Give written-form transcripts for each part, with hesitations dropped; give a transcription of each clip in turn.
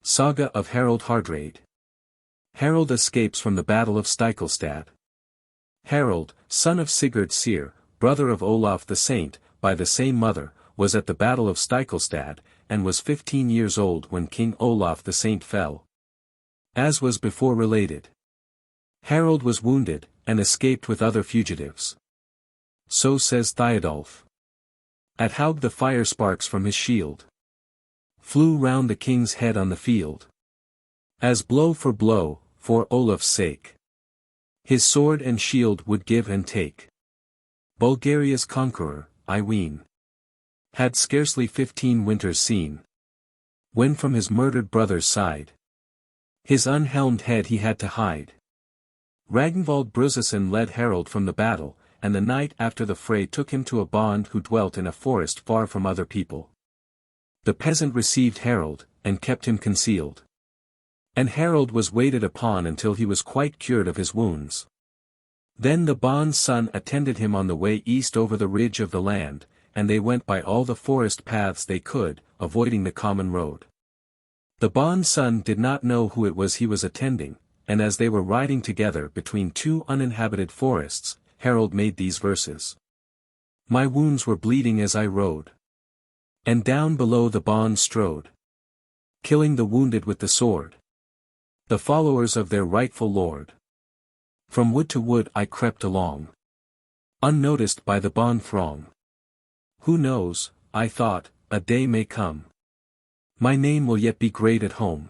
Saga of Harald Hardrade. Harald escapes from the Battle of Stiklestad. Harald, son of Sigurd Seer, brother of Olaf the Saint, by the same mother, was at the Battle of Stiklestad, and was 15 years old when King Olaf the Saint fell. As was before related. Harald was wounded, and escaped with other fugitives. So says Thiodulf. At Haug the fire sparks from his shield flew round the king's head on the field. As blow, for Olaf's sake, his sword and shield would give and take. Bulgaria's conqueror, I ween, had scarcely 15 winters seen, when from his murdered brother's side his unhelmed head he had to hide. Ragnvald Brusason led Harald from the battle, and the night after the fray took him to a bond who dwelt in a forest far from other people. The peasant received Harald, and kept him concealed. And Harald was waited upon until he was quite cured of his wounds. Then the bond's son attended him on the way east over the ridge of the land, and they went by all the forest paths they could, avoiding the common road. The bond's son did not know who it was he was attending, and as they were riding together between two uninhabited forests, Harald made these verses. My wounds were bleeding as I rode, and down below the bond strode, killing the wounded with the sword, the followers of their rightful lord. From wood to wood I crept along, unnoticed by the bond throng. Who knows, I thought, a day may come, my name will yet be great at home.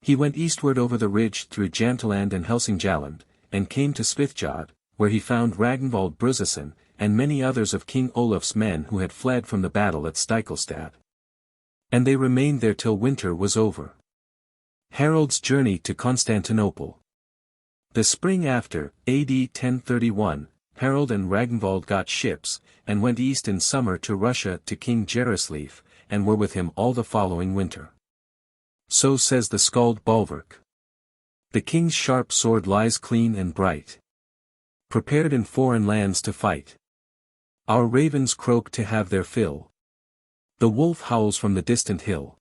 He went eastward over the ridge through Janteland and Helsingjaland, and came to Svithjod, where he found Ragnvald Brusason, and many others of King Olaf's men who had fled from the battle at Stiklestad. And they remained there till winter was over. Harald's journey to Constantinople. The spring after, AD 1031, Harald and Ragnvald got ships, and went east in summer to Russia to King Jaroslav, and were with him all the following winter. So says the skald Bolverk. The king's sharp sword lies clean and bright, prepared in foreign lands to fight. Our ravens croak to have their fill. The wolf howls from the distant hill.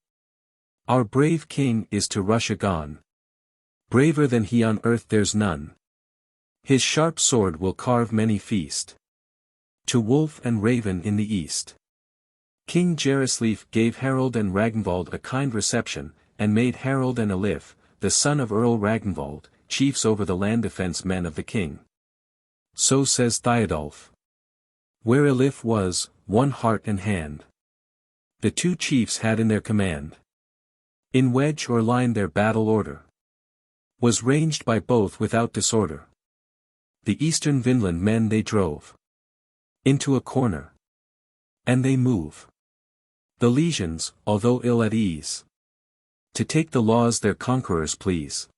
Our brave king is to Russia gone. Braver than he on earth there's none. His sharp sword will carve many feast, to wolf and raven in the east. King Jaroslav gave Harald and Ragnvald a kind reception, and made Harald and Olaf, the son of Earl Ragnvald, chiefs over the land defence men of the king. So says Thiodulf. Where Olaf was, one heart and hand, the two chiefs had in their command. In wedge or line their battle order was ranged by both without disorder. The eastern Vinland men they drove into a corner, and they move the legions, although ill at ease, to take the laws their conquerors please.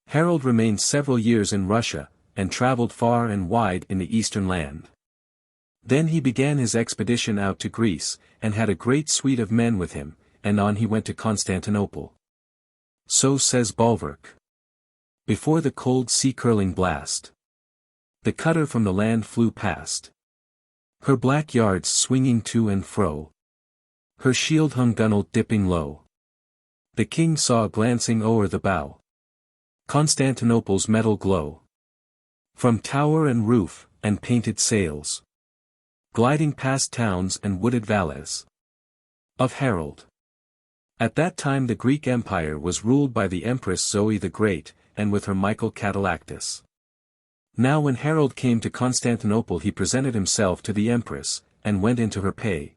Harald remained several years in Russia, and travelled far and wide in the eastern land. Then he began his expedition out to Greece, and had a great suite of men with him, and on he went to Constantinople. So says Bolverk. Before the cold sea-curling blast, the cutter from the land flew past, her black yards swinging to and fro, her shield hung gunwale dipping low. The king saw glancing o'er the bow Constantinople's metal glow, from tower and roof, and painted sails, gliding past towns and wooded valleys of Harald. At that time the Greek Empire was ruled by the Empress Zoe the Great, and with her Michael Catalactus. Now when Harald came to Constantinople he presented himself to the Empress, and went into her pay.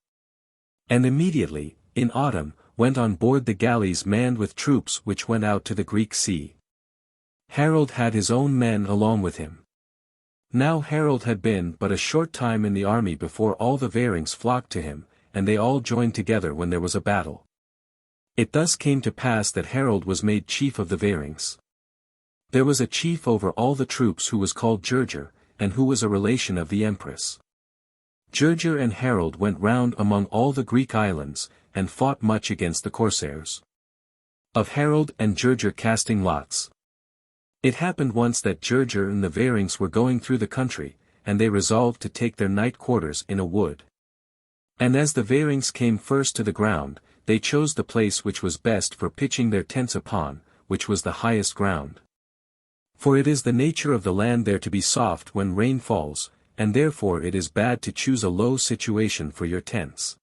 And immediately, in autumn, went on board the galleys manned with troops which went out to the Greek Sea. Harald had his own men along with him. Now Harald had been but a short time in the army before all the Varings flocked to him, and they all joined together when there was a battle. It thus came to pass that Harald was made chief of the Varings. There was a chief over all the troops who was called Gyrgir, and who was a relation of the Empress. Gyrgir and Harald went round among all the Greek islands, and fought much against the corsairs of Harald and Gyrgir casting lots. It happened once that Gyrgir and the Varings were going through the country, and they resolved to take their night quarters in a wood. And as the Varings came first to the ground, they chose the place which was best for pitching their tents upon, which was the highest ground. For it is the nature of the land there to be soft when rain falls, and therefore it is bad to choose a low situation for your tents.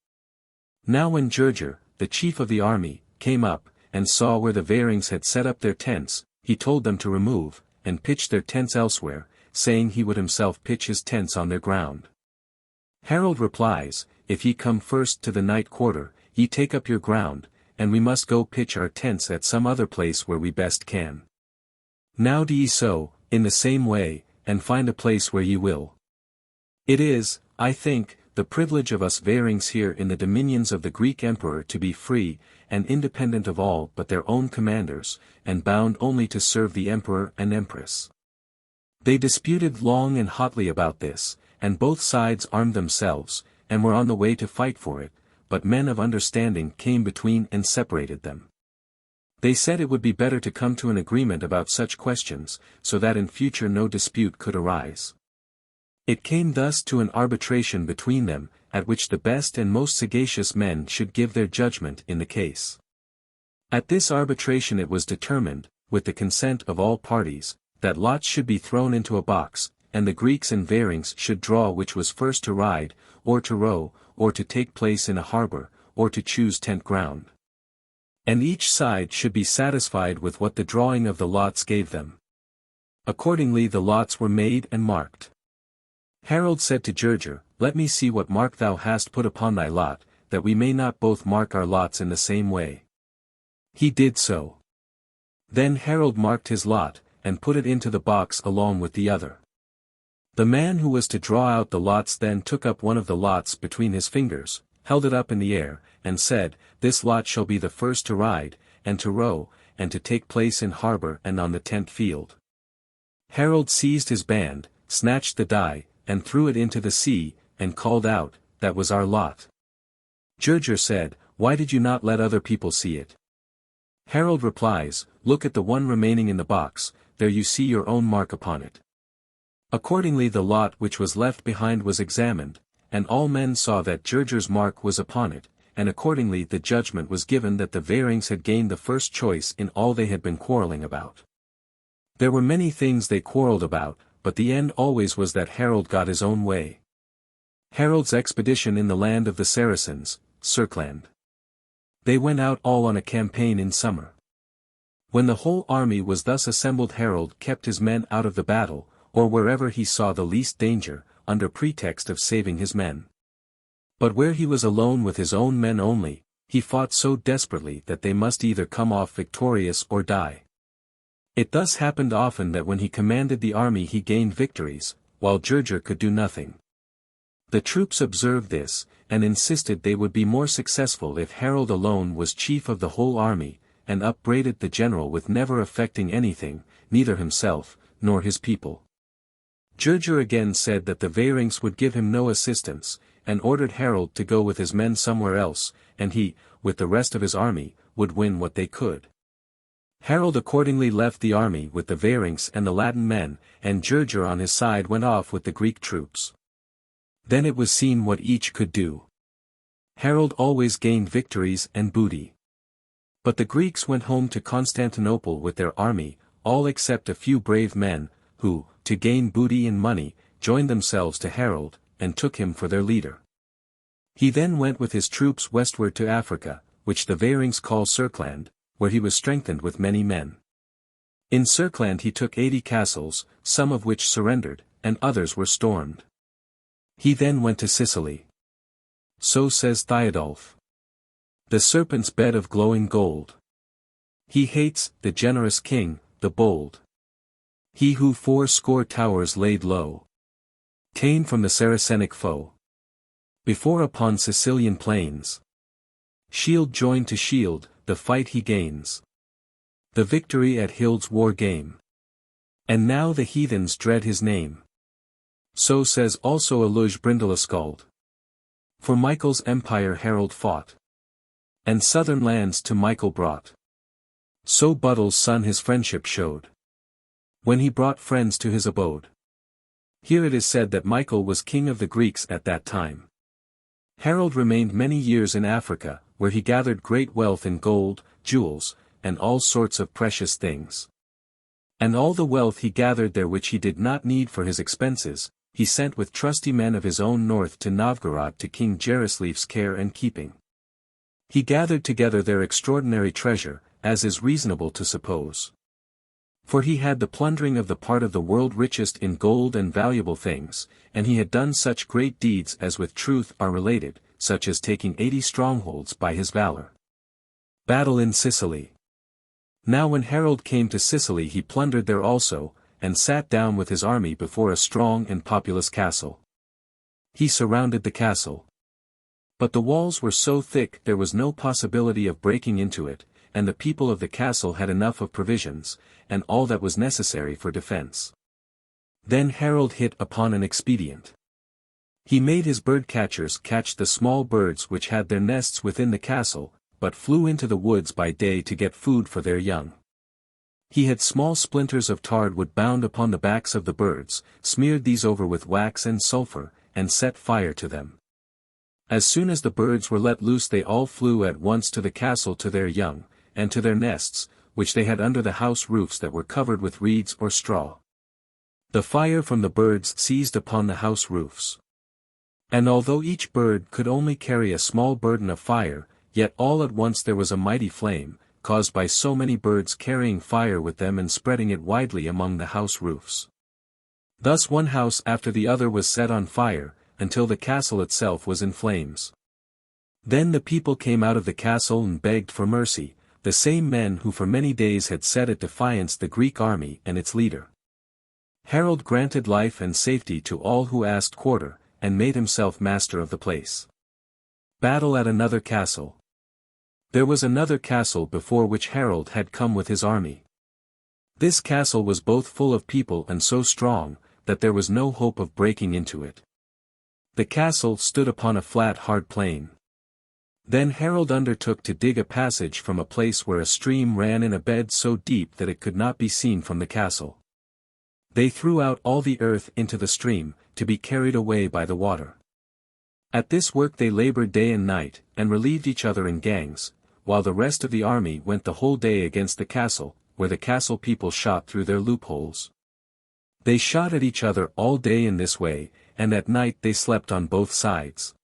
Now when Gyrgr, the chief of the army, came up, and saw where the Varings had set up their tents, he told them to remove, and pitch their tents elsewhere, saying he would himself pitch his tents on their ground. Harald replies, If ye come first to the night quarter, ye take up your ground, and we must go pitch our tents at some other place where we best can. Now do ye so, in the same way, and find a place where ye will. It is, I think, the privilege of us Varings here in the dominions of the Greek emperor to be free, and independent of all but their own commanders, and bound only to serve the emperor and empress. They disputed long and hotly about this, and both sides armed themselves, and were on the way to fight for it, but men of understanding came between and separated them. They said it would be better to come to an agreement about such questions, so that in future no dispute could arise. It came thus to an arbitration between them, at which the best and most sagacious men should give their judgment in the case. At this arbitration it was determined, with the consent of all parties, that lots should be thrown into a box, and the Greeks and Varings should draw which was first to ride, or to row, or to take place in a harbour, or to choose tent ground. And each side should be satisfied with what the drawing of the lots gave them. Accordingly the lots were made and marked. Harald said to Gyrgr, Let me see what mark thou hast put upon thy lot, that we may not both mark our lots in the same way. He did so. Then Harald marked his lot, and put it into the box along with the other. The man who was to draw out the lots then took up one of the lots between his fingers, held it up in the air, and said, This lot shall be the first to ride, and to row, and to take place in harbour and on the tent field. Harald seized his band, snatched the die, and threw it into the sea, and called out, That was our lot. Gyrgr said, Why did you not let other people see it? Harald replies, Look at the one remaining in the box, there you see your own mark upon it. Accordingly the lot which was left behind was examined, and all men saw that Gyrgr's mark was upon it, and accordingly the judgment was given that the Varings had gained the first choice in all they had been quarrelling about. There were many things they quarrelled about, but the end always was that Harald got his own way. Harald's expedition in the land of the Saracens, Sturkland. They went out all on a campaign in summer. When the whole army was thus assembled Harald kept his men out of the battle, or wherever he saw the least danger, under pretext of saving his men. But where he was alone with his own men only, he fought so desperately that they must either come off victorious or die. It thus happened often that when he commanded the army he gained victories, while Gyrgr could do nothing. The troops observed this, and insisted they would be more successful if Harald alone was chief of the whole army, and upbraided the general with never effecting anything, neither himself, nor his people. Gyrgr again said that the Varings would give him no assistance, and ordered Harald to go with his men somewhere else, and he, with the rest of his army, would win what they could. Harald accordingly left the army with the Varings and the Latin men, and Gyrgr on his side went off with the Greek troops. Then it was seen what each could do. Harald always gained victories and booty. But the Greeks went home to Constantinople with their army, all except a few brave men, who, to gain booty and money, joined themselves to Harald, and took him for their leader. He then went with his troops westward to Africa, which the Varings call Sturkland, where he was strengthened with many men. In Sturkland he took 80 castles, some of which surrendered, and others were stormed. He then went to Sicily. So says Thiodulf. The serpent's bed of glowing gold. He hates, the generous king, the bold. He who 80 towers laid low. Ta'en from the Saracenic foe. Before upon Sicilian plains. Shield joined to shield, the fight he gains. The victory at Hild's war game. And now the heathens dread his name. So says also Aluj Brindalaskald. For Michael's empire Harald fought. And southern lands to Michael brought. So Budle's son his friendship showed. When he brought friends to his abode. Here it is said that Michael was king of the Greeks at that time. Harald remained many years in Africa, where he gathered great wealth in gold, jewels, and all sorts of precious things. And all the wealth he gathered there which he did not need for his expenses, he sent with trusty men of his own north to Novgorod to King Jaroslaf's care and keeping. He gathered together their extraordinary treasure, as is reasonable to suppose. For he had the plundering of the part of the world richest in gold and valuable things, and he had done such great deeds as with truth are related, such as taking 80 strongholds by his valor. Battle in Sicily. Now when Harald came to Sicily he plundered there also, and sat down with his army before a strong and populous castle. He surrounded the castle. But the walls were so thick there was no possibility of breaking into it, and the people of the castle had enough of provisions, and all that was necessary for defense. Then Harald hit upon an expedient. He made his bird-catchers catch the small birds which had their nests within the castle, but flew into the woods by day to get food for their young. He had small splinters of tarred wood bound upon the backs of the birds, smeared these over with wax and sulphur, and set fire to them. As soon as the birds were let loose they all flew at once to the castle to their young, and to their nests, which they had under the house roofs that were covered with reeds or straw. The fire from the birds seized upon the house roofs. And although each bird could only carry a small burden of fire, yet all at once there was a mighty flame, caused by so many birds carrying fire with them and spreading it widely among the house roofs. Thus one house after the other was set on fire, until the castle itself was in flames. Then the people came out of the castle and begged for mercy, the same men who for many days had set at defiance the Greek army and its leader. Harald granted life and safety to all who asked quarter, and made himself master of the place. Battle at another castle. There was another castle before which Harald had come with his army. This castle was both full of people and so strong, that there was no hope of breaking into it. The castle stood upon a flat hard plain. Then Harald undertook to dig a passage from a place where a stream ran in a bed so deep that it could not be seen from the castle. They threw out all the earth into the stream, to be carried away by the water. At this work they labored day and night, and relieved each other in gangs, while the rest of the army went the whole day against the castle, where the castle people shot through their loopholes. They shot at each other all day in this way, and at night they slept on both sides.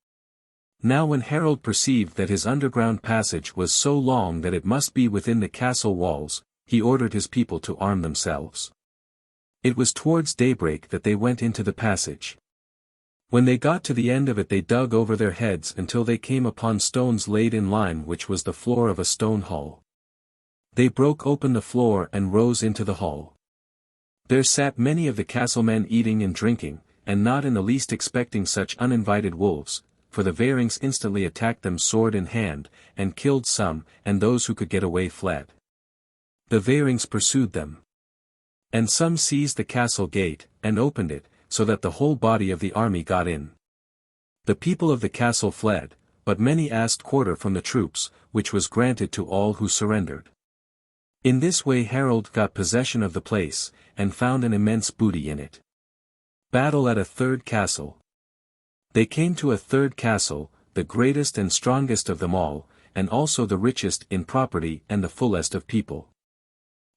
Now when Harald perceived that his underground passage was so long that it must be within the castle walls, he ordered his people to arm themselves. It was towards daybreak that they went into the passage. When they got to the end of it they dug over their heads until they came upon stones laid in line which was the floor of a stone hall. They broke open the floor and rose into the hall. There sat many of the castle men eating and drinking, and not in the least expecting such uninvited wolves, for the Varings instantly attacked them sword in hand, and killed some, and those who could get away fled. The Varings pursued them. And some seized the castle gate, and opened it, so that the whole body of the army got in. The people of the castle fled, but many asked quarter from the troops, which was granted to all who surrendered. In this way Harald got possession of the place, and found an immense booty in it. Battle at a third castle. They came to a third castle, the greatest and strongest of them all, and also the richest in property and the fullest of people.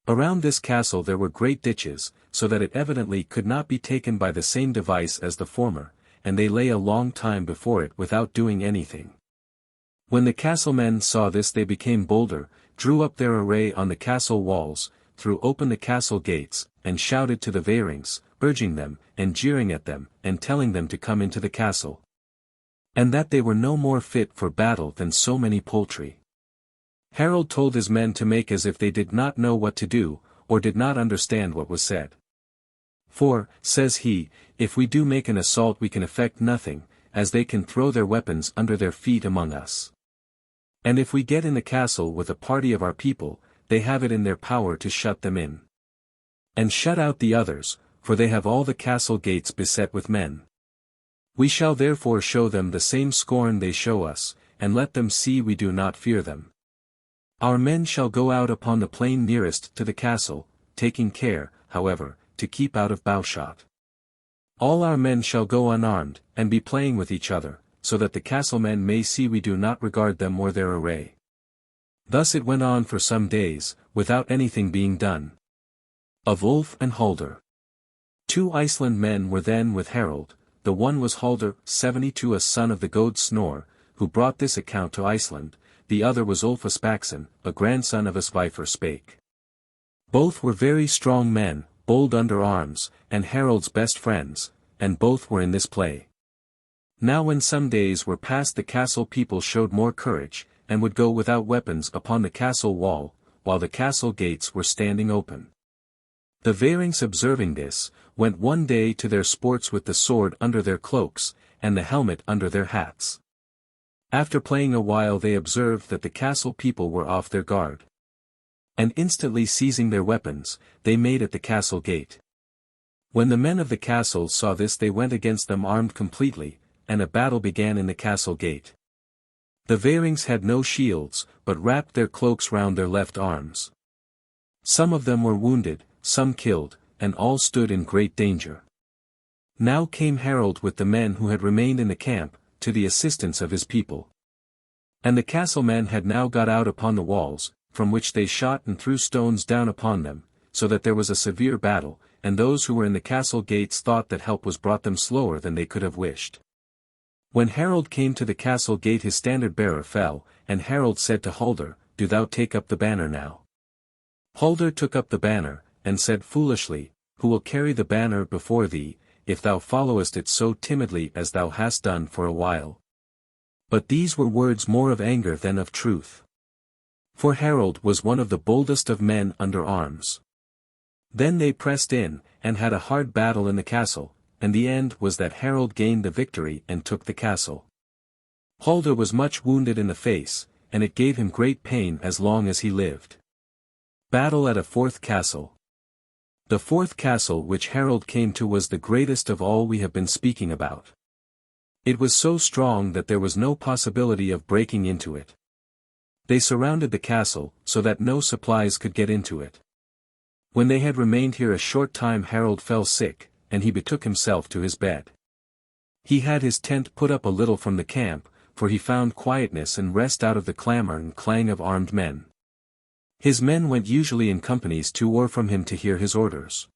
Around this castle there were great ditches, so that it evidently could not be taken by the same device as the former, and they lay a long time before it without doing anything. When the castle men saw this they became bolder, drew up their array on the castle walls, threw open the castle gates, and shouted to the Varings, urging them, and jeering at them, and telling them to come into the castle. And that they were no more fit for battle than so many poultry. Harald told his men to make as if they did not know what to do, or did not understand what was said. For, says he, if we do make an assault we can effect nothing, as they can throw their weapons under their feet among us. And if we get in the castle with a party of our people, they have it in their power to shut them in. And shut out the others, for they have all the castle gates beset with men. We shall therefore show them the same scorn they show us, and let them see we do not fear them. Our men shall go out upon the plain nearest to the castle, taking care, however, to keep out of bowshot. All our men shall go unarmed, and be playing with each other, so that the castlemen may see we do not regard them or their array. Thus it went on for some days, without anything being done. Of Ulf and Haldr. 2 Iceland men were then with Harald, the one was Haldr, 72, a son of the god Snor, who brought this account to Iceland, the other was Ulf Aspaxon, a grandson of Asvifr spake. Both were very strong men, bold under arms, and Harald's best friends, and both were in this play. Now when some days were past the castle people showed more courage, and would go without weapons upon the castle wall, while the castle gates were standing open. The Varings observing this, went one day to their sports with the sword under their cloaks, and the helmet under their hats. After playing a while they observed that the castle people were off their guard. And instantly seizing their weapons, they made at the castle gate. When the men of the castle saw this they went against them armed completely, and a battle began in the castle gate. The Varings had no shields, but wrapped their cloaks round their left arms. Some of them were wounded, some killed, and all stood in great danger. Now came Harald with the men who had remained in the camp, to the assistance of his people. And the castlemen had now got out upon the walls, from which they shot and threw stones down upon them, so that there was a severe battle, and those who were in the castle gates thought that help was brought them slower than they could have wished. When Harald came to the castle gate his standard-bearer fell, and Harald said to Haldr, "Do thou take up the banner now." Haldr took up the banner, and said foolishly, "Who will carry the banner before thee, if thou followest it so timidly as thou hast done for a while?" But these were words more of anger than of truth. For Harald was one of the boldest of men under arms. Then they pressed in, and had a hard battle in the castle, and the end was that Harald gained the victory and took the castle. Haldr was much wounded in the face, and it gave him great pain as long as he lived. Battle at a 4th castle. The 4th castle which Harald came to was the greatest of all we have been speaking about. It was so strong that there was no possibility of breaking into it. They surrounded the castle, so that no supplies could get into it. When they had remained here a short time Harald fell sick, and he betook himself to his bed. He had his tent put up a little from the camp, for he found quietness and rest out of the clamor and clang of armed men. His men went usually in companies to or from him to hear his orders.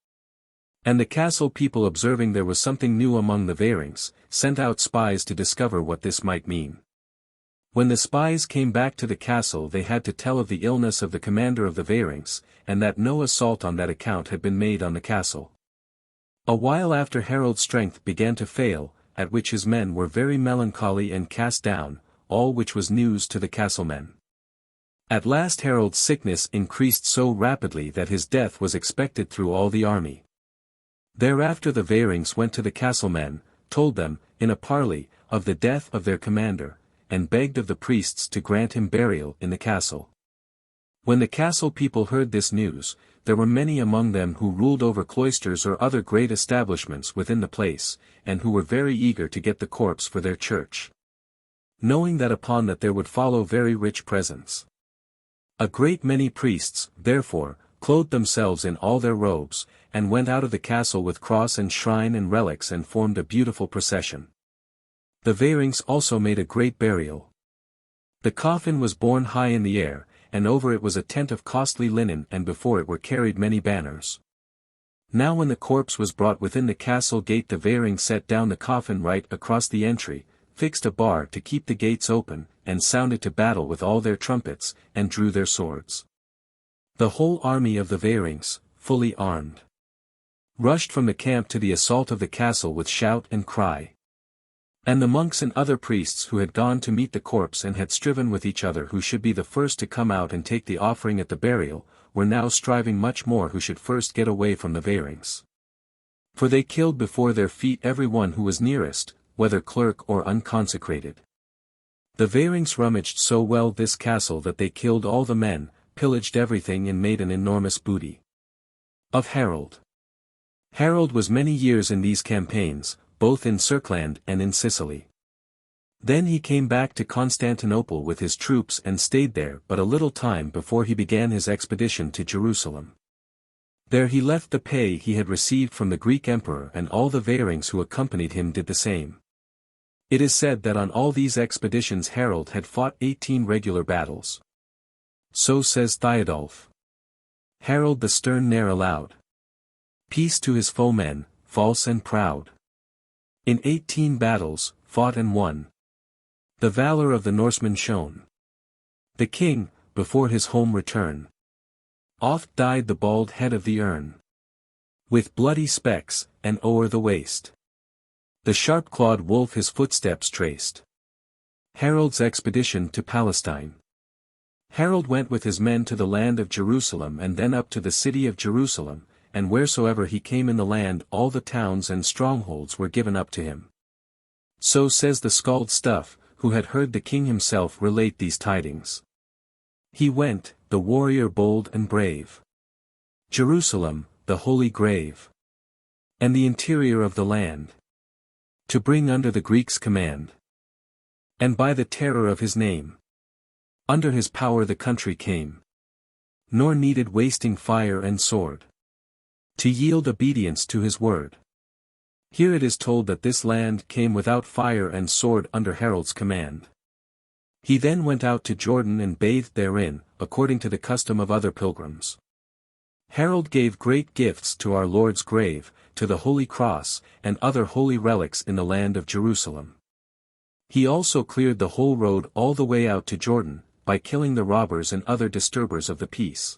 And the castle people observing there was something new among the Varings, sent out spies to discover what this might mean. When the spies came back to the castle they had to tell of the illness of the commander of the Varings, and that no assault on that account had been made on the castle. A while after Harald's strength began to fail, at which his men were very melancholy and cast down, all which was news to the castlemen. At last Harald's sickness increased so rapidly that his death was expected through all the army. Thereafter the Varings went to the castlemen, told them, in a parley, of the death of their commander, and begged of the priests to grant him burial in the castle. When the castle people heard this news, there were many among them who ruled over cloisters or other great establishments within the place, and who were very eager to get the corpse for their church. Knowing that upon that there would follow very rich presents. A great many priests, therefore, clothed themselves in all their robes, and went out of the castle with cross and shrine and relics and formed a beautiful procession. The Varings also made a great burial. The coffin was borne high in the air, and over it was a tent of costly linen and before it were carried many banners. Now when the corpse was brought within the castle gate the Varings set down the coffin right across the entry, fixed a bar to keep the gates open, and sounded to battle with all their trumpets, and drew their swords. The whole army of the Varings, fully armed, rushed from the camp to the assault of the castle with shout and cry. And the monks and other priests who had gone to meet the corpse and had striven with each other who should be the first to come out and take the offering at the burial, were now striving much more who should first get away from the Varings. For they killed before their feet every one who was nearest, whether clerk or unconsecrated. The Varings rummaged so well this castle that they killed all the men, pillaged everything and made an enormous booty. Of Harald. Harald was many years in these campaigns, both in Serkland and in Sicily. Then he came back to Constantinople with his troops and stayed there but a little time before he began his expedition to Jerusalem. There he left the pay he had received from the Greek emperor and all the Varings who accompanied him did the same. It is said that on all these expeditions Harald had fought 18 regular battles. So says Thiodolf. Harald the stern ne'er allowed peace to his foemen, false and proud. In 18 battles, fought and won, the valor of the Norsemen shone. The king, before his home return, oft dyed the bald head of the urn with bloody specks, and o'er the waste the sharp-clawed wolf his footsteps traced. Harald's expedition to Palestine. Harald went with his men to the land of Jerusalem and then up to the city of Jerusalem, and wheresoever he came in the land all the towns and strongholds were given up to him. So says the skald Stuff, who had heard the king himself relate these tidings. He went, the warrior bold and brave. Jerusalem, the holy grave, and the interior of the land, to bring under the Greeks' command. And by the terror of his name, under his power the country came, nor needed wasting fire and sword, to yield obedience to his word. Here it is told that this land came without fire and sword under Harald's command. He then went out to Jordan and bathed therein, according to the custom of other pilgrims. Harald gave great gifts to our Lord's grave, to the Holy Cross, and other holy relics in the land of Jerusalem. He also cleared the whole road all the way out to Jordan, by killing the robbers and other disturbers of the peace.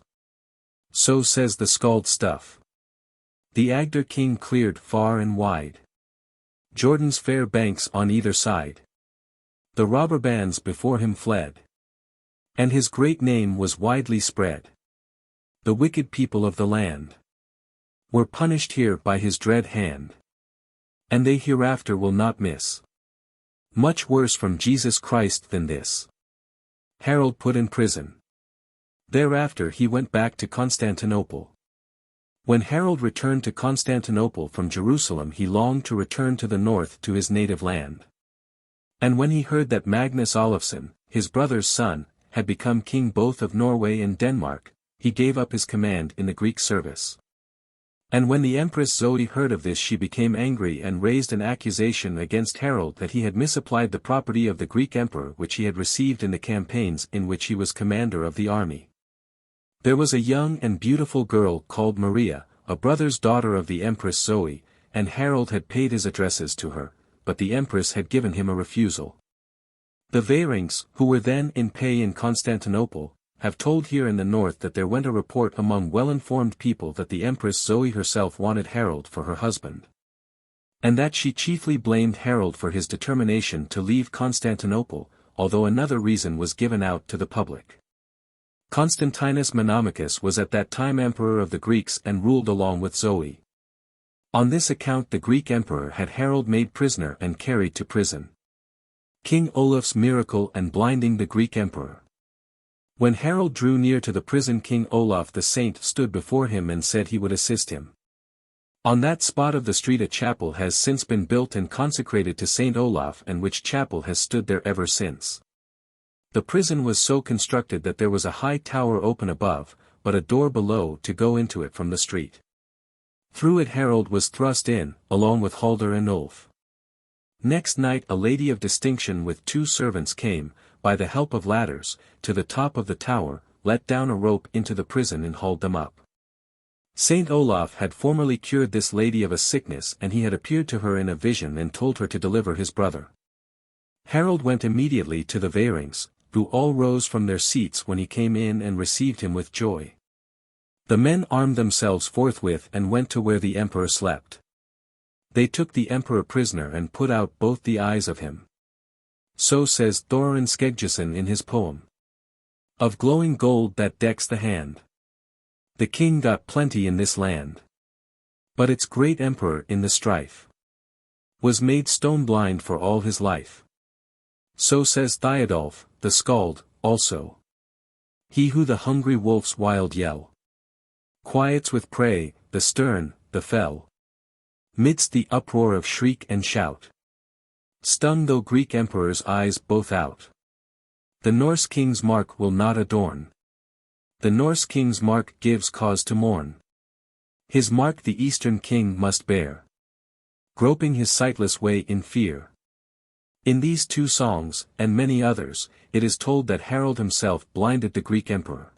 So says the skald Stuff. The Agder king cleared far and wide Jordan's fair banks on either side. The robber bands before him fled, and his great name was widely spread. The wicked people of the land were punished here by his dread hand, and they hereafter will not miss much worse from Jesus Christ than this. Harald put in prison. Thereafter he went back to Constantinople. When Harald returned to Constantinople from Jerusalem he longed to return to the north to his native land. And when he heard that Magnus Erlingson, his brother's son, had become king both of Norway and Denmark, he gave up his command in the Greek service. And when the Empress Zoe heard of this she became angry and raised an accusation against Harald that he had misapplied the property of the Greek emperor which he had received in the campaigns in which he was commander of the army. There was a young and beautiful girl called Maria, a brother's daughter of the Empress Zoe, and Harald had paid his addresses to her, but the Empress had given him a refusal. The Varings, who were then in pay in Constantinople, have told here in the north that there went a report among well-informed people that the Empress Zoe herself wanted Harald for her husband, and that she chiefly blamed Harald for his determination to leave Constantinople, although another reason was given out to the public. Constantinus Monomachus was at that time emperor of the Greeks and ruled along with Zoe. On this account the Greek emperor had Harald made prisoner and carried to prison. King Olaf's miracle and blinding the Greek emperor. When Harald drew near to the prison King Olaf the saint stood before him and said he would assist him. On that spot of the street a chapel has since been built and consecrated to Saint Olaf and which chapel has stood there ever since. The prison was so constructed that there was a high tower open above, but a door below to go into it from the street. Through it Harald was thrust in, along with Halder and Ulf. Next night a lady of distinction with 2 servants came, by the help of ladders, to the top of the tower, let down a rope into the prison and hauled them up. Saint Olaf had formerly cured this lady of a sickness and he had appeared to her in a vision and told her to deliver his brother. Harald went immediately to the Varings, who all rose from their seats when he came in and received him with joy. The men armed themselves forthwith and went to where the emperor slept. They took the emperor prisoner and put out both the eyes of him. So says Thorin Skegjesson in his poem. Of glowing gold that decks the hand. The king got plenty in this land. But its great emperor in the strife was made stone blind for all his life. So says Thiodolf, the skald, also. He who the hungry wolf's wild yell quiets with prey, the stern, the fell, midst the uproar of shriek and shout, stung though Greek emperor's eyes both out. The Norse king's mark will not adorn. The Norse king's mark gives cause to mourn. His mark the Eastern king must bear, groping his sightless way in fear. In these two songs, and many others, it is told that Harald himself blinded the Greek emperor.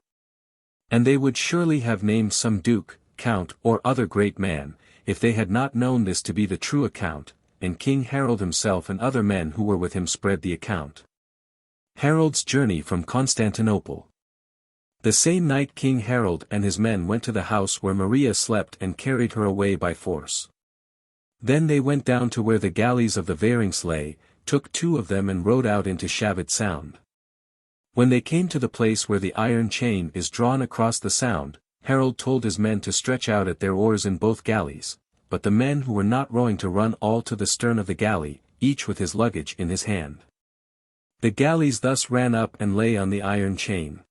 And they would surely have named some duke, count, or other great man, if they had not known this to be the true account, and King Harald himself and other men who were with him spread the account. Harald's journey from Constantinople. The same night King Harald and his men went to the house where Maria slept and carried her away by force. Then they went down to where the galleys of the Varings lay, took 2 of them and rowed out into Shaved Sound. When they came to the place where the iron chain is drawn across the sound, Harald told his men to stretch out at their oars in both galleys, but the men who were not rowing to run all to the stern of the galley, each with his luggage in his hand. The galleys thus ran up and lay on the iron chain.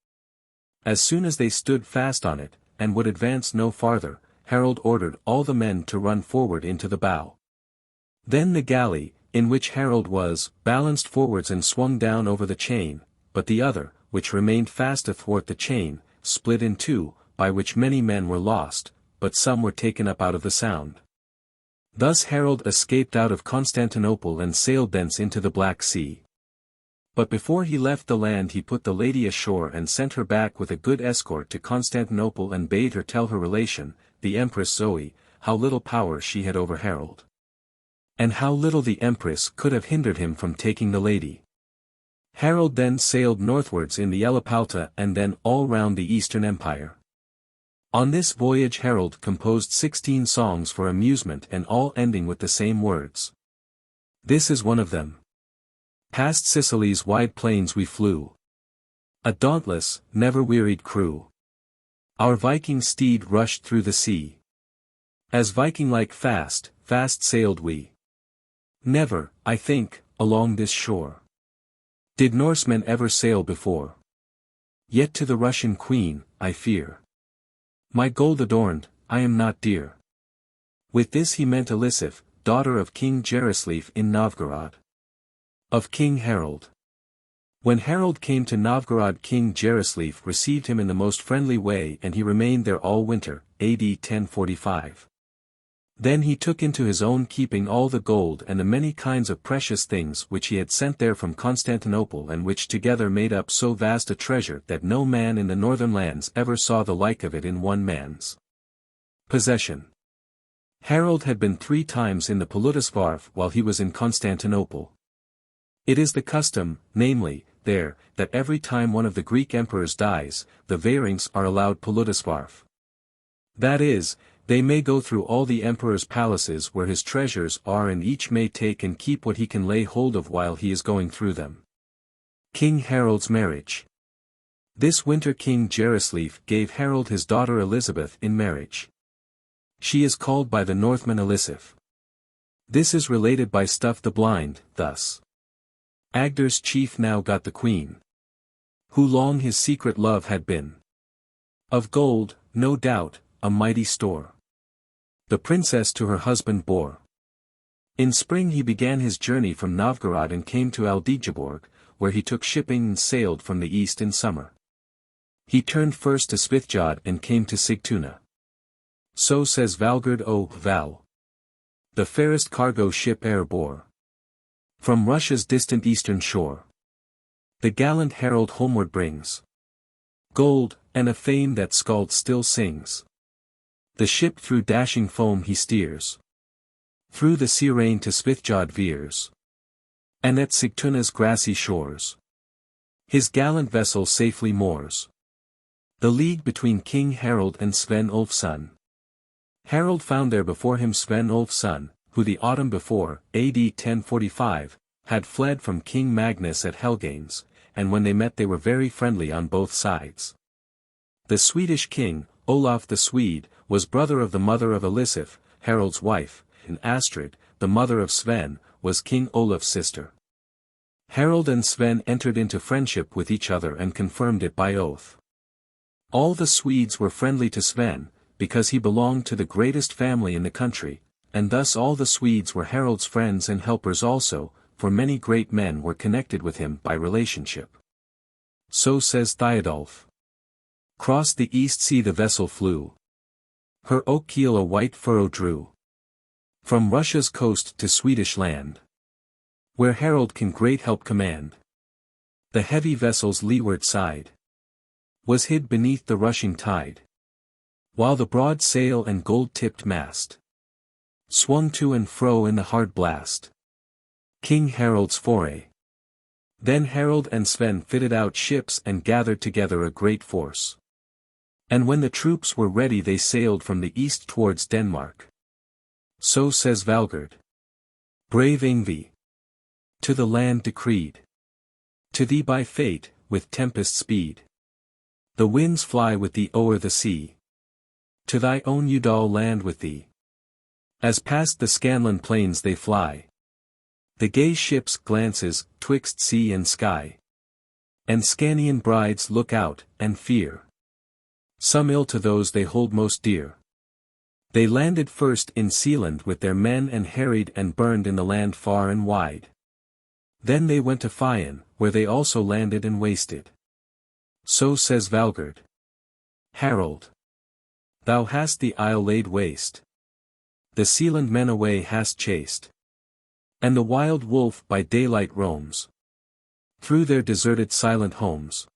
As soon as they stood fast on it, and would advance no farther, Harald ordered all the men to run forward into the bow. Then the galley, in which Harald was, balanced forwards and swung down over the chain, but the other, which remained fast athwart the chain, split in 2, by which many men were lost, but some were taken up out of the sound. Thus Harald escaped out of Constantinople and sailed thence into the Black Sea. But before he left the land he put the lady ashore and sent her back with a good escort to Constantinople and bade her tell her relation, the Empress Zoe, how little power she had over Harald. And how little the Empress could have hindered him from taking the lady. Harald then sailed northwards in the Elephanta and then all round the Eastern Empire. On this voyage Harald composed 16 songs for amusement and all ending with the same words. This is one of them. Past Sicily's wide plains we flew. A dauntless, never-wearied crew. Our Viking steed rushed through the sea. As Viking-like fast, fast sailed we. Never, I think, along this shore did Norsemen ever sail before. Yet to the Russian queen, I fear. My gold adorned, I am not dear. With this he meant Elisif, daughter of King Jaroslav in Novgorod. Of King Harald. When Harald came to Novgorod, King Jaroslav received him in the most friendly way and he remained there all winter, AD 1045. Then he took into his own keeping all the gold and the many kinds of precious things which he had sent there from Constantinople and which together made up so vast a treasure that no man in the northern lands ever saw the like of it in one man's possession. Harald had been 3 times in the Polutosvarf while he was in Constantinople. It is the custom, namely, there, that every time one of the Greek emperors dies, the Varings are allowed Polutosvarf. That is, they may go through all the emperor's palaces where his treasures are and each may take and keep what he can lay hold of while he is going through them. King Harald's marriage. This winter King Jaroslav gave Harald his daughter Elizabeth in marriage. She is called by the Northmen Elisif. This is related by Stuff the Blind, thus. Agder's chief now got the queen. Who long his secret love had been. Of gold, no doubt, a mighty store. The princess to her husband bore. In spring he began his journey from Novgorod and came to Aldegeborg, where he took shipping and sailed from the east in summer. He turned first to Svithjod and came to Sigtuna. So says Valgerd o Val. The fairest cargo ship e'er bore. From Russia's distant eastern shore. The gallant Harald homeward brings gold, and a fame that Skald still sings. The ship through dashing foam he steers. Through the sea rain to Svithjod veers. And at Sigtuna's grassy shores. His gallant vessel safely moors. The league between King Harald and Sven Ulfson. Harald found there before him Sven Ulfson, who the autumn before, AD 1045, had fled from King Magnus at Helganes, and when they met they were very friendly on both sides. The Swedish king, Olaf the Swede, was brother of the mother of Elisif, Harald's wife, and Astrid, the mother of Sven, was King Olaf's sister. Harald and Sven entered into friendship with each other and confirmed it by oath. All the Swedes were friendly to Sven, because he belonged to the greatest family in the country, and thus all the Swedes were Harald's friends and helpers also, for many great men were connected with him by relationship. So says Thiodulf. Cross the East Sea the vessel flew. Her oak keel a white furrow drew. From Russia's coast to Swedish land. where Harald can great help command. The heavy vessel's leeward side was hid beneath the rushing tide, while the broad sail and gold-tipped mast swung to and fro in the hard blast. King Harald's foray. Then Harald and Sven fitted out ships and gathered together a great force. And when the troops were ready they sailed from the east towards Denmark. So says Valgerd. Brave Yngvi, to the land decreed. To thee by fate, with tempest speed. The winds fly with thee o'er the sea. To thy own Udal land with thee. As past the Scanland plains they fly. The gay ships glances, twixt sea and sky. And Scanian brides look out, and fear. Some ill to those they hold most dear. They landed first in Sealand with their men and harried and burned in the land far and wide. Then they went to Fian, where they also landed and wasted. So says Valgerd. Harald, thou hast the isle laid waste. The Sealand men away hast chased. And the wild wolf by daylight roams through their deserted silent homes.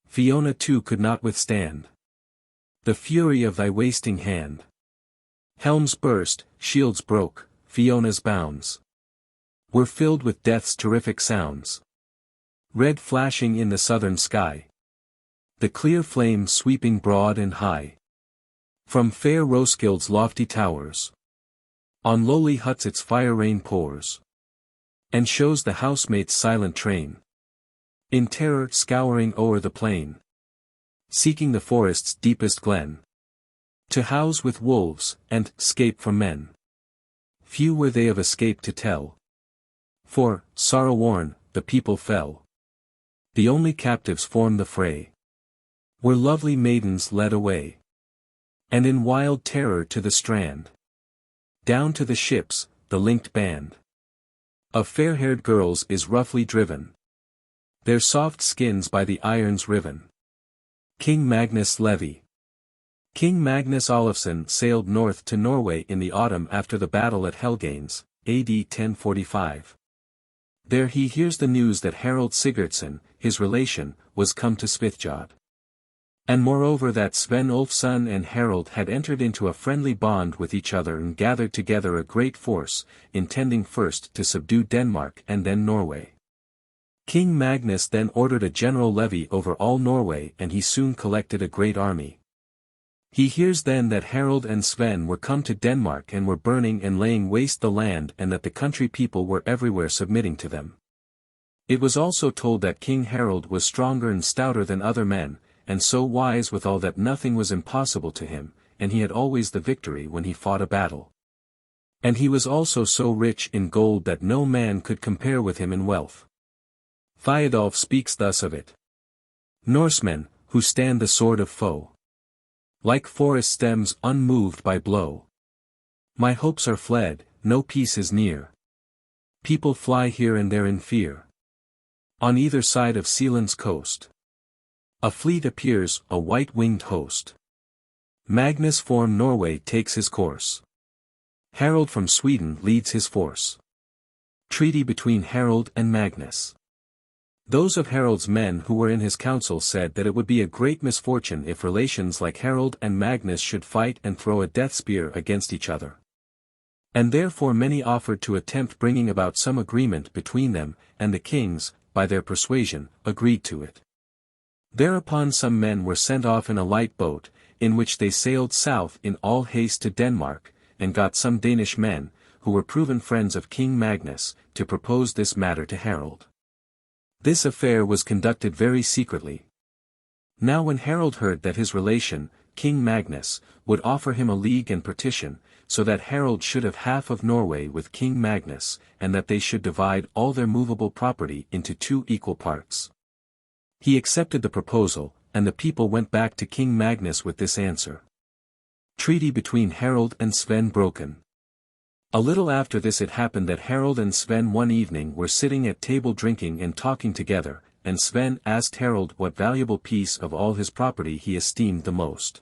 Fiona too could not withstand the fury of thy wasting hand. Helms burst, shields broke, Fiona's bounds were filled with death's terrific sounds. Red flashing in the southern sky. The clear flame sweeping broad and high. From fair Roskild's lofty towers. On lowly huts its fire rain pours. And shows the housemates' silent train. In terror scouring o'er the plain. Seeking the forest's deepest glen. To house with wolves, and 'scape from men. Few were they of escape to tell. For, sorrow-worn, the people fell. The only captives formed the fray. Were lovely maidens led away. And in wild terror to the strand. Down to the ships, the linked band of fair-haired girls is roughly driven. Their soft skins by the irons riven. King Magnus Levi. King Magnus Olafsson sailed north to Norway in the autumn after the battle at Helganes, AD 1045. There he hears the news that Harald Sigurdsson, his relation, was come to Svithjod. And moreover that Sven Ulfsson and Harald had entered into a friendly bond with each other and gathered together a great force, intending first to subdue Denmark and then Norway. King Magnus then ordered a general levy over all Norway and he soon collected a great army. He hears then that Harald and Sven were come to Denmark and were burning and laying waste the land and that the country people were everywhere submitting to them. It was also told that King Harald was stronger and stouter than other men, and so wise withal that nothing was impossible to him, and he had always the victory when he fought a battle. And he was also so rich in gold that no man could compare with him in wealth. Thiodolf speaks thus of it. Norsemen, who stand the sword of foe. Like forest stems unmoved by blow. My hopes are fled, no peace is near. People fly here and there in fear. On either side of Sealand's coast. A fleet appears, a white-winged host. Magnus from Norway takes his course. Harald from Sweden leads his force. Treaty between Harald and Magnus. Those of Harald's men who were in his council said that it would be a great misfortune if relations like Harald and Magnus should fight and throw a death spear against each other. And therefore many offered to attempt bringing about some agreement between them, and the kings, by their persuasion, agreed to it. Thereupon some men were sent off in a light boat, in which they sailed south in all haste to Denmark, and got some Danish men, who were proven friends of King Magnus, to propose this matter to Harald. This affair was conducted very secretly. Now when Harald heard that his relation, King Magnus, would offer him a league and partition, so that Harald should have half of Norway with King Magnus, and that they should divide all their movable property into 2 equal parts. He accepted the proposal, and the people went back to King Magnus with this answer. Treaty between Harald and Sven broken. A little after this it happened that Harald and Sven one evening were sitting at table drinking and talking together, and Sven asked Harald what valuable piece of all his property he esteemed the most.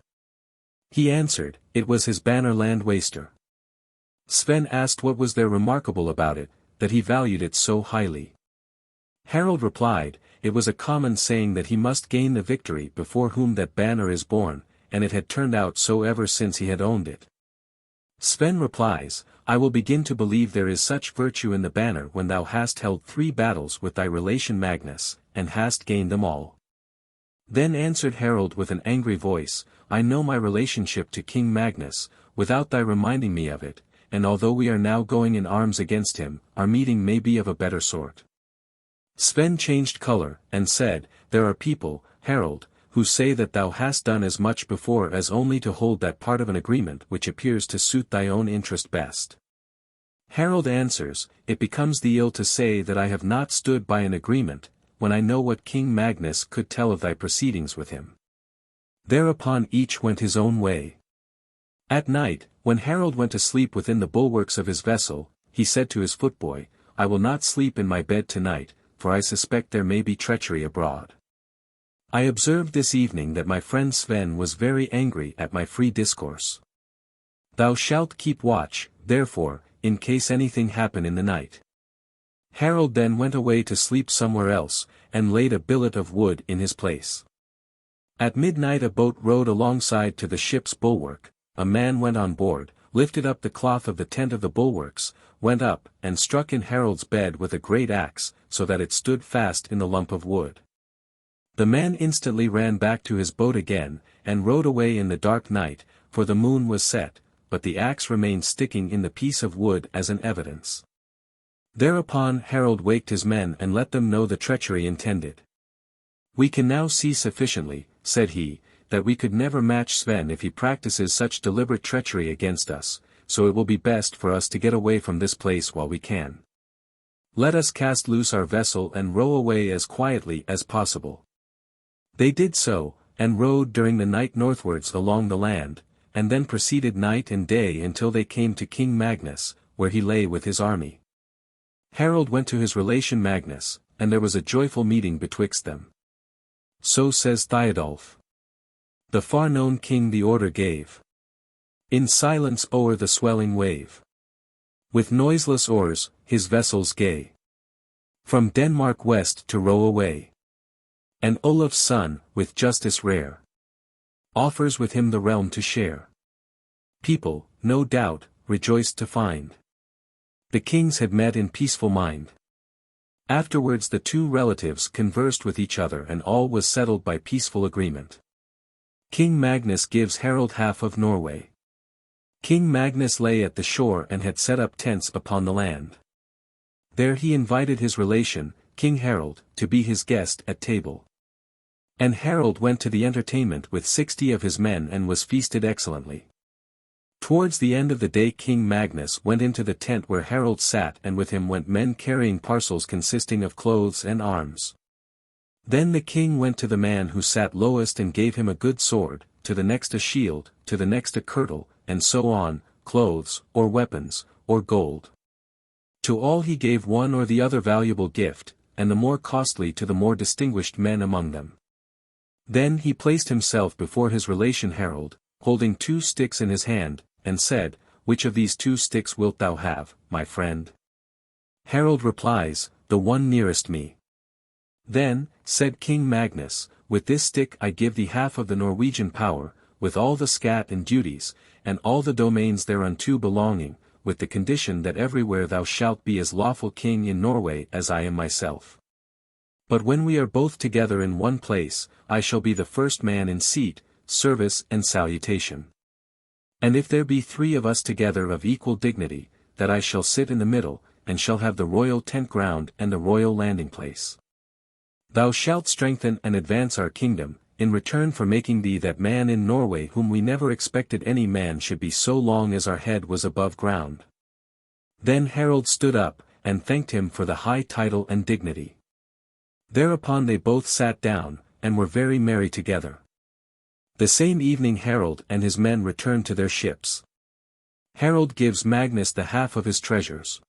He answered, it was his banner land waster. Sven asked what was there remarkable about it, that he valued it so highly. Harald replied, it was a common saying that he must gain the victory before whom that banner is borne, and it had turned out so ever since he had owned it. Sven replies, I will begin to believe there is such virtue in the banner when thou hast held 3 battles with thy relation Magnus, and hast gained them all. Then answered Harald with an angry voice, I know my relationship to King Magnus, without thy reminding me of it, and although we are now going in arms against him, our meeting may be of a better sort. Sven changed color, and said, There are people, Harald, who say that thou hast done as much before as only to hold that part of an agreement which appears to suit thy own interest best. Harald answers, It becomes thee ill to say that I have not stood by an agreement, when I know what King Magnus could tell of thy proceedings with him. Thereupon each went his own way. At night, when Harald went to sleep within the bulwarks of his vessel, he said to his footboy, I will not sleep in my bed tonight, for I suspect there may be treachery abroad. I observed this evening that my friend Sven was very angry at my free discourse. Thou shalt keep watch, therefore, in case anything happen in the night. Harald then went away to sleep somewhere else, and laid a billet of wood in his place. At midnight a boat rowed alongside to the ship's bulwark, a man went on board, lifted up the cloth of the tent of the bulwarks, went up, and struck in Harald's bed with a great axe, so that it stood fast in the lump of wood. The man instantly ran back to his boat again, and rowed away in the dark night, for the moon was set, but the axe remained sticking in the piece of wood as an evidence. Thereupon Harald waked his men and let them know the treachery intended. We can now see sufficiently, said he, that we could never match Sven if he practices such deliberate treachery against us, so it will be best for us to get away from this place while we can. Let us cast loose our vessel and row away as quietly as possible. They did so, and rowed during the night northwards along the land, and then proceeded night and day until they came to King Magnus, where he lay with his army. Harald went to his relation Magnus, and there was a joyful meeting betwixt them. So says Thiodulf. The far-known king the order gave. In silence o'er the swelling wave. With noiseless oars, his vessels gay. From Denmark west to row away. And Olaf's son, with justice rare, offers with him the realm to share. People, no doubt, rejoiced to find the kings had met in peaceful mind. Afterwards the 2 relatives conversed with each other and all was settled by peaceful agreement. King Magnus gives Harald half of Norway. King Magnus lay at the shore and had set up tents upon the land. There he invited his relation, King Harald, to be his guest at table. And Harald went to the entertainment with 60 of his men and was feasted excellently. Towards the end of the day King Magnus went into the tent where Harald sat and with him went men carrying parcels consisting of clothes and arms. Then the king went to the man who sat lowest and gave him a good sword, to the next a shield, to the next a kirtle, and so on, clothes, or weapons, or gold. To all he gave one or the other valuable gift, and the more costly to the more distinguished men among them. Then he placed himself before his relation Harald, holding 2 sticks in his hand, and said, Which of these 2 sticks wilt thou have, my friend? Harald replies, The one nearest me. Then, said King Magnus, With this stick I give thee half of the Norwegian power, with all the scat and duties, and all the domains thereunto belonging, with the condition that everywhere thou shalt be as lawful king in Norway as I am myself. But when we are both together in one place, I shall be the first man in seat, service and salutation. And if there be 3 of us together of equal dignity, that I shall sit in the middle, and shall have the royal tent ground and the royal landing place. Thou shalt strengthen and advance our kingdom, in return for making thee that man in Norway whom we never expected any man should be so long as our head was above ground. Then Harald stood up, and thanked him for the high title and dignity. Thereupon they both sat down, and were very merry together. The same evening Harald and his men returned to their ships. Harald gives Magnus the half of his treasures.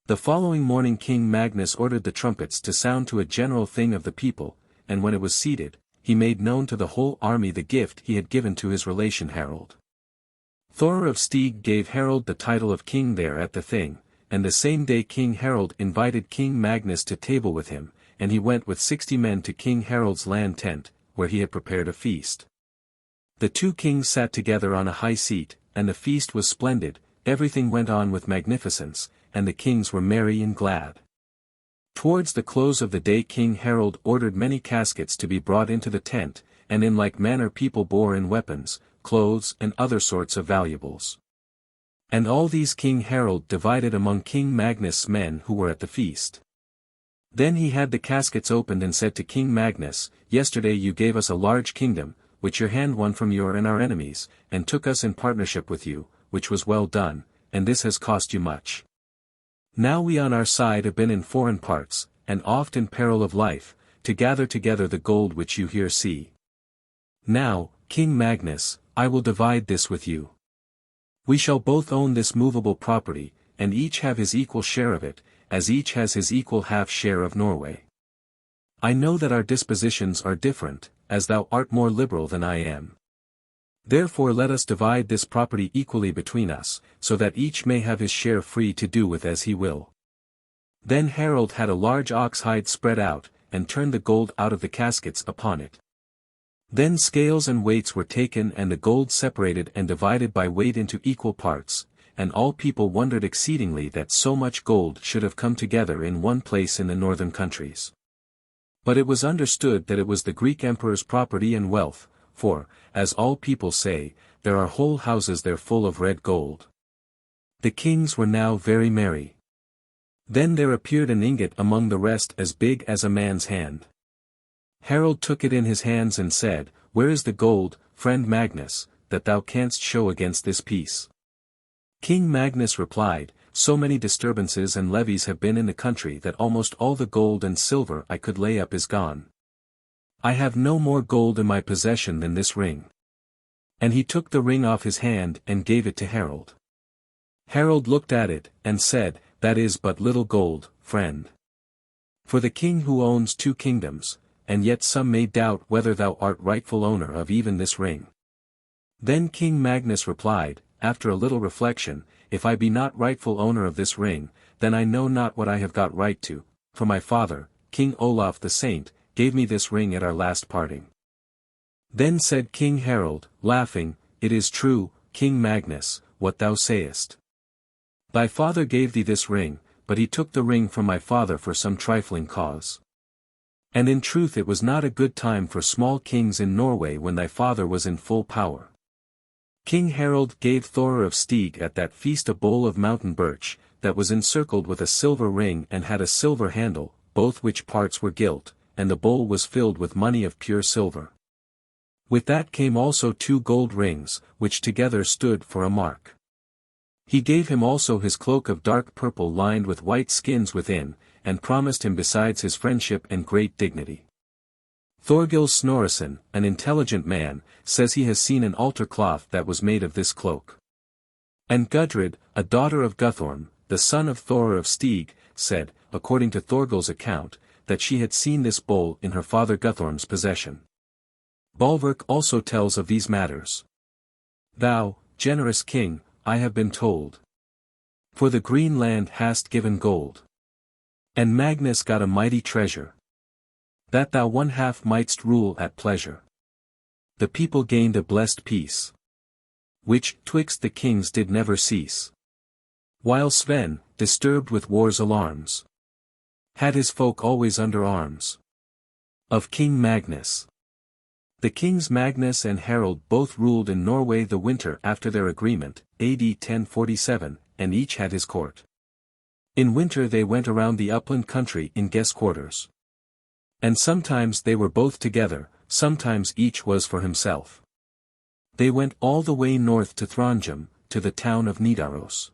The following morning King Magnus ordered the trumpets to sound to a general thing of the people, and when it was seated, he made known to the whole army the gift he had given to his relation Harald. Thor of Steig gave Harald the title of king there at the thing, and the same day King Harald invited King Magnus to table with him, and he went with 60 men to King Harald's land tent, where he had prepared a feast. The two kings sat together on a high seat, and the feast was splendid, everything went on with magnificence, and the kings were merry and glad. Towards the close of the day King Harald ordered many caskets to be brought into the tent, and in like manner people bore in weapons, clothes and other sorts of valuables. And all these King Harald divided among King Magnus' men who were at the feast. Then he had the caskets opened and said to King Magnus, "Yesterday you gave us a large kingdom, which your hand won from your and our enemies, and took us in partnership with you, which was well done, and this has cost you much. Now we on our side have been in foreign parts, and oft in peril of life, to gather together the gold which you here see. Now, King Magnus, I will divide this with you. We shall both own this movable property, and each have his equal share of it, as each has his equal half-share of Norway. I know that our dispositions are different, as thou art more liberal than I am. Therefore let us divide this property equally between us, so that each may have his share free to do with as he will." Then Harald had a large ox hide spread out, and turned the gold out of the caskets upon it. Then scales and weights were taken and the gold separated and divided by weight into equal parts, and all people wondered exceedingly that so much gold should have come together in one place in the northern countries. But it was understood that it was the Greek emperor's property and wealth, for, as all people say, there are whole houses there full of red gold. The kings were now very merry. Then there appeared an ingot among the rest as big as a man's hand. Harald took it in his hands and said, "Where is the gold, friend Magnus, that thou canst show against this piece?" King Magnus replied, "So many disturbances and levies have been in the country that almost all the gold and silver I could lay up is gone. I have no more gold in my possession than this ring." And he took the ring off his hand and gave it to Harald. Harald looked at it, and said, "That is but little gold, friend. For the king who owns 2 kingdoms, and yet some may doubt whether thou art rightful owner of even this ring." Then King Magnus replied, after a little reflection, "If I be not rightful owner of this ring, then I know not what I have got right to, for my father, King Olaf the Saint, gave me this ring at our last parting." Then said King Harald, laughing, "It is true, King Magnus, what thou sayest. Thy father gave thee this ring, but he took the ring from my father for some trifling cause. And in truth it was not a good time for small kings in Norway when thy father was in full power. King Harald gave Thor of Stig at that feast a bowl of mountain birch, that was encircled with a silver ring and had a silver handle, both which parts were gilt, and the bowl was filled with money of pure silver. With that came also 2 gold rings, which together stood for a mark. He gave him also his cloak of dark purple lined with white skins within, and promised him besides his friendship and great dignity. Thorgils Snorrison, an intelligent man, says he has seen an altar cloth that was made of this cloak. And Gudrid, a daughter of Guthorm, the son of Thor of Stig, said, according to Thorgils' account, that she had seen this bowl in her father Guthorm's possession. Bolverk also tells of these matters. "Thou, generous king, I have been told. For the green land hast given gold. And Magnus got a mighty treasure. That thou 1/2 mightst rule at pleasure. The people gained a blessed peace, which 'twixt the kings did never cease. While Sven, disturbed with war's alarms, had his folk always under arms. Of King Magnus. The kings Magnus and Harald both ruled in Norway the winter after their agreement, AD 1047, and each had his court. In winter they went around the upland country in guest quarters. And sometimes they were both together, sometimes each was for himself. They went all the way north to Trondheim, to the town of Nidaros.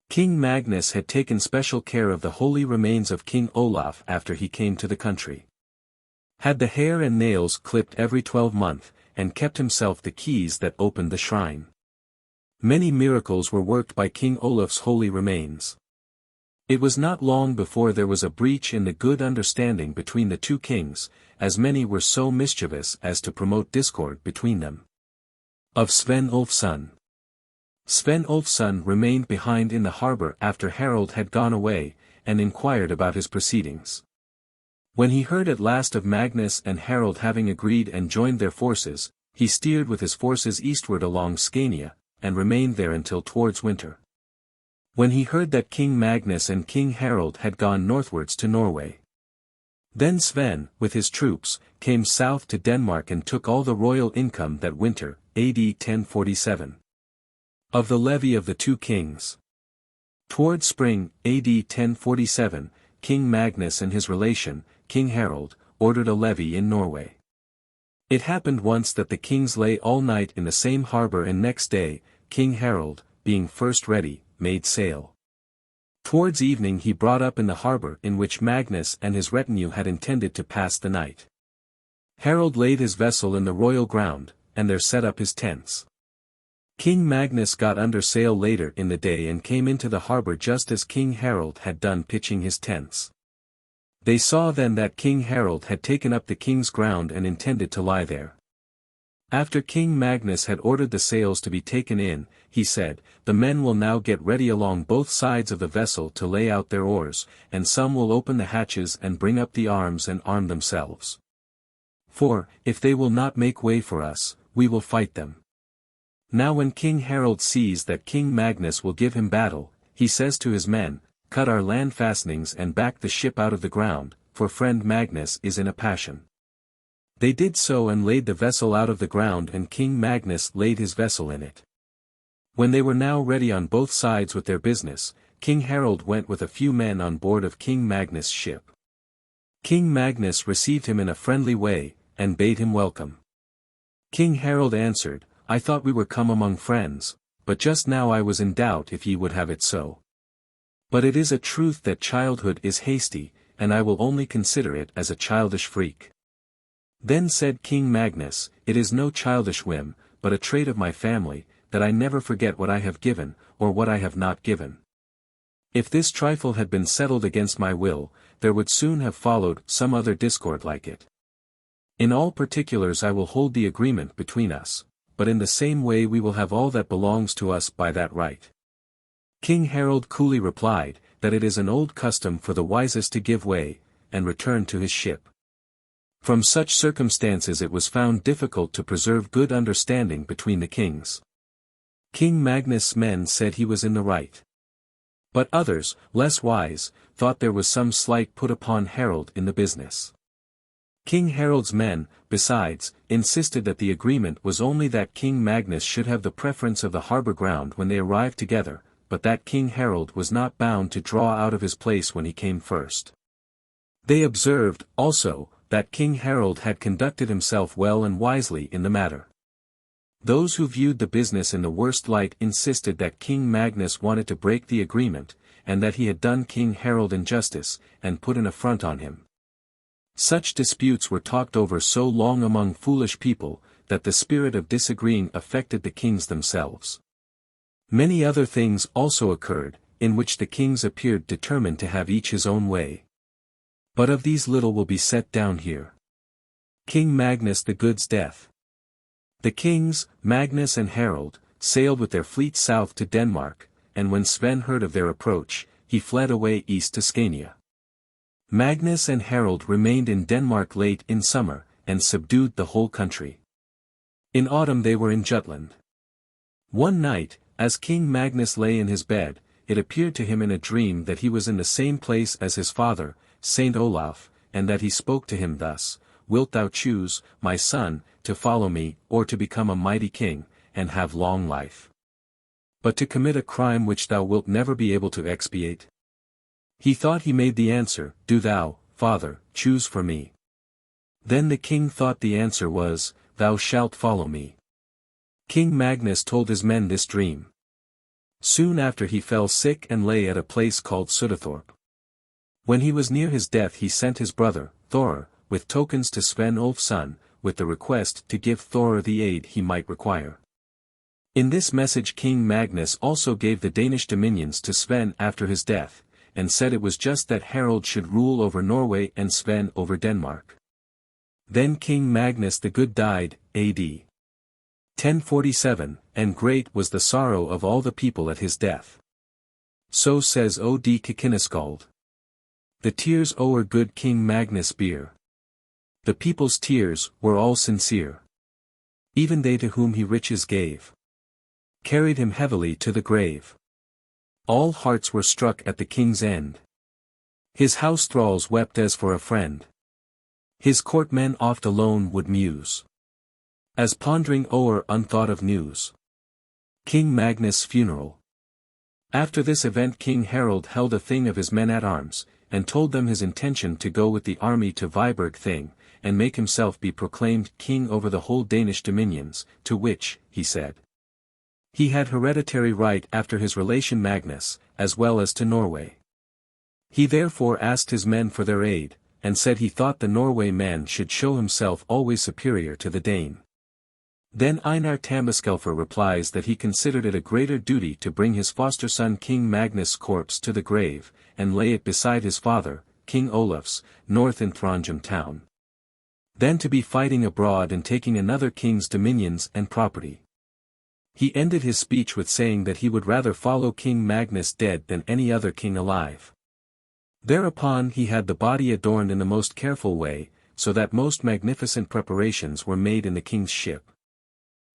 King Magnus had taken special care of the holy remains of King Olaf after he came to the country. Had the hair and nails clipped every 12 months, and kept himself the keys that opened the shrine. Many miracles were worked by King Olaf's holy remains. It was not long before there was a breach in the good understanding between the 2 kings, as many were so mischievous as to promote discord between them. Of Sven Ulfsson. Sven Ulfsson remained behind in the harbor after Harald had gone away, and inquired about his proceedings. When he heard at last of Magnus and Harald having agreed and joined their forces, he steered with his forces eastward along Scania, and remained there until towards winter. When he heard that King Magnus and King Harald had gone northwards to Norway. Then Sven, with his troops, came south to Denmark and took all the royal income that winter, AD 1047. Of the levy of the two kings. Toward spring, AD 1047, King Magnus and his relation, King Harald, ordered a levy in Norway. It happened once that the kings lay all night in the same harbor, and next day, King Harald, being first ready, made sail. Towards evening he brought up in the harbor in which Magnus and his retinue had intended to pass the night. Harald laid his vessel in the royal ground, and there set up his tents. King Magnus got under sail later in the day and came into the harbor just as King Harald had done pitching his tents. They saw then that King Harald had taken up the king's ground and intended to lie there. After King Magnus had ordered the sails to be taken in, he said, "The men will now get ready along both sides of the vessel to lay out their oars, and some will open the hatches and bring up the arms and arm themselves. For, if they will not make way for us, we will fight them." Now when King Harald sees that King Magnus will give him battle, he says to his men, "Cut our land fastenings and back the ship out of the ground, for friend Magnus is in a passion." They did so and laid the vessel out of the ground, and King Magnus laid his vessel in it. When they were now ready on both sides with their business, King Harald went with a few men on board of King Magnus' ship. King Magnus received him in a friendly way, and bade him welcome. King Harald answered, "I thought we were come among friends, but just now I was in doubt if ye would have it so. But it is a truth that childhood is hasty, and I will only consider it as a childish freak." Then said King Magnus, "It is no childish whim, but a trait of my family, that I never forget what I have given, or what I have not given. If this trifle had been settled against my will, there would soon have followed some other discord like it. In all particulars I will hold the agreement between us, but in the same way we will have all that belongs to us by that right." King Harald coolly replied, that it is an old custom for the wisest to give way, and return to his ship. From such circumstances it was found difficult to preserve good understanding between the kings. King Magnus' men said he was in the right. But others, less wise, thought there was some slight put upon Harald in the business. King Harald's men, besides, insisted that the agreement was only that King Magnus should have the preference of the harbor ground when they arrived together, but that King Harald was not bound to draw out of his place when he came first. They observed, also, that King Harald had conducted himself well and wisely in the matter. Those who viewed the business in the worst light insisted that King Magnus wanted to break the agreement, and that he had done King Harald injustice, and put an affront on him. Such disputes were talked over so long among foolish people, that the spirit of disagreeing affected the kings themselves. Many other things also occurred, in which the kings appeared determined to have each his own way. But of these little will be set down here. King Magnus the Good's death. The kings, Magnus and Harald, sailed with their fleet south to Denmark, and when Sven heard of their approach, he fled away east to Scania. Magnus and Harald remained in Denmark late in summer, and subdued the whole country. In autumn they were in Jutland. One night, as King Magnus lay in his bed, it appeared to him in a dream that he was in the same place as his father, Saint Olaf, and that he spoke to him thus, "Wilt thou choose, my son, to follow me, or to become a mighty king, and have long life? But to commit a crime which thou wilt never be able to expiate?" He thought he made the answer, "Do thou, father, choose for me." Then the king thought the answer was, "Thou shalt follow me." King Magnus told his men this dream. Soon after he fell sick and lay at a place called Sudethorp. When he was near his death he sent his brother, Thor, with tokens to Sven Ulfsson, with the request to give Thor the aid he might require. In this message King Magnus also gave the Danish dominions to Sven after his death, and said it was just that Harald should rule over Norway and Sven over Denmark. Then King Magnus the Good died, AD 1047, and great was the sorrow of all the people at his death. So says Od Kikineskald. The tears o'er good King Magnus beer. The people's tears were all sincere. Even they to whom he riches gave carried him heavily to the grave. All hearts were struck at the king's end. His house thralls wept as for a friend. His courtmen oft alone would muse, as pondering o'er unthought of news. King Magnus' funeral. After this event King Harald held a thing of his men at arms, and told them his intention to go with the army to Viborg thing, and make himself be proclaimed king over the whole Danish dominions, to which, he said, he had hereditary right after his relation Magnus, as well as to Norway. He therefore asked his men for their aid, and said he thought the Norway man should show himself always superior to the Dane. Then Einar Tambarskjálfr replies that he considered it a greater duty to bring his foster son King Magnus' corpse to the grave, and lay it beside his father, King Olaf's, north in Trondheim town, than to be fighting abroad and taking another king's dominions and property. He ended his speech with saying that he would rather follow King Magnus dead than any other king alive. Thereupon he had the body adorned in the most careful way, so that most magnificent preparations were made in the king's ship.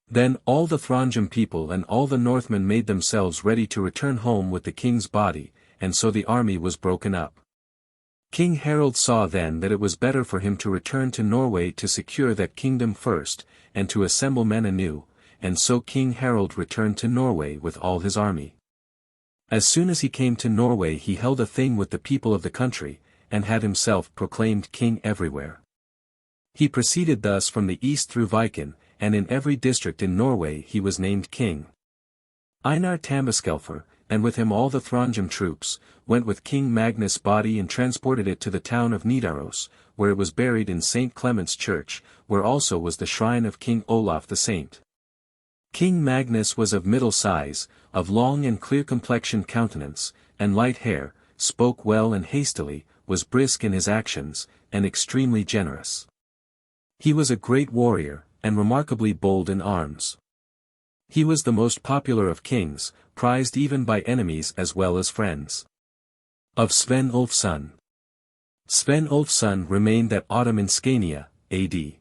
Then all the Trondheim people and all the Northmen made themselves ready to return home with the king's body, and so the army was broken up. King Harald saw then that it was better for him to return to Norway to secure that kingdom first, and to assemble men anew, and so King Harald returned to Norway with all his army. As soon as he came to Norway he held a thing with the people of the country, and had himself proclaimed king everywhere. He proceeded thus from the east through Viken, and in every district in Norway he was named king. Einar Tambarskjálfr, and with him all the Trondheim troops, went with King Magnus' body and transported it to the town of Nidaros, where it was buried in St. Clement's church, where also was the shrine of King Olaf the saint. King Magnus was of middle size, of long and clear-complexioned countenance, and light hair, spoke well and hastily, was brisk in his actions, and extremely generous. He was a great warrior, and remarkably bold in arms. He was the most popular of kings, prized even by enemies as well as friends. Of Sven Ulfson. Sven Ulfson remained that autumn in Scania, A.D.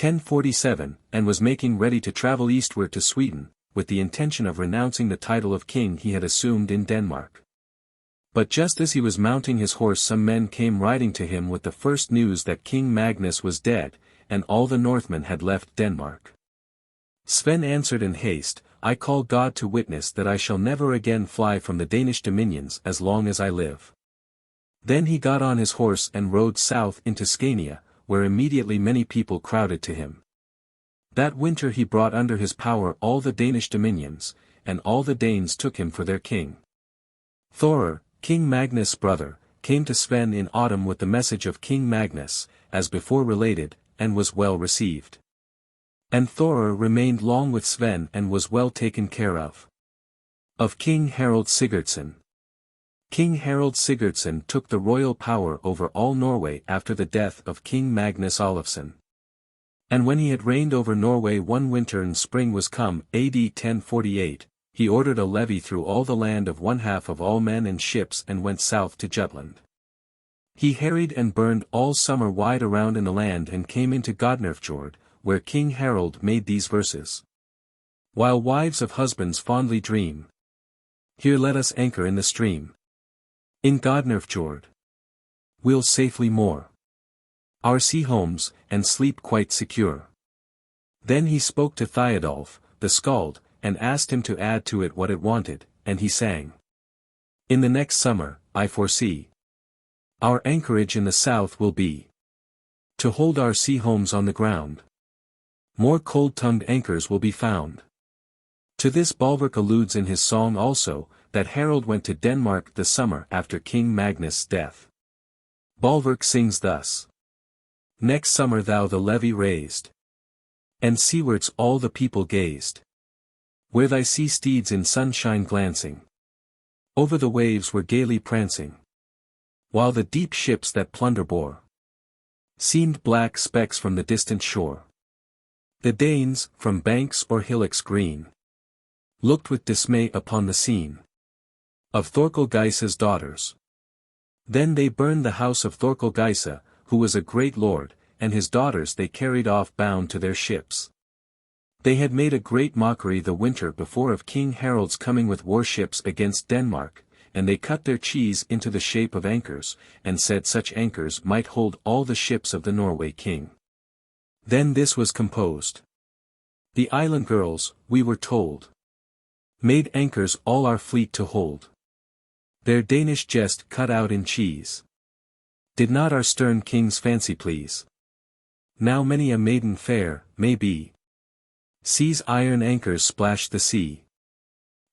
1047, and was making ready to travel eastward to Sweden, with the intention of renouncing the title of king he had assumed in Denmark. But just as he was mounting his horse some men came riding to him with the first news that King Magnus was dead, and all the Northmen had left Denmark. Sven answered in haste, I call God to witness that I shall never again fly from the Danish dominions as long as I live. Then he got on his horse and rode south into Scania, where immediately many people crowded to him. That winter he brought under his power all the Danish dominions, and all the Danes took him for their king. Thorir, King Magnus' brother, came to Sven in autumn with the message of King Magnus, as before related, and was well received. And Thorir remained long with Sven and was well taken care of. Of King Harald Sigurdsson. King Harald Sigurdsson took the royal power over all Norway after the death of King Magnus Olafsson. And when he had reigned over Norway one winter and spring was come, A.D. 1048, he ordered a levy through all the land of one half of all men and ships and went south to Jutland. He harried and burned all summer wide around in the land and came into Godnarfjord, where King Harald made these verses. While wives of husbands fondly dream, here let us anchor in the stream. In Godnarfjord we'll safely moor our sea homes, and sleep quite secure. Then he spoke to Thiodolf, the skald, and asked him to add to it what it wanted, and he sang. In the next summer, I foresee, our anchorage in the south will be to hold our sea homes on the ground. More cold-tongued anchors will be found. To this Bolverk alludes in his song also, that Harald went to Denmark the summer after King Magnus' death. Bolverk sings thus. Next summer thou the levy raised, and seawards all the people gazed, where thy sea steeds in sunshine glancing over the waves were gaily prancing, while the deep ships that plunder bore seemed black specks from the distant shore. The Danes, from banks or hillocks green, looked with dismay upon the scene of Thorkel Geisa's daughters. Then they burned the house of Thorkel Geisa, who was a great lord, and his daughters they carried off bound to their ships. They had made a great mockery the winter before of King Harald's coming with warships against Denmark, and they cut their cheese into the shape of anchors, and said such anchors might hold all the ships of the Norway king. Then this was composed. The island girls, we were told, made anchors all our fleet to hold. Their Danish jest cut out in cheese. Did not our stern king's fancy please? Now many a maiden fair, may be, sees iron anchors splash the sea.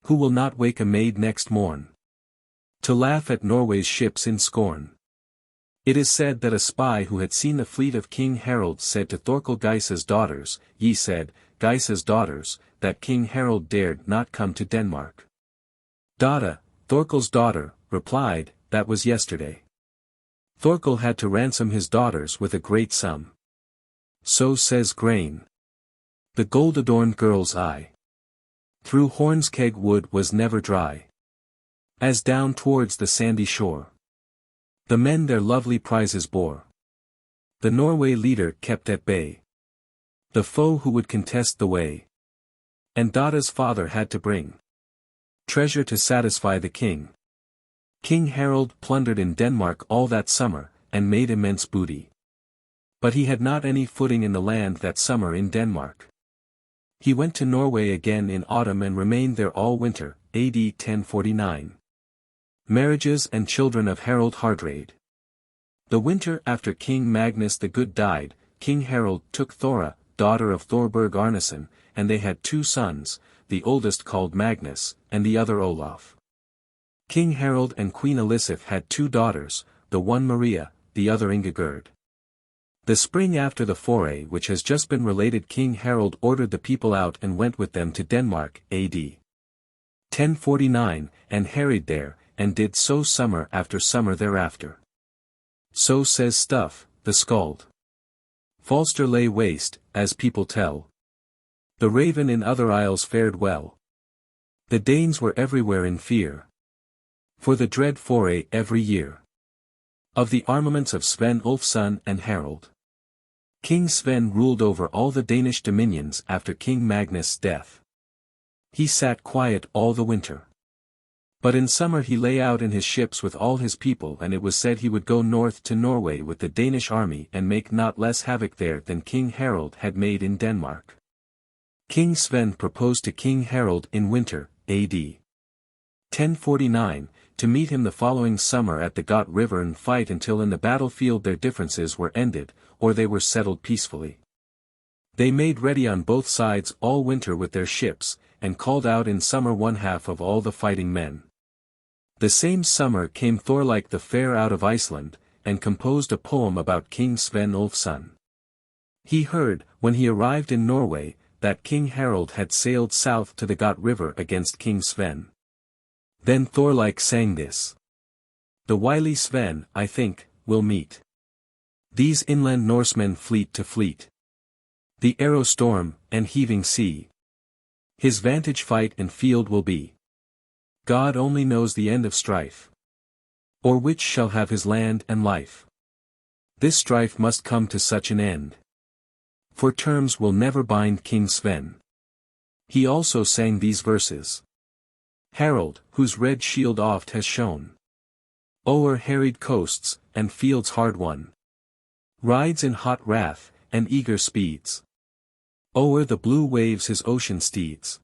Who will not wake a maid next morn to laugh at Norway's ships in scorn? It is said that a spy who had seen the fleet of King Harald said to Thorkel Geisa's daughters, Ye said, Geisa's daughters, that King Harald dared not come to Denmark. Dada, Thorkel's daughter, replied, that was yesterday. Thorkel had to ransom his daughters with a great sum. So says Grain. The gold-adorned girl's eye through Hornskeg wood was never dry, as down towards the sandy shore the men their lovely prizes bore. The Norway leader kept at bay the foe who would contest the way, and Dada's father had to bring treasure to satisfy the king. King Harald plundered in Denmark all that summer, and made immense booty. But he had not any footing in the land that summer in Denmark. He went to Norway again in autumn and remained there all winter, AD 1049. Marriages and children of Harald Hardrade. The winter after King Magnus the Good died, King Harald took Thora, daughter of Thorberg Arneson, and they had 2 sons, the oldest called Magnus, and the other Olaf. King Harald and Queen Elisif had 2 daughters, the one Maria, the other Ingegerd. The spring after the foray which has just been related, King Harald ordered the people out and went with them to Denmark, AD 1049, and harried there, and did so summer after summer thereafter. So says Stuff, the skald. Falster lay waste, as people tell. The raven in other isles fared well. The Danes were everywhere in fear for the dread foray every year of the armaments of Sven Ulfson and Harald. King Sven ruled over all the Danish dominions after King Magnus' death. He sat quiet all the winter. But in summer he lay out in his ships with all his people, and it was said he would go north to Norway with the Danish army and make not less havoc there than King Harald had made in Denmark. King Sven proposed to King Harald in winter, AD 1049, to meet him the following summer at the Got River and fight until in the battlefield their differences were ended, or they were settled peacefully. They made ready on both sides all winter with their ships, and called out in summer 1/2 of all the fighting men. The same summer came Thorleik the Fair out of Iceland, and composed a poem about King Sven Ulfson. He heard, when he arrived in Norway, that King Harald had sailed south to the Got River against King Sven. Then Thorleik sang this. The wily Sven, I think, will meet these inland Norsemen fleet to fleet. The arrow storm, and heaving sea. His vantage fight and field will be. God only knows the end of strife, or which shall have his land and life. This strife must come to such an end, for terms will never bind King Sven. He also sang these verses. Harald, whose red shield oft has shone o'er harried coasts, and fields hard won, rides in hot wrath, and eager speeds o'er the blue waves his ocean steeds.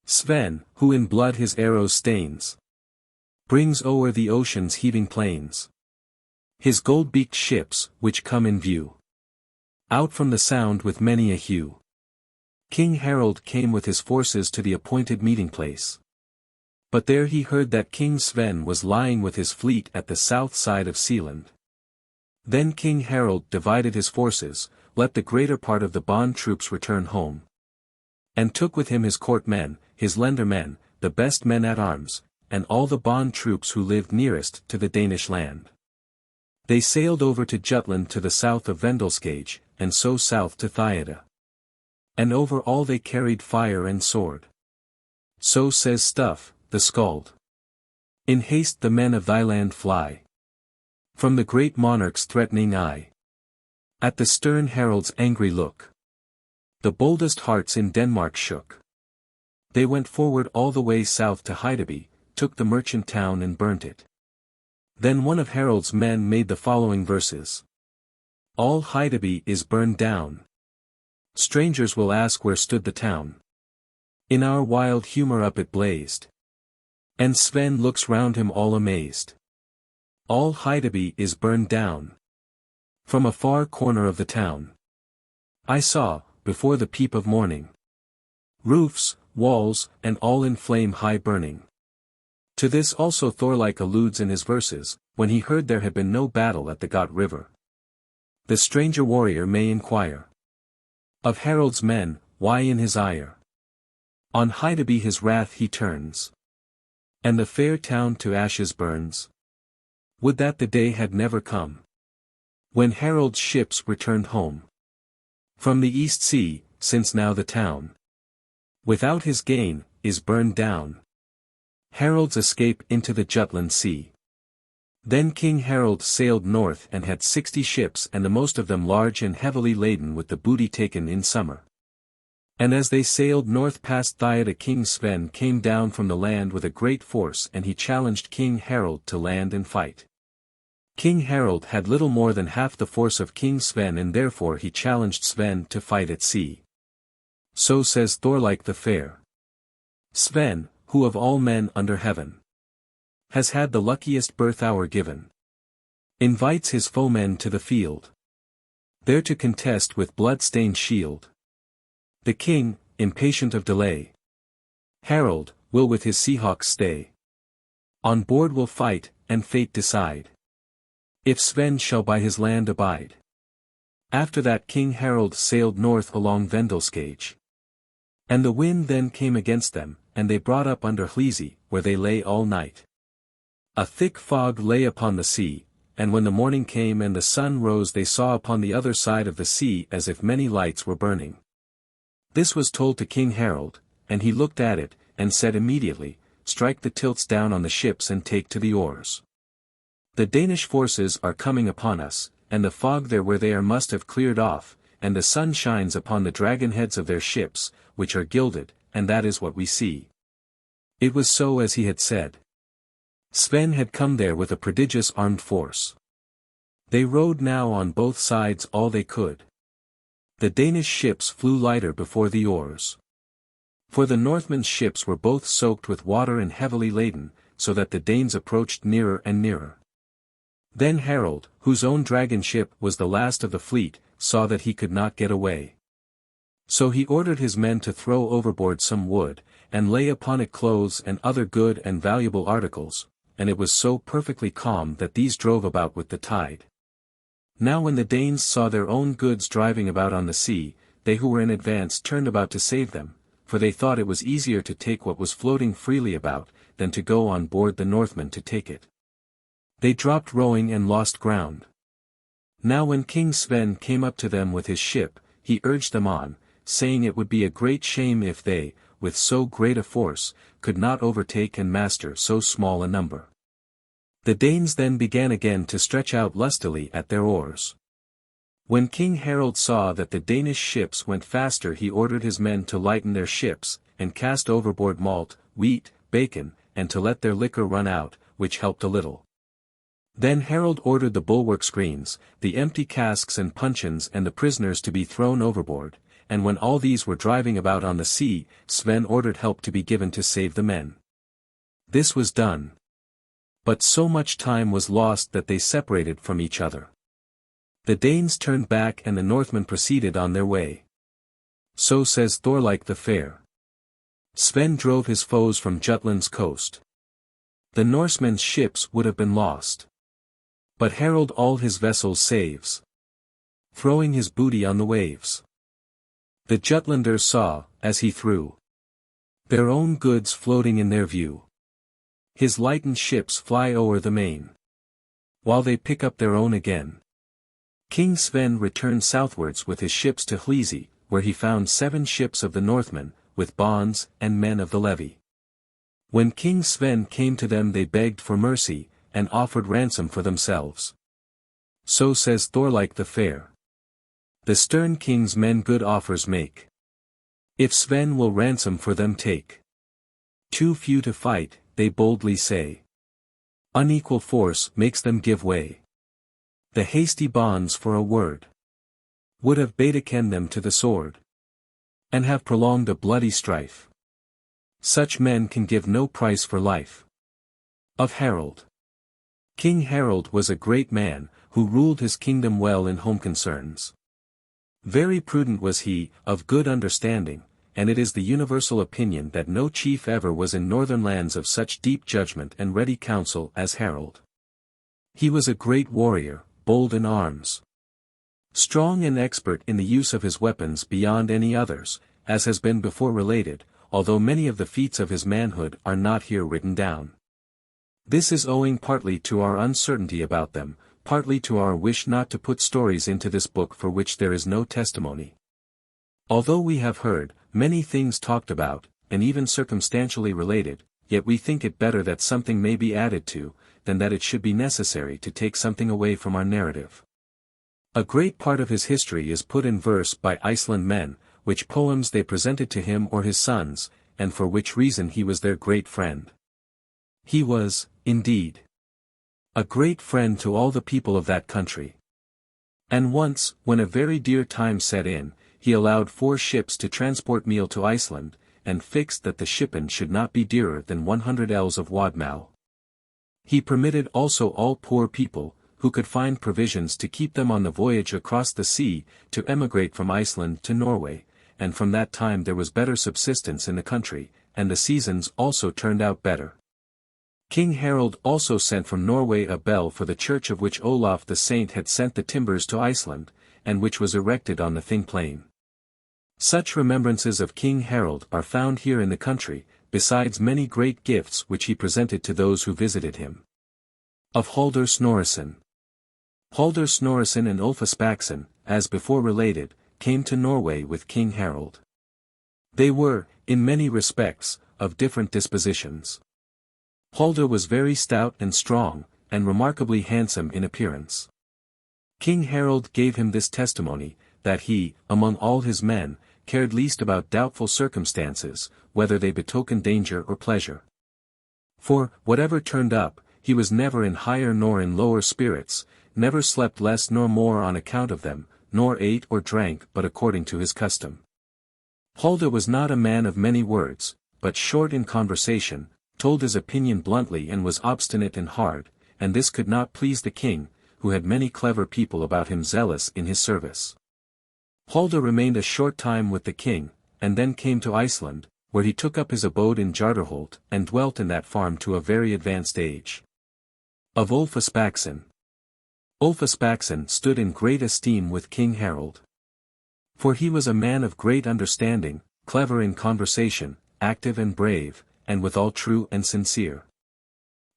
Sven, who in blood his arrows stains, brings o'er the ocean's heaving plains his gold-beaked ships, which come in view out from the sound with many a hue. King Harald came with his forces to the appointed meeting place. But there he heard that King Sven was lying with his fleet at the south side of Sealand. Then King Harald divided his forces, let the greater part of the bond troops return home, and took with him his court men, his lendermen, the best men at arms, and all the bond troops who lived nearest to the Danish land. They sailed over to Jutland to the south of Vendalskage, and so south to Thyada. And over all they carried fire and sword. So says Stuff, the skald. In haste the men of thy land fly. From the great monarch's threatening eye. At the stern herald's angry look. The boldest hearts in Denmark shook. They went forward all the way south to Herdebreid, took the merchant town and burnt it. Then one of Harald's men made the following verses. All Herdebreid is burned down. Strangers will ask where stood the town. In our wild humor up it blazed. And Sven looks round him all amazed. All Herdebreid is burned down. From a far corner of the town. I saw, before the peep of morning. Roofs, walls, and all in flame high burning. To this also Thorleik alludes in his verses, when he heard there had been no battle at the Got river. The stranger warrior may inquire. Of Harald's men, why in his ire? On Herdebreid his wrath he turns. And the fair town to ashes burns. Would that the day had never come. When Harald's ships returned home. From the East Sea, since now the town. Without his gain, is burned down. Harald's escape into the Jutland Sea. Then King Harald sailed north and had 60 ships and the most of them large and heavily laden with the booty taken in summer. And as they sailed north past Thyada King Sven came down from the land with a great force and he challenged King Harald to land and fight. King Harald had little more than half the force of King Sven and therefore he challenged Sven to fight at sea. So says Thorleik the Fair. Sven, who of all men under heaven has had the luckiest birth hour given, invites his foemen to the field, there to contest with blood-stained shield. The king, impatient of delay, Harald, will with his seahawks stay. On board will fight, and fate decide, if Sven shall by his land abide. After that King Harald sailed north along Vendalskage. And the wind then came against them, and they brought up under Hleesi, where they lay all night. A thick fog lay upon the sea, and when the morning came and the sun rose they saw upon the other side of the sea as if many lights were burning. This was told to King Harald, and he looked at it, and said immediately, strike the tilts down on the ships and take to the oars. The Danish forces are coming upon us, and the fog there where they are must have cleared off, and the sun shines upon the dragon heads of their ships, which are gilded, and that is what we see. It was so as he had said. Sven had come there with a prodigious armed force. They rowed now on both sides all they could. The Danish ships flew lighter before the oars. For the Northmen's ships were both soaked with water and heavily laden, so that the Danes approached nearer and nearer. Then Harald, whose own dragon ship was the last of the fleet, saw that he could not get away. So he ordered his men to throw overboard some wood, and lay upon it clothes and other good and valuable articles, and it was so perfectly calm that these drove about with the tide. Now when the Danes saw their own goods driving about on the sea, they who were in advance turned about to save them, for they thought it was easier to take what was floating freely about, than to go on board the Northmen to take it. They dropped rowing and lost ground. Now when King Sven came up to them with his ship, he urged them on, saying it would be a great shame if they, with so great a force, could not overtake and master so small a number. The Danes then began again to stretch out lustily at their oars. When King Harald saw that the Danish ships went faster he ordered his men to lighten their ships, and cast overboard malt, wheat, bacon, and to let their liquor run out, which helped a little. Then Harald ordered the bulwark screens, the empty casks and puncheons and the prisoners to be thrown overboard, and when all these were driving about on the sea, Sven ordered help to be given to save the men. This was done. But so much time was lost that they separated from each other. The Danes turned back and the Northmen proceeded on their way. So says Thorleik the Fair. Sven drove his foes from Jutland's coast. The Norsemen's ships would have been lost. But Harald all his vessels saves, throwing his booty on the waves. The Jutlanders saw, as he threw, their own goods floating in their view. His lightened ships fly o'er the main, while they pick up their own again. King Sven returned southwards with his ships to Hleesi, where he found 7 ships of the Northmen, with bonds and men of the levy. When King Sven came to them they begged for mercy, and offered ransom for themselves. So says Thorleik the Fair. The stern king's men good offers make. If Sven will ransom for them take. Too few to fight, they boldly say. Unequal force makes them give way. The hasty bonds for a word would have betaken them to the sword, and have prolonged a bloody strife. Such men can give no price for life. Of Harald. King Harald was a great man, who ruled his kingdom well in home concerns. Very prudent was he, of good understanding, and it is the universal opinion that no chief ever was in northern lands of such deep judgment and ready counsel as Harald. He was a great warrior, bold in arms, strong and expert in the use of his weapons beyond any others, as has been before related, although many of the feats of his manhood are not here written down. This is owing partly to our uncertainty about them, partly to our wish not to put stories into this book for which there is no testimony. Although we have heard many things talked about, and even circumstantially related, yet we think it better that something may be added to, than that it should be necessary to take something away from our narrative. A great part of his history is put in verse by Iceland men, which poems they presented to him or his sons, and for which reason he was their great friend. He was, indeed, a great friend to all the people of that country. And once, when a very dear time set in, he allowed 4 ships to transport meal to Iceland, and fixed that the shippen should not be dearer than 100 ells of wadmal. He permitted also all poor people, who could find provisions to keep them on the voyage across the sea, to emigrate from Iceland to Norway, and from that time there was better subsistence in the country, and the seasons also turned out better. King Harald also sent from Norway a bell for the church of which Olaf the Saint had sent the timbers to Iceland, and which was erected on the Thing plain. Such remembrances of King Harald are found here in the country, besides many great gifts which he presented to those who visited him. Of Haraldr Snorrison. Haraldr Snorrison and Ulfaspaxen, as before related, came to Norway with King Harald. They were, in many respects, of different dispositions. Haraldr was very stout and strong, and remarkably handsome in appearance. King Harald gave him this testimony, that he, among all his men, cared least about doubtful circumstances, whether they betokened danger or pleasure. For, whatever turned up, he was never in higher nor in lower spirits, never slept less nor more on account of them, nor ate or drank but according to his custom. Haraldr was not a man of many words, but short in conversation, told his opinion bluntly and was obstinate and hard, and this could not please the king, who had many clever people about him zealous in his service. Haraldr remained a short time with the king, and then came to Iceland, where he took up his abode in Jardarholt and dwelt in that farm to a very advanced age. Of Ulfaspaxen. Ulfaspaxen stood in great esteem with King Harald. For he was a man of great understanding, clever in conversation, active and brave, and withal true and sincere.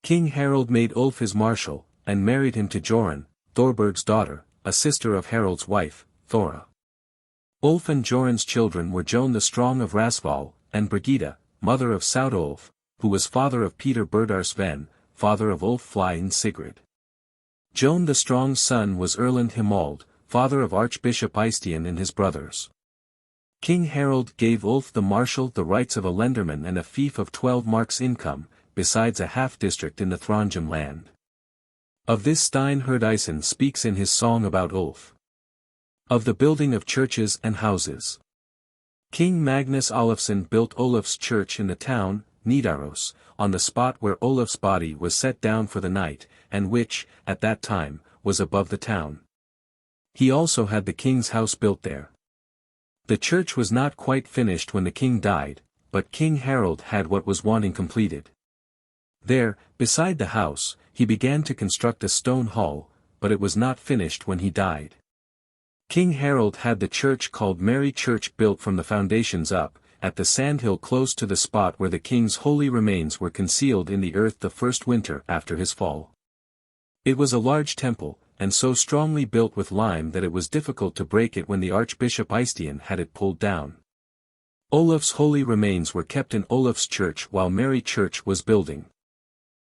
King Harald made Ulf his marshal, and married him to Jorun, Thorberg's daughter, a sister of Harald's wife, Thora. Ulf and Jorun's children were Jon the Strong of Rasval, and Brigida, mother of Saudolf, who was father of Peter Berdar father of Ulf Fly and Sigurd. Jon the Strong's son was Erland Himald, father of Archbishop Eystein and his brothers. King Harald gave Ulf the marshal the rights of a lenderman and a fief of 12 marks income, besides a half-district in the Throngem land. Of this Stein Herdeyson speaks in his song about Ulf. Of the building of churches and houses. King Magnus Erlingson built Olaf's church in the town, Nidaros, on the spot where Olaf's body was set down for the night, and which, at that time, was above the town. He also had the king's house built there. The church was not quite finished when the king died, but King Harald had what was wanting completed. There, beside the house, he began to construct a stone hall, but it was not finished when he died. King Harald had the church called Mary Church built from the foundations up, at the sandhill close to the spot where the king's holy remains were concealed in the earth the first winter after his fall. It was a large temple, and so strongly built with lime that it was difficult to break it when the Archbishop Eystein had it pulled down. Olaf's holy remains were kept in Olaf's church while Mary Church was building.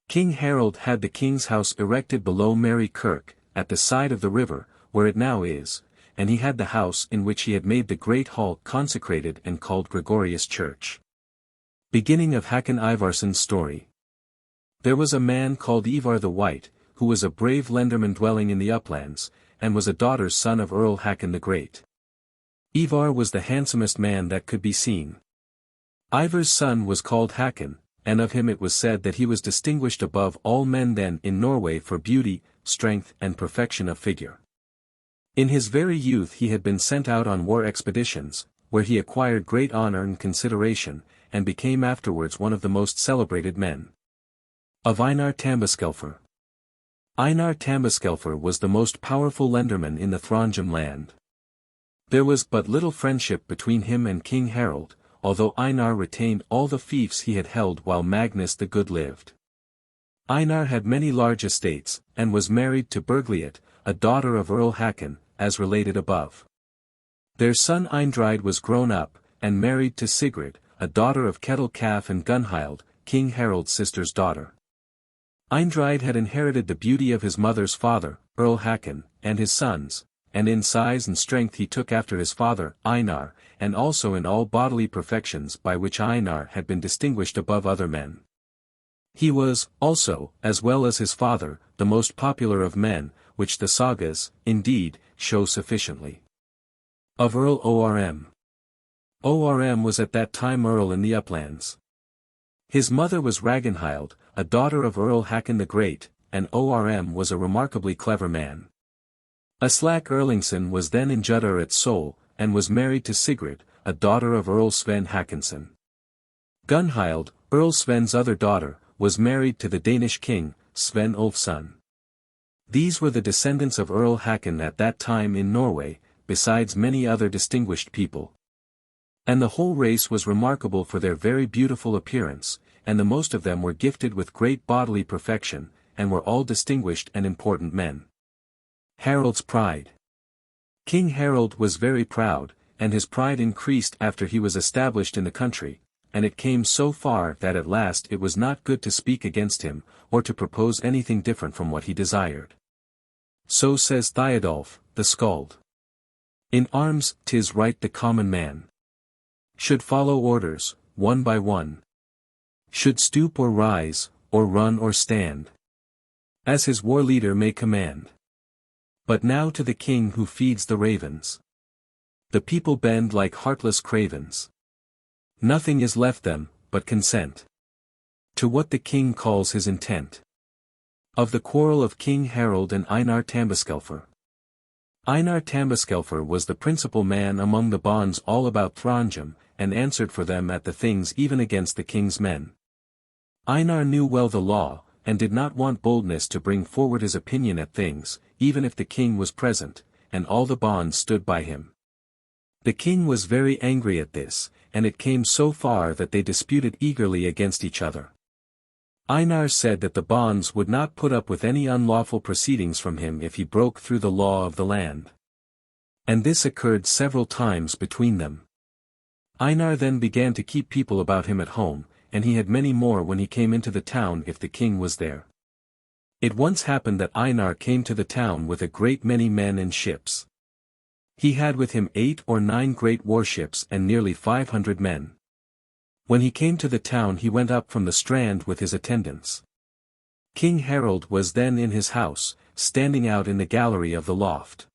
King Harald had the king's house erected below Mary Kirk, at the side of the river, where it now is, and he had the house in which he had made the great hall consecrated and called Gregorius Church. Beginning of Hakon Ivarsson's story. There was a man called Ivar the White, who was a brave lenderman dwelling in the uplands, and was a daughter's son of Earl Hakon the Great. Ivar was the handsomest man that could be seen. Ivar's son was called Hakon, and of him it was said that he was distinguished above all men then in Norway for beauty, strength and perfection of figure. In his very youth he had been sent out on war expeditions, where he acquired great honor and consideration, and became afterwards one of the most celebrated men. Of Einar Tambaskelfer. Einar Tambaskelfer was the most powerful lenderman in the Throndheim land. There was but little friendship between him and King Harald, although Einar retained all the fiefs he had held while Magnus the Good lived. Einar had many large estates, and was married to Bergliot, a daughter of Earl Hakon, as related above. Their son Eystein was grown up, and married to Sigurd, a daughter of Kettle Calf and Gunhild, King Harald's sister's daughter. Eystein had inherited the beauty of his mother's father, Earl Hakon, and his sons, and in size and strength he took after his father, Einar, and also in all bodily perfections by which Einar had been distinguished above other men. He was, also, as well as his father, the most popular of men, which the sagas, indeed, show sufficiently. Of Earl Orm. Orm was at that time Earl in the uplands. His mother was Ragnhild, a daughter of Earl Hakon the Great, and Orm was a remarkably clever man. Aslak Erlingson was then in Judder at Seoul, and was married to Sigurd, a daughter of Earl Sven Hakonsson. Gunhild, Earl Sven's other daughter, was married to the Danish king, Sven Ulfsson. These were the descendants of Earl Hakon at that time in Norway, besides many other distinguished people. And the whole race was remarkable for their very beautiful appearance, and the most of them were gifted with great bodily perfection, and were all distinguished and important men. Harald's pride. King Harald was very proud, and his pride increased after he was established in the country, and it came so far that at last it was not good to speak against him, or to propose anything different from what he desired. So says Thiodolf, the Skald. In arms, 'tis right the common man should follow orders, one by one. Should stoop or rise, or run or stand, as his war leader may command. But now to the king who feeds the ravens, the people bend like heartless cravens. Nothing is left them, but consent to what the king calls his intent. Of the quarrel of King Harald and Einar Tambaskelfer. Einar Tambaskelfer was the principal man among the bonds all about Throndheim, and answered for them at the things even against the king's men. Einar knew well the law, and did not want boldness to bring forward his opinion at things, even if the king was present, and all the bonds stood by him. The king was very angry at this, and it came so far that they disputed eagerly against each other. Einar said that the bonds would not put up with any unlawful proceedings from him if he broke through the law of the land. And this occurred several times between them. Einar then began to keep people about him at home, and he had many more when he came into the town if the king was there. It once happened that Einar came to the town with a great many men and ships. He had with him 8 or 9 great warships and nearly 500 men. When he came to the town he went up from the strand with his attendants. King Harald was then in his house, standing out in the gallery of the loft.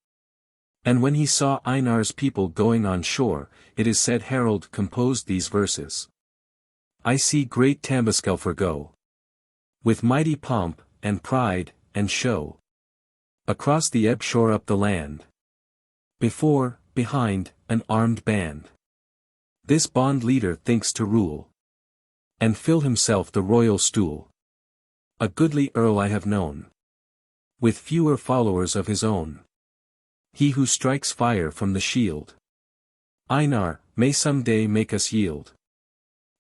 And when he saw Einar's people going on shore, it is said Harald composed these verses. I see great Tambaskelfer go, with mighty pomp, and pride, and show, across the ebb shore up the land. Before, behind, an armed band. This bond leader thinks to rule, and fill himself the royal stool. A goodly earl I have known, with fewer followers of his own. He who strikes fire from the shield, Einar, may some day make us yield.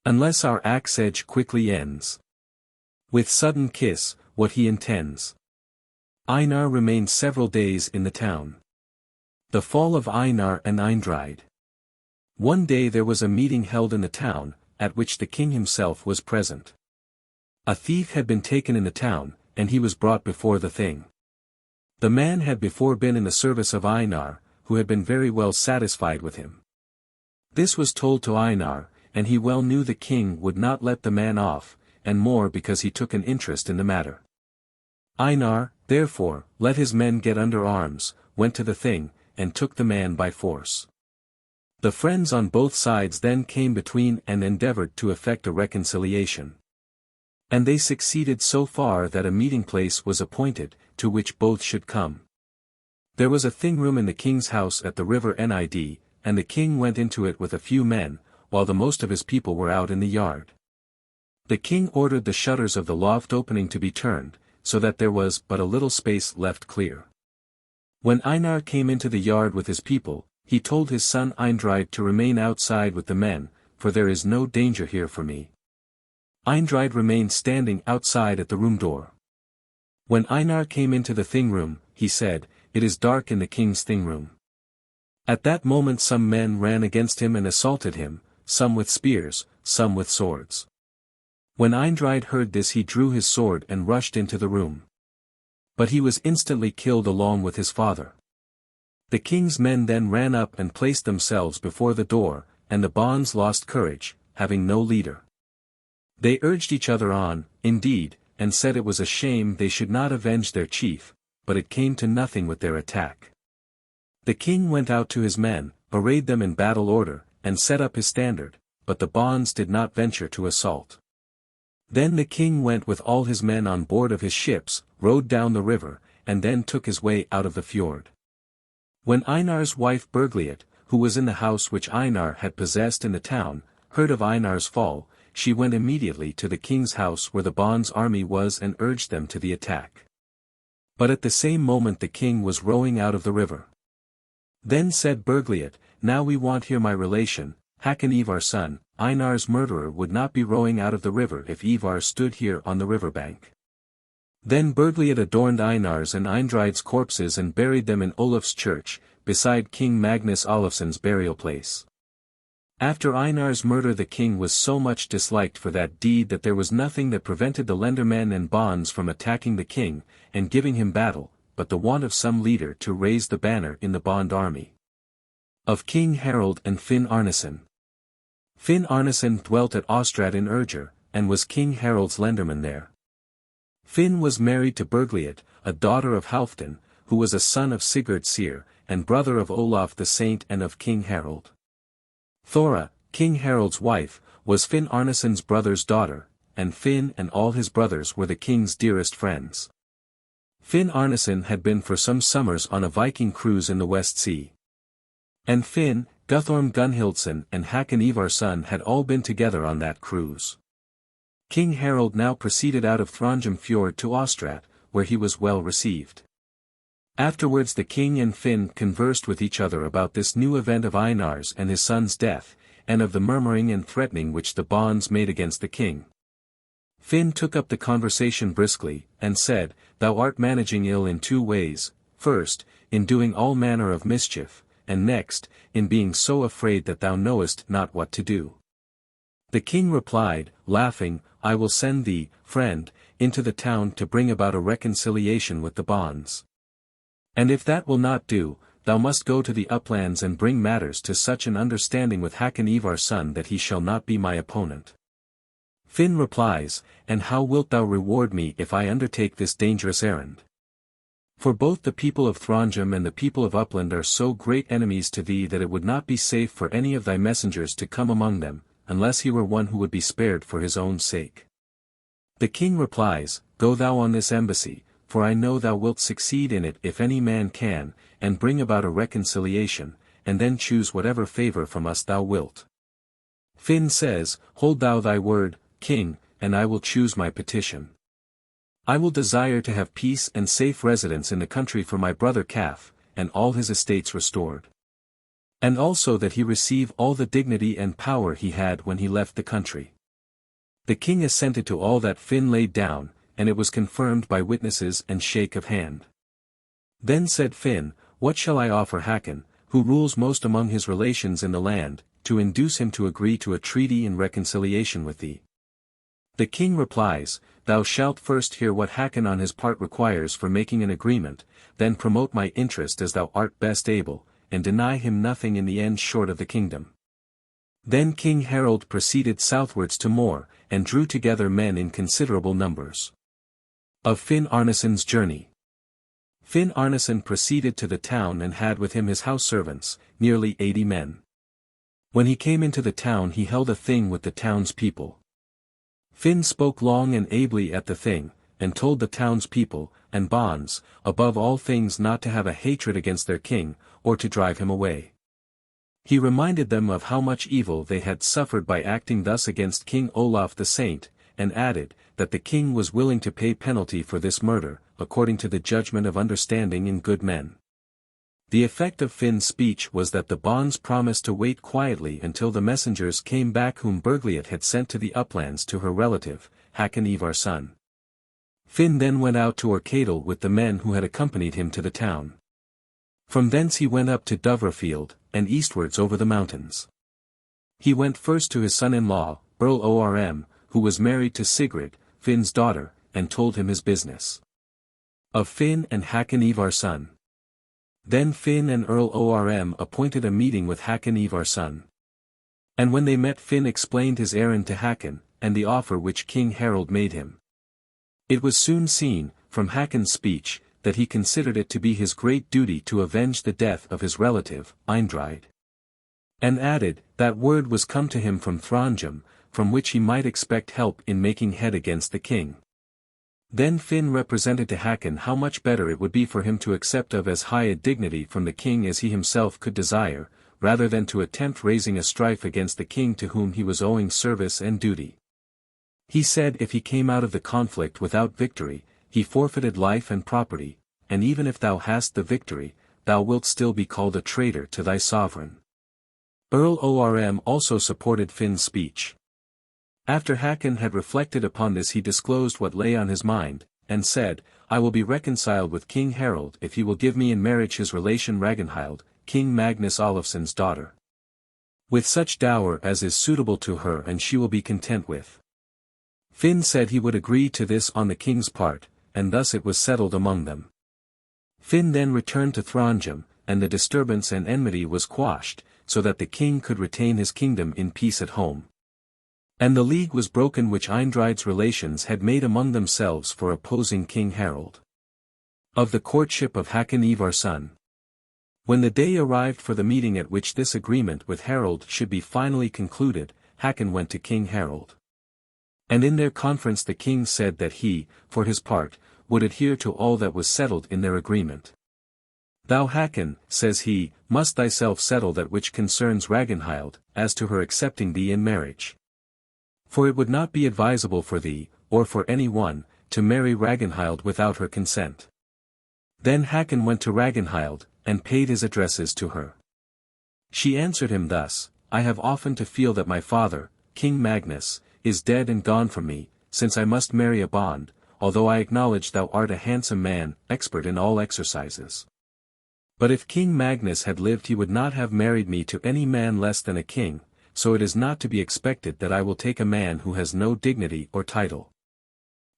Unless our axe edge quickly ends, with sudden kiss, what he intends. Einar remained several days in the town. The fall of Einar and Eystein. One day there was a meeting held in the town, at which the king himself was present. A thief had been taken in the town, and he was brought before the thing. The man had before been in the service of Einar, who had been very well satisfied with him. This was told to Einar, and he well knew the king would not let the man off, and more because he took an interest in the matter. Einar, therefore, let his men get under arms, went to the thing, and took the man by force. The friends on both sides then came between and endeavored to effect a reconciliation. And they succeeded so far that a meeting place was appointed, to which both should come. There was a thing room in the king's house at the river Nid, and the king went into it with a few men, while the most of his people were out in the yard. The king ordered the shutters of the loft opening to be turned, so that there was but a little space left clear. When Einar came into the yard with his people, he told his son Eystein to remain outside with the men, for there is no danger here for me. Eystein remained standing outside at the room door. When Einar came into the thing room, he said, "It is dark in the king's thing room." At that moment some men ran against him and assaulted him, some with spears, some with swords. When Eystein heard this he drew his sword and rushed into the room. But he was instantly killed along with his father. The king's men then ran up and placed themselves before the door, and the bonds lost courage, having no leader. They urged each other on, indeed, and said it was a shame they should not avenge their chief, but it came to nothing with their attack. The king went out to his men, arrayed them in battle order, and set up his standard, but the bonds did not venture to assault. Then the king went with all his men on board of his ships, rowed down the river, and then took his way out of the fjord. When Einar's wife Bergliot, who was in the house which Einar had possessed in the town, heard of Einar's fall, she went immediately to the king's house where the bonds' army was and urged them to the attack. But at the same moment the king was rowing out of the river. Then said Bergliot, "Now we want here my relation, Hakon Ivar's son, Einar's murderer would not be rowing out of the river if Ivar stood here on the riverbank." Then Bergliot adorned Einar's and Eindrid's corpses and buried them in Olaf's church, beside King Magnus Erlingson's burial place. After Einar's murder the king was so much disliked for that deed that there was nothing that prevented the lendermen and bonds from attacking the king, and giving him battle, but the want of some leader to raise the banner in the bond army. Of King Harald and Finn Arneson. Finn Arneson dwelt at Ostrad in Urger, and was King Harald's lenderman there. Finn was married to Bergliot, a daughter of Halfdan, who was a son of Sigurd Seer, and brother of Olaf the Saint and of King Harald. Thora, King Harald's wife, was Finn Arneson's brother's daughter, and Finn and all his brothers were the king's dearest friends. Finn Arneson had been for some summers on a Viking cruise in the West Sea. And Finn, Guthorm Gunhildson and Hakon Ivar's son had all been together on that cruise. King Harald now proceeded out of Throndheim fjord to Ostrad, where he was well received. Afterwards the king and Finn conversed with each other about this new event of Einar's and his son's death, and of the murmuring and threatening which the bonds made against the king. Finn took up the conversation briskly, and said, "Thou art managing ill in two ways, first, in doing all manner of mischief, and next, in being so afraid that thou knowest not what to do." The king replied, laughing, "I will send thee, friend, into the town to bring about a reconciliation with the bonds. And if that will not do, thou must go to the uplands and bring matters to such an understanding with Hakon Ivar's son that he shall not be my opponent." Finn replies, "And how wilt thou reward me if I undertake this dangerous errand? For both the people of Throndheim and the people of Upland are so great enemies to thee that it would not be safe for any of thy messengers to come among them, unless he were one who would be spared for his own sake." The king replies, "Go thou on this embassy, for I know thou wilt succeed in it if any man can, and bring about a reconciliation, and then choose whatever favor from us thou wilt." Finn says, "Hold thou thy word, king, and I will choose my petition. I will desire to have peace and safe residence in the country for my brother Calf, and all his estates restored. And also that he receive all the dignity and power he had when he left the country." The king assented to all that Finn laid down, and it was confirmed by witnesses and shake of hand. Then said Finn, "What shall I offer Hakon, who rules most among his relations in the land, to induce him to agree to a treaty and reconciliation with thee?" The king replies, "Thou shalt first hear what Hakon on his part requires for making an agreement, then promote my interest as thou art best able, and deny him nothing in the end short of the kingdom." Then King Harald proceeded southwards to Moor, and drew together men in considerable numbers. Of Finn Arneson's journey. Finn Arneson proceeded to the town and had with him his house servants, nearly 80 men. When he came into the town he held a thing with the townspeople. Finn spoke long and ably at the thing, and told the townspeople, and bonds, above all things not to have a hatred against their king, or to drive him away. He reminded them of how much evil they had suffered by acting thus against King Olaf the Saint, and added, that the king was willing to pay penalty for this murder, according to the judgment of understanding in good men. The effect of Finn's speech was that the bonds promised to wait quietly until the messengers came back whom Bergljot had sent to the uplands to her relative, Hakon Ivar's son. Finn then went out to Orkadal with the men who had accompanied him to the town. From thence he went up to Dovrefield, and eastwards over the mountains. He went first to his son-in-law, Earl Orm, who was married to Sigurd, Finn's daughter, and told him his business. Of Finn and Hakon Ivar's son. Then Finn and Earl Orm appointed a meeting with Hakon Ivar's son. And when they met Finn explained his errand to Hakon, and the offer which King Harald made him. It was soon seen, from Hakon's speech, that he considered it to be his great duty to avenge the death of his relative, Eystein. And added, that word was come to him from Throndheim, from which he might expect help in making head against the king. Then Finn represented to Hakon how much better it would be for him to accept of as high a dignity from the king as he himself could desire, rather than to attempt raising a strife against the king to whom he was owing service and duty. He said if he came out of the conflict without victory, he forfeited life and property, and even if thou hast the victory, thou wilt still be called a traitor to thy sovereign. Earl Orm also supported Finn's speech. After Hakon had reflected upon this he disclosed what lay on his mind, and said, "I will be reconciled with King Harald if he will give me in marriage his relation Ragnhild, King Magnus Olafsson's daughter. With such dower as is suitable to her and she will be content with." Finn said he would agree to this on the king's part, and thus it was settled among them. Finn then returned to Throndheim, and the disturbance and enmity was quashed, so that the king could retain his kingdom in peace at home. And the league was broken which Eysteind's relations had made among themselves for opposing King Harald. Of the courtship of Hakon Ivar's son. When the day arrived for the meeting at which this agreement with Harald should be finally concluded, Hakon went to King Harald. And in their conference the king said that he, for his part, would adhere to all that was settled in their agreement. "Thou Hakon," says he, "must thyself settle that which concerns Ragnhild, as to her accepting thee in marriage. For it would not be advisable for thee, or for any one, to marry Ragnhild without her consent." Then Hakon went to Ragnhild, and paid his addresses to her. She answered him thus, "I have often to feel that my father, King Magnus, is dead and gone from me, since I must marry a bond, although I acknowledge thou art a handsome man, expert in all exercises. But if King Magnus had lived he would not have married me to any man less than a king, so it is not to be expected that I will take a man who has no dignity or title."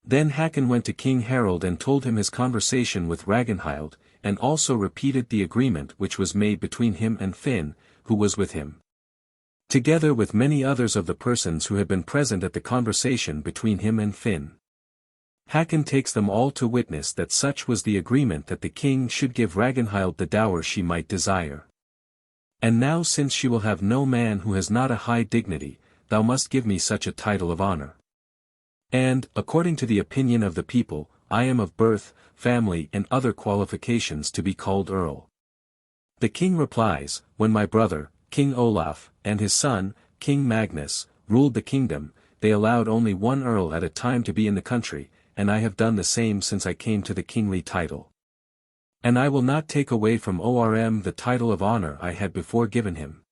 Then Hakon went to King Harald and told him his conversation with Ragnhild, and also repeated the agreement which was made between him and Finn, who was with him. Together with many others of the persons who had been present at the conversation between him and Finn. Hakon takes them all to witness that such was the agreement that the king should give Ragnhild the dower she might desire. "And now since she will have no man who has not a high dignity, thou must give me such a title of honor. And, according to the opinion of the people, I am of birth, family and other qualifications to be called Earl." The king replies, "When my brother, King Olaf, and his son, King Magnus, ruled the kingdom, they allowed only one earl at a time to be in the country, and I have done the same since I came to the kingly title. And I will not take away from Orm the title of honor I had before given him."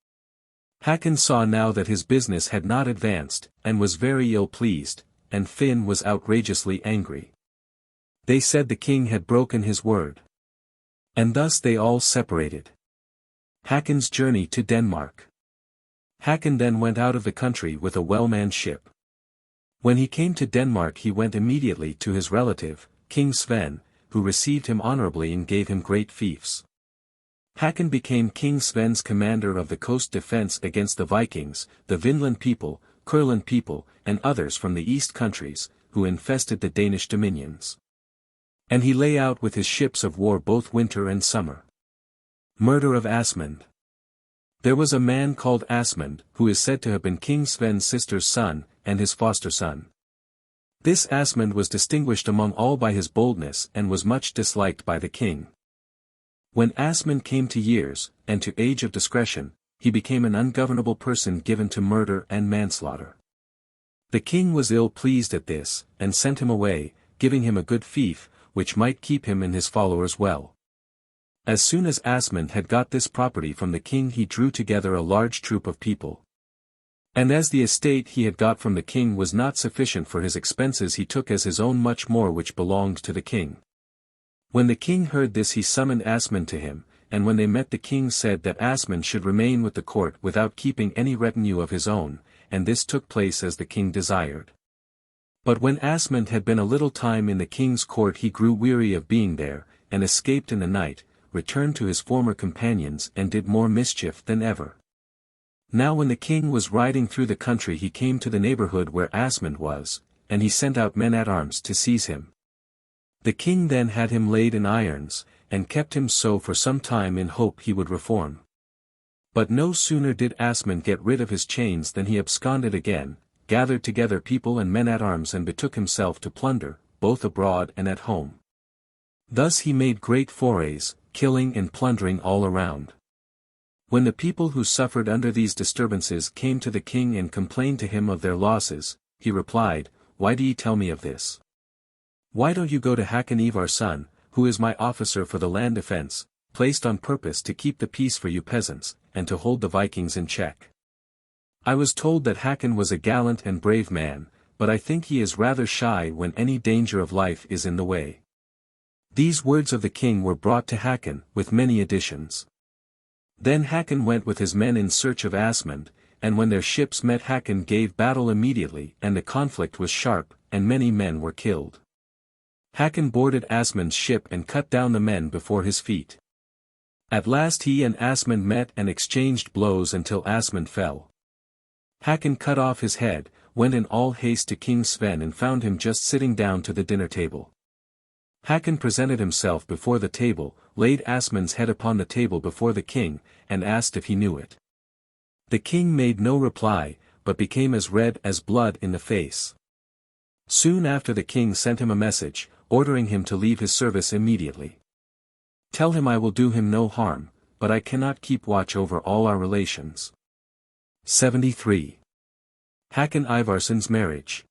Hakon saw now that his business had not advanced, and was very ill pleased, and Finn was outrageously angry. They said the king had broken his word. And thus they all separated. Hakon's journey to Denmark. Hakon then went out of the country with a well-manned ship. When he came to Denmark he went immediately to his relative, King Sven, who received him honorably and gave him great fiefs. Hakon became King Sven's commander of the coast defense against the Vikings, the Vinland people, Kurland people, and others from the east countries, who infested the Danish dominions. And he lay out with his ships of war both winter and summer. Murder of Asmund. There was a man called Asmund, who is said to have been King Sven's sister's son, and his foster son. This Asmund was distinguished among all by his boldness and was much disliked by the king. When Asmund came to years, and to age of discretion, he became an ungovernable person given to murder and manslaughter. The king was ill pleased at this, and sent him away, giving him a good fief, which might keep him and his followers well. As soon as Asmund had got this property from the king he drew together a large troop of people. And as the estate he had got from the king was not sufficient for his expenses he took as his own much more which belonged to the king. When the king heard this he summoned Asmund to him, and when they met the king said that Asmund should remain with the court without keeping any retinue of his own, and this took place as the king desired. But when Asmund had been a little time in the king's court he grew weary of being there, and escaped in the night, returned to his former companions and did more mischief than ever. Now when the king was riding through the country he came to the neighborhood where Asmund was, and he sent out men-at-arms to seize him. The king then had him laid in irons, and kept him so for some time in hope he would reform. But no sooner did Asmund get rid of his chains than he absconded again, gathered together people and men-at-arms and betook himself to plunder, both abroad and at home. Thus he made great forays, killing and plundering all around. When the people who suffered under these disturbances came to the king and complained to him of their losses, he replied, "Why do ye tell me of this? Why don't you go to Hakon Ivar son, who is my officer for the land defense, placed on purpose to keep the peace for you peasants, and to hold the Vikings in check? I was told that Hakon was a gallant and brave man, but I think he is rather shy when any danger of life is in the way." These words of the king were brought to Hakon, with many additions. Then Hakon went with his men in search of Asmund, and when their ships met Hakon gave battle immediately and the conflict was sharp, and many men were killed. Hakon boarded Asmund's ship and cut down the men before his feet. At last he and Asmund met and exchanged blows until Asmund fell. Hakon cut off his head, went in all haste to King Sven and found him just sitting down to the dinner table. Hakon presented himself before the table, laid Asmund's head upon the table before the king, and asked if he knew it. The king made no reply, but became as red as blood in the face. Soon after the king sent him a message, ordering him to leave his service immediately. "Tell him I will do him no harm, but I cannot keep watch over all our relations." 73. Hakon Ivarsson's marriage.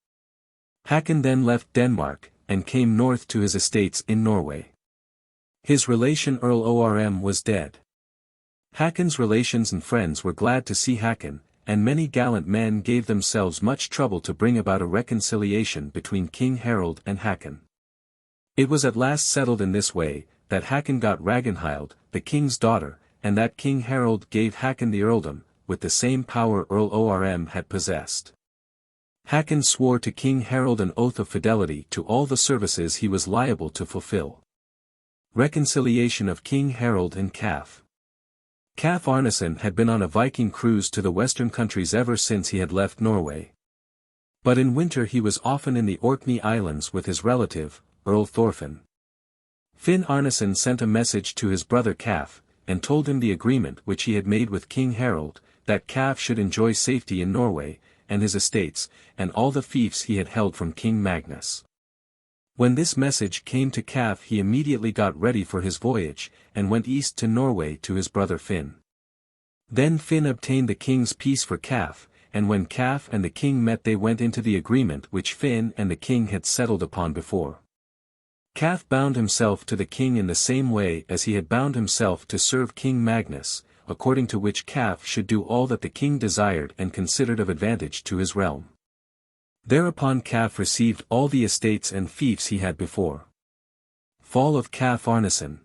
Hakon then left Denmark, and came north to his estates in Norway. His relation Earl Orm was dead. Hakon's relations and friends were glad to see Hakon, and many gallant men gave themselves much trouble to bring about a reconciliation between King Harald and Hakon. It was at last settled in this way, that Hakon got Ragnhild, the king's daughter, and that King Harald gave Hakon the earldom, with the same power Earl Orm had possessed. Hakon swore to King Harald an oath of fidelity to all the services he was liable to fulfill. Reconciliation of King Harald and Calf. Calf Arneson had been on a Viking cruise to the western countries ever since he had left Norway. But in winter he was often in the Orkney Islands with his relative, Earl Thorfinn. Finn Arneson sent a message to his brother Calf, and told him the agreement which he had made with King Harald, that Calf should enjoy safety in Norway, and his estates, and all the fiefs he had held from King Magnus. When this message came to Calf he immediately got ready for his voyage, and went east to Norway to his brother Finn. Then Finn obtained the king's peace for Calf, and when Calf and the king met they went into the agreement which Finn and the king had settled upon before. Calf bound himself to the king in the same way as he had bound himself to serve King Magnus, according to which Calf should do all that the king desired and considered of advantage to his realm. Thereupon Calf received all the estates and fiefs he had before. Fall of Calf Arneson.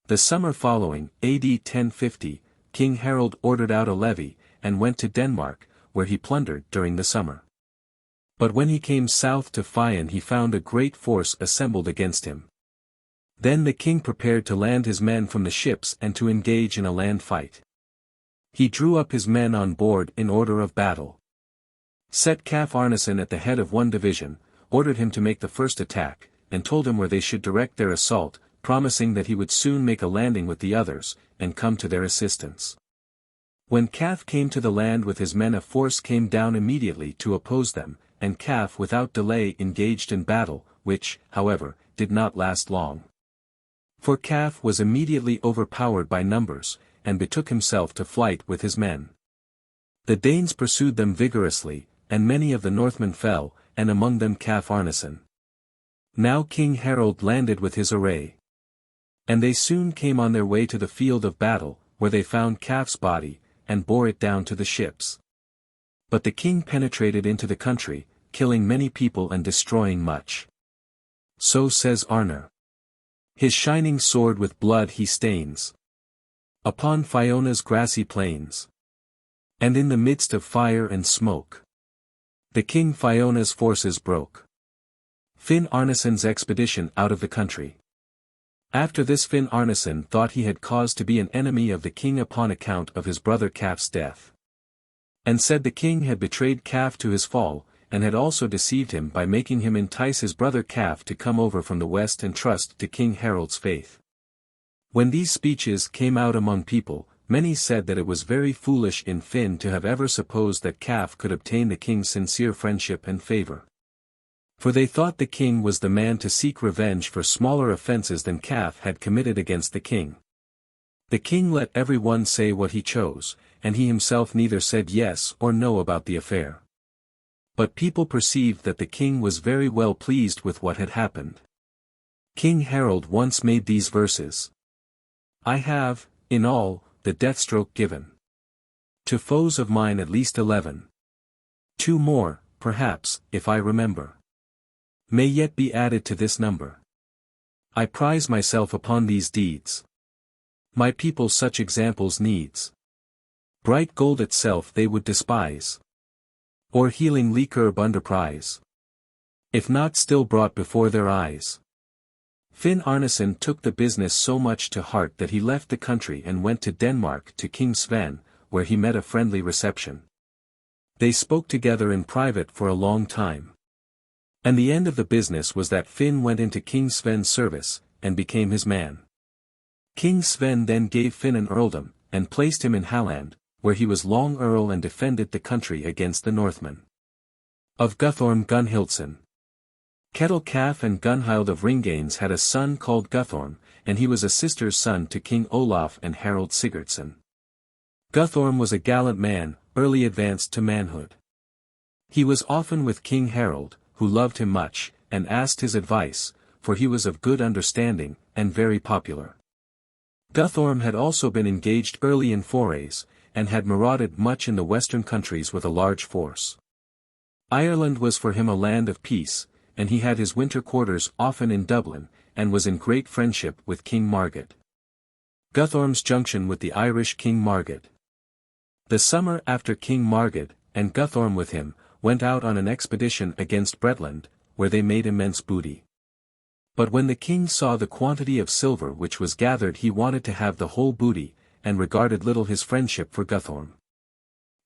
The summer following, AD 1050, King Harald ordered out a levy, and went to Denmark, where he plundered during the summer. But when he came south to Fian he found a great force assembled against him. Then the king prepared to land his men from the ships and to engage in a land fight. He drew up his men on board in order of battle. Set Kaf Arneson at the head of one division, ordered him to make the first attack, and told him where they should direct their assault, promising that he would soon make a landing with the others, and come to their assistance. When Kaf came to the land with his men a force came down immediately to oppose them, and Kaf without delay engaged in battle, which, however, did not last long. For Kaf was immediately overpowered by numbers, and betook himself to flight with his men. The Danes pursued them vigorously, and many of the Northmen fell, and among them Kaf Arneson. Now King Harald landed with his array. And they soon came on their way to the field of battle, where they found Kaf's body, and bore it down to the ships. But the king penetrated into the country, killing many people and destroying much. So says Arnar. His shining sword with blood he stains upon Fiona's grassy plains, and in the midst of fire and smoke, the king Fiona's forces broke Finn Arneson's expedition out of the country. After this Finn Arneson thought he had cause to be an enemy of the king upon account of his brother Kaf's death. And said the king had betrayed Kaf to his fall, and had also deceived him by making him entice his brother Kaf to come over from the west and trust to King Harald's faith. When these speeches came out among people, many said that it was very foolish in Finn to have ever supposed that Kaf could obtain the king's sincere friendship and favor. For they thought the king was the man to seek revenge for smaller offenses than Kaf had committed against the king. The king let every one say what he chose, and he himself neither said yes or no about the affair. But people perceived that the king was very well pleased with what had happened. King Harald once made these verses. I have, in all, the deathstroke given to foes of mine at least 11. 2 more, perhaps, if I remember, may yet be added to this number. I prize myself upon these deeds. My people such examples needs. Bright gold itself they would despise, or healing liquor under prize, if not still brought before their eyes. Finn Arneson took the business so much to heart that he left the country and went to Denmark to King Sven, where he met a friendly reception. They spoke together in private for a long time. And the end of the business was that Finn went into King Sven's service, and became his man. King Sven then gave Finn an earldom, and placed him in Halland, where he was long earl and defended the country against the Northmen. Of Guthorm Gunhildson. Kettle Kaf and Gunhild of Ringanes had a son called Guthorm, and he was a sister's son to King Olaf and Harald Sigurdsson. Guthorm was a gallant man, early advanced to manhood. He was often with King Harald, who loved him much, and asked his advice, for he was of good understanding, and very popular. Guthorm had also been engaged early in forays, and had marauded much in the western countries with a large force. Ireland was for him a land of peace, and he had his winter quarters often in Dublin, and was in great friendship with King Marget. Guthorm's junction with the Irish King Marget. The summer after King Marget, and Guthorm with him, went out on an expedition against Bretland, where they made immense booty. But when the king saw the quantity of silver which was gathered he wanted to have the whole booty, and regarded little his friendship for Guthorm.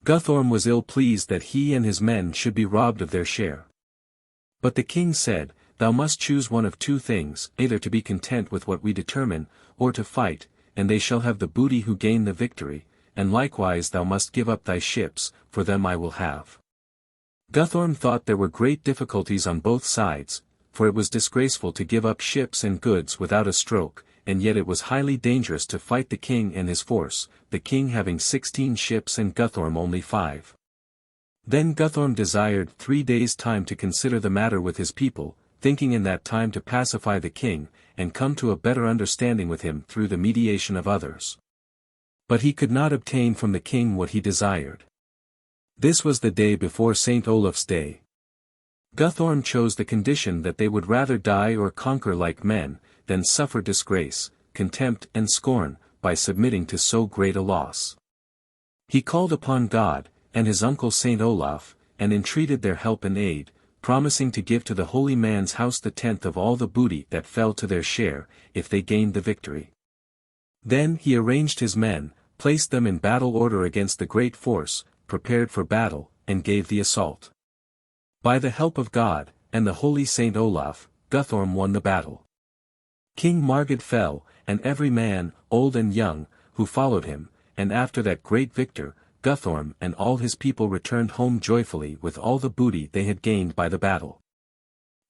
Guthorm was ill pleased that he and his men should be robbed of their share. But the king said, Thou must choose one of 2 things, either to be content with what we determine, or to fight, and they shall have the booty who gain the victory, and likewise thou must give up thy ships, for them I will have. Guthorm thought there were great difficulties on both sides, for it was disgraceful to give up ships and goods without a stroke, and yet it was highly dangerous to fight the king and his force, the king having 16 ships and Guthorm only 5. Then Guthorm desired 3 days' time to consider the matter with his people, thinking in that time to pacify the king, and come to a better understanding with him through the mediation of others. But he could not obtain from the king what he desired. This was the day before St. Olaf's Day. Guthorm chose the condition that they would rather die or conquer like men, than suffer disgrace, contempt and scorn, by submitting to so great a loss. He called upon God, and his uncle Saint Olaf, and entreated their help and aid, promising to give to the holy man's house the tenth of all the booty that fell to their share, if they gained the victory. Then he arranged his men, placed them in battle order against the great force, prepared for battle, and gave the assault. By the help of God, and the holy Saint Olaf, Guthorm won the battle. King Margid fell, and every man, old and young, who followed him, and after that great victor, Guthorm and all his people returned home joyfully with all the booty they had gained by the battle.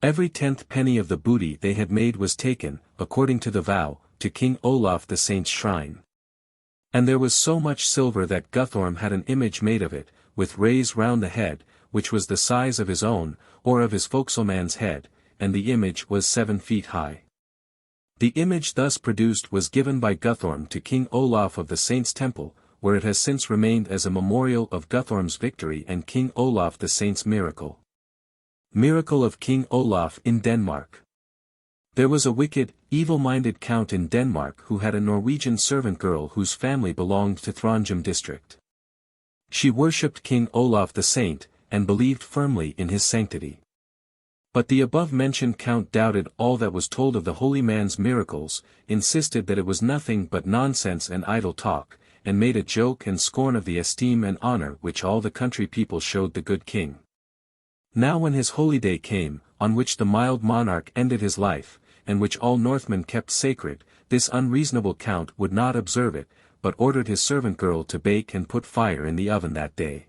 Every 10th penny of the booty they had made was taken, according to the vow, to King Olaf the Saint's shrine. And there was so much silver that Guthorm had an image made of it, with rays round the head, which was the size of his own, or of his forecastleman's head, and the image was 7 feet high. The image thus produced was given by Guthorm to King Olaf of the Saint's temple, where it has since remained as a memorial of Guthorm's victory and King Olaf the Saint's miracle. Miracle of King Olaf in Denmark. There was a wicked, evil-minded count in Denmark who had a Norwegian servant girl whose family belonged to Trondheim district. She worshipped King Olaf the Saint, and believed firmly in his sanctity. But the above-mentioned count doubted all that was told of the holy man's miracles, insisted that it was nothing but nonsense and idle talk, and made a joke and scorn of the esteem and honor which all the country people showed the good king. Now when his holy day came, on which the mild monarch ended his life, and which all Northmen kept sacred, this unreasonable count would not observe it, but ordered his servant girl to bake and put fire in the oven that day.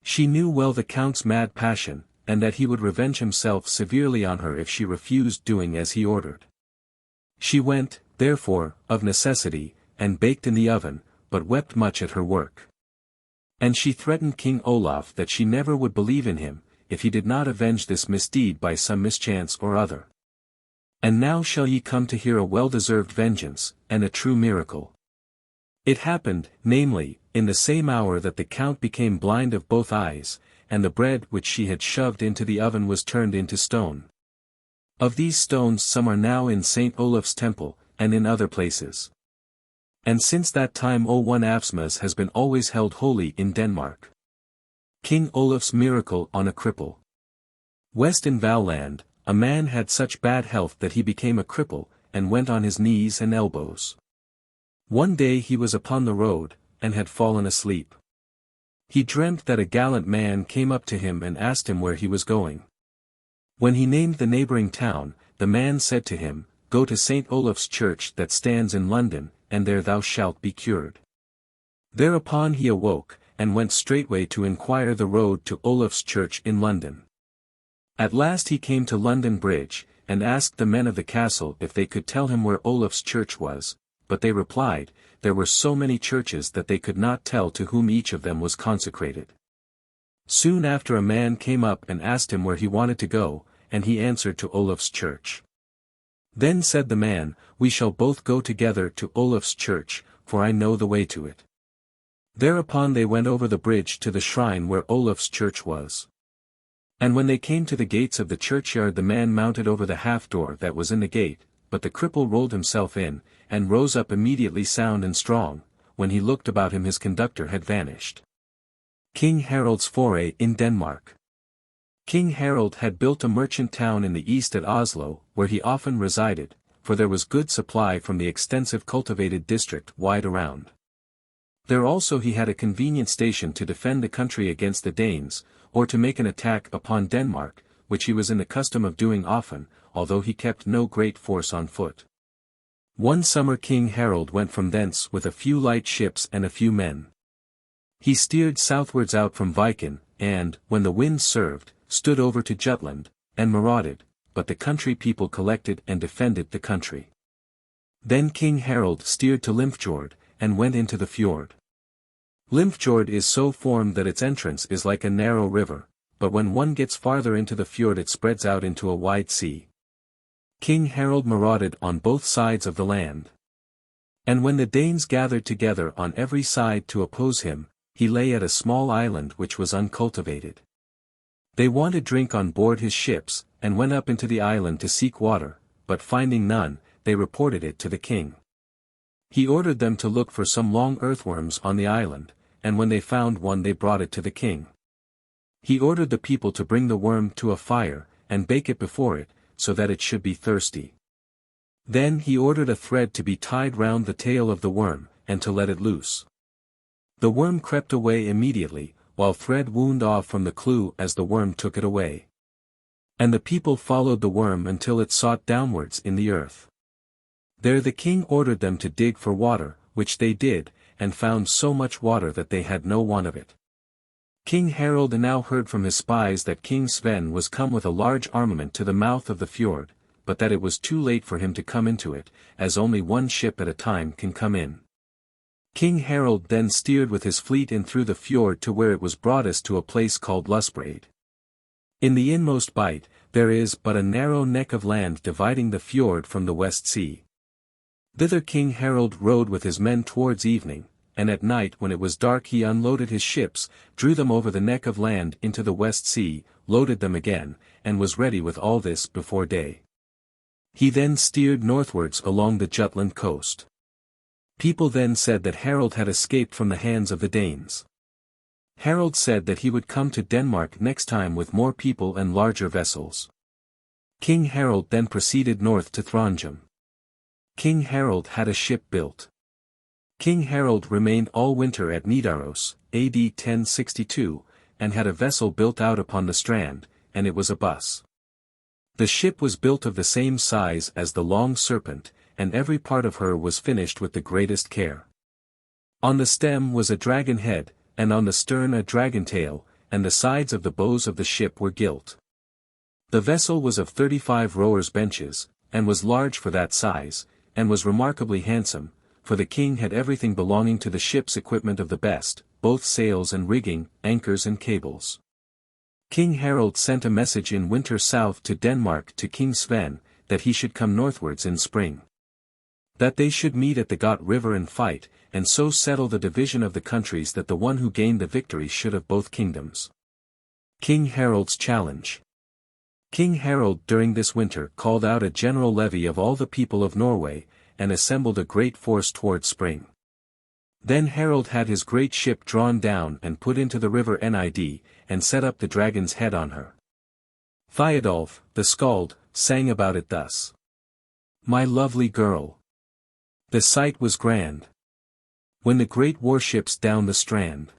She knew well the count's mad passion, and that he would revenge himself severely on her if she refused doing as he ordered. She went, therefore, of necessity, and baked in the oven, but wept much at her work. And she threatened King Olaf that she never would believe in him, if he did not avenge this misdeed by some mischance or other. And now shall ye come to hear a well-deserved vengeance, and a true miracle. It happened, namely, in the same hour that the count became blind of both eyes, and the bread which she had shoved into the oven was turned into stone. Of these stones some are now in St. Olaf's temple, and in other places. And since that time one Avsmas has been always held holy in Denmark. King Olaf's miracle on a cripple. West in Valland, a man had such bad health that he became a cripple, and went on his knees and elbows. One day he was upon the road, and had fallen asleep. He dreamt that a gallant man came up to him and asked him where he was going. When he named the neighboring town, the man said to him, "Go to St. Olaf's church that stands in London, and there thou shalt be cured." Thereupon he awoke, and went straightway to inquire the road to Olaf's church in London. At last he came to London Bridge, and asked the men of the castle if they could tell him where Olaf's church was, but they replied, there were so many churches that they could not tell to whom each of them was consecrated. Soon after a man came up and asked him where he wanted to go, and he answered to Olaf's church. Then said the man, "We shall both go together to Olaf's church, for I know the way to it." Thereupon they went over the bridge to the shrine where Olaf's church was. And when they came to the gates of the churchyard the man mounted over the half-door that was in the gate, but the cripple rolled himself in, and rose up immediately sound and strong. When he looked about him his conductor had vanished. King Harald's foray in Denmark. King Harald had built a merchant town in the east at Oslo, where he often resided, for there was good supply from the extensive cultivated district wide around. There also he had a convenient station to defend the country against the Danes, or to make an attack upon Denmark, which he was in the custom of doing often, although he kept no great force on foot. One summer King Harald went from thence with a few light ships and a few men. He steered southwards out from Viken, and, when the wind served, stood over to Jutland, and marauded, but the country people collected and defended the country. Then King Harald steered to Limfjord, and went into the fjord. Limfjord is so formed that its entrance is like a narrow river, but when one gets farther into the fjord it spreads out into a wide sea. King Harald marauded on both sides of the land. And when the Danes gathered together on every side to oppose him, he lay at a small island which was uncultivated. They wanted drink on board his ships, and went up into the island to seek water, but finding none, they reported it to the king. He ordered them to look for some long earthworms on the island, and when they found one they brought it to the king. He ordered the people to bring the worm to a fire, and bake it before it, so that it should be thirsty. Then he ordered a thread to be tied round the tail of the worm, and to let it loose. The worm crept away immediately, while thread wound off from the clue as the worm took it away. And the people followed the worm until it sought downwards in the earth. There the king ordered them to dig for water, which they did, and found so much water that they had no want of it. King Harald now heard from his spies that King Sven was come with a large armament to the mouth of the fjord, but that it was too late for him to come into it, as only one ship at a time can come in. King Harald then steered with his fleet in through the fjord to where it was broadest to a place called Lusbraid. In the inmost bight, there is but a narrow neck of land dividing the fjord from the West Sea. Thither King Harald rode with his men towards evening, and at night when it was dark he unloaded his ships, drew them over the neck of land into the West Sea, loaded them again, and was ready with all this before day. He then steered northwards along the Jutland coast. People then said that Harald had escaped from the hands of the Danes. Harald said that he would come to Denmark next time with more people and larger vessels. King Harald then proceeded north to Trondheim. King Harald had a ship built. King Harald remained all winter at Nidaros, AD 1062, and had a vessel built out upon the strand, and it was a buss. The ship was built of the same size as the Long Serpent, and every part of her was finished with the greatest care. On the stem was a dragon head, and on the stern a dragon tail, and the sides of the bows of the ship were gilt. The vessel was of 35 rowers' benches, and was large for that size, and was remarkably handsome, for the king had everything belonging to the ship's equipment of the best, both sails and rigging, anchors and cables. King Harald sent a message in winter south to Denmark to King Sven, that he should come northwards in spring. That they should meet at the Got River and fight, and so settle the division of the countries that the one who gained the victory should have both kingdoms. King Harald's challenge. King Harald during this winter called out a general levy of all the people of Norway, and assembled a great force towards spring. Then Harald had his great ship drawn down and put into the river Nid, and set up the dragon's head on her. Thiodolf, the skald, sang about it thus. My lovely girl. The sight was grand. When the great warships down the strand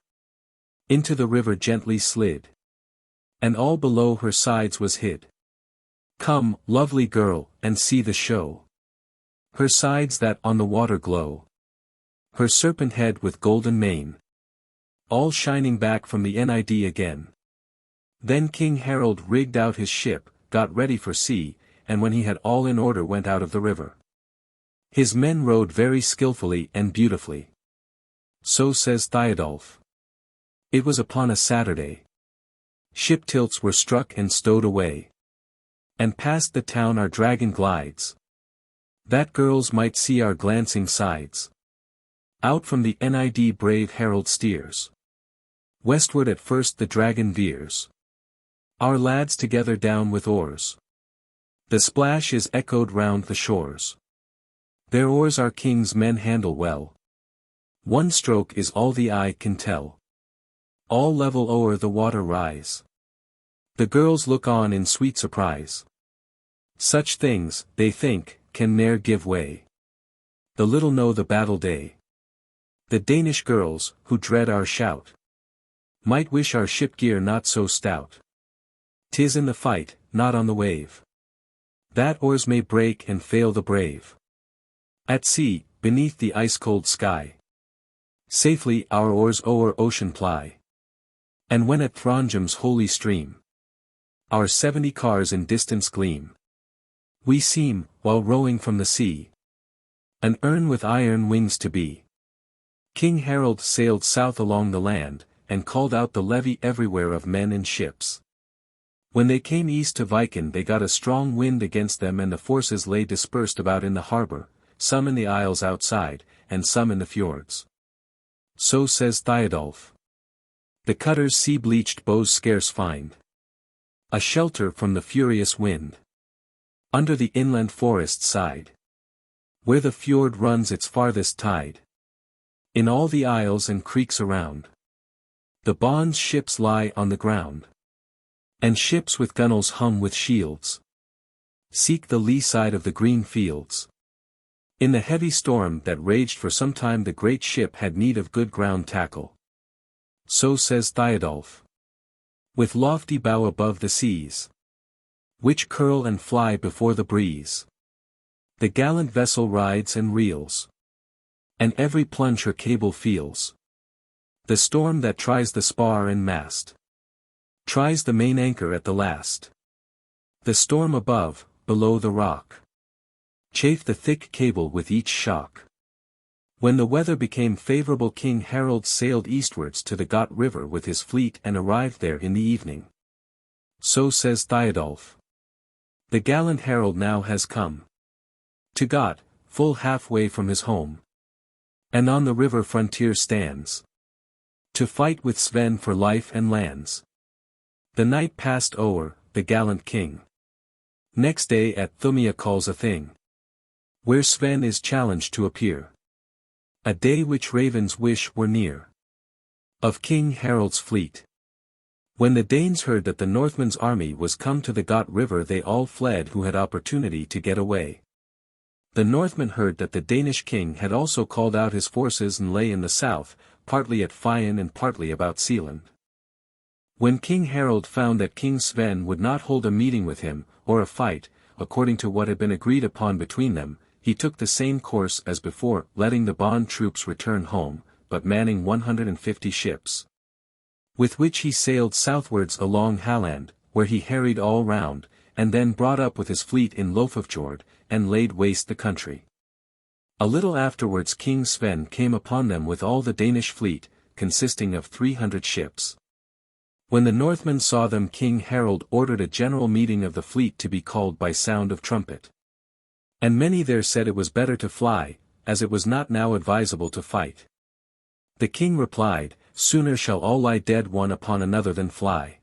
into the river gently slid, and all below her sides was hid. Come, lovely girl, and see the show. Her sides that on the water glow. Her serpent head with golden mane. All shining back from the Nid again. Then King Harald rigged out his ship, got ready for sea, and when he had all in order went out of the river. His men rowed very skillfully and beautifully. So says Thiodolf. It was upon a Saturday. Ship tilts were struck and stowed away. And past the town our dragon glides, that girls might see our glancing sides. Out from the Nid brave Harald steers. Westward at first the dragon veers. Our lads together down with oars. The splash is echoed round the shores. Their oars our king's men handle well. One stroke is all the eye can tell. All level o'er the water rise. The girls look on in sweet surprise. Such things, they think, can ne'er give way. The little know the battle day. The Danish girls, who dread our shout, might wish our ship gear not so stout. 'Tis in the fight, not on the wave, that oars may break and fail the brave. At sea, beneath the ice-cold sky, safely our oars o'er ocean ply. And when at Trondheim's holy stream, our 70 cars in distance gleam, we seem, while rowing from the sea, an urn with iron wings to be. King Harald sailed south along the land, and called out the levy everywhere of men and ships. When they came east to Viken they got a strong wind against them, and the forces lay dispersed about in the harbor, some in the isles outside, and some in the fjords. So says Thiodolf. The cutters sea-bleached bows scarce find a shelter from the furious wind under the inland forest side. where the fjord runs its farthest tide. In all the isles and creeks around, the bond's ships lie on the ground. And ships with gunwales hung with shields seek the lee side of the green fields. In the heavy storm that raged for some time the great ship had need of good ground tackle. So says Thiodulf. With lofty bow above the seas, which curl and fly before the breeze, the gallant vessel rides and reels, and every plunge her cable feels. The storm that tries the spar and mast, tries the main anchor at the last. The storm above, below the rock, chafed the thick cable with each shock. When the weather became favorable King Harald sailed eastwards to the Got River with his fleet and arrived there in the evening. So says Thiodulf. The gallant Harald now has come to Got, full halfway from his home, and on the river frontier stands, to fight with Sven for life and lands. The night passed o'er, the gallant king next day at Thumia calls a thing, where Sven is challenged to appear. A day which ravens wish were near, of King Harald's fleet. When the Danes heard that the Northmen's army was come to the Got River they all fled who had opportunity to get away. The Northmen heard that the Danish king had also called out his forces and lay in the south, partly at Fian and partly about Sealand. When King Harald found that King Sven would not hold a meeting with him, or a fight, according to what had been agreed upon between them, he took the same course as before, letting the bond troops return home, but manning 150 ships, with which he sailed southwards along Halland, where he harried all round, and then brought up with his fleet in Lofafjord, and laid waste the country. A little afterwards King Sven came upon them with all the Danish fleet, consisting of 300 ships. When the Northmen saw them King Harald ordered a general meeting of the fleet to be called by sound of trumpet. And many there said it was better to fly, as it was not now advisable to fight. The king replied, Sooner shall all lie dead one upon another than fly.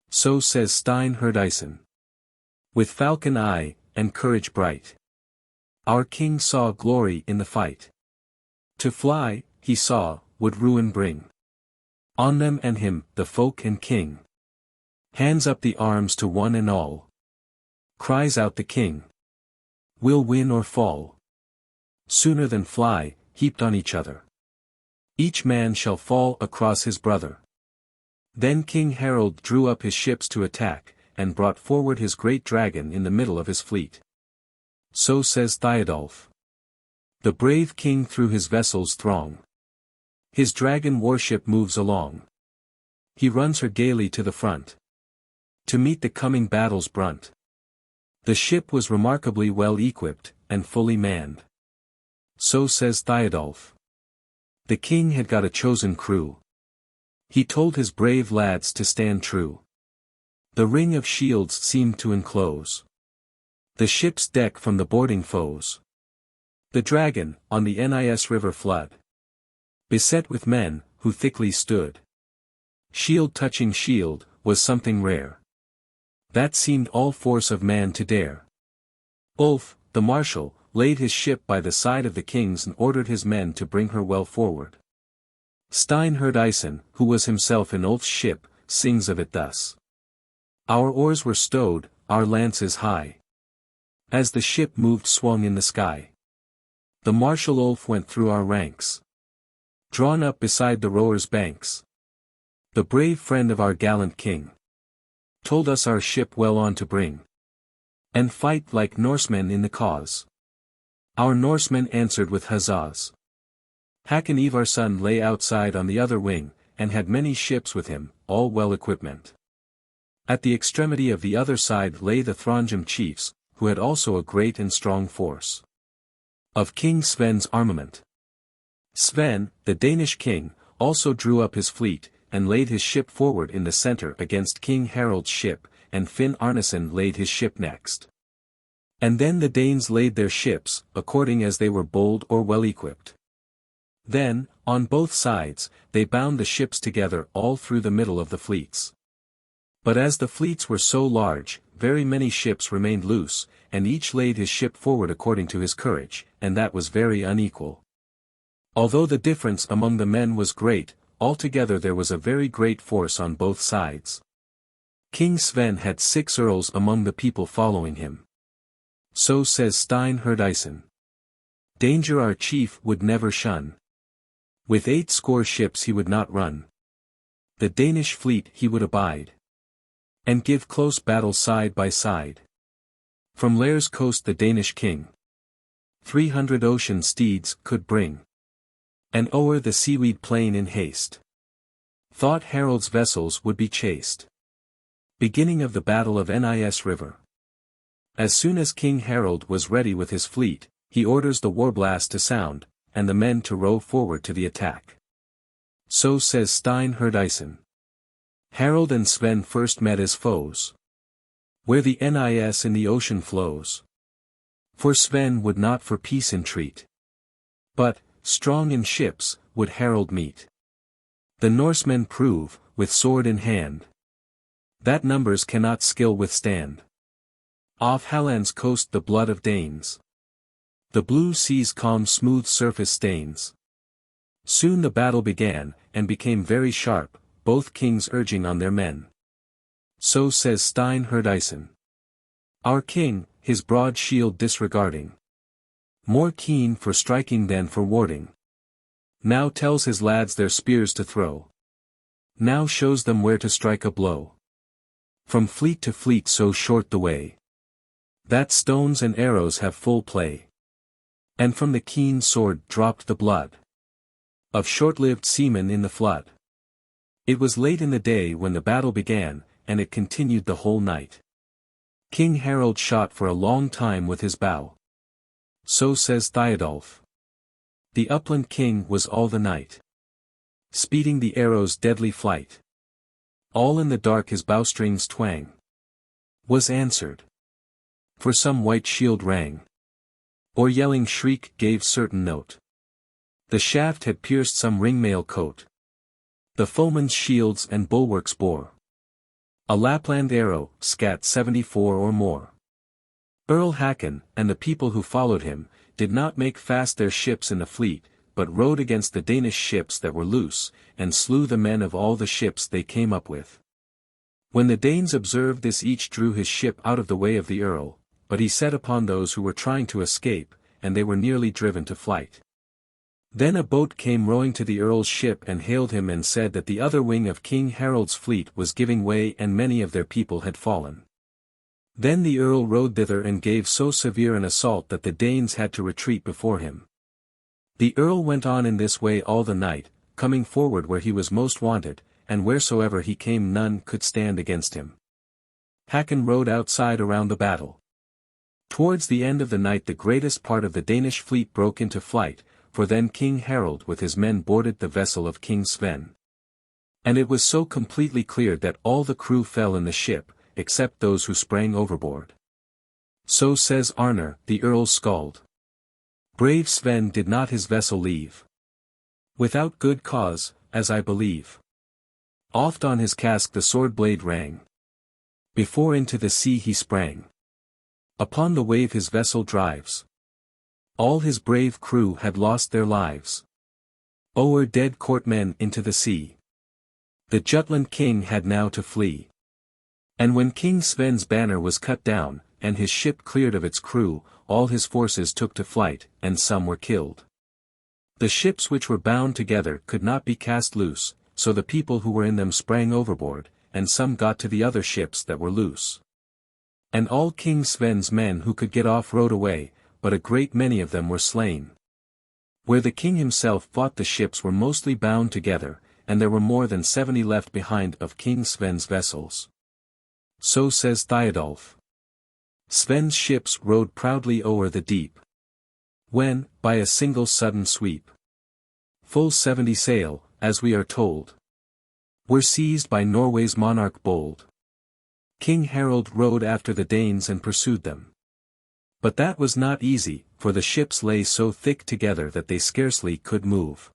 So says Stein Herdebreid. With falcon eye, and courage bright, our king saw glory in the fight. To fly, he saw, would ruin bring on them and him, the folk and king. Hands up the arms to one and all, cries out the king. We'll win or fall, sooner than fly, heaped on each other. Each man shall fall across his brother. Then King Harald drew up his ships to attack, and brought forward his great dragon in the middle of his fleet. So says Thiodulf. The brave king through his vessels throng. His dragon warship moves along. He runs her gaily to the front, to meet the coming battle's brunt. The ship was remarkably well equipped, and fully manned. So says Thiodulf. The king had got a chosen crew. He told his brave lads to stand true. The ring of shields seemed to enclose the ship's deck from the boarding foes. The dragon, on the Nis river flood, beset with men, who thickly stood. Shield touching shield, was something rare, that seemed all force of man to dare. Ulf, the marshal, laid his ship by the side of the king's and ordered his men to bring her well forward. Stein Herdebreid, who was himself in Ulf's ship, sings of it thus. Our oars were stowed, our lances high. As the ship moved swung in the sky. The marshal Ulf went through our ranks, drawn up beside the rowers' banks. The brave friend of our gallant king told us our ship well on to bring, and fight like Norsemen in the cause. Our Norsemen answered with huzzas. Hakon Ivarsson lay outside on the other wing, and had many ships with him, all well equipment. At the extremity of the other side lay the Throngim chiefs, who had also a great and strong force of King Sven's armament. Sven, the Danish king, also drew up his fleet, and laid his ship forward in the center against King Harald's ship, and Finn Arneson laid his ship next. And then the Danes laid their ships, according as they were bold or well equipped. Then, on both sides, they bound the ships together all through the middle of the fleets. But as the fleets were so large, very many ships remained loose, and each laid his ship forward according to his courage, and that was very unequal. Although the difference among the men was great, altogether there was a very great force on both sides. King Sven had 6 earls among the people following him. So says Stein Herdison. Danger our chief would never shun. With 80 ships he would not run. The Danish fleet he would abide. And give close battle side by side. From Lairs coast the Danish king 300 ocean steeds could bring. And o'er the seaweed plain in haste. Thought Harald's vessels would be chased. Beginning of the Battle of Nis River. As soon as King Harald was ready with his fleet, he orders the war blast to sound, and the men to row forward to the attack. So says Stein Herdison. Harald and Sven first met as foes. Where the Nis in the ocean flows. For Sven would not for peace entreat. But, strong in ships, would Harald meet. The Norsemen prove, with sword in hand, that numbers cannot skill withstand. Off Halland's coast the blood of Danes. The blue sea's calm smooth surface stains. Soon the battle began, and became very sharp, both kings urging on their men. So says Stein Herdison. Our king, his broad shield disregarding. More keen for striking than for warding. Now tells his lads their spears to throw. Now shows them where to strike a blow. From fleet to fleet so short the way, that stones and arrows have full play. And from the keen sword dropped the blood of short-lived seamen in the flood. It was late in the day when the battle began, and it continued the whole night. King Harald shot for a long time with his bow. So says Thiodulf. The upland king was all the night speeding the arrow's deadly flight. All in the dark his bowstrings twang was answered. For some white shield rang, or yelling shriek gave certain note. The shaft had pierced some ringmail coat. The foeman's shields and bulwarks bore a Lapland arrow, scat 74 or more. Earl Hakon, and the people who followed him, did not make fast their ships in the fleet, but rowed against the Danish ships that were loose, and slew the men of all the ships they came up with. When the Danes observed this, each drew his ship out of the way of the earl, but he set upon those who were trying to escape, and they were nearly driven to flight. Then a boat came rowing to the earl's ship and hailed him and said that the other wing of King Harald's fleet was giving way and many of their people had fallen. Then the earl rowed thither and gave so severe an assault that the Danes had to retreat before him. The earl went on in this way all the night, coming forward where he was most wanted, and wheresoever he came none could stand against him. Hakon rode outside around the battle. Towards the end of the night the greatest part of the Danish fleet broke into flight, for then King Harald with his men boarded the vessel of King Sven. And it was so completely cleared that all the crew fell in the ship, except those who sprang overboard. So says Arnar, the earl's skald. Brave Sven did not his vessel leave. Without good cause, as I believe. Oft on his casque the sword blade rang. Before into the sea he sprang. Upon the wave his vessel drives. All his brave crew had lost their lives. O'er dead courtmen into the sea. The Jutland king had now to flee. And when King Sven's banner was cut down, and his ship cleared of its crew, all his forces took to flight, and some were killed. The ships which were bound together could not be cast loose, so the people who were in them sprang overboard, and some got to the other ships that were loose. And all King Sven's men who could get off rowed away, but a great many of them were slain. Where the king himself fought the ships were mostly bound together, and there were more than 70 left behind of King Sven's vessels. So says Thiodulf. Sven's ships rode proudly o'er the deep. When, by a single sudden sweep, full 70 sail, as we are told, were seized by Norway's monarch bold. King Harald rode after the Danes and pursued them. But that was not easy, for the ships lay so thick together that they scarcely could move.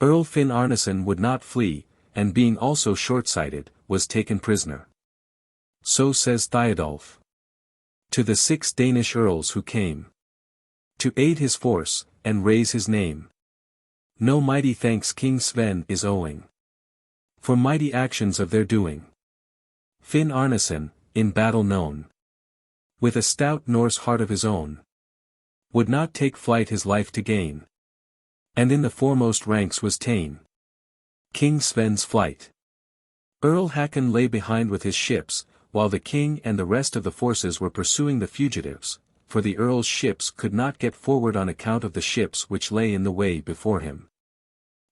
Earl Finn Arneson would not flee, and being also short-sighted, was taken prisoner. So says Thiodulf. To the 6 Danish earls who came to aid his force, and raise his name. No mighty thanks King Sven is owing for mighty actions of their doing. Finn Arneson, in battle known with a stout Norse heart of his own, would not take flight his life to gain, and in the foremost ranks was ta'en King Sven's flight. Earl Hakon lay behind with his ships, while the king and the rest of the forces were pursuing the fugitives, for the earl's ships could not get forward on account of the ships which lay in the way before him.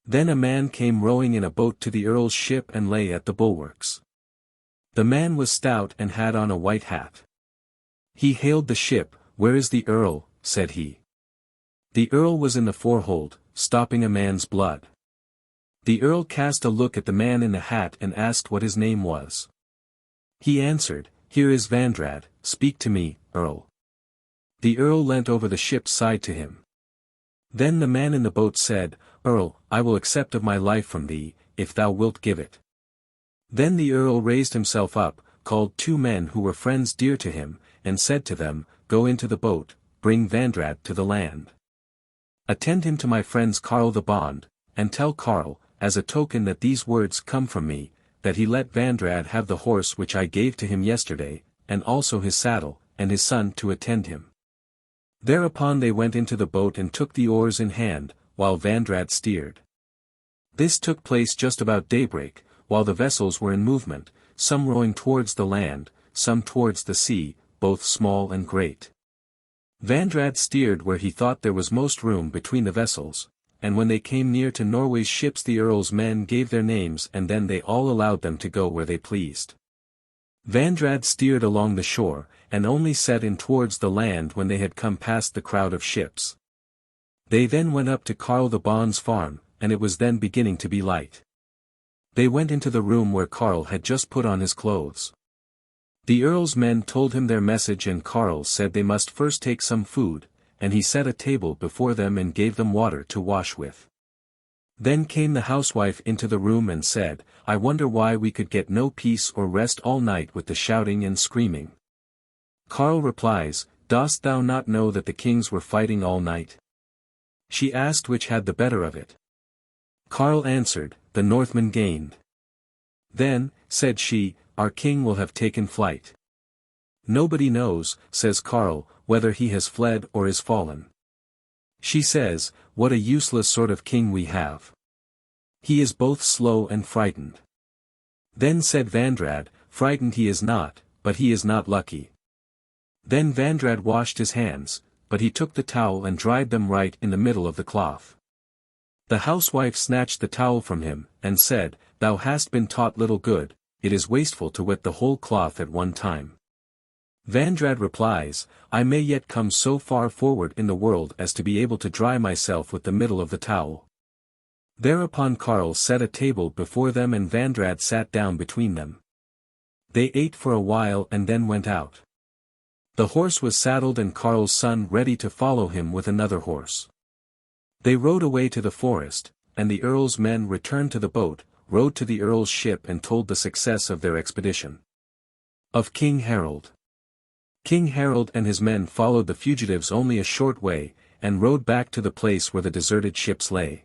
Then a man came rowing in a boat to the earl's ship and lay at the bulwarks. The man was stout and had on a white hat. He hailed the ship. "Where is the earl?" said he. The earl was in the forehold, stopping a man's blood. The earl cast a look at the man in the hat and asked what his name was. He answered, "Here is Vandrad, speak to me, earl." The earl leant over the ship's side to him. Then the man in the boat said, "Earl, I will accept of my life from thee, if thou wilt give it." Then the earl raised himself up, called 2 men who were friends dear to him, and said to them, "Go into the boat, bring Vandrad to the land. Attend him to my friend's Karl the bond, and tell Karl, as a token that these words come from me, that he let Vandrad have the horse which I gave to him yesterday, and also his saddle, and his son to attend him." Thereupon they went into the boat and took the oars in hand, while Vandrad steered. This took place just about daybreak, while the vessels were in movement, some rowing towards the land, some towards the sea, both small and great. Vandrad steered where he thought there was most room between the vessels, and when they came near to Norway's ships the earl's men gave their names and then they all allowed them to go where they pleased. Vandrad steered along the shore, and only set in towards the land when they had come past the crowd of ships. They then went up to Karl the bond's farm, and it was then beginning to be light. They went into the room where Karl had just put on his clothes. The earl's men told him their message and Karl said they must first take some food, and he set a table before them and gave them water to wash with. Then came the housewife into the room and said, "I wonder why we could get no peace or rest all night with the shouting and screaming." Karl replies, "Dost thou not know that the kings were fighting all night?" She asked which had the better of it. Karl answered, "The Northmen gained." "Then," said she, "our king will have taken flight." "Nobody knows," says Karl, "whether he has fled or is fallen." She says, "What a useless sort of king we have. He is both slow and frightened." Then said Vandrad, "Frightened he is not, but he is not lucky." Then Vandrad washed his hands, but he took the towel and dried them right in the middle of the cloth. The housewife snatched the towel from him, and said, "Thou hast been taught little good, it is wasteful to wet the whole cloth at one time." Vandrad replies, "I may yet come so far forward in the world as to be able to dry myself with the middle of the towel." Thereupon Karl set a table before them and Vandrad sat down between them. They ate for a while and then went out. The horse was saddled and Karl's son ready to follow him with another horse. They rode away to the forest, and the earl's men returned to the boat, rowed to the earl's ship and told the success of their expedition. Of King Harald. King Harald and his men followed the fugitives only a short way, and rode back to the place where the deserted ships lay.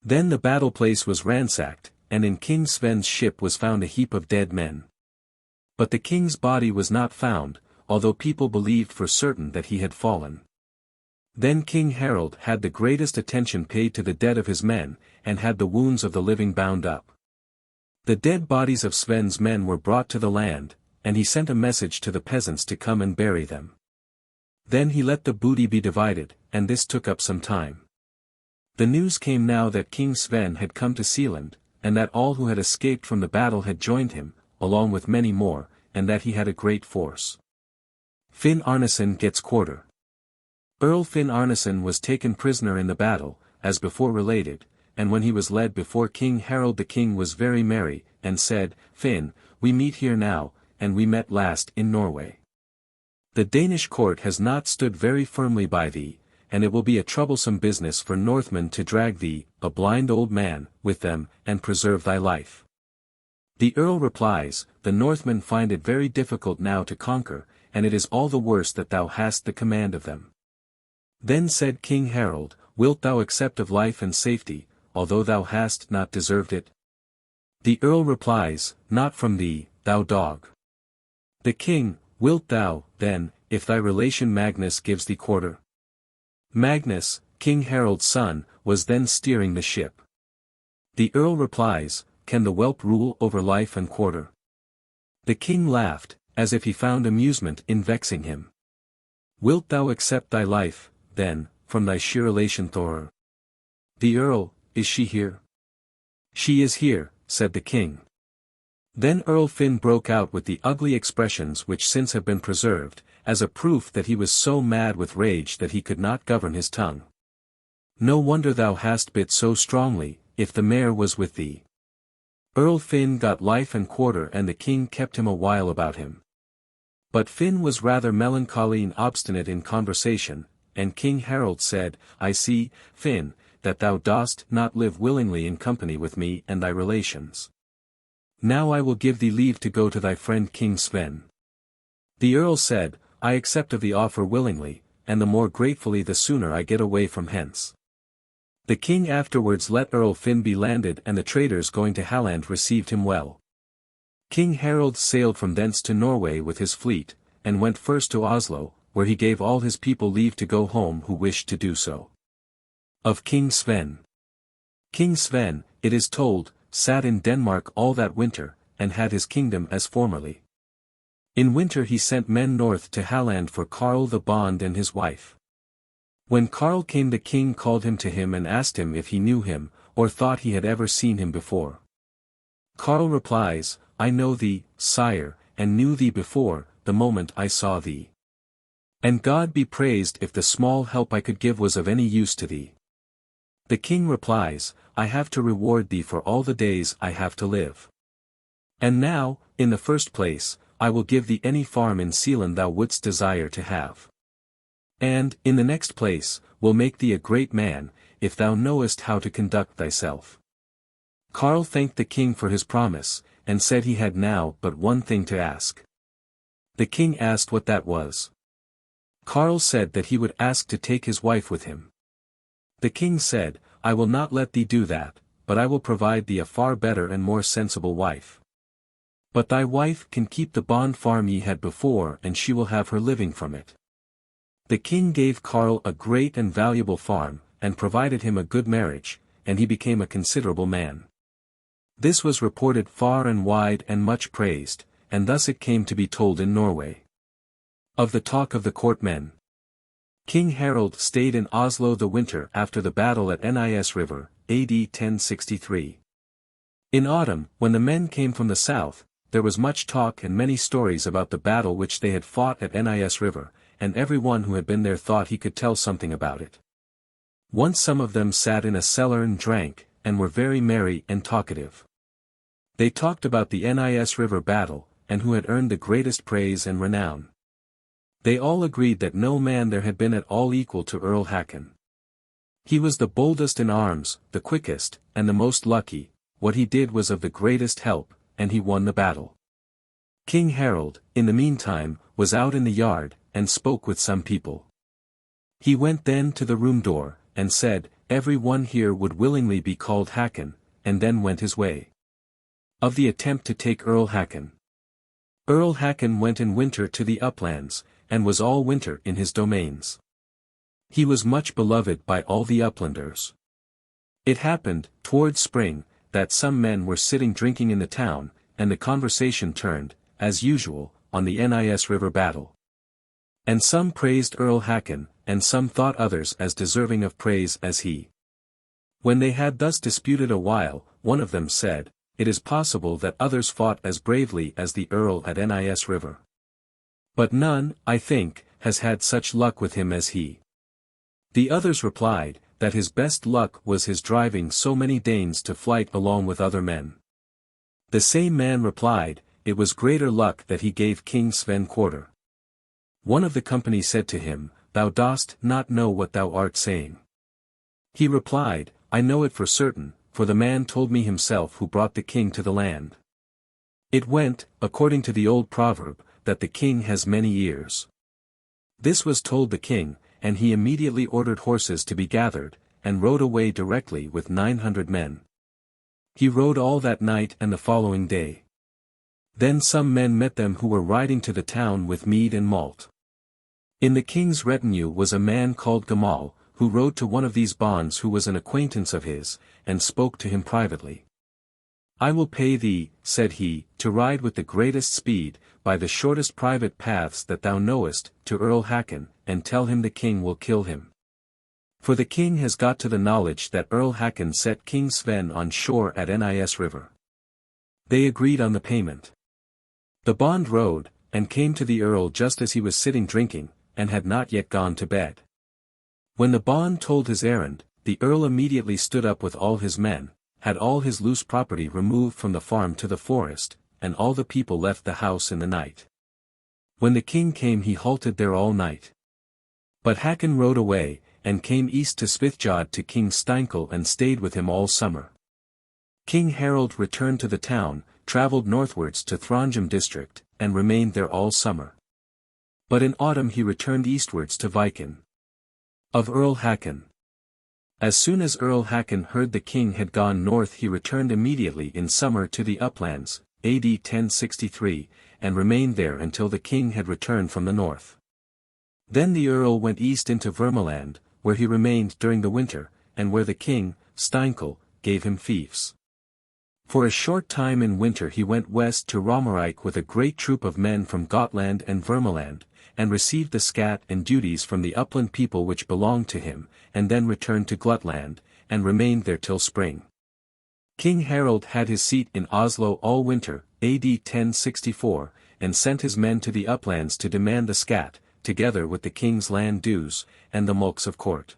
Then the battle place was ransacked, and in King Sven's ship was found a heap of dead men. But the king's body was not found, although people believed for certain that he had fallen. Then King Harald had the greatest attention paid to the dead of his men, and had the wounds of the living bound up. The dead bodies of Sven's men were brought to the land, and he sent a message to the peasants to come and bury them. Then he let the booty be divided, and this took up some time. The news came now that King Sven had come to Sealand, and that all who had escaped from the battle had joined him, along with many more, and that he had a great force. Finn Arneson gets quarter. Earl Finn Arneson was taken prisoner in the battle, as before related, and when he was led before King Harald the king was very merry, and said, "Finn, we meet here now, and we met last in Norway. The Danish court has not stood very firmly by thee, and it will be a troublesome business for Northmen to drag thee, a blind old man, with them, and preserve thy life." The earl replies, "The Northmen find it very difficult now to conquer, and it is all the worse that thou hast the command of them. Then said King Harald, Wilt thou accept of life and safety, although thou hast not deserved it? The earl replies, Not from thee, thou dog. The king, Wilt thou, then, if thy relation Magnus gives thee quarter? Magnus, King Harald's son, was then steering the ship. The earl replies, Can the whelp rule over life and quarter? The king laughed, as if he found amusement in vexing him. Wilt thou accept thy life, then, from thy sheer relation Thor? The earl, Is she here? She is here, said the king. Then Earl Finn broke out with the ugly expressions which since have been preserved, as a proof that he was so mad with rage that he could not govern his tongue. No wonder thou hast bit so strongly, if the mare was with thee. Earl Finn got life and quarter and the king kept him a while about him. But Finn was rather melancholy and obstinate in conversation, and King Harald said, I see, Finn, that thou dost not live willingly in company with me and thy relations. Now I will give thee leave to go to thy friend King Sven. The earl said, I accept of the offer willingly, and the more gratefully the sooner I get away from hence. The king afterwards let Earl Finn be landed and the traders going to Halland received him well. King Harald sailed from thence to Norway with his fleet, and went first to Oslo, where he gave all his people leave to go home who wished to do so. Of King Sven. King Sven, it is told, sat in Denmark all that winter, and had his kingdom as formerly. In winter he sent men north to Halland for Karl the Bond and his wife. When Karl came the king called him to him and asked him if he knew him, or thought he had ever seen him before. Karl replies, I know thee, sire, and knew thee before, the moment I saw thee. And God be praised if the small help I could give was of any use to thee. The king replies, I have to reward thee for all the days I have to live. And now, in the first place, I will give thee any farm in Sealand thou wouldst desire to have. And, in the next place, will make thee a great man, if thou knowest how to conduct thyself. Karl thanked the king for his promise, and said he had now but one thing to ask. The king asked what that was. Karl said that he would ask to take his wife with him. The king said, I will not let thee do that, but I will provide thee a far better and more sensible wife. But thy wife can keep the bond farm ye had before and she will have her living from it. The king gave Karl a great and valuable farm, and provided him a good marriage, and he became a considerable man. This was reported far and wide and much praised, and thus it came to be told in Norway. Of the talk of the courtmen. King Harald stayed in Oslo the winter after the battle at Nis River, AD 1063. In autumn, when the men came from the south, there was much talk and many stories about the battle which they had fought at Nis River, and every one who had been there thought he could tell something about it. Once some of them sat in a cellar and drank, and were very merry and talkative. They talked about the Nis River battle, and who had earned the greatest praise and renown. They all agreed that no man there had been at all equal to Earl Hakon. He was the boldest in arms, the quickest, and the most lucky, what he did was of the greatest help, and he won the battle. King Harald, in the meantime, was out in the yard, and spoke with some people. He went then to the room door, and said, every one here would willingly be called Hakon, and then went his way. Of the attempt to take Earl Hakon. Earl Hakon went in winter to the uplands, and was all winter in his domains. He was much beloved by all the uplanders. It happened, towards spring, that some men were sitting drinking in the town, and the conversation turned, as usual, on the Nis River battle. And some praised Earl Hakon, and some thought others as deserving of praise as he. When they had thus disputed a while, one of them said, it is possible that others fought as bravely as the Earl at Nis River. But none, I think, has had such luck with him as he. The others replied, that his best luck was his driving so many Danes to flight along with other men. The same man replied, it was greater luck that he gave King Sven quarter. One of the company said to him, thou dost not know what thou art saying. He replied, I know it for certain, for the man told me himself who brought the king to the land. It went, according to the old proverb, that the king has many ears." This was told the king, and he immediately ordered horses to be gathered, and rode away directly with 900 men. He rode all that night and the following day. Then some men met them who were riding to the town with mead and malt. In the king's retinue was a man called Gamal, who rode to one of these bonds who was an acquaintance of his, and spoke to him privately. "I will pay thee," said he, "to ride with the greatest speed, by the shortest private paths that thou knowest, to Earl Hakon, and tell him the king will kill him." For the king has got to the knowledge that Earl Hakon set King Sven on shore at Nis river. They agreed on the payment. The bond rode, and came to the earl just as he was sitting drinking, and had not yet gone to bed. When the bond told his errand, the earl immediately stood up with all his men, had all his loose property removed from the farm to the forest, and all the people left the house in the night. When the king came he halted there all night. But Hakon rode away, and came east to Svithjod to King Steinkell and stayed with him all summer. King Harald returned to the town, travelled northwards to Trondheim district, and remained there all summer. But in autumn he returned eastwards to Viken. Of Earl Hakon. As soon as Earl Hakon heard the king had gone north he returned immediately in summer to the uplands, AD 1063, and remained there until the king had returned from the north. Then the earl went east into Vermeland, where he remained during the winter, and where the king, Steinkell, gave him fiefs. For a short time in winter he went west to Romerike with a great troop of men from Gotland and Vermeland, and received the scat and duties from the upland people which belonged to him, and then returned to Glutland, and remained there till spring. King Harald had his seat in Oslo all winter, AD 1064, and sent his men to the uplands to demand the scat, together with the king's land dues, and the mulks of court.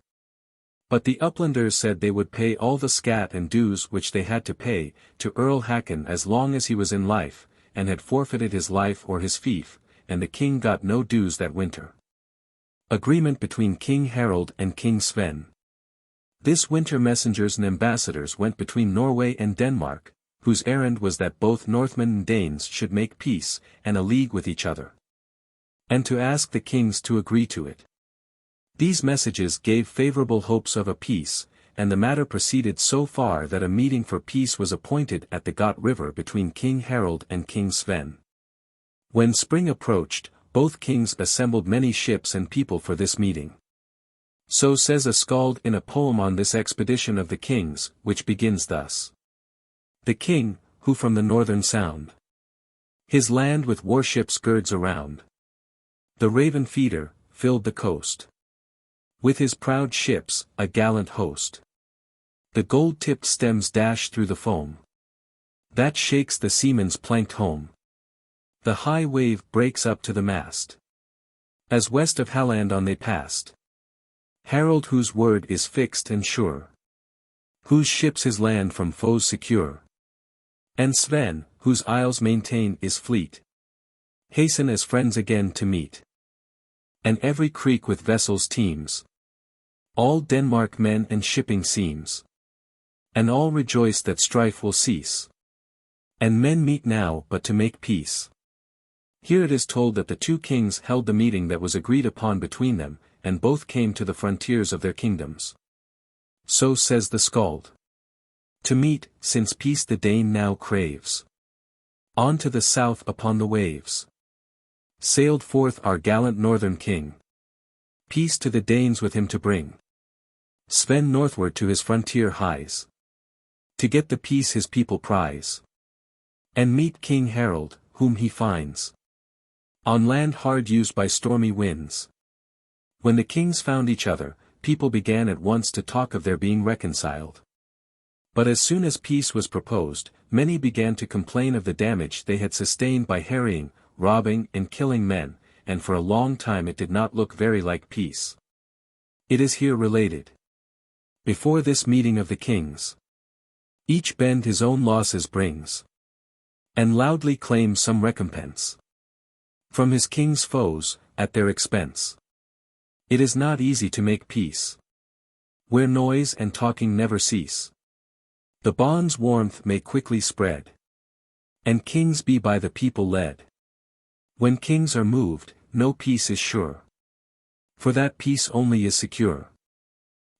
But the uplanders said they would pay all the scat and dues which they had to pay, to Earl Hakon as long as he was in life, and had forfeited his life or his fief, and the king got no dues that winter. Agreement between King Harald and King Sven. This winter messengers and ambassadors went between Norway and Denmark, whose errand was that both Northmen and Danes should make peace, and a league with each other. And to ask the kings to agree to it. These messages gave favorable hopes of a peace, and the matter proceeded so far that a meeting for peace was appointed at the Got River between King Harald and King Sven. When spring approached, both kings assembled many ships and people for this meeting. So says a skald in a poem on this expedition of the kings, which begins thus. The king, who from the northern sound his land with warships girds around. The raven feeder, filled the coast. With his proud ships, a gallant host. The gold-tipped stems dash through the foam that shakes the seaman's planked home. The high wave breaks up to the mast. As west of Halland on they passed. Harald whose word is fixed and sure. Whose ships his land from foes secure. And Sven, whose isles maintain is fleet. Hasten as friends again to meet. And every creek with vessels teems. All Denmark men and shipping seems. And all rejoice that strife will cease. And men meet now but to make peace. Here it is told that the two kings held the meeting that was agreed upon between them, and both came to the frontiers of their kingdoms. So says the skald. To meet, since peace the Dane now craves. On to the south upon the waves. Sailed forth our gallant northern king. Peace to the Danes with him to bring. Sven northward to his frontier hies. To get the peace his people prize. And meet King Harald, whom he finds on land hard used by stormy winds. When the kings found each other, people began at once to talk of their being reconciled. But as soon as peace was proposed, many began to complain of the damage they had sustained by harrying, robbing and killing men, and for a long time it did not look very like peace. It is here related. Before this meeting of the kings, each bend his own losses brings, and loudly claims some recompense from his king's foes, at their expense. It is not easy to make peace where noise and talking never cease. The bond's warmth may quickly spread, and kings be by the people led. When kings are moved, no peace is sure. For that peace only is secure,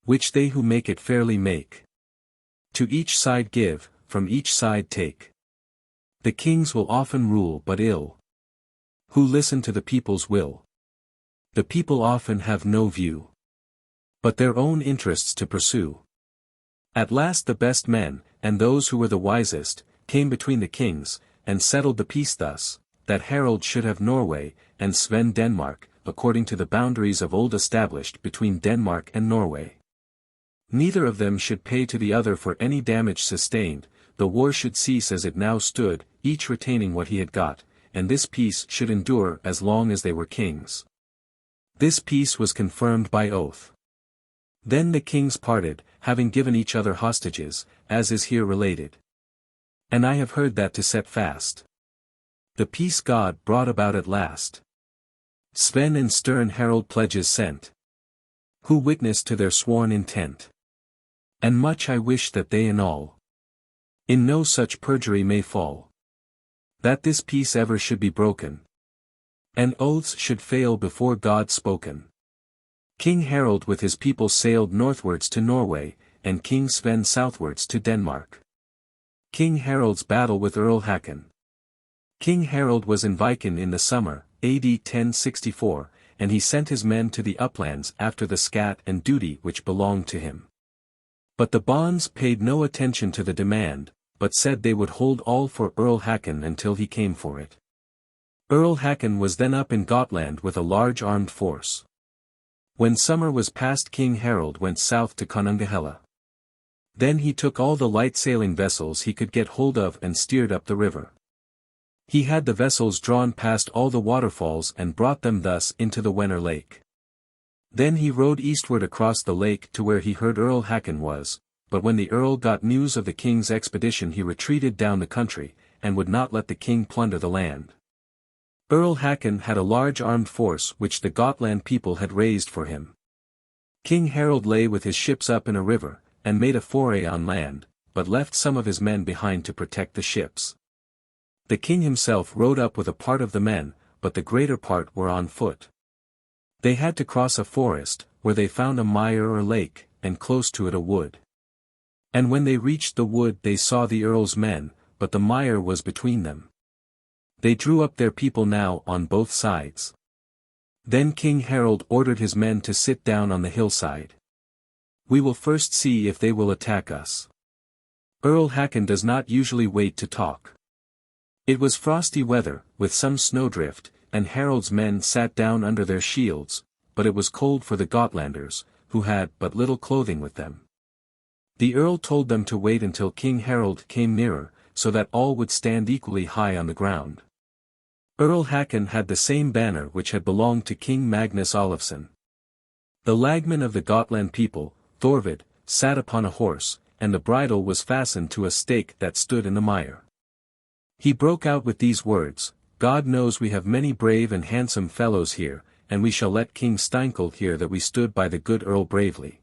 which they who make it fairly make. To each side give, from each side take. The kings will often rule but ill, who listen to the people's will. The people often have no view, but their own interests to pursue. At last the best men, and those who were the wisest, came between the kings, and settled the peace thus, that Harald should have Norway, and Sven Denmark, according to the boundaries of old established between Denmark and Norway. Neither of them should pay to the other for any damage sustained, the war should cease as it now stood, each retaining what he had got, and this peace should endure as long as they were kings. This peace was confirmed by oath. Then the kings parted, having given each other hostages, as is here related. And I have heard that to set fast the peace God brought about at last. Sven and stern Harald pledges sent, who witnessed to their sworn intent. And much I wish that they in all in no such perjury may fall, that this peace ever should be broken, and oaths should fail before God spoken. King Harald with his people sailed northwards to Norway, and King Sven southwards to Denmark. King Harald's battle with Earl Hakon. King Harald was in Viken in the summer, AD 1064, and he sent his men to the uplands after the scat and duty which belonged to him. But the bonds paid no attention to the demand, but said they would hold all for Earl Hakon until he came for it. Earl Hakon was then up in Gotland with a large armed force. When summer was past, King Harald went south to Konungahella. Then he took all the light sailing vessels he could get hold of and steered up the river. He had the vessels drawn past all the waterfalls and brought them thus into the Wenner Lake. Then he rode eastward across the lake to where he heard Earl Hakon was, but when the earl got news of the king's expedition he retreated down the country, and would not let the king plunder the land. Earl Hakon had a large armed force which the Gotland people had raised for him. King Harald lay with his ships up in a river, and made a foray on land, but left some of his men behind to protect the ships. The king himself rode up with a part of the men, but the greater part were on foot. They had to cross a forest, where they found a mire or lake, and close to it a wood. And when they reached the wood they saw the earl's men, but the mire was between them. They drew up their people now on both sides. Then King Harald ordered his men to sit down on the hillside. We will first see if they will attack us. Earl Hakon does not usually wait to talk. It was frosty weather, with some snowdrift, and Harald's men sat down under their shields, but it was cold for the Gotlanders, who had but little clothing with them. The earl told them to wait until King Harald came nearer, so that all would stand equally high on the ground. Earl Hakon had the same banner which had belonged to King Magnus Erlingson. The lagman of the Gotland people, Thorvid, sat upon a horse, and the bridle was fastened to a stake that stood in the mire. He broke out with these words, God knows we have many brave and handsome fellows here, and we shall let King Steinkell hear that we stood by the good earl bravely.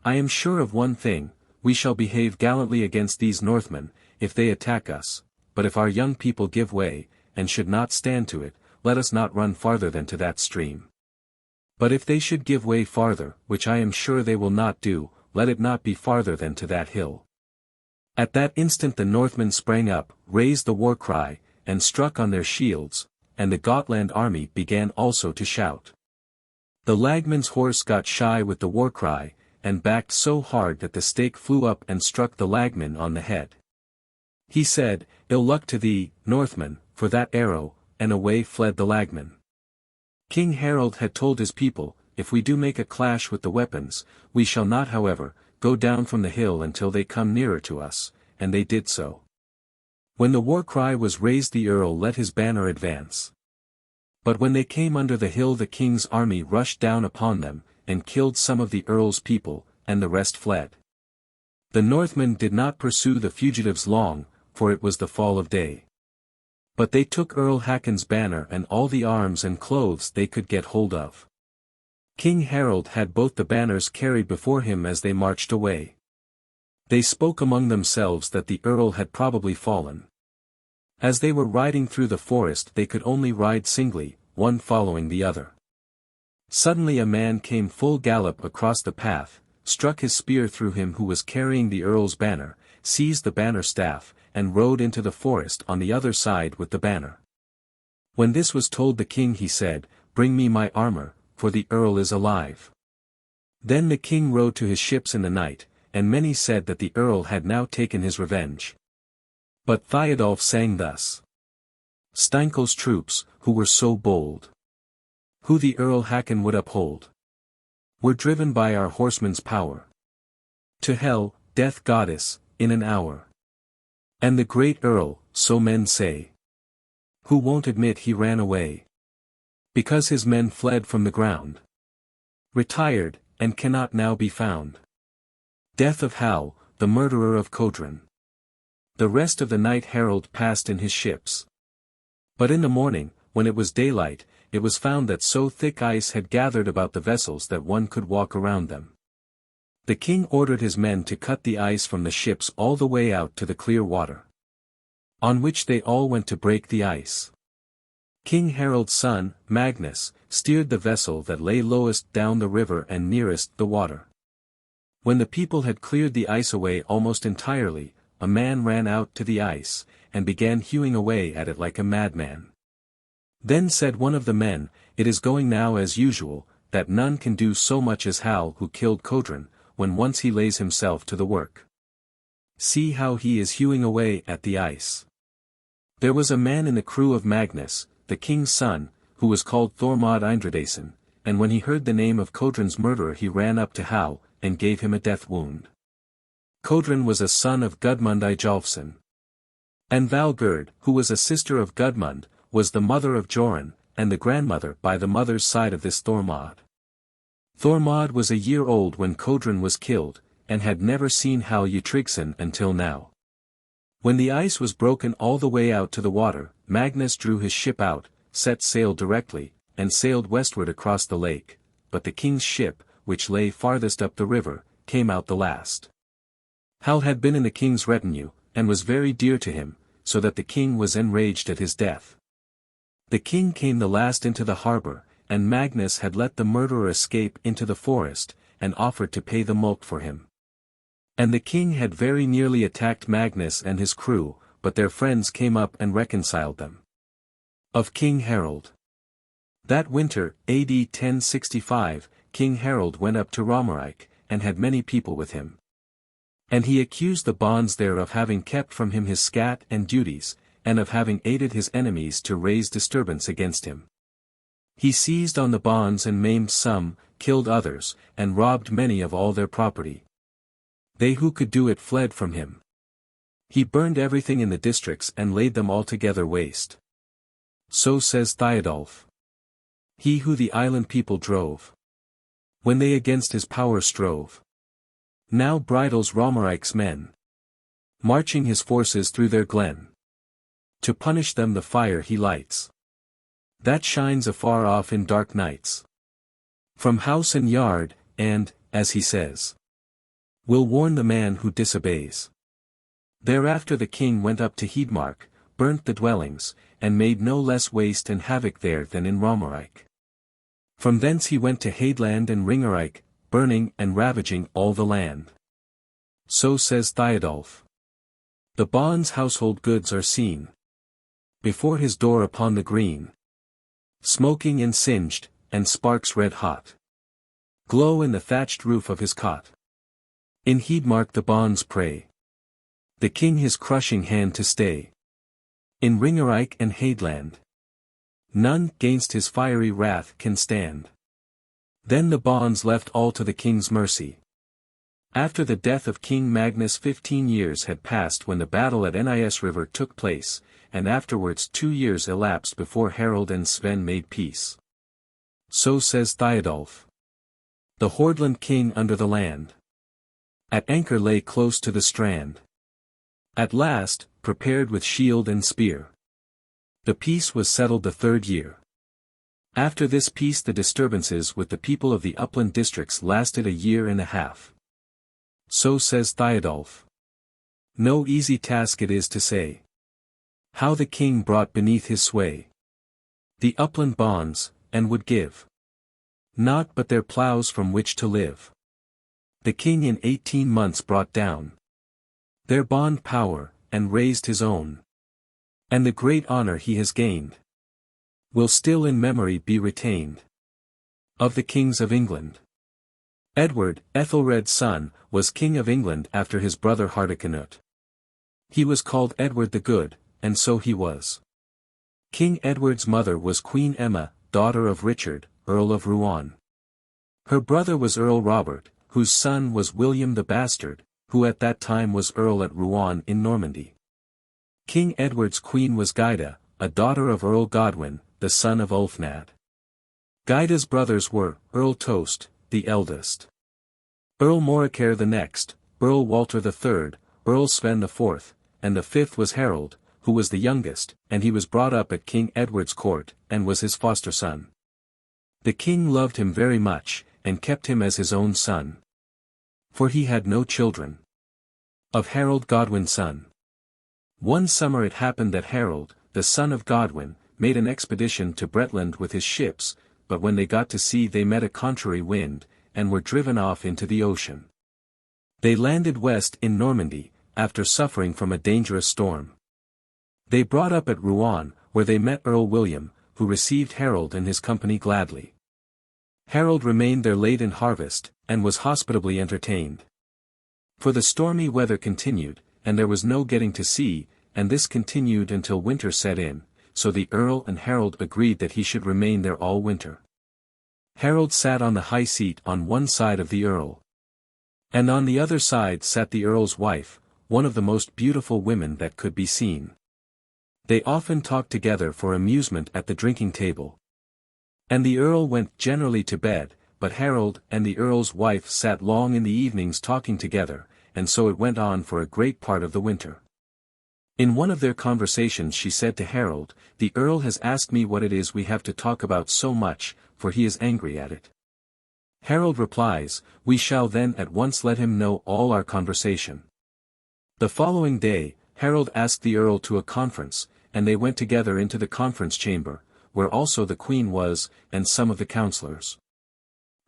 I am sure of one thing, we shall behave gallantly against these Northmen, if they attack us, but if our young people give way, and should not stand to it, let us not run farther than to that stream. But if they should give way farther, which I am sure they will not do, let it not be farther than to that hill. At that instant the Northmen sprang up, raised the war cry, and struck on their shields, and the Gotland army began also to shout. The lagman's horse got shy with the war cry, and backed so hard that the stake flew up and struck the lagman on the head. He said, Ill luck to thee, Northman, for that arrow, and away fled the lagman. King Harald had told his people, if we do make a clash with the weapons, we shall not however, go down from the hill until they come nearer to us, and they did so. When the war cry was raised the earl let his banner advance. But when they came under the hill the king's army rushed down upon them, and killed some of the earl's people, and the rest fled. The Northmen did not pursue the fugitives long, for it was the fall of day. But they took Earl Hakon's banner and all the arms and clothes they could get hold of. King Harald had both the banners carried before him as they marched away. They spoke among themselves that the earl had probably fallen. As they were riding through the forest they could only ride singly, one following the other. Suddenly a man came full gallop across the path, struck his spear through him who was carrying the earl's banner, seized the banner staff, and rode into the forest on the other side with the banner. When this was told the king he said, "Bring me my armor, for the earl is alive." Then the king rode to his ships in the night, and many said that the earl had now taken his revenge. But Thiodolf sang thus. Steinkel's troops, who were so bold, who the earl Hakon would uphold, were driven by our horsemen's power to hell, death goddess, in an hour. And the great earl, so men say, who won't admit he ran away, because his men fled from the ground, retired, and cannot now be found. Death of Hal, the murderer of Codrun. The rest of the night Harald passed in his ships. But in the morning, when it was daylight, it was found that so thick ice had gathered about the vessels that one could walk around them. The king ordered his men to cut the ice from the ships all the way out to the clear water, on which they all went to break the ice. King Harald's son, Magnus, steered the vessel that lay lowest down the river and nearest the water. When the people had cleared the ice away almost entirely, a man ran out to the ice, and began hewing away at it like a madman. Then said one of the men, "It is going now as usual, that none can do so much as Hal who killed Codrun, when once he lays himself to the work. See how he is hewing away at the ice." There was a man in the crew of Magnus, the king's son, who was called Thormod Eindredason, and when he heard the name of Codrun's murderer he ran up to Hal, and gave him a death wound. Codrun was a son of Gudmund Eyjolfsson. And Valgerd, who was a sister of Gudmund, was the mother of Jorun, and the grandmother by the mother's side of this Thormod. Thormod was a year old when Codrun was killed, and had never seen Hal Utrigsson until now. When the ice was broken all the way out to the water, Magnus drew his ship out, set sail directly, and sailed westward across the lake, but the king's ship, which lay farthest up the river, came out the last. Hal had been in the king's retinue, and was very dear to him, so that the king was enraged at his death. The king came the last into the harbor, and Magnus had let the murderer escape into the forest, and offered to pay the mulct for him. And the king had very nearly attacked Magnus and his crew, but their friends came up and reconciled them. Of King Harald. That winter, AD 1065, King Harald went up to Romerike, and had many people with him. And he accused the bonds there of having kept from him his scat and duties, and of having aided his enemies to raise disturbance against him. He seized on the bonds and maimed some, killed others, and robbed many of all their property. They who could do it fled from him. He burned everything in the districts and laid them altogether waste. So says Thiodolf. He who the island people drove, when they against his power strove, now bridles Romerike's men, marching his forces through their glen. To punish them the fire he lights, that shines afar off in dark nights, from house and yard, and, as he says, will warn the man who disobeys. Thereafter the king went up to Heidmark, burnt the dwellings, and made no less waste and havoc there than in Romerike. From thence he went to Hadeland and Ringerike, burning and ravaging all the land. So says Thiodolf. The bond's household goods are seen before his door upon the green, smoking and singed, and sparks red hot glow in the thatched roof of his cot. In Heidmark the bonds pray the king his crushing hand to stay. In Ringerike and Hadeland none gainst his fiery wrath can stand. Then the bonds left all to the king's mercy. After the death of King Magnus 15 years had passed when the battle at Nis River took place, and afterwards 2 years elapsed before Harald and Sven made peace. So says Thiodolf. The Hordland king under the land, at anchor lay close to the strand. At last, prepared with shield and spear, the peace was settled the 3rd year. After this peace the disturbances with the people of the upland districts lasted a year and a half. So says Thiodolf. No easy task it is to say How the king brought beneath his sway the upland bonds, and would give naught but their ploughs from which to live. The king in 18 months brought down their bond power, and raised his own. And the great honor he has gained will still in memory be retained of the kings of England. Edward, Ethelred's son, was king of England after his brother Hardrade. He was called Edward the Good, and so he was. King Edward's mother was Queen Emma, daughter of Richard, Earl of Rouen. Her brother was Earl Robert, whose son was William the Bastard, who at that time was Earl at Rouen in Normandy. King Edward's queen was Gyda, a daughter of Earl Godwin, the son of Ulfnad. Gyda's brothers were, Earl Tost, the eldest, Earl Moricare the next, Earl Walter the third, Earl Sven the fourth, and the fifth was Harald, who was the youngest, and he was brought up at King Edward's court, and was his foster son. The king loved him very much, and kept him as his own son. For he had no children of Harald Godwin's son. One summer it happened that Harald, the son of Godwin, made an expedition to Bretland with his ships, but when they got to sea they met a contrary wind, and were driven off into the ocean. They landed west in Normandy, after suffering from a dangerous storm. They brought up at Rouen, where they met Earl William, who received Harald and his company gladly. Harald remained there late in harvest, and was hospitably entertained. For the stormy weather continued, and there was no getting to sea, and this continued until winter set in, so the Earl and Harald agreed that he should remain there all winter. Harald sat on the high seat on one side of the Earl. And on the other side sat the Earl's wife, one of the most beautiful women that could be seen. They often talked together for amusement at the drinking table. And the Earl went generally to bed, but Harald and the Earl's wife sat long in the evenings talking together, and so it went on for a great part of the winter. In one of their conversations she said to Harald, "The Earl has asked me what it is we have to talk about so much, for he is angry at it." Harald replies, "We shall then at once let him know all our conversation." The following day, Harald asked the Earl to a conference, and they went together into the conference chamber, where also the Queen was, and some of the councillors.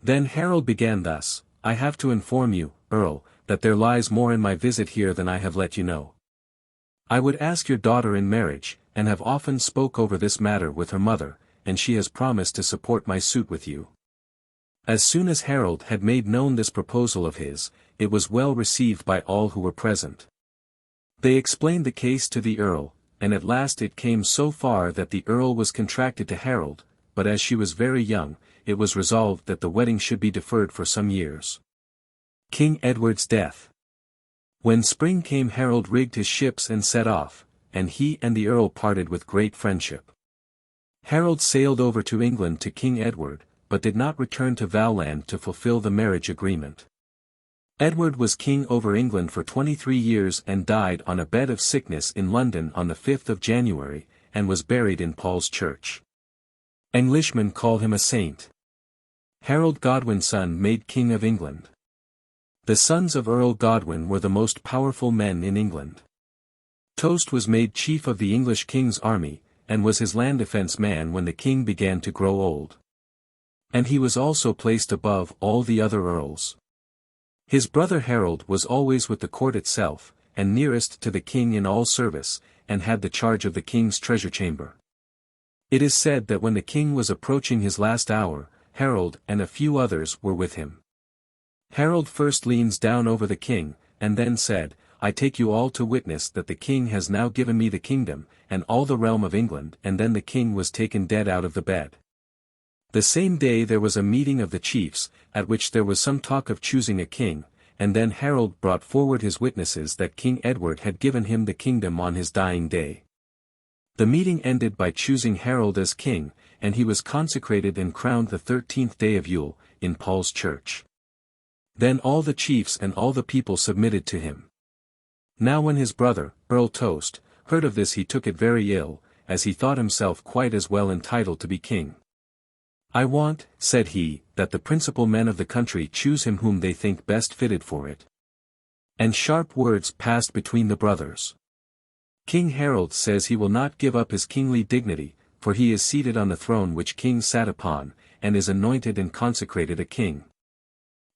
Then Harald began thus, "I have to inform you, Earl, that there lies more in my visit here than I have let you know. I would ask your daughter in marriage, and have often spoke over this matter with her mother, and she has promised to support my suit with you." As soon as Harald had made known this proposal of his, it was well received by all who were present. They explained the case to the Earl, and at last it came so far that the Earl was contracted to Harald, but as she was very young, it was resolved that the wedding should be deferred for some years. King Edward's death. When spring came Harald rigged his ships and set off, and he and the Earl parted with great friendship. Harald sailed over to England to King Edward, but did not return to Valland to fulfill the marriage agreement. Edward was king over England for 23 years and died on a bed of sickness in London on the 5th of January, and was buried in Paul's Church. Englishmen call him a saint. Harald Godwin's son made king of England. The sons of Earl Godwin were the most powerful men in England. Tost was made chief of the English king's army, and was his land defence man when the king began to grow old. And he was also placed above all the other earls. His brother Harald was always with the court itself, and nearest to the king in all service, and had the charge of the king's treasure chamber. It is said that when the king was approaching his last hour, Harald and a few others were with him. Harald first leans down over the king, and then said, "I take you all to witness that the king has now given me the kingdom, and all the realm of England," and then the king was taken dead out of the bed. The same day there was a meeting of the chiefs, at which there was some talk of choosing a king, and then Harald brought forward his witnesses that King Edward had given him the kingdom on his dying day. The meeting ended by choosing Harald as king, and he was consecrated and crowned the 13th day of Yule, in Paul's Church. Then all the chiefs and all the people submitted to him. Now when his brother, Earl Tost, heard of this he took it very ill, as he thought himself quite as well entitled to be king. "I want," said he, "that the principal men of the country choose him whom they think best fitted for it." And sharp words passed between the brothers. King Harald says he will not give up his kingly dignity, for he is seated on the throne which kings sat upon, and is anointed and consecrated a king.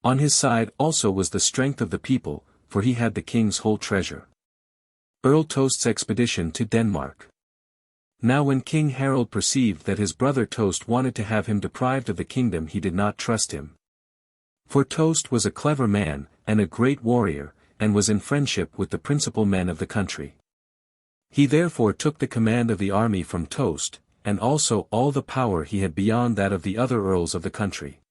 On his side also was the strength of the people, for he had the king's whole treasure. Earl Toast's expedition to Denmark. Now when King Harald perceived that his brother Toast wanted to have him deprived of the kingdom, he did not trust him. For Toast was a clever man, and a great warrior, and was in friendship with the principal men of the country. He therefore took the command of the army from Toast, and also all the power he had beyond that of the other earls of the country.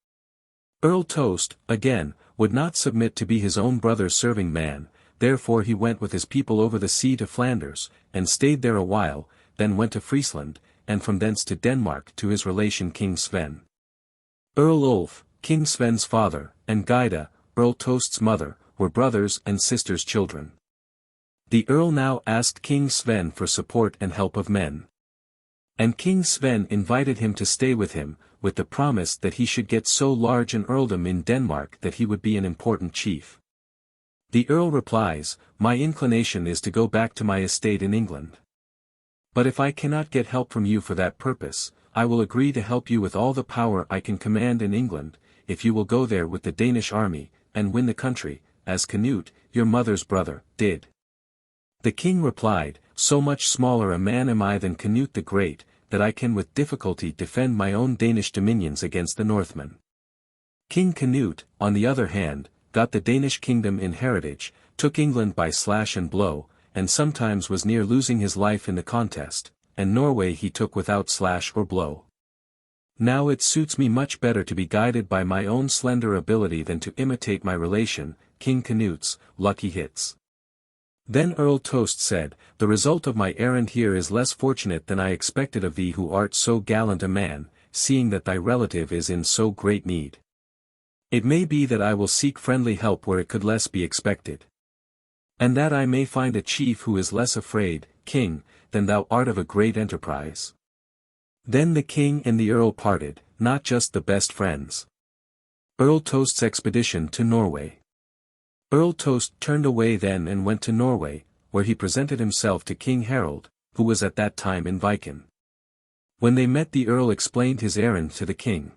Earl Toast, again, would not submit to be his own brother's serving man, therefore he went with his people over the sea to Flanders, and stayed there a while, then went to Friesland, and from thence to Denmark to his relation King Sven. Earl Ulf, King Sven's father, and Gyda, Earl Toast's mother, were brothers and sisters' children. The earl now asked King Sven for support and help of men. And King Sven invited him to stay with him, with the promise that he should get so large an earldom in Denmark that he would be an important chief. The earl replies, "My inclination is to go back to my estate in England. But if I cannot get help from you for that purpose, I will agree to help you with all the power I can command in England, if you will go there with the Danish army, and win the country, as Canute, your mother's brother, did." The king replied, "So much smaller a man am I than Canute the Great, that I can with difficulty defend my own Danish dominions against the Northmen." King Canute, on the other hand, got the Danish kingdom in heritage, took England by slash and blow, and sometimes was near losing his life in the contest, and Norway he took without slash or blow. Now it suits me much better to be guided by my own slender ability than to imitate my relation, King Canute's, lucky hits. Then Earl Toast said, "The result of my errand here is less fortunate than I expected of thee who art so gallant a man, seeing that thy relative is in so great need. It may be that I will seek friendly help where it could less be expected. And that I may find a chief who is less afraid, king, than thou art of a great enterprise." Then the king and the earl parted, not just the best friends. Earl Toast's expedition to Norway. Earl Toast turned away then and went to Norway, where he presented himself to King Harald, who was at that time in Viken. When they met, the earl explained his errand to the king.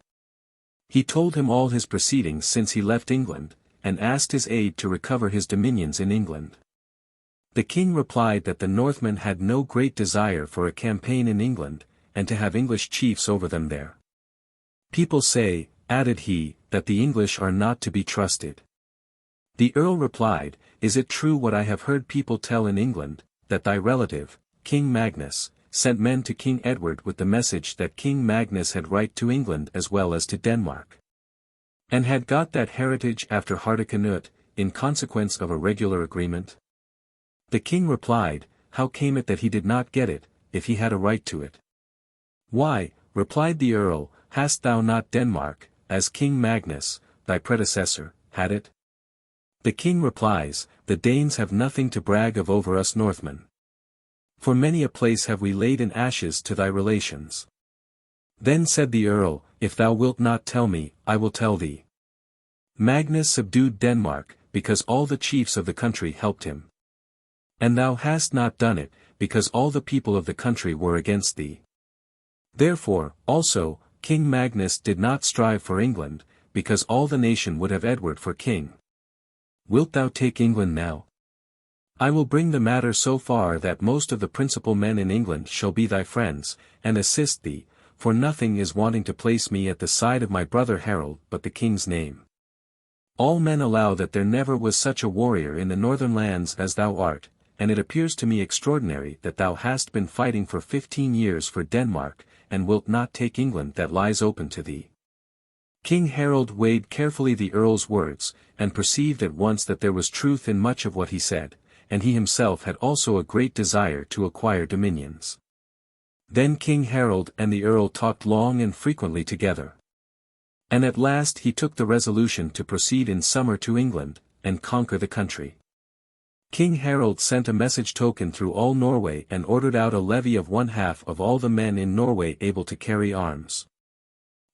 He told him all his proceedings since he left England, and asked his aid to recover his dominions in England. The king replied that the Northmen had no great desire for a campaign in England, and to have English chiefs over them there. "People say," added he, "that the English are not to be trusted." The earl replied, "Is it true what I have heard people tell in England, that thy relative, King Magnus, sent men to King Edward with the message that King Magnus had right to England as well as to Denmark, and had got that heritage after Hardrade, in consequence of a regular agreement?" The king replied, "How came it that he did not get it, if he had a right to it?" "Why," replied the earl, "hast thou not Denmark, as King Magnus, thy predecessor, had it?" The king replies, "The Danes have nothing to brag of over us Northmen. For many a place have we laid in ashes to thy relations." Then said the earl, "If thou wilt not tell me, I will tell thee. Magnus subdued Denmark, because all the chiefs of the country helped him. And thou hast not done it, because all the people of the country were against thee. Therefore, also, King Magnus did not strive for England, because all the nation would have Edward for king. Wilt thou take England now? I will bring the matter so far that most of the principal men in England shall be thy friends, and assist thee, for nothing is wanting to place me at the side of my brother Harald but the king's name. All men allow that there never was such a warrior in the northern lands as thou art, and it appears to me extraordinary that thou hast been fighting for 15 years for Denmark, and wilt not take England that lies open to thee." King Harald weighed carefully the earl's words, and perceived at once that there was truth in much of what he said, and he himself had also a great desire to acquire dominions. Then King Harald and the earl talked long and frequently together. And at last he took the resolution to proceed in summer to England, and conquer the country. King Harald sent a message token through all Norway and ordered out a levy of 1/2 of all the men in Norway able to carry arms.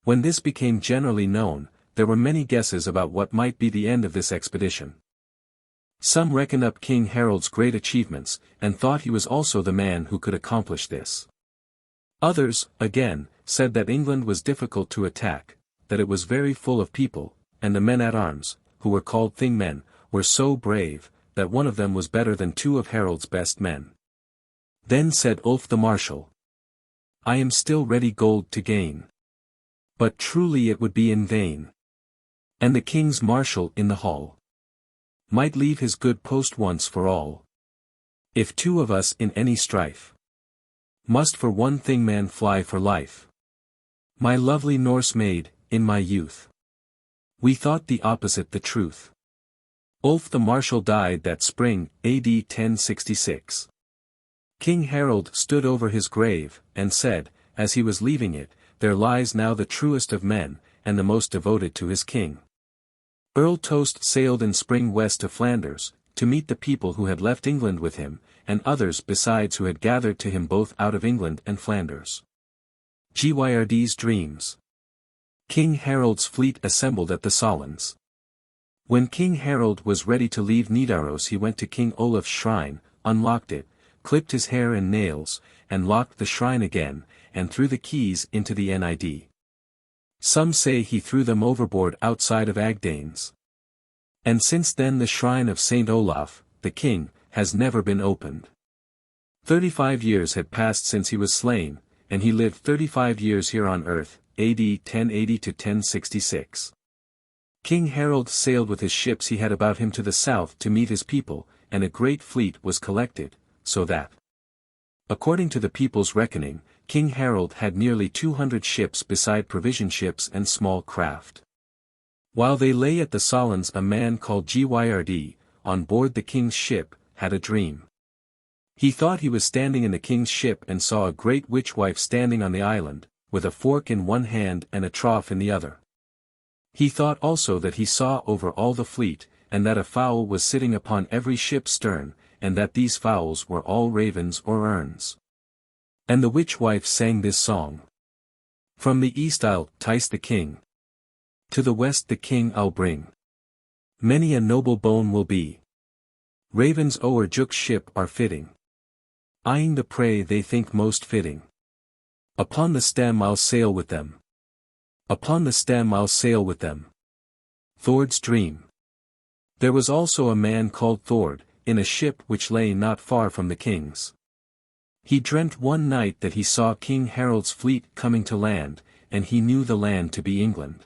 When this became generally known, there were many guesses about what might be the end of this expedition. Some reckoned up King Harald's great achievements, and thought he was also the man who could accomplish this. Others, again, said that England was difficult to attack, that it was very full of people, and the men-at-arms, who were called Thingmen, were so brave, that one of them was better than 2 of Harald's best men. Then said Ulf the Marshal, I am still ready gold to gain. But truly it would be in vain. And the king's marshal in the hall might leave his good post once for all. If 2 of us in any strife must for one Thingman fly for life. My lovely Norse maid, in my youth, we thought the opposite the truth. Ulf the Marshal died that spring, AD 1066. King Harald stood over his grave, and said, as he was leaving it, there lies now the truest of men, and the most devoted to his king. Earl Toast sailed in spring west to Flanders, to meet the people who had left England with him, and others besides who had gathered to him both out of England and Flanders. Gyrd's dreams. King Harald's fleet assembled at the Solons. When King Harald was ready to leave Nidaros, he went to King Olaf's shrine, unlocked it, clipped his hair and nails, and locked the shrine again, and threw the keys into the Nid. Some say he threw them overboard outside of Agdanes. And since then the shrine of Saint Olaf, the king, has never been opened. 35 years had passed since he was slain, and he lived 35 years here on earth, AD 1080 to 1066. King Harald sailed with his ships he had about him to the south to meet his people, and a great fleet was collected, so that, according to the people's reckoning, King Harald had nearly 200 ships beside provision ships and small craft. While they lay at the Solons, a man called Gyrd, on board the king's ship, had a dream. He thought he was standing in the king's ship and saw a great witch-wife standing on the island, with a fork in one hand and a trough in the other. He thought also that he saw over all the fleet, and that a fowl was sitting upon every ship's stern, and that these fowls were all ravens or erns. And the witch-wife sang this song. From the east I'll tice the king. To the west the king I'll bring. Many a noble bone will be. Ravens o'er Juk's ship are fitting. Eyeing the prey they think most fitting. Upon the stem I'll sail with them. Upon the stem I'll sail with them. Thord's dream. There was also a man called Thord, in a ship which lay not far from the king's. He dreamt one night that he saw King Harald's fleet coming to land, and he knew the land to be England.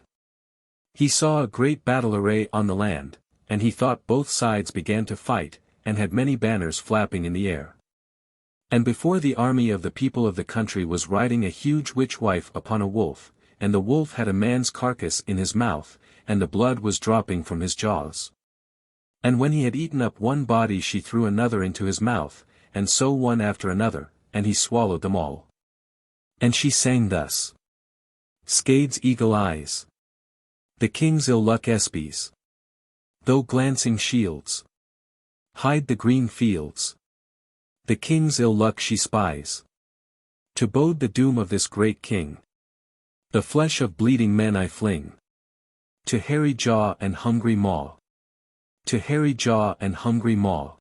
He saw a great battle array on the land, and he thought both sides began to fight, and had many banners flapping in the air. And before the army of the people of the country was riding a huge witch-wife upon a wolf, and the wolf had a man's carcass in his mouth, and the blood was dropping from his jaws. And when he had eaten up one body she threw another into his mouth, and so one after another, and he swallowed them all. And she sang thus. Skade's eagle eyes. The king's ill luck espies. Though glancing shields hide the green fields, the king's ill luck she spies. To bode the doom of this great king. The flesh of bleeding men I fling. To hairy jaw and hungry maw. To hairy jaw and hungry maw.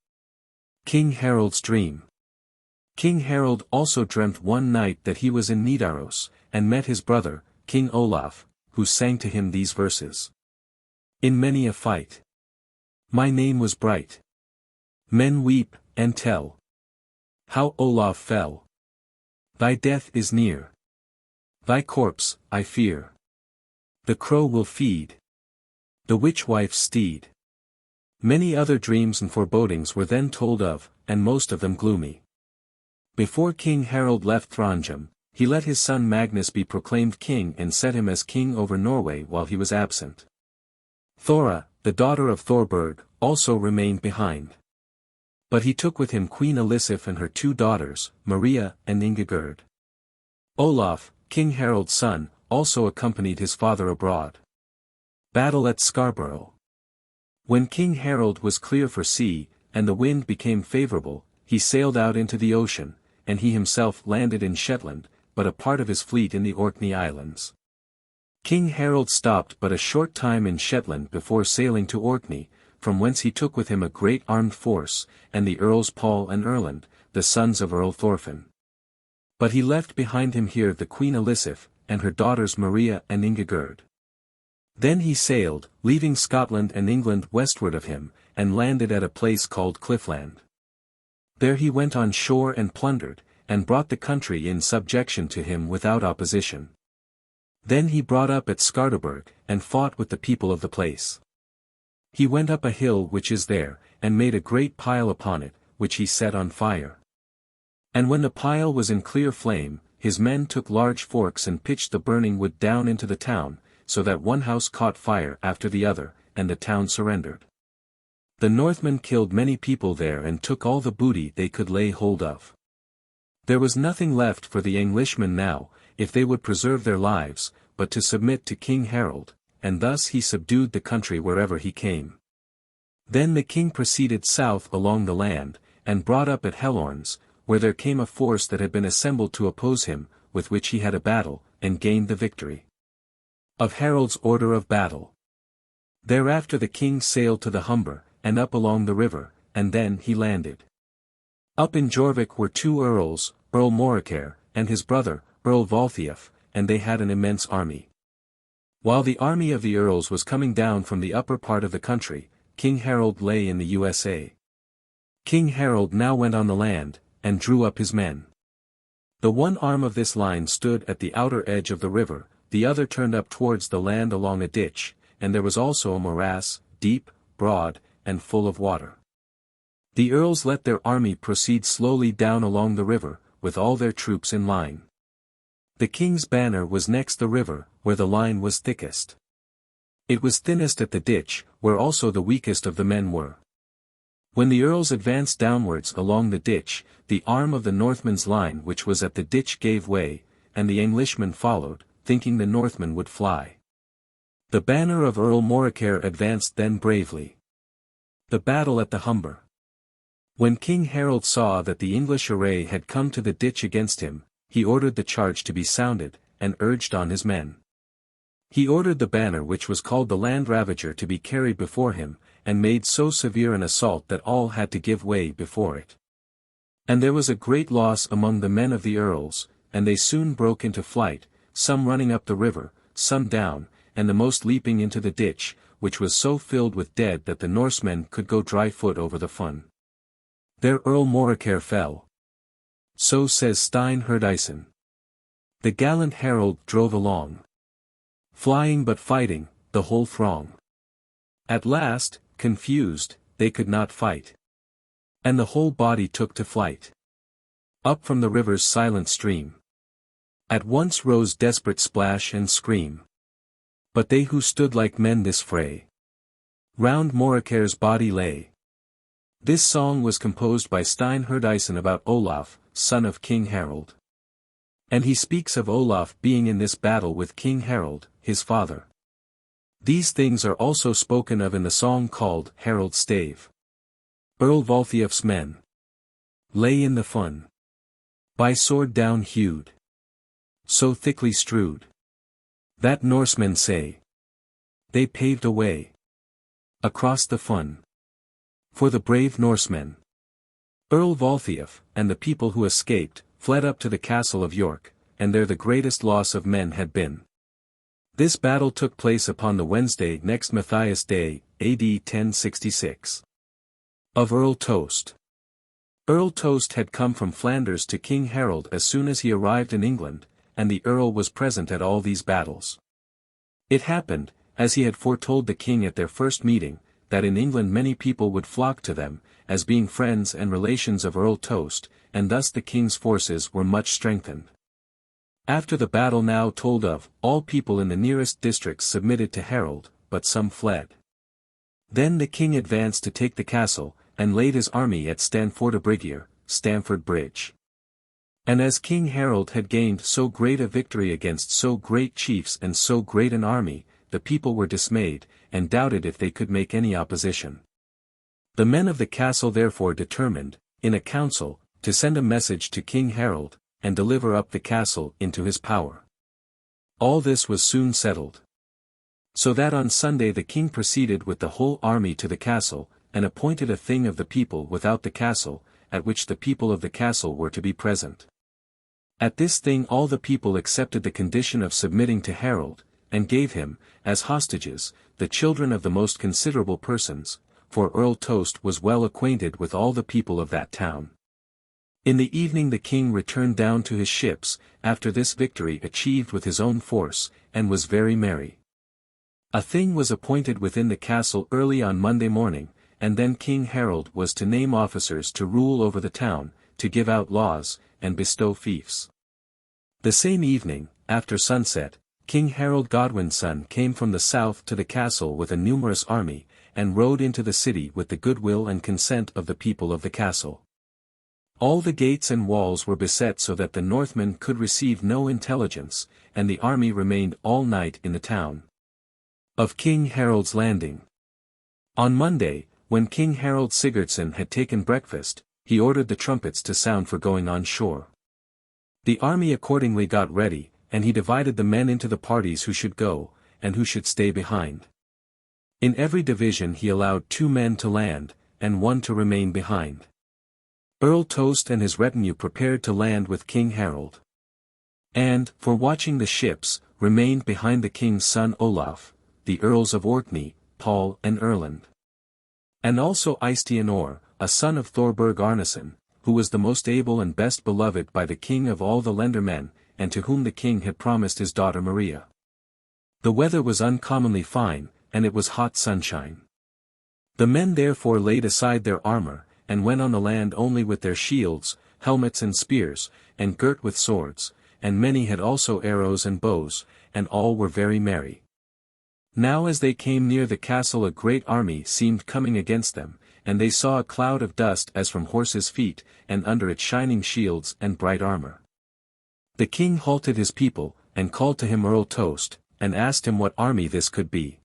King Harald's dream. King Harald also dreamt one night that he was in Nidaros, and met his brother, King Olaf, who sang to him these verses. In many a fight, my name was bright. Men weep, and tell how Olaf fell. Thy death is near. Thy corpse, I fear. The crow will feed the witch-wife's steed. Many other dreams and forebodings were then told of, and most of them gloomy. Before King Harald left Throndheim, he let his son Magnus be proclaimed king and set him as king over Norway while he was absent. Thora, the daughter of Thorberg, also remained behind. But he took with him Queen Elisif and her 2 daughters, Maria and Ingegerd. Olaf, King Harald's son, also accompanied his father abroad. Battle at Scarborough. When King Harald was clear for sea, and the wind became favorable, he sailed out into the ocean, and he himself landed in Shetland, but a part of his fleet in the Orkney Islands. King Harald stopped but a short time in Shetland before sailing to Orkney, from whence he took with him a great armed force, and the Earls Paul and Erland, the sons of Earl Thorfinn. But he left behind him here the Queen Elisif, and her daughters Maria and Ingigerd. Then he sailed, leaving Scotland and England westward of him, and landed at a place called Cliffland. There he went on shore and plundered, and brought the country in subjection to him without opposition. Then he brought up at Skarderberg, and fought with the people of the place. He went up a hill which is there, and made a great pile upon it, which he set on fire. And when the pile was in clear flame, his men took large forks and pitched the burning wood down into the town, so that one house caught fire after the other, and the town surrendered. The Northmen killed many people there and took all the booty they could lay hold of. There was nothing left for the Englishmen now, if they would preserve their lives, but to submit to King Harald, and thus he subdued the country wherever he came. Then the king proceeded south along the land, and brought up at Hellorns, where there came a force that had been assembled to oppose him, with which he had a battle, and gained the victory. Of Harald's order of battle. Thereafter the king sailed to the Humber, and up along the river, and then he landed. Up in Jorvik were two earls, Earl Morkar, and his brother, Earl Valthiaf, and they had an immense army. While the army of the earls was coming down from the upper part of the country, King Harald lay in the USA. King Harald now went on the land, and drew up his men. The one arm of this line stood at the outer edge of the river, the other turned up towards the land along a ditch, and there was also a morass, deep, broad, and full of water. The earls let their army proceed slowly down along the river, with all their troops in line. The king's banner was next the river, where the line was thickest. It was thinnest at the ditch, where also the weakest of the men were. When the earls advanced downwards along the ditch, the arm of the Northmen's line which was at the ditch gave way, and the Englishmen followed, thinking the Northmen would fly. The banner of Earl Morkar advanced then bravely. The battle at the Humber. When King Harald saw that the English array had come to the ditch against him, he ordered the charge to be sounded, and urged on his men. He ordered the banner which was called the Land Ravager to be carried before him, and made so severe an assault that all had to give way before it. And there was a great loss among the men of the earls, and they soon broke into flight, some running up the river, some down, and the most leaping into the ditch, which was so filled with dead that the Norsemen could go dry foot over the fun. There Earl Morkar fell. So says Stein Herdison. The gallant Harald drove along, flying but fighting, the whole throng. At last, confused, they could not fight. And the whole body took to flight. Up from the river's silent stream. At once rose desperate splash and scream. But they who stood like men this fray, round Morkar's body lay. This song was composed by Stein Herdison about Olaf, son of King Harald. And he speaks of Olaf being in this battle with King Harald, his father. These things are also spoken of in the song called Harald's Stave. Earl Valthiaf's men lay in the fun, by sword down hewed, so thickly strewed, that Norsemen say they paved a way across the fun for the brave Norsemen. Earl Valthiaf, and the people who escaped, fled up to the castle of York, and there the greatest loss of men had been. This battle took place upon the Wednesday next Matthias Day, A.D. 1066. Of Earl Toast. Earl Toast had come from Flanders to King Harald as soon as he arrived in England, and the Earl was present at all these battles. It happened, as he had foretold the king at their first meeting, that in England many people would flock to them, as being friends and relations of Earl Toast, and thus the king's forces were much strengthened. After the battle now told of, all people in the nearest districts submitted to Harald, but some fled. Then the king advanced to take the castle, and laid his army at Stanfordabrigir, Stamford Bridge. And as King Harald had gained so great a victory against so great chiefs and so great an army, the people were dismayed, and doubted if they could make any opposition. The men of the castle therefore determined, in a council, to send a message to King Harald, and deliver up the castle into his power. All this was soon settled. So that on Sunday the king proceeded with the whole army to the castle, and appointed a thing of the people without the castle, at which the people of the castle were to be present. At this thing all the people accepted the condition of submitting to Harald, and gave him, as hostages, the children of the most considerable persons, for Earl Toast was well acquainted with all the people of that town. In the evening the king returned down to his ships, after this victory achieved with his own force, and was very merry. A thing was appointed within the castle early on Monday morning, and then King Harald was to name officers to rule over the town, to give out laws, and bestow fiefs. The same evening, after sunset, King Harald Godwin's son came from the south to the castle with a numerous army, and rode into the city with the goodwill and consent of the people of the castle. All the gates and walls were beset so that the Northmen could receive no intelligence, and the army remained all night in the town. Of King Harald's landing. On Monday, when King Harald Sigurdsson had taken breakfast, he ordered the trumpets to sound for going on shore. The army accordingly got ready, and he divided the men into the parties who should go, and who should stay behind. In every division he allowed 2 men to land, and 1 to remain behind. Earl Toast and his retinue prepared to land with King Harald. And, for watching the ships, remained behind the king's son Olaf, the Earls of Orkney, Paul and Erland. And also Eystein, a son of Thorberg Arneson, who was the most able and best beloved by the king of all the lendermen, and to whom the king had promised his daughter Maria. The weather was uncommonly fine, and it was hot sunshine. The men therefore laid aside their armor, and went on the land only with their shields, helmets and spears, and girt with swords, and many had also arrows and bows, and all were very merry. Now as they came near the castle a great army seemed coming against them, and they saw a cloud of dust as from horses' feet, and under it shining shields and bright armor. The king halted his people, and called to him Earl Toast, and asked him what army this could be.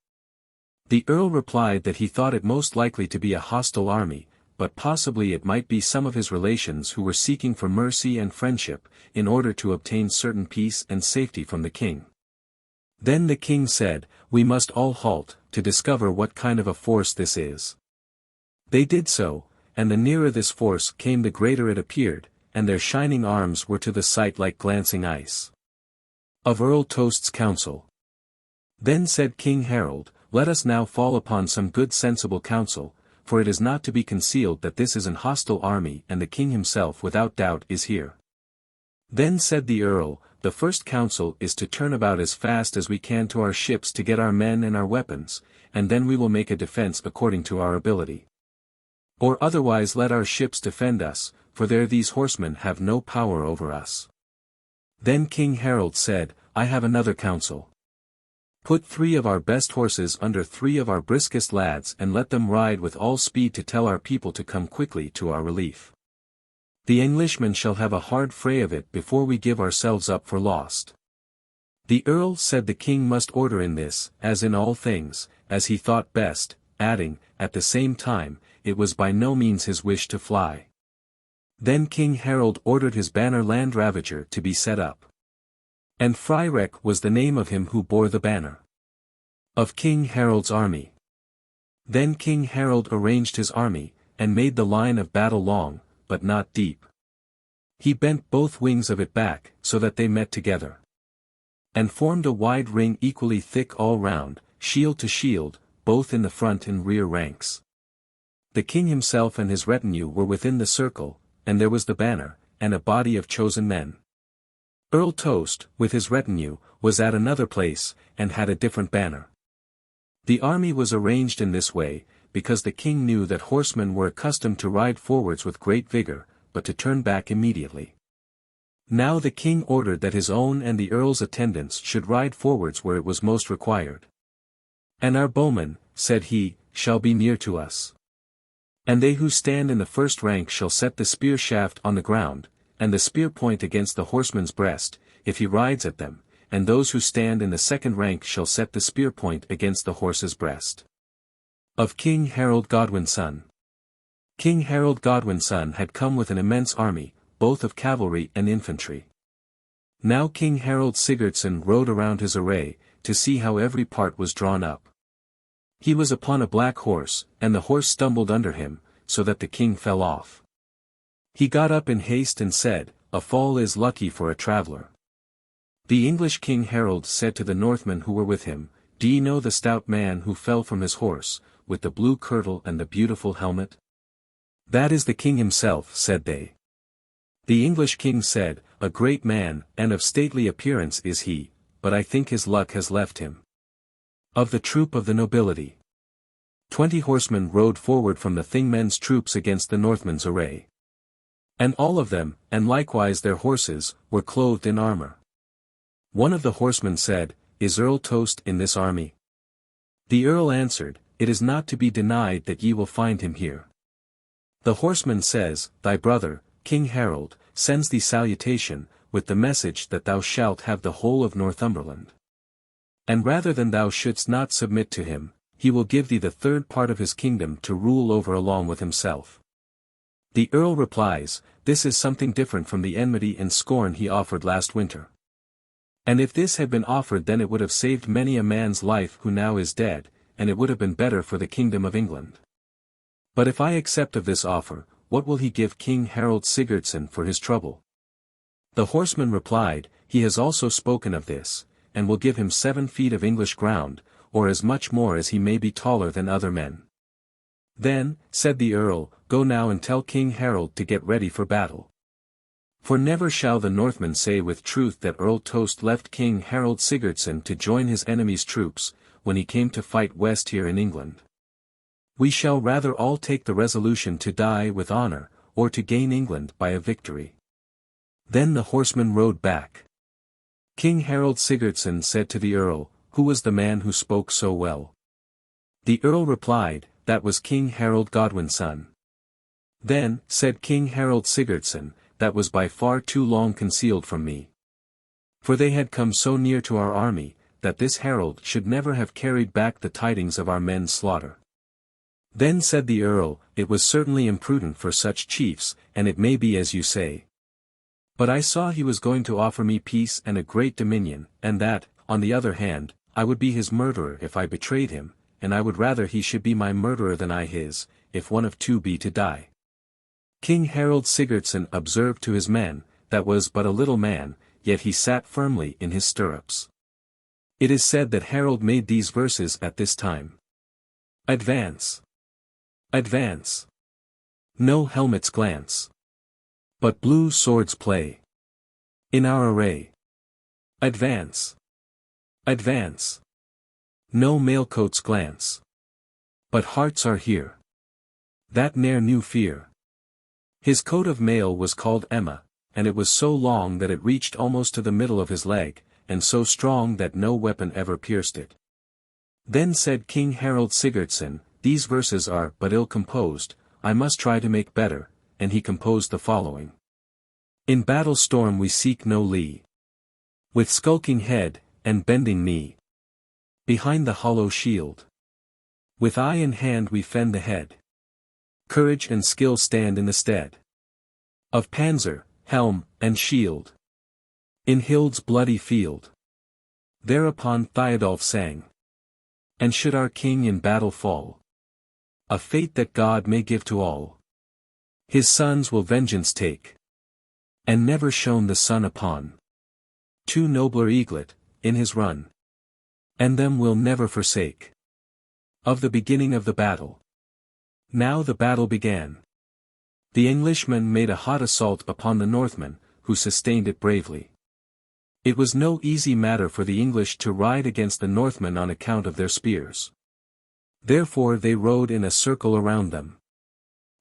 The earl replied that he thought it most likely to be a hostile army, but possibly it might be some of his relations who were seeking for mercy and friendship, in order to obtain certain peace and safety from the king. Then the king said, "We must all halt, to discover what kind of a force this is." They did so, and the nearer this force came the greater it appeared, and their shining arms were to the sight like glancing ice. Of Earl Toast's counsel. Then said King Harald, "Let us now fall upon some good sensible counsel, for it is not to be concealed that this is an hostile army and the king himself without doubt is here." Then said the earl, "The first counsel is to turn about as fast as we can to our ships to get our men and our weapons, and then we will make a defense according to our ability. Or otherwise let our ships defend us, for there these horsemen have no power over us." Then King Harald said, "I have another counsel. Put 3 of our best horses under 3 of our briskest lads and let them ride with all speed to tell our people to come quickly to our relief. The Englishmen shall have a hard fray of it before we give ourselves up for lost." The earl said the king must order in this, as in all things, as he thought best, adding, at the same time, it was by no means his wish to fly. Then King Harald ordered his banner Landravager to be set up. And Fryrek was the name of him who bore the banner. Of King Harald's army. Then King Harald arranged his army, and made the line of battle long, but not deep. He bent both wings of it back, so that they met together. And formed a wide ring equally thick all round, shield to shield, both in the front and rear ranks. The king himself and his retinue were within the circle, and there was the banner, and a body of chosen men. Earl Toast, with his retinue, was at another place, and had a different banner. The army was arranged in this way, because the king knew that horsemen were accustomed to ride forwards with great vigor, but to turn back immediately. Now the king ordered that his own and the earl's attendants should ride forwards where it was most required. "And our bowmen," said he, "shall be near to us. And they who stand in the first rank shall set the spear shaft on the ground, and the spear point against the horseman's breast, if he rides at them, and those who stand in the second rank shall set the spear point against the horse's breast." Of King Harald Godwin's son. King Harald Godwin's son had come with an immense army, both of cavalry and infantry. Now King Harald Sigurdsson rode around his array, to see how every part was drawn up. He was upon a black horse, and the horse stumbled under him, so that the king fell off. He got up in haste and said, "A fall is lucky for a traveller." The English King Harald said to the Northmen who were with him, "Do ye know the stout man who fell from his horse, with the blue kirtle and the beautiful helmet?" "That is the king himself," said they. The English king said, "A great man, and of stately appearance is he, but I think his luck has left him." Of the troop of the nobility. 20 horsemen rode forward from the Thingmen's troops against the Northmen's array. And all of them, and likewise their horses, were clothed in armor. One of the horsemen said, "Is Earl Tost in this army?" The earl answered, "It is not to be denied that ye will find him here." The horseman says, "Thy brother, King Harald, sends thee salutation, with the message that thou shalt have the whole of Northumberland. And rather than thou shouldst not submit to him, he will give thee the third part of his kingdom to rule over along with himself." The earl replies, "This is something different from the enmity and scorn he offered last winter. And if this had been offered, then it would have saved many a man's life who now is dead, and it would have been better for the kingdom of England. But if I accept of this offer, what will he give King Harald Sigurdsson for his trouble?" The horseman replied, "He has also spoken of this, and will give him 7 feet of English ground, or as much more as he may be taller than other men." "Then," said the earl, "go now and tell King Harald to get ready for battle. For never shall the Northmen say with truth that Earl Tost left King Harald Sigurdsson to join his enemy's troops, when he came to fight west here in England. We shall rather all take the resolution to die with honor, or to gain England by a victory." Then the horsemen rode back. King Harald Sigurdsson said to the earl, "Who was the man who spoke so well?" The earl replied, "That was King Harald Godwin's son." "Then," said King Harald Sigurdsson, "that was by far too long concealed from me. For they had come so near to our army, that this Harald should never have carried back the tidings of our men's slaughter." Then said the earl, "It was certainly imprudent for such chiefs, and it may be as you say. But I saw he was going to offer me peace and a great dominion, and that, on the other hand, I would be his murderer if I betrayed him, and I would rather he should be my murderer than I his, if one of two be to die." King Harald Sigurdsson observed to his men, that was but a little man, yet he sat firmly in his stirrups. It is said that Harald made these verses at this time. "Advance! Advance! No helmet's glance, but blue swords play in our array. Advance! Advance! No mailcoats glance, but hearts are here that ne'er knew fear." His coat of mail was called Emma, and it was so long that it reached almost to the middle of his leg, and so strong that no weapon ever pierced it. Then said King Harald Sigurdsson, "These verses are but ill composed, I must try to make better," and he composed the following. "In battle storm we seek no lee, with skulking head, and bending knee, behind the hollow shield, with eye and hand we fend the head. Courage and skill stand in the stead of panzer, helm, and shield, in Hild's bloody field." Thereupon Thiodolf sang, "And should our king in battle fall, a fate that God may give to all, his sons will vengeance take, and never shone the sun upon two nobler eaglet, in his run, and them will never forsake." Of the beginning of the battle. Now the battle began. The Englishmen made a hot assault upon the Northmen, who sustained it bravely. It was no easy matter for the English to ride against the Northmen on account of their spears. Therefore they rode in a circle around them.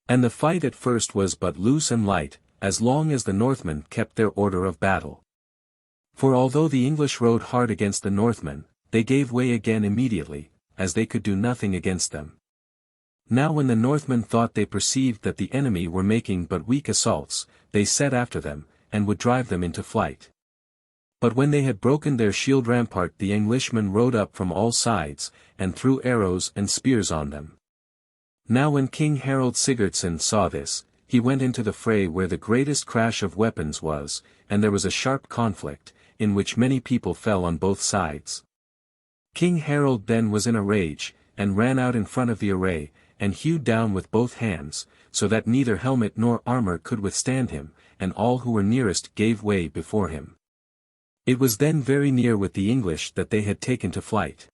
And the fight at first was but loose and light, as long as the Northmen kept their order of battle. For although the English rode hard against the Northmen, they gave way again immediately, as they could do nothing against them. Now when the Northmen thought they perceived that the enemy were making but weak assaults, they set after them, and would drive them into flight. But when they had broken their shield rampart, the Englishmen rode up from all sides, and threw arrows and spears on them. Now when King Harald Sigurdsson saw this, he went into the fray where the greatest crash of weapons was, and there was a sharp conflict, in which many people fell on both sides. King Harald then was in a rage, and ran out in front of the array, and hewed down with both hands, so that neither helmet nor armor could withstand him, and all who were nearest gave way before him. It was then very near with the English that they had taken to flight.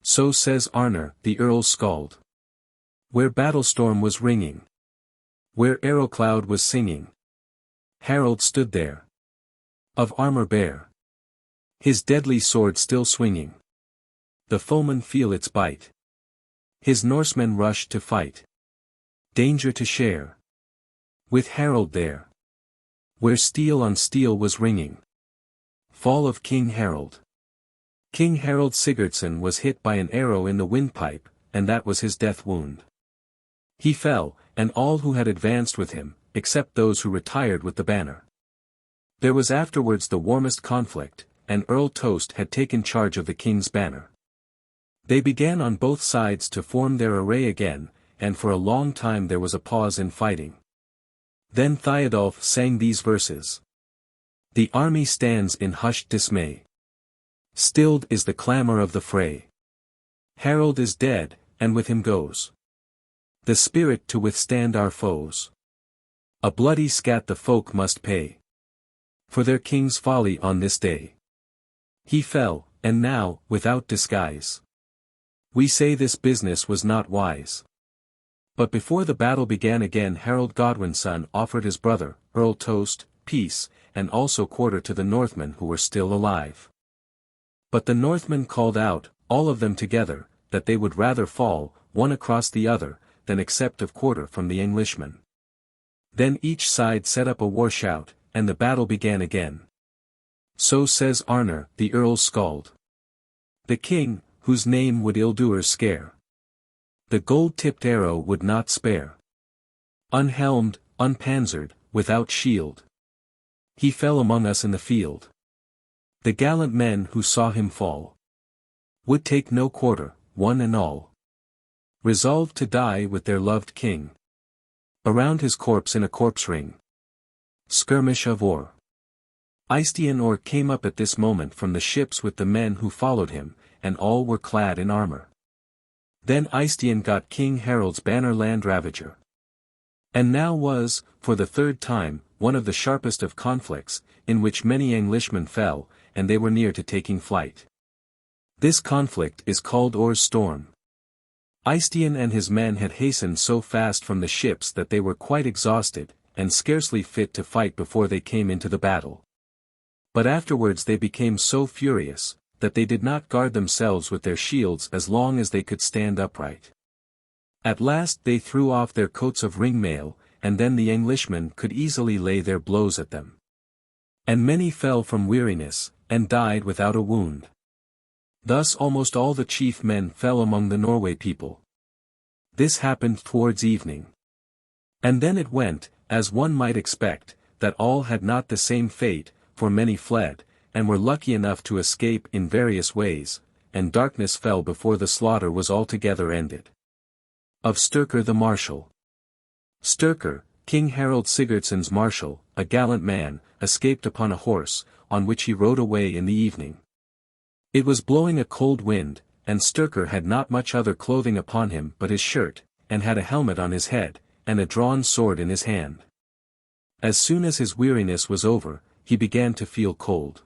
So says Arnar, the Earl's Skald. Where battle-storm was ringing, where arrow-cloud was singing, Harald stood there, of armor bare, his deadly sword still swinging. The foemen feel its bite. His Norsemen rush to fight, danger to share, with Harald there, where steel on steel was ringing. Fall of King Harald. King Harald Sigurdsson was hit by an arrow in the windpipe, and that was his death wound. He fell, and all who had advanced with him, except those who retired with the banner. There was afterwards the warmest conflict, and Earl Toast had taken charge of the king's banner. They began on both sides to form their array again, and for a long time there was a pause in fighting. Then Thiodolf sang these verses. The army stands in hushed dismay. Stilled is the clamor of the fray. Harald is dead, and with him goes the spirit to withstand our foes. A bloody scat the folk must pay for their king's folly on this day. He fell, and now, without disguise, we say this business was not wise. But before the battle began again, Harald Godwinson offered his brother, Earl Toast, peace, and also quarter to the Northmen who were still alive. But the Northmen called out, all of them together, that they would rather fall, one across the other, than accept of quarter from the Englishmen. Then each side set up a war shout, and the battle began again. So says Arnar, the Earl's Skald. The king, whose name would ill-doers scare, the gold-tipped arrow would not spare. Unhelmed, unpanzered, without shield, he fell among us in the field. The gallant men who saw him fall would take no quarter, one and all, resolved to die with their loved king. Around his corpse in a corpse ring, skirmish of war. Eystein came up at this moment from the ships with the men who followed him, and all were clad in armor. Then Eystein got King Harald's banner land ravager. And now was, for the third time, one of the sharpest of conflicts, in which many Englishmen fell, and they were near to taking flight. This conflict is called Or's Storm. Eystein and his men had hastened so fast from the ships that they were quite exhausted, and scarcely fit to fight before they came into the battle. But afterwards they became so furious, that they did not guard themselves with their shields as long as they could stand upright. At last they threw off their coats of ring mail, and then the Englishmen could easily lay their blows at them. And many fell from weariness, and died without a wound. Thus almost all the chief men fell among the Norway people. This happened towards evening. And then it went, as one might expect, that all had not the same fate, for many fled, and were lucky enough to escape in various ways, and darkness fell before the slaughter was altogether ended. Of Sturkr the Marshal. Sturkr, King Harald Sigurdsson's marshal, a gallant man, escaped upon a horse, on which he rode away in the evening. It was blowing a cold wind, and Sturkr had not much other clothing upon him but his shirt, and had a helmet on his head, and a drawn sword in his hand. As soon as his weariness was over, he began to feel cold.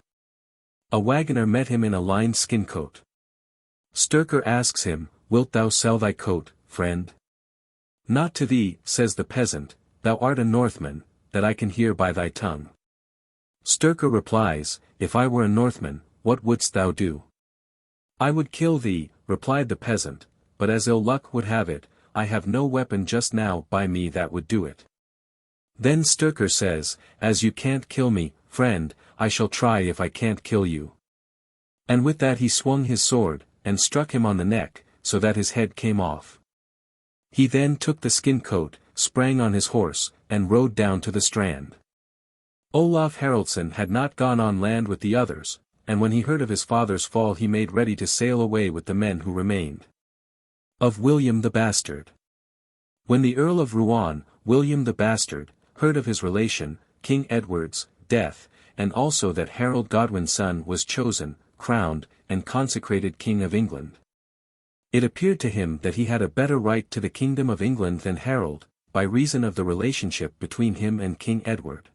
A wagoner met him in a lined skin coat. Sturkr asks him, "Wilt thou sell thy coat, friend?" "Not to thee," says the peasant, "thou art a Northman, that I can hear by thy tongue." Sturkr replies, "If I were a Northman, what wouldst thou do?" "I would kill thee," replied the peasant, "but as ill luck would have it, I have no weapon just now by me that would do it." Then Sturkr says, "As you can't kill me, friend, I shall try if I can't kill you." And with that he swung his sword, and struck him on the neck, so that his head came off. He then took the skin coat, sprang on his horse, and rode down to the strand. Olaf Haraldsson had not gone on land with the others, and when he heard of his father's fall he made ready to sail away with the men who remained. Of William the Bastard. When the Earl of Rouen, William the Bastard, heard of his relation, King Edward's, death, and also that Harald Godwin's son was chosen, crowned, and consecrated King of England. It appeared to him that he had a better right to the kingdom of England than Harald, by reason of the relationship between him and King Edward.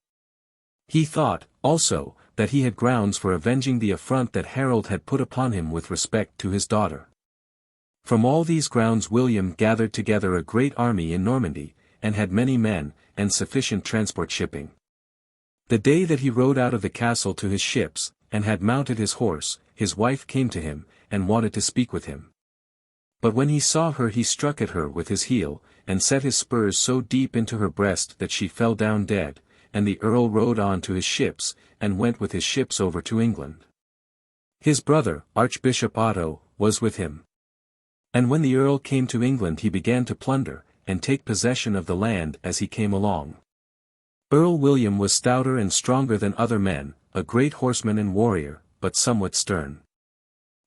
He thought, also, that he had grounds for avenging the affront that Harald had put upon him with respect to his daughter. From all these grounds William gathered together a great army in Normandy, and had many men, and sufficient transport shipping. The day that he rode out of the castle to his ships, and had mounted his horse, his wife came to him, and wanted to speak with him. But when he saw her he struck at her with his heel, and set his spurs so deep into her breast that she fell down dead, and the earl rode on to his ships, and went with his ships over to England. His brother, Archbishop Otto, was with him. And when the earl came to England he began to plunder, and take possession of the land as he came along. Earl William was stouter and stronger than other men, a great horseman and warrior, but somewhat stern.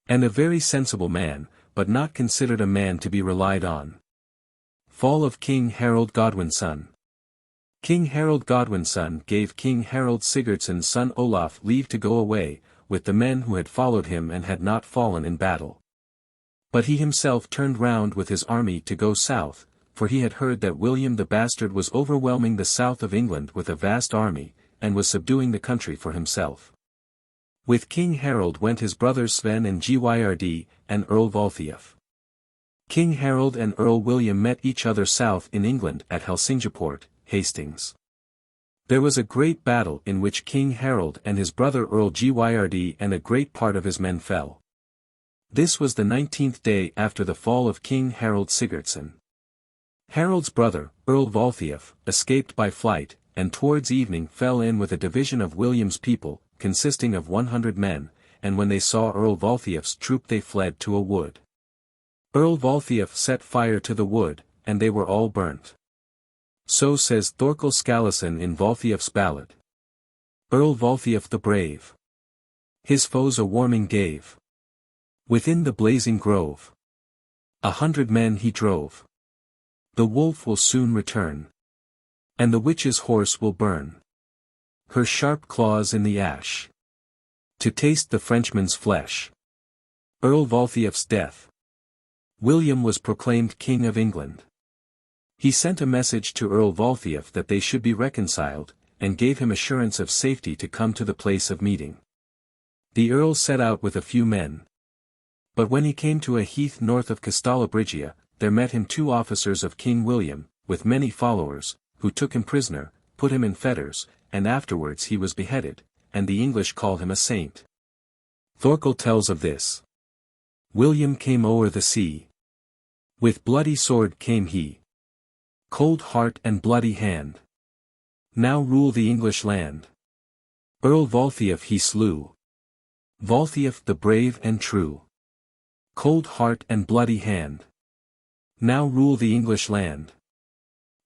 And a very sensible man, but not considered a man to be relied on. Fall of King Harald Godwin's son. King Harald Godwin's son gave King Harald Sigurdsson's son Olaf leave to go away, with the men who had followed him and had not fallen in battle. But he himself turned round with his army to go south, for he had heard that William the Bastard was overwhelming the south of England with a vast army, and was subduing the country for himself. With King Harald went his brothers Sven and Gyrd, and Earl Volthiaf. King Harald and Earl William met each other south in England at Helsingeport, Hastings. There was a great battle in which King Harald and his brother Earl Gyrd and a great part of his men fell. This was the 19th day after the fall of King Harald Sigurdsson. Harald's brother, Earl Volthiaf, escaped by flight, and towards evening fell in with a division of William's people, consisting of 100 men, and when they saw Earl Volthiaf's troop they fled to a wood. Earl Volthiaf set fire to the wood, and they were all burnt. So says Thorkel Skalason in Volthiaf's ballad. Earl Volthiaf the brave. His foes a warming gave. Within the blazing grove. 100 men he drove. The wolf will soon return. And the witch's horse will burn. Her sharp claws in the ash. To taste the Frenchman's flesh. Earl Volthiaf's death. William was proclaimed King of England. He sent a message to Earl Volthiaf that they should be reconciled, and gave him assurance of safety to come to the place of meeting. The earl set out with a few men. But when he came to a heath north of Castalla-Brigia, there met him 2 officers of King William, with many followers, who took him prisoner, put him in fetters, and afterwards he was beheaded, and the English call him a saint. Thorkel tells of this. William came o'er the sea. With bloody sword came he. Cold heart and bloody hand. Now rule the English land. Earl Volthiaf he slew. Volthiaf the brave and true. Cold heart and bloody hand. Now rule the English land.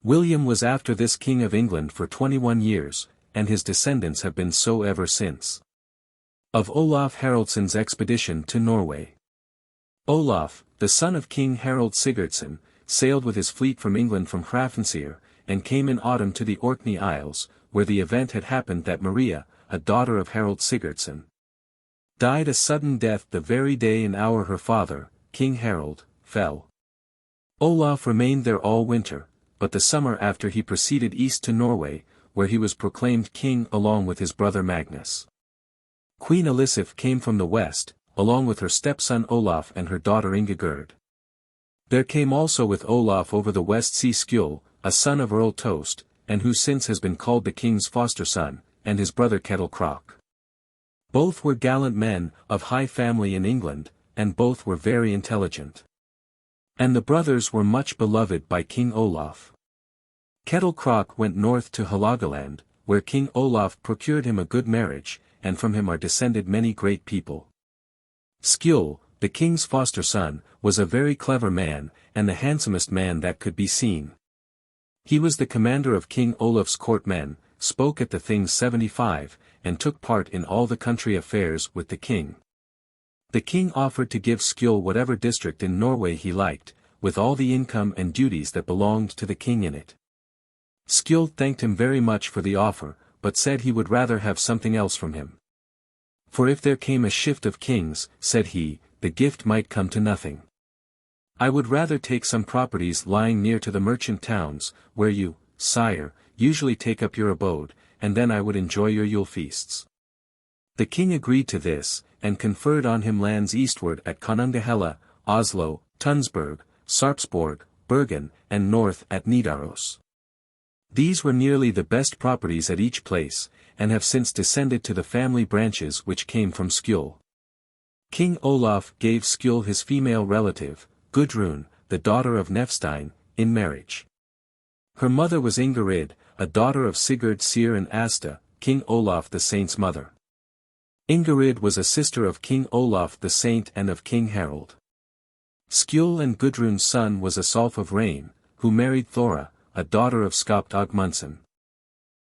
William was after this King of England for 21 years, and his descendants have been so ever since. Of Olaf Haraldsson's expedition to Norway. Olaf, the son of King Harald Sigurdsson, sailed with his fleet from England from Hrafnsir, and came in autumn to the Orkney Isles, where the event had happened that Maria, a daughter of Harald Sigurdsson, died a sudden death the very day and hour her father, King Harald, fell. Olaf remained there all winter, but the summer after he proceeded east to Norway, where he was proclaimed king along with his brother Magnus. Queen Elisif came from the west, along with her stepson Olaf and her daughter Ingegerd. There came also with Olaf over the West Sea Skjul, a son of Earl Tost, and who since has been called the king's foster son, and his brother Kettle Crock. Both were gallant men, of high family in England, and both were very intelligent. And the brothers were much beloved by King Olaf. Kettle Crock went north to Hålogaland, where King Olaf procured him a good marriage, and from him are descended many great people. Skjul, the king's foster son, was a very clever man, and the handsomest man that could be seen. He was the commander of King Olaf's court men, spoke at the things 75, and took part in all the country affairs with the king. The king offered to give Skjul whatever district in Norway he liked, with all the income and duties that belonged to the king in it. Skjul thanked him very much for the offer, but said he would rather have something else from him. For if there came a shift of kings, said he, the gift might come to nothing. I would rather take some properties lying near to the merchant towns, where you, sire, usually take up your abode, and then I would enjoy your Yule feasts. The king agreed to this, and conferred on him lands eastward at Konungahella, Oslo, Tunsberg, Sarpsborg, Bergen, and north at Nidaros. These were nearly the best properties at each place, and have since descended to the family branches which came from Skule. King Olaf gave Skule his female relative, Gudrun, the daughter of Eystein, in marriage. Her mother was Ingerid, a daughter of Sigurd Syr and Asta, King Olaf the Saint's mother. Ingerid was a sister of King Olaf the Saint and of King Harald. Skule and Gudrun's son was Asalf of Rain, who married Thora, a daughter of Skapt Agmundsson.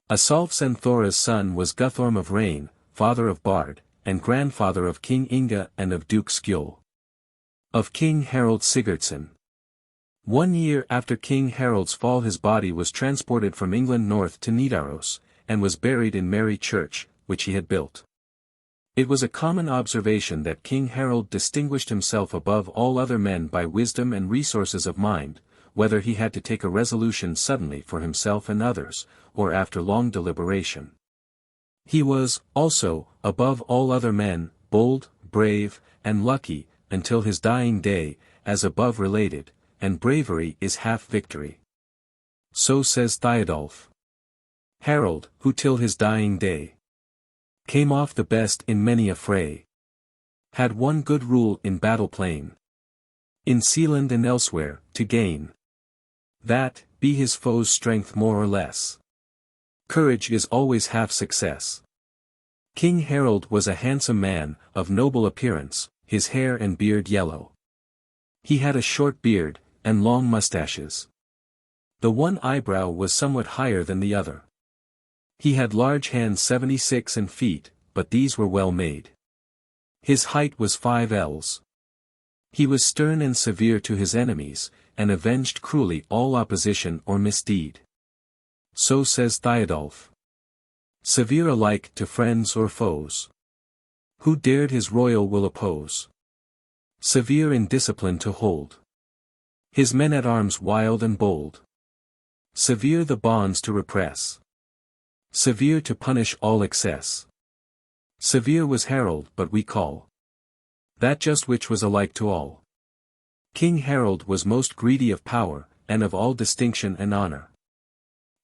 Asalf's and Thora's son was Guthorm of Rain, father of Bard, and grandfather of King Inge and of Duke Skule. Of King Harald Sigurdsson. 1 year after King Harald's fall his body was transported from England north to Nidaros, and was buried in Mary Church, which he had built. It was a common observation that King Harald distinguished himself above all other men by wisdom and resources of mind, whether he had to take a resolution suddenly for himself and others, or after long deliberation. He was, also, above all other men, bold, brave, and lucky, until his dying day, as above related, and bravery is half victory. So says Thiodolf. Harald, who till his dying day came off the best in many a fray, had one good rule in battle plain, in Sealand and elsewhere, to gain that, be his foe's strength more or less. Courage is always half success. King Harald was a handsome man, of noble appearance, his hair and beard yellow. He had a short beard, and long mustaches. The one eyebrow was somewhat higher than the other. He had large hands 76 and feet, but these were well made. His height was 5 ells. He was stern and severe to his enemies, and avenged cruelly all opposition or misdeed. So says Thiodolf. Severe alike to friends or foes. Who dared his royal will oppose. Severe in discipline to hold. His men at arms wild and bold. Severe the bonds to repress. Severe to punish all excess. Severe was Harald, but we call that just which was alike to all. King Harald was most greedy of power, and of all distinction and honor.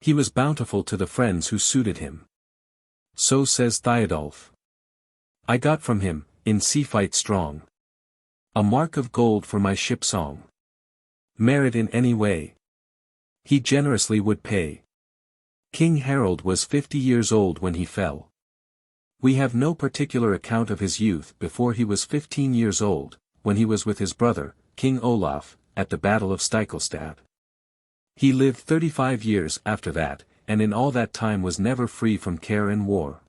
He was bountiful to the friends who suited him. So says Thiodolf. I got from him, in sea fight strong, a mark of gold for my ship song. Merit in any way, he generously would pay. King Harald was 50 years old when he fell. We have no particular account of his youth before he was 15 years old, when he was with his brother, King Olaf, at the Battle of Stiklestad. He lived 35 years after that, and in all that time was never free from care and war.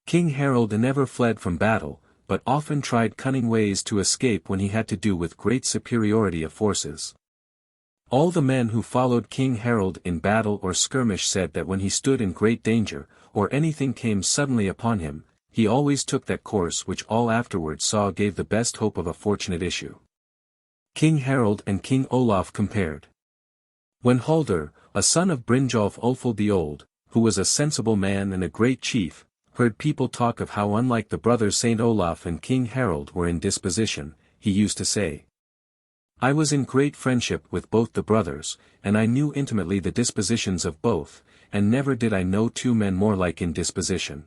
King Harald never fled from battle, but often tried cunning ways to escape when he had to do with great superiority of forces. All the men who followed King Harald in battle or skirmish said that when he stood in great danger, or anything came suddenly upon him, he always took that course which all afterwards saw gave the best hope of a fortunate issue. King Harald and King Olaf compared. When Halder, a son of Brynjolf Ulfold the Old, who was a sensible man and a great chief, heard people talk of how unlike the brothers Saint Olaf and King Harald were in disposition, he used to say, I was in great friendship with both the brothers, and I knew intimately the dispositions of both, and never did I know two men more like in disposition.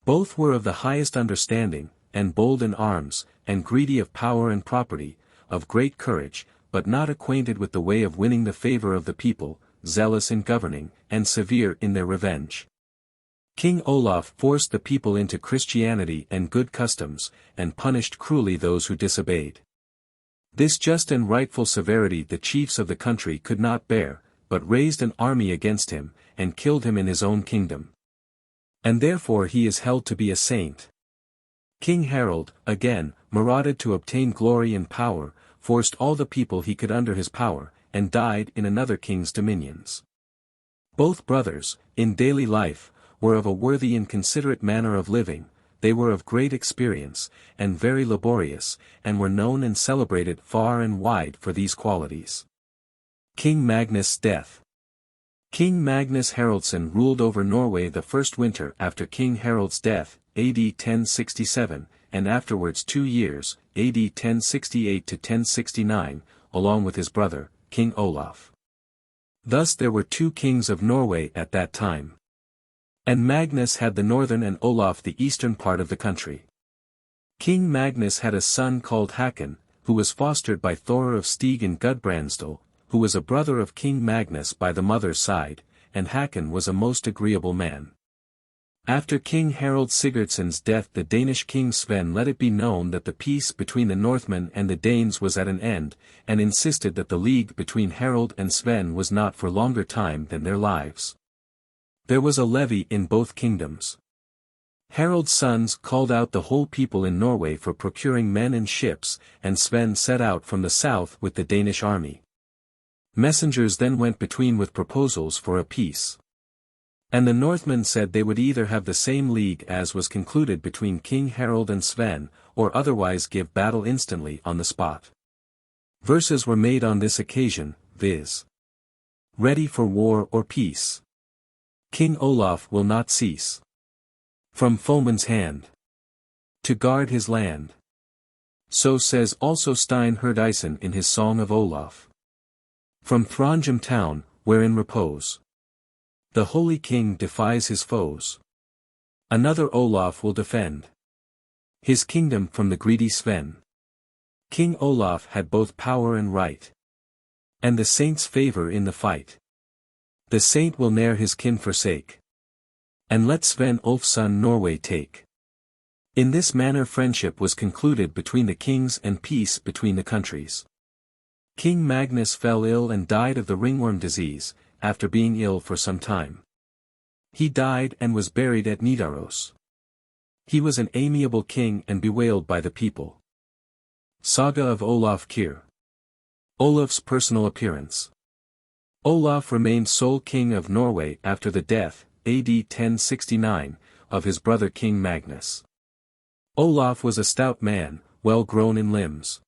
Both were of the highest understanding, and bold in arms, and greedy of power and property, of great courage, but not acquainted with the way of winning the favor of the people, zealous in governing, and severe in their revenge. King Olaf forced the people into Christianity and good customs, and punished cruelly those who disobeyed. This just and rightful severity the chiefs of the country could not bear, but raised an army against him, and killed him in his own kingdom. And therefore he is held to be a saint. King Harald, again, marauded to obtain glory and power, forced all the people he could under his power, and died in another king's dominions. Both brothers, in daily life, were of a worthy and considerate manner of living, they were of great experience, and very laborious, and were known and celebrated far and wide for these qualities. King Magnus' death. King Magnus Erlingson ruled over Norway the first winter after King Harald's death, AD 1067, and afterwards 2 years, AD 1068 to 1069, along with his brother, King Olaf. Thus there were 2 kings of Norway at that time. And Magnus had the northern and Olaf the eastern part of the country. King Magnus had a son called Hakon, who was fostered by Thor of Stig and Gudbrandsdal, who was a brother of King Magnus by the mother's side, and Hakon was a most agreeable man. After King Harald Sigurdsson's death the Danish king Sven let it be known that the peace between the Northmen and the Danes was at an end, and insisted that the league between Harald and Sven was not for longer time than their lives. There was a levy in both kingdoms. Harald's sons called out the whole people in Norway for procuring men and ships, and Sven set out from the south with the Danish army. Messengers then went between with proposals for a peace. And the Northmen said they would either have the same league as was concluded between King Harald and Sven, or otherwise give battle instantly on the spot. Verses were made on this occasion, viz. Ready for war or peace. King Olaf will not cease from foeman's hand to guard his land. So says also Stein Herdebreid in his Song of Olaf. From Trondheim town, where in repose the holy king defies his foes, another Olaf will defend his kingdom from the greedy Sven. King Olaf had both power and right, and the saint's favor in the fight. The saint will ne'er his kin forsake, and let Sven Ulfson Norway take. In this manner friendship was concluded between the kings and peace between the countries. King Magnus fell ill and died of the ringworm disease, after being ill for some time. He died and was buried at Nidaros. He was an amiable king and bewailed by the people. Saga of Olaf Kyrre. Olaf's personal appearance. Olaf remained sole king of Norway after the death, AD 1069, of his brother King Magnus. Olaf was a stout man, well grown in limbs.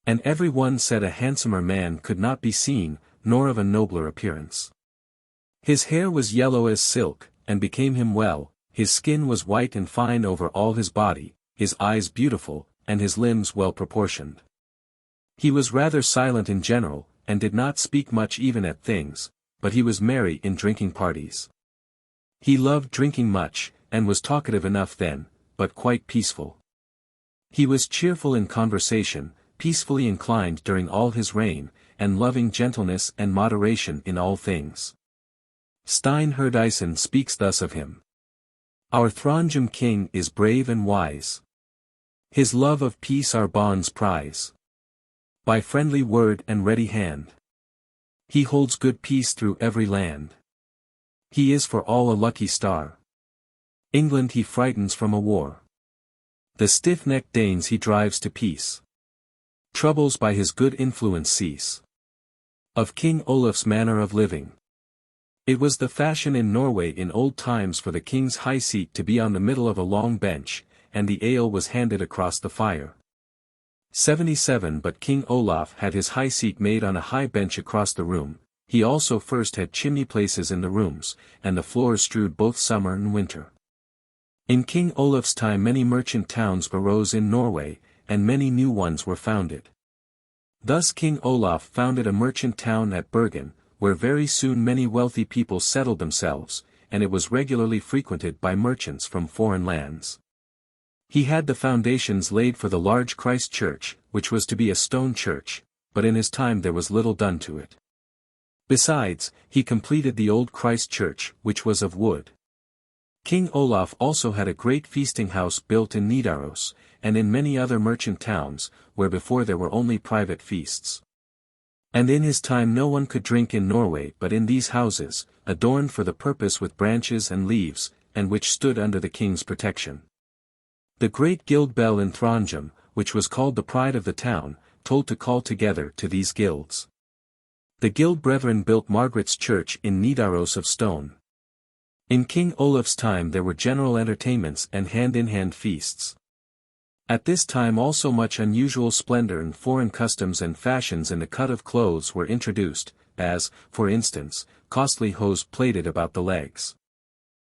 And every one said a handsomer man could not be seen, nor of a nobler appearance. His hair was yellow as silk, and became him well, his skin was white and fine over all his body, his eyes beautiful, and his limbs well proportioned. He was rather silent in general, and did not speak much even at things, but he was merry in drinking parties. He loved drinking much, and was talkative enough then, but quite peaceful. He was cheerful in conversation, peacefully inclined during all his reign, and loving gentleness and moderation in all things. Stein Herdebreid speaks thus of him. Our Trondheim king is brave and wise. His love of peace our bonds prize. By friendly word and ready hand, he holds good peace through every land. He is for all a lucky star. England he frightens from a war. The stiff-necked Danes he drives to peace. Troubles by his good influence cease. Of King Olaf's manner of living. It was the fashion in Norway in old times for the king's high seat to be on the middle of a long bench, and the ale was handed across the fire. 77 But King Olaf had his high seat made on a high bench across the room. He also first had chimney places in the rooms, and the floors strewed both summer and winter. In King Olaf's time many merchant towns arose in Norway, and many new ones were founded. Thus King Olaf founded a merchant town at Bergen, where very soon many wealthy people settled themselves, and it was regularly frequented by merchants from foreign lands. He had the foundations laid for the large Christ church, which was to be a stone church, but in his time there was little done to it. Besides, he completed the old Christ church, which was of wood. King Olaf also had a great feasting house built in Nidaros, and in many other merchant towns, where before there were only private feasts. And in his time no one could drink in Norway but in these houses, adorned for the purpose with branches and leaves, and which stood under the king's protection. The great guild bell in Trondheim, which was called the pride of the town, told to call together to these guilds. The guild brethren built Margaret's church in Nidaros of stone. In King Olaf's time there were general entertainments and hand-in-hand feasts. At this time also much unusual splendor and foreign customs and fashions in the cut of clothes were introduced, as, for instance, costly hose plaited about the legs.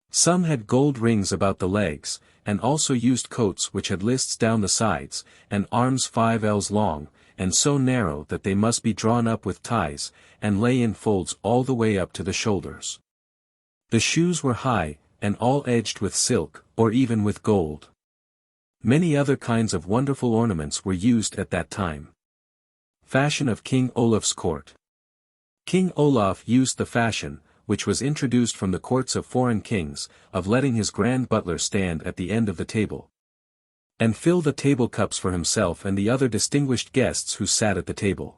Some had gold rings about the legs, and also used coats which had lists down the sides, and arms 5 ells long, and so narrow that they must be drawn up with ties, and lay in folds all the way up to the shoulders. The shoes were high, and all edged with silk, or even with gold. Many other kinds of wonderful ornaments were used at that time. Fashion of King Olaf's court. King Olaf used the fashion, which was introduced from the courts of foreign kings, of letting his grand butler stand at the end of the table, and fill the table cups for himself and the other distinguished guests who sat at the table.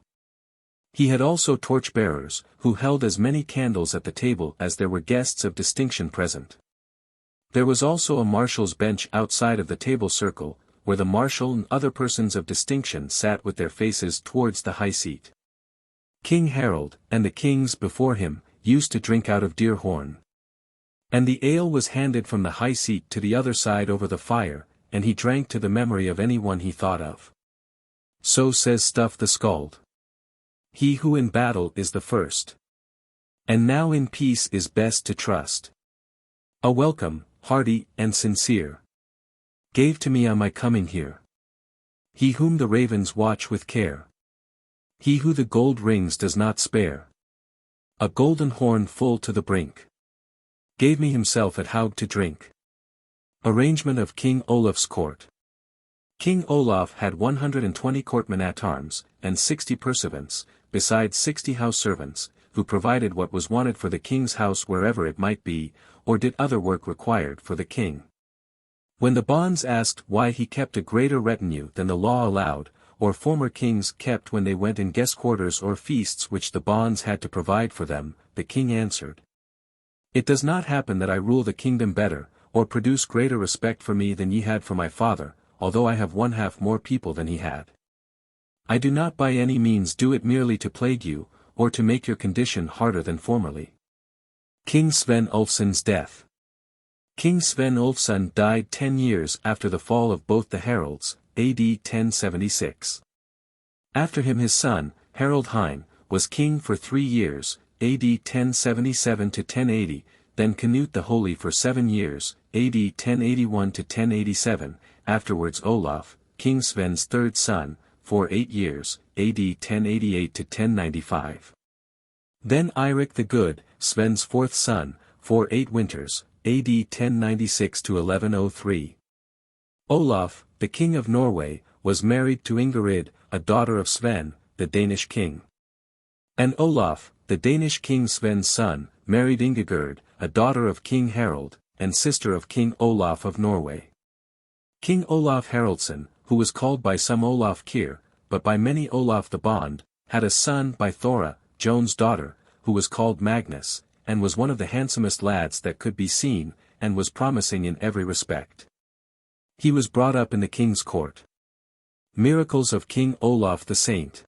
He had also torch-bearers, who held as many candles at the table as there were guests of distinction present. There was also a marshal's bench outside of the table circle, where the marshal and other persons of distinction sat with their faces towards the high seat. King Harald, and the kings before him, used to drink out of deer horn. And the ale was handed from the high seat to the other side over the fire, and he drank to the memory of any one he thought of. So says Stuff the Skald. He who in battle is the first, and now in peace is best to trust. A welcome, hearty and sincere, gave to me on my coming here. He whom the ravens watch with care. He who the gold rings does not spare. A golden horn full to the brink. Gave me himself at Haug to drink. Arrangement of King Olaf's court. King Olaf had 120 courtmen at arms, and 60 pursuivants, besides 60 house servants, who provided what was wanted for the king's house wherever it might be, or did other work required for the king. When the bonds asked why he kept a greater retinue than the law allowed, or former kings kept when they went in guest quarters or feasts which the bonds had to provide for them, the king answered, "It does not happen that I rule the kingdom better, or produce greater respect for me than ye had for my father, although I have 1/2 more people than he had. I do not by any means do it merely to plague you, or to make your condition harder than formerly." King Sven Ulfson's death. King Sven Ulfson died 10 years after the fall of both the Haralds, AD 1076. After him his son, Harald Heine, was king for 3 years, AD 1077 to 1080, then Canute the Holy for 7 years, AD 1081 to 1087, afterwards Olaf, King Sven's third son, for 8 years, AD 1088 to 1095. Then Eirik the Good, Sven's fourth son, for 8 winters, AD 1096 to 1103. Olaf, the king of Norway, was married to Ingerid, a daughter of Sven, the Danish king. And Olaf, the Danish king Sven's son, married Ingegerd, a daughter of King Harald, and sister of King Olaf of Norway. King Olaf Haraldsson, who was called by some Olaf Kyrre, but by many Olaf the Bond, had a son by Thora, Joan's daughter, who was called Magnus, and was one of the handsomest lads that could be seen, and was promising in every respect. He was brought up in the king's court. Miracles of King Olaf the Saint.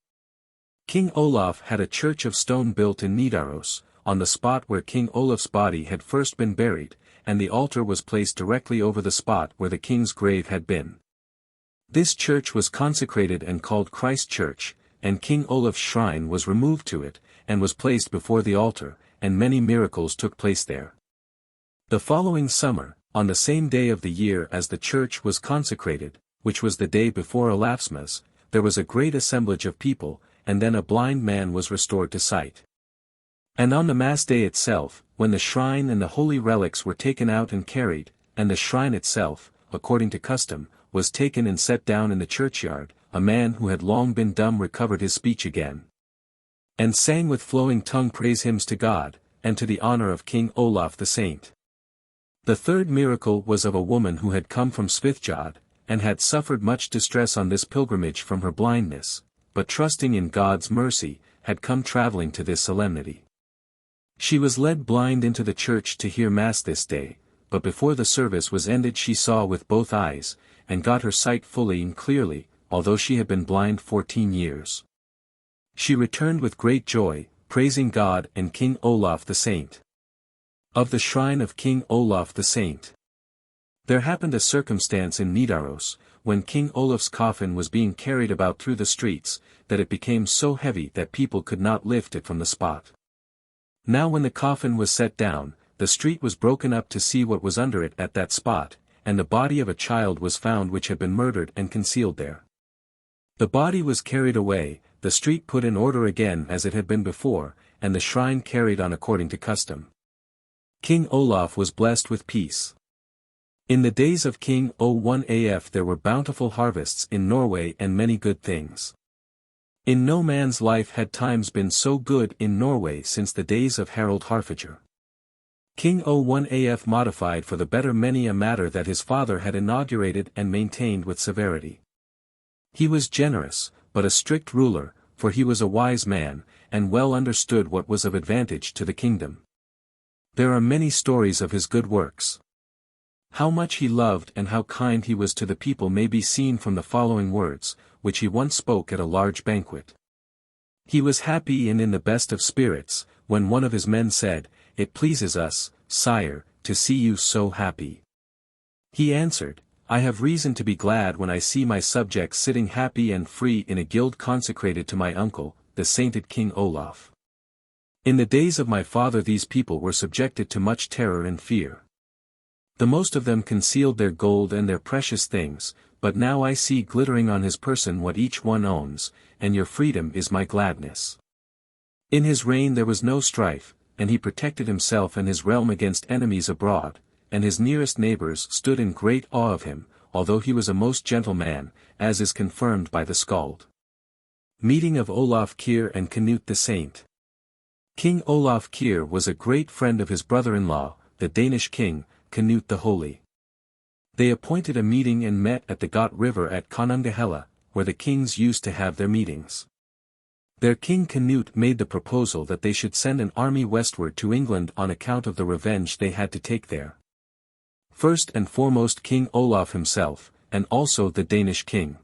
King Olaf had a church of stone built in Nidaros, on the spot where King Olaf's body had first been buried, and the altar was placed directly over the spot where the king's grave had been. This church was consecrated and called Christ Church, and King Olaf's shrine was removed to it, and was placed before the altar, and many miracles took place there. The following summer, on the same day of the year as the church was consecrated, which was the day before Olafsmas, there was a great assemblage of people, and then a blind man was restored to sight. And on the Mass day itself, when the shrine and the holy relics were taken out and carried, and the shrine itself, according to custom, was taken and set down in the churchyard, a man who had long been dumb recovered his speech again, and sang with flowing tongue praise hymns to God, and to the honor of King Olaf the Saint. The third miracle was of a woman who had come from Svithjod, and had suffered much distress on this pilgrimage from her blindness, but trusting in God's mercy, had come traveling to this solemnity. She was led blind into the church to hear Mass this day, but before the service was ended she saw with both eyes, and got her sight fully and clearly, although she had been blind 14 years. She returned with great joy, praising God and King Olaf the Saint. Of the shrine of King Olaf the Saint. There happened a circumstance in Nidaros, when King Olaf's coffin was being carried about through the streets, that it became so heavy that people could not lift it from the spot. Now when the coffin was set down, the street was broken up to see what was under it at that spot, and the body of a child was found which had been murdered and concealed there. The body was carried away, the street put in order again as it had been before, and the shrine carried on according to custom. King Olaf was blessed with peace. In the days of King O1af there were bountiful harvests in Norway and many good things. In no man's life had times been so good in Norway since the days of Harald Harfager. King O1af modified for the better many a matter that his father had inaugurated and maintained with severity. He was generous, but a strict ruler, for he was a wise man, and well understood what was of advantage to the kingdom. There are many stories of his good works. How much he loved and how kind he was to the people may be seen from the following words, which he once spoke at a large banquet. He was happy and in the best of spirits, when one of his men said, "It pleases us, sire, to see you so happy." He answered, "I have reason to be glad when I see my subjects sitting happy and free in a guild consecrated to my uncle, the sainted King Olaf. In the days of my father these people were subjected to much terror and fear. The most of them concealed their gold and their precious things, but now I see glittering on his person what each one owns, and your freedom is my gladness." In his reign there was no strife, and he protected himself and his realm against enemies abroad, and his nearest neighbors stood in great awe of him, although he was a most gentle man, as is confirmed by the Skald. Meeting of Olaf Kyrre and Canute the Saint. King Olaf Kyrre was a great friend of his brother-in-law, the Danish king, Canute the Holy. They appointed a meeting and met at the Got River at Konungahella, where the kings used to have their meetings. Their king Canute made the proposal that they should send an army westward to England on account of the revenge they had to take there. First and foremost King Olaf himself, and also the Danish king.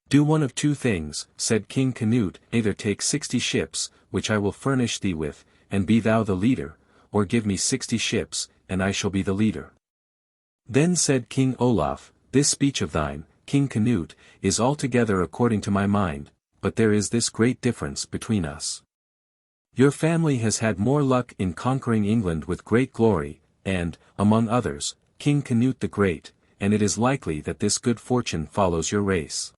"Do one of two things," said King Canute, "either take 60 ships, which I will furnish thee with, and be thou the leader, or give me 60 ships, and I shall be the leader." Then said King Olaf, "This speech of thine, King Canute, is altogether according to my mind, but there is this great difference between us. Your family has had more luck in conquering England with great glory, and, among others, King Canute the Great, and it is likely that this good fortune follows your race.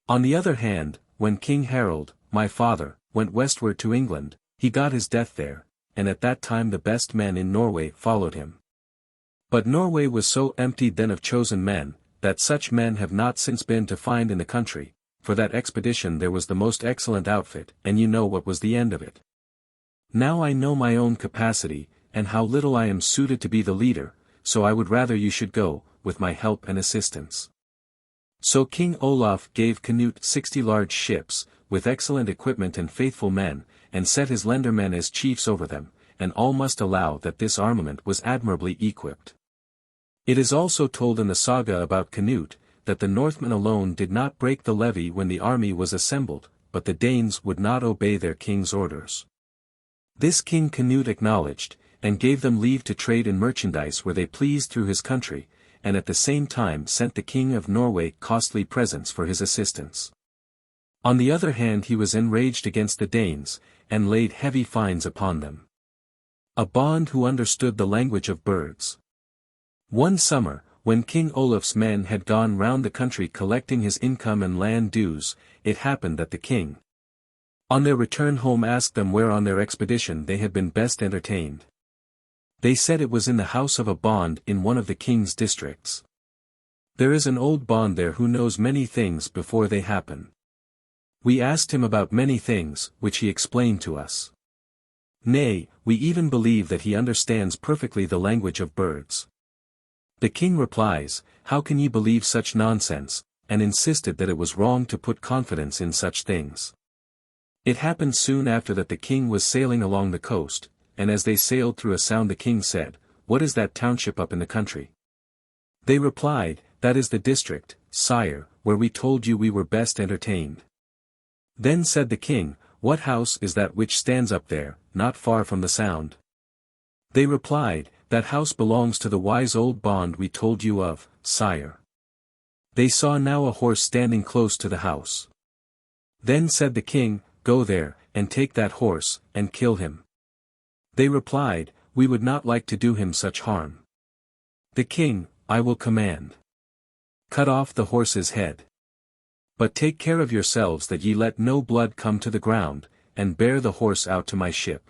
On the other hand, when King Harald, my father, went westward to England, he got his death there, and at that time the best men in Norway followed him. But Norway was so emptied then of chosen men, that such men have not since been to find in the country. For that expedition there was the most excellent outfit, and you know what was the end of it. Now I know my own capacity, and how little I am suited to be the leader, so I would rather you should go, with my help and assistance." So King Olaf gave Canute 60 large ships, with excellent equipment and faithful men, and set his lendermen as chiefs over them, and all must allow that this armament was admirably equipped. It is also told in the saga about Canute, that the Northmen alone did not break the levy when the army was assembled, but the Danes would not obey their king's orders. This King Canute acknowledged, and gave them leave to trade in merchandise where they pleased through his country, and at the same time sent the King of Norway costly presents for his assistance. On the other hand he was enraged against the Danes, and laid heavy fines upon them. A bond who understood the language of birds. One summer, when King Olaf's men had gone round the country collecting his income and land dues, it happened that the king, on their return home, asked them where on their expedition they had been best entertained. They said it was in the house of a bond in one of the king's districts. There is an old bond there who knows many things before they happen. We asked him about many things, which he explained to us. Nay, we even believe that he understands perfectly the language of birds. The king replies, "How can ye believe such nonsense?" and insisted that it was wrong to put confidence in such things. It happened soon after that the king was sailing along the coast, and as they sailed through a sound the king said, "What is that township up in the country?" They replied, "That is the district, sire, where we told you we were best entertained." Then said the king, "What house is that which stands up there, not far from the sound?" They replied, "That house belongs to the wise old bond we told you of, sire." They saw now a horse standing close to the house. Then said the king, "Go there, and take that horse, and kill him." They replied, "We would not like to do him such harm." The king, "I will command. Cut off the horse's head. But take care of yourselves that ye let no blood come to the ground, and bear the horse out to my ship.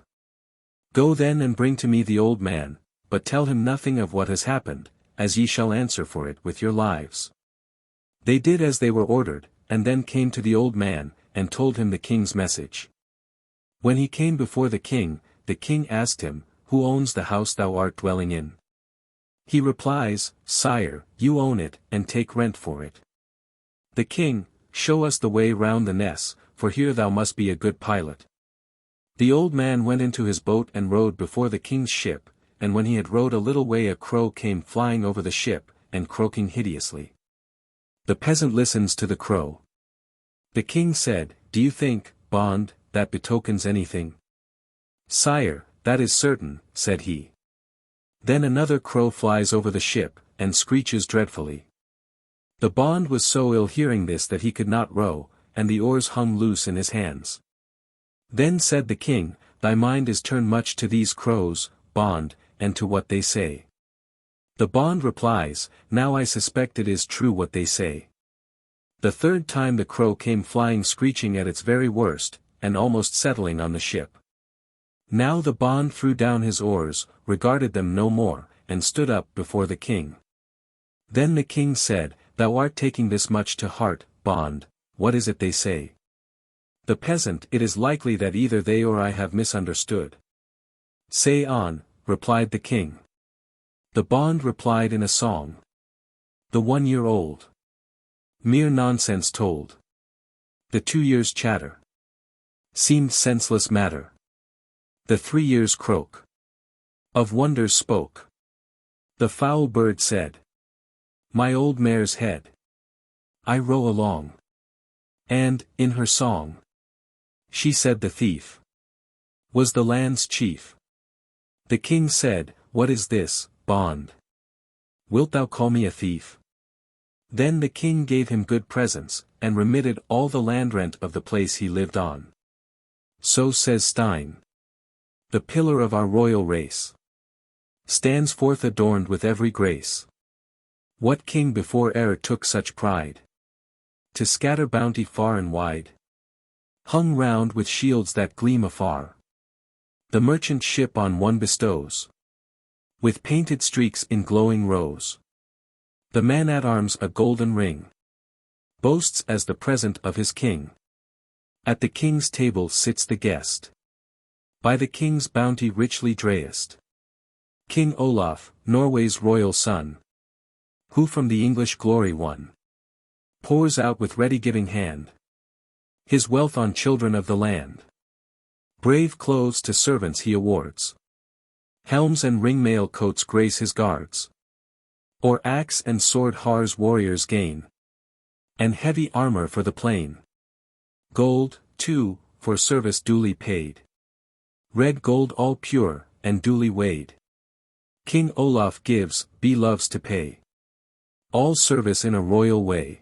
Go then and bring to me the old man, but tell him nothing of what has happened, as ye shall answer for it with your lives." They did as they were ordered, and then came to the old man, and told him the king's message. When he came before the king asked him, "Who owns the house thou art dwelling in?" He replies, "Sire, you own it, and take rent for it." The king, "Show us the way round the ness, for here thou must be a good pilot." The old man went into his boat and rowed before the king's ship, and when he had rowed a little way a crow came flying over the ship, and croaking hideously. The peasant listens to the crow. The king said, "Do you think, bond, that betokens anything?" "Sire, that is certain," said he. Then another crow flies over the ship, and screeches dreadfully. The bond was so ill hearing this that he could not row, and the oars hung loose in his hands. Then said the king, "Thy mind is turned much to these crows, bond, and to what they say." The bond replies, "Now I suspect it is true what they say." The third time the crow came flying screeching at its very worst, and almost settling on the ship. Now the bond threw down his oars, regarded them no more, and stood up before the king. Then the king said, "Thou art taking this much to heart, bond, what is it they say?" The peasant, "It is likely that either they or I have misunderstood." "Say on," replied the king. The bond replied in a song. "The 1 year old. Mere nonsense told. The 2 years chatter. Seemed senseless matter. The 3 years croak. Of wonders spoke. The foul bird said. My old mare's head. I row along. And, in her song, she said the thief was the land's chief." The king said, "What is this, bond? Wilt thou call me a thief?" Then the king gave him good presents, and remitted all the land rent of the place he lived on. So says Eystein. The pillar of our royal race stands forth adorned with every grace. What king before e'er took such pride to scatter bounty far and wide? Hung round with shields that gleam afar, the merchant ship on one bestows, with painted streaks in glowing rows. The man-at-arms a golden ring boasts as the present of his king. At the king's table sits the guest, by the king's bounty richly dressed. King Olaf, Norway's royal son, who from the English glory won, pours out with ready-giving hand his wealth on children of the land. Brave clothes to servants he awards, helms and ring-mail coats grace his guards. Or axe and sword Har's warriors gain, and heavy armor for the plain. Gold, too, for service duly paid. Red gold all pure, and duly weighed. King Olaf gives, loves to pay all service in a royal way.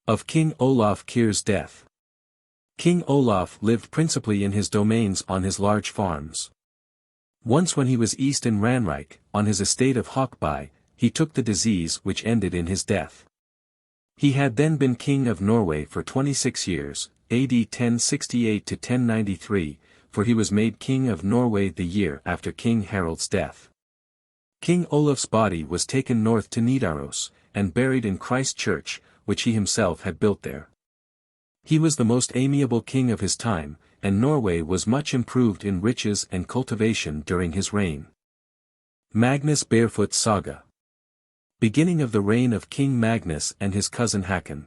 Of King Olaf Kyrre's death. King Olaf lived principally in his domains on his large farms. Once when he was east in Ranrike, on his estate of Hakon, he took the disease which ended in his death. He had then been king of Norway for 26 years, AD 1068 to 1093, for he was made king of Norway the year after King Harald's death. King Olaf's body was taken north to Nidaros, and buried in Christ Church, which he himself had built there. He was the most amiable king of his time, and Norway was much improved in riches and cultivation during his reign. Magnus Barefoot Saga. Beginning of the reign of King Magnus and his cousin Hakon.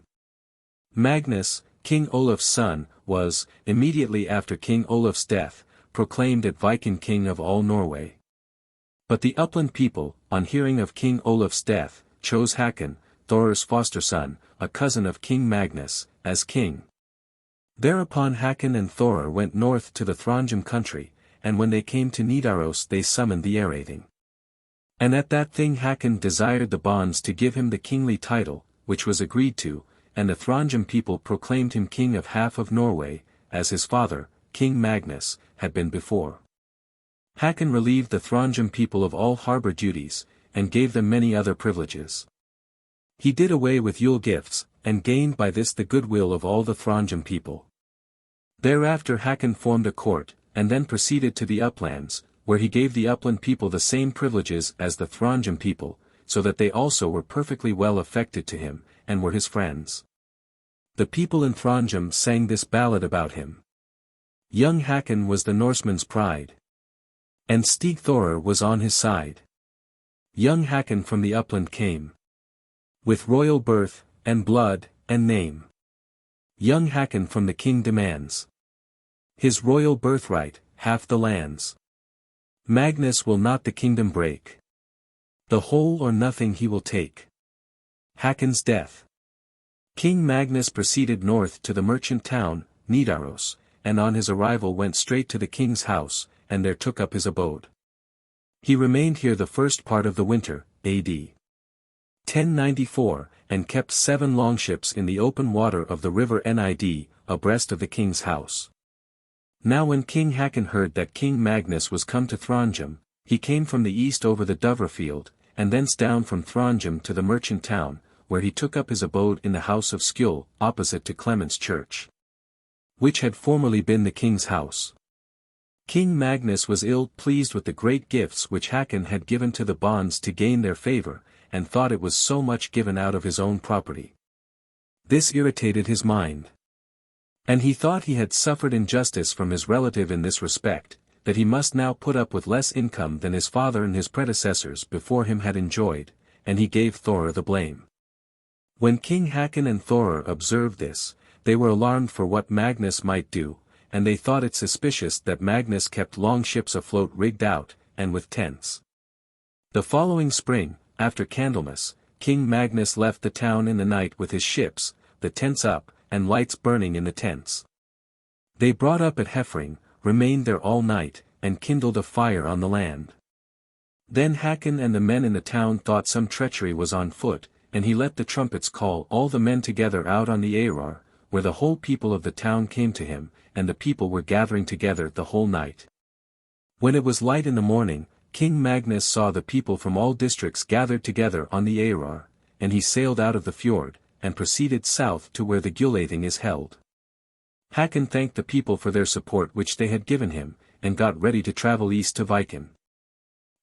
Magnus, King Olaf's son, was, immediately after King Olaf's death, proclaimed at Viking king of all Norway. But the upland people, on hearing of King Olaf's death, chose Hakon, Thor's foster son, a cousin of King Magnus, as king. Thereupon Hakon and Thor went north to the Throndheim country, and when they came to Nidaros they summoned the Erathing. And at that thing Hakon desired the bonds to give him the kingly title, which was agreed to, and the Throndheim people proclaimed him king of half of Norway, as his father, King Magnus, had been before. Hakon relieved the Throndheim people of all harbour duties, and gave them many other privileges. He did away with Yule gifts, and gained by this the goodwill of all the Throndheim people. Thereafter Hakon formed a court, and then proceeded to the uplands, where he gave the upland people the same privileges as the Throndheim people, so that they also were perfectly well affected to him, and were his friends. The people in Throndheim sang this ballad about him. Young Hakon was the Norseman's pride. And Stig Thorir was on his side. Young Hakon from the upland came. With royal birth, and blood, and name. Young Hakon from the king demands. His royal birthright, half the lands. Magnus will not the kingdom break. The whole or nothing he will take. Hakon's death. King Magnus proceeded north to the merchant town, Nidaros, and on his arrival went straight to the king's house, and there took up his abode. He remained here the first part of the winter, A.D. 1094, and kept 7 longships in the open water of the river Nid, abreast of the king's house. Now when King Hakon heard that King Magnus was come to Throndheim, he came from the east over the Dovrefield, and thence down from Throndheim to the merchant town, where he took up his abode in the house of Skjul, opposite to Clement's church, which had formerly been the king's house. King Magnus was ill pleased with the great gifts which Hakon had given to the bonds to gain their favour, and thought it was so much given out of his own property. This irritated his mind. And he thought he had suffered injustice from his relative in this respect, that he must now put up with less income than his father and his predecessors before him had enjoyed, and he gave Thorir the blame. When King Hakon and Thorir observed this, they were alarmed for what Magnus might do, and they thought it suspicious that Magnus kept long ships afloat rigged out, and with tents. The following spring, after Candlemas, King Magnus left the town in the night with his ships, the tents up, and lights burning in the tents. They brought up at Heimskringla, remained there all night, and kindled a fire on the land. Then Hakon and the men in the town thought some treachery was on foot, and he let the trumpets call all the men together out on the Eyrar, where the whole people of the town came to him, and the people were gathering together the whole night. When it was light in the morning, King Magnus saw the people from all districts gathered together on the Eyrar, and he sailed out of the fjord, and proceeded south to where the Gilleathing is held. Hakon thanked the people for their support which they had given him, and got ready to travel east to Viken.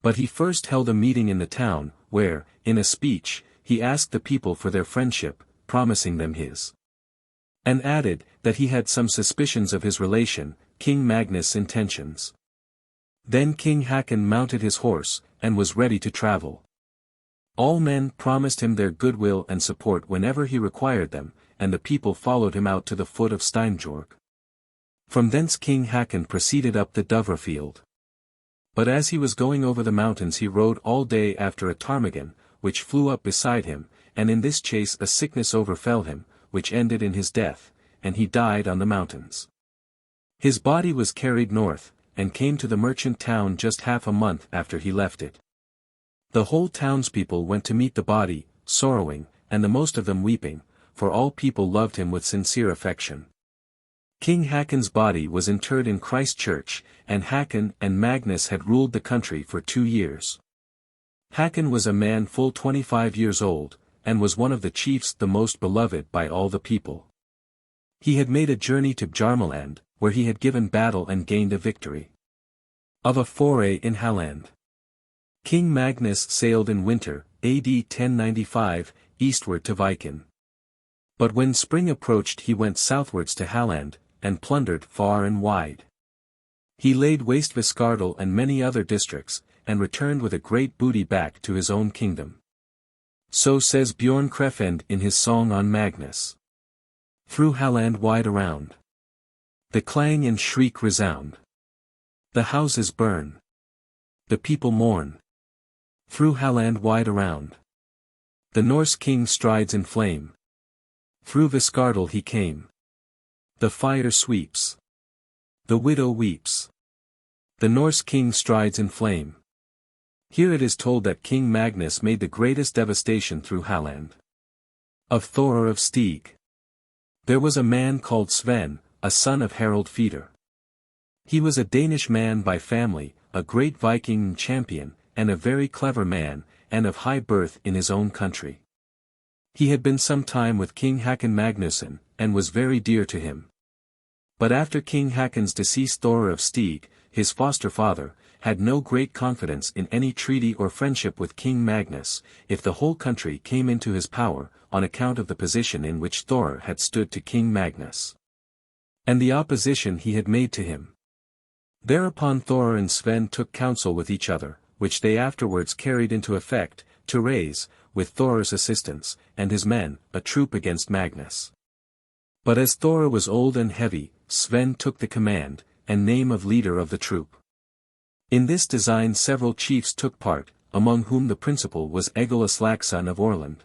But he first held a meeting in the town, where, in a speech, he asked the people for their friendship, promising them his. And added, that he had some suspicions of his relation, King Magnus' intentions. Then King Hakon mounted his horse, and was ready to travel. All men promised him their goodwill and support whenever he required them, and the people followed him out to the foot of Steinjorg. From thence King Hakon proceeded up the Dovrefield. But as he was going over the mountains he rode all day after a ptarmigan, which flew up beside him, and in this chase a sickness overfell him, which ended in his death, and he died on the mountains. His body was carried north, and came to the merchant town just half a month after he left it. The whole townspeople went to meet the body, sorrowing, and the most of them weeping, for all people loved him with sincere affection. King Hakon's body was interred in Christ Church, and Hakon and Magnus had ruled the country for 2 years. Hakon was a man full 25 years old, and was one of the chiefs the most beloved by all the people. He had made a journey to Bjarmeland, where he had given battle and gained a victory. Of a foray in Halland. King Magnus sailed in winter, AD 1095, eastward to Viken. But when spring approached he went southwards to Halland, and plundered far and wide. He laid waste Viscardal and many other districts, and returned with a great booty back to his own kingdom. So says Bjorn Krefeld in his song on Magnus. Through Halland wide around, the clang and shriek resound. The houses burn. The people mourn. Through Halland wide around, the Norse king strides in flame. Through Viscardal he came. The fire sweeps. The widow weeps. The Norse king strides in flame. Here it is told that King Magnus made the greatest devastation through Halland. Of Thor of Stig. There was a man called Sven, a son of Harald Feeder. He was a Danish man by family, a great Viking and champion, and a very clever man, and of high birth in his own country. He had been some time with King Hakon Magnusson, and was very dear to him. But after King Hakon's decease Thor of Stig, his foster father, had no great confidence in any treaty or friendship with King Magnus, if the whole country came into his power, on account of the position in which Thor had stood to King Magnus, and the opposition he had made to him. Thereupon Thor and Sven took counsel with each other, which they afterwards carried into effect, to raise, with Thor's assistance, and his men, a troop against Magnus. But as Thor was old and heavy, Sven took the command, and name of leader of the troop. In this design several chiefs took part, among whom the principal was Egil Aslakson of Orland.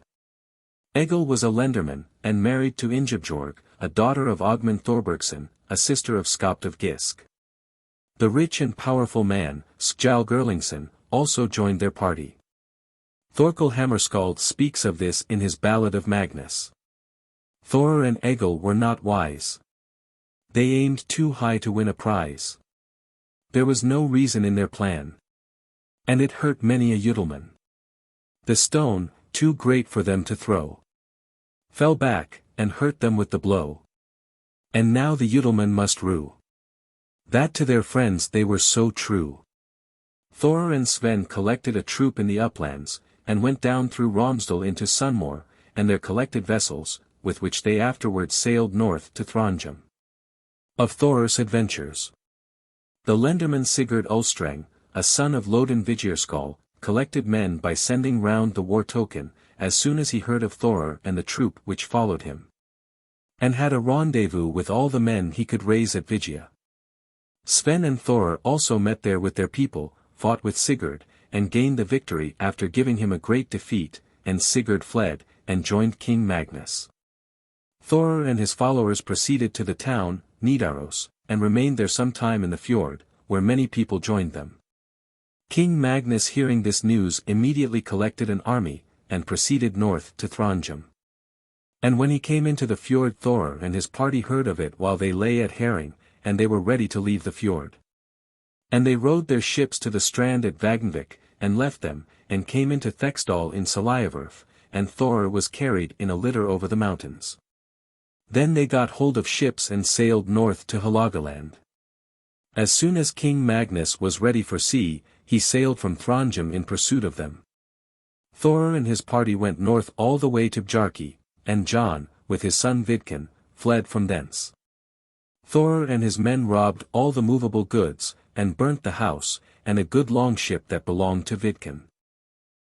Egil was a lenderman, and married to Ingebjorg, a daughter of Ogmund Thorbergsson, a sister of Skapt of Gisk. The rich and powerful man, Skjalg Erlingsson, also joined their party. Thorkel Hammarskjöld speaks of this in his Ballad of Magnus. Thor and Egil were not wise. They aimed too high to win a prize. There was no reason in their plan. And it hurt many a Udelman. The stone, too great for them to throw, fell back, and hurt them with the blow. And now the Udelman must rue that to their friends they were so true. Thor and Sven collected a troop in the uplands, and went down through Romsdal into Sunmore, and their collected vessels, with which they afterwards sailed north to Trondheim. Of Thor's adventures. The lenderman Sigurd Ulstreng, a son of Lodin Vigirskal, collected men by sending round the war token, as soon as he heard of Thor and the troop which followed him, and had a rendezvous with all the men he could raise at Vigia. Sven and Thor also met there with their people, fought with Sigurd, and gained the victory after giving him a great defeat, and Sigurd fled, and joined King Magnus. Thor and his followers proceeded to the town, Nidaros, and remained there some time in the fjord, where many people joined them. King Magnus hearing this news immediately collected an army, and proceeded north to Trondheim. And when he came into the fjord Thor and his party heard of it while they lay at herring, and they were ready to leave the fjord. And they rowed their ships to the strand at Vagnvik, and left them, and came into Thexdal in Saliaverf, and Thor was carried in a litter over the mountains. Then they got hold of ships and sailed north to Hålogaland. As soon as King Magnus was ready for sea, he sailed from Trondheim in pursuit of them. Thor and his party went north all the way to Bjarki, and John, with his son Vidkun, fled from thence. Thor and his men robbed all the movable goods, and burnt the house, and a good longship that belonged to Vidkun.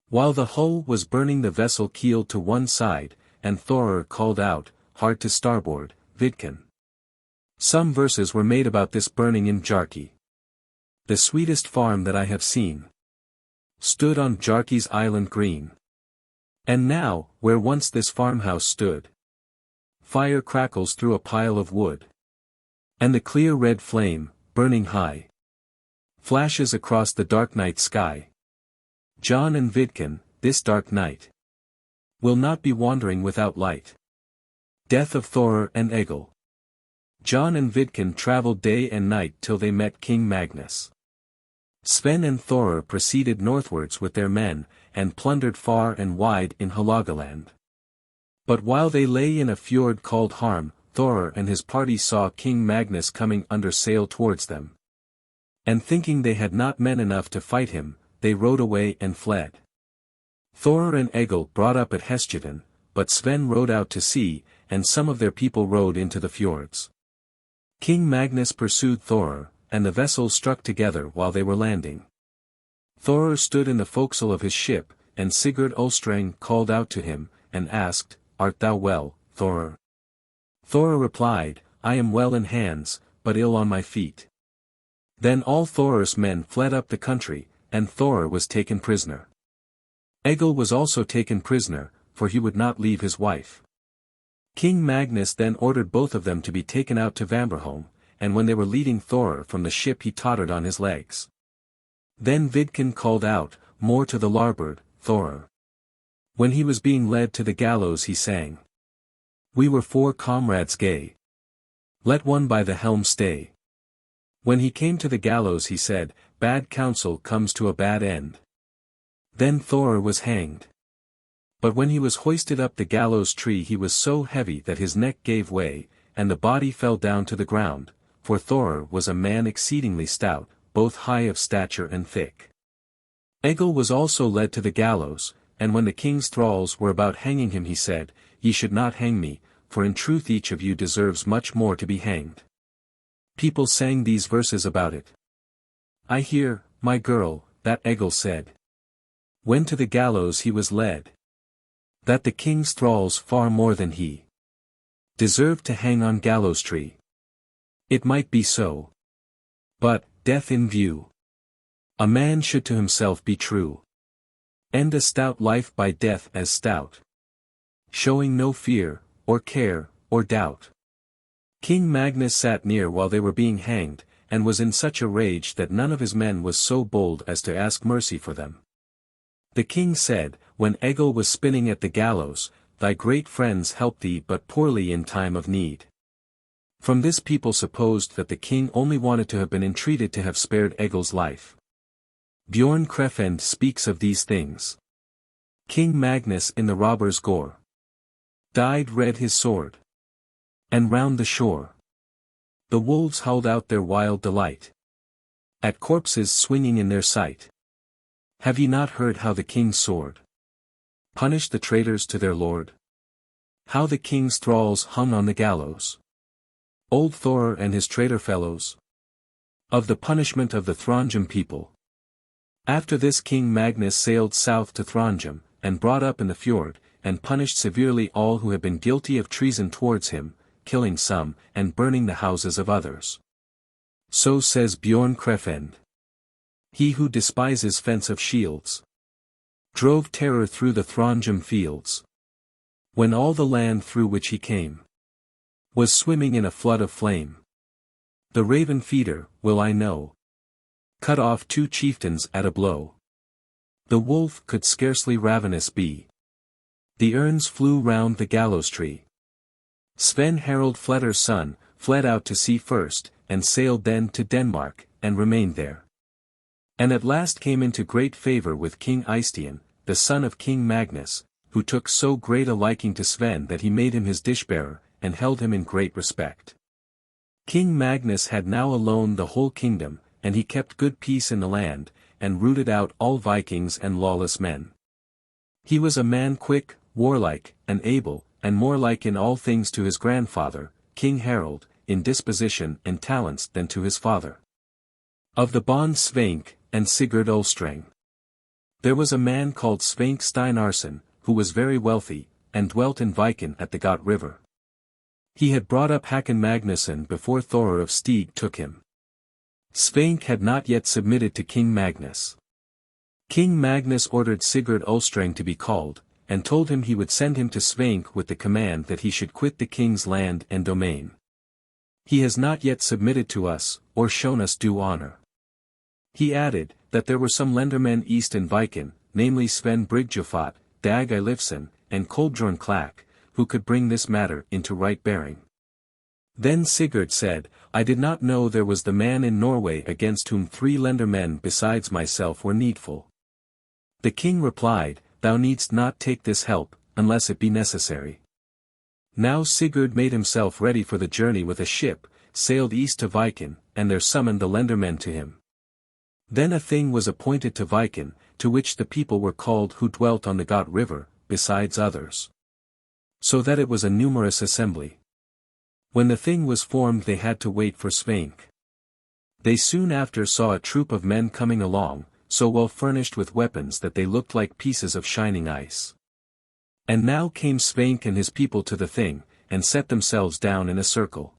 While the hull was burning the vessel keeled to one side, and Thor called out, hard to starboard, Vidkun. Some verses were made about this burning in Bjarki. The sweetest farm that I have seen stood on Bjarki's island green. And now, where once this farmhouse stood, fire crackles through a pile of wood. And the clear red flame, burning high, flashes across the dark night sky. John and Vidkun, this dark night, will not be wandering without light. Death of Thor and Egil. John and Vidkun traveled day and night till they met King Magnus. Sven and Thor proceeded northwards with their men, and plundered far and wide in Hålogaland. But while they lay in a fjord called Harm, Thor and his party saw King Magnus coming under sail towards them. And thinking they had not men enough to fight him, they rowed away and fled. Thor and Egil brought up at Hestjeden, but Sven rowed out to sea, and some of their people rowed into the fjords. King Magnus pursued Thor, and the vessels struck together while they were landing. Thor stood in the forecastle of his ship, and Sigurd Ulstreng called out to him, and asked, Art thou well, Thor? Thor replied, I am well in hands, but ill on my feet. Then all Thor's men fled up the country, and Thor was taken prisoner. Egil was also taken prisoner, for he would not leave his wife. King Magnus then ordered both of them to be taken out to Vamberholm, and when they were leading Thor from the ship he tottered on his legs. Then Vidkun called out, more to the larboard, Thor. When he was being led to the gallows he sang. We were 4 comrades gay. Let one by the helm stay. When he came to the gallows he said, bad counsel comes to a bad end. Then Thor was hanged. But when he was hoisted up the gallows tree he was so heavy that his neck gave way, and the body fell down to the ground, for Thor was a man exceedingly stout, both high of stature and thick. Egil was also led to the gallows, and when the king's thralls were about hanging him he said, Ye should not hang me, for in truth each of you deserves much more to be hanged. People sang these verses about it. I hear, my girl, that Egil said. When to the gallows he was led. That the king's thralls far more than he deserved to hang on gallows tree. It might be so. But, death in view. A man should to himself be true. End a stout life by death as stout. Showing no fear, or care, or doubt. King Magnus sat near while they were being hanged, and was in such a rage that none of his men was so bold as to ask mercy for them. The king said, when Egil was spinning at the gallows, Thy great friends helped thee but poorly in time of need. From this people supposed that the king only wanted to have been entreated to have spared Egil's life. Bjorn Krefeld speaks of these things. King Magnus in the robber's gore died red his sword. And round the shore the wolves howled out their wild delight at corpses swinging in their sight. Have ye not heard how the king's sword punished the traitors to their lord? How the king's thralls hung on the gallows? Old Thor and his traitor fellows? Of the punishment of the Throndheim people. After this King Magnus sailed south to Throndheim, and brought up in the fjord, and punished severely all who had been guilty of treason towards him, killing some, and burning the houses of others. So says Bjorn Krefeld. He who despises fence of shields drove terror through the Throndheim fields. When all the land through which he came was swimming in a flood of flame. The raven feeder, will I know, cut off 2 chieftains at a blow. The wolf could scarcely ravenous be. The urns flew round the gallows tree. Sven Harald Fletter's son, fled out to sea first, and sailed then to Denmark, and remained there. And at last came into great favour with King Eystein, the son of King Magnus, who took so great a liking to Sven that he made him his dish-bearer, and held him in great respect. King Magnus had now alone the whole kingdom, and he kept good peace in the land, and rooted out all Vikings and lawless men. He was a man quick, warlike, and able, and more like in all things to his grandfather, King Harald, in disposition and talents than to his father. Of the bond Svenk, and Sigurd Olstreng. There was a man called Svenk Steinarsson, who was very wealthy, and dwelt in Viken at the Got river. He had brought up Hakon Magnusson before Thor of Stig took him. Svenk had not yet submitted to King Magnus. King Magnus ordered Sigurd Olstreng to be called, and told him he would send him to Svenk with the command that he should quit the king's land and domain. He has not yet submitted to us, or shown us due honor. He added, that there were some lendermen east in Viken, namely Sven Brigjofot, Dag Eilifson, and Kolbjorn Clack, who could bring this matter into right bearing. Then Sigurd said, I did not know there was the man in Norway against whom 3 lendermen besides myself were needful. The king replied, Thou needst not take this help, unless it be necessary. Now Sigurd made himself ready for the journey with a ship, sailed east to Viken, and there summoned the lendermen to him. Then a thing was appointed to Viken, to which the people were called who dwelt on the Got river, besides others. So that it was a numerous assembly. When the thing was formed they had to wait for Svenk. They soon after saw a troop of men coming along, so well furnished with weapons that they looked like pieces of shining ice. And now came Svenk and his people to the thing, and set themselves down in a circle.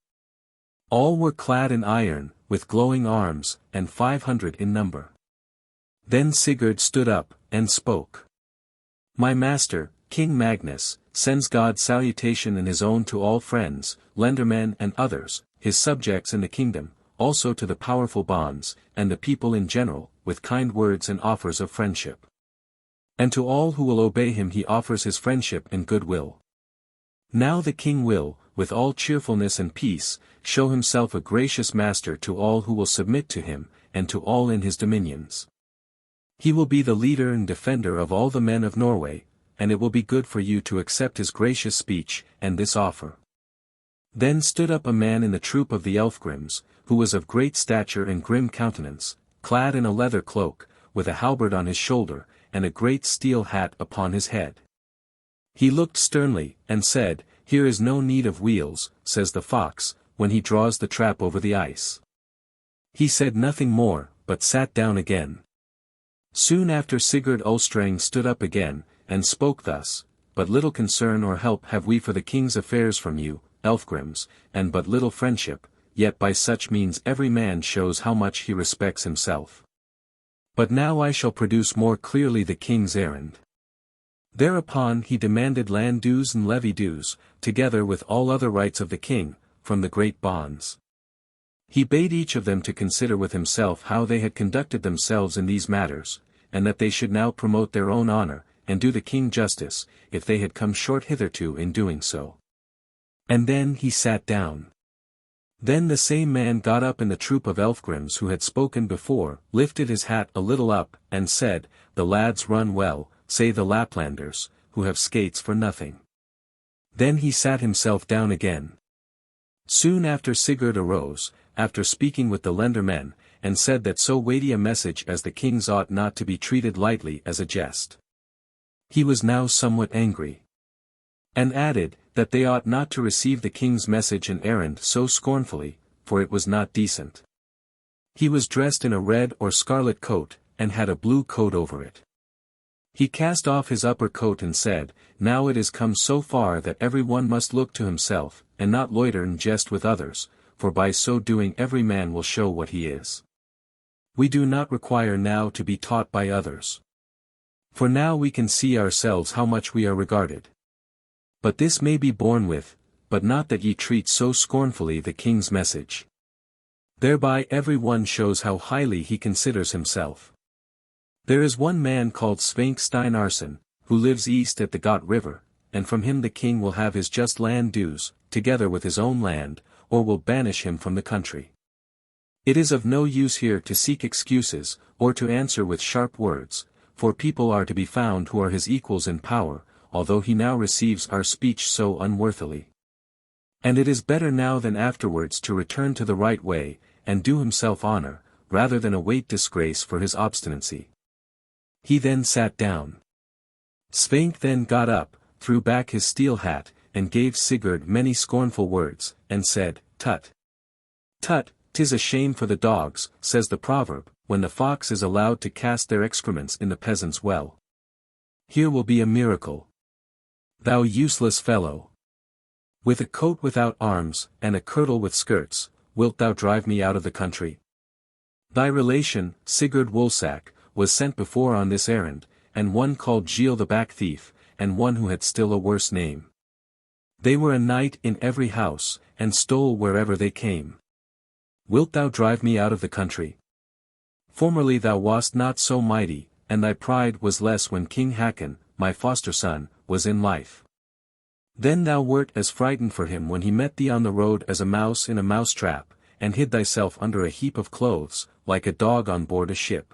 All were clad in iron, with glowing arms, and 500 in number. Then Sigurd stood up, and spoke. My master, King Magnus, sends God's salutation and his own to all friends, lendermen and others, his subjects in the kingdom, also to the powerful bonds, and the people in general, with kind words and offers of friendship. And to all who will obey him he offers his friendship and goodwill. Now the king will, with all cheerfulness and peace, show himself a gracious master to all who will submit to him, and to all in his dominions. He will be the leader and defender of all the men of Norway, and it will be good for you to accept his gracious speech, and this offer. Then stood up a man in the troop of the Elfgrims, who was of great stature and grim countenance, clad in a leather cloak, with a halberd on his shoulder, and a great steel hat upon his head. He looked sternly, and said, "Here is no need of wheels," says the fox, when he draws the trap over the ice. He said nothing more, but sat down again. Soon after Sigurd Ulstrang stood up again, and spoke thus, "But little concern or help have we for the king's affairs from you, Elfgrims, and but little friendship, yet by such means every man shows how much he respects himself. But now I shall produce more clearly the king's errand." Thereupon he demanded land dues and levy dues, together with all other rights of the king, from the great bonds. He bade each of them to consider with himself how they had conducted themselves in these matters, and that they should now promote their own honor, and do the king justice, if they had come short hitherto in doing so. And then he sat down. Then the same man got up in the troop of Elfgrims who had spoken before, lifted his hat a little up, and said, "The lads run well, say the Laplanders, who have skates for nothing." Then he sat himself down again. Soon after Sigurd arose, after speaking with the lendermen, and said that so weighty a message as the king's ought not to be treated lightly as a jest. He was now somewhat angry. And added, that they ought not to receive the king's message and errand so scornfully, for it was not decent. He was dressed in a red or scarlet coat, and had a blue coat over it. He cast off his upper coat and said, "Now it is come so far that every one must look to himself, and not loiter and jest with others, for by so doing every man will show what he is. We do not require now to be taught by others. For now we can see ourselves how much we are regarded. But this may be borne with, but not that ye treat so scornfully the king's message. Thereby every one shows how highly he considers himself. There is one man called Eystein, who lives east at the Got river, and from him the king will have his just land dues, together with his own land, or will banish him from the country. It is of no use here to seek excuses, or to answer with sharp words, for people are to be found who are his equals in power, although he now receives our speech so unworthily. And it is better now than afterwards to return to the right way, and do himself honor, rather than await disgrace for his obstinacy." He then sat down. Svenk then got up, threw back his steel hat, and gave Sigurd many scornful words, and said, "Tut! Tut, 'tis a shame for the dogs," says the proverb, when the fox is allowed to cast their excrements in the peasant's well. Here will be a miracle. Thou useless fellow! With a coat without arms, and a kirtle with skirts, wilt thou drive me out of the country? Thy relation, Sigurd Woolsack, was sent before on this errand, and one called Gille the back thief, and one who had still a worse name. They were a night in every house, and stole wherever they came. Wilt thou drive me out of the country? Formerly thou wast not so mighty, and thy pride was less when King Hakon, my foster son, was in life. Then thou wert as frightened for him when he met thee on the road as a mouse in a mouse-trap, and hid thyself under a heap of clothes, like a dog on board a ship.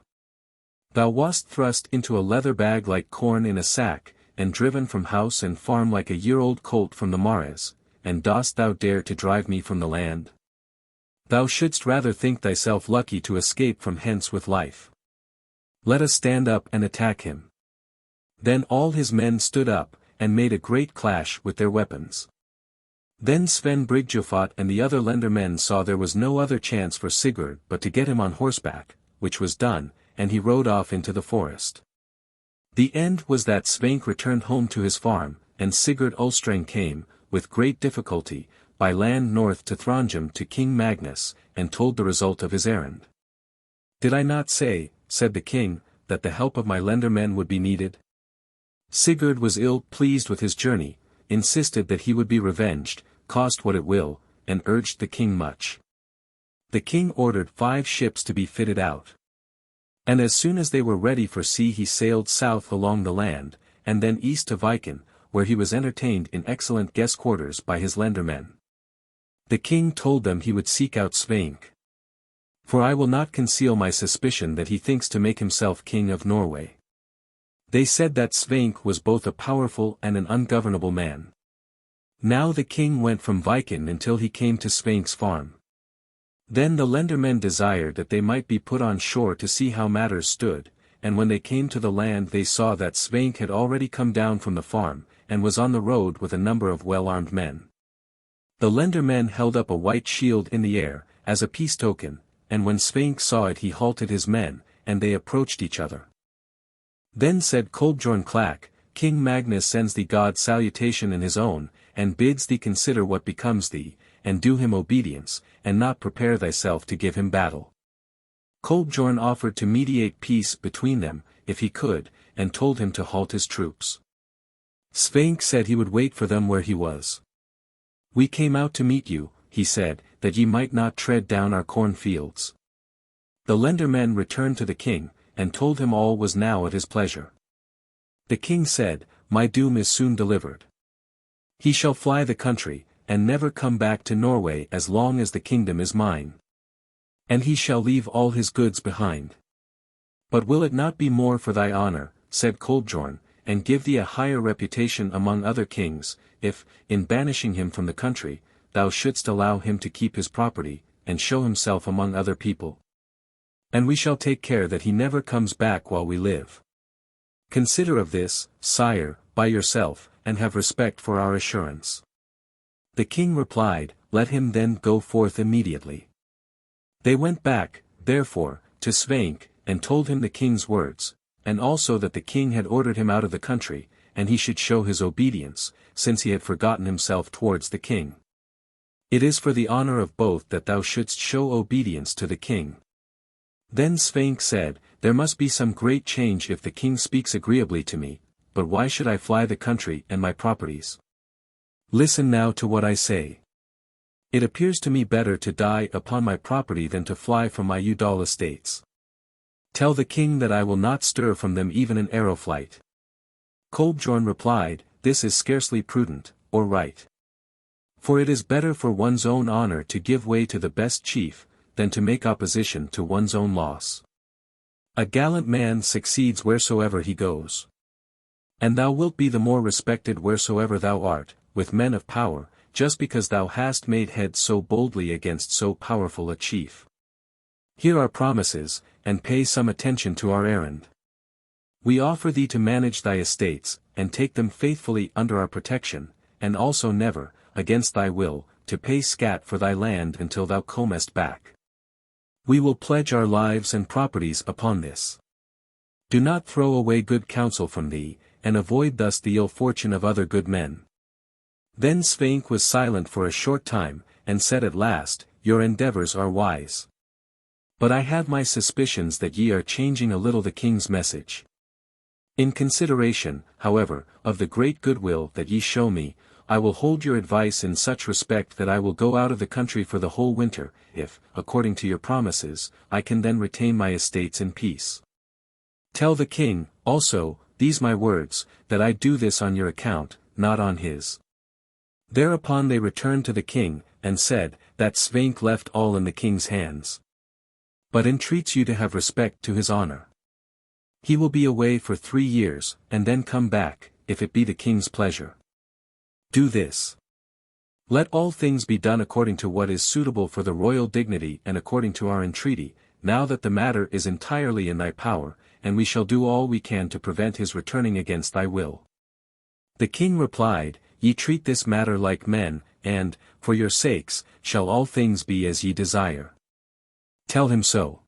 Thou wast thrust into a leather bag like corn in a sack, and driven from house and farm like a year-old colt from the mares, and dost thou dare to drive me from the land? Thou shouldst rather think thyself lucky to escape from hence with life. Let us stand up and attack him." Then all his men stood up, and made a great clash with their weapons. Then Sven Brigdjofot and the other lendermen saw there was no other chance for Sigurd but to get him on horseback, which was done, and he rode off into the forest. The end was that Svenk returned home to his farm, and Sigurd Ulstrang came, with great difficulty, by land north to Trondheim to King Magnus, and told the result of his errand. "Did I not say," said the king, "that the help of my lendermen would be needed?" Sigurd was ill pleased with his journey, insisted that he would be revenged, cost what it will, and urged the king much. The king ordered 5 ships to be fitted out. And as soon as they were ready for sea he sailed south along the land, and then east to Viken, where he was entertained in excellent guest quarters by his lendermen. The king told them he would seek out Svein. For I will not conceal my suspicion that he thinks to make himself king of Norway. They said that Svein was both a powerful and an ungovernable man. Now the king went from Viken until he came to Svein's farm. Then the lendermen desired that they might be put on shore to see how matters stood, and when they came to the land they saw that Svein had already come down from the farm, and was on the road with a number of well-armed men. The lendermen held up a white shield in the air, as a peace token, and when Svein saw it he halted his men, and they approached each other. Then said Kolbjorn Clack, King Magnus sends thee God's salutation in his own, and bids thee consider what becomes thee, and do him obedience, and not prepare thyself to give him battle. Kolbjorn offered to mediate peace between them, if he could, and told him to halt his troops. Svein said he would wait for them where he was. We came out to meet you, he said, that ye might not tread down our cornfields. The lendermen returned to the king, and told him all was now at his pleasure. The king said, My doom is soon delivered. He shall fly the country, and never come back to Norway as long as the kingdom is mine. And he shall leave all his goods behind. But will it not be more for thy honor, said Kolbjorn, and give thee a higher reputation among other kings, if, in banishing him from the country, thou shouldst allow him to keep his property, and show himself among other people? And we shall take care that he never comes back while we live. Consider of this, sire, by yourself, and have respect for our assurance. The king replied, Let him then go forth immediately. They went back, therefore, to Svein, and told him the king's words, and also that the king had ordered him out of the country, and he should show his obedience, since he had forgotten himself towards the king. It is for the honor of both that thou shouldst show obedience to the king. Then Svein said, There must be some great change if the king speaks agreeably to me, but why should I fly the country and my properties? Listen now to what I say. It appears to me better to die upon my property than to fly from my Udal estates. Tell the king that I will not stir from them even an arrow flight. Kolbjorn replied, This is scarcely prudent, or right. For it is better for one's own honor to give way to the best chief, than to make opposition to one's own loss. A gallant man succeeds wheresoever he goes. And thou wilt be the more respected wheresoever thou art, with men of power, just because thou hast made head so boldly against so powerful a chief. Here are promises, and pay some attention to our errand. We offer thee to manage thy estates, and take them faithfully under our protection, and also never, against thy will, to pay scat for thy land until thou comest back. We will pledge our lives and properties upon this. Do not throw away good counsel from thee, and avoid thus the ill fortune of other good men. Then Svein was silent for a short time, and said at last, Your endeavors are wise. But I have my suspicions that ye are changing a little the king's message. In consideration, however, of the great goodwill that ye show me, I will hold your advice in such respect that I will go out of the country for the whole winter, if, according to your promises, I can then retain my estates in peace. Tell the king, also, these my words, that I do this on your account, not on his. Thereupon they returned to the king, and said, that Svein left all in the king's hands. But entreats you to have respect to his honor. He will be away for 3 years, and then come back, if it be the king's pleasure. Do this. Let all things be done according to what is suitable for the royal dignity and according to our entreaty, now that the matter is entirely in thy power, and we shall do all we can to prevent his returning against thy will. The king replied, Ye treat this matter like men, and, for your sakes, shall all things be as ye desire. Tell him so.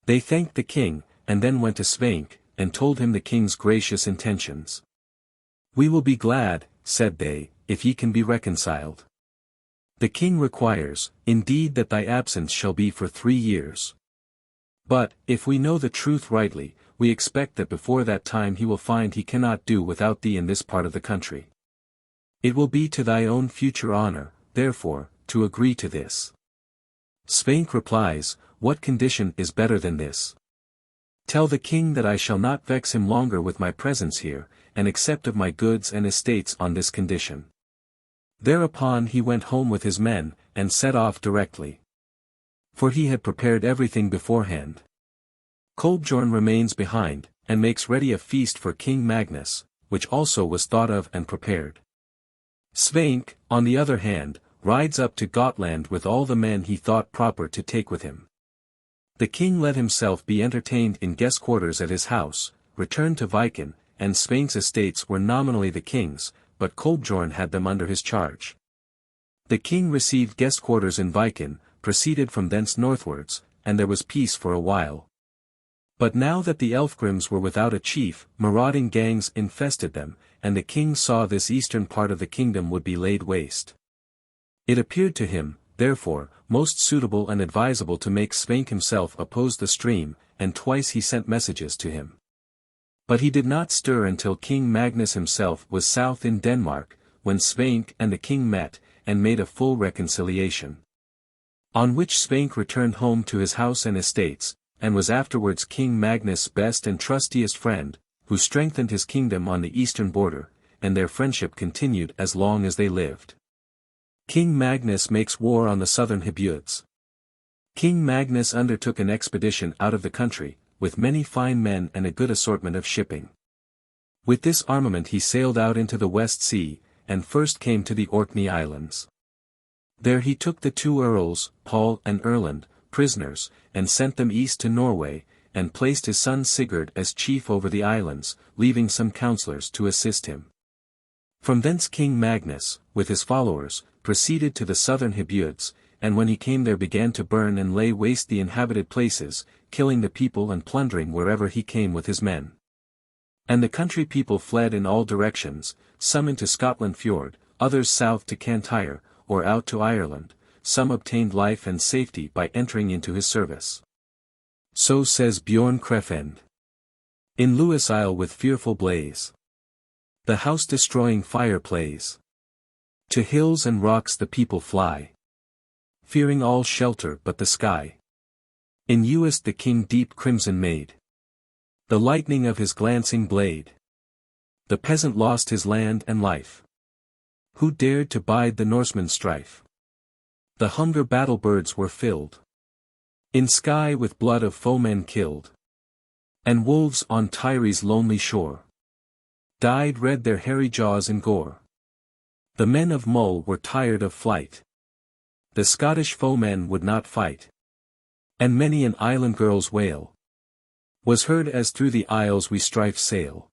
They thanked the king, and then went to Svein, and told him the king's gracious intentions. We will be glad, said they, if ye can be reconciled. The king requires, indeed, that thy absence shall be for 3 years. But, if we know the truth rightly, we expect that before that time he will find he cannot do without thee in this part of the country. It will be to thy own future honor, therefore, to agree to this. Svenk replies, what condition is better than this? Tell the king that I shall not vex him longer with my presence here, and accept of my goods and estates on this condition. Thereupon he went home with his men, and set off directly. For he had prepared everything beforehand. Kolbjorn remains behind, and makes ready a feast for King Magnus, which also was thought of and prepared. Svenk, on the other hand, rides up to Gotland with all the men he thought proper to take with him. The king let himself be entertained in guest quarters at his house, returned to Viken, and Svenk's estates were nominally the king's, but Kolbjorn had them under his charge. The king received guest quarters in Viken, proceeded from thence northwards, and there was peace for a while. But now that the Elfgrims were without a chief, marauding gangs infested them, and the king saw this eastern part of the kingdom would be laid waste. It appeared to him, therefore, most suitable and advisable to make Svenk himself oppose the stream, and twice he sent messages to him. But he did not stir until King Magnus himself was south in Denmark, when Svenk and the king met, and made a full reconciliation. On which Svenk returned home to his house and estates, and was afterwards King Magnus' best and trustiest friend, who strengthened his kingdom on the eastern border, and their friendship continued as long as they lived. King Magnus makes war on the southern Hebuds. King Magnus undertook an expedition out of the country, with many fine men and a good assortment of shipping. With this armament he sailed out into the West Sea, and first came to the Orkney Islands. There he took the two earls, Paul and Erland, prisoners, and sent them east to Norway, and placed his son Sigurd as chief over the islands, leaving some counsellors to assist him. From thence King Magnus, with his followers, proceeded to the southern Hebuds, and when he came there began to burn and lay waste the inhabited places, killing the people and plundering wherever he came with his men. And the country people fled in all directions, some into Scotland fjord, others south to Cantyre, or out to Ireland, some obtained life and safety by entering into his service. So says Bjorn Krefend. In Lewis Isle with fearful blaze, the house-destroying fire plays. To hills and rocks the people fly, fearing all shelter but the sky. In Uist the king deep crimson made, the lightning of his glancing blade. The peasant lost his land and life, who dared to bide the Norsemen's strife. The hunger battle birds were filled, in sky with blood of foemen killed. And wolves on Tyre's lonely shore, dyed red their hairy jaws in gore. The men of Mull were tired of flight, the Scottish foemen would not fight. And many an island girl's wail was heard as through the isles we strife sail.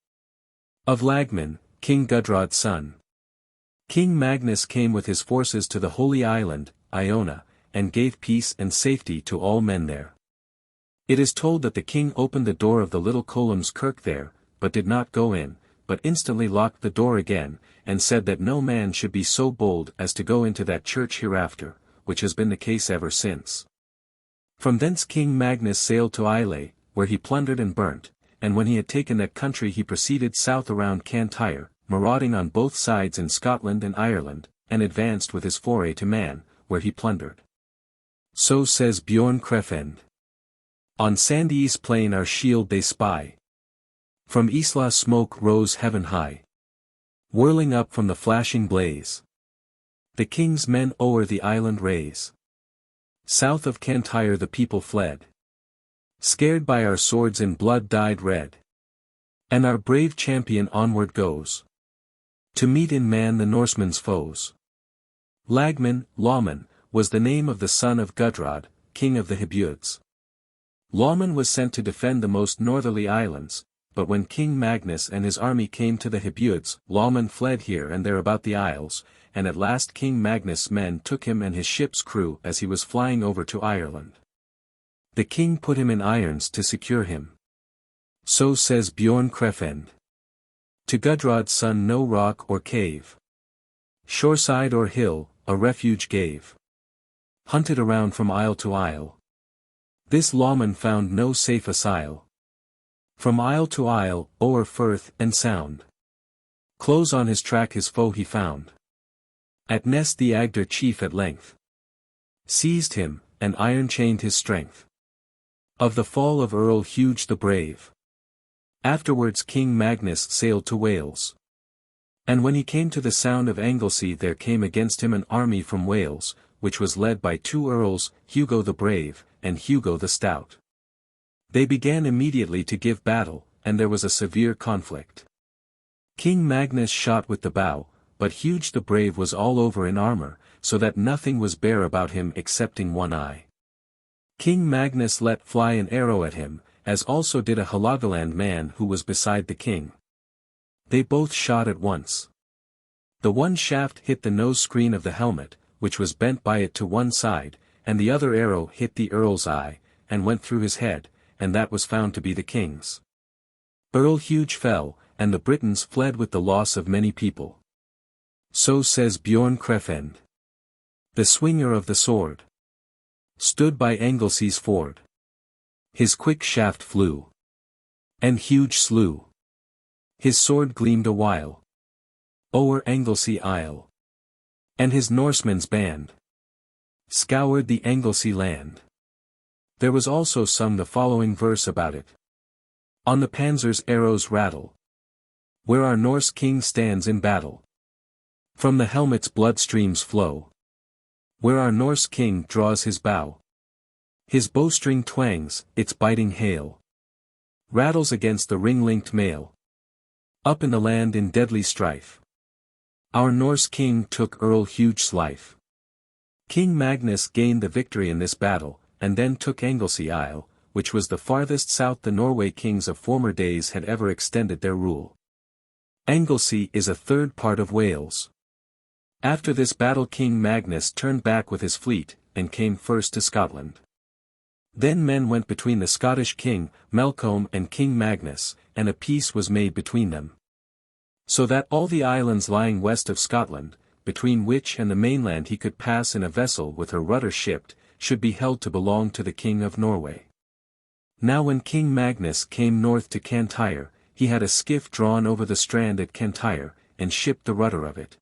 Of Lagman, King Gudrod's son, King Magnus came with his forces to the holy island, Iona, and gave peace and safety to all men there. It is told that the king opened the door of the little Colum's kirk there, but did not go in, but instantly locked the door again, and said that no man should be so bold as to go into that church hereafter, which has been the case ever since. From thence King Magnus sailed to Islay, where he plundered and burnt, and when he had taken that country he proceeded south around Cantyre, marauding on both sides in Scotland and Ireland, and advanced with his foray to Man, where he plundered. So says Bjorn Krefend. On sandy East plain our shield they spy. From Isla smoke rose heaven high, whirling up from the flashing blaze. The king's men o'er the island raise. South of Cantyre the people fled, scared by our swords in blood dyed red. And our brave champion onward goes, to meet in Man the Norsemen's foes. Lagman, Lawman, was the name of the son of Gudrod, king of the Hebuds. Lawman was sent to defend the most northerly islands, but when King Magnus and his army came to the Hebuds, Lawman fled here and there about the isles, and at last King Magnus' men took him and his ship's crew as he was flying over to Ireland. The king put him in irons to secure him. So says Bjorn Krefend. To Gudrod's son no rock or cave, shoreside or hill, a refuge gave. Hunted around from isle to isle, this Lawman found no safe asile. From isle to isle, o'er firth and sound, close on his track his foe he found. At Nest the Agder chief at length seized him, and iron-chained his strength. Of the fall of Earl Huge the Brave. Afterwards King Magnus sailed to Wales. And when he came to the sound of Anglesey there came against him an army from Wales, which was led by 2 earls, Hugo the Brave, and Hugo the Stout. They began immediately to give battle, and there was a severe conflict. King Magnus shot with the bow, but Huge the Brave was all over in armor, so that nothing was bare about him excepting one eye. King Magnus let fly an arrow at him, as also did a Hålogaland man who was beside the king. They both shot at once. The one shaft hit the nose screen of the helmet, which was bent by it to one side, and the other arrow hit the earl's eye, and went through his head, and that was found to be the king's. Earl Huge fell, and the Britons fled with the loss of many people. So says Bjorn Krefeld. The swinger of the sword stood by Anglesey's ford. His quick shaft flew, and Huge slew. His sword gleamed a while o'er Anglesey isle, and his Norsemen's band scoured the Anglesey land. There was also sung the following verse about it. On the panzer's arrows rattle, where our Norse king stands in battle. From the helmet's blood streams flow, where our Norse king draws his bow. His bowstring twangs, its biting hail rattles against the ring-linked mail. Up in the land in deadly strife, our Norse king took Earl Huge's life. King Magnus gained the victory in this battle, and then took Anglesey Isle, which was the farthest south the Norway kings of former days had ever extended their rule. Anglesey is a third part of Wales. After this battle King Magnus turned back with his fleet, and came first to Scotland. Then men went between the Scottish king, Malcolm and King Magnus, and a peace was made between them. So that all the islands lying west of Scotland, between which and the mainland he could pass in a vessel with her rudder shipped, should be held to belong to the king of Norway. Now when King Magnus came north to Cantyre, he had a skiff drawn over the strand at Cantyre, and shipped the rudder of it.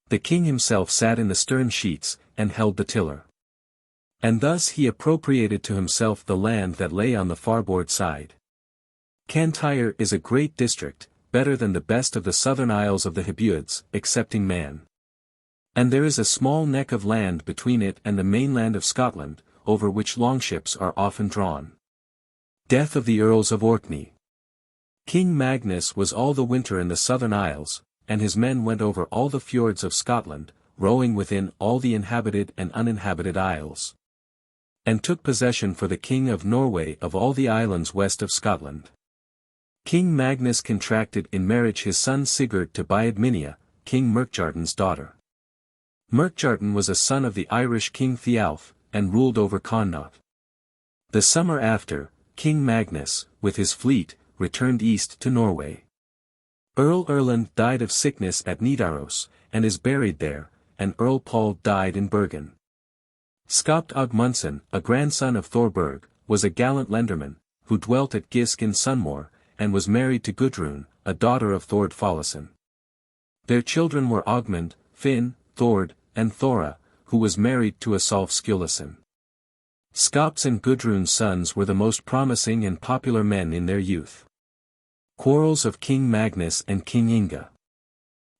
The king himself sat in the stern sheets, and held the tiller. And thus he appropriated to himself the land that lay on the farboard side. Cantyre is a great district, better than the best of the southern isles of the Hebrides, excepting Man. And there is a small neck of land between it and the mainland of Scotland, over which longships are often drawn. Death of the Earls of Orkney. King Magnus was all the winter in the southern isles, and his men went over all the fjords of Scotland, rowing within all the inhabited and uninhabited isles. And took possession for the king of Norway of all the islands west of Scotland. King Magnus contracted in marriage his son Sigurd to Biadminia, King Murkjartan's daughter. Murkjartan was a son of the Irish king Thialf, and ruled over Connaught. The summer after, King Magnus, with his fleet, returned east to Norway. Earl Erland died of sickness at Nidaros, and is buried there, and Earl Paul died in Bergen. Skapt Agmundsson, a grandson of Thorberg, was a gallant lenderman, who dwelt at Gisk in Sunmore, and was married to Gudrun, a daughter of Thord Follison. Their children were Ogmund, Finn, Thord, and Thora, who was married to Asolf Skulason. Skapt's and Gudrun's sons were the most promising and popular men in their youth. Quarrels of King Magnus and King Inge.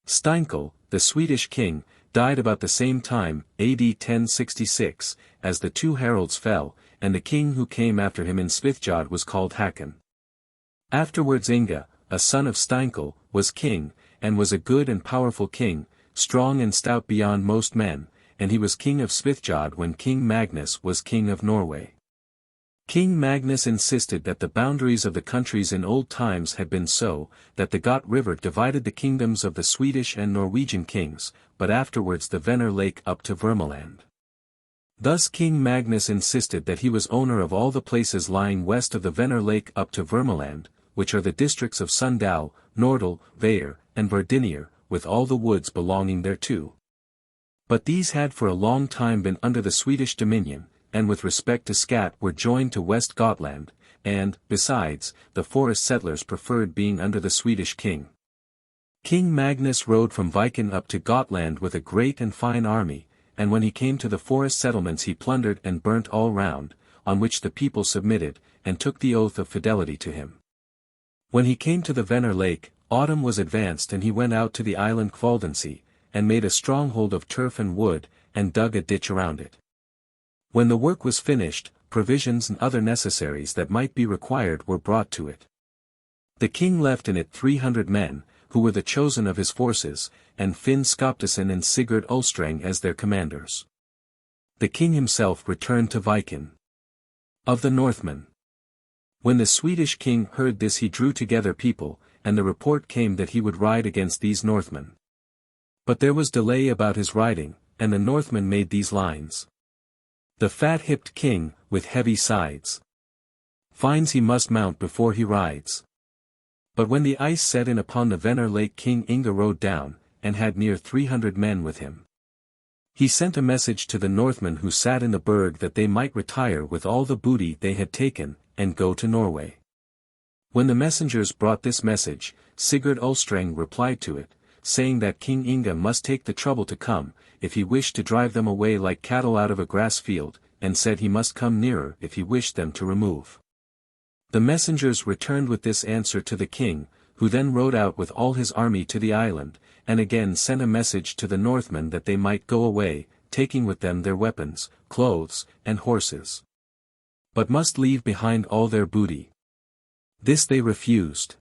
Steinkell, the Swedish king, died about the same time, AD 1066, as the 2 Haralds fell, and the king who came after him in Svithjod was called Hakon. Afterwards Inge, a son of Steinkell, was king, and was a good and powerful king, strong and stout beyond most men, and he was king of Svithjod when King Magnus was king of Norway. King Magnus insisted that the boundaries of the countries in old times had been so, that the Got River divided the kingdoms of the Swedish and Norwegian kings, but afterwards the Venner Lake up to Vermeland. Thus King Magnus insisted that he was owner of all the places lying west of the Venner Lake up to Vermeland, which are the districts of Sundal, Nordal, Veir, and Verdinier, with all the woods belonging thereto. But these had for a long time been under the Swedish dominion, and with respect to Skat were joined to West Gotland, and, besides, the forest settlers preferred being under the Swedish king. King Magnus rode from Viken up to Gotland with a great and fine army, and when he came to the forest settlements he plundered and burnt all round, on which the people submitted, and took the oath of fidelity to him. When he came to the Venner lake, autumn was advanced and he went out to the island Kvaldensee, and made a stronghold of turf and wood, and dug a ditch around it. When the work was finished, provisions and other necessaries that might be required were brought to it. The king left in it 300 men, who were the chosen of his forces, and Finn Skaptason and Sigurd Ulstrang as their commanders. The king himself returned to Viken. Of the Northmen. When the Swedish king heard this he drew together people, and the report came that he would ride against these Northmen. But there was delay about his riding, and the Northmen made these lines. The fat-hipped king, with heavy sides, finds he must mount before he rides. But when the ice set in upon the Venner lake King Inge rode down, and had near 300 men with him. He sent a message to the Northmen who sat in the burg that they might retire with all the booty they had taken, and go to Norway. When the messengers brought this message, Sigurd Ulstrang replied to it, saying that King Inge must take the trouble to come, if he wished to drive them away like cattle out of a grass field, and said he must come nearer if he wished them to remove. The messengers returned with this answer to the king, who then rode out with all his army to the island, and again sent a message to the Northmen that they might go away, taking with them their weapons, clothes, and horses. But must leave behind all their booty. This they refused.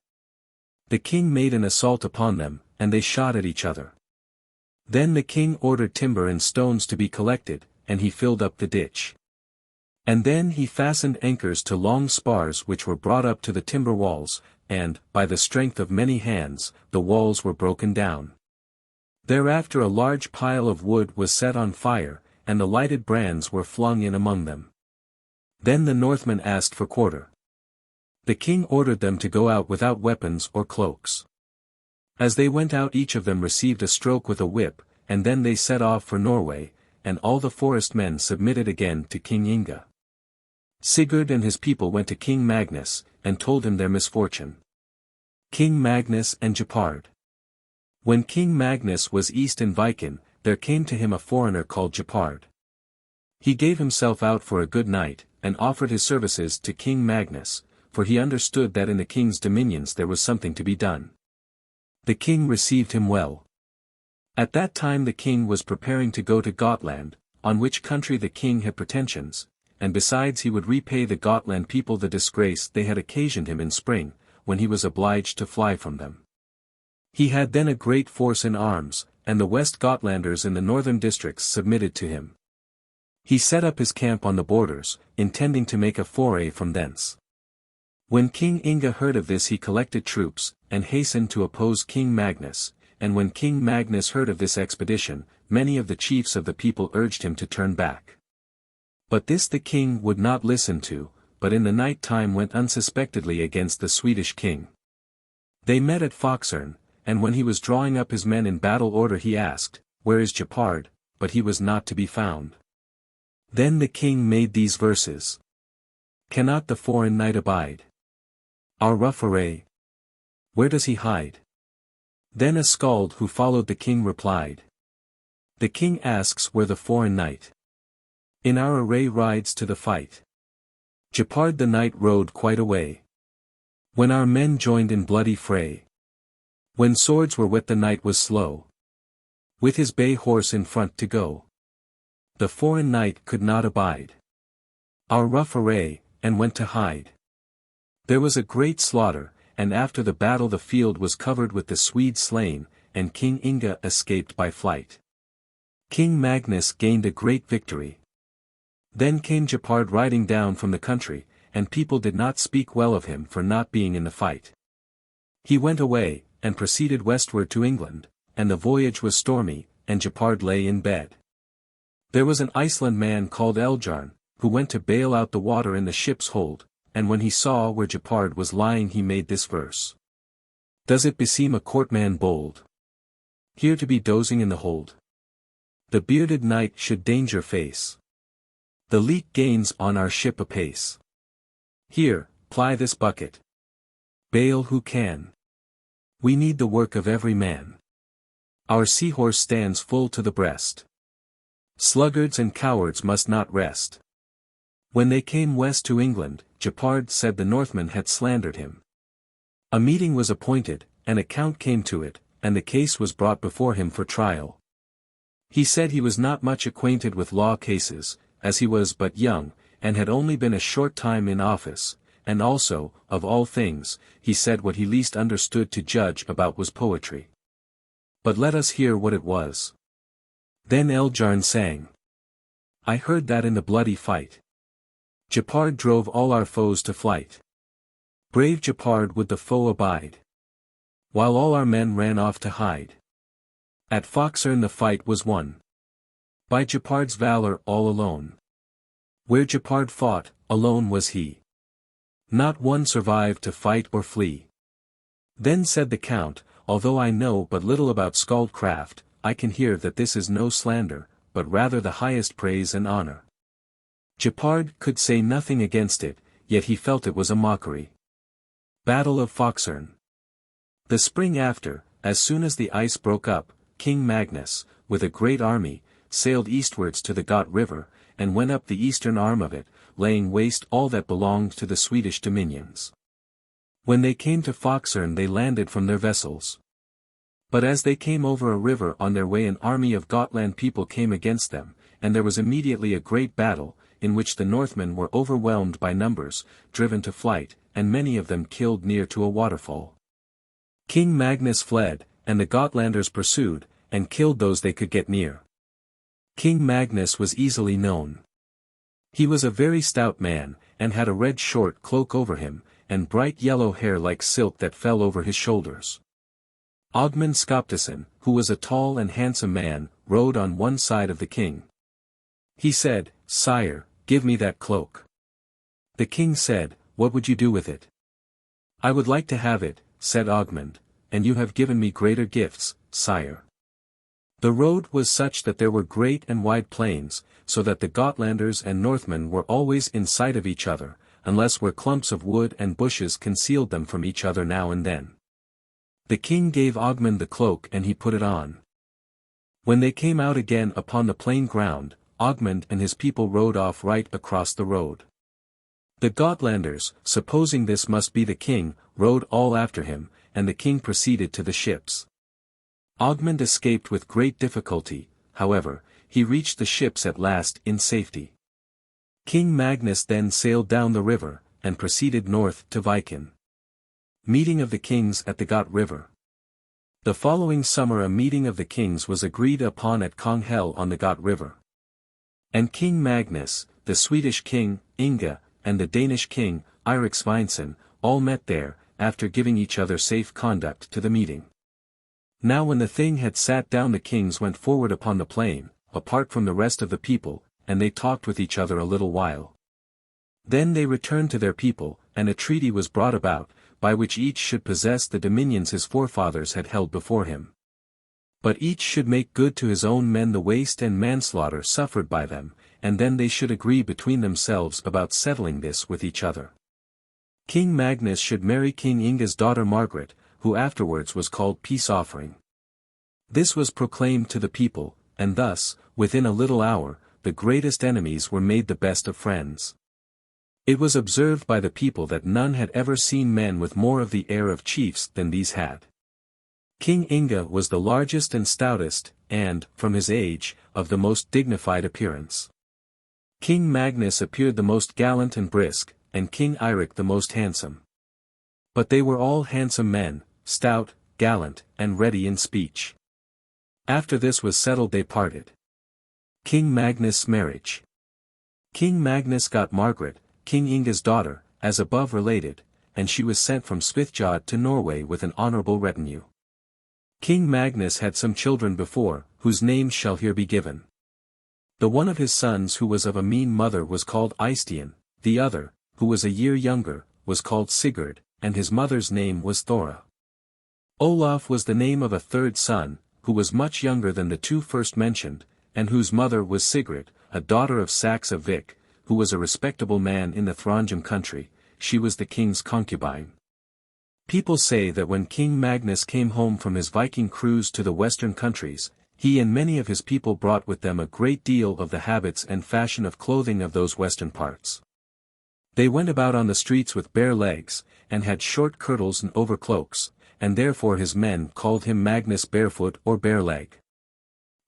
The king made an assault upon them, and they shot at each other. Then the king ordered timber and stones to be collected, and he filled up the ditch. And then he fastened anchors to long spars which were brought up to the timber walls, and, by the strength of many hands, the walls were broken down. Thereafter a large pile of wood was set on fire, and the lighted brands were flung in among them. Then the Northmen asked for quarter. The king ordered them to go out without weapons or cloaks. As they went out each of them received a stroke with a whip, and then they set off for Norway, and all the forest men submitted again to King Inge. Sigurd and his people went to King Magnus, and told him their misfortune. King Magnus and Jeopard. When King Magnus was east in Viken, there came to him a foreigner called Jeopard. He gave himself out for a good knight, and offered his services to King Magnus, for he understood that in the king's dominions there was something to be done. The king received him well. At that time the king was preparing to go to Gotland, on which country the king had pretensions, and besides he would repay the Gotland people the disgrace they had occasioned him in spring, when he was obliged to fly from them. He had then a great force in arms, and the West Gotlanders in the northern districts submitted to him. He set up his camp on the borders, intending to make a foray from thence. When King Inge heard of this he collected troops, and hastened to oppose King Magnus, and when King Magnus heard of this expedition, many of the chiefs of the people urged him to turn back. But this the king would not listen to, but in the night time went unsuspectedly against the Swedish king. They met at Foxern, and when he was drawing up his men in battle order he asked, "Where is Jeopard?" But he was not to be found. Then the king made these verses. Cannot the foreign knight abide our rough array? Where does he hide? Then a skald who followed the king replied. The king asks where the foreign knight in our array rides to the fight. Jeopard the knight rode quite away. When our men joined in bloody fray. When swords were wet the knight was slow. With his bay horse in front to go. The foreign knight could not abide our rough array, and went to hide. There was a great slaughter, and after the battle the field was covered with the Swedes slain, and King Inge escaped by flight. King Magnus gained a great victory. Then came Jeopard riding down from the country, and people did not speak well of him for not being in the fight. He went away, and proceeded westward to England, and the voyage was stormy, and Jeopard lay in bed. There was an Iceland man called Eljarn, who went to bail out the water in the ship's hold, and when he saw where Jeopard was lying he made this verse. Does it beseem a courtman bold here to be dozing in the hold? The bearded knight should danger face. The leak gains on our ship apace. Here, ply this bucket. Bail who can. We need the work of every man. Our seahorse stands full to the breast. Sluggards and cowards must not rest. When they came west to England, Jeopard said the Northmen had slandered him. A meeting was appointed, an account came to it, and the case was brought before him for trial. He said he was not much acquainted with law cases, as he was but young, and had only been a short time in office, and also, of all things, he said what he least understood to judge about was poetry. But let us hear what it was. Then Eldjarn sang. I heard that in the bloody fight, Jeopard drove all our foes to flight. Brave Jeopard would the foe abide, while all our men ran off to hide. At Foxern the fight was won by Jeopard's valor all alone. Where Jeopard fought, alone was he. Not one survived to fight or flee. Then said the Count, although I know but little about skaldcraft, I can hear that this is no slander, but rather the highest praise and honor. Jeopard could say nothing against it, yet he felt it was a mockery. Battle of Foxern. The spring after, as soon as the ice broke up, King Magnus, with a great army, sailed eastwards to the Got River, and went up the eastern arm of it, laying waste all that belonged to the Swedish dominions. When they came to Foxern they landed from their vessels. But as they came over a river on their way an army of Gotland people came against them, and there was immediately a great battle, in which the Northmen were overwhelmed by numbers, driven to flight, and many of them killed near to a waterfall. King Magnus fled, and the Gotlanders pursued, and killed those they could get near. King Magnus was easily known. He was a very stout man, and had a red short cloak over him, and bright yellow hair like silk that fell over his shoulders. Ogmund Skaptason, who was a tall and handsome man, rode on one side of the king. He said, Sire, give me that cloak. The king said, What would you do with it? I would like to have it, said Ogmund, and you have given me greater gifts, sire. The road was such that there were great and wide plains, so that the Gotlanders and Northmen were always in sight of each other, unless where clumps of wood and bushes concealed them from each other now and then. The king gave Ogmund the cloak and he put it on. When they came out again upon the plain ground, Ogmund and his people rode off right across the road. The Gotlanders, supposing this must be the king, rode all after him, and the king proceeded to the ships. Ogmund escaped with great difficulty, however, he reached the ships at last in safety. King Magnus then sailed down the river, and proceeded north to Viken. Meeting of the kings at the Got River. The following summer a meeting of the kings was agreed upon at Konghell on the Got River. And King Magnus, the Swedish king, Inge, and the Danish king, Eirik Sveinsson, all met there, after giving each other safe conduct to the meeting. Now when the thing had sat down the kings went forward upon the plain, apart from the rest of the people, and they talked with each other a little while. Then they returned to their people, and a treaty was brought about, by which each should possess the dominions his forefathers had held before him. But each should make good to his own men the waste and manslaughter suffered by them, and then they should agree between themselves about settling this with each other. King Magnus should marry King Inge's daughter Margaret, who afterwards was called Peace Offering. This was proclaimed to the people, and thus, within a little hour, the greatest enemies were made the best of friends. It was observed by the people that none had ever seen men with more of the air of chiefs than these had. King Inge was the largest and stoutest, and, from his age, of the most dignified appearance. King Magnus appeared the most gallant and brisk, and King Eirik the most handsome. But they were all handsome men, stout, gallant, and ready in speech. After this was settled they parted. King Magnus' marriage. King Magnus got Margaret, King Inge's daughter, as above related, and she was sent from Svithjod to Norway with an honorable retinue. King Magnus had some children before, whose names shall here be given. The one of his sons who was of a mean mother was called Eystein, the other, who was a year younger, was called Sigurd, and his mother's name was Thora. Olaf was the name of a third son, who was much younger than the two first mentioned, and whose mother was Sigrid, a daughter of Saxa Vik, who was a respectable man in the Throndheim country. She was the king's concubine. People say that when King Magnus came home from his Viking cruise to the western countries, he and many of his people brought with them a great deal of the habits and fashion of clothing of those western parts. They went about on the streets with bare legs, and had short kirtles and overcloaks, and therefore his men called him Magnus Barefoot or Bareleg.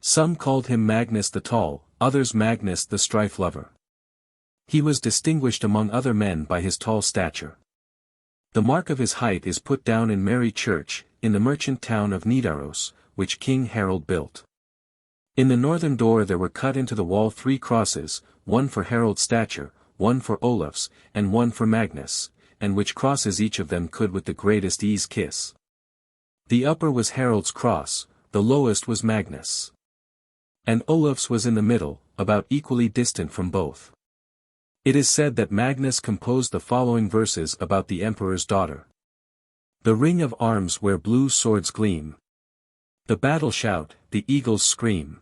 Some called him Magnus the Tall, others Magnus the Strife Lover. He was distinguished among other men by his tall stature. The mark of his height is put down in Mary Church, in the merchant town of Nidaros, which King Harald built. In the northern door there were cut into the wall 3 crosses, one for Harald's stature, one for Olaf's, and one for Magnus, and which crosses each of them could with the greatest ease kiss. The upper was Harald's cross, the lowest was Magnus. And Olaf's was in the middle, about equally distant from both. It is said that Magnus composed the following verses about the emperor's daughter. The ring of arms where blue swords gleam. The battle shout, the eagles scream.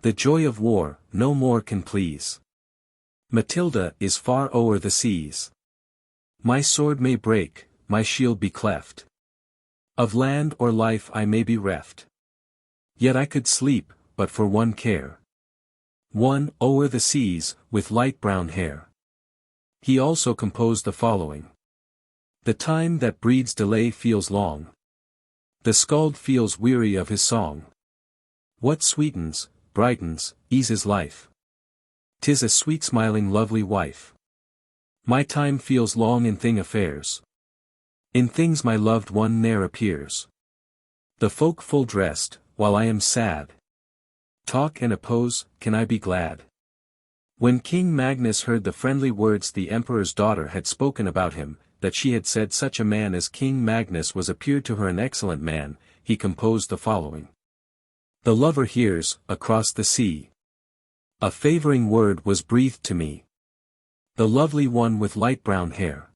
The joy of war, no more can please. Matilda is far o'er the seas. My sword may break, my shield be cleft. Of land or life I may be reft. Yet I could sleep, but for one care. One, o'er the seas, with light brown hair. He also composed the following. The time that breeds delay feels long. The skald feels weary of his song. What sweetens, brightens, eases life? 'Tis a sweet smiling lovely wife. My time feels long in thing affairs. In things my loved one ne'er appears. The folk full dressed, while I am sad. Talk and oppose, can I be glad? When King Magnus heard the friendly words the emperor's daughter had spoken about him, that she had said such a man as King Magnus was appeared to her an excellent man, he composed the following. The lover hears, across the sea. A favoring word was breathed to me. The lovely one with light brown hair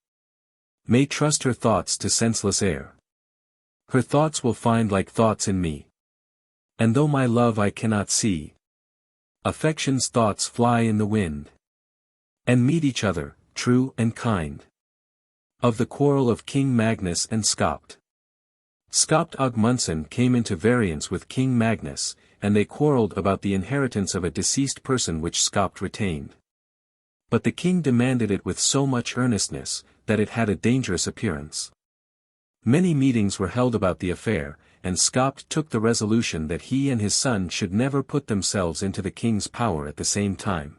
may trust her thoughts to senseless air. Her thoughts will find like thoughts in me. And though my love I cannot see, affection's thoughts fly in the wind, and meet each other, true and kind. Of the quarrel of King Magnus and Skapt. Skapt Agmundsson came into variance with King Magnus, and they quarrelled about the inheritance of a deceased person which Skapt retained. But the king demanded it with so much earnestness, that it had a dangerous appearance. Many meetings were held about the affair, and Skapt took the resolution that he and his son should never put themselves into the king's power at the same time.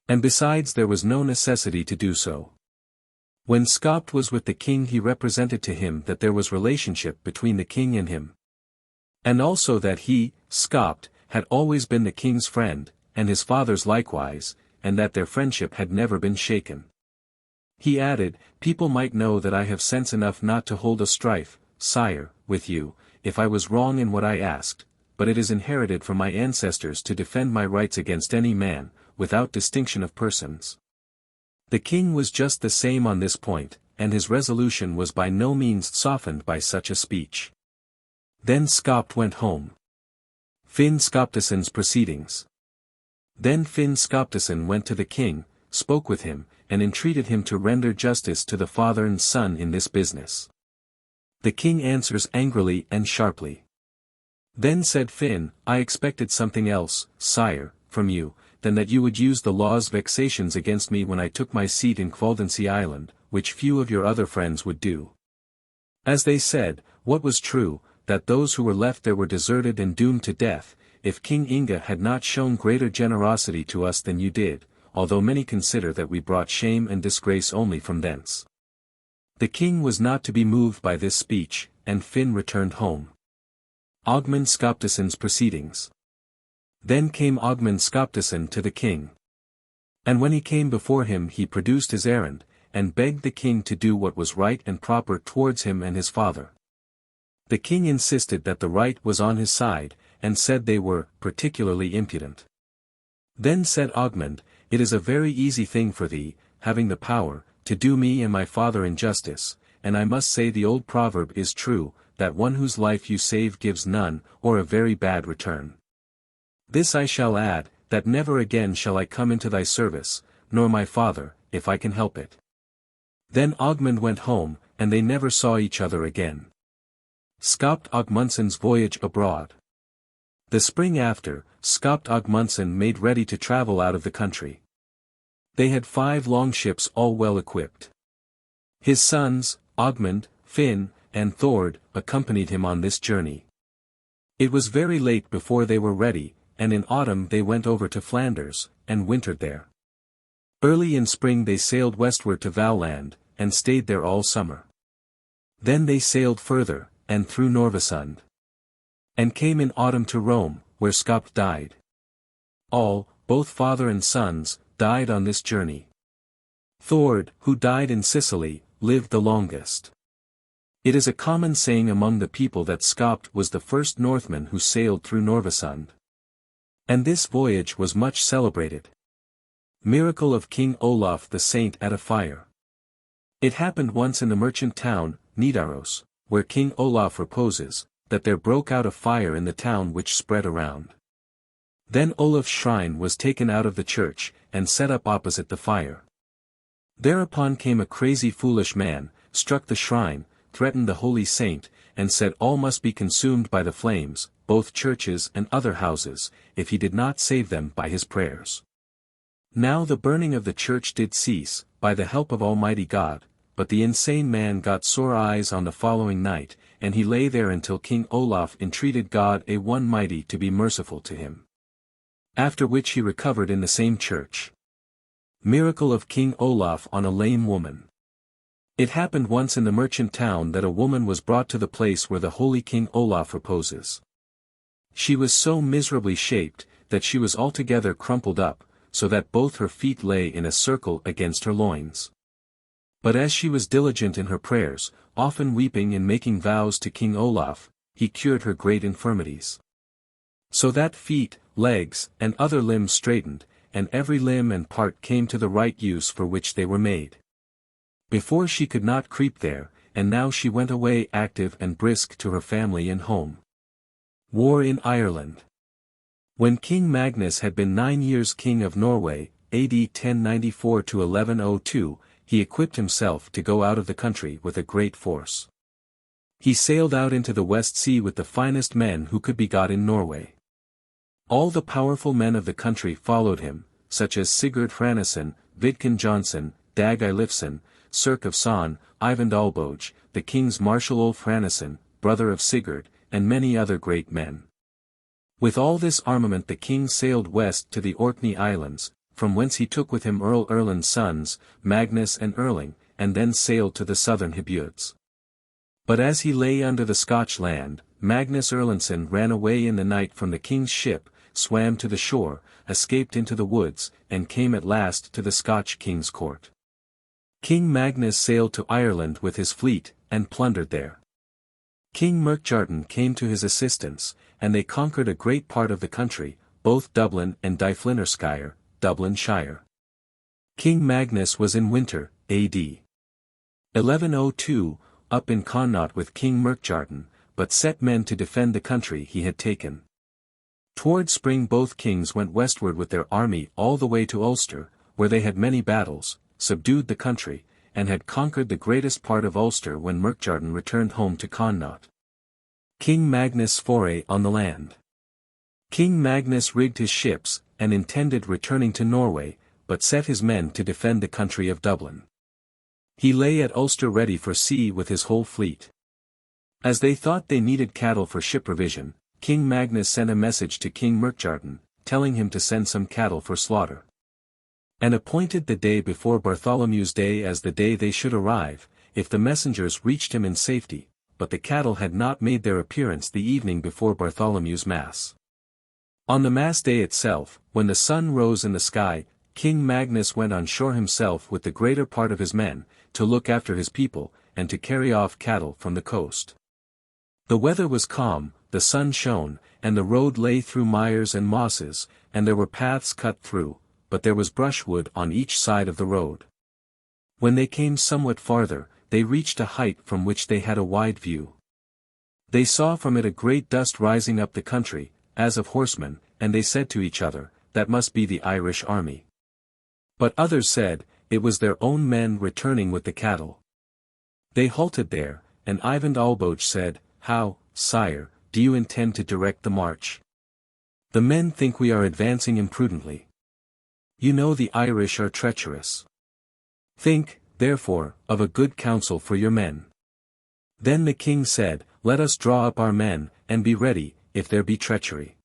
And besides there was no necessity to do so. When Skapt was with the king he represented to him that there was relationship between the king and him. And also that he, Skapt, had always been the king's friend, and his father's likewise, and that their friendship had never been shaken. He added, people might know that I have sense enough not to hold a strife, sire, with you, if I was wrong in what I asked, but it is inherited from my ancestors to defend my rights against any man, without distinction of persons. The king was just the same on this point, and his resolution was by no means softened by such a speech. Then Skapt went home. Finn Skaptisson's proceedings. Then Finn Skaptisson went to the king, spoke with him, and entreated him to render justice to the father and son in this business. The king answers angrily and sharply. Then said Finn, I expected something else, sire, from you, than that you would use the law's vexations against me when I took my seat in Kvaldency Island, which few of your other friends would do. As they said, what was true, that those who were left there were deserted and doomed to death, if King Inge had not shown greater generosity to us than you did, although many consider that we brought shame and disgrace only from thence. The king was not to be moved by this speech, and Finn returned home. Ogmund Skaptisson's proceedings. Then came Ogmund Skaptisson to the king. And when he came before him he produced his errand, and begged the king to do what was right and proper towards him and his father. The king insisted that the right was on his side, and said they were particularly impudent. Then said Ogmund, it is a very easy thing for thee, having the power, to do me and my father injustice, and I must say the old proverb is true, that one whose life you save gives none, or a very bad return. This I shall add, that never again shall I come into thy service, nor my father, if I can help it. Then Ogmund went home, and they never saw each other again. Skapt Agmundsson's voyage abroad. The spring after, Skapt Agmundsson made ready to travel out of the country. They had 5 long ships all well equipped. His sons, Ogmund, Finn, and Thord, accompanied him on this journey. It was very late before they were ready, and in autumn they went over to Flanders, and wintered there. Early in spring they sailed westward to Valland, and stayed there all summer. Then they sailed further, and through Norvesund. And came in autumn to Rome, where Skapt died. All, both father and sons, died on this journey. Thord, who died in Sicily, lived the longest. It is a common saying among the people that Skapt was the first Northman who sailed through Norvesund. And this voyage was much celebrated. Miracle of King Olaf the Saint at a fire. It happened once in the merchant town, Nidaros, where King Olaf reposes, that there broke out a fire in the town which spread around. Then Olaf's shrine was taken out of the church, and set up opposite the fire. Thereupon came a crazy foolish man, struck the shrine, threatened the holy saint, and said all must be consumed by the flames, both churches and other houses, if he did not save them by his prayers. Now the burning of the church did cease, by the help of Almighty God, but the insane man got sore eyes on the following night, and he lay there until King Olaf entreated God a One Mighty to be merciful to him. After which he recovered in the same church. Miracle of King Olaf on a lame woman. It happened once in the merchant town that a woman was brought to the place where the holy King Olaf reposes. She was so miserably shaped, that she was altogether crumpled up, so that both her feet lay in a circle against her loins. But as she was diligent in her prayers, often weeping and making vows to King Olaf, he cured her great infirmities. So that feet, legs, and other limbs straightened, and every limb and part came to the right use for which they were made. Before she could not creep there, and now she went away active and brisk to her family and home. War in Ireland. When King Magnus had been 9 years king of Norway, AD 1094 to 1102, he equipped himself to go out of the country with a great force. He sailed out into the West Sea with the finest men who could be got in Norway. All the powerful men of the country followed him, such as Sigurd Hranesson, Vidkun Jonsson, Dag Eilifsson, Sirk of Son, Eyvind Olboge, the king's marshal Ulf Hranesson, brother of Sigurd, and many other great men. With all this armament the king sailed west to the Orkney Islands, from whence he took with him Earl Erland's sons, Magnus and Erling, and then sailed to the southern Hebrides. But as he lay under the Scotch land, Magnus Erlingson ran away in the night from the king's ship, swam to the shore, escaped into the woods, and came at last to the Scotch king's court. King Magnus sailed to Ireland with his fleet, and plundered there. King Murkjarten came to his assistance, and they conquered a great part of the country, both Dublin and Dyflinnerskire, Dublin Shire. King Magnus was in winter, AD 1102, up in Connaught with King Murkjarten, but set men to defend the country he had taken. Toward spring both kings went westward with their army all the way to Ulster, where they had many battles, subdued the country, and had conquered the greatest part of Ulster when Murkjarten returned home to Connaught. King Magnus' foray on the land. King Magnus rigged his ships, and intended returning to Norway, but set his men to defend the country of Dublin. He lay at Ulster ready for sea with his whole fleet. As they thought they needed cattle for ship provision, King Magnus sent a message to King Murkjarten, telling him to send some cattle for slaughter. And appointed the day before Bartholomew's Day as the day they should arrive, if the messengers reached him in safety, but the cattle had not made their appearance the evening before Bartholomew's Mass. On the Mass day itself, when the sun rose in the sky, King Magnus went on shore himself with the greater part of his men, to look after his people, and to carry off cattle from the coast. The weather was calm, the sun shone, and the road lay through mires and mosses, and there were paths cut through, but there was brushwood on each side of the road. When they came somewhat farther, they reached a height from which they had a wide view. They saw from it a great dust rising up the country, as of horsemen, and they said to each other, that must be the Irish army. But others said, it was their own men returning with the cattle. They halted there, and Eyvind Olboge said, "How, sire, do you intend to direct the march? The men think we are advancing imprudently. You know the Irish are treacherous. Think, therefore, of a good counsel for your men." Then the king said, "Let us draw up our men, and be ready, if there be treachery."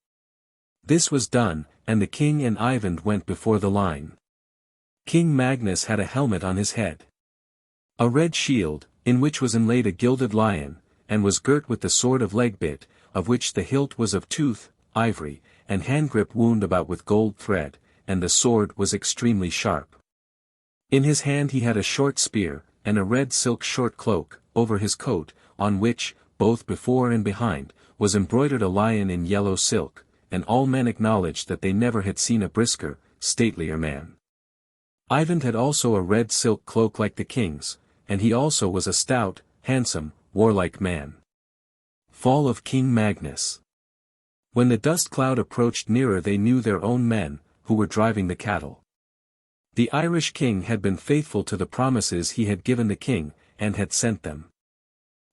This was done, and the king and Eyvind went before the line. King Magnus had a helmet on his head. A red shield, in which was inlaid a gilded lion, and was girt with the sword of Legbit, of which the hilt was of tooth, ivory, and handgrip wound about with gold thread, and the sword was extremely sharp. In his hand he had a short spear, and a red silk short cloak, over his coat, on which, both before and behind, was embroidered a lion in yellow silk, and all men acknowledged that they never had seen a brisker, statelier man. Eyvind had also a red silk cloak like the king's, and he also was a stout, handsome, warlike man. Fall of King Magnus. When the dust cloud approached nearer they knew their own men, who were driving the cattle. The Irish king had been faithful to the promises he had given the king, and had sent them.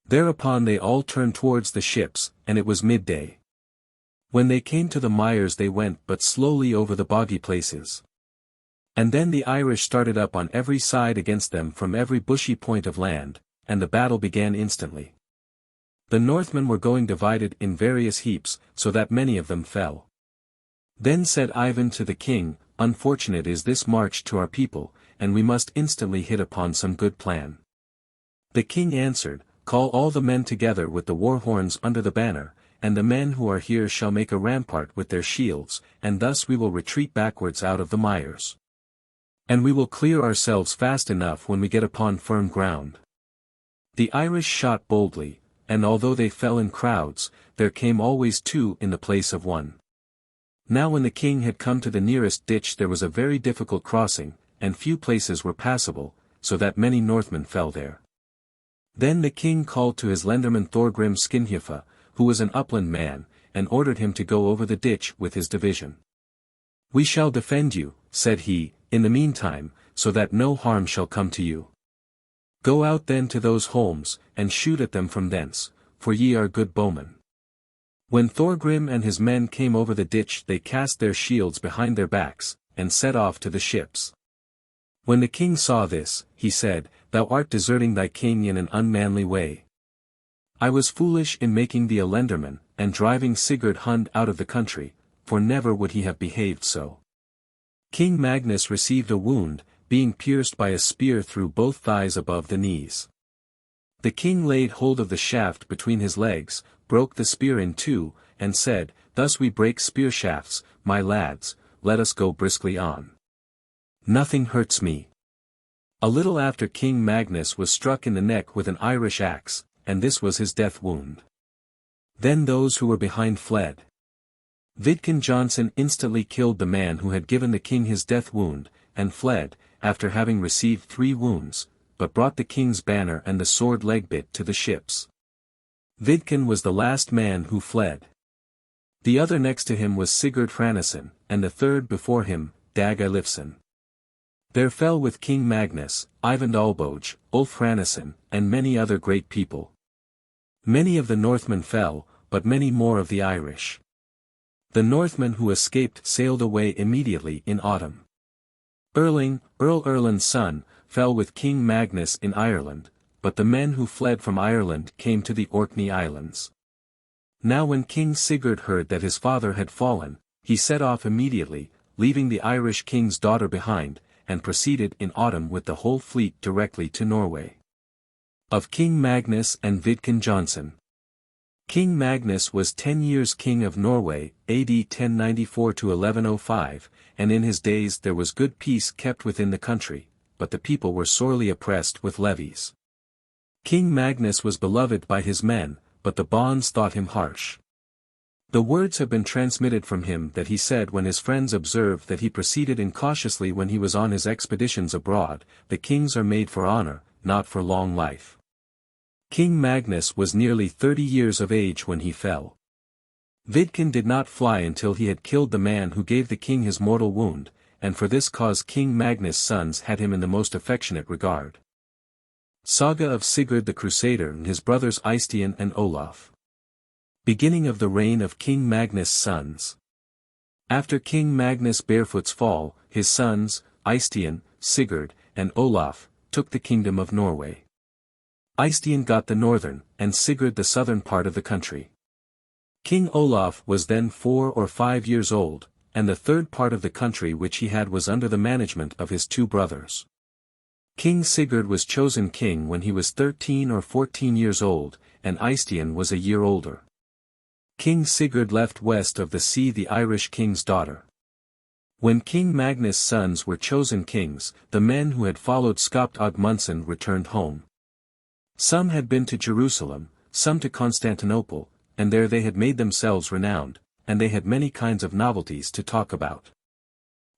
Thereupon they all turned towards the ships, and it was midday. When they came to the mires they went but slowly over the boggy places. And then the Irish started up on every side against them from every bushy point of land, and the battle began instantly. The Northmen were going divided in various heaps, so that many of them fell. Then said Eyvind to the king, "Unfortunate is this march to our people, and we must instantly hit upon some good plan." The king answered, "Call all the men together with the war horns under the banner, and the men who are here shall make a rampart with their shields, and thus we will retreat backwards out of the mires. And we will clear ourselves fast enough when we get upon firm ground." The Irish shot boldly, and although they fell in crowds, there came always two in the place of one. Now when the king had come to the nearest ditch there was a very difficult crossing, and few places were passable, so that many Northmen fell there. Then the king called to his lenderman Thorgrim Skinhjuffa, who was an upland man, and ordered him to go over the ditch with his division. "We shall defend you," said he, "in the meantime, so that no harm shall come to you. Go out then to those holms, and shoot at them from thence, for ye are good bowmen." When Thorgrim and his men came over the ditch they cast their shields behind their backs, and set off to the ships. When the king saw this, he said, "Thou art deserting thy king in an unmanly way. I was foolish in making thee a lenderman, and driving Sigurd Hund out of the country, for never would he have behaved so." King Magnus received a wound, being pierced by a spear through both thighs above the knees. The king laid hold of the shaft between his legs, broke the spear in two, and said, "Thus we break spear shafts, my lads, let us go briskly on. Nothing hurts me." A little after King Magnus was struck in the neck with an Irish axe, and this was his death wound. Then those who were behind fled. Vidkun Johnson instantly killed the man who had given the king his death wound, and fled, after having received 3 wounds, but brought the king's banner and the sword Legbit to the ships. Vidkun was the last man who fled. The other next to him was Sigurd Hranesson, and the third before him, Dag Eilifsson. There fell with King Magnus, Eyvind Olboge, Ulf Hranesson, and many other great people. Many of the Northmen fell, but many more of the Irish. The Northmen who escaped sailed away immediately in autumn. Earl Erland's son, fell with King Magnus in Ireland, but the men who fled from Ireland came to the Orkney Islands. Now when King Sigurd heard that his father had fallen, he set off immediately, leaving the Irish king's daughter behind, and proceeded in autumn with the whole fleet directly to Norway. Of King Magnus and Vidkun Johnson. King Magnus was 10 years king of Norway, AD 1094 to 1105, and in his days there was good peace kept within the country, but the people were sorely oppressed with levies. King Magnus was beloved by his men, but the bonds thought him harsh. The words have been transmitted from him that he said when his friends observed that he proceeded incautiously when he was on his expeditions abroad, "The kings are made for honor, not for long life." King Magnus was nearly 30 years of age when he fell. Vidkun did not fly until he had killed the man who gave the king his mortal wound, and for this cause King Magnus' sons had him in the most affectionate regard. Saga of Sigurd the Crusader and his brothers Eystein and Olaf. Beginning of the reign of King Magnus' sons. After King Magnus Barefoot's fall, his sons, Eystein, Sigurd, and Olaf, took the kingdom of Norway. Eystein got the northern, and Sigurd the southern part of the country. King Olaf was then 4 or 5 years old, and the third part of the country which he had was under the management of his 2 brothers. King Sigurd was chosen king when he was 13 or 14 years old, and Eystein was a year older. King Sigurd left west of the sea the Irish king's daughter. When King Magnus' sons were chosen kings, the men who had followed Skapti Agmundsson returned home. Some had been to Jerusalem, some to Constantinople, and there they had made themselves renowned, and they had many kinds of novelties to talk about.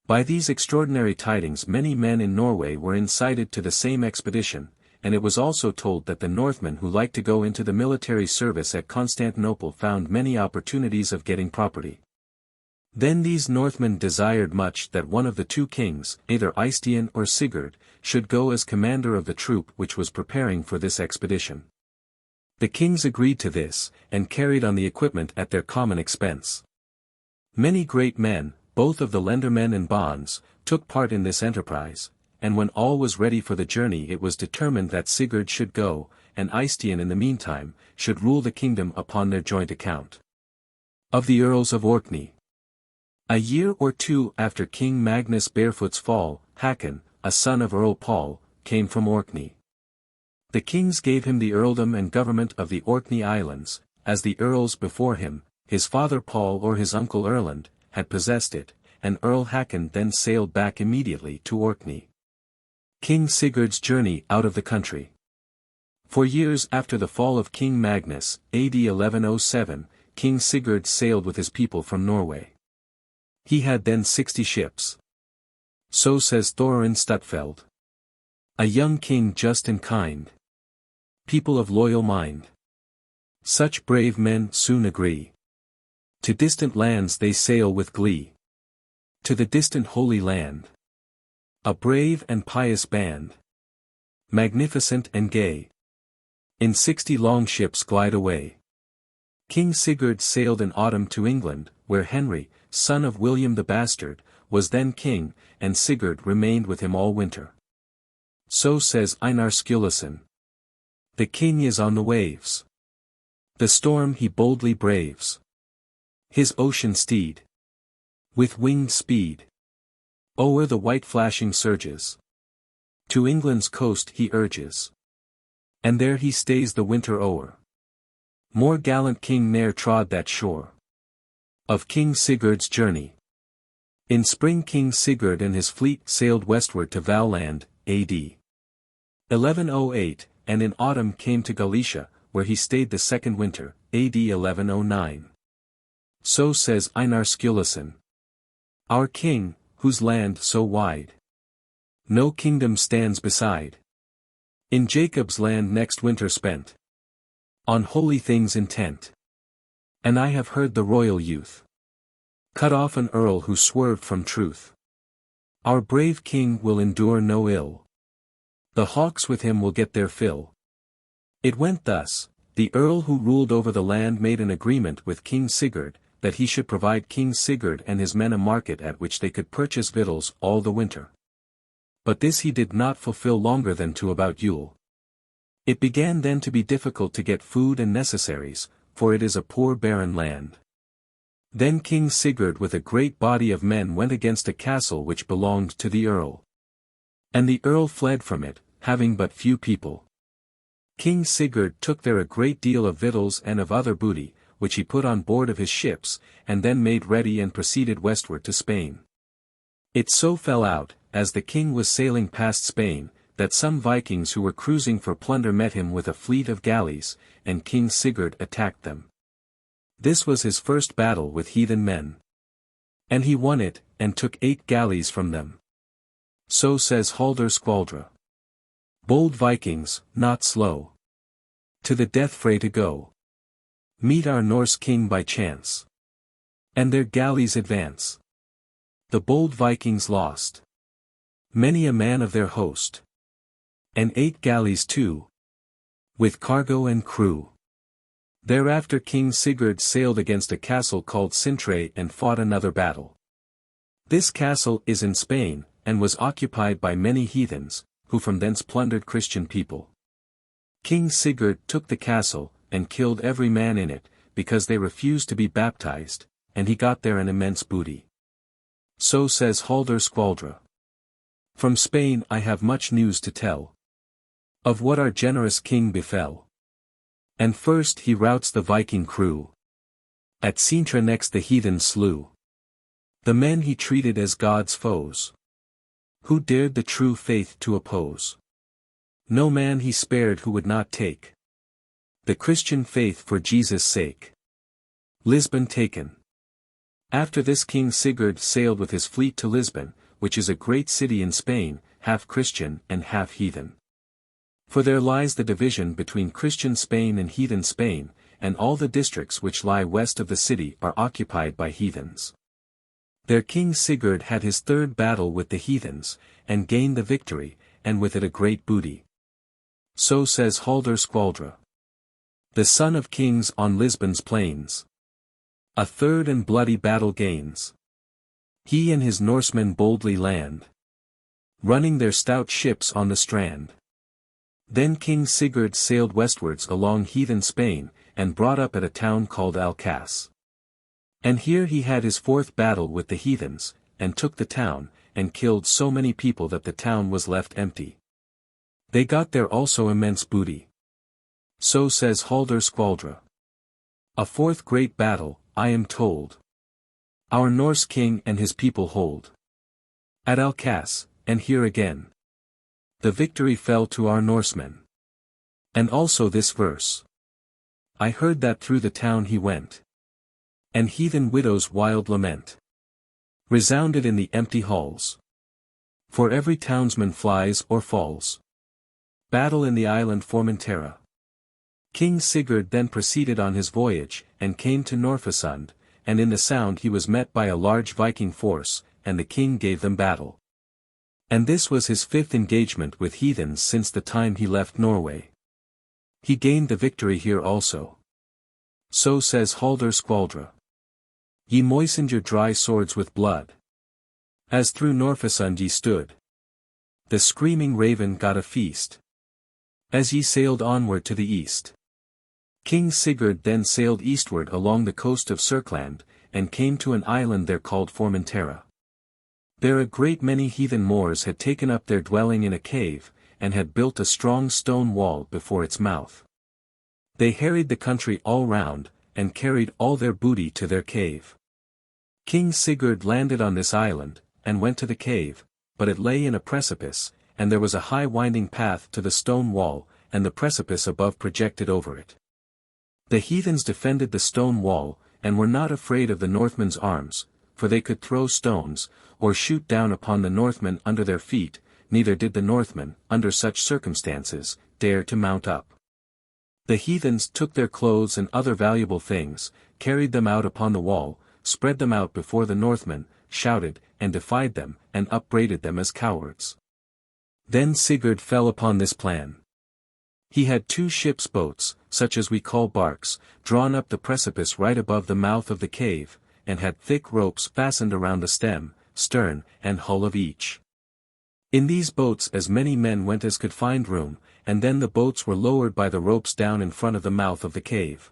By these extraordinary tidings many men in Norway were incited to the same expedition, and it was also told that the Northmen who liked to go into the military service at Constantinople found many opportunities of getting property. Then these Northmen desired much that one of the 2 kings, either Eystein or Sigurd, should go as commander of the troop which was preparing for this expedition. The kings agreed to this, and carried on the equipment at their common expense. Many great men, both of the lendermen and bonds, took part in this enterprise, and when all was ready for the journey it was determined that Sigurd should go, and Eystein in the meantime, should rule the kingdom upon their joint account. Of the Earls of Orkney. A year or 2 after King Magnus Barefoot's fall, Hakon, a son of Earl Paul, came from Orkney. The kings gave him the earldom and government of the Orkney Islands, as the earls before him, his father Paul or his uncle Erland, had possessed it, and Earl Hakon then sailed back immediately to Orkney. King Sigurd's journey out of the country. For years after the fall of King Magnus, AD 1107, King Sigurd sailed with his people from Norway. He had then 60 ships. So says Thorin Stutfeld. A young king just and kind. People of loyal mind. Such brave men soon agree. To distant lands they sail with glee. To the distant Holy Land. A brave and pious band. Magnificent and gay. In 60 long ships glide away. King Sigurd sailed in autumn to England, where Henry, son of William the Bastard, was then king, and Sigurd remained with him all winter. So says Einar Sturluson. The king is on the waves. The storm he boldly braves. His ocean steed. With winged speed. O'er the white flashing surges. To England's coast he urges. And there he stays the winter o'er. More gallant king ne'er trod that shore. Of King Sigurd's journey. In spring King Sigurd and his fleet sailed westward to Valland, A.D. 1108, and in autumn came to Galicia, where he stayed the second winter, A.D. 1109. So says Einar Sturluson. Our king, whose land so wide no kingdom stands beside, in Jacob's land next winter spent, on holy things intent. And I have heard the royal youth cut off an earl who swerved from truth. Our brave king will endure no ill. The hawks with him will get their fill. It went thus: the earl who ruled over the land made an agreement with King Sigurd, that he should provide King Sigurd and his men a market at which they could purchase victuals all the winter. But this he did not fulfill longer than to about Yule. It began then to be difficult to get food and necessaries, for it is a poor barren land. Then King Sigurd with a great body of men went against a castle which belonged to the earl. And the earl fled from it, having but few people. King Sigurd took there a great deal of victuals and of other booty, which he put on board of his ships, and then made ready and proceeded westward to Spain. It so fell out, as the king was sailing past Spain, that some Vikings who were cruising for plunder met him with a fleet of galleys, and King Sigurd attacked them. This was his first battle with heathen men. And he won it, and took 8 galleys from them. So says Haldr Skvaldra. Bold Vikings, not slow. To the death fray to go. Meet our Norse king by chance. And their galleys advance. The bold Vikings lost many a man of their host. And 8 galleys too, with cargo and crew. Thereafter King Sigurd sailed against a castle called Sintre and fought another battle. This castle is in Spain, and was occupied by many heathens, who from thence plundered Christian people. King Sigurd took the castle, and killed every man in it, because they refused to be baptized, and he got there an immense booty. So says Haraldr Skvaldra. From Spain I have much news to tell, of what our generous king befell. And first he routs the Viking crew. At Sintra next the heathen slew. The men he treated as God's foes, who dared the true faith to oppose. No man he spared who would not take the Christian faith for Jesus' sake. Lisbon taken. After this King Sigurd sailed with his fleet to Lisbon, which is a great city in Spain, half Christian and half heathen. For there lies the division between Christian Spain and heathen Spain, and all the districts which lie west of the city are occupied by heathens. There King Sigurd had his third battle with the heathens, and gained the victory, and with it a great booty. So says Haraldr Skvaldra. The son of kings on Lisbon's plains a third and bloody battle gains. He and his Norsemen boldly land, running their stout ships on the strand. Then King Sigurd sailed westwards along heathen Spain, and brought up at a town called Alcas. And here he had his fourth battle with the heathens, and took the town, and killed so many people that the town was left empty. They got there also immense booty. So says Haraldr Skvaldra. A fourth great battle, I am told, our Norse king and his people hold. At Alcas, and here again, the victory fell to our Norsemen. And also this verse. I heard that through the town he went, and heathen widows' wild lament resounded in the empty halls. For every townsman flies or falls. Battle in the island Formentera. King Sigurd then proceeded on his voyage, and came to Norfesund, and in the Sound he was met by a large Viking force, and the king gave them battle. And this was his fifth engagement with heathens since the time he left Norway. He gained the victory here also. So says Haraldr Skvaldra. Ye moistened your dry swords with blood, as through Norfesund ye stood. The screaming raven got a feast, as ye sailed onward to the east. King Sigurd then sailed eastward along the coast of Serkland, and came to an island there called Formentera. There a great many heathen Moors had taken up their dwelling in a cave, and had built a strong stone wall before its mouth. They harried the country all round, and carried all their booty to their cave. King Sigurd landed on this island, and went to the cave, but it lay in a precipice, and there was a high winding path to the stone wall, and the precipice above projected over it. The heathens defended the stone wall, and were not afraid of the Northmen's arms, for they could throw stones, or shoot down upon the Northmen under their feet, neither did the Northmen, under such circumstances, dare to mount up. The heathens took their clothes and other valuable things, carried them out upon the wall, spread them out before the Northmen, shouted, and defied them, and upbraided them as cowards. Then Sigurd fell upon this plan. He had 2 ship's boats, such as we call barks, drawn up the precipice right above the mouth of the cave, and had thick ropes fastened around the stem, stern, and hull of each. In these boats as many men went as could find room, and then the boats were lowered by the ropes down in front of the mouth of the cave.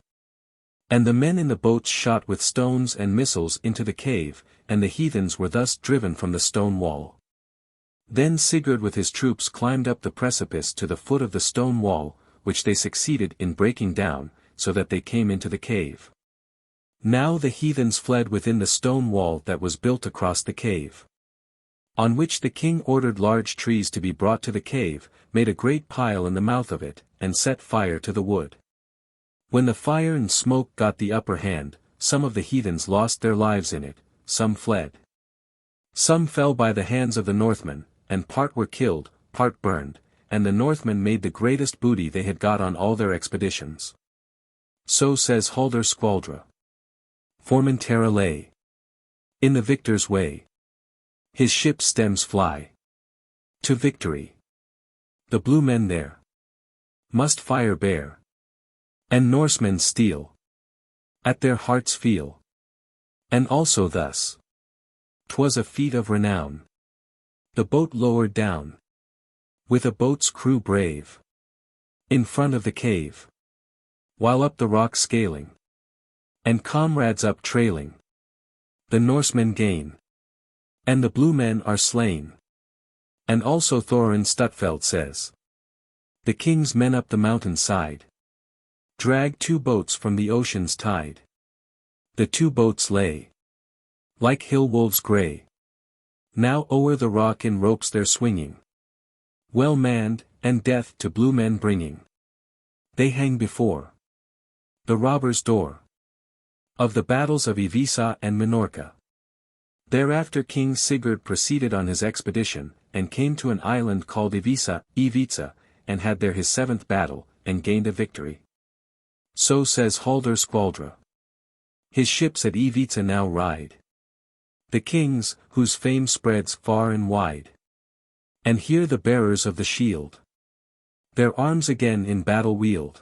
And the men in the boats shot with stones and missiles into the cave, and the heathens were thus driven from the stone wall. Then Sigurd with his troops climbed up the precipice to the foot of the stone wall, which they succeeded in breaking down, so that they came into the cave. Now the heathens fled within the stone wall that was built across the cave. On which the king ordered large trees to be brought to the cave, made a great pile in the mouth of it, and set fire to the wood. When the fire and smoke got the upper hand, some of the heathens lost their lives in it, some fled. Some fell by the hands of the Northmen, and part were killed, part burned, and the Northmen made the greatest booty they had got on all their expeditions. So says Haraldr Skvaldra. Formentera lay in the victor's way. His ship's stems fly to victory. The blue men there must fire bear, and Norsemen steel at their hearts feel. And also thus 'twas a feat of renown. The boat lowered down, with a boat's crew brave, in front of the cave, while up the rock scaling, and comrades up trailing, the Norsemen gain, and the blue men are slain. And also Thorin Stutfeld says, the king's men up the mountain side dragged 2 boats from the ocean's tide. The 2 boats lay like hill wolves grey, now o'er the rock in ropes they're swinging, well manned, and death to blue men bringing. They hang before the robber's door of the battles of Ivisa and Minorca. Thereafter King Sigurd proceeded on his expedition, and came to an island called Ivica, and had there his 7th battle, and gained a victory. So says Haldr Skvaldra. His ships at Ivica now ride, the kings, whose fame spreads far and wide. And here the bearers of the shield their arms again in battle wield.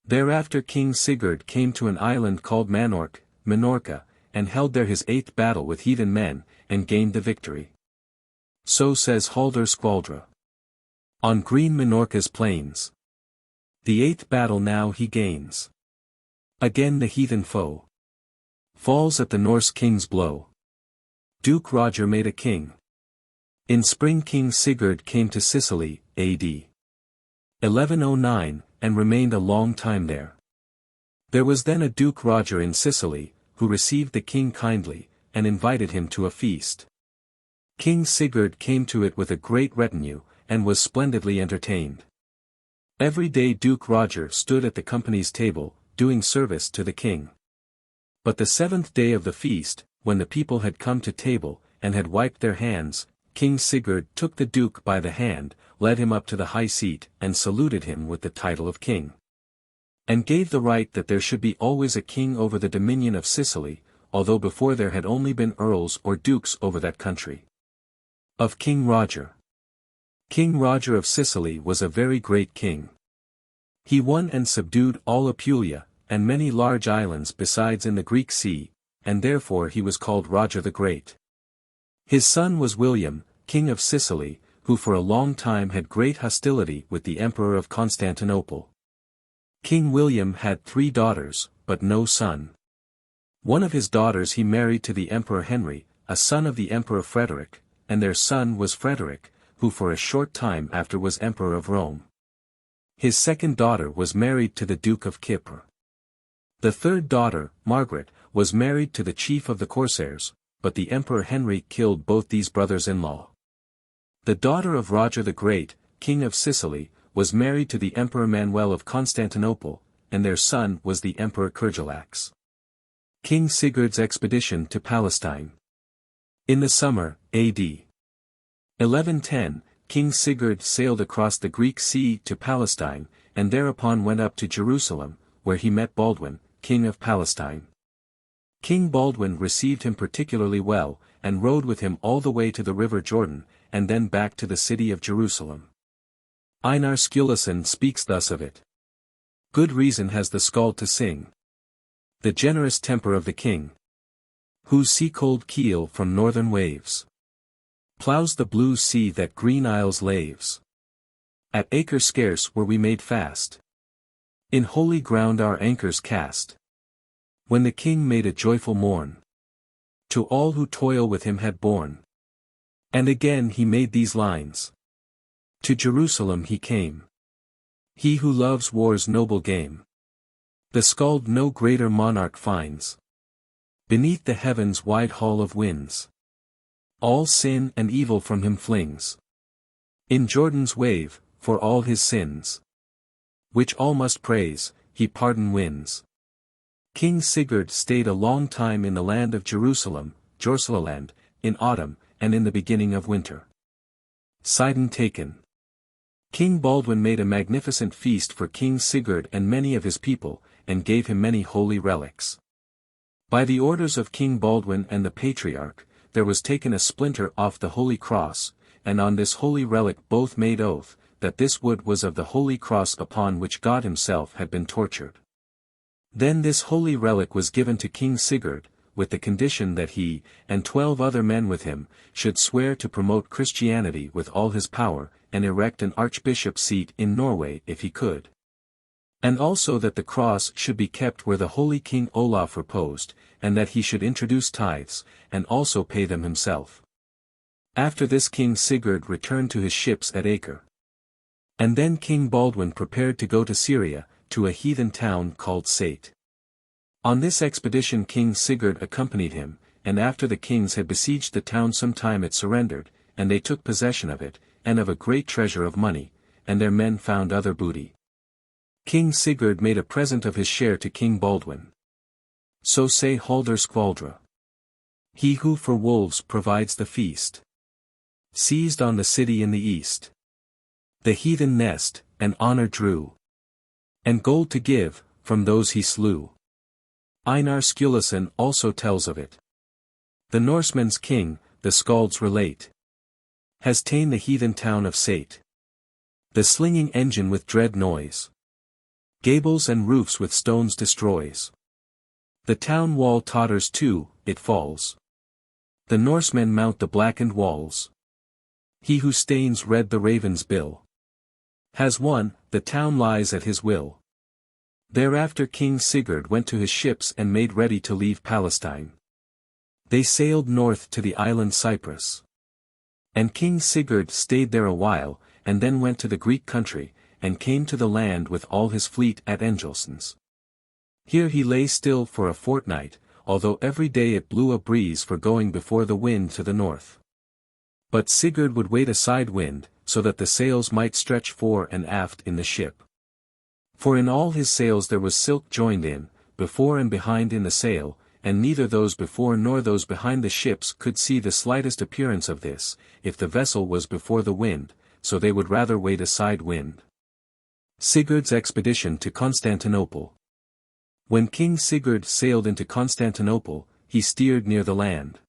Thereafter King Sigurd came to an island called Minorca, and held there his 8th battle with heathen men, and gained the victory. So says Haldr Skvaldra. On green Minorca's plains, the 8th battle now he gains. Again the heathen foe falls at the Norse king's blow. Duke Roger made a king. In spring King Sigurd came to Sicily, A.D. 1109, and remained a long time there. There was then a Duke Roger in Sicily, who received the king kindly, and invited him to a feast. King Sigurd came to it with a great retinue, and was splendidly entertained. Every day Duke Roger stood at the company's table, doing service to the king. But the 7th day of the feast, when the people had come to table, and had wiped their hands, King Sigurd took the duke by the hand, led him up to the high seat, and saluted him with the title of king. And gave the right that there should be always a king over the dominion of Sicily, although before there had only been earls or dukes over that country. Of King Roger. King Roger of Sicily was a very great king. He won and subdued all Apulia, and many large islands besides in the Greek Sea, and therefore he was called Roger the Great. His son was William, king of Sicily, who for a long time had great hostility with the Emperor of Constantinople. King William had 3 daughters, but no son. One of his daughters he married to the Emperor Henry, a son of the Emperor Frederick, and their son was Frederick, who for a short time after was Emperor of Rome. His second daughter was married to the Duke of Kyrre. The third daughter, Margaret, was married to the chief of the Corsairs, but the Emperor Henry killed both these brothers-in-law. The daughter of Roger the Great, king of Sicily, was married to the Emperor Manuel of Constantinople, and their son was the Emperor Kurgelax. King Sigurd's expedition to Palestine. In the summer, A.D. 1110, King Sigurd sailed across the Greek Sea to Palestine, and thereupon went up to Jerusalem, where he met Baldwin, king of Palestine. King Baldwin received him particularly well, and rode with him all the way to the river Jordan, and then back to the city of Jerusalem. Einar Sturluson speaks thus of it. Good reason has the skald to sing. The generous temper of the king, whose sea-cold keel from northern waves ploughs the blue sea that green isles laves. At acre scarce were we made fast. In holy ground our anchors cast. When the king made a joyful morn to all who toil with him had borne. And again he made these lines. To Jerusalem he came. He who loves war's noble game. The skald no greater monarch finds. Beneath the heaven's wide hall of winds. All sin and evil from him flings. In Jordan's wave, for all his sins, which all must praise, he pardon wins. King Sigurd stayed a long time in the land of Jerusalem, Jorsalaland, in autumn, and in the beginning of winter. Sidon taken. King Baldwin made a magnificent feast for King Sigurd and many of his people, and gave him many holy relics. By the orders of King Baldwin and the Patriarch, there was taken a splinter off the holy cross, and on this holy relic both made oath, that this wood was of the holy cross upon which God himself had been tortured. Then this holy relic was given to King Sigurd, with the condition that he, and 12 other men with him, should swear to promote Christianity with all his power, and erect an archbishop's seat in Norway if he could. And also that the cross should be kept where the holy King Olaf reposed, and that he should introduce tithes, and also pay them himself. After this King Sigurd returned to his ships at Acre. And then King Baldwin prepared to go to Syria, to a heathen town called Sate. On this expedition King Sigurd accompanied him, and after the kings had besieged the town some time it surrendered, and they took possession of it, and of a great treasure of money, and their men found other booty. King Sigurd made a present of his share to King Baldwin. So say Haldr Skvaldra. He who for wolves provides the feast. Seized on the city in the east. The heathen nest, and honor drew. And gold to give, from those he slew. Einar Sturluson also tells of it. The Norsemen's king, the Skalds relate. Has ta'en the heathen town of Sate. The slinging engine with dread noise. Gables and roofs with stones destroys. The town wall totters too, it falls. The Norsemen mount the blackened walls. He who stains red the raven's bill. Has won, the town lies at his will. Thereafter King Sigurd went to his ships and made ready to leave Palestine. They sailed north to the island Cyprus. And King Sigurd stayed there a while, and then went to the Greek country, and came to the land with all his fleet at Engelsons. Here he lay still for a fortnight, although every day it blew a breeze for going before the wind to the north. But Sigurd would wait a side wind, so that the sails might stretch fore and aft in the ship. For in all his sails there was silk joined in, before and behind in the sail, and neither those before nor those behind the ships could see the slightest appearance of this, if the vessel was before the wind, so they would rather wait a side wind. Sigurd's expedition to Constantinople. When King Sigurd sailed into Constantinople, he steered near the land.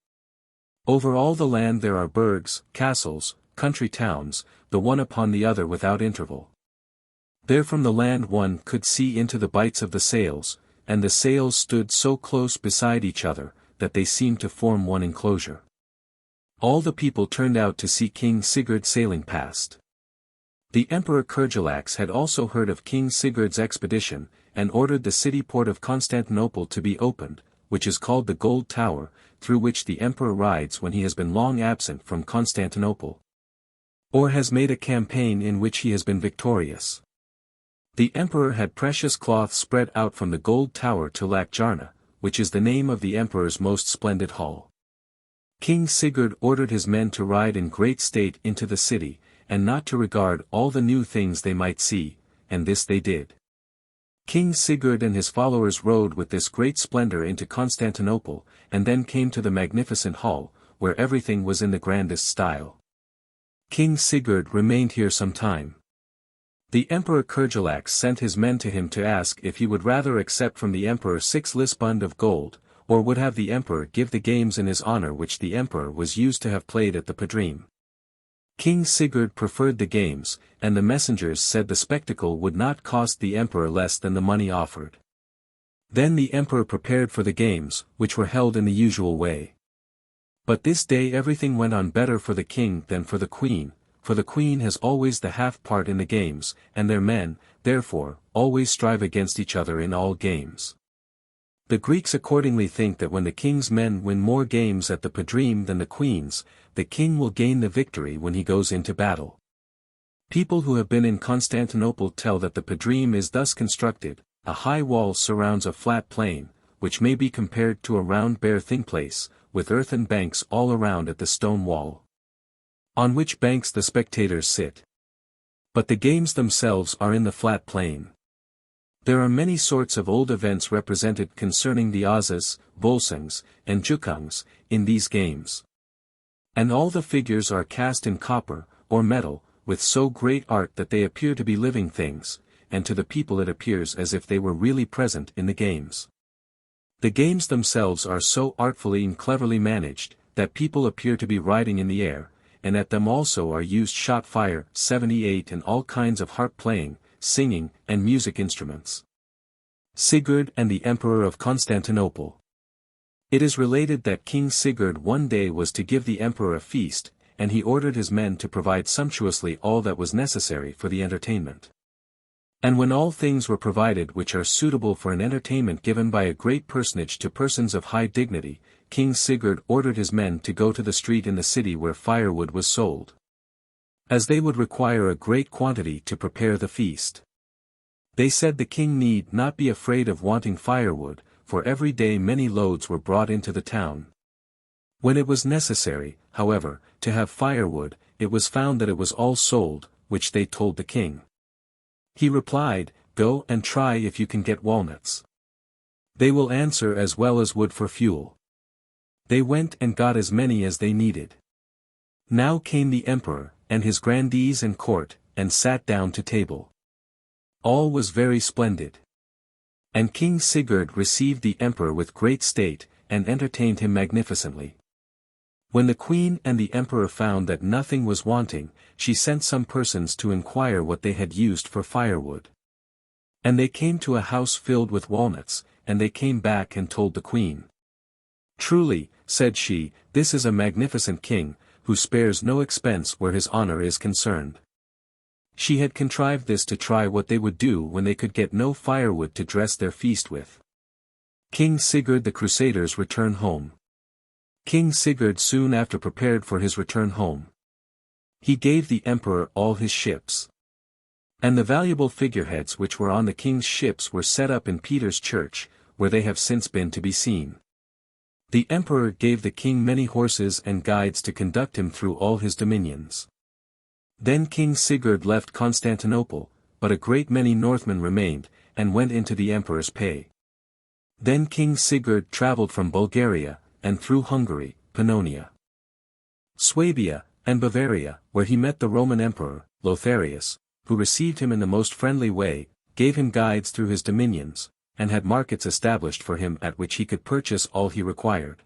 Over all the land there are burgs, castles, country towns, the one upon the other without interval. There from the land one could see into the bights of the sails, and the sails stood so close beside each other, that they seemed to form one enclosure. All the people turned out to see King Sigurd sailing past. The Emperor Kyrre had also heard of King Sigurd's expedition, and ordered the city port of Constantinople to be opened, which is called the Gold Tower, through which the emperor rides when he has been long absent from Constantinople, or has made a campaign in which he has been victorious. The emperor had precious cloth spread out from the Gold Tower to Lakjarna, which is the name of the emperor's most splendid hall. King Sigurd ordered his men to ride in great state into the city, and not to regard all the new things they might see, and this they did. King Sigurd and his followers rode with this great splendor into Constantinople, and then came to the magnificent hall, where everything was in the grandest style. King Sigurd remained here some time. The Emperor Kyrre sent his men to him to ask if he would rather accept from the emperor 6 lisbund of gold, or would have the emperor give the games in his honor which the emperor was used to have played at the Podreme. King Sigurd preferred the games, and the messengers said the spectacle would not cost the emperor less than the money offered. Then the emperor prepared for the games, which were held in the usual way. But this day everything went on better for the king than for the queen, for the queen has always the half part in the games, and their men, therefore, always strive against each other in all games. The Greeks accordingly think that when the king's men win more games at the Podreme than the queen's, the king will gain the victory when he goes into battle. People who have been in Constantinople tell that the Podreme is thus constructed: a high wall surrounds a flat plain, which may be compared to a round bare thing place, with earthen banks all around at the stone wall, on which banks the spectators sit. But the games themselves are in the flat plain. There are many sorts of old events represented concerning the Asas, Volsungs, and Jukungs, in these games. And all the figures are cast in copper, or metal, with so great art that they appear to be living things, and to the people it appears as if they were really present in the games. The games themselves are so artfully and cleverly managed, that people appear to be riding in the air, and at them also are used shot fire, 78 and all kinds of harp playing, singing, and music instruments. Sigurd and the Emperor of Constantinople. It is related that King Sigurd one day was to give the emperor a feast, and he ordered his men to provide sumptuously all that was necessary for the entertainment. And when all things were provided which are suitable for an entertainment given by a great personage to persons of high dignity, King Sigurd ordered his men to go to the street in the city where firewood was sold, as they would require a great quantity to prepare the feast. They said the king need not be afraid of wanting firewood, for every day many loads were brought into the town. When it was necessary, however, to have firewood, it was found that it was all sold, which they told the king. He replied, "Go and try if you can get walnuts. They will answer as well as wood for fuel." They went and got as many as they needed. Now came the emperor, and his grandees and court, and sat down to table. All was very splendid. And King Sigurd received the emperor with great state, and entertained him magnificently. When the queen and the emperor found that nothing was wanting, she sent some persons to inquire what they had used for firewood. And they came to a house filled with walnuts, and they came back and told the queen. "Truly," said she, "this is a magnificent king, who spares no expense where his honor is concerned." She had contrived this to try what they would do when they could get no firewood to dress their feast with. King Sigurd the Crusaders return home. King Sigurd soon after prepared for his return home. He gave the emperor all his ships. And the valuable figureheads which were on the king's ships were set up in Peter's church, where they have since been to be seen. The emperor gave the king many horses and guides to conduct him through all his dominions. Then King Sigurd left Constantinople, but a great many Northmen remained, and went into the emperor's pay. Then King Sigurd travelled from Bulgaria, and through Hungary, Pannonia, Swabia, and Bavaria, where he met the Roman Emperor, Lotharius, who received him in the most friendly way, gave him guides through his dominions, and had markets established for him at which he could purchase all he required.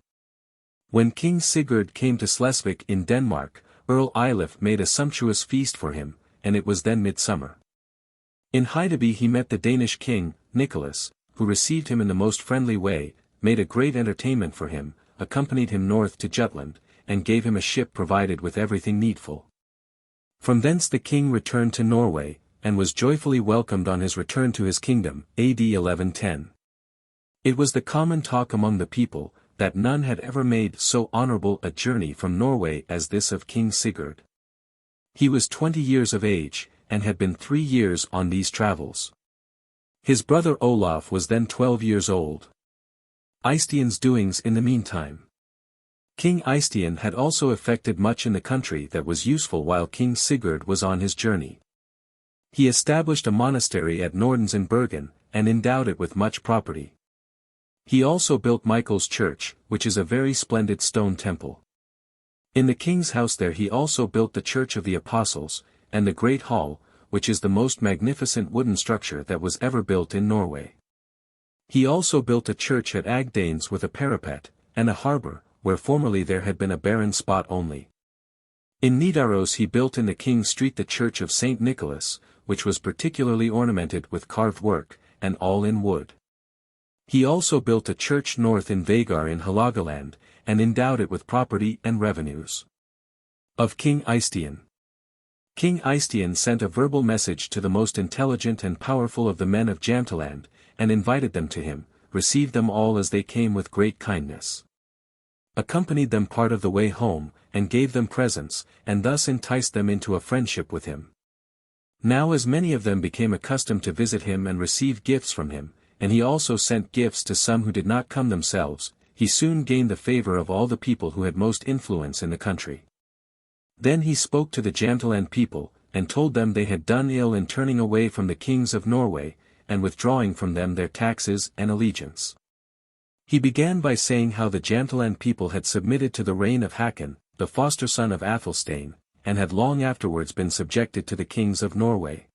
When King Sigurd came to Slesvig in Denmark, Earl Olaf made a sumptuous feast for him, and it was then midsummer. In Herdebreid he met the Danish king, Nicholas, who received him in the most friendly way, made a great entertainment for him, accompanied him north to Jutland, and gave him a ship provided with everything needful. From thence the king returned to Norway, and was joyfully welcomed on his return to his kingdom, AD 1110. It was the common talk among the people, that none had ever made so honorable a journey from Norway as this of King Sigurd. He was 20 years of age, and had been 3 years on these travels. His brother Olaf was then 12 years old. Eystein's doings in the meantime. King Eystein had also effected much in the country that was useful while King Sigurd was on his journey. He established a monastery at Nordens in Bergen, and endowed it with much property. He also built Michael's church, which is a very splendid stone temple. In the king's house there he also built the church of the apostles, and the great hall, which is the most magnificent wooden structure that was ever built in Norway. He also built a church at Agdanes with a parapet, and a harbour, where formerly there had been a barren spot only. In Nidaros he built in the King's Street the church of St. Nicholas, which was particularly ornamented with carved work, and all in wood. He also built a church north in Vagar in Hålogaland, and endowed it with property and revenues. Of King Eystein. King Eystein sent a verbal message to the most intelligent and powerful of the men of Jämtland, and invited them to him, received them all as they came with great kindness. Accompanied them part of the way home, and gave them presents, and thus enticed them into a friendship with him. Now as many of them became accustomed to visit him and receive gifts from him, and he also sent gifts to some who did not come themselves, he soon gained the favor of all the people who had most influence in the country. Then he spoke to the Jämtland people, and told them they had done ill in turning away from the kings of Norway, and withdrawing from them their taxes and allegiance. He began by saying how the Jämtland people had submitted to the reign of Hakon, the foster son of Athelstan, and had long afterwards been subjected to the kings of Norway.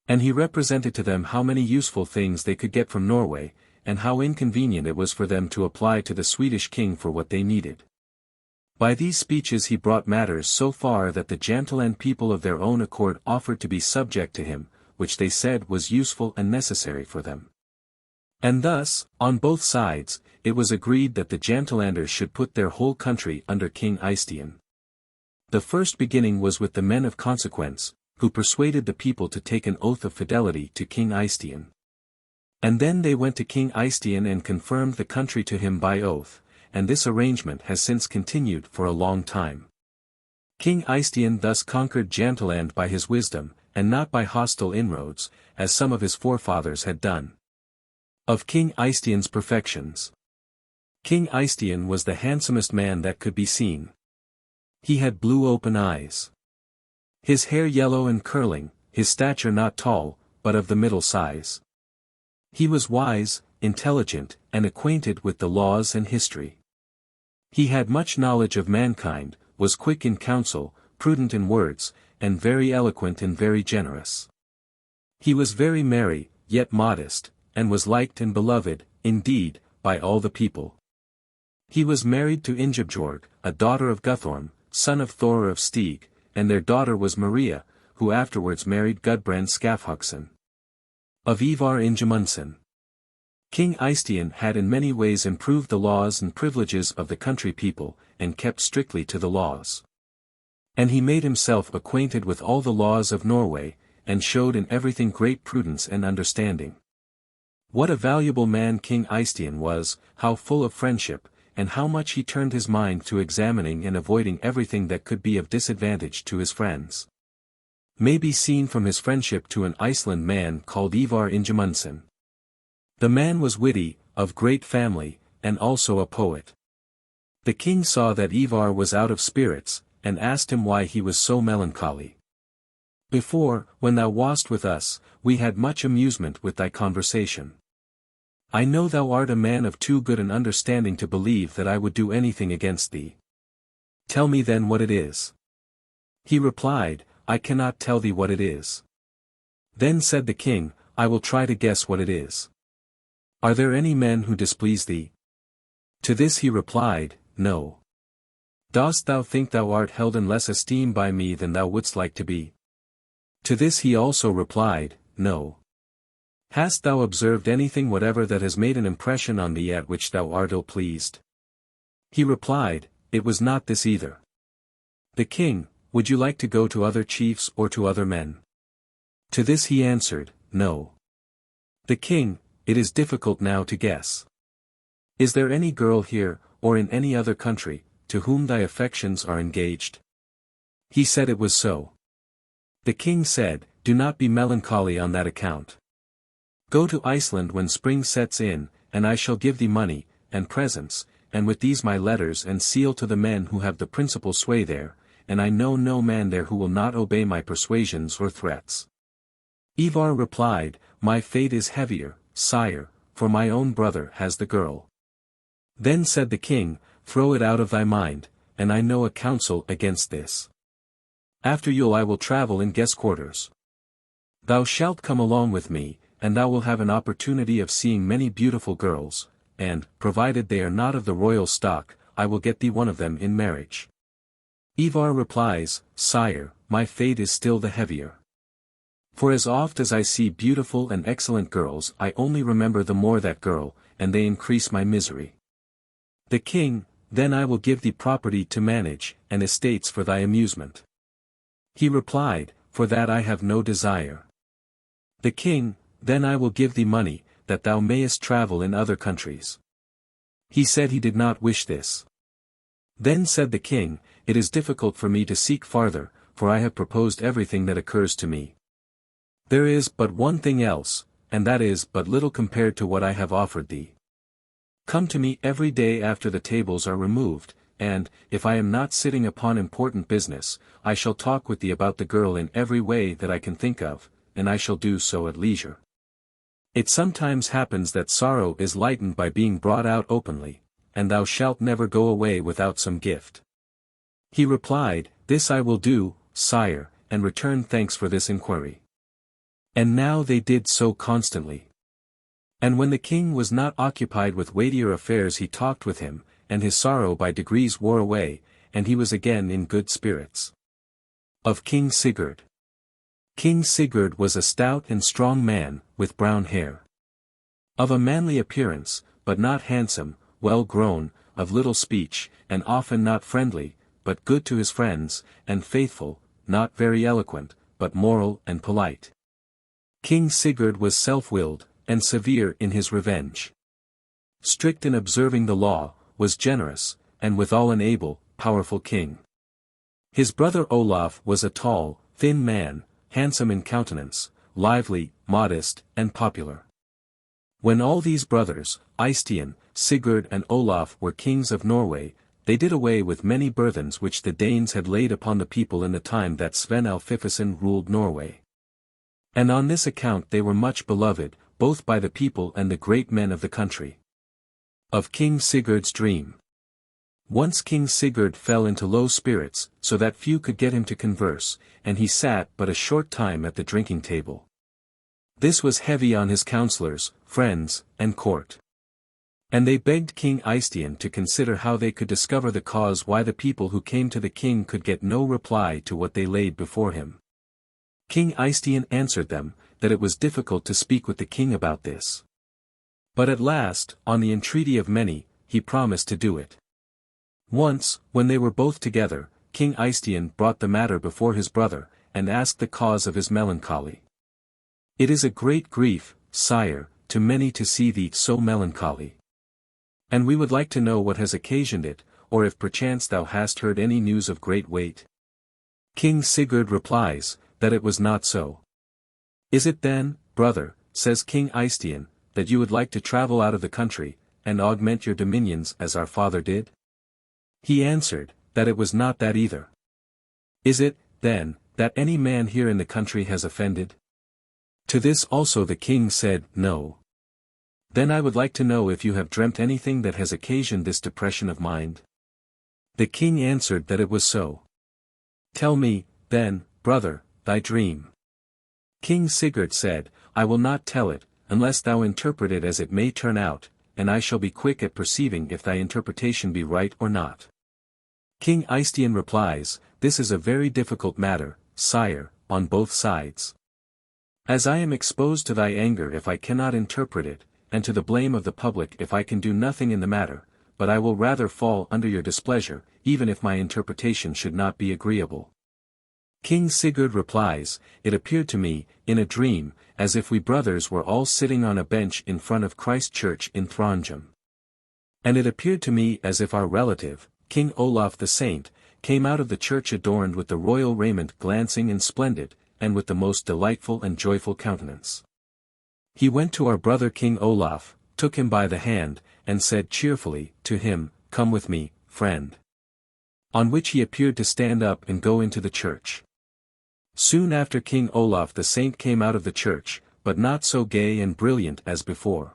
And he represented to them how many useful things they could get from Norway, and how inconvenient it was for them to apply to the Swedish king for what they needed. By these speeches he brought matters so far that the Janteland people of their own accord offered to be subject to him, which they said was useful and necessary for them. And thus, on both sides, it was agreed that the Jantelanders should put their whole country under King Eystein. The first beginning was with the men of consequence, who persuaded the people to take an oath of fidelity to King Eystein. And then they went to King Eystein and confirmed the country to him by oath, and this arrangement has since continued for a long time. King Eystein thus conquered Janteland by his wisdom, and not by hostile inroads, as some of his forefathers had done. Of King Eystein's perfections. King Eystein was the handsomest man that could be seen. He had blue open eyes. His hair yellow and curling, his stature not tall, but of the middle size. He was wise, intelligent, and acquainted with the laws and history. He had much knowledge of mankind, was quick in counsel, prudent in words, and very eloquent and very generous. He was very merry, yet modest, and was liked and beloved, indeed, by all the people. He was married to Ingebjorg, a daughter of Guthorm, son of Thor of Stig, and their daughter was Maria, who afterwards married Gudbrand Skafhaugsson. Of Ivar Ingemundson. King Eystein had in many ways improved the laws and privileges of the country people, and kept strictly to the laws. And he made himself acquainted with all the laws of Norway, and showed in everything great prudence and understanding. What a valuable man King Eystein was, how full of friendship, and how much he turned his mind to examining and avoiding everything that could be of disadvantage to his friends. May be seen from his friendship to an Iceland man called Ivar Ingemundson. The man was witty, of great family, and also a poet. The king saw that Ivar was out of spirits, and asked him why he was so melancholy. Before, when thou wast with us, we had much amusement with thy conversation. I know thou art a man of too good an understanding to believe that I would do anything against thee. Tell me then what it is. He replied, I cannot tell thee what it is. Then said the king, I will try to guess what it is. Are there any men who displease thee? To this he replied, No. Dost thou think thou art held in less esteem by me than thou wouldst like to be? To this he also replied, No. Hast thou observed anything whatever that has made an impression on thee at which thou art ill-pleased? He replied, It was not this either. The king, would you like to go to other chiefs or to other men? To this he answered, No. The king, it is difficult now to guess. Is there any girl here, or in any other country, to whom thy affections are engaged? He said it was so. The king said, Do not be melancholy on that account. Go to Iceland when spring sets in, and I shall give thee money, and presents, and with these my letters and seal to the men who have the principal sway there, and I know no man there who will not obey my persuasions or threats. Ivar replied, My fate is heavier, sire, for my own brother has the girl. Then said the king, Throw it out of thy mind, and I know a counsel against this. After Yule I will travel in guest quarters. Thou shalt come along with me, and thou wilt have an opportunity of seeing many beautiful girls, and, provided they are not of the royal stock, I will get thee one of them in marriage. Ivar replies, Sire, my fate is still the heavier. For as oft as I see beautiful and excellent girls I only remember the more that girl, and they increase my misery. The king, Then I will give thee property to manage, and estates for thy amusement. He replied, For that I have no desire. The king, Then I will give thee money, that thou mayest travel in other countries. He said he did not wish this. Then said the king, It is difficult for me to seek farther, for I have proposed everything that occurs to me. There is but one thing else, and that is but little compared to what I have offered thee. Come to me every day after the tables are removed, and, if I am not sitting upon important business, I shall talk with thee about the girl in every way that I can think of, and I shall do so at leisure. It sometimes happens that sorrow is lightened by being brought out openly, and thou shalt never go away without some gift. He replied, This I will do, sire, and return thanks for this inquiry. And now they did so constantly. And when the king was not occupied with weightier affairs he talked with him, and his sorrow by degrees wore away, and he was again in good spirits. Of King Sigurd. King Sigurd was a stout and strong man, with brown hair. Of a manly appearance, but not handsome, well grown, of little speech, and often not friendly, but good to his friends, and faithful, not very eloquent, but moral and polite. King Sigurd was self-willed, and severe in his revenge. Strict in observing the law, was generous, and withal an able, powerful king. His brother Olaf was a tall, thin man, handsome in countenance, lively, modest, and popular. When all these brothers, Eystein, Sigurd and Olaf were kings of Norway, they did away with many burthens which the Danes had laid upon the people in the time that Sven Alfifason ruled Norway. And on this account they were much beloved, both by the people and the great men of the country. Of King Sigurd's dream. Once King Sigurd fell into low spirits, so that few could get him to converse, and he sat but a short time at the drinking table. This was heavy on his counsellors, friends, and court. And they begged King Eystein to consider how they could discover the cause why the people who came to the king could get no reply to what they laid before him. King Eystein answered them, that it was difficult to speak with the king about this. But at last, on the entreaty of many, he promised to do it. Once, when they were both together, King Eystein brought the matter before his brother, and asked the cause of his melancholy. "It is a great grief, sire, to many to see thee so melancholy. And we would like to know what has occasioned it, or if perchance thou hast heard any news of great weight." King Sigurd replies, that it was not so. "Is it then, brother," says King Eystein, "that you would like to travel out of the country, and augment your dominions as our father did?" He answered, that it was not that either. "Is it, then, that any man here in the country has offended?" To this also the king said, "No." "Then I would like to know if you have dreamt anything that has occasioned this depression of mind?" The king answered that it was so. "Tell me, then, brother, thy dream." King Sigurd said, "I will not tell it, unless thou interpret it as it may turn out, and I shall be quick at perceiving if thy interpretation be right or not." King Eystein replies, "This is a very difficult matter, sire, on both sides. As I am exposed to thy anger if I cannot interpret it, and to the blame of the public if I can do nothing in the matter, but I will rather fall under your displeasure, even if my interpretation should not be agreeable." King Sigurd replies, "It appeared to me, in a dream, as if we brothers were all sitting on a bench in front of Christ Church in Trondheim. And it appeared to me as if our relative, King Olaf the Saint, came out of the church adorned with the royal raiment glancing and splendid, and with the most delightful and joyful countenance. He went to our brother King Olaf, took him by the hand, and said cheerfully to him, 'Come with me, friend.' On which he appeared to stand up and go into the church. Soon after King Olaf the Saint came out of the church, but not so gay and brilliant as before.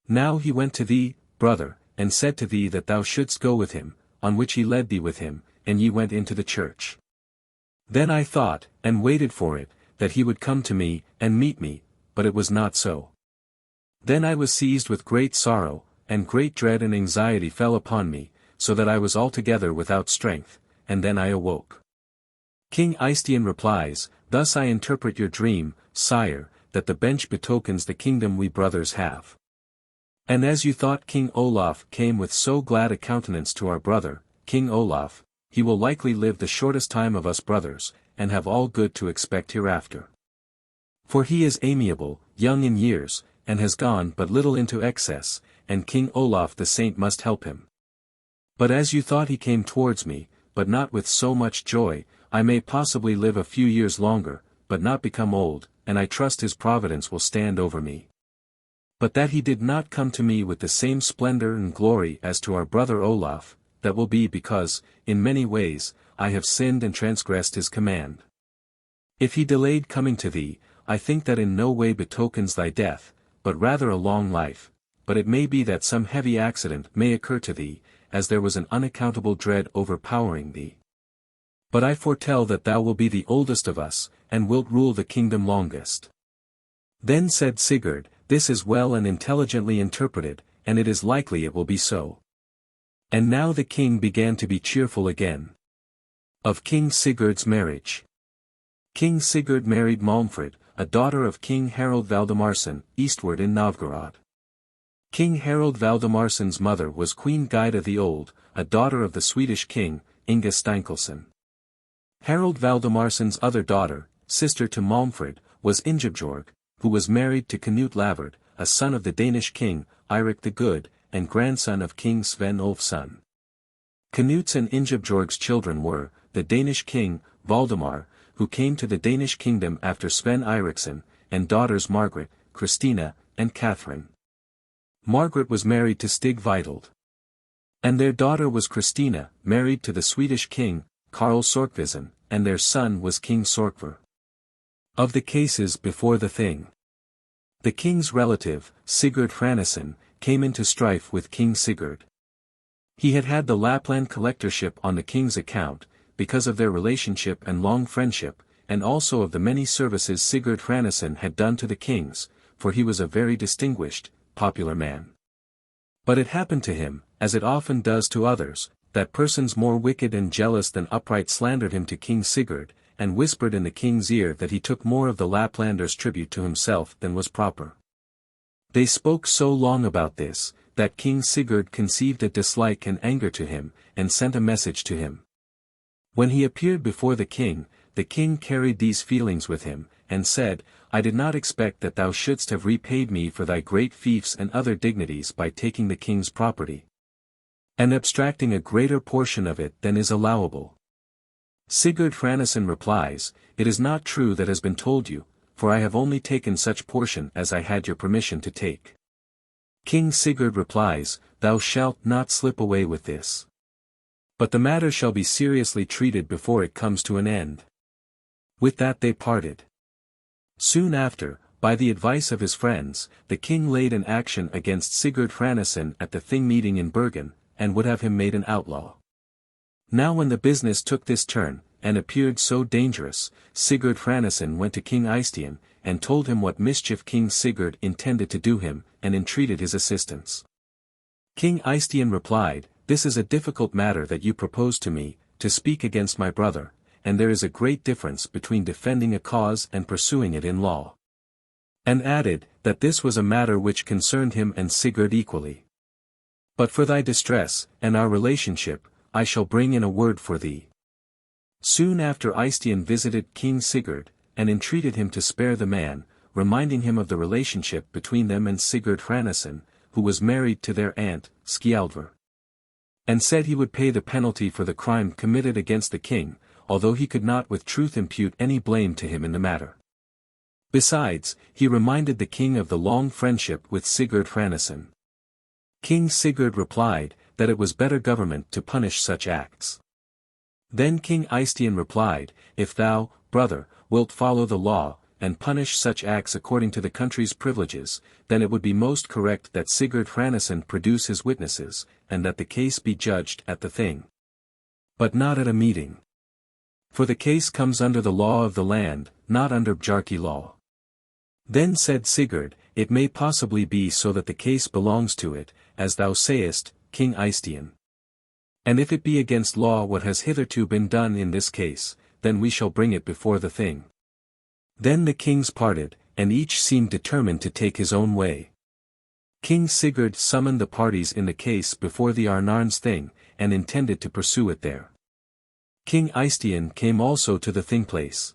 Now he went to thee, brother, and said to thee that thou shouldst go with him, on which he led thee with him, and ye went into the church. Then I thought, and waited for it, that he would come to me, and meet me, but it was not so. Then I was seized with great sorrow, and great dread and anxiety fell upon me, so that I was altogether without strength, and then I awoke." King Eystein replies, "Thus I interpret your dream, sire, that the bench betokens the kingdom we brothers have. And as you thought King Olaf came with so glad a countenance to our brother, King Olaf, he will likely live the shortest time of us brothers, and have all good to expect hereafter. For he is amiable, young in years, and has gone but little into excess, and King Olaf the Saint must help him. But as you thought he came towards me, but not with so much joy, I may possibly live a few years longer, but not become old, and I trust his providence will stand over me. But that he did not come to me with the same splendor and glory as to our brother Olaf, that will be because, in many ways, I have sinned and transgressed his command. If he delayed coming to thee, I think that in no way betokens thy death, but rather a long life, but it may be that some heavy accident may occur to thee, as there was an unaccountable dread overpowering thee. But I foretell that thou wilt be the oldest of us, and wilt rule the kingdom longest." Then said Sigurd, "This is well and intelligently interpreted, and it is likely it will be so. And now the king began to be cheerful again. Of King Sigurd's marriage. King Sigurd married Malmfrid, a daughter of King Harald Valdemarson, eastward in Novgorod. King Harald Valdemarsson's mother was Queen Gyda the Old, a daughter of the Swedish king, Inge Steinkelsen. Harald Valdemarsson's other daughter, sister to Malmfrid, was Ingebjorg, who was married to Knut Lavard, a son of the Danish king, Eirik the Good, and grandson of King Sven Ulfsson. Knut's and Ingebjorg's children were, the Danish king, Valdemar, who came to the Danish kingdom after Sven Eiriksson, and daughters Margaret, Christina, and Catherine. Margaret was married to Stig Vitold. And their daughter was Christina, married to the Swedish king, Karl Sorkvisen, and their son was King Sorkvar. Of the cases before the thing. The king's relative, Sigurd Hranesson, came into strife with King Sigurd. He had had the Lapland collectorship on the king's account, because of their relationship and long friendship, and also of the many services Sigurd Hranesson had done to the kings, for he was a very distinguished, popular man. But it happened to him, as it often does to others, that persons more wicked and jealous than upright slandered him to King Sigurd, and whispered in the king's ear that he took more of the Laplanders' tribute to himself than was proper. They spoke so long about this, that King Sigurd conceived a dislike and anger to him, and sent a message to him. When he appeared before the king carried these feelings with him, and said, I did not expect that thou shouldst have repaid me for thy great fiefs and other dignities by taking the king's property, and abstracting a greater portion of it than is allowable. Sigurd Hranesson replies, It is not true that has been told you, for I have only taken such portion as I had your permission to take. King Sigurd replies, Thou shalt not slip away with this. But the matter shall be seriously treated before it comes to an end. With that they parted. Soon after, by the advice of his friends, the king laid an action against Sigurd Hranesson at the Thing meeting in Bergen, and would have him made an outlaw. Now when the business took this turn, and appeared so dangerous, Sigurd Hranesson went to King Eystein, and told him what mischief King Sigurd intended to do him, and entreated his assistance. King Eystein replied, This is a difficult matter that you propose to me, to speak against my brother, and there is a great difference between defending a cause and pursuing it in law. And added, that this was a matter which concerned him and Sigurd equally. But for thy distress, and our relationship, I shall bring in a word for thee. Soon after Eystein visited King Sigurd, and entreated him to spare the man, reminding him of the relationship between them and Sigurd Hranesson, who was married to their aunt, Skjaldvar. And said he would pay the penalty for the crime committed against the king, although he could not with truth impute any blame to him in the matter. Besides, he reminded the king of the long friendship with Sigurd Hranesson. King Sigurd replied, that it was better government to punish such acts. Then King Eystein replied, If thou, brother, wilt follow the law, and punish such acts according to the country's privileges, then it would be most correct that Sigurd Hranesson produce his witnesses, and that the case be judged at the Thing. But not at a meeting. For the case comes under the law of the land, not under Bjarki law. Then said Sigurd, It may possibly be so that the case belongs to it, as thou sayest, King Eystein. And if it be against law what has hitherto been done in this case, then we shall bring it before the Thing. Then the kings parted, and each seemed determined to take his own way. King Sigurd summoned the parties in the case before the Arnarnes Thing, and intended to pursue it there. King Eystein came also to the Thing place.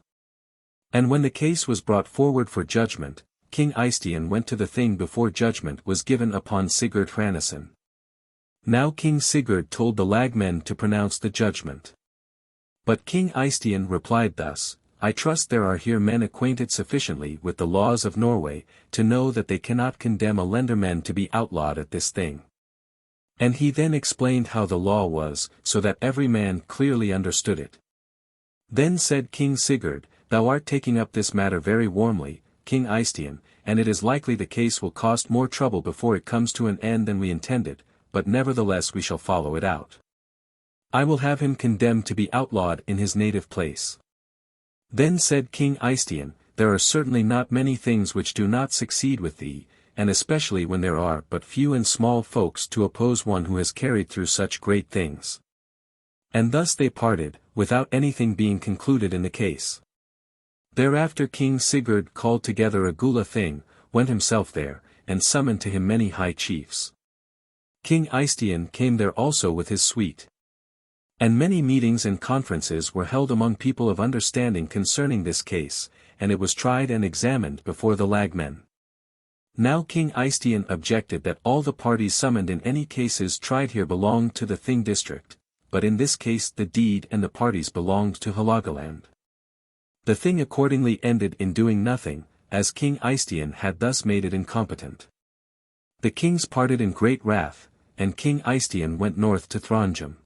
And when the case was brought forward for judgment, King Eystein went to the Thing before judgment was given upon Sigurd Hranesson. Now King Sigurd told the lagmen to pronounce the judgment. But King Eystein replied thus, I trust there are here men acquainted sufficiently with the laws of Norway, to know that they cannot condemn a lenderman to be outlawed at this Thing. And he then explained how the law was, so that every man clearly understood it. Then said King Sigurd, Thou art taking up this matter very warmly, King Eystein, and it is likely the case will cost more trouble before it comes to an end than we intended, but nevertheless we shall follow it out. I will have him condemned to be outlawed in his native place. Then said King Eystein, There are certainly not many things which do not succeed with thee, and especially when there are but few and small folks to oppose one who has carried through such great things. And thus they parted, without anything being concluded in the case. Thereafter King Sigurd called together a Gille thing, went himself there, and summoned to him many high chiefs. King Eystein came there also with his suite. And many meetings and conferences were held among people of understanding concerning this case, and it was tried and examined before the lagmen. Now King Eystein objected that all the parties summoned in any cases tried here belonged to the Thing district, but in this case the deed and the parties belonged to Hålogaland. The Thing accordingly ended in doing nothing, as King Eystein had thus made it incompetent. The kings parted in great wrath, and King Eystein went north to Trondheim.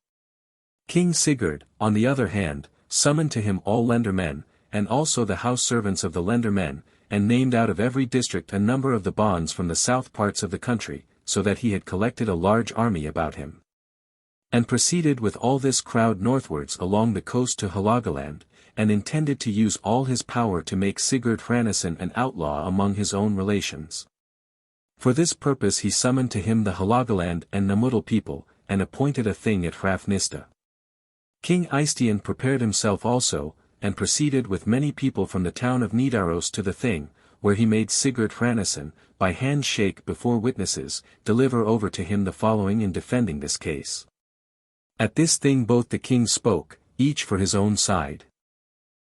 King Sigurd, on the other hand, summoned to him all lendermen, and also the house servants of the lendermen, and named out of every district a number of the bonds from the south parts of the country, so that he had collected a large army about him. And proceeded with all this crowd northwards along the coast to Hålogaland, and intended to use all his power to make Sigurd Hranesson an outlaw among his own relations. For this purpose he summoned to him the Hålogaland and Namudal people, and appointed a thing at Hrafnista. King Eystein prepared himself also, and proceeded with many people from the town of Nidaros to the thing, where he made Sigurd Hranesson, by handshake before witnesses, deliver over to him the following in defending this case. At this thing both the kings spoke, each for his own side.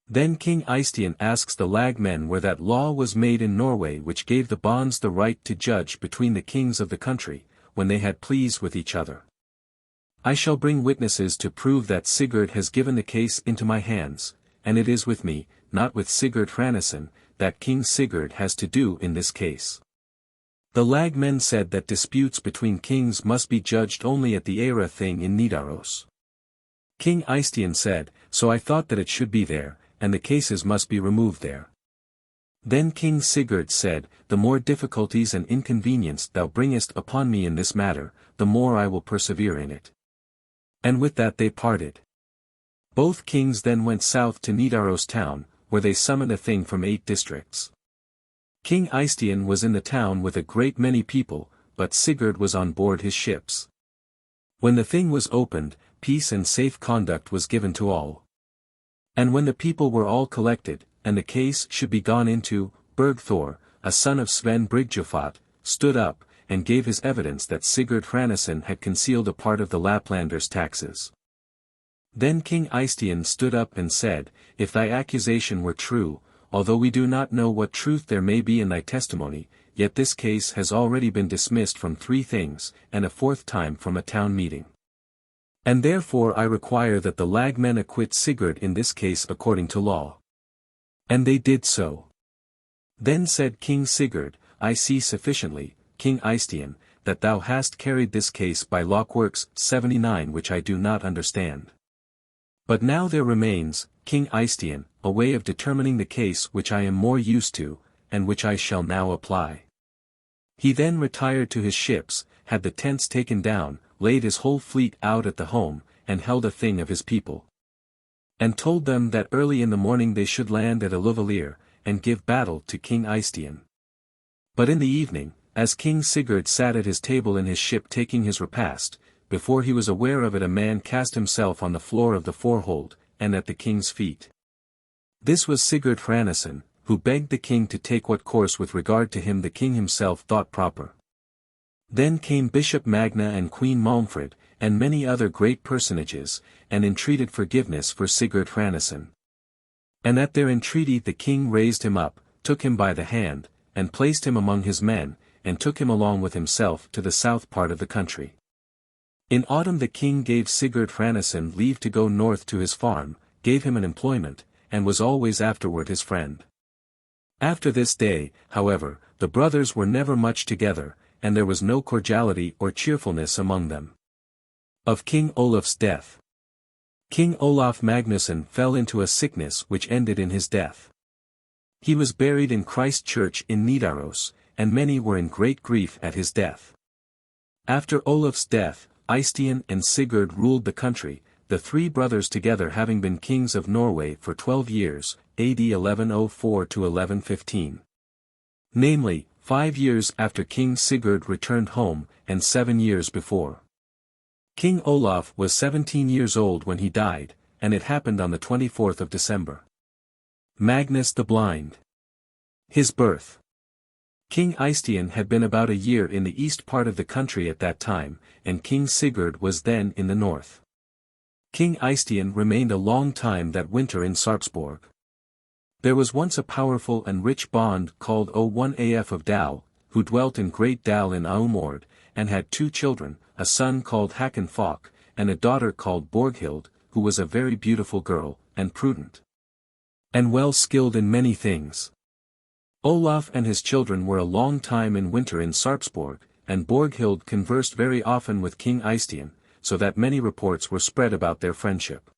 Then King Eystein asks the lagmen where that law was made in Norway which gave the bonds the right to judge between the kings of the country, when they had pleas with each other. I shall bring witnesses to prove that Sigurd has given the case into my hands, and it is with me, not with Sigurd Hranesson, that King Sigurd has to do in this case. The lagmen said that disputes between kings must be judged only at the Eyra thing in Nidaros. King Eystein said, so I thought that it should be there, and the cases must be removed there. Then King Sigurd said, the more difficulties and inconvenience thou bringest upon me in this matter, the more I will persevere in it. And with that they parted. Both kings then went south to Nidaros town, where they summoned a thing from 8 districts. King Eystein was in the town with a great many people, but Sigurd was on board his ships. When the thing was opened, peace and safe conduct was given to all. And when the people were all collected, and the case should be gone into, Bergthor, a son of Sven Brigjofot, stood up, and gave his evidence that Sigurd Hranesson had concealed a part of the Laplanders' taxes. Then King Eystein stood up and said, if thy accusation were true, although we do not know what truth there may be in thy testimony, yet this case has already been dismissed from 3 things, and a 4th time from a town meeting. And therefore I require that the lagmen acquit Sigurd in this case according to law. And they did so. Then said King Sigurd, I see sufficiently, King Eystein, that thou hast carried this case by Lockworks 79 which I do not understand. But now there remains, King Eystein, a way of determining the case which I am more used to, and which I shall now apply. He then retired to his ships, had the tents taken down, laid his whole fleet out at the home, and held a thing of his people. And told them that early in the morning they should land at Iluvalir, and give battle to King Eystein. But in the evening, as King Sigurd sat at his table in his ship taking his repast, before he was aware of it a man cast himself on the floor of the forehold, and at the king's feet. This was Sigurd Hranesson, who begged the king to take what course with regard to him the king himself thought proper. Then came Bishop Magna and Queen Malmfrid, and many other great personages, and entreated forgiveness for Sigurd Hranesson. And at their entreaty the king raised him up, took him by the hand, and placed him among his men, and took him along with himself to the south part of the country. In autumn the king gave Sigurd Hranesson leave to go north to his farm, gave him an employment, and was always afterward his friend. After this day, however, the brothers were never much together, and there was no cordiality or cheerfulness among them. Of King Olaf's death. King Olaf Magnusson fell into a sickness which ended in his death. He was buried in Christ Church in Nidaros, and many were in great grief at his death. After Olaf's death, Eystein and Sigurd ruled the country, the 3 brothers together having been kings of Norway for 12 years, AD 1104 to 1115. Namely, 5 years after King Sigurd returned home, and 7 years before. King Olaf was 17 years old when he died, and it happened on the 24th of December. Magnus the Blind. His birth. King Eystein had been about a year in the east part of the country at that time, and King Sigurd was then in the north. King Eystein remained a long time that winter in Sarpsborg. There was once a powerful and rich bond called O1af of Dal, who dwelt in Great Dal in Aumord, and had 2 children, a son called Hakon Falk, and a daughter called Borghild, who was a very beautiful girl, and prudent, and well skilled in many things. Olaf and his children were a long time in winter in Sarpsborg, and Borghild conversed very often with King Eystein, so that many reports were spread about their friendship.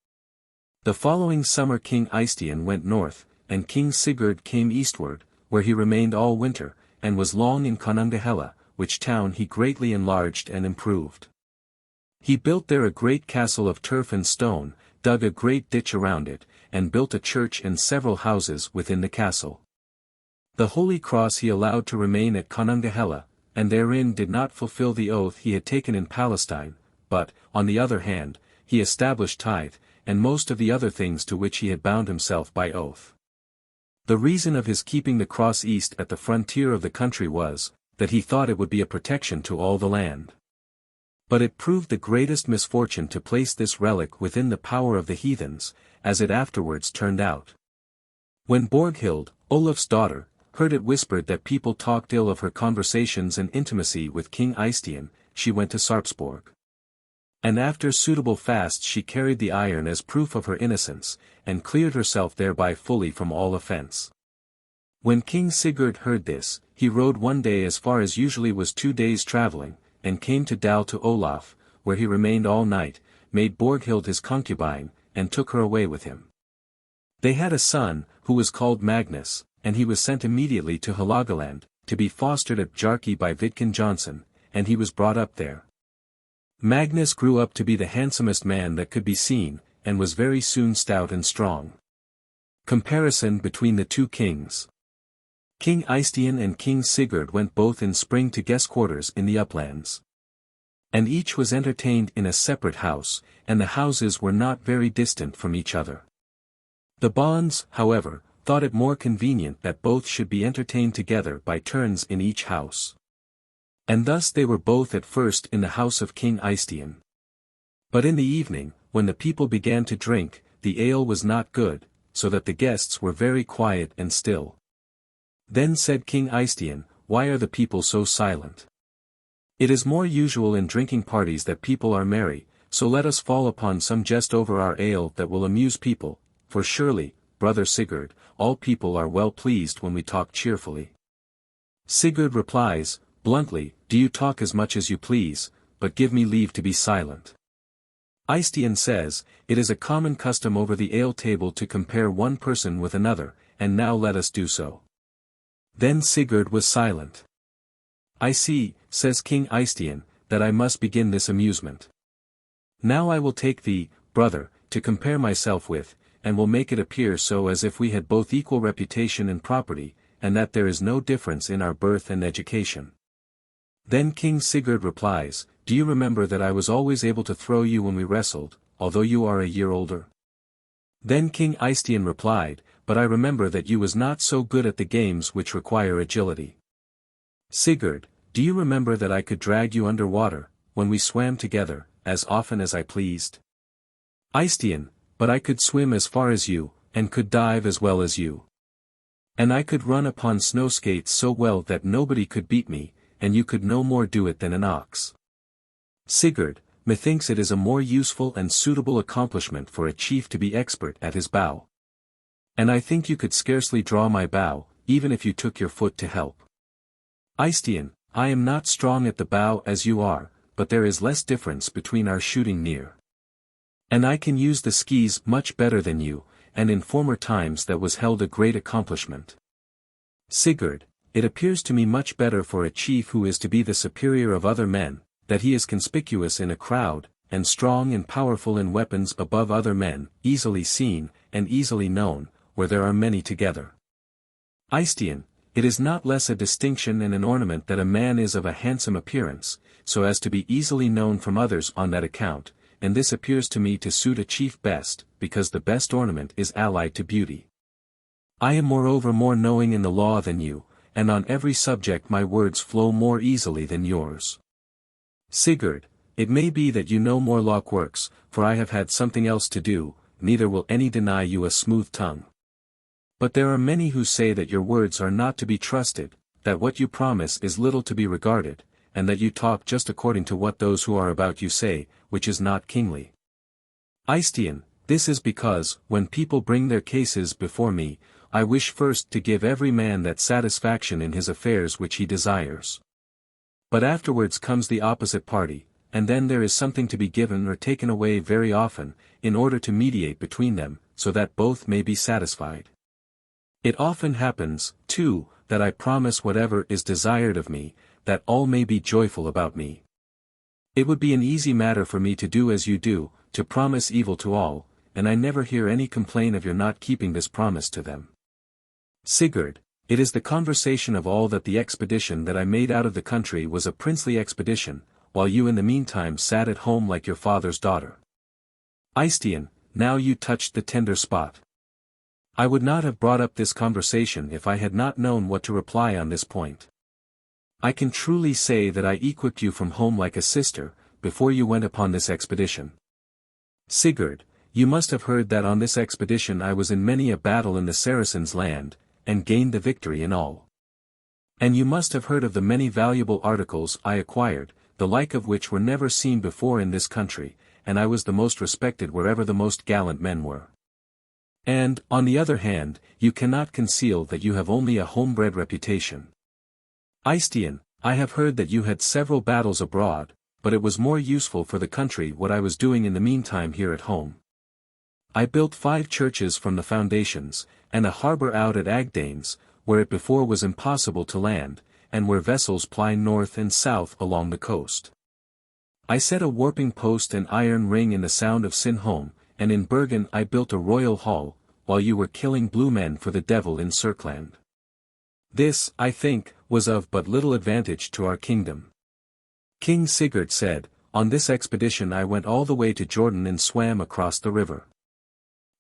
The following summer King Eystein went north, and King Sigurd came eastward, where he remained all winter, and was long in Konungahella, which town he greatly enlarged and improved. He built there a great castle of turf and stone, dug a great ditch around it, and built a church and several houses within the castle. The Holy Cross he allowed to remain at Konungahella, and therein did not fulfill the oath he had taken in Palestine, but, on the other hand, he established tithe, and most of the other things to which he had bound himself by oath. The reason of his keeping the cross east at the frontier of the country was, that he thought it would be a protection to all the land. But it proved the greatest misfortune to place this relic within the power of the heathens, as it afterwards turned out. When Borghild, Olaf's daughter, heard it whispered that people talked ill of her conversations and intimacy with King Eystein, she went to Sarpsborg. And after suitable fasts she carried the iron as proof of her innocence, and cleared herself thereby fully from all offence. When King Sigurd heard this, he rode one day as far as usually was 2 days travelling, and came to Dal to Olaf, where he remained all night, made Borghild his concubine, and took her away with him. They had a son, who was called Magnus, and he was sent immediately to Hålogaland, to be fostered at Bjarkey by Vidkun Johnson, and he was brought up there. Magnus grew up to be the handsomest man that could be seen, and was very soon stout and strong. Comparison between the 2 kings. King Eystein and King Sigurd went both in spring to guest quarters in the uplands. And each was entertained in a separate house, and the houses were not very distant from each other. The bonds, however, thought it more convenient that both should be entertained together by turns in each house. And thus they were both at first in the house of King Eystein. But in the evening, when the people began to drink, the ale was not good, so that the guests were very quiet and still. Then said King Eystein, "Why are the people so silent? It is more usual in drinking parties that people are merry, so let us fall upon some jest over our ale that will amuse people, for surely, brother Sigurd, all people are well pleased when we talk cheerfully." Sigurd replies, bluntly, "Do you talk as much as you please, but give me leave to be silent." Eystein says, "It is a common custom over the ale table to compare one person with another, and now let us do so." Then Sigurd was silent. "I see," says King Eystein, "that I must begin this amusement. Now I will take thee, brother, to compare myself with, and will make it appear so as if we had both equal reputation and property, and that there is no difference in our birth and education." Then King Sigurd replies, "Do you remember that I was always able to throw you when we wrestled, although you are a year older?" Then King Eystein replied, "But I remember that you was not so good at the games which require agility." Sigurd, "Do you remember that I could drag you under water, when we swam together, as often as I pleased?" Eystein, "But I could swim as far as you, and could dive as well as you. And I could run upon snow skates so well that nobody could beat me, and you could no more do it than an ox." Sigurd, "Methinks it is a more useful and suitable accomplishment for a chief to be expert at his bow. And I think you could scarcely draw my bow, even if you took your foot to help." Eystein, "I am not strong at the bow as you are, but there is less difference between our shooting near. And I can use the skis much better than you, and in former times that was held a great accomplishment." Sigurd, "It appears to me much better for a chief who is to be the superior of other men, that he is conspicuous in a crowd, and strong and powerful in weapons above other men, easily seen, and easily known, where there are many together." Eystein, It is not less a distinction and an ornament that a man is of a handsome appearance, so as to be easily known from others on that account, and this appears to me to suit a chief best, because the best ornament is allied to beauty. I am moreover more knowing in the law than you, and on every subject my words flow more easily than yours. Sigurd, it may be that you know more law works, for I have had something else to do, neither will any deny you a smooth tongue. But there are many who say that your words are not to be trusted, that what you promise is little to be regarded, and that you talk just according to what those who are about you say, which is not kingly. Eystein, this is because, when people bring their cases before me, I wish first to give every man that satisfaction in his affairs which he desires. But afterwards comes the opposite party, and then there is something to be given or taken away very often, in order to mediate between them, so that both may be satisfied. It often happens, too, that I promise whatever is desired of me, that all may be joyful about me. It would be an easy matter for me to do as you do, to promise evil to all, and I never hear any complaint of your not keeping this promise to them. Sigurd, it is the conversation of all that the expedition that I made out of the country was a princely expedition, while you in the meantime sat at home like your father's daughter. Eystein, now you touched the tender spot. I would not have brought up this conversation if I had not known what to reply on this point. I can truly say that I equipped you from home like a sister, before you went upon this expedition. Sigurd, you must have heard that on this expedition I was in many a battle in the Saracens' land, and gained the victory in all. And you must have heard of the many valuable articles I acquired, the like of which were never seen before in this country, and I was the most respected wherever the most gallant men were. And, on the other hand, you cannot conceal that you have only a homebred reputation. Eystein, I have heard that you had several battles abroad, but it was more useful for the country what I was doing in the meantime here at home. I built 5 churches from the foundations, and a harbour out at Agdanes, where it before was impossible to land, and where vessels ply north and south along the coast. I set a warping post and iron ring in the sound of Sinholm, and in Bergen I built a royal hall, while you were killing blue men for the devil in Sörkland. This, I think, was of but little advantage to our kingdom. King Sigurd said, on this expedition I went all the way to Jordan and swam across the river.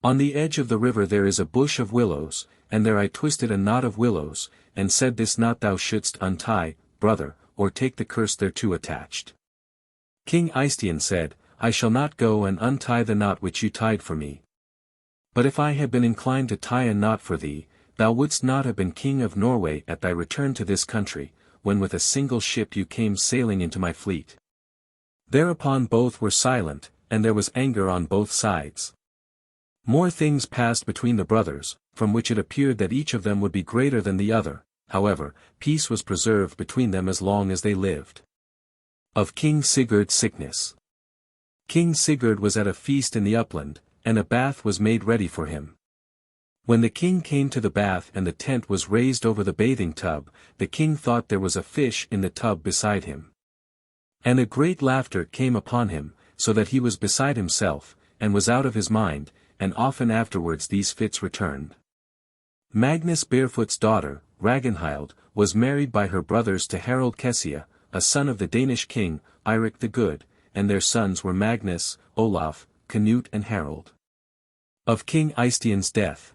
On the edge of the river there is a bush of willows, and there I twisted a knot of willows, and said this knot thou shouldst untie, brother, or take the curse thereto attached. King Eystein said, I shall not go and untie the knot which you tied for me. But if I had been inclined to tie a knot for thee, thou wouldst not have been king of Norway at thy return to this country, when with a single ship you came sailing into my fleet. Thereupon both were silent, and there was anger on both sides. More things passed between the brothers, from which it appeared that each of them would be greater than the other, however, peace was preserved between them as long as they lived. Of King Sigurd's sickness. King Sigurd was at a feast in the upland, and a bath was made ready for him. When the king came to the bath and the tent was raised over the bathing tub, the king thought there was a fish in the tub beside him. And a great laughter came upon him, so that he was beside himself, and was out of his mind, and often afterwards these fits returned. Magnus Barefoot's daughter, Ragnhild, was married by her brothers to Harald Kessia, a son of the Danish king, Eirik the Good, and their sons were Magnus, Olaf, Canute and Harald. Of King Eystein's death.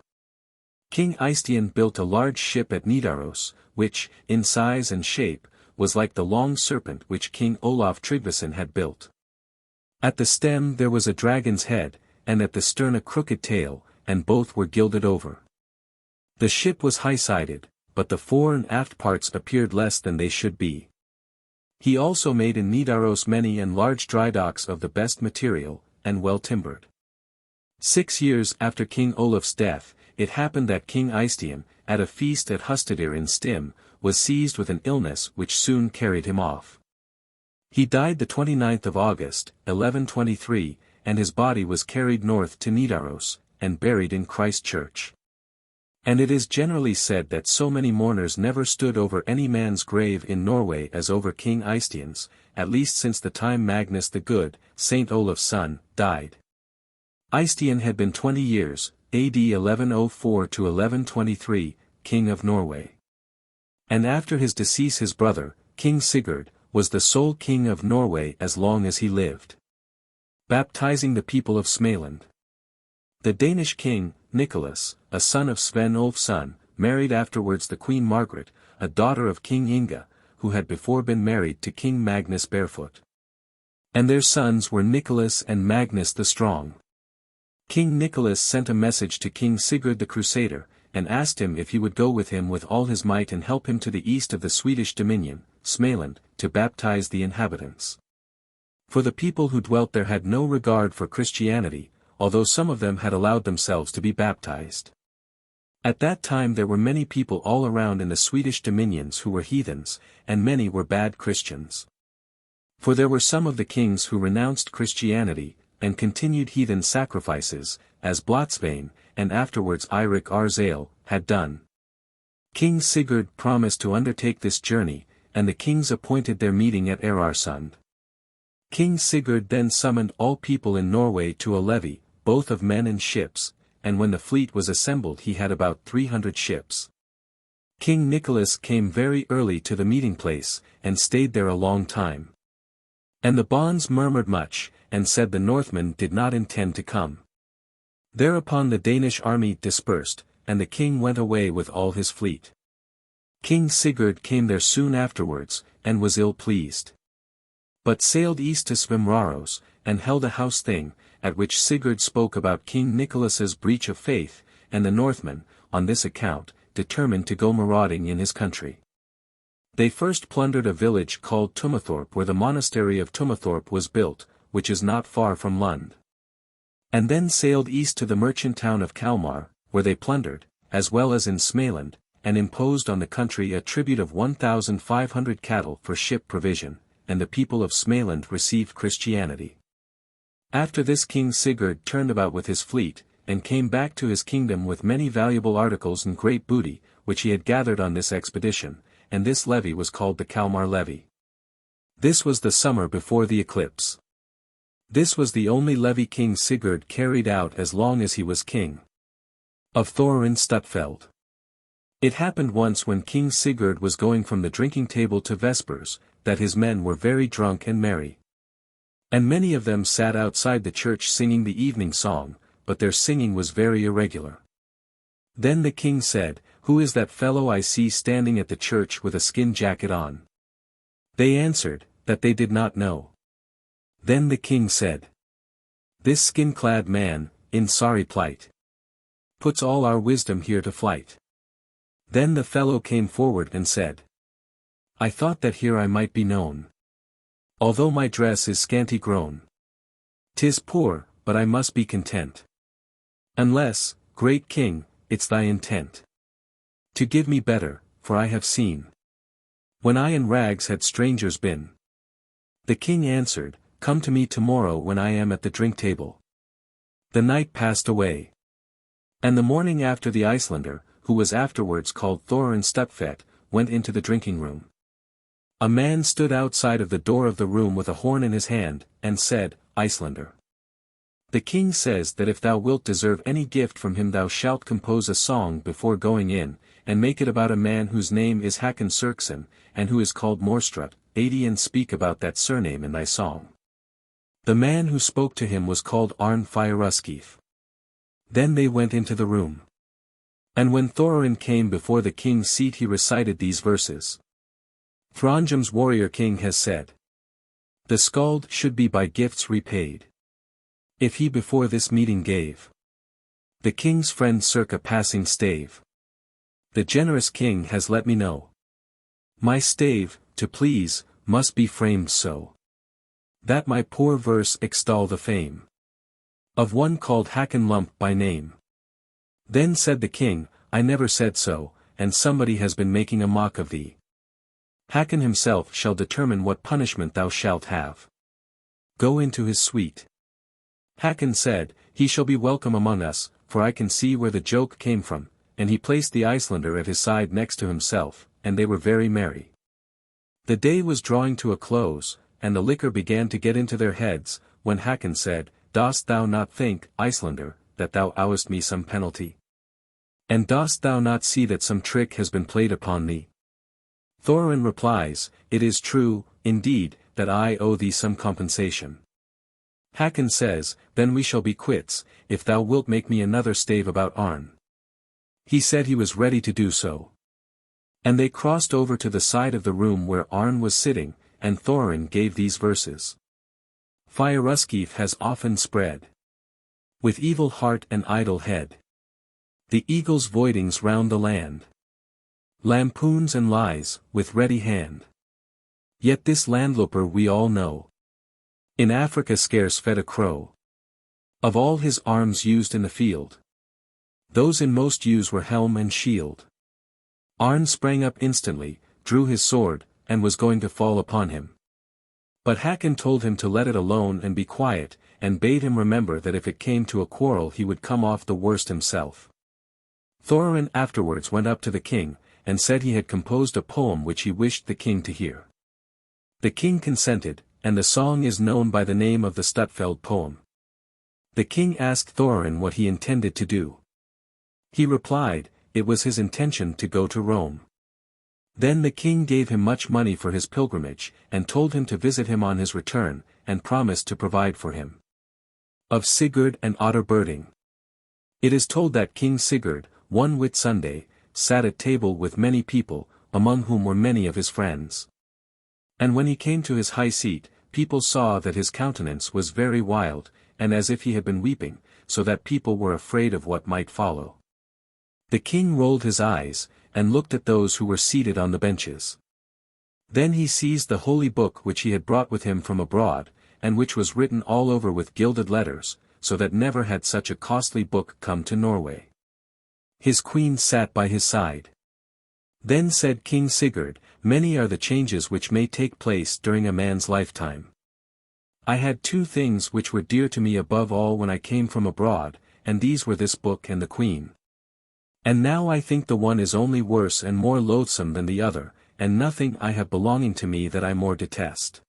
King Eystein built a large ship at Nidaros, which, in size and shape, was like the long serpent which King Olaf Tryggvason had built. At the stem there was a dragon's head, and at the stern a crooked tail, and both were gilded over. The ship was high-sided, but the fore and aft parts appeared less than they should be. He also made in Nidaros many and large dry docks of the best material, and well timbered. 6 years after King Olaf's death, it happened that King Eystein, at a feast at Hardrade in Stim, was seized with an illness which soon carried him off. He died the 29th of August, 1123, and his body was carried north to Nidaros, and buried in Christ Church. And it is generally said that so many mourners never stood over any man's grave in Norway as over King Eystein's, at least since the time Magnus the Good, Saint Olaf's son, died. Eystein had been 20 years, AD 1104 to 1123, king of Norway. And after his decease his brother, King Sigurd, was the sole king of Norway as long as he lived. Baptizing the people of Smaland. The Danish king, Nicholas, a son of Sven Ulfson, married afterwards the Queen Margaret, a daughter of King Inge, who had before been married to King Magnus Barefoot. And their sons were Nicholas and Magnus the Strong. King Nicholas sent a message to King Sigurd the Crusader, and asked him if he would go with him with all his might and help him to the east of the Swedish dominion, Smaland, to baptize the inhabitants. For the people who dwelt there had no regard for Christianity, although some of them had allowed themselves to be baptized. At that time there were many people all around in the Swedish dominions who were heathens, and many were bad Christians. For there were some of the kings who renounced Christianity, and continued heathen sacrifices, as Blotsvein, and afterwards Eirik Arzale, had done. King Sigurd promised to undertake this journey, and the kings appointed their meeting at Erarsund. King Sigurd then summoned all people in Norway to a levy, both of men and ships, and when the fleet was assembled he had about 300 ships. King Nicholas came very early to the meeting place, and stayed there a long time. And the bonds murmured much, and said the Northmen did not intend to come. Thereupon the Danish army dispersed, and the king went away with all his fleet. King Sigurd came there soon afterwards, and was ill-pleased. But sailed east to Svimraros, and held a house thing, at which Sigurd spoke about King Nicholas's breach of faith, and the Northmen, on this account, determined to go marauding in his country. They first plundered a village called Tumathorpe where the monastery of Tumathorpe was built, which is not far from Lund. And then sailed east to the merchant town of Kalmar, where they plundered, as well as in Smaland, and imposed on the country a tribute of 1,500 cattle for ship provision, and the people of Smaland received Christianity. After this King Sigurd turned about with his fleet, and came back to his kingdom with many valuable articles and great booty, which he had gathered on this expedition, and this levy was called the Kalmar levy. This was the summer before the eclipse. This was the only levy King Sigurd carried out as long as he was king of Thorin Stutfeld. It happened once when King Sigurd was going from the drinking table to vespers, that his men were very drunk and merry. And many of them sat outside the church singing the evening song, but their singing was very irregular. Then the king said, "Who is that fellow I see standing at the church with a skin jacket on?" They answered, that they did not know. Then the king said, "This skin-clad man, in sorry plight, puts all our wisdom here to flight." Then the fellow came forward and said, "I thought that here I might be known. Although my dress is scanty grown. 'Tis poor, but I must be content. Unless, great king, it's thy intent to give me better, for I have seen, when I in rags had strangers been." The king answered, "Come to me tomorrow when I am at the drink table." The night passed away. And the morning after the Icelander, who was afterwards called Thorin Stutfet, went into the drinking room. A man stood outside of the door of the room with a horn in his hand, and said, "Icelander, the king says that if thou wilt deserve any gift from him thou shalt compose a song before going in, and make it about a man whose name is Hakon Sturlson, and who is called Morstrut, 80 and speak about that surname in thy song." The man who spoke to him was called Arn Fieruskif. Then they went into the room. And when Thorin came before the king's seat he recited these verses. Thranjum's warrior king has said, "The skald should be by gifts repaid. If he before this meeting gave the king's friend circa passing stave. The generous king has let me know. My stave, to please, must be framed so that my poor verse extol the fame of one called Hakon Lump by name." Then said the king, "I never said so, and somebody has been making a mock of thee. Hakon himself shall determine what punishment thou shalt have. Go into his suite." Hakon said, "He shall be welcome among us, for I can see where the joke came from," and he placed the Icelander at his side next to himself, and they were very merry. The day was drawing to a close, and the liquor began to get into their heads, when Hakon said, "Dost thou not think, Icelander, that thou owest me some penalty? And dost thou not see that some trick has been played upon thee? Thorin replies, "It is true, indeed, that I owe thee some compensation." Hakon says, "Then we shall be quits, if thou wilt make me another stave about Arn." He said he was ready to do so. And they crossed over to the side of the room where Arn was sitting, and Thorin gave these verses. Fyruskeif has often spread, with evil heart and idle head, the eagle's voidings round the land, lampoons and lies, with ready hand. Yet this landloper we all know, in Africa scarce fed a crow. Of all his arms used in the field, those in most use were helm and shield. Arn sprang up instantly, drew his sword, and was going to fall upon him. But Hakon told him to let it alone and be quiet, and bade him remember that if it came to a quarrel he would come off the worst himself. Thorin afterwards went up to the king, and said he had composed a poem which he wished the king to hear. The king consented, and the song is known by the name of the Stutfeld poem. The king asked Thorin what he intended to do. He replied, it was his intention to go to Rome. Then the king gave him much money for his pilgrimage, and told him to visit him on his return, and promised to provide for him. Of Sigurd and Herdebreid. It is told that King Sigurd, one Whitsunday, sat at table with many people, among whom were many of his friends. And when he came to his high seat, people saw that his countenance was very wild, and as if he had been weeping, so that people were afraid of what might follow. The king rolled his eyes, and looked at those who were seated on the benches. Then he seized the holy book which he had brought with him from abroad, and which was written all over with gilded letters, so that never had such a costly book come to Norway. His queen sat by his side. Then said King Sigurd, "Many are the changes which may take place during a man's lifetime. I had two things which were dear to me above all when I came from abroad, and these were this book and the queen. And now I think the one is only worse and more loathsome than the other, and nothing I have belonging to me that I more detest.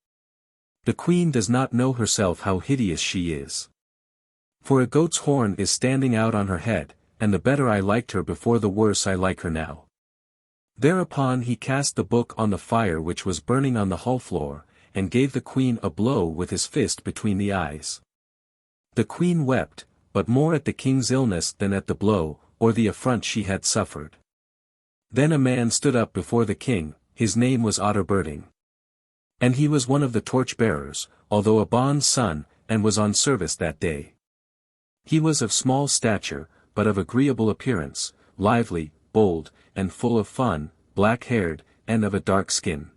The queen does not know herself how hideous she is. For a goat's horn is standing out on her head, and the better I liked her before the worse I like her now." Thereupon he cast the book on the fire which was burning on the hall floor, and gave the queen a blow with his fist between the eyes. The queen wept, but more at the king's illness than at the blow, or the affront she had suffered. Then a man stood up before the king, his name was Herdebreid. And he was one of the torch-bearers, although a bond's son, and was on service that day. He was of small stature, but of agreeable appearance, lively, bold, and full of fun, black-haired, and of a dark skin.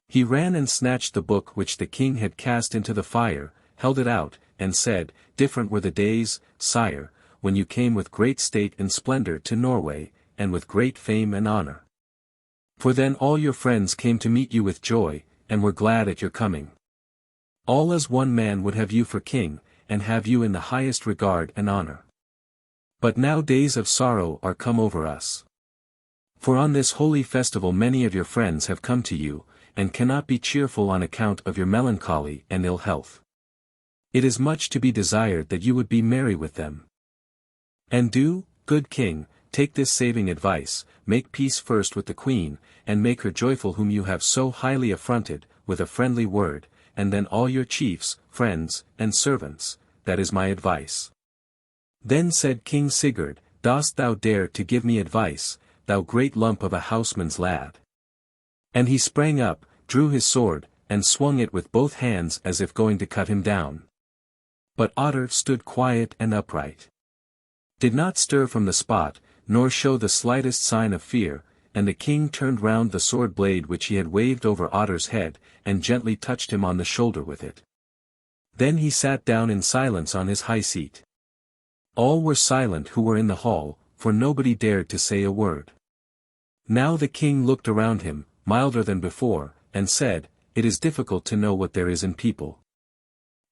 He ran and snatched the book which the king had cast into the fire, held it out, and said, "Different were the days, sire, when you came with great state and splendor to Norway, and with great fame and honor. For then all your friends came to meet you with joy, and were glad at your coming. All as one man would have you for king, and have you in the highest regard and honor. But now days of sorrow are come over us. For on this holy festival many of your friends have come to you, and cannot be cheerful on account of your melancholy and ill health. It is much to be desired that you would be merry with them. And do, good king, take this saving advice, make peace first with the queen, and make her joyful whom you have so highly affronted, with a friendly word, and then all your chiefs, friends, and servants, that is my advice." Then said King Sigurd, "Dost thou dare to give me advice, thou great lump of a houseman's lad?" And he sprang up, drew his sword, and swung it with both hands as if going to cut him down. But Otter stood quiet and upright, did not stir from the spot, nor show the slightest sign of fear, and the king turned round the sword blade which he had waved over Otter's head, and gently touched him on the shoulder with it. Then he sat down in silence on his high seat. All were silent who were in the hall, for nobody dared to say a word. Now the king looked around him, milder than before, and said, "It is difficult to know what there is in people.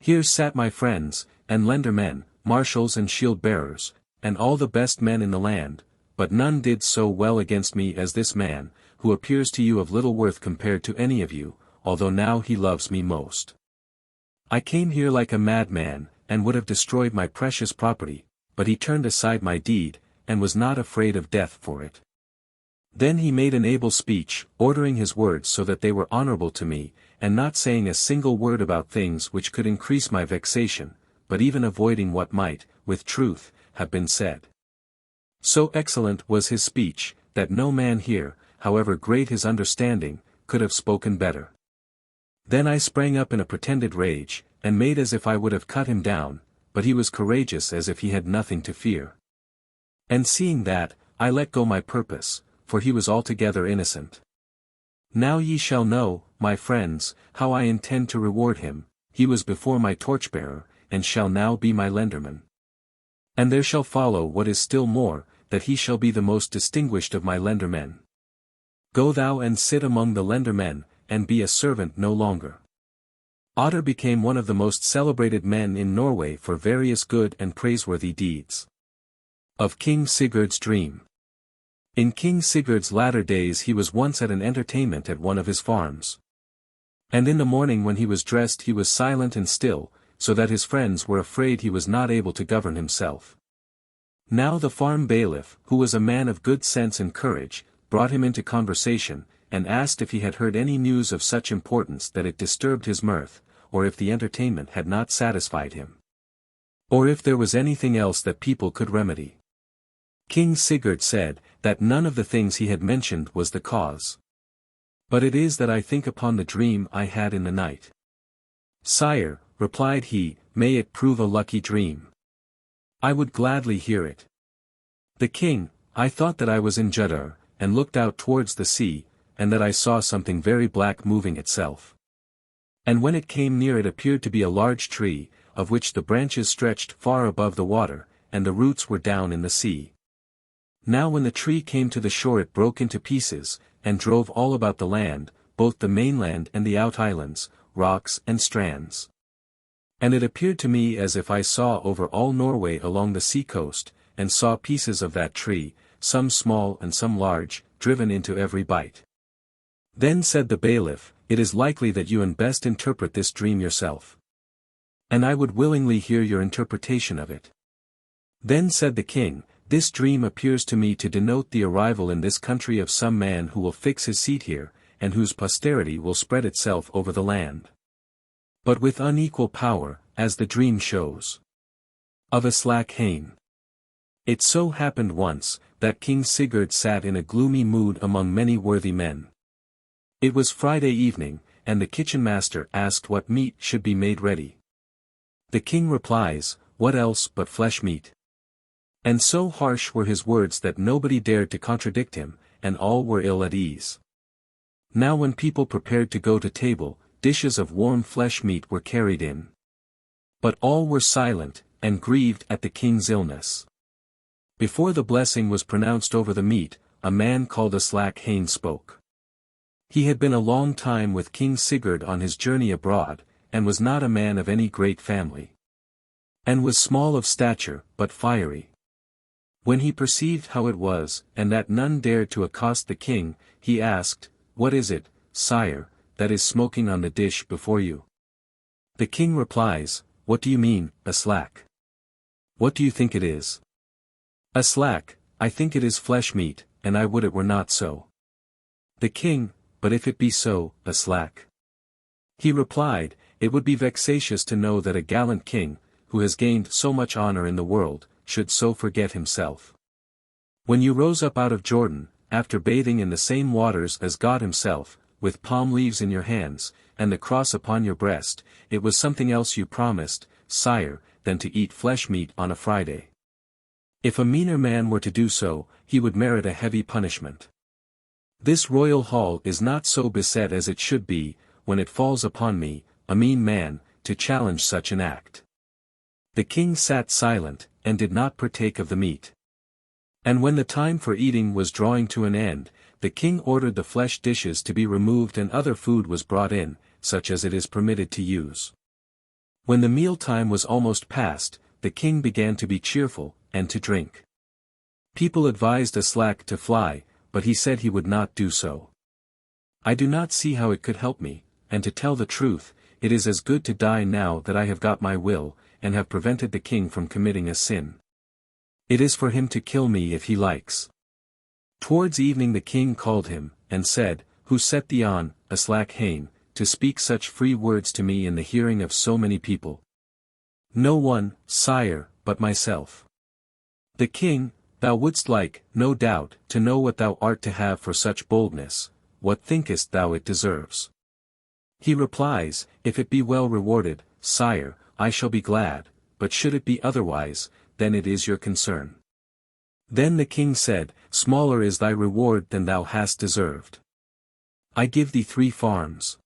Here sat my friends, and lendermen, marshals and shield-bearers, and all the best men in the land, but none did so well against me as this man, who appears to you of little worth compared to any of you, although now he loves me most. I came here like a madman, and would have destroyed my precious property, but he turned aside my deed, and was not afraid of death for it. Then he made an able speech, ordering his words so that they were honorable to me, and not saying a single word about things which could increase my vexation, but even avoiding what might, with truth, have been said. So excellent was his speech, that no man here, however great his understanding, could have spoken better. Then I sprang up in a pretended rage, and made as if I would have cut him down, but he was courageous as if he had nothing to fear. And seeing that, I let go my purpose, for he was altogether innocent. Now ye shall know, my friends, how I intend to reward him. He was before my torchbearer, and shall now be my lenderman. And there shall follow what is still more, that he shall be the most distinguished of my lendermen. Go thou and sit among the lendermen, and be a servant no longer. Otter became one of the most celebrated men in Norway for various good and praiseworthy deeds. Of King Sigurd's Dream. In King Sigurd's latter days he was once at an entertainment at one of his farms. And in the morning when he was dressed he was silent and still, so that his friends were afraid he was not able to govern himself. Now the farm bailiff, who was a man of good sense and courage, brought him into conversation, and asked if he had heard any news of such importance that it disturbed his mirth, or if the entertainment had not satisfied him. Or if there was anything else that people could remedy. King Sigurd said, that none of the things he had mentioned was the cause. But it is that I think upon the dream I had in the night. Sire, replied he, may it prove a lucky dream. I would gladly hear it. The king, I thought that I was in Judar, and looked out towards the sea, and that I saw something very black moving itself. And when it came near it appeared to be a large tree, of which the branches stretched far above the water, and the roots were down in the sea. Now when the tree came to the shore it broke into pieces, and drove all about the land, both the mainland and the out-islands, rocks and strands. And it appeared to me as if I saw over all Norway along the sea-coast, and saw pieces of that tree, some small and some large, driven into every bite. Then said the bailiff, it is likely that you and best interpret this dream yourself. And I would willingly hear your interpretation of it. Then said the king, this dream appears to me to denote the arrival in this country of some man who will fix his seat here, and whose posterity will spread itself over the land. But with unequal power, as the dream shows. Of a slack hane. It so happened once, that King Sigurd sat in a gloomy mood among many worthy men. It was Friday evening, and the kitchen master asked what meat should be made ready. The king replies, what else but flesh meat? And so harsh were his words that nobody dared to contradict him, and all were ill at ease. Now when people prepared to go to table, dishes of warm flesh meat were carried in. But all were silent, and grieved at the king's illness. Before the blessing was pronounced over the meat, a man called a slack hane spoke. He had been a long time with King Sigurd on his journey abroad, and was not a man of any great family. And was small of stature, but fiery. When he perceived how it was, and that none dared to accost the king, he asked, what is it, sire, that is smoking on the dish before you? The king replies, what do you mean, a slack? What do you think it is? A slack, I think it is flesh meat, and I would it were not so. The king, but if it be so, a slack. He replied, it would be vexatious to know that a gallant king, who has gained so much honor in the world, should so forget himself. When you rose up out of Jordan, after bathing in the same waters as God himself, with palm leaves in your hands, and the cross upon your breast, it was something else you promised, sire, than to eat flesh meat on a Friday. If a meaner man were to do so, he would merit a heavy punishment. This royal hall is not so beset as it should be, when it falls upon me, a mean man, to challenge such an act. The king sat silent, and did not partake of the meat. And when the time for eating was drawing to an end, the king ordered the flesh dishes to be removed and other food was brought in, such as it is permitted to use. When the meal time was almost past, the king began to be cheerful, and to drink. People advised a slack to fly, but he said he would not do so. I do not see how it could help me, and to tell the truth, it is as good to die now that I have got my will, and have prevented the king from committing a sin. It is for him to kill me if he likes. Towards evening the king called him, and said, Who set thee on, Aslak Hain, to speak such free words to me in the hearing of so many people? No one, sire, but myself. The king, thou wouldst like, no doubt, to know what thou art to have for such boldness, what thinkest thou it deserves? He replies, If it be well rewarded, sire, I shall be glad, but should it be otherwise, then it is your concern. Then the king said, Smaller is thy reward than thou hast deserved. I give thee 3 farms.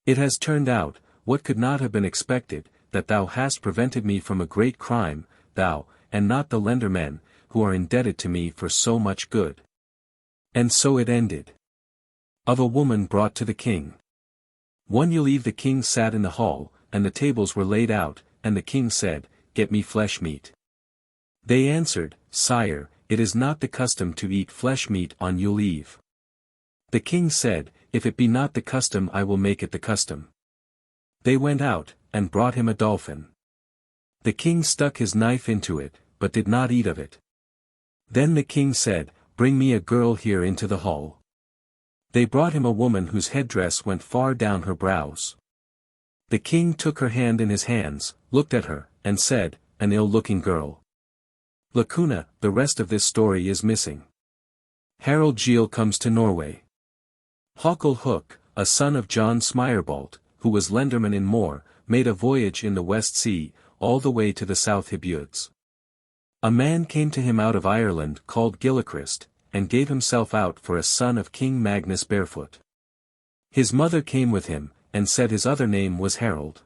It has turned out, what could not have been expected, that thou hast prevented me from a great crime, thou, and not the lendermen, who are indebted to me for so much good. And so it ended. Of a woman brought to the king. One Eve the king sat in the hall, and the tables were laid out, and the king said, Get me flesh meat. They answered, Sire, it is not the custom to eat flesh meat on Yule Eve. The king said, If it be not the custom I will make it the custom. They went out, and brought him a dolphin. The king stuck his knife into it, but did not eat of it. Then the king said, Bring me a girl here into the hall. They brought him a woman whose headdress went far down her brows. The king took her hand in his hands, looked at her, and said, An ill-looking girl. Lacuna, the rest of this story is missing. Harald Gille comes to Norway. Hakon Hook, a son of John Smyerbolt, who was lenderman in Moor, made a voyage in the West Sea, all the way to the South Hebrides. A man came to him out of Ireland called Gillechrist, and gave himself out for a son of King Magnus Barefoot. His mother came with him, and said his other name was Harald.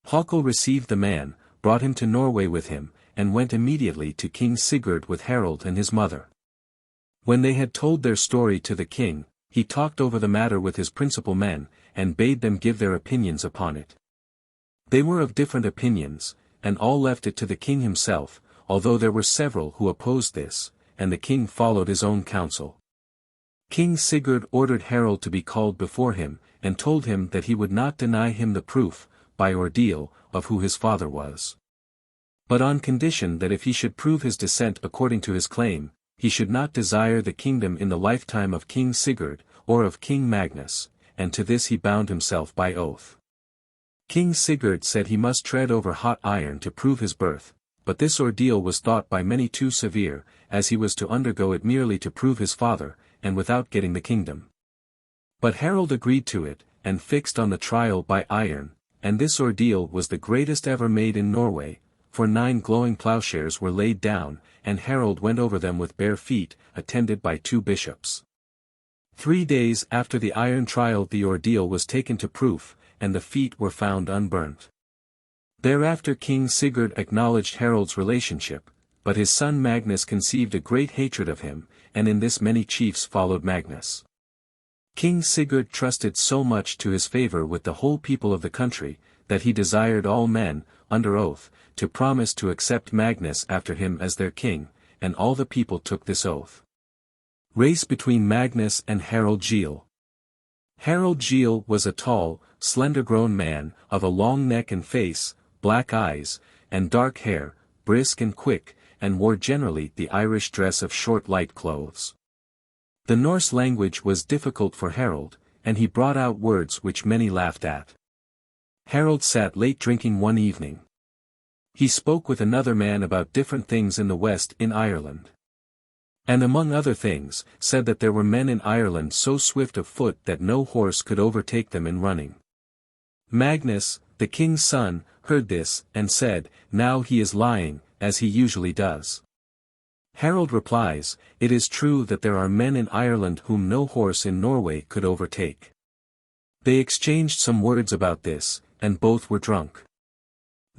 Hakon received the man, brought him to Norway with him, and went immediately to King Sigurd with Harald and his mother. When they had told their story to the king, he talked over the matter with his principal men, and bade them give their opinions upon it. They were of different opinions, and all left it to the king himself, although there were several who opposed this, and the king followed his own counsel. King Sigurd ordered Harald to be called before him, and told him that he would not deny him the proof, by ordeal, of who his father was. But on condition that if he should prove his descent according to his claim, he should not desire the kingdom in the lifetime of King Sigurd, or of King Magnus, and to this he bound himself by oath. King Sigurd said he must tread over hot iron to prove his birth, but this ordeal was thought by many too severe, as he was to undergo it merely to prove his father, and without getting the kingdom. But Harald agreed to it, and fixed on the trial by iron, and this ordeal was the greatest ever made in Norway, for 9 glowing plowshares were laid down, and Harald went over them with bare feet, attended by 2 bishops. 3 days after the iron trial the ordeal was taken to proof, and the feet were found unburnt. Thereafter King Sigurd acknowledged Harald's relationship, but his son Magnus conceived a great hatred of him, and in this many chiefs followed Magnus. King Sigurd trusted so much to his favor with the whole people of the country, that he desired all men, under oath, to promise to accept Magnus after him as their king, and all the people took this oath. Race between Magnus and Harald Gille. Harald Gille was a tall, slender-grown man, of a long neck and face, black eyes, and dark hair, brisk and quick, and wore generally the Irish dress of short light clothes. The Norse language was difficult for Harald, and he brought out words which many laughed at. Harald sat late drinking one evening. He spoke with another man about different things in the West in Ireland. And among other things, said that there were men in Ireland so swift of foot that no horse could overtake them in running. Magnus, the king's son, heard this, and said, Now he is lying, as he usually does. Harald replies, It is true that there are men in Ireland whom no horse in Norway could overtake. They exchanged some words about this, and both were drunk.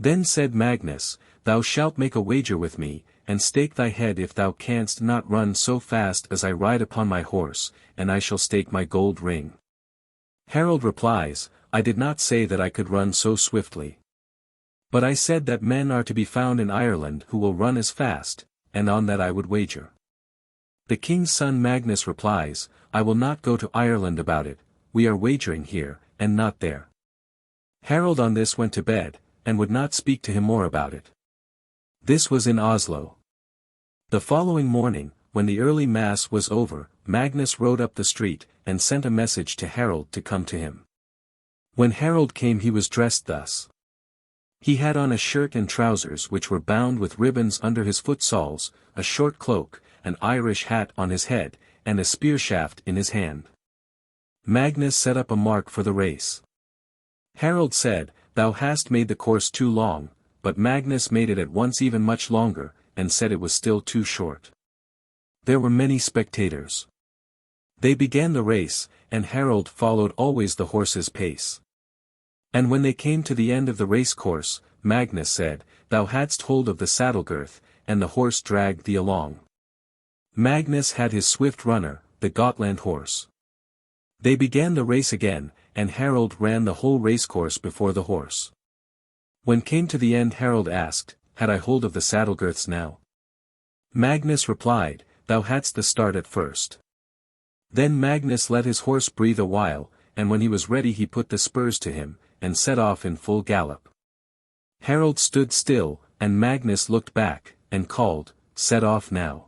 Then said Magnus, Thou shalt make a wager with me, and stake thy head if thou canst not run so fast as I ride upon my horse, and I shall stake my gold ring. Harald replies, I did not say that I could run so swiftly. But I said that men are to be found in Ireland who will run as fast, and on that I would wager. The king's son Magnus replies, I will not go to Ireland about it, we are wagering here, and not there. Harald on this went to bed, and would not speak to him more about it. This was in Oslo. The following morning, when the early mass was over, Magnus rode up the street, and sent a message to Harald to come to him. When Harald came he was dressed thus. He had on a shirt and trousers which were bound with ribbons under his foot soles, a short cloak, an Irish hat on his head, and a spear shaft in his hand. Magnus set up a mark for the race. Harald said, "Thou hast made the course too long," but Magnus made it at once even much longer, and said it was still too short. There were many spectators. They began the race, and Harald followed always the horse's pace. And when they came to the end of the race course, Magnus said, "Thou hadst hold of the saddle girth, and the horse dragged thee along." Magnus had his swift runner, the Gotland horse. They began the race again, and Harald ran the whole racecourse before the horse. When came to the end Harald asked, "Had I hold of the saddle girths now?" Magnus replied, "Thou hadst the start at first." Then Magnus let his horse breathe a while, and when he was ready he put the spurs to him, and set off in full gallop. Harald stood still, and Magnus looked back, and called, "Set off now."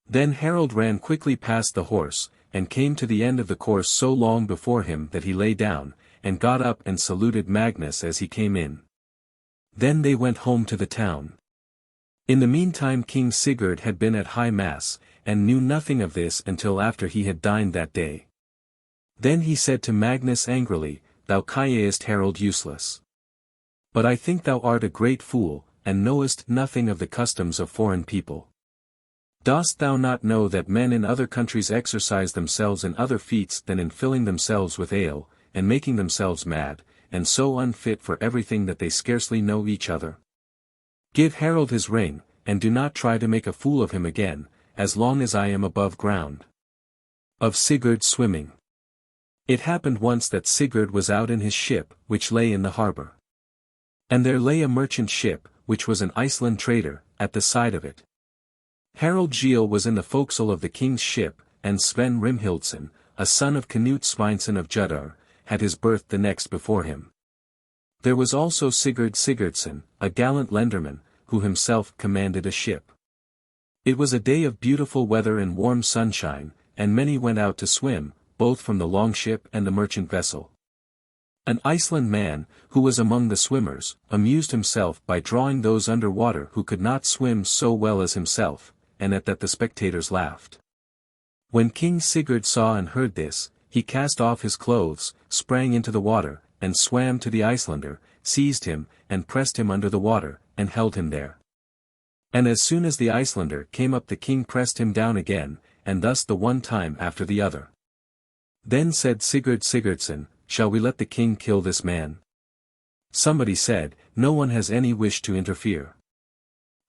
Then Harald ran quickly past the horse, and came to the end of the course so long before him that he lay down, and got up and saluted Magnus as he came in. Then they went home to the town. In the meantime King Sigurd had been at high mass, and knew nothing of this until after he had dined that day. Then he said to Magnus angrily, "Thou callest Harald useless. But I think thou art a great fool, and knowest nothing of the customs of foreign people. Dost thou not know that men in other countries exercise themselves in other feats than in filling themselves with ale, and making themselves mad, and so unfit for everything that they scarcely know each other? Give Harald his ring, and do not try to make a fool of him again, as long as I am above ground." Of Sigurd swimming. It happened once that Sigurd was out in his ship, which lay in the harbor. And there lay a merchant ship, which was an Iceland trader, at the side of it. Harald Gille was in the forecastle of the king's ship, and Sven Rimhildson, a son of Knut Sveinsson of Judar, had his berth the next before him. There was also Sigurd Sigurdsson, a gallant lenderman, who himself commanded a ship. It was a day of beautiful weather and warm sunshine, and many went out to swim, both from the longship and the merchant vessel. An Iceland man, who was among the swimmers, amused himself by drawing those under water who could not swim so well as himself, and at that the spectators laughed. When King Sigurd saw and heard this, he cast off his clothes, sprang into the water, and swam to the Icelander, seized him, and pressed him under the water, and held him there. And as soon as the Icelander came up the king pressed him down again, and thus the one time after the other. Then said Sigurd Sigurdsson, "Shall we let the king kill this man?" Somebody said, "No one has any wish to interfere."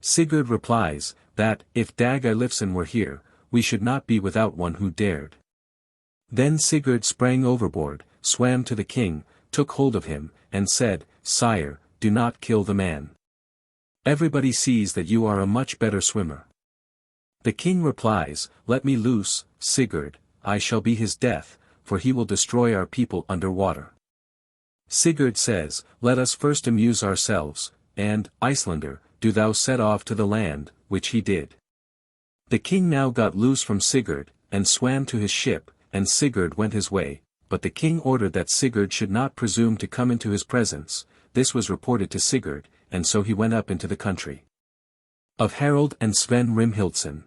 Sigurd replies, that, if Dag Eilifsson were here, we should not be without one who dared. Then Sigurd sprang overboard, swam to the king, took hold of him, and said, "Sire, do not kill the man. Everybody sees that you are a much better swimmer." The king replies, "Let me loose, Sigurd, I shall be his death, for he will destroy our people under water." Sigurd says, "Let us first amuse ourselves, and, Icelander, do thou set off to the land," which he did. The king now got loose from Sigurd, and swam to his ship, and Sigurd went his way, but the king ordered that Sigurd should not presume to come into his presence. This was reported to Sigurd, and so he went up into the country. Of Harald and Sven Rimhildson.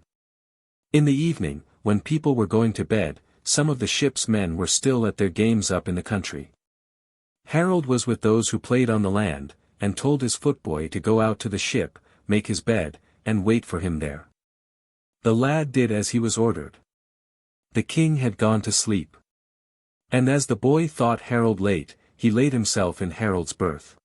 In the evening, when people were going to bed, some of the ship's men were still at their games up in the country. Harald was with those who played on the land, and told his footboy to go out to the ship, make his bed, and wait for him there. The lad did as he was ordered. The king had gone to sleep. And as the boy thought Harald late, he laid himself in Harald's berth.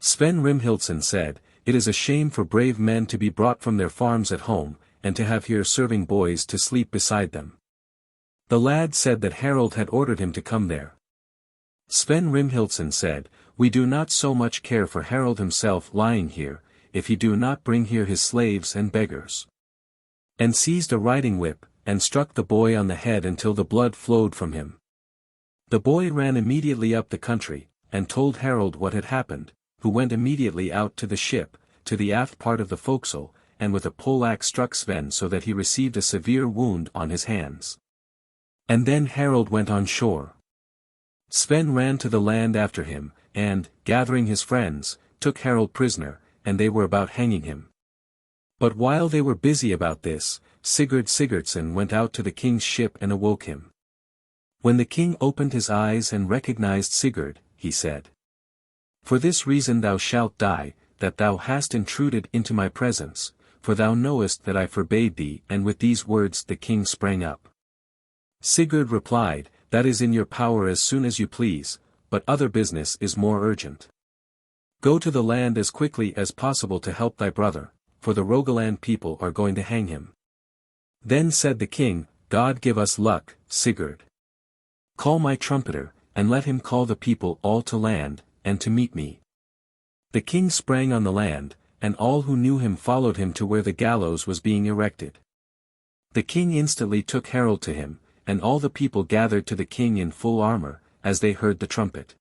Sven Rimhildson said, "It is a shame for brave men to be brought from their farms at home, and to have here serving boys to sleep beside them." The lad said that Harald had ordered him to come there. Sven Rimhildson said, "We do not so much care for Harald himself lying here, if he do not bring here his slaves and beggars." And seized a riding whip, and struck the boy on the head until the blood flowed from him. The boy ran immediately up the country, and told Harald what had happened, who went immediately out to the ship, to the aft part of the forecastle, and with a poleaxe struck Sven so that he received a severe wound on his hands. And then Harald went on shore. Sven ran to the land after him, and, gathering his friends, took Harald prisoner, and they were about hanging him. But while they were busy about this, Sigurd Sigurdsson went out to the king's ship and awoke him. When the king opened his eyes and recognized Sigurd, he said, "For this reason thou shalt die, that thou hast intruded into my presence, for thou knowest that I forbade thee." And with these words the king sprang up. Sigurd replied, "That is in your power as soon as you please, but other business is more urgent. Go to the land as quickly as possible to help thy brother, for the Rogaland people are going to hang him." Then said the king, "God give us luck, Sigurd. Call my trumpeter, and let him call the people all to land, and to meet me." The king sprang on the land, and all who knew him followed him to where the gallows was being erected. The king instantly took Harald to him, and all the people gathered to the king in full armor, as they heard the trumpet.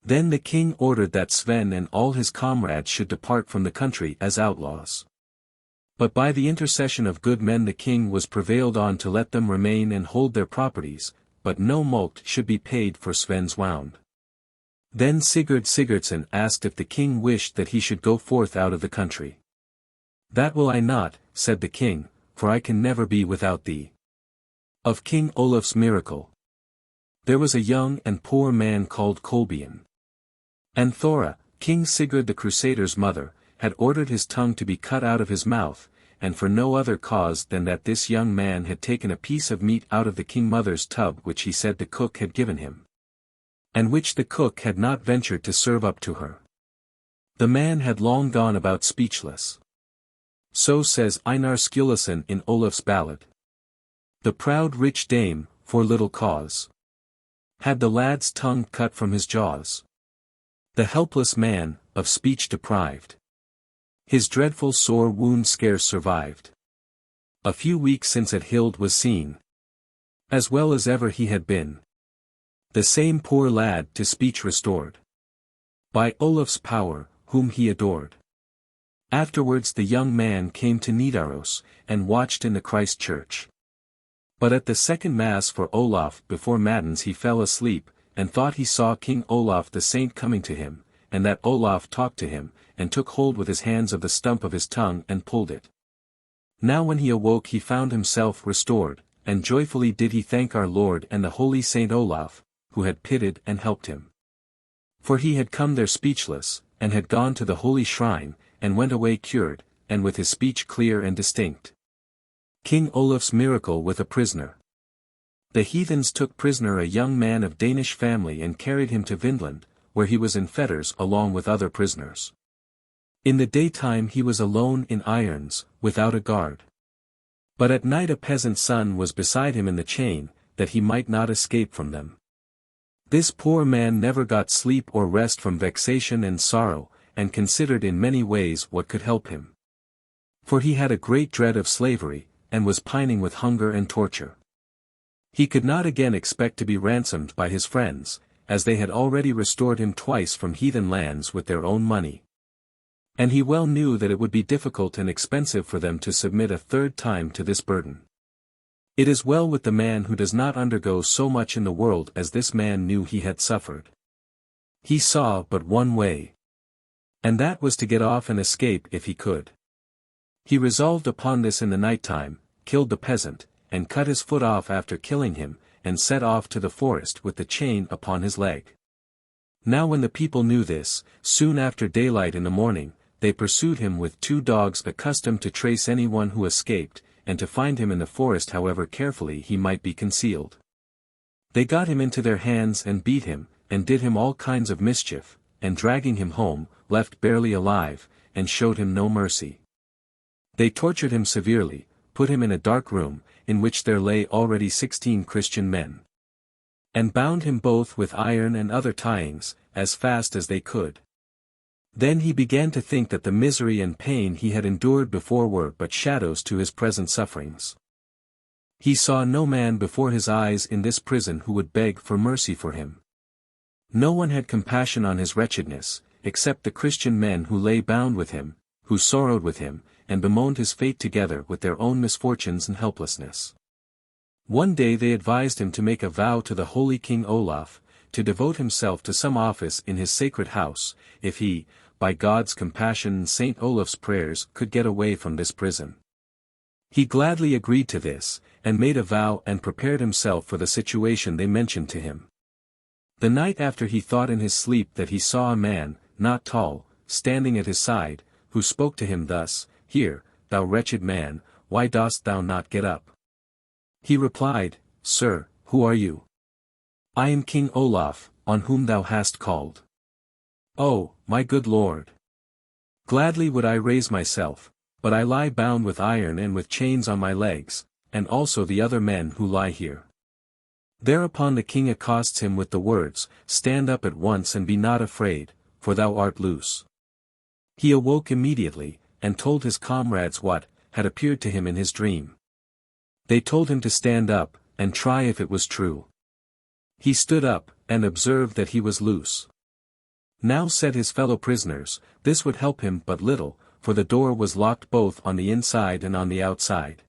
Then the king ordered that Sven and all his comrades should depart from the country as outlaws. But by the intercession of good men the king was prevailed on to let them remain and hold their properties, but no mulct should be paid for Sven's wound. Then Sigurd Sigurdsson asked if the king wished that he should go forth out of the country. "That will I not," said the king, "for I can never be without thee." Of King Olaf's miracle. There was a young and poor man called Kolbein. And Thora, King Sigurd the Crusader's mother, had ordered his tongue to be cut out of his mouth, and for no other cause than that this young man had taken a piece of meat out of the king mother's tub which he said the cook had given him, and which the cook had not ventured to serve up to her. The man had long gone about speechless. So says Einar Sturluson in Olaf's ballad. The proud rich dame, for little cause, had the lad's tongue cut from his jaws. The helpless man, of speech deprived, his dreadful sore wound scarce survived. A few weeks since at Hild was seen, as well as ever he had been, the same poor lad to speech restored, by Olaf's power, whom he adored. Afterwards the young man came to Nidaros, and watched in the Christ church. But at the second mass for Olaf before matins he fell asleep, and thought he saw King Olaf the saint coming to him, and that Olaf talked to him, and took hold with his hands of the stump of his tongue and pulled it. Now when he awoke he found himself restored, and joyfully did he thank our Lord and the holy Saint Olaf, who had pitied and helped him. For he had come there speechless, and had gone to the holy shrine, and went away cured, and with his speech clear and distinct. King Olaf's miracle with a prisoner. The heathens took prisoner a young man of Danish family and carried him to Vinland, where he was in fetters along with other prisoners. In the daytime he was alone in irons, without a guard. But at night a peasant's son was beside him in the chain, that he might not escape from them. This poor man never got sleep or rest from vexation and sorrow, and considered in many ways what could help him. For he had a great dread of slavery, and was pining with hunger and torture. He could not again expect to be ransomed by his friends, as they had already restored him twice from heathen lands with their own money. And he well knew that it would be difficult and expensive for them to submit a third time to this burden. It is well with the man who does not undergo so much in the world as this man knew he had suffered. He saw but one way, and that was to get off and escape if he could. He resolved upon this in the night time, killed the peasant, and cut his foot off after killing him, and set off to the forest with the chain upon his leg. Now when the people knew this, soon after daylight in the morning, they pursued him with 2 dogs accustomed to trace anyone who escaped, and to find him in the forest however carefully he might be concealed. They got him into their hands and beat him, and did him all kinds of mischief, and dragging him home, left barely alive, and showed him no mercy. They tortured him severely, put him in a dark room, in which there lay already 16 Christian men, and bound him both with iron and other tyings, as fast as they could. Then he began to think that the misery and pain he had endured before were but shadows to his present sufferings. He saw no man before his eyes in this prison who would beg for mercy for him. No one had compassion on his wretchedness, except the Christian men who lay bound with him, who sorrowed with him, and bemoaned his fate together with their own misfortunes and helplessness. One day they advised him to make a vow to the holy King Olaf, to devote himself to some office in his sacred house, if he, by God's compassion and Saint Olaf's prayers, could get away from this prison. He gladly agreed to this, and made a vow and prepared himself for the situation they mentioned to him. The night after he thought in his sleep that he saw a man, not tall, standing at his side, who spoke to him thus, "Here, thou wretched man, why dost thou not get up?" He replied, "Sir, who are you?" "I am King Olaf, on whom thou hast called." "Oh, my good lord! Gladly would I raise myself, but I lie bound with iron and with chains on my legs, and also the other men who lie here." Thereupon the king accosts him with the words, "Stand up at once and be not afraid, for thou art loose." He awoke immediately, and told his comrades what had appeared to him in his dream. They told him to stand up, and try if it was true. He stood up, and observed that he was loose. Now said his fellow prisoners, this would help him but little, for the door was locked both on the inside and on the outside.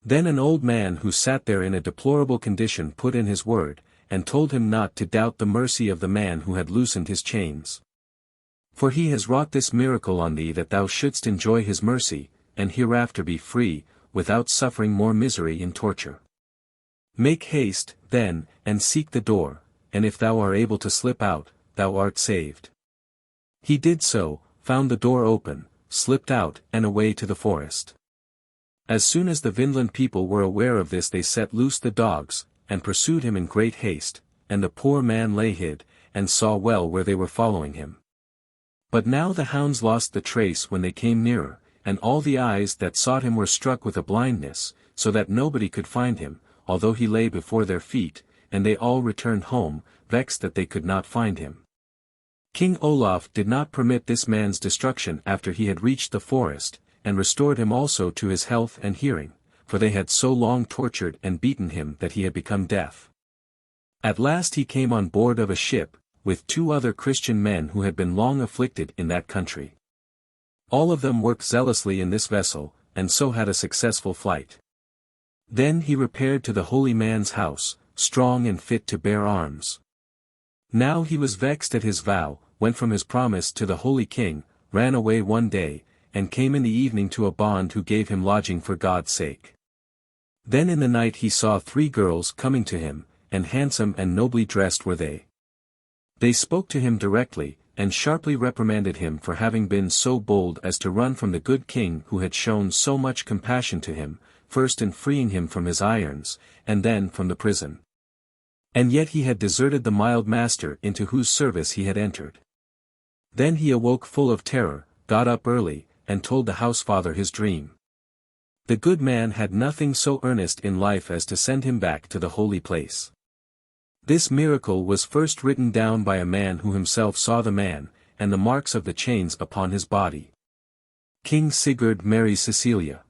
Then an old man who sat there in a deplorable condition put in his word, and told him not to doubt the mercy of the man who had loosened his chains. "For he has wrought this miracle on thee that thou shouldst enjoy his mercy, and hereafter be free, without suffering more misery and torture. Make haste, then, and seek the door, and if thou are able to slip out, thou art saved." He did so, found the door open, slipped out and away to the forest. As soon as the Vinland people were aware of this they set loose the dogs, and pursued him in great haste, and the poor man lay hid, and saw well where they were following him. But now the hounds lost the trace when they came nearer, and all the eyes that sought him were struck with a blindness, so that nobody could find him, although he lay before their feet, and they all returned home, vexed that they could not find him. King Olaf did not permit this man's destruction after he had reached the forest, and restored him also to his health and hearing, for they had so long tortured and beaten him that he had become deaf. At last he came on board of a ship, with 2 other Christian men who had been long afflicted in that country. All of them worked zealously in this vessel, and so had a successful flight. Then he repaired to the holy man's house, strong and fit to bear arms. Now he was vexed at his vow, went from his promise to the holy king, ran away one day, and came in the evening to a bond who gave him lodging for God's sake. Then in the night he saw 3 girls coming to him, and handsome and nobly dressed were they. They spoke to him directly, and sharply reprimanded him for having been so bold as to run from the good king who had shown so much compassion to him, first in freeing him from his irons, and then from the prison. And yet he had deserted the mild master into whose service he had entered. Then he awoke full of terror, got up early, and told the housefather his dream. The good man had nothing so earnest in life as to send him back to the holy place. This miracle was first written down by a man who himself saw the man, and the marks of the chains upon his body. King Sigurd marries Cecilia.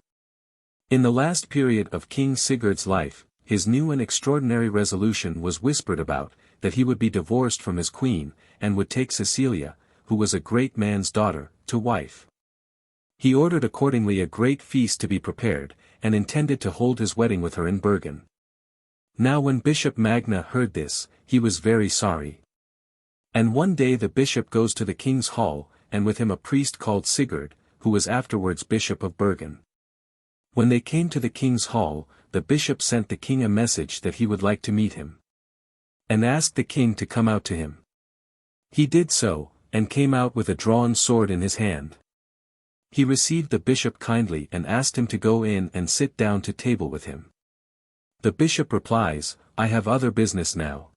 In the last period of King Sigurd's life, his new and extraordinary resolution was whispered about, that he would be divorced from his queen, and would take Cecilia, who was a great man's daughter, to wife. He ordered accordingly a great feast to be prepared, and intended to hold his wedding with her in Bergen. Now when Bishop Magna heard this, he was very sorry. And one day the bishop goes to the king's hall, and with him a priest called Sigurd, who was afterwards bishop of Bergen. When they came to the king's hall, the bishop sent the king a message that he would like to meet him, and asked the king to come out to him. He did so, and came out with a drawn sword in his hand. He received the bishop kindly and asked him to go in and sit down to table with him. The bishop replies, "I have other business now."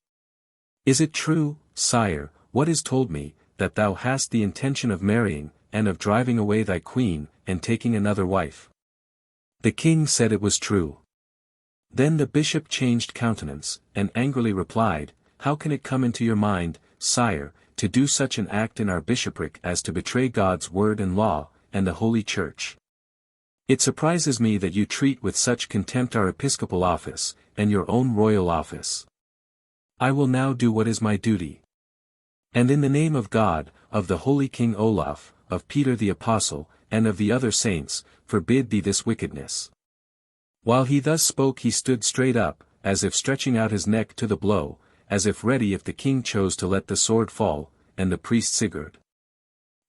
"Is it true, sire, what is told me, that thou hast the intention of marrying, and of driving away thy queen, and taking another wife?" The king said it was true. Then the bishop changed countenance, and angrily replied, "How can it come into your mind, sire, to do such an act in our bishopric as to betray God's word and law, and the Holy Church? It surprises me that you treat with such contempt our episcopal office, and your own royal office. I will now do what is my duty. And in the name of God, of the holy King Olaf, of Peter the Apostle, and of the other saints, forbid thee this wickedness. While he thus spoke he stood straight up, as if stretching out his neck to the blow, as if ready if the king chose to let the sword fall, and the priest Sigurd,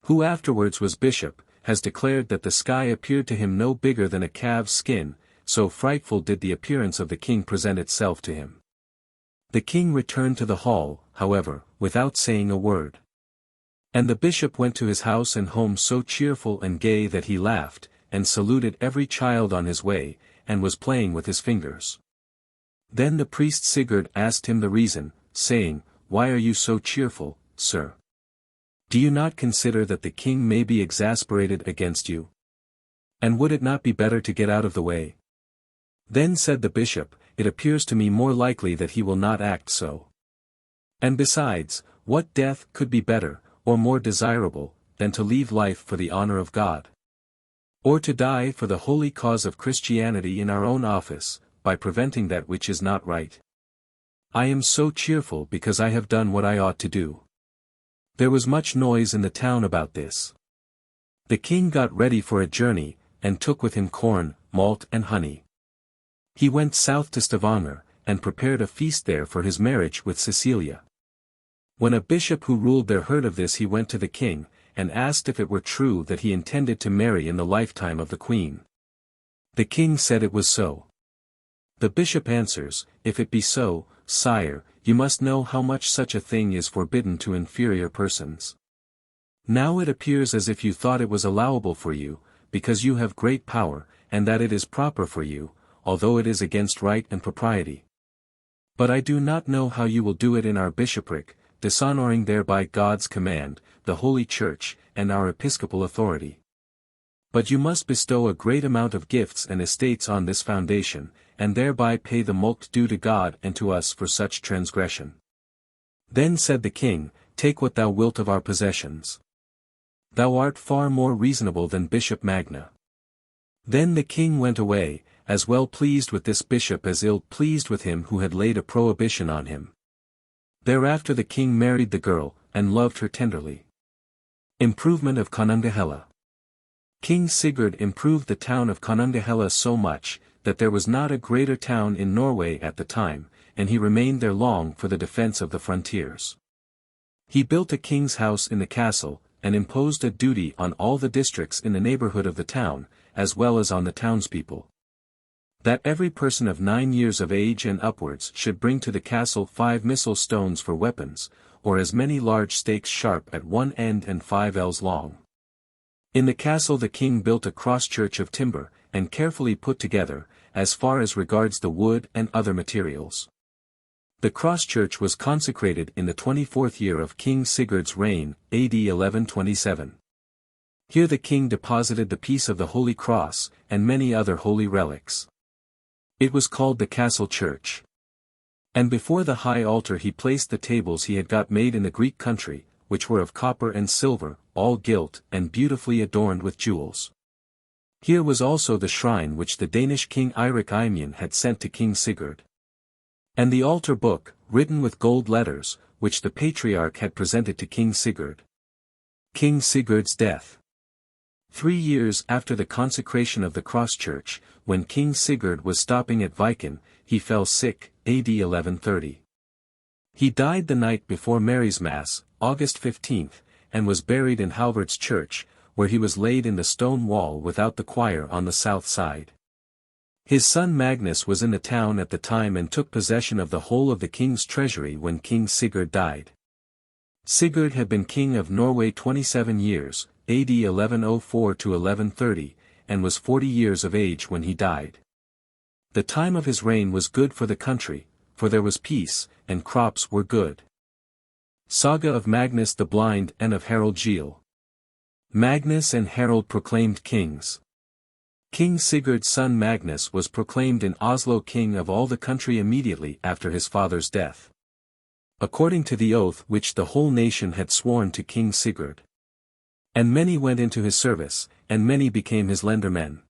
who afterwards was bishop, has declared that the sky appeared to him no bigger than a calf's skin, so frightful did the appearance of the king present itself to him. The king returned to the hall, however, without saying a word. And the bishop went to his house and home so cheerful and gay that he laughed, and saluted every child on his way, and was playing with his fingers. Then the priest Sigurd asked him the reason, saying, Why are you so cheerful, sir? Do you not consider that the king may be exasperated against you? And would it not be better to get out of the way? Then said the bishop, It appears to me more likely that he will not act so. And besides, what death could be better, or more desirable, than to leave life for the honor of God? Or to die for the holy cause of Christianity in our own office, by preventing that which is not right? I am so cheerful because I have done what I ought to do. There was much noise in the town about this. The king got ready for a journey, and took with him corn, malt and honey. He went south to Stavanger, and prepared a feast there for his marriage with Cecilia. When a bishop who ruled there heard of this he went to the king, and asked if it were true that he intended to marry in the lifetime of the queen. The king said it was so. The bishop answers, If it be so, sire, you must know how much such a thing is forbidden to inferior persons. Now it appears as if you thought it was allowable for you, because you have great power, and that it is proper for you, although it is against right and propriety. But I do not know how you will do it in our bishopric, dishonoring thereby God's command, the Holy Church, and our episcopal authority. But you must bestow a great amount of gifts and estates on this foundation, and thereby pay the mulct due to God and to us for such transgression. Then said the king, Take what thou wilt of our possessions. Thou art far more reasonable than Bishop Magna. Then the king went away, as well pleased with this bishop as ill pleased with him who had laid a prohibition on him. Thereafter the king married the girl, and loved her tenderly. Improvement of Konungahella. King Sigurd improved the town of Konungahella so much, that there was not a greater town in Norway at the time, and he remained there long for the defense of the frontiers. He built a king's house in the castle, and imposed a duty on all the districts in the neighborhood of the town, as well as on the townspeople, that every person of 9 years of age and upwards should bring to the castle 5 missile stones for weapons, or as many large stakes sharp at one end and 5 ells long. In the castle the king built a cross-church of timber, and carefully put together, as far as regards the wood and other materials. The cross-church was consecrated in the 24th year of King Sigurd's reign, AD 1127. Here the king deposited the piece of the Holy Cross, and many other holy relics. It was called the Castle Church. And before the high altar he placed the tables he had got made in the Greek country, which were of copper and silver, all gilt and beautifully adorned with jewels. Here was also the shrine which the Danish king Eirik Eymund had sent to King Sigurd. And the altar book, written with gold letters, which the patriarch had presented to King Sigurd. King Sigurd's death. 3 years after the consecration of the cross-church, when King Sigurd was stopping at Viken, he fell sick, AD 1130. He died the night before Mary's Mass, August 15th, and was buried in Halvard's church, where he was laid in the stone wall without the choir on the south side. His son Magnus was in the town at the time and took possession of the whole of the king's treasury when King Sigurd died. Sigurd had been king of Norway 27 years, AD 1104 to 1130, and was 40 years of age when he died. The time of his reign was good for the country, for there was peace, and crops were good. Saga of Magnus the Blind and of Harald Gille. Magnus and Harald proclaimed kings. King Sigurd's son Magnus was proclaimed in Oslo king of all the country immediately after his father's death, according to the oath which the whole nation had sworn to King Sigurd. And many went into his service, and many became his lendermen.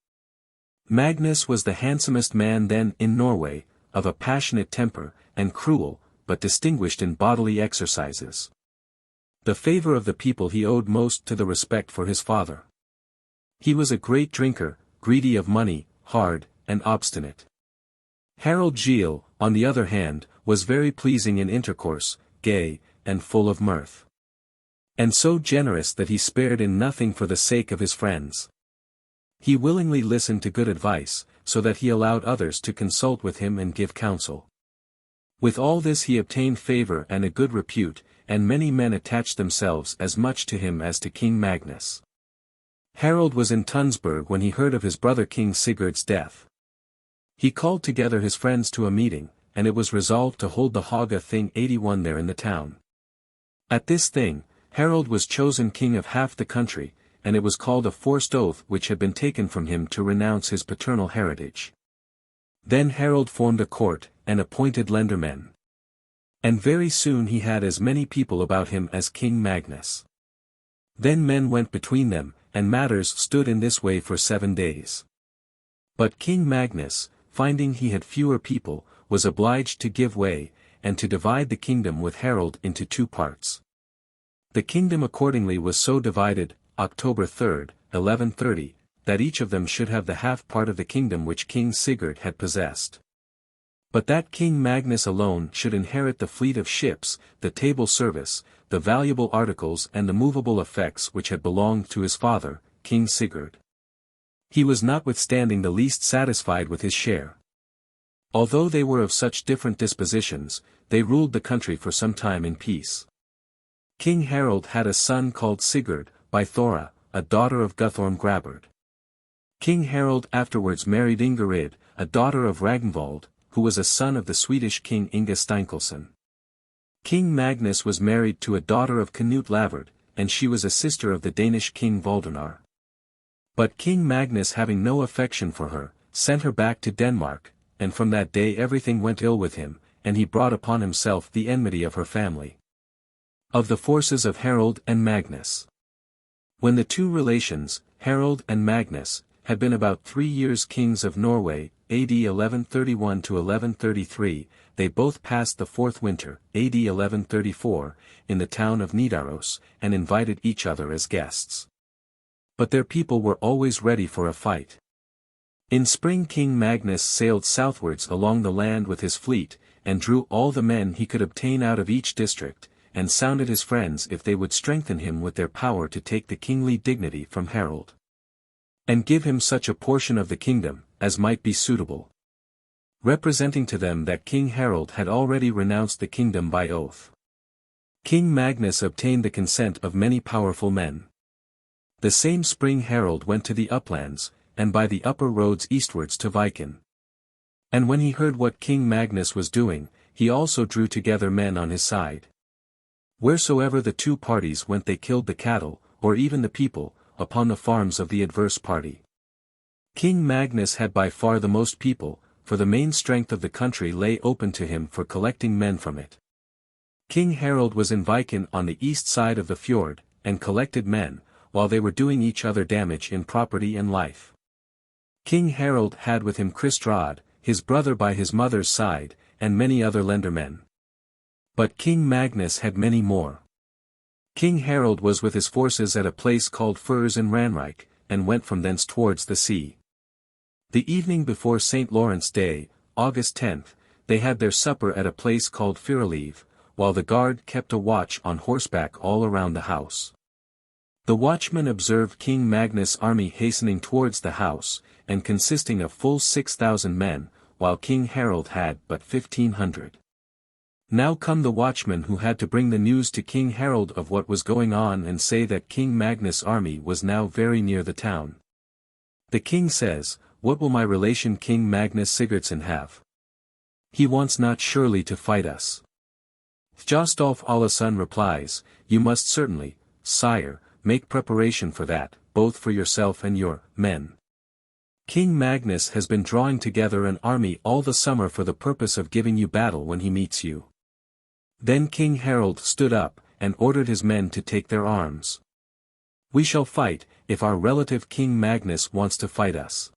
Magnus was the handsomest man then in Norway, of a passionate temper, and cruel, but distinguished in bodily exercises. The favor of the people he owed most to the respect for his father. He was a great drinker, greedy of money, hard, and obstinate. Harald Gille, on the other hand, was very pleasing in intercourse, gay, and full of mirth. And so generous that he spared in nothing for the sake of his friends. He willingly listened to good advice, so that he allowed others to consult with him and give counsel. With all this he obtained favor and a good repute, and many men attached themselves as much to him as to King Magnus. Harald was in Tunsberg when he heard of his brother King Sigurd's death. He called together his friends to a meeting, and it was resolved to hold the Haga thing 81 there in the town. At this thing, Harald was chosen king of half the country, and it was called a forced oath which had been taken from him to renounce his paternal heritage. Then Harald formed a court, and appointed lendermen. And very soon he had as many people about him as King Magnus. Then men went between them, and matters stood in this way for 7 days. But King Magnus, finding he had fewer people, was obliged to give way, and to divide the kingdom with Harald into 2 parts. The kingdom accordingly was so divided, October 3, 1130, that each of them should have the half part of the kingdom which King Sigurd had possessed. But that King Magnus alone should inherit the fleet of ships, the table service, the valuable articles and the movable effects which had belonged to his father, King Sigurd. He was notwithstanding the least satisfied with his share. Although they were of such different dispositions, they ruled the country for some time in peace. King Harald had a son called Sigurd, by Thora, a daughter of Guthorm Grabbard. King Harald afterwards married Ingerid, a daughter of Ragnvald, who was a son of the Swedish king Inge Steinkelson. King Magnus was married to a daughter of Knut Lavard, and she was a sister of the Danish king Valdenar. But King Magnus, having no affection for her, sent her back to Denmark, and from that day everything went ill with him, and he brought upon himself the enmity of her family. Of the forces of Harald and Magnus. When the 2 relations, Harald and Magnus, had been about 3 years kings of Norway, AD 1131 to 1133, they both passed the 4th winter, AD 1134, in the town of Nidaros, and invited each other as guests. But their people were always ready for a fight. In spring King Magnus sailed southwards along the land with his fleet, and drew all the men he could obtain out of each district, and sounded his friends if they would strengthen him with their power to take the kingly dignity from Harald, and give him such a portion of the kingdom, as might be suitable. Representing to them that King Harald had already renounced the kingdom by oath. King Magnus obtained the consent of many powerful men. The same spring Harald went to the uplands, and by the upper roads eastwards to Viken. And when he heard what King Magnus was doing, he also drew together men on his side. Wheresoever the 2 parties went they killed the cattle, or even the people, upon the farms of the adverse party. King Magnus had by far the most people, for the main strength of the country lay open to him for collecting men from it. King Harald was in Viken on the east side of the fjord, and collected men, while they were doing each other damage in property and life. King Harald had with him Hardrade, his brother by his mother's side, and many other lendermen. But King Magnus had many more. King Harald was with his forces at a place called Furs in Ranrike, and went from thence towards the sea. The evening before St. Lawrence Day, August 10th, they had their supper at a place called Firaleave, while the guard kept a watch on horseback all around the house. The watchman observed King Magnus' army hastening towards the house, and consisting of full 6,000 men, while King Harald had but 1,500. Now come the watchmen who had to bring the news to King Harald of what was going on and say that King Magnus' army was now very near the town. The king says, "What will my relation King Magnus Sigurdsson have? He wants not surely to fight us." Thjostolf Olason replies, "You must certainly, sire, make preparation for that, both for yourself and your men. King Magnus has been drawing together an army all the summer for the purpose of giving you battle when he meets you." Then King Harald stood up, and ordered his men to take their arms. "We shall fight, if our relative King Magnus wants to fight us."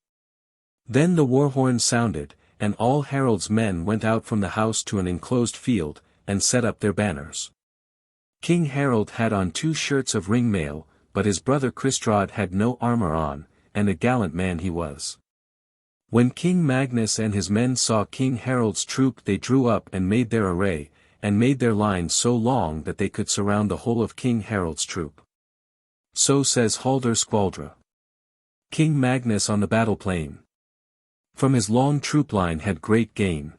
Then the war horn sounded, and all Harald's men went out from the house to an enclosed field, and set up their banners. King Harald had on 2 shirts of ring mail, but his brother Hardrade had no armor on, and a gallant man he was. When King Magnus and his men saw King Harald's troop, they drew up and made their array, and made their line so long that they could surround the whole of King Harald's troop. So says Haldr Skvaldra. King Magnus on the battle plain. From his long troop line had great gain.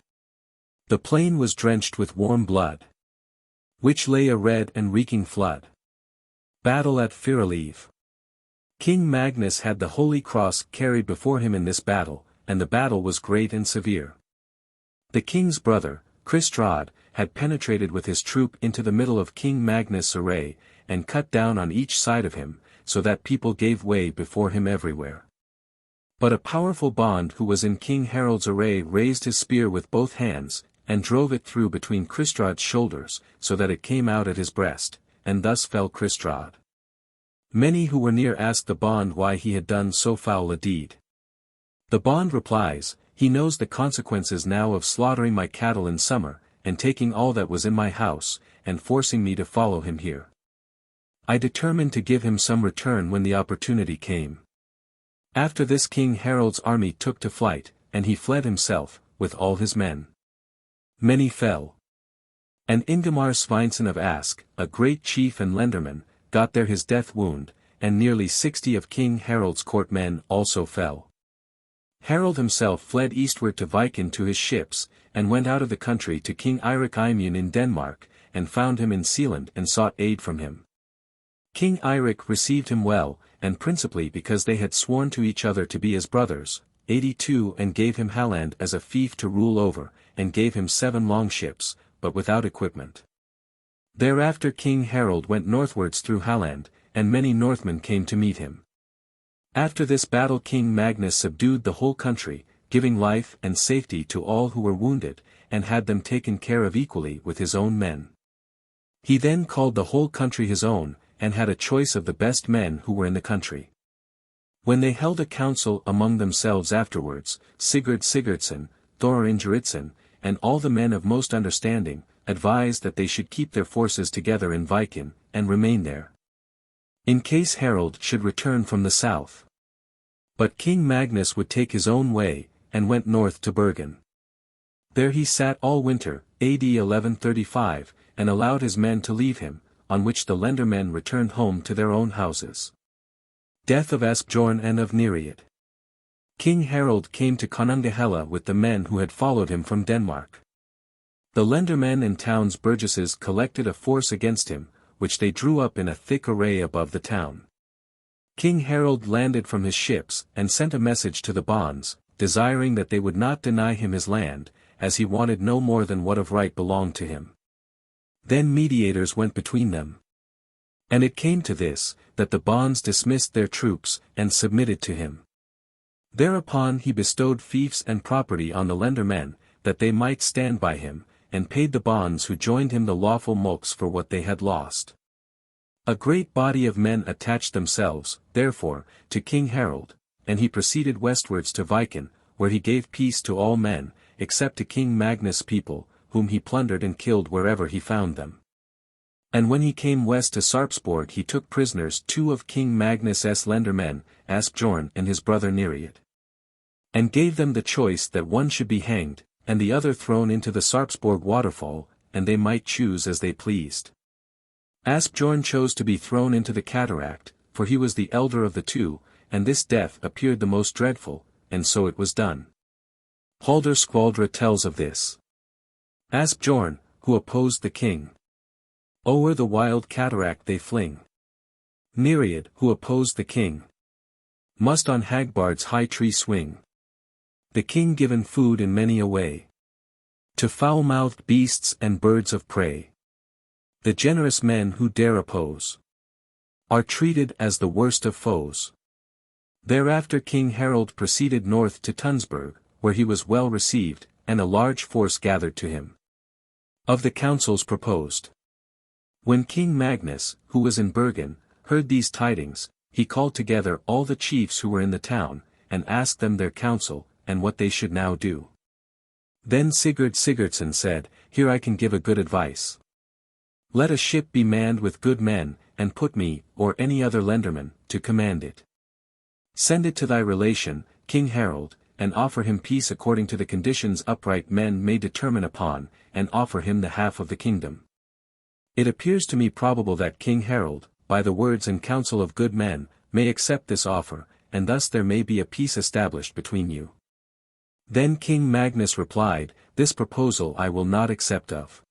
The plain was drenched with warm blood, which lay a red and reeking flood. Battle at Firaleave. King Magnus had the holy cross carried before him in this battle, and the battle was great and severe. The king's brother, Hardrade, had penetrated with his troop into the middle of King Magnus' array, and cut down on each side of him, so that people gave way before him everywhere. But a powerful bond who was in King Harald's array raised his spear with both hands, and drove it through between Hardrade's shoulders, so that it came out at his breast, and thus fell Hardrade. Many who were near asked the bond why he had done so foul a deed. The bond replies, "He knows the consequences now of slaughtering my cattle in summer, and taking all that was in my house, and forcing me to follow him here. I determined to give him some return when the opportunity came." After this King Harald's army took to flight, and he fled himself, with all his men. Many fell. And Ingemar Sveinsson of Ask, a great chief and lenderman, got there his death wound, and nearly 60 of King Harald's court men also fell. Harald himself fled eastward to Viken to his ships, and went out of the country to King Eirik Eymund in Denmark, and found him in Sealand and sought aid from him. King Eirik received him well, and principally because they had sworn to each other to be as brothers, 82, and gave him Halland as a fief to rule over, and gave him 7 longships, but without equipment. Thereafter King Harald went northwards through Halland, and many Northmen came to meet him. After this battle King Magnus subdued the whole country, giving life and safety to all who were wounded, and had them taken care of equally with his own men. He then called the whole country his own, and had a choice of the best men who were in the country. When they held a council among themselves afterwards, Sigurd Sigurdsson, Thor Ingeridson, and all the men of most understanding, advised that they should keep their forces together in Viken, and remain there, in case Harald should return from the south. But King Magnus would take his own way, and went north to Bergen. There he sat all winter, AD 1135, and allowed his men to leave him, on which the lendermen returned home to their own houses. Death of Asbjorn and of Nereid. King Harald came to Konungahella with the men who had followed him from Denmark. The lendermen and town's burgesses collected a force against him, which they drew up in a thick array above the town. King Harald landed from his ships, and sent a message to the bonds, desiring that they would not deny him his land, as he wanted no more than what of right belonged to him. Then mediators went between them. And it came to this, that the bonds dismissed their troops, and submitted to him. Thereupon he bestowed fiefs and property on the lendermen, that they might stand by him, and paid the bonds who joined him the lawful mulcts for what they had lost. A great body of men attached themselves, therefore, to King Harald, and he proceeded westwards to Viken, where he gave peace to all men, except to King Magnus' people, whom he plundered and killed wherever he found them. And when he came west to Sarpsborg he took prisoners 2 of King Magnus' lendermen, Asbjorn and his brother Nereid. And gave them the choice that one should be hanged, and the other thrown into the Sarpsborg waterfall, and they might choose as they pleased. Asbjorn chose to be thrown into the cataract, for he was the elder of the 2, and this death appeared the most dreadful, and so it was done. Haldr Skvaldra tells of this. Asbjorn, who opposed the king. O'er the wild cataract they fling. Nereid, who opposed the king. Must on Hagbard's high tree swing. The king given food in many a way. To foul-mouthed beasts and birds of prey. The generous men who dare oppose. Are treated as the worst of foes. Thereafter King Harald proceeded north to Tunsberg, where he was well received, and a large force gathered to him. Of the councils proposed. When King Magnus, who was in Bergen, heard these tidings, he called together all the chiefs who were in the town, and asked them their counsel, and what they should now do. Then Sigurd Sigurdsson said, "Here I can give a good advice. Let a ship be manned with good men, and put me, or any other lenderman, to command it. Send it to thy relation, King Harald, and offer him peace according to the conditions upright men may determine upon, and offer him the half of the kingdom. It appears to me probable that King Harald, by the words and counsel of good men, may accept this offer, and thus there may be a peace established between you. Then King Magnus replied, This proposal I will not accept of.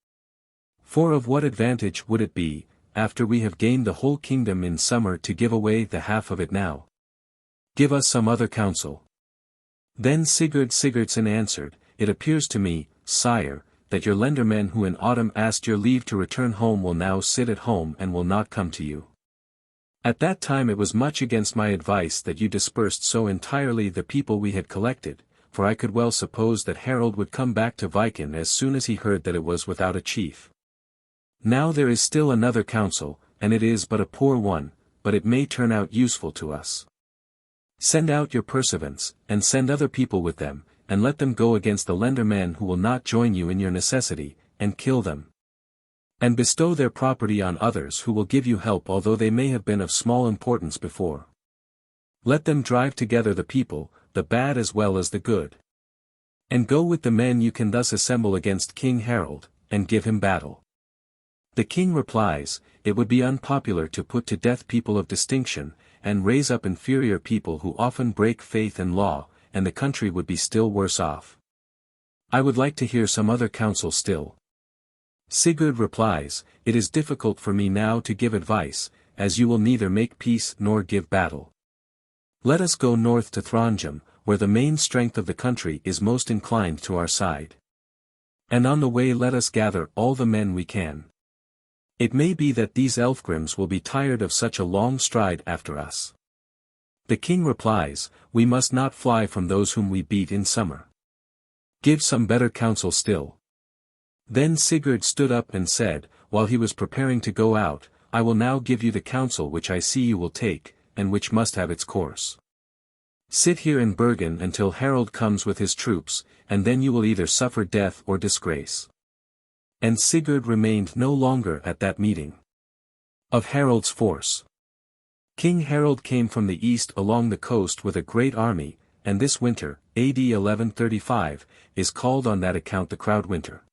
For of what advantage would it be, after we have gained the whole kingdom in summer, to give away the half of it now? Give us some other counsel. Then Sigurd Sigurdsson answered, It appears to me, sire, that your lendermen who in autumn asked your leave to return home will now sit at home and will not come to you. At that time it was much against my advice that you dispersed so entirely the people we had collected, for I could well suppose that Harald would come back to Viken as soon as he heard that it was without a chief. Now there is still another counsel, and it is but a poor one, but it may turn out useful to us. Send out your pursuivants, and send other people with them, and let them go against the lendermen who will not join you in your necessity, and kill them. And bestow their property on others who will give you help although they may have been of small importance before. Let them drive together the people, the bad as well as the good. And go with the men you can thus assemble against King Harald, and give him battle. The king replies, It would be unpopular to put to death people of distinction, and raise up inferior people who often break faith and law, and the country would be still worse off. I would like to hear some other counsel still. Sigurd replies, It is difficult for me now to give advice, as you will neither make peace nor give battle. Let us go north to Throndheim, where the main strength of the country is most inclined to our side. And on the way let us gather all the men we can. It may be that these Elfgrims will be tired of such a long stride after us. The king replies, We must not fly from those whom we beat in summer. Give some better counsel still. Then Sigurd stood up and said, while he was preparing to go out, I will now give you the counsel which I see you will take, and which must have its course. Sit here in Bergen until Harald comes with his troops, and then you will either suffer death or disgrace. And Sigurd remained no longer at that meeting. Of Harald's force. King Harald came from the east along the coast with a great army, and this winter, AD 1135, is called on that account the Crowd Winter.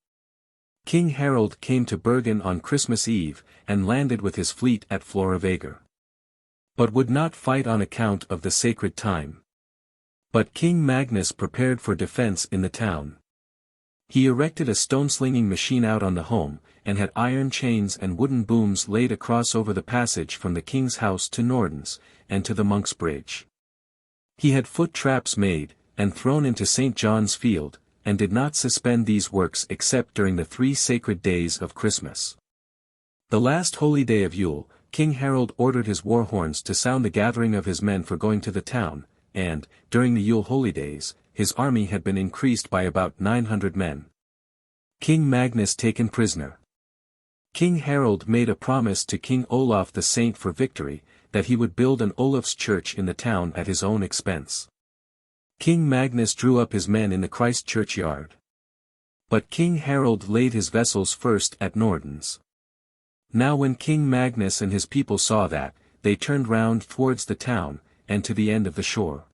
King Harald came to Bergen on Christmas Eve, and landed with his fleet at Florevager. But would not fight on account of the sacred time. But King Magnus prepared for defense in the town. He erected a stone-slinging machine out on the home, and had iron chains and wooden booms laid across over the passage from the king's house to Norden's, and to the monk's bridge. He had foot traps made, and thrown into St. John's Field, and did not suspend these works except during the 3 sacred days of Christmas. The last holy day of Yule, King Harald ordered his war horns to sound the gathering of his men for going to the town, and, during the Yule holidays, his army had been increased by about 900 men. King Magnus taken prisoner. King Harald made a promise to King Olaf the Saint for victory, that he would build an Olaf's church in the town at his own expense. King Magnus drew up his men in the Christ churchyard. But King Harald laid his vessels first at Norden's. Now when King Magnus and his people saw that, they turned round towards the town, and to the end of the shore.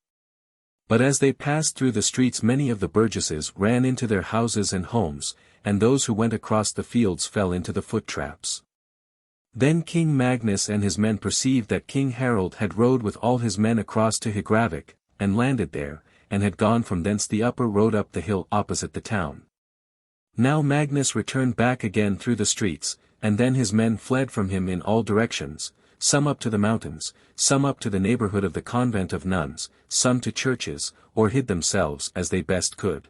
But as they passed through the streets many of the burgesses ran into their houses and homes, and those who went across the fields fell into the foot traps. Then King Magnus and his men perceived that King Harald had rowed with all his men across to Higravik, and landed there, and had gone from thence the upper road up the hill opposite the town. Now Magnus returned back again through the streets, and then his men fled from him in all directions, some up to the mountains, some up to the neighborhood of the convent of nuns, some to churches, or hid themselves as they best could.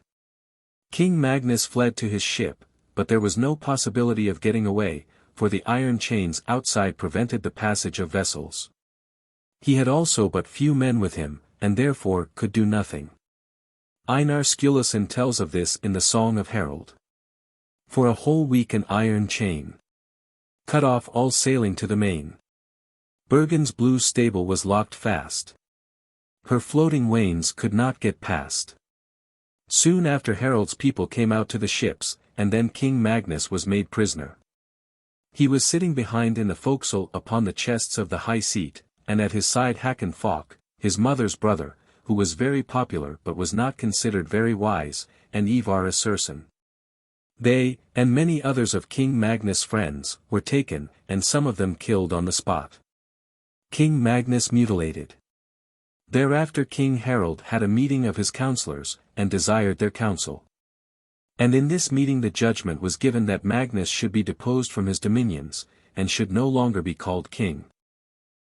King Magnus fled to his ship, but there was no possibility of getting away, for the iron chains outside prevented the passage of vessels. He had also but few men with him, and therefore could do nothing. Einar Sturluson tells of this in the Song of Harald. For a whole week an iron chain cut off all sailing to the main. Bergen's blue stable was locked fast. Her floating wains could not get past. Soon after Harald's people came out to the ships, and then King Magnus was made prisoner. He was sitting behind in the forecastle upon the chests of the high seat, and at his side Hakon Falk, his mother's brother, who was very popular but was not considered very wise, and Ivar Sturluson. They, and many others of King Magnus' friends, were taken, and some of them killed on the spot. King Magnus mutilated. Thereafter King Harald had a meeting of his councillors, and desired their counsel. And in this meeting the judgment was given that Magnus should be deposed from his dominions, and should no longer be called king.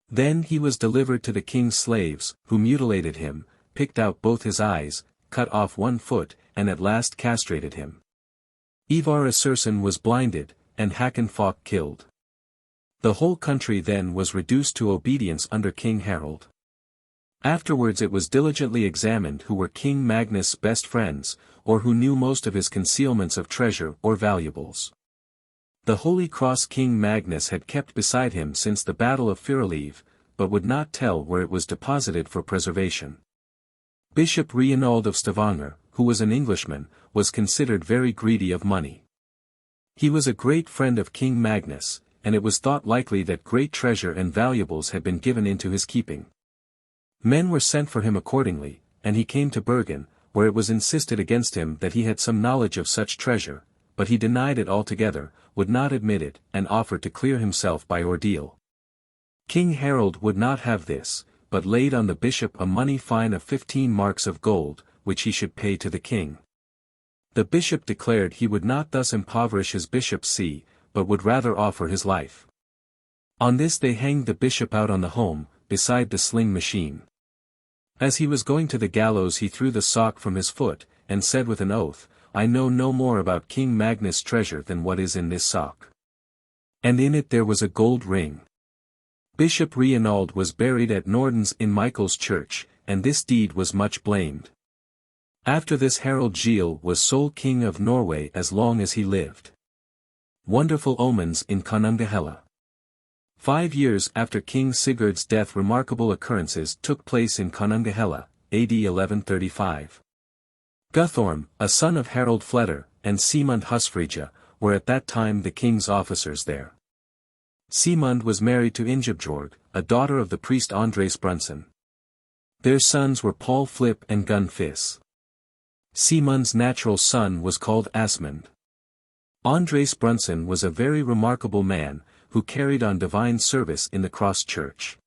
Then he was delivered to the king's slaves, who mutilated him, picked out both his eyes, cut off one foot, and at last castrated him. Ivar Sturluson was blinded, and Hakon killed. The whole country then was reduced to obedience under King Harald. Afterwards it was diligently examined who were King Magnus' best friends, or who knew most of his concealments of treasure or valuables. The holy cross King Magnus had kept beside him since the battle of Fyriliv, but would not tell where it was deposited for preservation. Bishop Reinald of Stavanger, who was an Englishman, was considered very greedy of money. He was a great friend of King Magnus, and it was thought likely that great treasure and valuables had been given into his keeping. Men were sent for him accordingly, and he came to Bergen, where it was insisted against him that he had some knowledge of such treasure, but he denied it altogether, would not admit it, and offered to clear himself by ordeal. King Harald would not have this, but laid on the bishop a money fine of 15 marks of gold, which he should pay to the king. The bishop declared he would not thus impoverish his bishop's see, but would rather offer his life. On this they hanged the bishop out on the holm, beside the sling machine. As he was going to the gallows he threw the sock from his foot, and said with an oath, "I know no more about King Magnus' treasure than what is in this sock." And in it there was a gold ring. Bishop Reinald was buried at Nordens in Michael's church, and this deed was much blamed. After this Harald Gille was sole king of Norway as long as he lived. Wonderful omens in Konungahella. 5 years after King Sigurd's death remarkable occurrences took place in Konungahella, AD 1135. Guthorm, a son of Harald Fletter, and Simund Husfrija, were at that time the king's officers there. Simund was married to Ingebjorg, a daughter of the priest Andres Brunson. Their sons were Paul Flip and Gun Fiss. Simund's natural son was called Asmund. Andres Brunson was a very remarkable man, who carried on divine service in the cross church.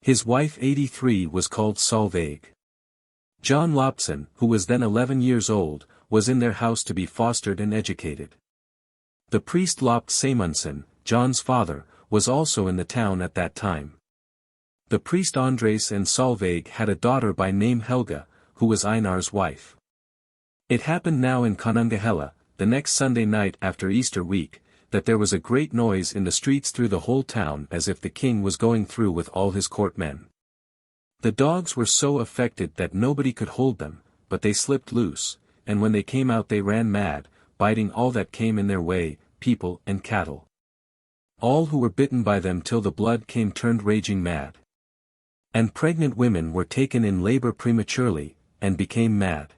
His wife 83 was called Solveig. John Lopson, who was then 11 years old, was in their house to be fostered and educated. The priest Lopt Samundsen, John's father, was also in the town at that time. The priest Andres and Solveig had a daughter by name Helga, who was Einar's wife. It happened now in Konungahella, the next Sunday night after Easter week, that there was a great noise in the streets through the whole town as if the king was going through with all his courtmen. The dogs were so affected that nobody could hold them, but they slipped loose, and when they came out they ran mad, biting all that came in their way, people and cattle. All who were bitten by them till the blood came turned raging mad. And pregnant women were taken in labor prematurely, and became mad.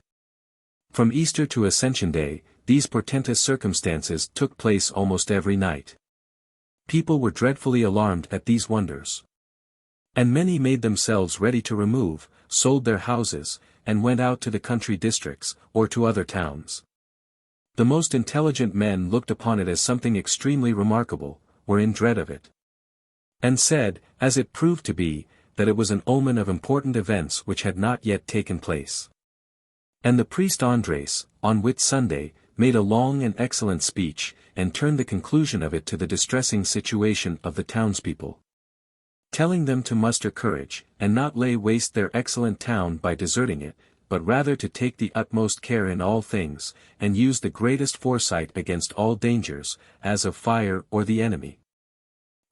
From Easter to Ascension Day, these portentous circumstances took place almost every night. People were dreadfully alarmed at these wonders. And many made themselves ready to remove, sold their houses, and went out to the country districts, or to other towns. The most intelligent men looked upon it as something extremely remarkable, were in dread of it. And said, as it proved to be, that it was an omen of important events which had not yet taken place. And the priest Andres, on Whit Sunday, made a long and excellent speech, and turned the conclusion of it to the distressing situation of the townspeople. Telling them to muster courage, and not lay waste their excellent town by deserting it, but rather to take the utmost care in all things, and use the greatest foresight against all dangers, as of fire or the enemy.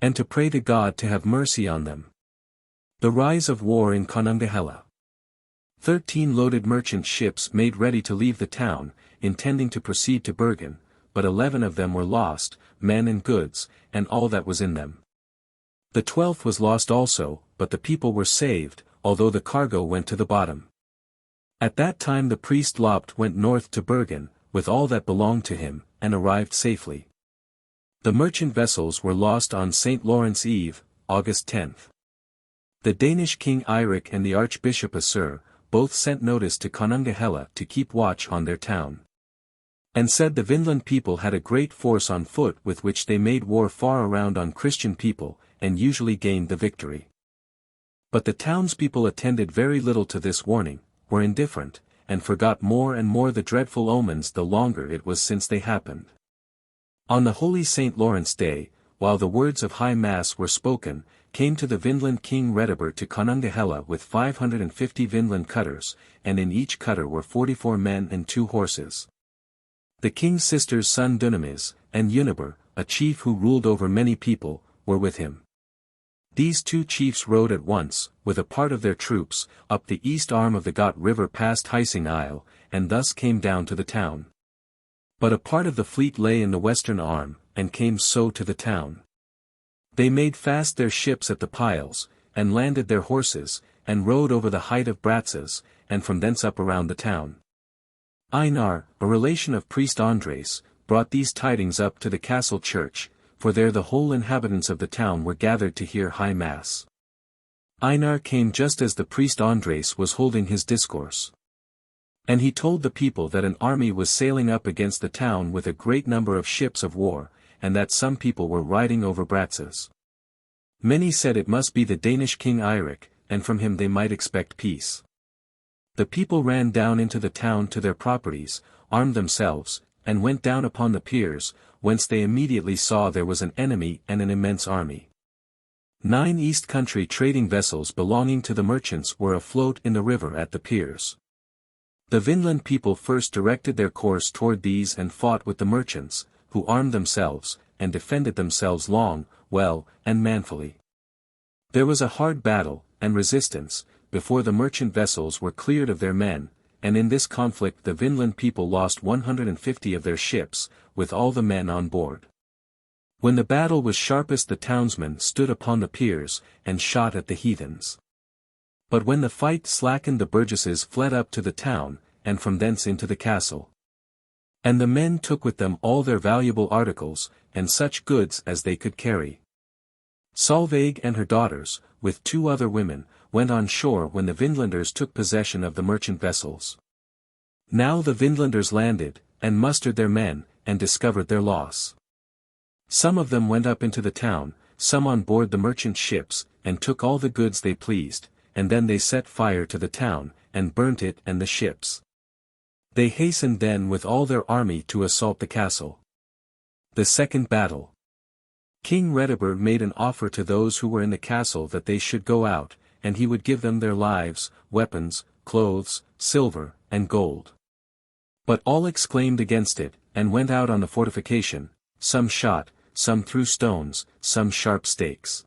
And to pray to God to have mercy on them. The rise of war in Konungahella. 13 loaded merchant ships made ready to leave the town, intending to proceed to Bergen, but 11 of them were lost, men and goods, and all that was in them. The 12th was lost also, but the people were saved, although the cargo went to the bottom. At that time the priest Lopt went north to Bergen, with all that belonged to him, and arrived safely. The merchant vessels were lost on St. Lawrence Eve, August 10th. The Danish king Eirik and the archbishop Assur, both sent notice to Konunga Hela to keep watch on their town. And said the Vinland people had a great force on foot with which they made war far around on Christian people, and usually gained the victory. But the townspeople attended very little to this warning, were indifferent, and forgot more and more the dreadful omens the longer it was since they happened. On the holy St. Lawrence Day, while the words of High Mass were spoken, came to the Vinland king Herdebreid to Konunga Hela with 550 Vinland cutters, and in each cutter were 44 men and 2 horses. The king's sister's son Dunamis, and Unibur, a chief who ruled over many people, were with him. These 2 chiefs rode at once, with a part of their troops, up the east arm of the Got river past Heimskringla, and thus came down to the town. But a part of the fleet lay in the western arm, and came so to the town. They made fast their ships at the piles, and landed their horses, and rode over the height of Bratzes, and from thence up around the town. Einar, a relation of priest Andres, brought these tidings up to the castle church, for there the whole inhabitants of the town were gathered to hear High Mass. Einar came just as the priest Andres was holding his discourse. And he told the people that an army was sailing up against the town with a great number of ships of war, and that some people were riding over Bratzes. Many said it must be the Danish king Eirik, and from him they might expect peace. The people ran down into the town to their properties, armed themselves, and went down upon the piers, whence they immediately saw there was an enemy and an immense army. 9 East Country trading vessels belonging to the merchants were afloat in the river at the piers. The Vinland people first directed their course toward these and fought with the merchants, who armed themselves, and defended themselves long, well, and manfully. There was a hard battle, and resistance, before the merchant vessels were cleared of their men, and in this conflict the Vinland people lost 150 of their ships, with all the men on board. When the battle was sharpest the townsmen stood upon the piers, and shot at the heathens. But when the fight slackened the burgesses fled up to the town, and from thence into the castle. And the men took with them all their valuable articles, and such goods as they could carry. Solveig and her daughters, with 2 other women, went on shore when the Vinlanders took possession of the merchant vessels. Now the Vinlanders landed, and mustered their men, and discovered their loss. Some of them went up into the town, some on board the merchant ships, and took all the goods they pleased, and then they set fire to the town, and burnt it and the ships. They hastened then with all their army to assault the castle. The second battle. King Herdebreid made an offer to those who were in the castle that they should go out, and he would give them their lives, weapons, clothes, silver, and gold. But all exclaimed against it, and went out on the fortification, some shot, some threw stones, some sharp stakes.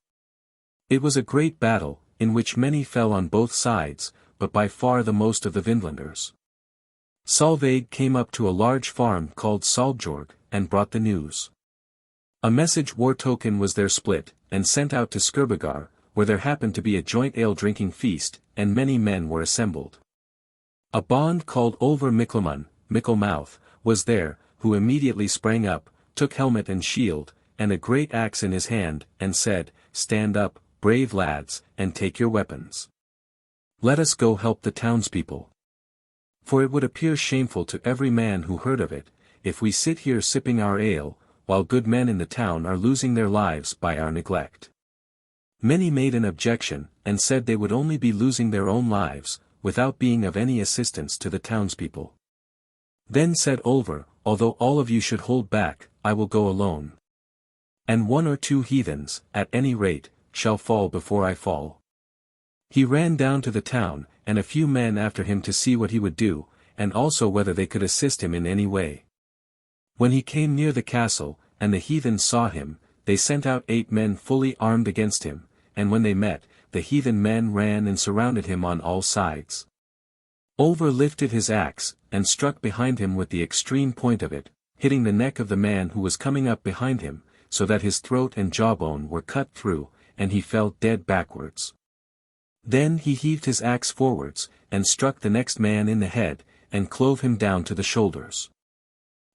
It was a great battle, in which many fell on both sides, but by far the most of the Vinlanders. Solveig came up to a large farm called Salbjorg, and brought the news. A message war token was there split, and sent out to Skurbegar, where there happened to be a joint ale-drinking feast, and many men were assembled. A bond called Olver Mikkelman, Mickelmouth, was there, who immediately sprang up, took helmet and shield, and a great axe in his hand, and said, "Stand up, brave lads, and take your weapons. Let us go help the townspeople. For it would appear shameful to every man who heard of it, if we sit here sipping our ale, while good men in the town are losing their lives by our neglect." Many made an objection, and said they would only be losing their own lives, without being of any assistance to the townspeople. Then said Olver, "Although all of you should hold back, I will go alone. And 1 or 2 heathens, at any rate, shall fall before I fall." He ran down to the town, and a few men after him to see what he would do, and also whether they could assist him in any way. When he came near the castle, and the heathens saw him, they sent out 8 men fully armed against him, and when they met, the heathen men ran and surrounded him on all sides. Olver lifted his axe, and struck behind him with the extreme point of it, hitting the neck of the man who was coming up behind him, so that his throat and jawbone were cut through, and he fell dead backwards. Then he heaved his axe forwards, and struck the next man in the head, and clove him down to the shoulders.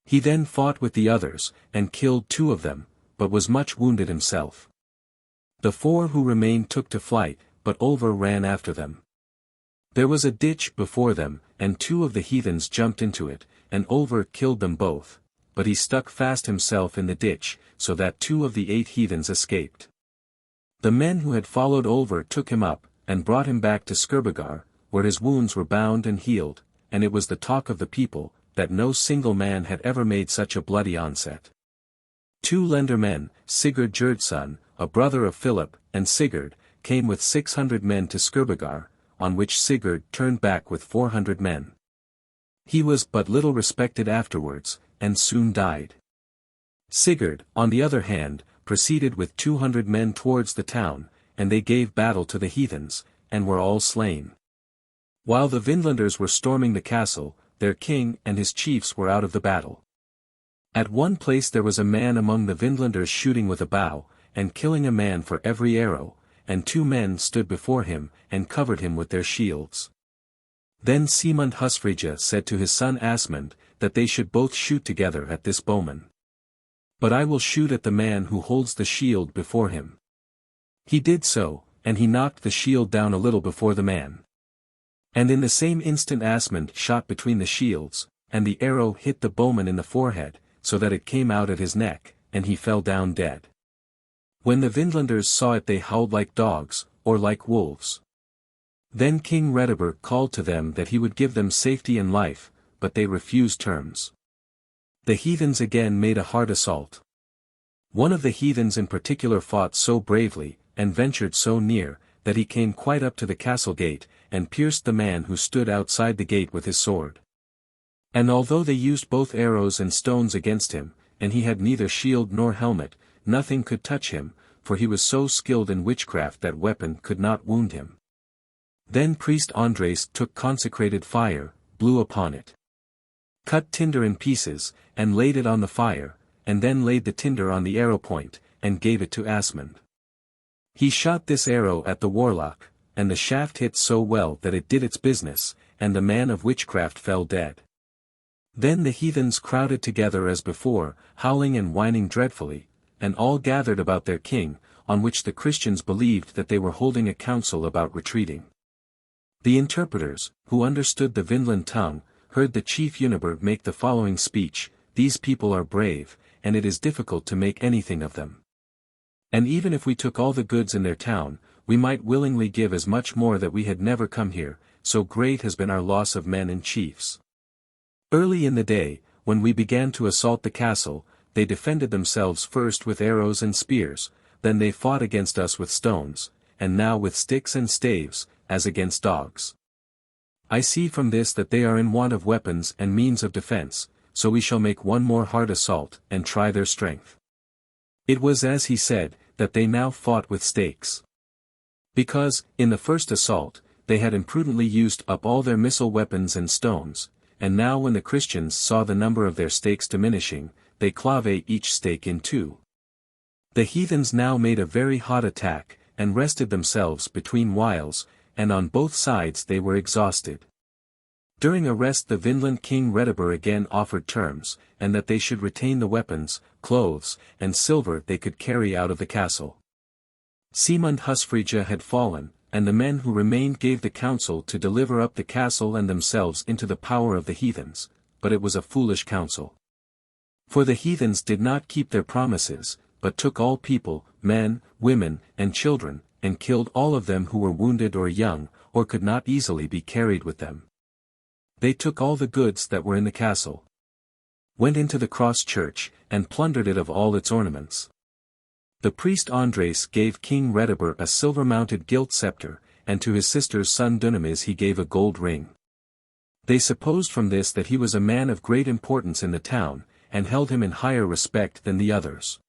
He then fought with the others, and killed 2 of them, but was much wounded himself. The 4 who remained took to flight, but Olaf ran after them. There was a ditch before them, and 2 of the heathens jumped into it, and Olaf killed them both, but he stuck fast himself in the ditch, so that 2 of the 8 heathens escaped. The men who had followed Olaf took him up, and brought him back to Skirbogar, where his wounds were bound and healed, and it was the talk of the people, that no single man had ever made such a bloody onset. 2 lendermen, Sigurd Gjerdsson, a brother of Philip, and Sigurd, came with 600 men to Skirbogar, on which Sigurd turned back with 400 men. He was but little respected afterwards, and soon died. Sigurd, on the other hand, proceeded with 200 men towards the town, and they gave battle to the heathens, and were all slain. While the Vinlanders were storming the castle, their king and his chiefs were out of the battle. At one place there was a man among the Vinlanders shooting with a bow, and killing a man for every arrow, and 2 men stood before him, and covered him with their shields. Then Simund Husfrija said to his son Asmund, that they should both shoot together at this bowman. But I will shoot at the man who holds the shield before him. He did so, and he knocked the shield down a little before the man. And in the same instant Asmund shot between the shields, and the arrow hit the bowman in the forehead, so that it came out at his neck, and he fell down dead. When the Vinlanders saw it they howled like dogs, or like wolves. Then King Herdebreid called to them that he would give them safety and life, but they refused terms. The heathens again made a hard assault. One of the heathens in particular fought so bravely, and ventured so near, that he came quite up to the castle gate, and pierced the man who stood outside the gate with his sword. And although they used both arrows and stones against him, and he had neither shield nor helmet, nothing could touch him, for he was so skilled in witchcraft that weapon could not wound him. Then priest Andres took consecrated fire, blew upon it, cut tinder in pieces, and laid it on the fire, and then laid the tinder on the arrow point, and gave it to Asmund. He shot this arrow at the warlock, and the shaft hit so well that it did its business, and the man of witchcraft fell dead. Then the heathens crowded together as before, howling and whining dreadfully, and all gathered about their king, on which the Christians believed that they were holding a council about retreating. The interpreters, who understood the Vinland tongue, heard the chief Herdebreid make the following speech: "These people are brave, and it is difficult to make anything of them. And even if we took all the goods in their town, we might willingly give as much more that we had never come here, so great has been our loss of men and chiefs. Early in the day, when we began to assault the castle, they defended themselves first with arrows and spears, then they fought against us with stones, and now with sticks and staves, as against dogs. I see from this that they are in want of weapons and means of defense, so we shall make one more hard assault, and try their strength." It was as he said, that they now fought with stakes. Because, in the first assault, they had imprudently used up all their missile weapons and stones, and now when the Christians saw the number of their stakes diminishing, they clave each stake in 2. The heathens now made a very hot attack, and rested themselves between whiles, and on both sides they were exhausted. During a rest the Vinland king Herdebreid again offered terms, and that they should retain the weapons, clothes, and silver they could carry out of the castle. Simund Husfrija had fallen, and the men who remained gave the counsel to deliver up the castle and themselves into the power of the heathens, but it was a foolish counsel. For the heathens did not keep their promises, but took all people, men, women, and children, and killed all of them who were wounded or young, or could not easily be carried with them. They took all the goods that were in the castle, went into the cross church, and plundered it of all its ornaments. The priest Andres gave King Herdebreid a silver-mounted gilt scepter, and to his sister's son Dunamis he gave a gold ring. They supposed from this that he was a man of great importance in the town, and held him in higher respect than the others.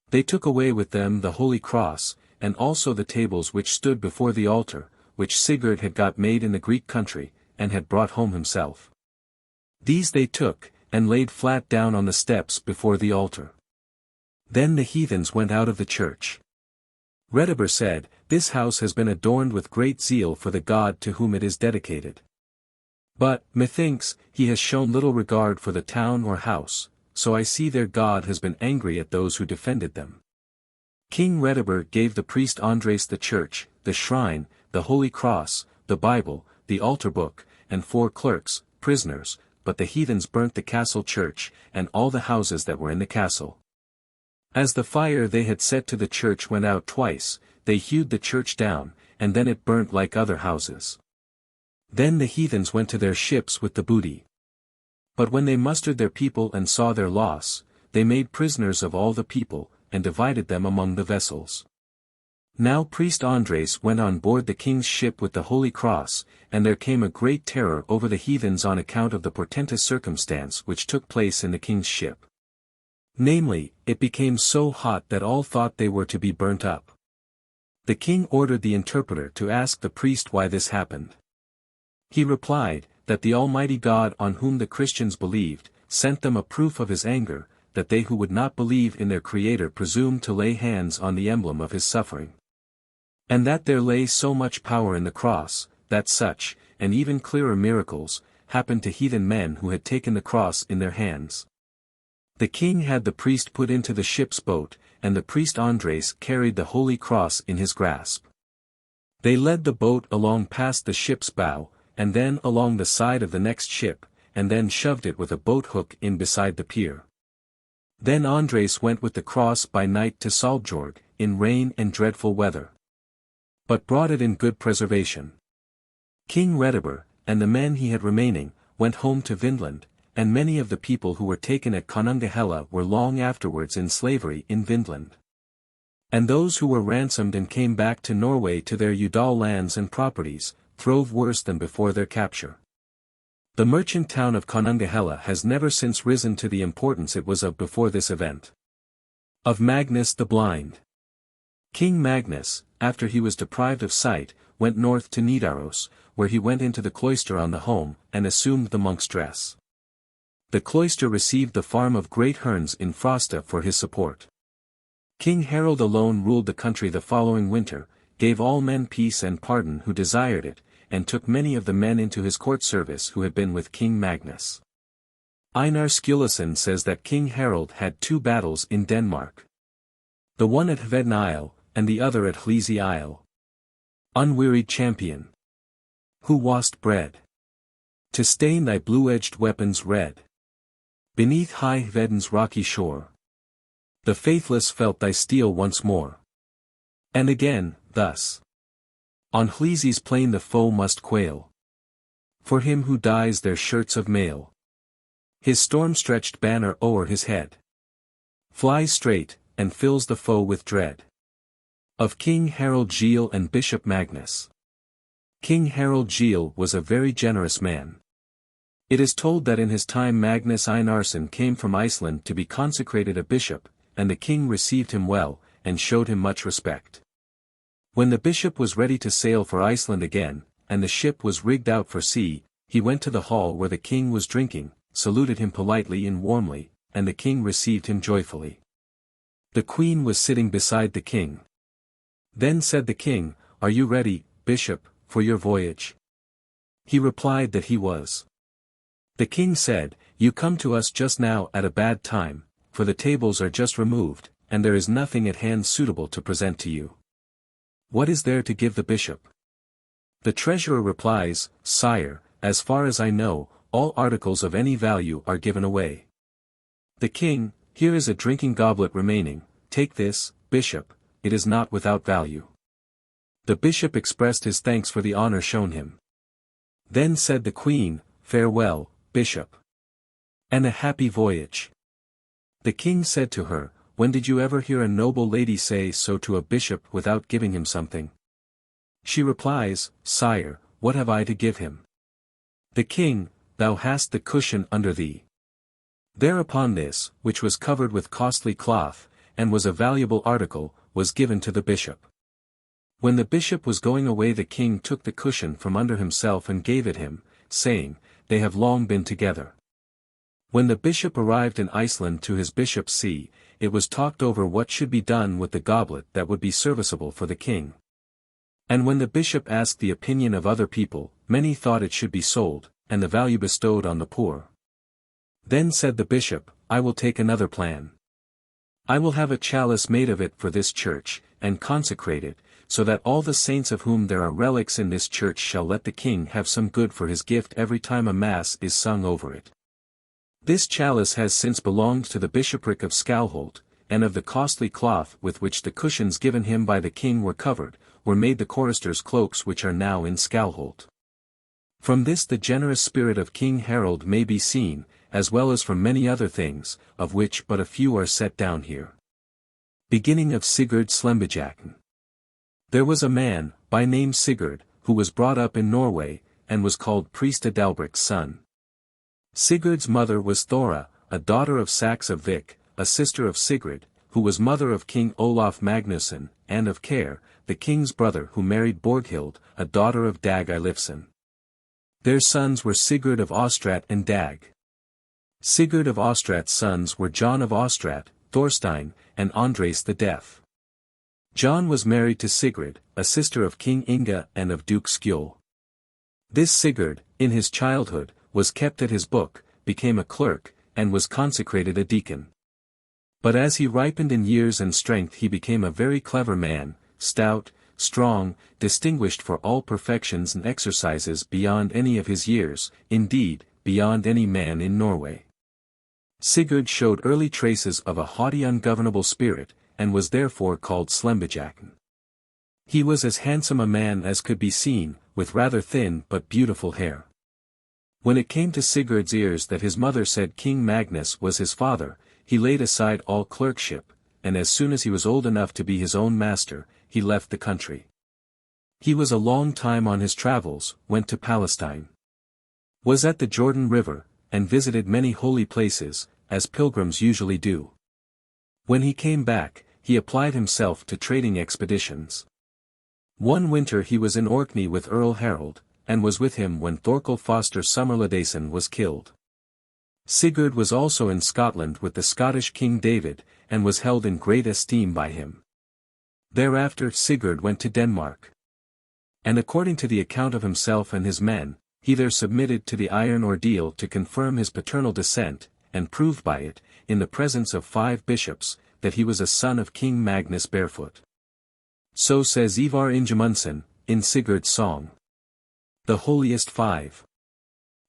They took away with them the holy cross, and also the tables which stood before the altar, which Sigurd had got made in the Greek country, and had brought home himself. These they took, and laid flat down on the steps before the altar. Then the heathens went out of the church. Herdebreid said, "This house has been adorned with great zeal for the God to whom it is dedicated. But, methinks, he has shown little regard for the town or house, so I see their God has been angry at those who defended them." King Herdebreid gave the priest Andres the church, the shrine, the holy cross, the Bible, the altar book, and 4 clerks, prisoners, but the heathens burnt the castle church, and all the houses that were in the castle. As the fire they had set to the church went out twice, they hewed the church down, and then it burnt like other houses. Then the heathens went to their ships with the booty. But when they mustered their people and saw their loss, they made prisoners of all the people, and divided them among the vessels. Now priest Andres went on board the king's ship with the Holy Cross, and there came a great terror over the heathens on account of the portentous circumstance which took place in the king's ship. Namely, it became so hot that all thought they were to be burnt up. The king ordered the interpreter to ask the priest why this happened. He replied, that the Almighty God on whom the Christians believed, sent them a proof of his anger, that they who would not believe in their Creator presumed to lay hands on the emblem of his suffering. And that there lay so much power in the cross, that such, and even clearer miracles, happened to heathen men who had taken the cross in their hands. The king had the priest put into the ship's boat, and the priest Andres carried the holy cross in his grasp. They led the boat along past the ship's bow, and then along the side of the next ship, and then shoved it with a boat hook in beside the pier. Then Andres went with the cross by night to Saldjord, in rain and dreadful weather, but brought it in good preservation. King Herdebreid, and the men he had remaining, went home to Vinland, and many of the people who were taken at Konungahella were long afterwards in slavery in Vinland. And those who were ransomed and came back to Norway to their Udal lands and properties, throve worse than before their capture. The merchant town of Konungahella has never since risen to the importance it was of before this event. Of Magnus the Blind. King Magnus, after he was deprived of sight, went north to Nidaros, where he went into the cloister on the home, and assumed the monk's dress. The cloister received the farm of great Herns in Frosta for his support. King Harald alone ruled the country the following winter, gave all men peace and pardon who desired it, and took many of the men into his court service who had been with King Magnus. Einar Sturluson says that King Harald had 2 battles in Denmark. The one at Hveden Isle, and the other at Hleesi Isle. Unwearied champion, who wast bred to stain thy blue-edged weapons red. Beneath high Hveden's rocky shore, the faithless felt thy steel once more. And again, thus. On Hleesi's plain the foe must quail. For him who dyes their shirts of mail. His storm-stretched banner o'er his head flies straight, and fills the foe with dread. Of King Harald Gille and Bishop Magnus. King Harald Gille was a very generous man. It is told that in his time Magnus Einarsson came from Iceland to be consecrated a bishop, and the king received him well, and showed him much respect. When the bishop was ready to sail for Iceland again, and the ship was rigged out for sea, he went to the hall where the king was drinking, saluted him politely and warmly, and the king received him joyfully. The queen was sitting beside the king. Then said the king, "Are you ready, bishop, for your voyage?" He replied that he was. The king said, "You come to us just now at a bad time, for the tables are just removed, and there is nothing at hand suitable to present to you. What is there to give the bishop?" The treasurer replies, "Sire, as far as I know, all articles of any value are given away." The king, "Here is a drinking goblet remaining, take this, bishop, it is not without value." The bishop expressed his thanks for the honor shown him. Then said the queen, "Farewell, bishop. And a happy voyage." The king said to her, "When did you ever hear a noble lady say so to a bishop without giving him something?" She replies, "Sire, what have I to give him?" The king, "Thou hast the cushion under thee." Thereupon this, which was covered with costly cloth, and was a valuable article, was given to the bishop. When the bishop was going away the king took the cushion from under himself and gave it him, saying, "They have long been together." When the bishop arrived in Iceland to his bishop's see, it was talked over what should be done with the goblet that would be serviceable for the king. And when the bishop asked the opinion of other people, many thought it should be sold, and the value bestowed on the poor. Then said the bishop, "I will take another plan. I will have a chalice made of it for this church, and consecrate it, so that all the saints of whom there are relics in this church shall let the king have some good for his gift every time a mass is sung over it. This chalice has since belonged to the bishopric of Skalholt, and of the costly cloth with which the cushions given him by the king were covered, were made the choristers' cloaks which are now in Skalholt. From this the generous spirit of King Harald may be seen, as well as from many other things, of which but a few are set down here. Beginning of Sigurd Slembejacken. There was a man, by name Sigurd, who was brought up in Norway, and was called Priest Adalbric's son. Sigurd's mother was Thora, a daughter of Sax of Vik, a sister of Sigurd, who was mother of King Olaf Magnusson, and of Kyrre, the king's brother who married Borghild, a daughter of Dag Eilifsson. Their sons were Sigurd of Ostrat and Dag. Sigurd of Ostrat's sons were John of Ostrat, Thorstein, and Andres the Deaf. John was married to Sigrid, a sister of King Inge and of Duke Skjold. This Sigurd, in his childhood, was kept at his book, became a clerk, and was consecrated a deacon. But as he ripened in years and strength he became a very clever man, stout, strong, distinguished for all perfections and exercises beyond any of his years, indeed, beyond any man in Norway. Sigurd showed early traces of a haughty ungovernable spirit, and was therefore called Slembejacken. He was as handsome a man as could be seen, with rather thin but beautiful hair. When it came to Sigurd's ears that his mother said King Magnus was his father, he laid aside all clerkship, and as soon as he was old enough to be his own master, he left the country. He was a long time on his travels, went to Palestine. Was at the Jordan River, and visited many holy places, as pilgrims usually do. When he came back, he applied himself to trading expeditions. One winter he was in Orkney with Earl Harald, and was with him when Thorkel Foster Somerladason was killed. Sigurd was also in Scotland with the Scottish King David, and was held in great esteem by him. Thereafter Sigurd went to Denmark. And according to the account of himself and his men, he there submitted to the iron ordeal to confirm his paternal descent, and proved by it, in the presence of 5 bishops, that he was a son of King Magnus Barefoot. So says Ivar Ingemundsson, in Sigurd's song. The holiest 5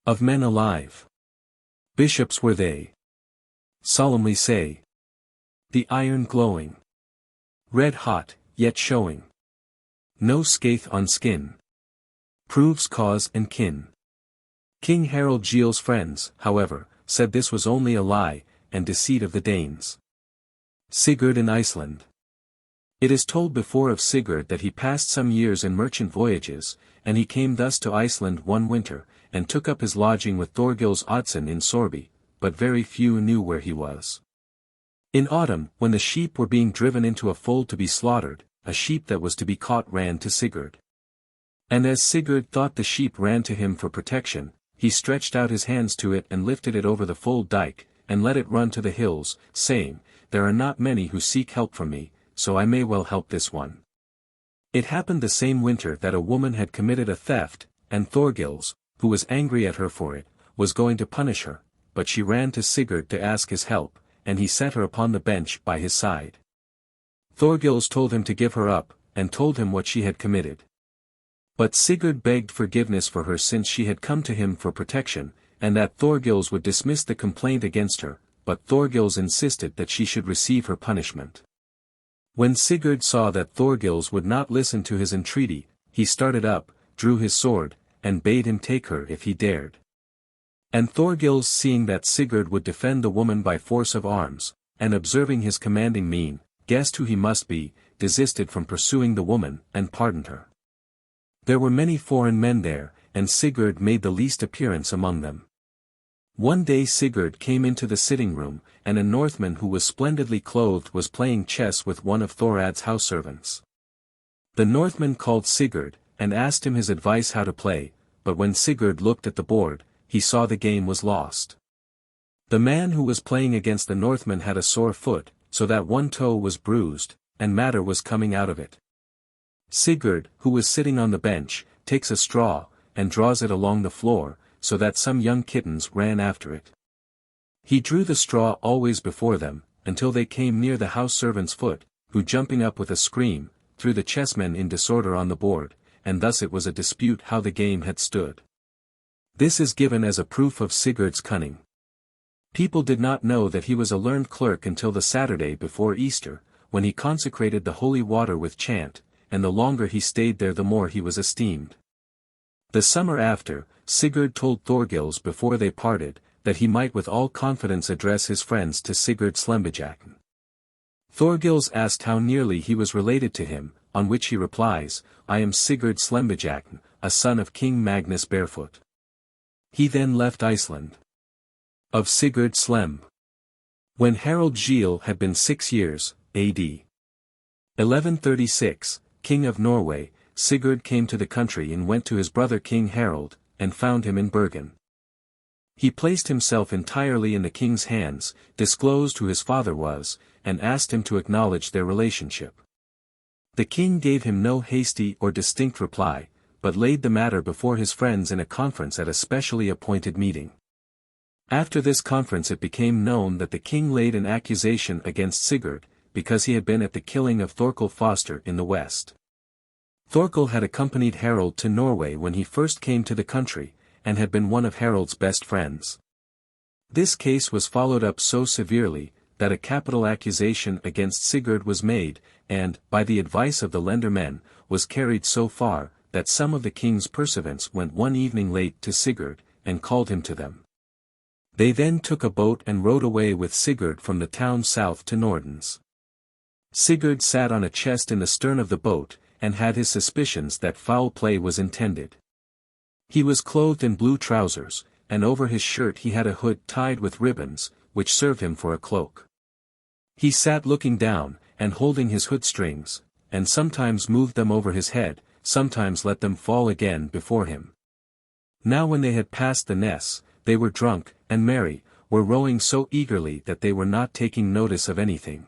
of men alive. Bishops were they. Solemnly say. The iron glowing. Red hot, yet showing. No scathe on skin. Proves cause and kin. King Harald Gille's friends, however, said this was only a lie, and deceit of the Danes. Sigurd in Iceland. It is told before of Sigurd that he passed some years in merchant voyages, and he came thus to Iceland one winter, and took up his lodging with Thorgils Oddsson in Sorby, but very few knew where he was. In autumn, when the sheep were being driven into a fold to be slaughtered, a sheep that was to be caught ran to Sigurd. And as Sigurd thought the sheep ran to him for protection, he stretched out his hands to it and lifted it over the fold dike, and let it run to the hills, saying, There are not many who seek help from me, so I may well help this one. It happened the same winter that a woman had committed a theft, and Thorgils, who was angry at her for it, was going to punish her, but she ran to Sigurd to ask his help, and he set her upon the bench by his side. Thorgils told him to give her up, and told him what she had committed. But Sigurd begged forgiveness for her since she had come to him for protection, and that Thorgils would dismiss the complaint against her, but Thorgils insisted that she should receive her punishment. When Sigurd saw that Thorgils would not listen to his entreaty, he started up, drew his sword, and bade him take her if he dared. And Thorgils, seeing that Sigurd would defend the woman by force of arms, and observing his commanding mien, guessed who he must be, desisted from pursuing the woman, and pardoned her. There were many foreign men there, and Sigurd made the least appearance among them. One day Sigurd came into the sitting room, and a Northman who was splendidly clothed was playing chess with one of Thorad's house servants. The Northman called Sigurd, and asked him his advice how to play, but when Sigurd looked at the board, he saw the game was lost. The man who was playing against the Northman had a sore foot, so that one toe was bruised, and matter was coming out of it. Sigurd, who was sitting on the bench, takes a straw, and draws it along the floor, so that some young kittens ran after it. He drew the straw always before them, until they came near the house servant's foot, who jumping up with a scream, threw the chessmen in disorder on the board, and thus it was a dispute how the game had stood. This is given as a proof of Sigurd's cunning. People did not know that he was a learned clerk until the Saturday before Easter, when he consecrated the holy water with chant, and the longer he stayed there the more he was esteemed. The summer after, Sigurd told Thorgils before they parted, that he might with all confidence address his friends to Sigurd Slembejacken. Thorgils asked how nearly he was related to him, on which he replies, "I am Sigurd Slembejacken, a son of King Magnus Barefoot." He then left Iceland. Of Sigurd Slemb. When Harald Gille had been 6 years, a.d. 1136, king of Norway, Sigurd came to the country and went to his brother King Harald, and found him in Bergen. He placed himself entirely in the king's hands, disclosed who his father was, and asked him to acknowledge their relationship. The king gave him no hasty or distinct reply, but laid the matter before his friends in a conference at a specially appointed meeting. After this conference it became known that the king laid an accusation against Sigurd, because he had been at the killing of Thorkel Foster in the west. Thorkel had accompanied Harald to Norway when he first came to the country, and had been one of Harald's best friends. This case was followed up so severely, that a capital accusation against Sigurd was made, and, by the advice of the lendermen, was carried so far, that some of the king's pursuivants went one evening late to Sigurd, and called him to them. They then took a boat and rowed away with Sigurd from the town south to Nordens. Sigurd sat on a chest in the stern of the boat, and had his suspicions that foul play was intended. He was clothed in blue trousers, and over his shirt he had a hood tied with ribbons, which served him for a cloak. He sat looking down, and holding his hood strings, and sometimes moved them over his head, sometimes let them fall again before him. Now when they had passed the Ness, they were drunk, and merry, were rowing so eagerly that they were not taking notice of anything.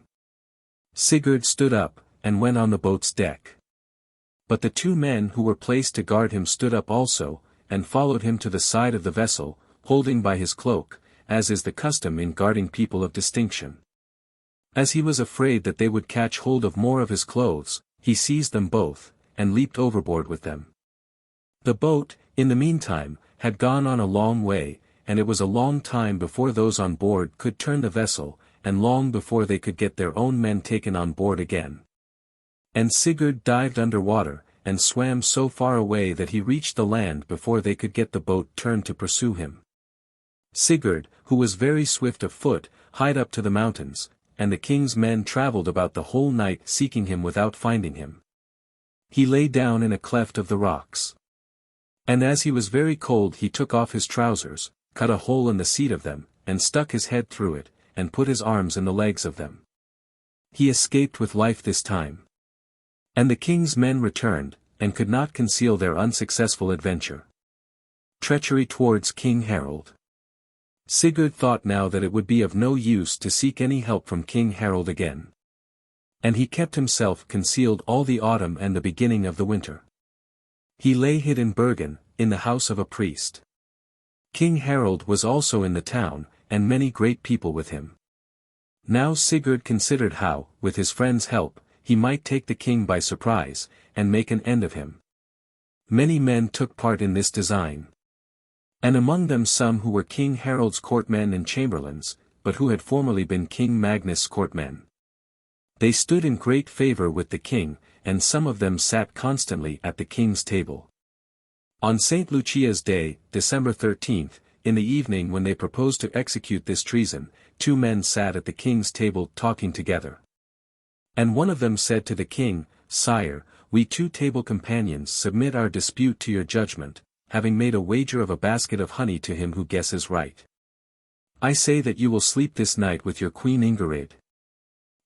Sigurd stood up, and went on the boat's deck. But the 2 men who were placed to guard him stood up also, and followed him to the side of the vessel, holding by his cloak, as is the custom in guarding people of distinction. As he was afraid that they would catch hold of more of his clothes, he seized them both, and leaped overboard with them. The boat, in the meantime, had gone on a long way, and it was a long time before those on board could turn the vessel, and long before they could get their own men taken on board again. And Sigurd dived under water, and swam so far away that he reached the land before they could get the boat turned to pursue him. Sigurd, who was very swift of foot, hied up to the mountains, and the king's men travelled about the whole night seeking him without finding him. He lay down in a cleft of the rocks. And as he was very cold he took off his trousers, cut a hole in the seat of them, and stuck his head through it, and put his arms in the legs of them. He escaped with life this time. And the king's men returned, and could not conceal their unsuccessful adventure. Treachery towards King Harald. Sigurd thought now that it would be of no use to seek any help from King Harald again. And he kept himself concealed all the autumn and the beginning of the winter. He lay hid in Bergen, in the house of a priest. King Harald was also in the town, and many great people with him. Now Sigurd considered how, with his friend's help, he might take the king by surprise, and make an end of him. Many men took part in this design. And among them some who were King Harald's courtmen and chamberlains, but who had formerly been King Magnus' courtmen. They stood in great favour with the king, and some of them sat constantly at the king's table. On St. Lucia's Day, December 13th, in the evening when they proposed to execute this treason, 2 men sat at the king's table talking together. And one of them said to the king, "Sire, we 2 table companions submit our dispute to your judgment, having made a wager of a basket of honey to him who guesses right. I say that you will sleep this night with your queen Ingerid.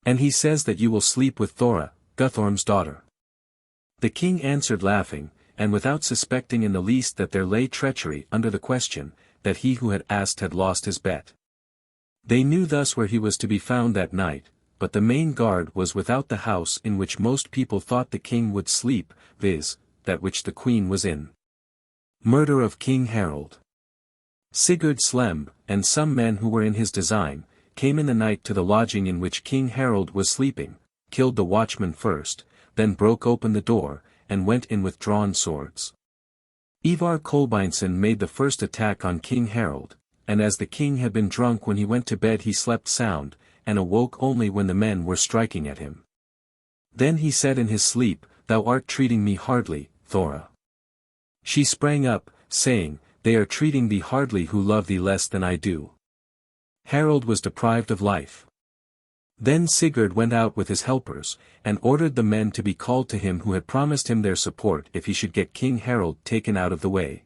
And he says that you will sleep with Thora, Guthorm's daughter." The king answered laughing, and without suspecting in the least that there lay treachery under the question, that he who had asked had lost his bet. They knew thus where he was to be found that night, but the main guard was without the house in which most people thought the king would sleep, viz., that which the queen was in. Murder of King Harald. Sigurd Slemb, and some men who were in his design, came in the night to the lodging in which King Harald was sleeping, killed the watchman first, then broke open the door, and went in with drawn swords. Ivar Kolbeinsson made the first attack on King Harald, and as the king had been drunk when he went to bed he slept sound, and awoke only when the men were striking at him. Then he said in his sleep, "Thou art treating me hardly, Thora." She sprang up, saying, "They are treating thee hardly who love thee less than I do." Harald was deprived of life. Then Sigurd went out with his helpers, and ordered the men to be called to him who had promised him their support if he should get King Harald taken out of the way.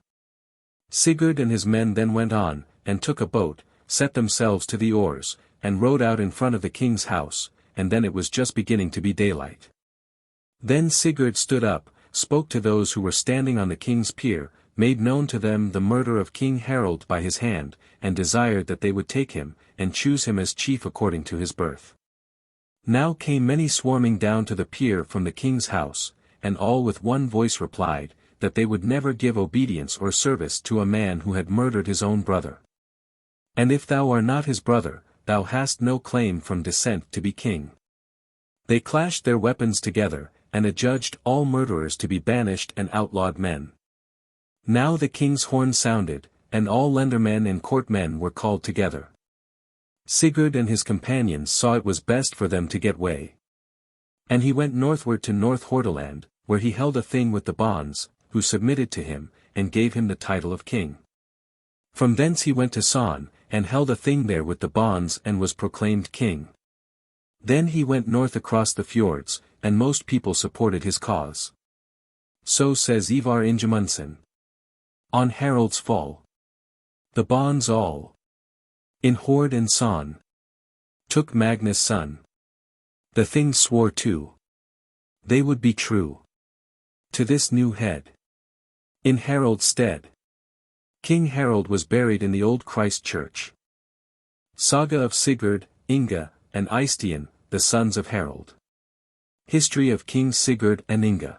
Sigurd and his men then went on, and took a boat, set themselves to the oars, and rowed out in front of the king's house, and then it was just beginning to be daylight. Then Sigurd stood up, spoke to those who were standing on the king's pier, made known to them the murder of King Harald by his hand, and desired that they would take him, and choose him as chief according to his birth. Now came many swarming down to the pier from the king's house, and all with one voice replied, that they would never give obedience or service to a man who had murdered his own brother. And if thou art not his brother, thou hast no claim from descent to be king. They clashed their weapons together, and adjudged all murderers to be banished and outlawed men. Now the king's horn sounded, and all lendermen and courtmen were called together. Sigurd and his companions saw it was best for them to get way. And he went northward to North Hordaland, where he held a thing with the bonds, who submitted to him, and gave him the title of king. From thence he went to Son, and held a thing there with the bonds and was proclaimed king. Then he went north across the fjords, and most people supported his cause. So says Ivar Ingemundson. On Harald's fall. The bonds all. In Hord and Son. Took Magnus' son. The thing swore too. They would be true. To this new head. In Harald's stead. King Harald was buried in the old Christ church. Saga of Sigurd, Inge, and Eystein, the sons of Harald. History of King Sigurd and Inge.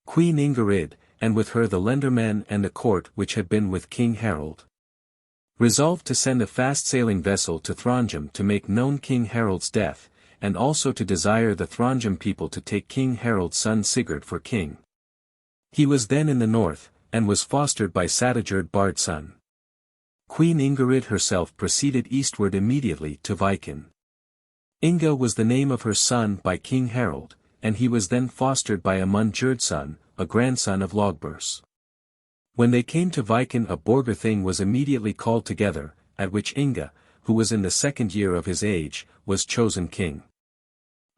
Queen Ingerid, and with her the lendermen and the court which had been with King Harald. Resolved to send a fast-sailing vessel to Throndheim to make known King Harald's death, and also to desire the Throndheim people to take King Harald's son Sigurd for king. He was then in the north, and was fostered by Sigurd Bardson. Queen Ingerid herself proceeded eastward immediately to Viken. Inge was the name of her son by King Harald, and he was then fostered by Amund Gjerdson, a grandson of Logburs. When they came to Viken a Borgarthing was immediately called together, at which Inge, who was in the 2nd year of his age, was chosen king.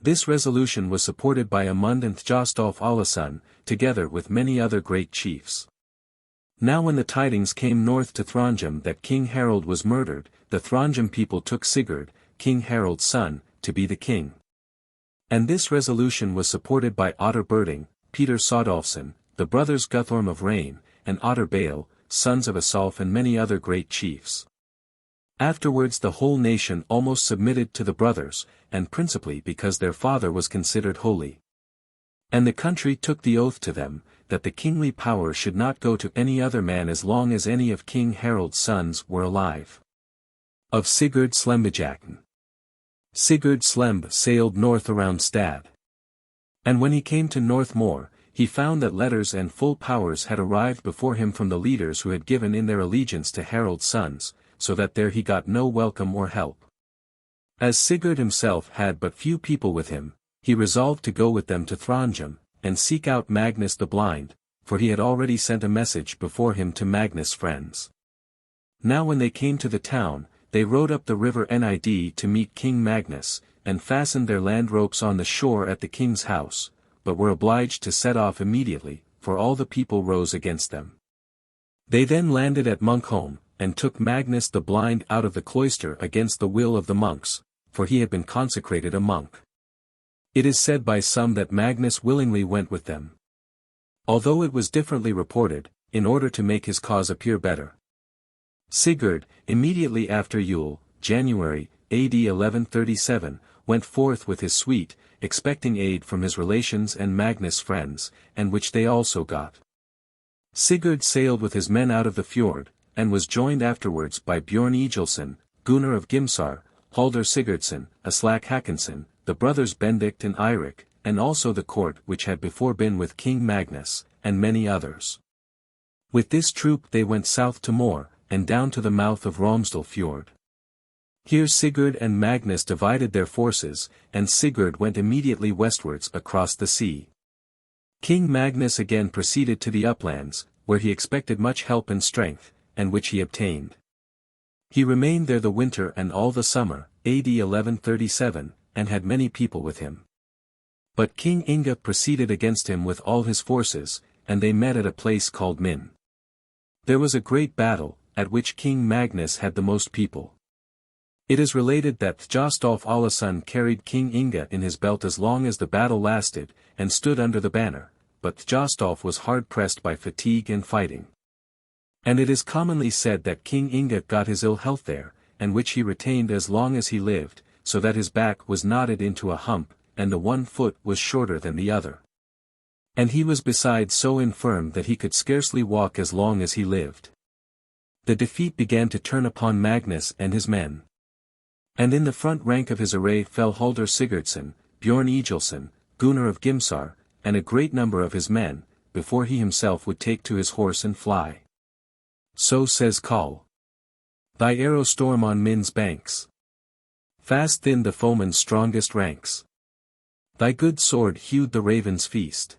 This resolution was supported by Amund and Thjostolf Olason, together with many other great chiefs. Now when the tidings came north to Throndheim that King Harald was murdered, the Throndheim people took Sigurd, King Harald's son, to be the king. And this resolution was supported by Otter Birding, Peter Sodolfsson, the brothers Guthorm of Rain, and Otter Bale, sons of Asalf and many other great chiefs. Afterwards the whole nation almost submitted to the brothers, and principally because their father was considered holy. And the country took the oath to them, that the kingly power should not go to any other man as long as any of King Harald's sons were alive. Of Sigurd Slembejacken. Sigurd Slemb sailed north around Stad. And when he came to North Moor, he found that letters and full powers had arrived before him from the leaders who had given in their allegiance to Harald's sons, so that there he got no welcome or help. As Sigurd himself had but few people with him, he resolved to go with them to Throndheim, and seek out Magnus the Blind, for he had already sent a message before him to Magnus' friends. Now when they came to the town, they rowed up the river Nid to meet King Magnus, and fastened their land ropes on the shore at the king's house, but were obliged to set off immediately, for all the people rose against them. They then landed at Munkholm, and took Magnus the Blind out of the cloister against the will of the monks, for he had been consecrated a monk. It is said by some that Magnus willingly went with them. Although it was differently reported, in order to make his cause appear better. Sigurd, immediately after Yule, January, AD 1137, went forth with his suite, expecting aid from his relations and Magnus' friends, and which they also got. Sigurd sailed with his men out of the fjord, and was joined afterwards by Bjorn Egilson, Gunnar of Gimsar, Haldr Sigurdsson, Aslak Hakonsson, the brothers Benedict and Eirik, and also the court which had before been with King Magnus, and many others. With this troop they went south to Moor, and down to the mouth of Romsdal fjord. Here Sigurd and Magnus divided their forces, and Sigurd went immediately westwards across the sea. King Magnus again proceeded to the uplands, where he expected much help and strength, and which he obtained. He remained there the winter and all the summer, AD 1137, and had many people with him. But King Inge proceeded against him with all his forces, and they met at a place called Min. There was a great battle, at which King Magnus had the most people. It is related that Thjostolf Olason carried King Inge in his belt as long as the battle lasted, and stood under the banner, but Thjostolf was hard pressed by fatigue and fighting. And it is commonly said that King Inge got his ill health there, and which he retained as long as he lived, so that his back was knotted into a hump, and the one foot was shorter than the other. And he was besides so infirm that he could scarcely walk as long as he lived. The defeat began to turn upon Magnus and his men. And in the front rank of his array fell Haldr Sigurdsson, Bjorn Egilson, Gunnar of Gimsar, and a great number of his men, before he himself would take to his horse and fly. So says Kall. Thy arrow storm on Min's banks. Fast thinned the foeman's strongest ranks. Thy good sword hewed the raven's feast.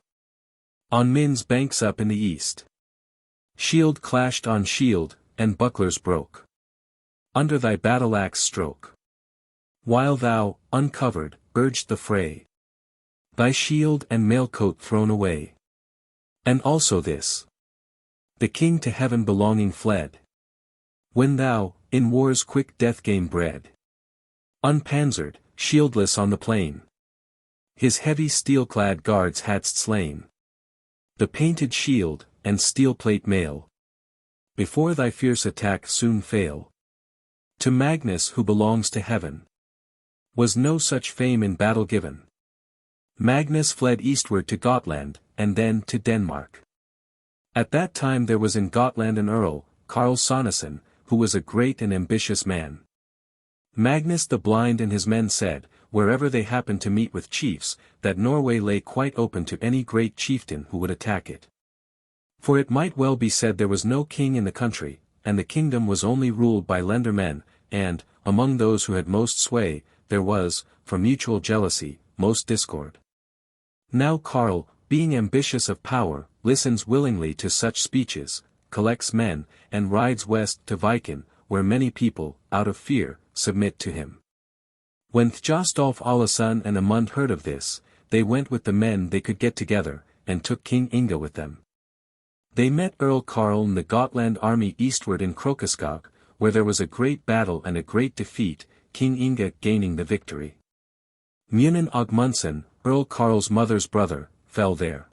On Min's banks up in the east. Shield clashed on shield, and bucklers broke. Under thy battle-axe stroke. While thou, uncovered, urged the fray. Thy shield and mailcoat thrown away. And also this. The king to heaven belonging fled. When thou, in war's quick death game bred. Unpanzered, shieldless on the plain. His heavy steel-clad guards hadst slain. The painted shield, and steel-plate mail. Before thy fierce attack soon fail. To Magnus who belongs to heaven. Was no such fame in battle given. Magnus fled eastward to Gotland, and then to Denmark. At that time there was in Gotland an earl, Karl Sonnesson, who was a great and ambitious man. Magnus the Blind and his men said, wherever they happened to meet with chiefs, that Norway lay quite open to any great chieftain who would attack it. For it might well be said there was no king in the country, and the kingdom was only ruled by lendermen, and, among those who had most sway, there was, from mutual jealousy, most discord. Now Karl, being ambitious of power, listens willingly to such speeches, collects men, and rides west to Viken, where many people, out of fear, submit to him. When Thjostolf Olason and Amund heard of this, they went with the men they could get together, and took King Inge with them. They met Earl Karl and the Gotland army eastward in Krokaskog, where there was a great battle and a great defeat, King Inge gaining the victory. Munin Ogmundsson, Earl Karl's mother's brother, fell there.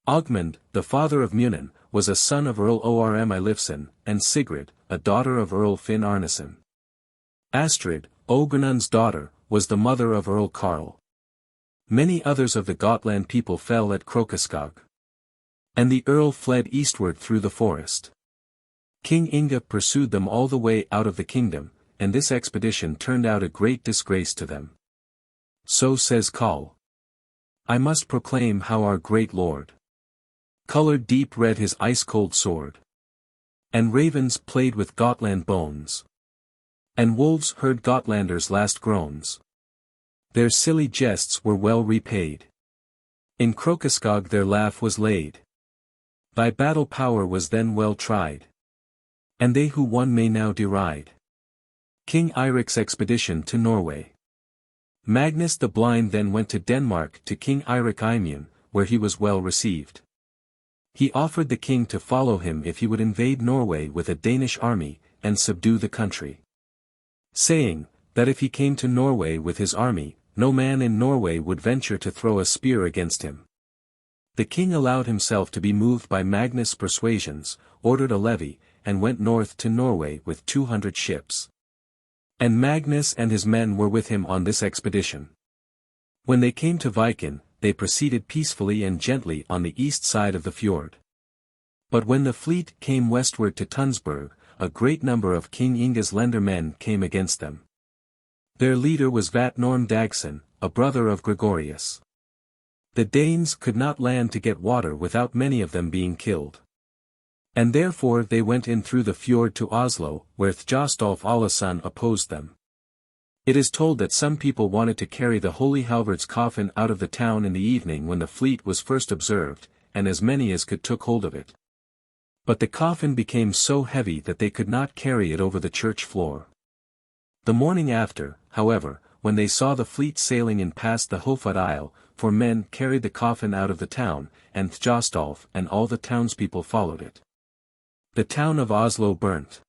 Ogmund, the father of Munin, was a son of Earl Orm Eilifsson, and Sigrid, a daughter of Earl Finn Arneson. Astrid, Ogunund's daughter, was the mother of Earl Karl. Many others of the Gotland people fell at Krokaskog. And the earl fled eastward through the forest. King Inge pursued them all the way out of the kingdom, and this expedition turned out a great disgrace to them. So says Kall. I must proclaim how our great lord colored deep red his ice-cold sword. And ravens played with Gotland bones. And wolves heard Gotlanders' last groans. Their silly jests were well repaid. In Krokaskog their laugh was laid. Thy battle power was then well tried. And they who won may now deride King Eirik's expedition to Norway. Magnus the Blind then went to Denmark to King Eirik Eymund, where he was well received. He offered the king to follow him if he would invade Norway with a Danish army, and subdue the country. Saying, that if he came to Norway with his army, no man in Norway would venture to throw a spear against him. The king allowed himself to be moved by Magnus' persuasions, ordered a levy, and went north to Norway with 200 ships. And Magnus and his men were with him on this expedition. When they came to Viken, they proceeded peacefully and gently on the east side of the fjord. But when the fleet came westward to Tunsberg, a great number of King Inge's lendermen came against them. Their leader was Vatnorm Dagson, a brother of Gregorius. The Danes could not land to get water without many of them being killed. And therefore they went in through the fjord to Oslo, where Thjostolf Olason opposed them. It is told that some people wanted to carry the holy Halvard's coffin out of the town in the evening when the fleet was first observed, and as many as could took hold of it. But the coffin became so heavy that they could not carry it over the church floor. The morning after, however, when they saw the fleet sailing in past the Hofud Isle, 4 men carried the coffin out of the town, and Thjostolf and all the townspeople followed it. The town of Oslo burnt.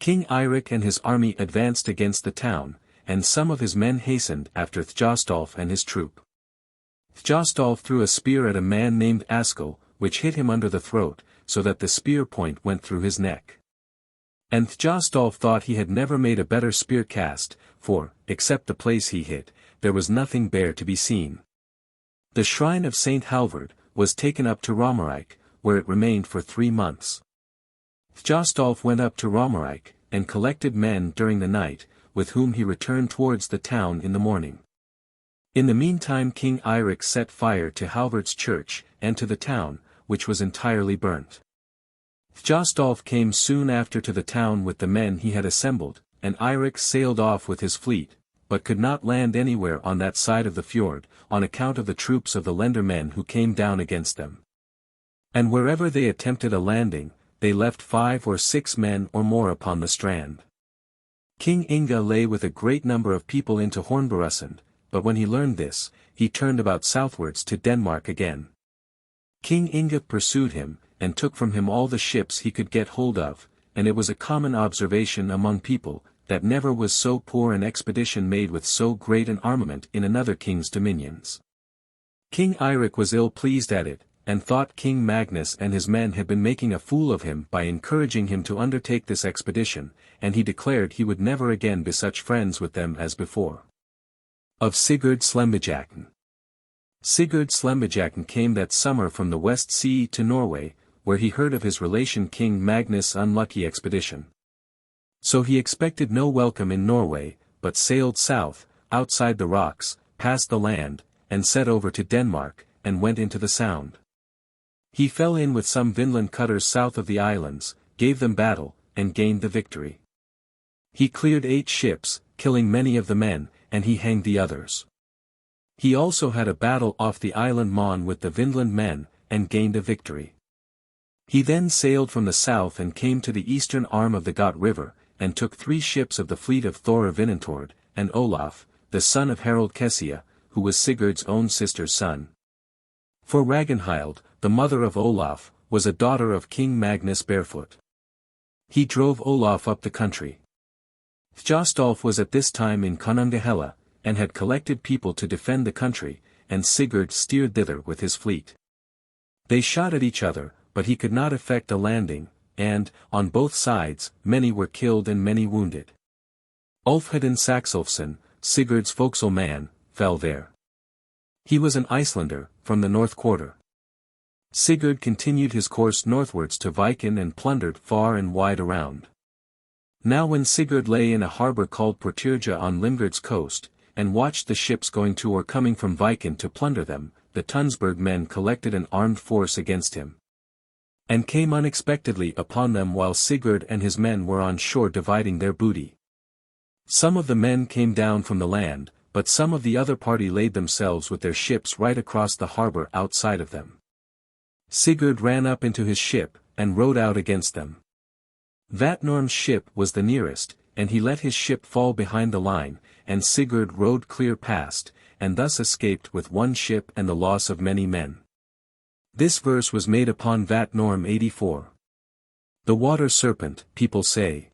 King Eirik and his army advanced against the town, and some of his men hastened after Thjostolf and his troop. Thjostolf threw a spear at a man named Askell, which hit him under the throat, so that the spear point went through his neck. And Thjostolf thought he had never made a better spear cast, for, except the place he hit, there was nothing bare to be seen. The shrine of Saint Halvard was taken up to Romerike, where it remained for 3 months. Thjostolf went up to Romerike, and collected men during the night, with whom he returned towards the town in the morning. In the meantime King Eirik set fire to Halvard's church, and to the town, which was entirely burnt. Thjostolf came soon after to the town with the men he had assembled, and Eirik sailed off with his fleet, but could not land anywhere on that side of the fjord, on account of the troops of the lendermen who came down against them. And wherever they attempted a landing, they left 5 or 6 men or more upon the strand. King Inge lay with a great number of people into Hornborgasund, but when he learned this, he turned about southwards to Denmark again. King Inge pursued him, and took from him all the ships he could get hold of, and it was a common observation among people, that never was so poor an expedition made with so great an armament in another king's dominions. King Eirik was ill pleased at it, and thought King Magnus and his men had been making a fool of him by encouraging him to undertake this expedition, and he declared he would never again be such friends with them as before. Of Sigurd Slembejakken. Sigurd Slembejakken came that summer from the West Sea to Norway, where he heard of his relation King Magnus' unlucky expedition. So he expected no welcome in Norway, but sailed south, outside the rocks, past the land, and set over to Denmark, and went into the Sound. He fell in with some Vinland cutters south of the islands, gave them battle, and gained the victory. He cleared 8 ships, killing many of the men, and he hanged the others. He also had a battle off the island Mon with the Vinland men, and gained a victory. He then sailed from the south and came to the eastern arm of the Got River, and took 3 ships of the fleet of Thor of Vinantord, and Olaf, the son of Harald Kessia, who was Sigurd's own sister's son. For Ragnhild, the mother of Olaf, was a daughter of King Magnus Barefoot. He drove Olaf up the country. Thjostolf was at this time in Konungahella, and had collected people to defend the country, and Sigurd steered thither with his fleet. They shot at each other, but he could not effect a landing, and, on both sides, many were killed and many wounded. Ulfhedin Saxolfsson, Sigurd's forecastle man, fell there. He was an Icelander, from the north quarter. Sigurd continued his course northwards to Viken and plundered far and wide around. Now when Sigurd lay in a harbour called Portyrja on Limgard's coast, and watched the ships going to or coming from Viken to plunder them, the Tunsberg men collected an armed force against him, and came unexpectedly upon them while Sigurd and his men were on shore dividing their booty. Some of the men came down from the land, but some of the other party laid themselves with their ships right across the harbour outside of them. Sigurd ran up into his ship, and rowed out against them. Vatnorm's ship was the nearest, and he let his ship fall behind the line, and Sigurd rowed clear past, and thus escaped with 1 ship and the loss of many men. This verse was made upon Vatnorm 84. The water serpent, people say,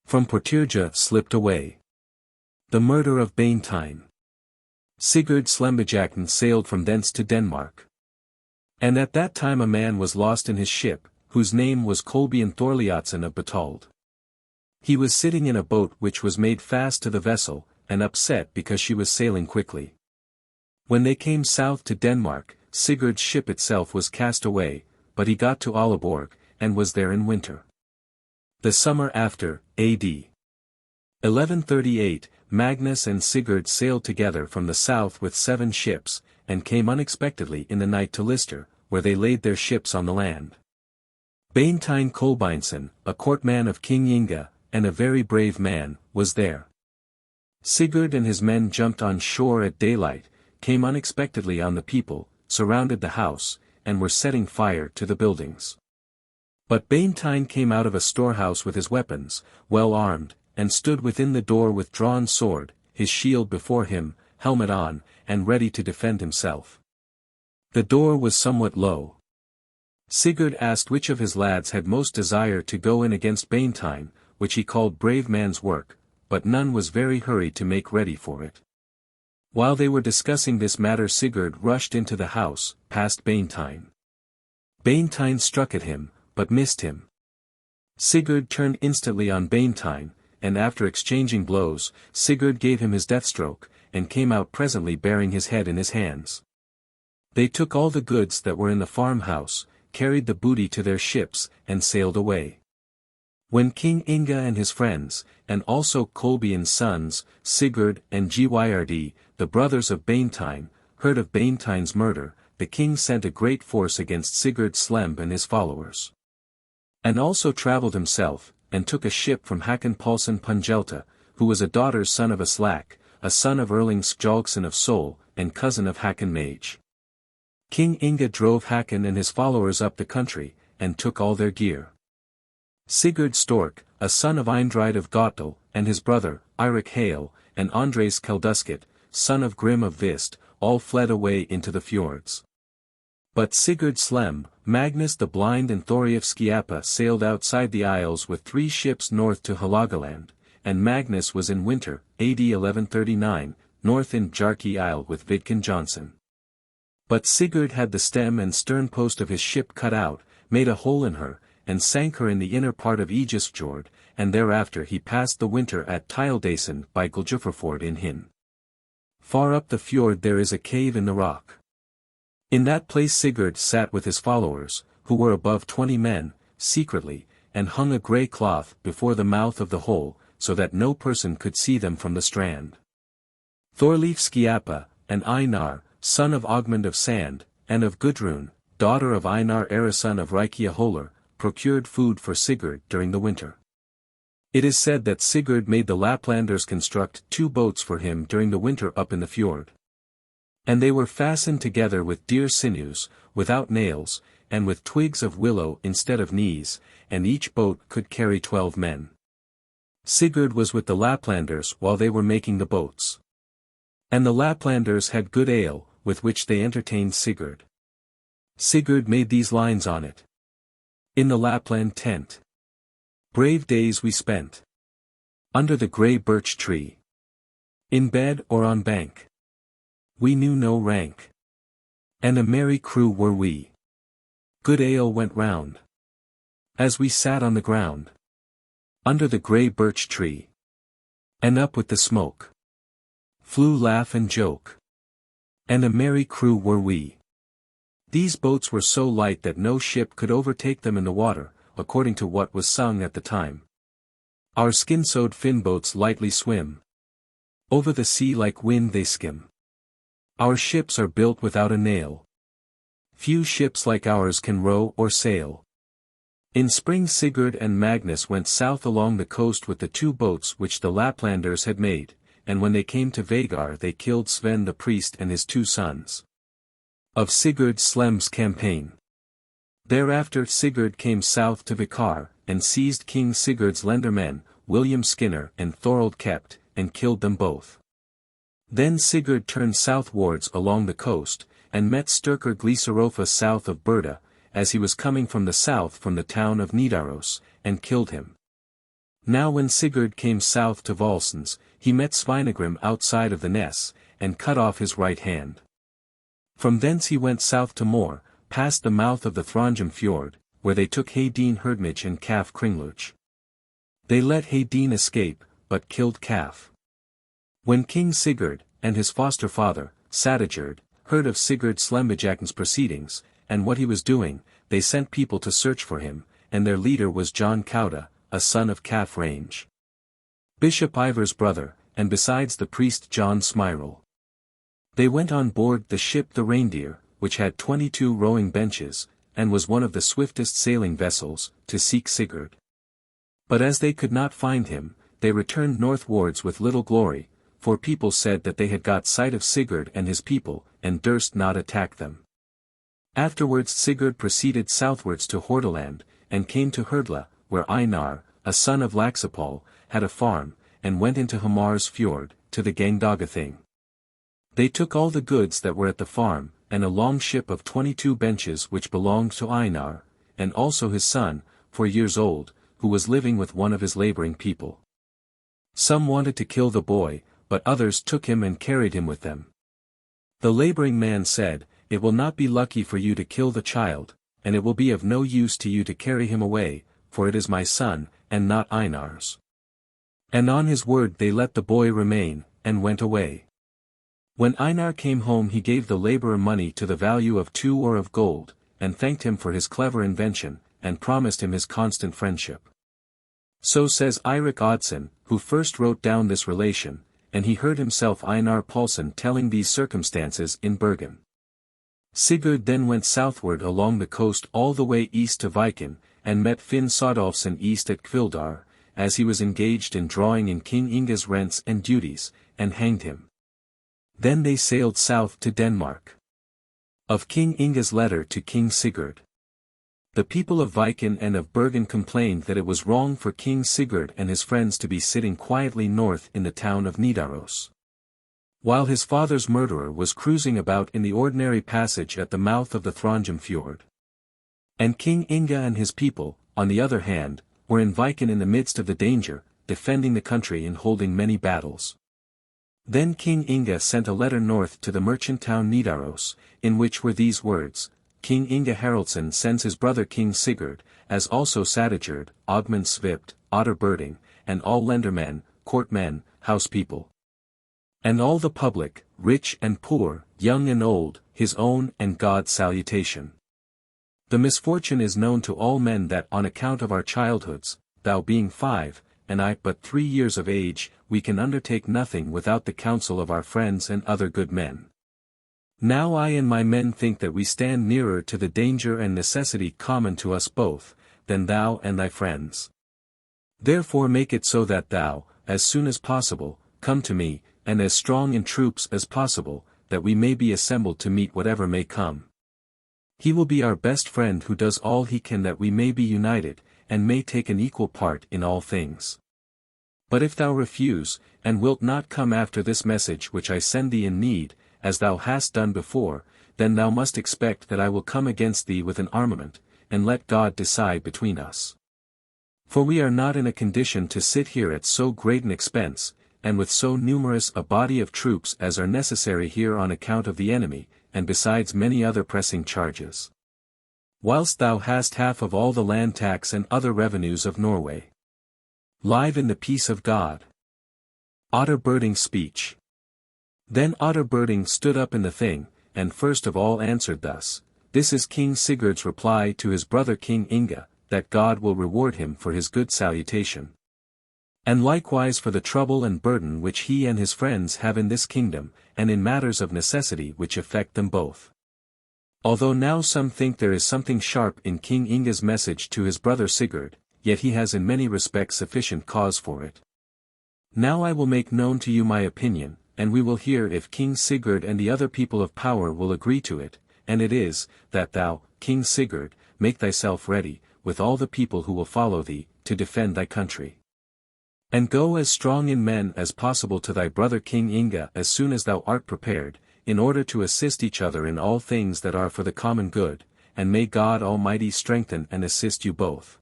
from Portyrja slipped away. The murder of Baintein. Sigurd Slembejakken sailed from thence to Denmark. And at that time a man was lost in his ship, whose name was Kolbian Thorliatsen of Betald. He was sitting in a boat which was made fast to the vessel, and upset because she was sailing quickly. When they came south to Denmark, Sigurd's ship itself was cast away, but he got to Aalborg, and was there in winter. The summer after, A.D. 1138, Magnus and Sigurd sailed together from the south with 7 ships, and came unexpectedly in the night to Lister, where they laid their ships on the land. Eystein Kolbeinsson, a courtman of King Inge, and a very brave man, was there. Sigurd and his men jumped on shore at daylight, came unexpectedly on the people, surrounded the house, and were setting fire to the buildings. But Eystein came out of a storehouse with his weapons, well armed, and stood within the door with drawn sword, his shield before him, helmet on, and ready to defend himself. The door was somewhat low. Sigurd asked which of his lads had most desire to go in against Eystein, which he called brave man's work, but none was very hurried to make ready for it. While they were discussing this matter, Sigurd rushed into the house, past Eystein. Eystein struck at him, but missed him. Sigurd turned instantly on Eystein, and after exchanging blows, Sigurd gave him his deathstroke, and came out presently bearing his head in his hands. They took all the goods that were in the farmhouse, carried the booty to their ships, and sailed away. When King Inge and his friends, and also Kolbein's sons, Sigurd and Gyrd, the brothers of Eystein, heard of Eystein's murder, the king sent a great force against Sigurd Slemb and his followers. And also travelled himself, and took a ship from Hakon Paulsson Pungelta, who was a daughter's son of Aslak, a son of Erling Skjalgsson of Sol, and cousin of Hakon Mage. King Inge drove Hakon and his followers up the country, and took all their gear. Sigurd Stork, a son of Eindride of Gottel, and his brother, Eirik Hale, and Andres Keldusket, son of Grim of Vist, all fled away into the fjords. But Sigurd Slemb, Magnus the Blind and Thorleif Skiapa sailed outside the isles with 3 ships north to Hålogaland, and Magnus was in winter, AD 1139, north in Bjarki Isle with Vidkun Johnson. But Sigurd had the stem and stern post of his ship cut out, made a hole in her, and sank her in the inner part of Aegifjord, and thereafter he passed the winter at Tyldesen by Guljufrfjord in Hin. Far up the fjord there is a cave in the rock. In that place Sigurd sat with his followers, who were above 20 men, secretly, and hung a grey cloth before the mouth of the hole, so that no person could see them from the strand. Thorleif Skiapa, and Einar, son of Ogmund of Sand, and of Gudrun, daughter of Einar Erason of Reykjaholar, procured food for Sigurd during the winter. It is said that Sigurd made the Laplanders construct 2 boats for him during the winter up in the fjord. And they were fastened together with deer sinews, without nails, and with twigs of willow instead of knees, and each boat could carry 12 men. Sigurd was with the Laplanders while they were making the boats. And the Laplanders had good ale, with which they entertained Sigurd. Sigurd made these lines on it. In the Lapland tent. Brave days we spent. Under the grey birch tree. In bed or on bank. We knew no rank. And a merry crew were we. Good ale went round. As we sat on the ground. Under the grey birch tree. And up with the smoke. Flew laugh and joke. And a merry crew were we. These boats were so light that no ship could overtake them in the water, according to what was sung at the time. Our skin-sewed fin boats lightly swim. Over the sea like wind they skim. Our ships are built without a nail. Few ships like ours can row or sail. In spring Sigurd and Magnus went south along the coast with the 2 boats which the Laplanders had made, and when they came to Vagar they killed Sven the priest and his 2 sons. Of Sigurd Slemb's campaign. Thereafter Sigurd came south to Vikar, and seized King Sigurd's lendermen, William Skinner and Thorold Kept, and killed them both. Then Sigurd turned southwards along the coast, and met Sturkr Glycerofa south of Berda, as he was coming from the south from the town of Nidaros, and killed him. Now when Sigurd came south to Volsons, he met Sveinagrim outside of the Ness, and cut off his right hand. From thence he went south to Mor, past the mouth of the Throngim fjord, where they took Heidin Herdmich and Calf Kringluch. They let Heidin escape, but killed Calf. When King Sigurd, and his foster father, Sadigerd, heard of Sigurd Slembijaken's proceedings, and what he was doing, they sent people to search for him, and their leader was John Cauda, a son of Calf Range. Bishop Ivar's brother, and besides the priest John Smiril. They went on board the ship the Reindeer, which had 22 rowing benches, and was one of the swiftest sailing vessels, to seek Sigurd. But as they could not find him, they returned northwards with little glory, for people said that they had got sight of Sigurd and his people, and durst not attack them. Afterwards Sigurd proceeded southwards to Hordaland, and came to Herdla, where Einar, a son of Laxapol, had a farm, and went into Hamar's fjord, to the Gangdagathing. They took all the goods that were at the farm, and a long ship of 22 benches which belonged to Einar, and also his son, 4 years old, who was living with one of his laboring people. Some wanted to kill the boy, but others took him and carried him with them. The laboring man said, "It will not be lucky for you to kill the child, and it will be of no use to you to carry him away, for it is my son, and not Einar's." And on his word they let the boy remain, and went away. When Einar came home he gave the laborer money to the value of 2 ore of gold, and thanked him for his clever invention, and promised him his constant friendship. So says Eirik Oddsson, who first wrote down this relation, and he heard himself Einar Paulsson telling these circumstances in Bergen. Sigurd then went southward along the coast all the way east to Viken, and met Finn Sodolfsson east at Kvildar, as he was engaged in drawing in King Inge's rents and duties, and hanged him. Then they sailed south to Denmark. Of King Inge's letter to King Sigurd. The people of Viken and of Bergen complained that it was wrong for King Sigurd and his friends to be sitting quietly north in the town of Nidaros, while his father's murderer was cruising about in the ordinary passage at the mouth of the Trondheim fjord. And King Inge and his people, on the other hand, were in Viken in the midst of the danger, defending the country and holding many battles. Then King Inge sent a letter north to the merchant town Nidaros, in which were these words: King Inge Haraldsson sends his brother King Sigurd, as also Sadigerd, Ogmund Svipt, Otter Birding, and all lendermen, courtmen, housepeople. And all the public, rich and poor, young and old, his own and God's salutation. The misfortune is known to all men that on account of our childhoods, thou being 5, and I but 3 years of age, we can undertake nothing without the counsel of our friends and other good men. Now I and my men think that we stand nearer to the danger and necessity common to us both, than thou and thy friends. Therefore make it so that thou, as soon as possible, come to me, and as strong in troops as possible, that we may be assembled to meet whatever may come. He will be our best friend who does all he can that we may be united, and may take an equal part in all things. But if thou refuse, and wilt not come after this message which I send thee in need, as thou hast done before, then thou must expect that I will come against thee with an armament, and let God decide between us. For we are not in a condition to sit here at so great an expense, and with so numerous a body of troops as are necessary here on account of the enemy, and besides many other pressing charges. Whilst thou hast half of all the land tax and other revenues of Norway. Live in the peace of God. Otter Birding's speech. Then Otter Birding stood up in the thing, and first of all answered thus: This is King Sigurd's reply to his brother King Inge, that God will reward him for his good salutation. And likewise for the trouble and burden which he and his friends have in this kingdom, and in matters of necessity which affect them both. Although now some think there is something sharp in King Inge's message to his brother Sigurd, yet he has in many respects sufficient cause for it. Now I will make known to you my opinion, and we will hear if King Sigurd and the other people of power will agree to it, and it is, that thou, King Sigurd, make thyself ready, with all the people who will follow thee, to defend thy country. And go as strong in men as possible to thy brother King Inge as soon as thou art prepared, in order to assist each other in all things that are for the common good, and may God Almighty strengthen and assist you both.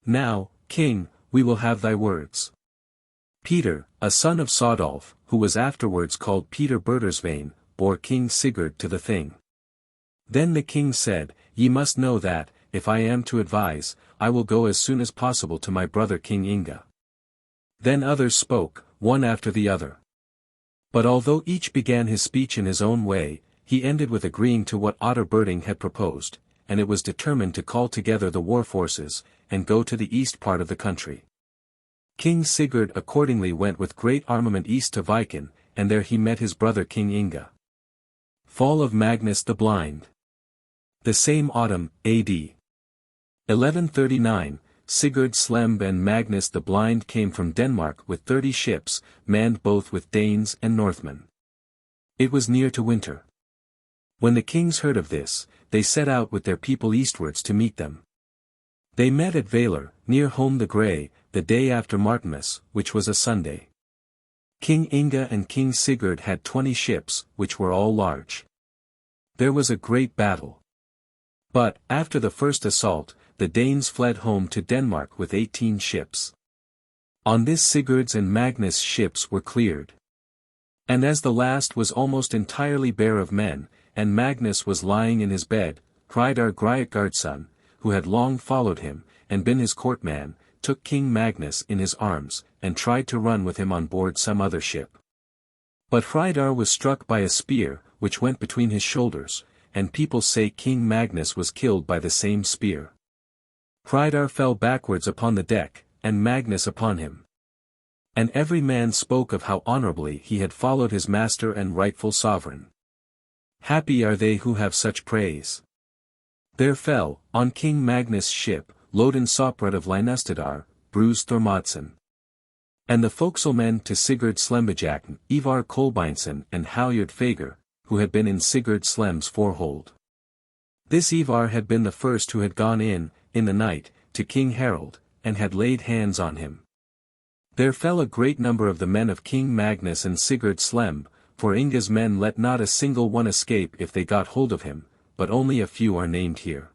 Now, King, we will have thy words. Peter, a son of Sodolf, who was afterwards called Peter Berdersvein, bore King Sigurd to the thing. Then the king said, Ye must know that, if I am to advise, I will go as soon as possible to my brother King Inge. Then others spoke, one after the other. But although each began his speech in his own way, he ended with agreeing to what Otter Birding had proposed, and it was determined to call together the war forces, and go to the east part of the country. King Sigurd accordingly went with great armament east to Viken, and there he met his brother King Inge. Fall of Magnus the Blind. The same autumn, AD 1139, Sigurd Slemb and Magnus the Blind came from Denmark with 30 ships, manned both with Danes and Northmen. It was near to winter. When the kings heard of this, they set out with their people eastwards to meet them. They met at Valor, near Holm the Grey, the day after Martinmas, which was a Sunday. King Inge and King Sigurd had 20 ships, which were all large. There was a great battle. But, after the first assault, the Danes fled home to Denmark with 18 ships. On this Sigurd's and Magnus' ships were cleared. And as the last was almost entirely bare of men, and Magnus was lying in his bed, Hreidar Grietgardson, who had long followed him, and been his courtman, took King Magnus in his arms, and tried to run with him on board some other ship. But Hreidar was struck by a spear, which went between his shoulders, and people say King Magnus was killed by the same spear. Hreidar fell backwards upon the deck, and Magnus upon him. And every man spoke of how honorably he had followed his master and rightful sovereign. Happy are they who have such praise. There fell, on King Magnus' ship, Lodin Soprad of Leinestadar, Bruce Thormodson. And the forecastlemen to Sigurd Slembejakn, Ivar Kolbeinson and Halyard Fager, who had been in Sigurd Slemb's forehold. This Ivar had been the first who had gone in the night, to King Harald, and had laid hands on him. There fell a great number of the men of King Magnus and Sigurd Slemb, for Inge's men let not a single one escape if they got hold of him, but only a few are named here.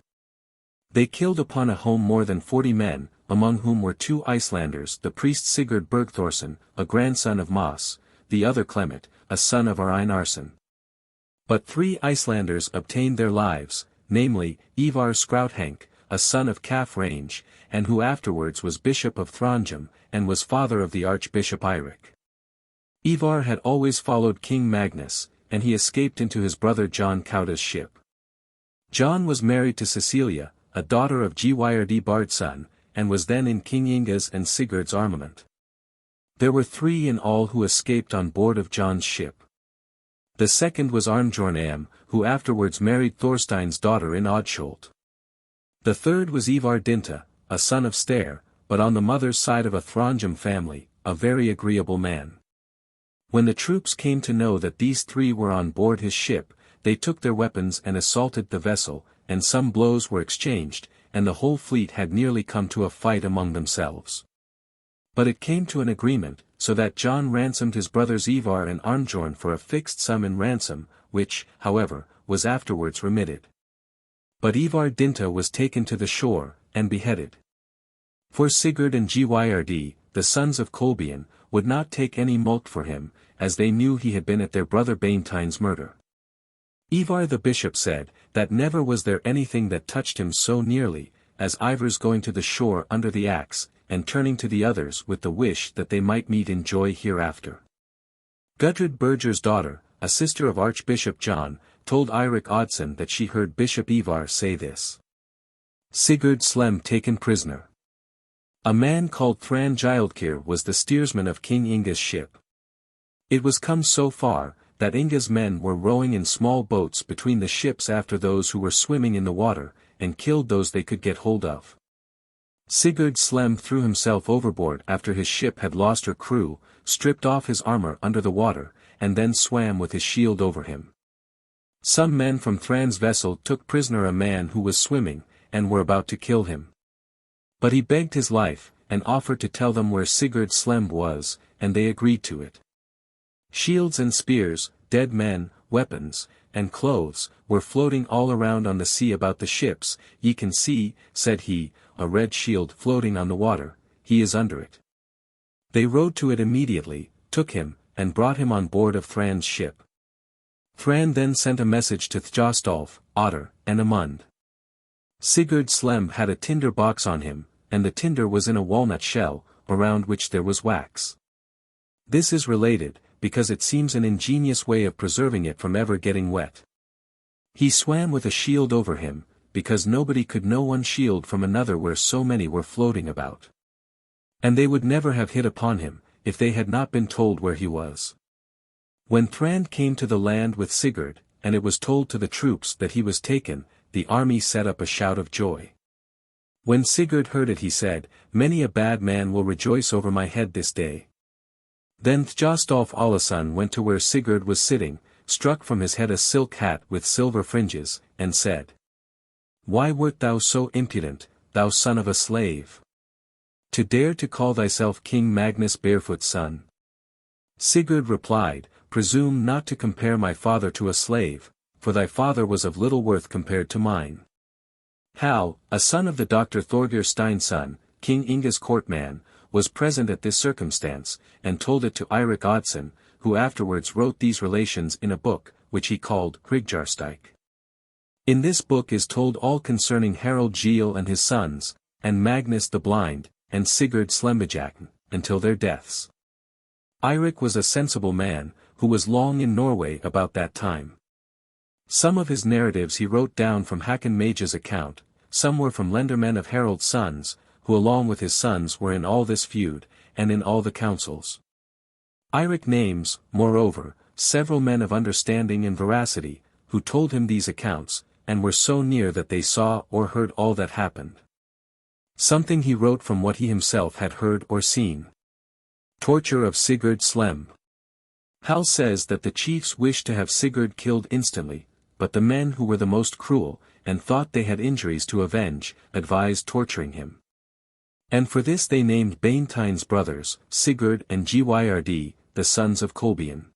They killed upon a home more than 40 men, among whom were 2 Icelanders, the priest Sigurd Bergthorson, a grandson of Mas, the other Clement, a son of Einarsson. But 3 Icelanders obtained their lives, namely, Ivar Skrouthank, a son of Calf Range, and who afterwards was bishop of Throndheim, and was father of the Archbishop Eirik. Ivar had always followed King Magnus, and he escaped into his brother John Kauda's ship. John was married to Cecilia, a daughter of Gwyrd Bardson, and was then in King Inge's and Sigurd's armament. There were 3 in all who escaped on board of John's ship. The second was Arnjornam, who afterwards married Thorstein's daughter in Odsholt. The third was Ivar Dinta, a son of Stair, but on the mother's side of a Throndheim family, a very agreeable man. When the troops came to know that these 3 were on board his ship, they took their weapons and assaulted the vessel, and some blows were exchanged, and the whole fleet had nearly come to a fight among themselves. But it came to an agreement, so that John ransomed his brothers Ivar and Arnjorn for a fixed sum in ransom, which, however, was afterwards remitted. But Ivar Dinta was taken to the shore, and beheaded. For Sigurd and Gwyrd, the sons of Kolbein, would not take any mulct for him, as they knew he had been at their brother Baintine's murder. Ivar the bishop said, that never was there anything that touched him so nearly, as Ivar's going to the shore under the axe, and turning to the others with the wish that they might meet in joy hereafter. Gudrid Berger's daughter, a sister of Archbishop John, told Eirik Oddson that she heard Bishop Ivar say this. Sigurd Slem taken prisoner. A man called Thran Gildkir was the steersman of King Inge's ship. It was come so far, that Inge's men were rowing in small boats between the ships after those who were swimming in the water, and killed those they could get hold of. Sigurd Slem threw himself overboard after his ship had lost her crew, stripped off his armor under the water, and then swam with his shield over him. Some men from Thran's vessel took prisoner a man who was swimming, and were about to kill him. But he begged his life, and offered to tell them where Sigurd Slem was, and they agreed to it. Shields and spears, dead men, weapons, and clothes, were floating all around on the sea about the ships. Ye can see, said he, a red shield floating on the water, he is under it. They rowed to it immediately, took him, and brought him on board of Thran's ship. Thran then sent a message to Thjostolf, Otter, and Amund. Sigurd Slem had a tinder box on him, and the tinder was in a walnut shell, around which there was wax. This is related, because it seems an ingenious way of preserving it from ever getting wet. He swam with a shield over him, because nobody could know one shield from another where so many were floating about. And they would never have hit upon him, if they had not been told where he was. When Thran came to the land with Sigurd, and it was told to the troops that he was taken, the army set up a shout of joy. When Sigurd heard it he said, "Many a bad man will rejoice over my head this day." Then Thjostolf Olason went to where Sigurd was sitting, struck from his head a silk hat with silver fringes, and said, "Why wert thou so impudent, thou son of a slave? To dare to call thyself King Magnus Barefoot's son?" Sigurd replied, "Presume not to compare my father to a slave, for thy father was of little worth compared to mine." Hal, a son of the Dr. Thorgir Steinsson, King Inge's courtman, was present at this circumstance, and told it to Eirik Oddsson, who afterwards wrote these relations in a book, which he called Hryggjarstykke. In this book is told all concerning Harald Gille and his sons, and Magnus the Blind, and Sigurd Slembejacken, until their deaths. Eirik was a sensible man, who was long in Norway about that time. Some of his narratives he wrote down from Hakon Mage's account, some were from lendermen of Harald's sons, who along with his sons were in all this feud, and in all the councils. Eirik names, moreover, several men of understanding and veracity, who told him these accounts, and were so near that they saw or heard all that happened. Something he wrote from what he himself had heard or seen. Torture of Sigurd Slem. Hal says that the chiefs wished to have Sigurd killed instantly, but the men who were the most cruel, and thought they had injuries to avenge, advised torturing him. And for this they named Baintine's brothers, Sigurd and Gyrd, the sons of Kolbein.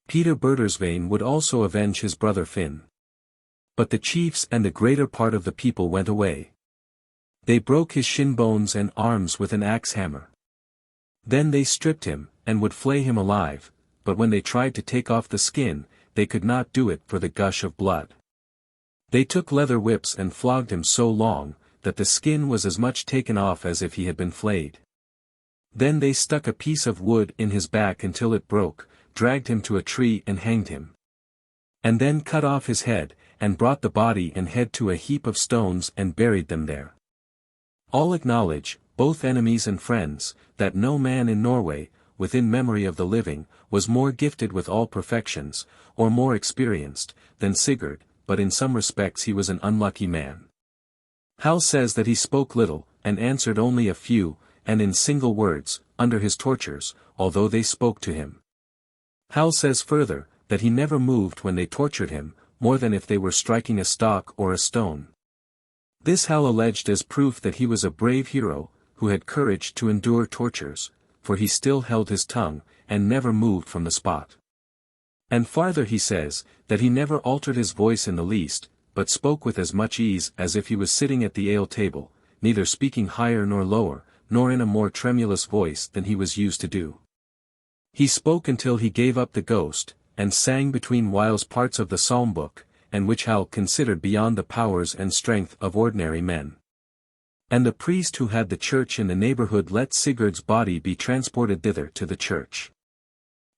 Peter Bertersvein would also avenge his brother Finn. But the chiefs and the greater part of the people went away. They broke his shin bones and arms with an axe hammer. Then they stripped him, and would flay him alive, but when they tried to take off the skin, they could not do it for the gush of blood. They took leather whips and flogged him so long, that the skin was as much taken off as if he had been flayed. Then they stuck a piece of wood in his back until it broke, dragged him to a tree and hanged him. And then cut off his head, and brought the body and head to a heap of stones and buried them there. All acknowledge, both enemies and friends, that no man in Norway, within memory of the living, was more gifted with all perfections, or more experienced, than Sigurd, but in some respects he was an unlucky man. Hal says that he spoke little, and answered only a few, and in single words, under his tortures, although they spoke to him. Hal says further, that he never moved when they tortured him, more than if they were striking a stock or a stone. This Hal alleged as proof that he was a brave hero, who had courage to endure tortures, for he still held his tongue, and never moved from the spot. And farther he says, that he never altered his voice in the least, but spoke with as much ease as if he was sitting at the ale table, neither speaking higher nor lower, nor in a more tremulous voice than he was used to do. He spoke until he gave up the ghost, and sang between whiles parts of the psalm book, and which Hal considered beyond the powers and strength of ordinary men. And the priest who had the church in the neighborhood let Sigurd's body be transported thither to the church.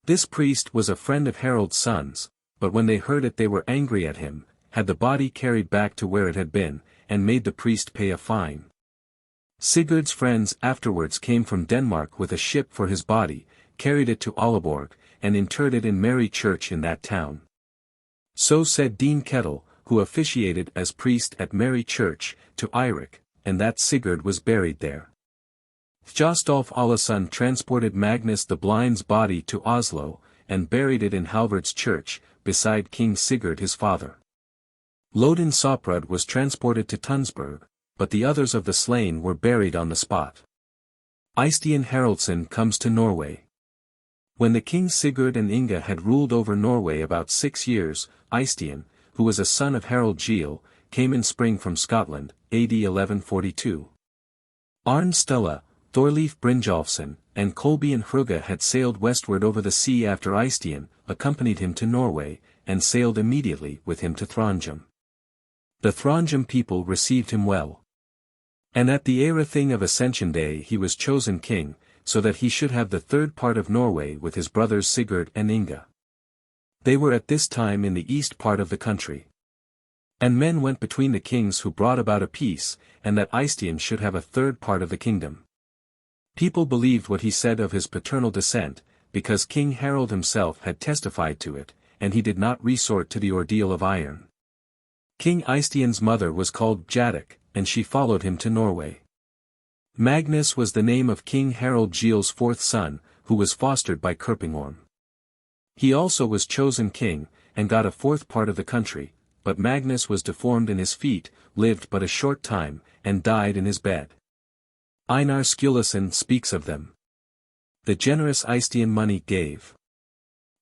This priest was a friend of Harald's sons, but when they heard it they were angry at him, had the body carried back to where it had been, and made the priest pay a fine. Sigurd's friends afterwards came from Denmark with a ship for his body, carried it to Aalborg, and interred it in Mary Church in that town. So said Dean Kettle, who officiated as priest at Mary Church, to Eirik, and that Sigurd was buried there. Thjostolf Olason transported Magnus the Blind's body to Oslo, and buried it in Halvard's church, beside King Sigurd his father. Lodin Soprud was transported to Tunsberg, but the others of the slain were buried on the spot. Eystein Haraldsson comes to Norway. When the King Sigurd and Inge had ruled over Norway about 6 years, Eystein, who was a son of Harald Gille, came in spring from Scotland, AD 1142. Arn Stella, Thorleif Brynjolfsson, and Kolbein Hrugge had sailed westward over the sea after Eystein, accompanied him to Norway, and sailed immediately with him to Trondheim. The Trondheim people received him well. And at the Thing of Ascension Day he was chosen king, so that he should have the third part of Norway with his brothers Sigurd and Inge. They were at this time in the east part of the country. And men went between the kings who brought about a peace, and that Eystein should have a third part of the kingdom. People believed what he said of his paternal descent, because King Harald himself had testified to it, and he did not resort to the ordeal of iron. King Eystein's mother was called Jadok, and she followed him to Norway. Magnus was the name of King Harald Gille's fourth son, who was fostered by Kurpingorm. He also was chosen king, and got a fourth part of the country, but Magnus was deformed in his feet, lived but a short time, and died in his bed. Einar Sturluson speaks of them. The generous Eystein money gave.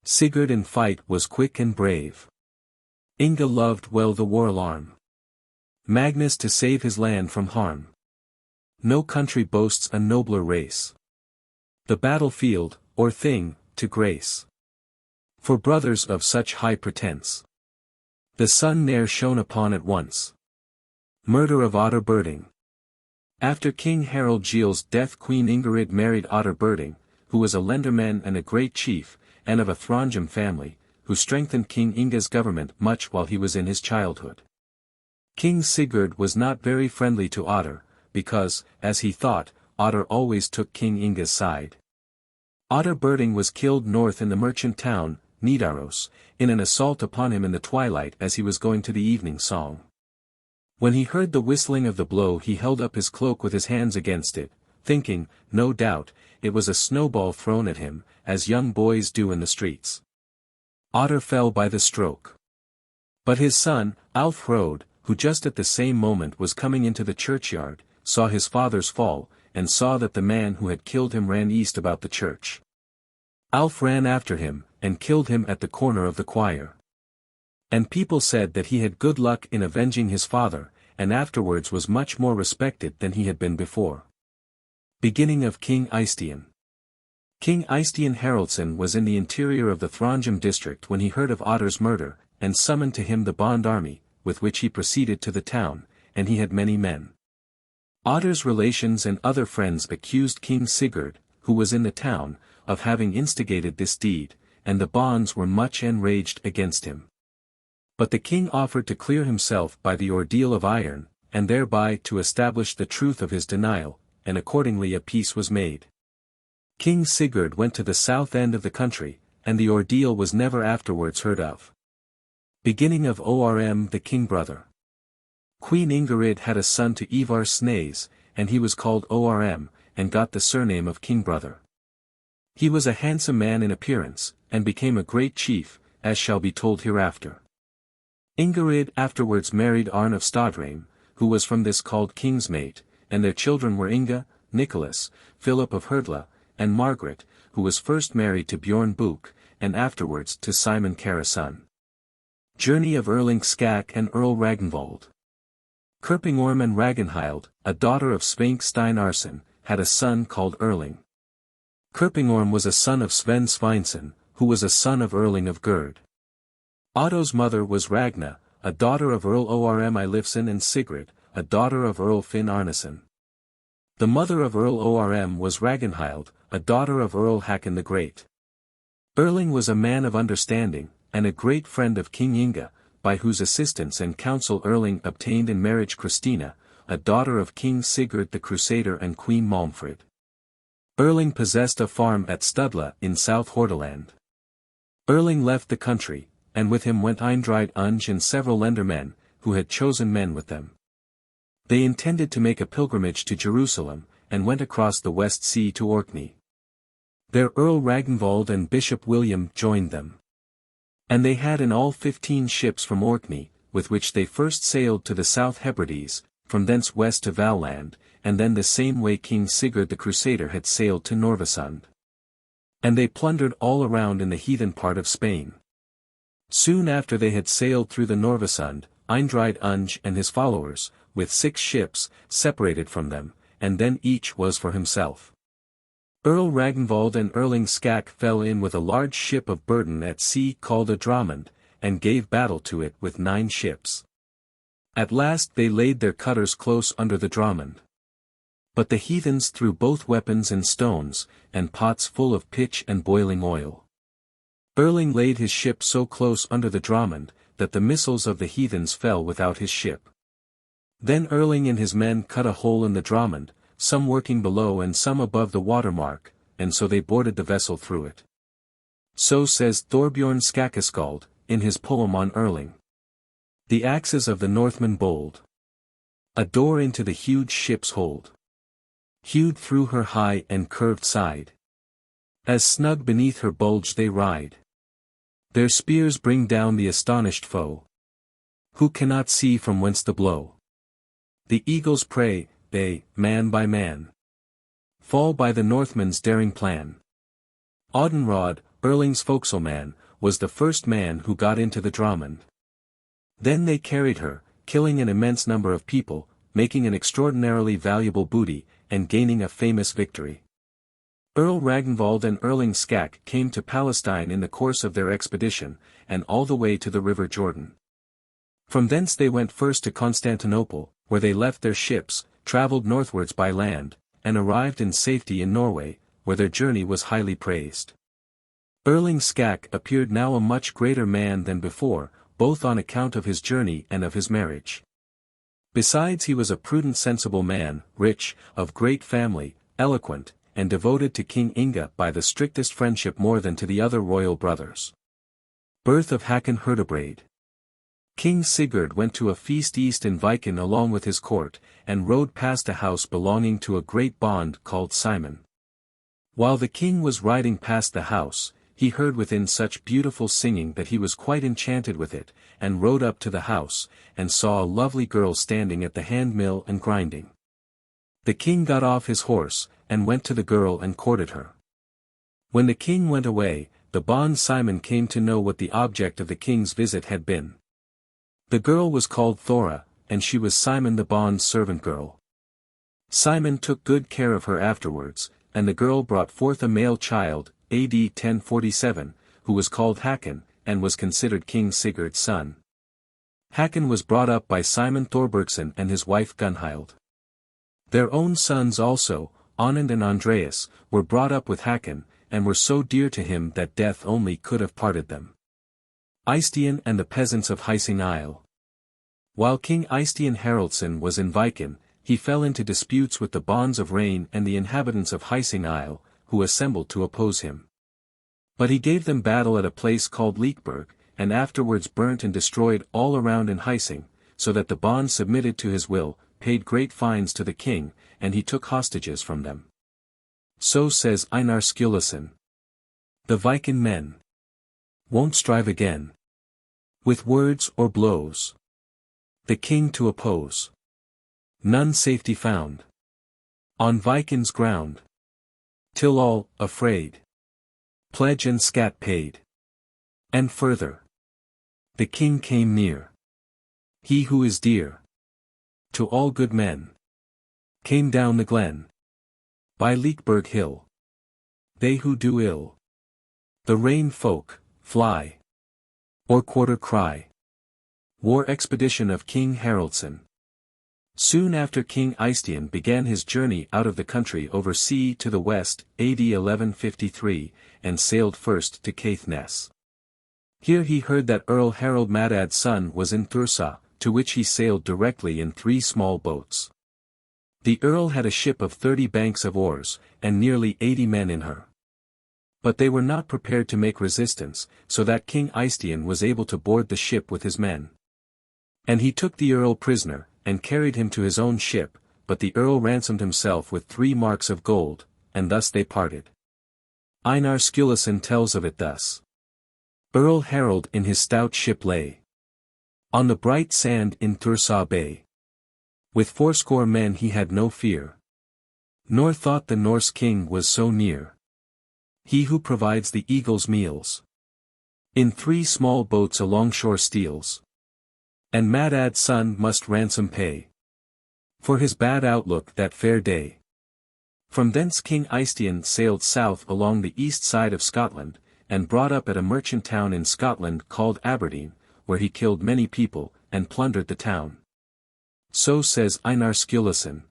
Sigurd in fight was quick and brave. Inge loved well the war alarm. Magnus to save his land from harm. No country boasts a nobler race. The battlefield, or thing, to grace. For brothers of such high pretense. The sun ne'er shone upon at once. Murder of Herdebreid. After King Harald Gille's death Queen Ingerid married Herdebreid, who was a lenderman and a great chief, and of a Throngem family, who strengthened King Inge's government much while he was in his childhood. King Sigurd was not very friendly to Otter, because, as he thought, Otter always took King Inge's side. Herdebreid was killed north in the merchant town, Nidaros, in an assault upon him in the twilight as he was going to the evening song. When he heard the whistling of the blow he held up his cloak with his hands against it, thinking, no doubt, it was a snowball thrown at him, as young boys do in the streets. Otter fell by the stroke. But his son, Alfrode, who just at the same moment was coming into the churchyard, saw his father's fall, and saw that the man who had killed him ran east about the church. Alf ran after him, and killed him at the corner of the choir. And people said that he had good luck in avenging his father, and afterwards was much more respected than he had been before. Beginning of King Eystein. King Eystein Haraldsson was in the interior of the Throngem district when he heard of Otter's murder, and summoned to him the bond army, with which he proceeded to the town, and he had many men. Otter's relations and other friends accused King Sigurd, who was in the town, of having instigated this deed, and the bonds were much enraged against him. But the king offered to clear himself by the ordeal of iron, and thereby to establish the truth of his denial, and accordingly a peace was made. King Sigurd went to the south end of the country, and the ordeal was never afterwards heard of. Beginning of Orm the king brother. Queen Ingerid had a son to Ivar Snaes, and he was called Orm, and got the surname of king brother. He was a handsome man in appearance, and became a great chief, as shall be told hereafter. Ingerid afterwards married Arn of Stadreim, who was from this called king's mate, and their children were Inge, Nicholas, Philip of Herdla, and Margaret, who was first married to Bjorn Book, and afterwards to Simon Kyrre's son. Journey of Erling Skak and Earl Ragnvald. Kurpingorm and Ragnhild, a daughter of Svenk Steinarsson, had a son called Erling. Kurpingorm was a son of Sven Sveinsson, who was a son of Erling of Gerd. Otto's mother was Ragna, a daughter of Earl Orm Eilifsson, and Sigrid, a daughter of Earl Finn Arneson. The mother of Earl Orm was Ragnhild, a daughter of Earl Hakon the Great. Erling was a man of understanding, and a great friend of King Inge, by whose assistance and counsel Erling obtained in marriage Christina, a daughter of King Sigurd the Crusader and Queen Malmfrid. Erling possessed a farm at Studla in South Hordaland. Erling left the country, and with him went Eystein Unge and several lendermen, who had chosen men with them. They intended to make a pilgrimage to Jerusalem, and went across the West Sea to Orkney. There Earl Ragnvald and Bishop William joined them. And they had in all 15 ships from Orkney, with which they first sailed to the South Hebrides, from thence west to Valland, and then the same way King Sigurd the Crusader had sailed to Norvesund. And they plundered all around in the heathen part of Spain. Soon after they had sailed through the Norvesund, Eystein Unge and his followers, with 6 ships, separated from them, and then each was for himself. Earl Ragnvald and Erling Skak fell in with a large ship of burden at sea called a Dramund, and gave battle to it with 9 ships. At last they laid their cutters close under the Dramund. But the heathens threw both weapons and stones, and pots full of pitch and boiling oil. Erling laid his ship so close under the Dramund, that the missiles of the heathens fell without his ship. Then Erling and his men cut a hole in the Dramund, some working below and some above the water mark, and so they boarded the vessel through it. So says Thorbjorn Skakeskald, in his poem on Erling. The axes of the Northmen bold. A door into the huge ship's hold. Hewed through her high and curved side. As snug beneath her bulge they ride. Their spears bring down the astonished foe. Who cannot see from whence the blow. The eagles prey, they, man by man. Fall by the Northmen's daring plan. Audenrod, Erling's forecastleman, was the first man who got into the Dramund. Then they carried her, killing an immense number of people, making an extraordinarily valuable booty, and gaining a famous victory. Earl Ragnvald and Erling Skak came to Palestine in the course of their expedition, and all the way to the river Jordan. From thence they went first to Constantinople, where they left their ships, travelled northwards by land, and arrived in safety in Norway, where their journey was highly praised. Erling Skak appeared now a much greater man than before, both on account of his journey and of his marriage. Besides, he was a prudent, sensible man, rich, of great family, eloquent, and devoted to King Inge by the strictest friendship more than to the other royal brothers. Birth of Hakon Herdebreid. King Sigurd went to a feast east in Viken along with his court, and rode past a house belonging to a great bond called Simon. While the king was riding past the house, he heard within such beautiful singing that he was quite enchanted with it, and rode up to the house, and saw a lovely girl standing at the hand-mill and grinding. The king got off his horse, and went to the girl and courted her. When the king went away, the bond Simon came to know what the object of the king's visit had been. The girl was called Thora, and she was Simon the bond's servant girl. Simon took good care of her afterwards, and the girl brought forth a male child, A.D. 1047, who was called Hakon, and was considered King Sigurd's son. Hakon was brought up by Simon Thorbergsson and his wife Gunhild. Their own sons also, Anand and Andreas, were brought up with Hakon, and were so dear to him that death only could have parted them. Eystein and the peasants of Heimskringla. While King Eystein Haraldsson was in Viken, he fell into disputes with the bonds of Rain and the inhabitants of Heimskringla, who assembled to oppose him. But he gave them battle at a place called Leekberg, and afterwards burnt and destroyed all around in Heising, so that the bonds submitted to his will, paid great fines to the king, and he took hostages from them. So says Einar Sturluson. The Viken men won't strive again with words or blows the king to oppose. None safety found on Viken's ground, till all, afraid, pledge and scat paid. And further, the king came near. He who is dear to all good men came down the glen by Leekberg hill. They who do ill, the rain folk, fly, or quarter cry. War expedition of King Haraldsson. Soon after King Eystein began his journey out of the country over sea to the west, AD 1153, and sailed first to Caithness. Here he heard that Earl Harald Madad's son was in Thursa, to which he sailed directly in 3 small boats. The earl had a ship of 30 banks of oars, and nearly 80 men in her. But they were not prepared to make resistance, so that King Eystein was able to board the ship with his men. And he took the earl prisoner, and carried him to his own ship, but the earl ransomed himself with 3 marks of gold, and thus they parted. Einar Sturluson tells of it thus. Earl Harald in his stout ship lay on the bright sand in Thursa Bay. With 80 men he had no fear, nor thought the Norse king was so near. He who provides the eagle's meals in 3 small boats alongshore steals, and Madad's son must ransom pay for his bad outlook that fair day. From thence King Eystein sailed south along the east side of Scotland, and brought up at a merchant town in Scotland called Aberdeen, where he killed many people, and plundered the town. So says Einar Sturluson.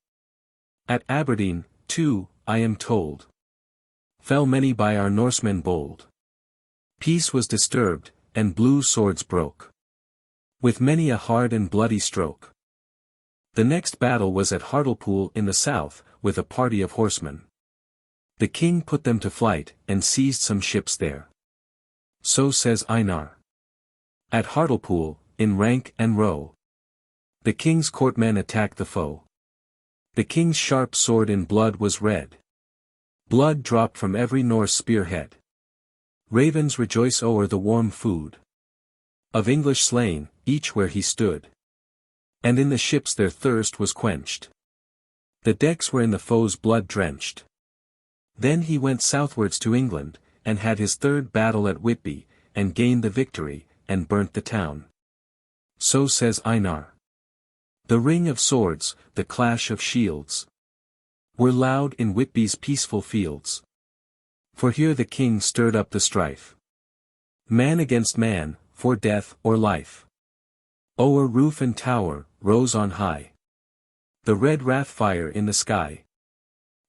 At Aberdeen, too, I am told, fell many by our Norsemen bold. Peace was disturbed, and blue swords broke, with many a hard and bloody stroke. The next battle was at Hartlepool in the south, with a party of horsemen. The king put them to flight, and seized some ships there. So says Einar. At Hartlepool, in rank and row, the king's courtmen attacked the foe. The king's sharp sword in blood was red. Blood dropped from every Norse spearhead. Ravens rejoice o'er the warm food of English slain, each where he stood. And in the ships their thirst was quenched. The decks were in the foe's blood drenched. Then he went southwards to England, and had his third battle at Whitby, and gained the victory, and burnt the town. So says Einar. The ring of swords, the clash of shields, were loud in Whitby's peaceful fields. For here the king stirred up the strife. Man against man, for death or life. O'er roof and tower, rose on high the red wrath fire in the sky.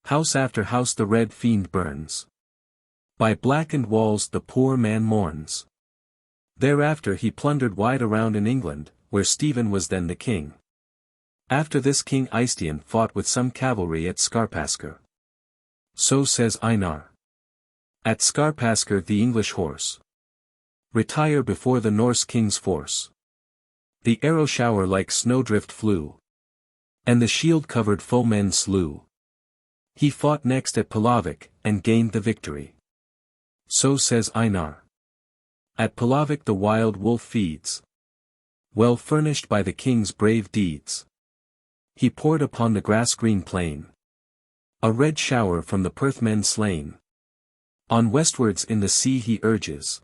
House after house the red fiend burns. By blackened walls the poor man mourns. Thereafter he plundered wide around in England, where Stephen was then the king. After this King Eystein fought with some cavalry at Skarpaskr. So says Einar. At Skarpaskr the English horse retire before the Norse king's force. The arrow shower like snowdrift flew, and the shield-covered foemen slew. He fought next at Palavik, and gained the victory. So says Einar. At Palavik the wild wolf feeds, well furnished by the king's brave deeds. He poured upon the grass-green plain a red shower from the Perthmen slain. On westwards in the sea he urges,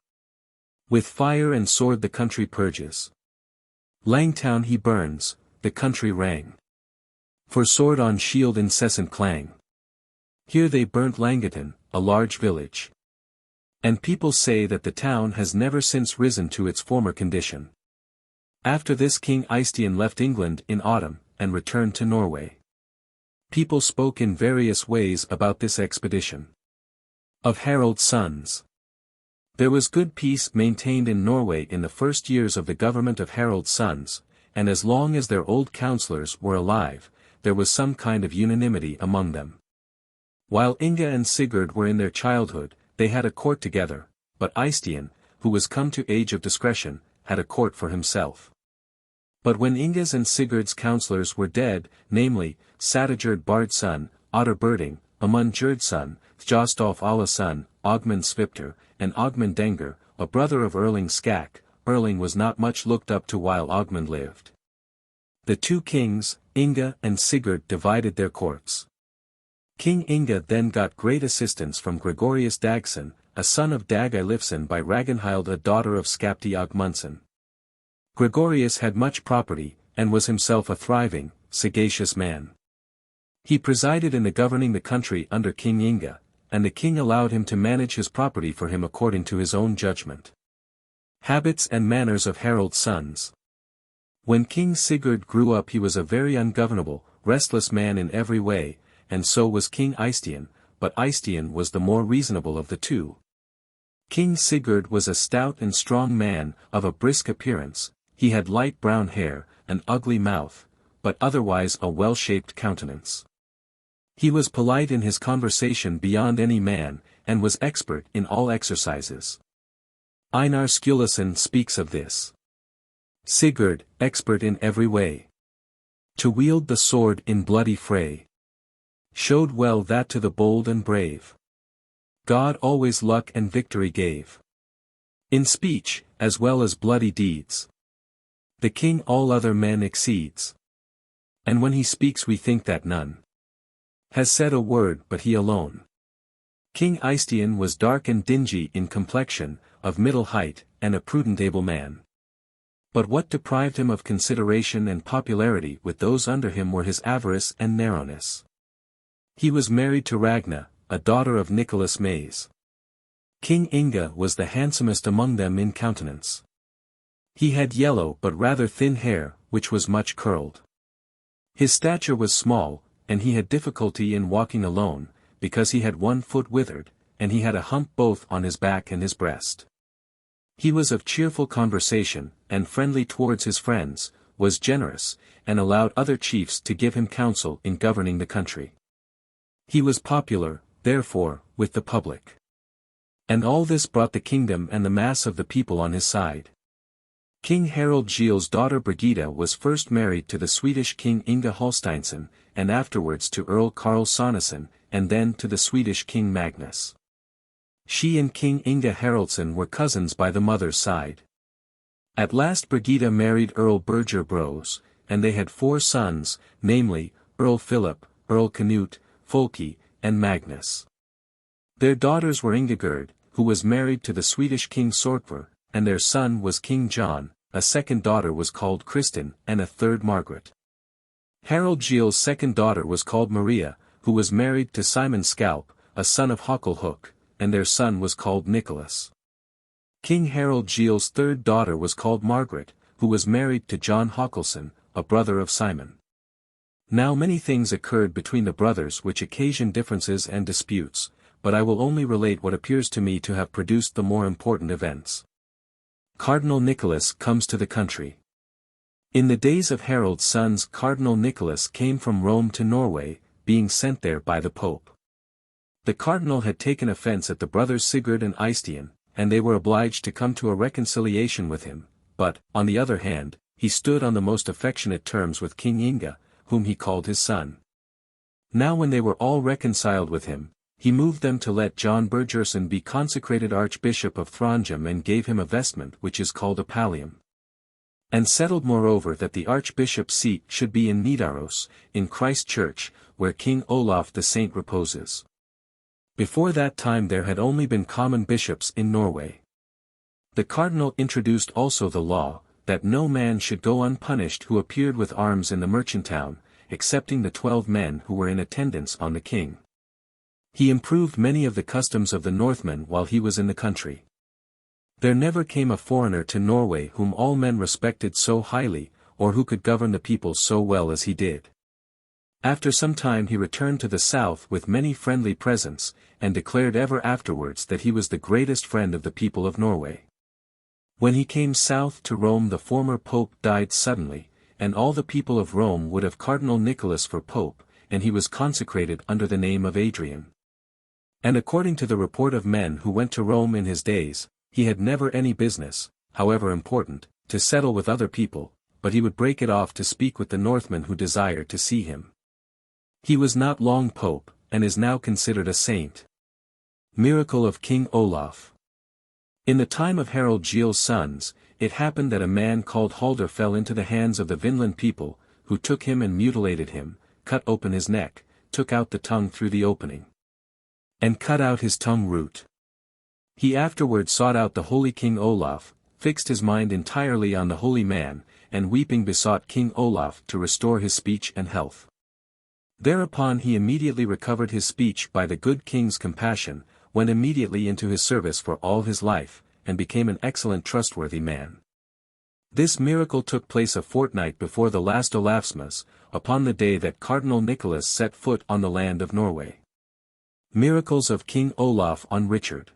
with fire and sword the country purges. Langtown he burns, the country rang, for sword on shield incessant clang. Here they burnt Langeton, a large village. And people say that the town has never since risen to its former condition. After this King Eystein left England in autumn, and returned to Norway. People spoke in various ways about this expedition of Harald's sons. There was good peace maintained in Norway in the first years of the government of Harald's sons, and as long as their old councillors were alive, there was some kind of unanimity among them. While Inge and Sigurd were in their childhood, they had a court together, but Eystein, who was come to age of discretion, had a court for himself. But when Inge's and Sigurd's councillors were dead, namely, Sadigerd Bard's son, Otter Birding, Amund Gjerd's son, Thjostolf Alla's son, Ogmund Svipter, and Ogmund Dengur, a brother of Erling Skak, Erling was not much looked up to while Ogmund lived. The two kings, Inge and Sigurd, divided their courts. King Inge then got great assistance from Gregorius Dagson, a son of Dag Eilifsson by Ragnhild, a daughter of Skapti Ogmundsson. Gregorius had much property, and was himself a thriving, sagacious man. He presided in the governing the country under King Inge, and the king allowed him to manage his property for him according to his own judgment. Habits and manners of Harald's sons. When King Sigurd grew up he was a very ungovernable, restless man in every way, and so was King Eystein, but Eystein was the more reasonable of the two. King Sigurd was a stout and strong man, of a brisk appearance. He had light brown hair, an ugly mouth, but otherwise a well-shaped countenance. He was polite in his conversation beyond any man, and was expert in all exercises. Einar Sturluson speaks of this. Sigurd, expert in every way, to wield the sword in bloody fray, showed well that to the bold and brave God always luck and victory gave. In speech, as well as bloody deeds, the king all other men exceeds. And when he speaks we think that none has said a word but he alone. King Eystein was dark and dingy in complexion, of middle height, and a prudent able man. But what deprived him of consideration and popularity with those under him were his avarice and narrowness. He was married to Ragna, a daughter of Nicholas Mays. King Inge was the handsomest among them in countenance. He had yellow but rather thin hair, which was much curled. His stature was small, and he had difficulty in walking alone, because he had one foot withered, and he had a hump both on his back and his breast. He was of cheerful conversation, and friendly towards his friends, was generous, and allowed other chiefs to give him counsel in governing the country. He was popular, therefore, with the public. And all this brought the kingdom and the mass of the people on his side. King Harald Gille's daughter Birgitta was first married to the Swedish king Inge Holsteinsson, and afterwards to Earl Karl Sonnesson, and then to the Swedish king Magnus. She and King Inge Haraldsson were cousins by the mother's side. At last Birgitta married Earl Birger Bros, and they had 4 sons, namely, Earl Philip, Earl Canute, Folke, and Magnus. Their daughters were Ingigerd, who was married to the Swedish king Sorkvar, and their son was King John, a second daughter was called Kristin, and a third Margaret. Harald Gille's second daughter was called Maria, who was married to Simon Scalp, a son of Hakon Hook, and their son was called Nicholas. King Harald Gille's third daughter was called Margaret, who was married to John Håkelsson, a brother of Simon. Now many things occurred between the brothers which occasioned differences and disputes, but I will only relate what appears to me to have produced the more important events. Cardinal Nicholas comes to the country. In the days of Harald's sons Cardinal Nicholas came from Rome to Norway, being sent there by the Pope. The cardinal had taken offense at the brothers Sigurd and Eystein, and they were obliged to come to a reconciliation with him, but, on the other hand, he stood on the most affectionate terms with King Inge, whom he called his son. Now when they were all reconciled with him, he moved them to let John Birgersson be consecrated Archbishop of Trondheim and gave him a vestment which is called a pallium. And settled moreover that the archbishop's seat should be in Nidaros, in Christ Church, where King Olaf the Saint reposes. Before that time there had only been common bishops in Norway. The cardinal introduced also the law, that no man should go unpunished who appeared with arms in the merchant town, excepting the 12 men who were in attendance on the king. He improved many of the customs of the Northmen while he was in the country. There never came a foreigner to Norway whom all men respected so highly, or who could govern the people so well as he did. After some time he returned to the south with many friendly presents, and declared ever afterwards that he was the greatest friend of the people of Norway. When he came south to Rome the former pope died suddenly, and all the people of Rome would have Cardinal Nicholas for pope, and he was consecrated under the name of Adrian. And according to the report of men who went to Rome in his days, he had never any business, however important, to settle with other people, but he would break it off to speak with the Northmen who desired to see him. He was not long pope, and is now considered a saint. Miracle of King Olaf. In the time of Harald Gille's sons, it happened that a man called Haldr fell into the hands of the Vinland people, who took him and mutilated him, cut open his neck, took out the tongue through the opening, and cut out his tongue root. He afterward sought out the holy King Olaf, fixed his mind entirely on the holy man, and weeping besought King Olaf to restore his speech and health. Thereupon he immediately recovered his speech by the good king's compassion, went immediately into his service for all his life, and became an excellent trustworthy man. This miracle took place a fortnight before the last Olafsmas, upon the day that Cardinal Nicholas set foot on the land of Norway. Miracles of King Olaf on Richard.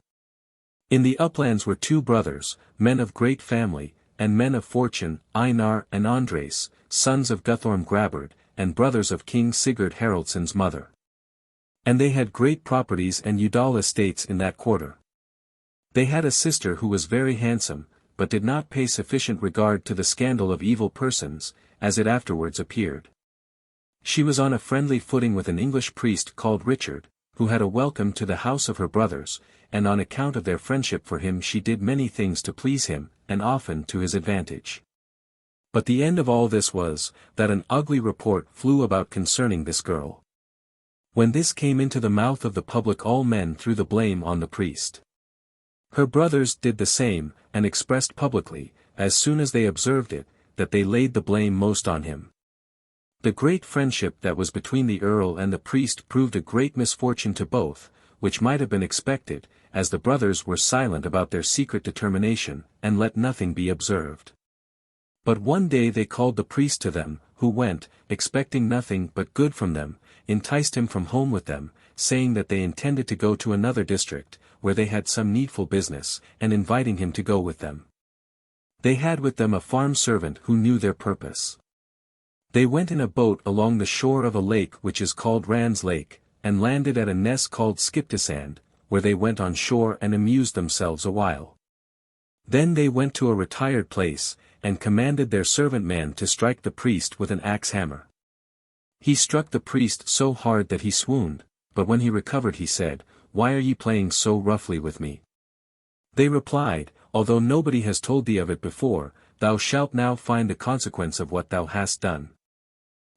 In the uplands were 2 brothers, men of great family, and men of fortune, Einar and Andres, sons of Guthorm Grabbard, and brothers of King Sigurd Haraldsson's mother. And they had great properties and Udal estates in that quarter. They had a sister who was very handsome, but did not pay sufficient regard to the scandal of evil persons, as it afterwards appeared. She was on a friendly footing with an English priest called Richard, who had a welcome to the house of her brothers, and on account of their friendship for him she did many things to please him, and often to his advantage. But the end of all this was, that an ugly report flew about concerning this girl. When this came into the mouth of the public all men threw the blame on the priest. Her brothers did the same, and expressed publicly, as soon as they observed it, that they laid the blame most on him. The great friendship that was between the earl and the priest proved a great misfortune to both, which might have been expected, as the brothers were silent about their secret determination, and let nothing be observed. But one day they called the priest to them, who went, expecting nothing but good from them, enticed him from home with them, saying that they intended to go to another district, where they had some needful business, and inviting him to go with them. They had with them a farm servant who knew their purpose. They went in a boat along the shore of a lake which is called Rand's Lake, and landed at a ness called Skiptisand, where they went on shore and amused themselves a while. Then they went to a retired place, and commanded their servant man to strike the priest with an axe hammer. He struck the priest so hard that he swooned, but when he recovered he said, "Why are ye playing so roughly with me?" They replied, "Although nobody has told thee of it before, thou shalt now find the consequence of what thou hast done."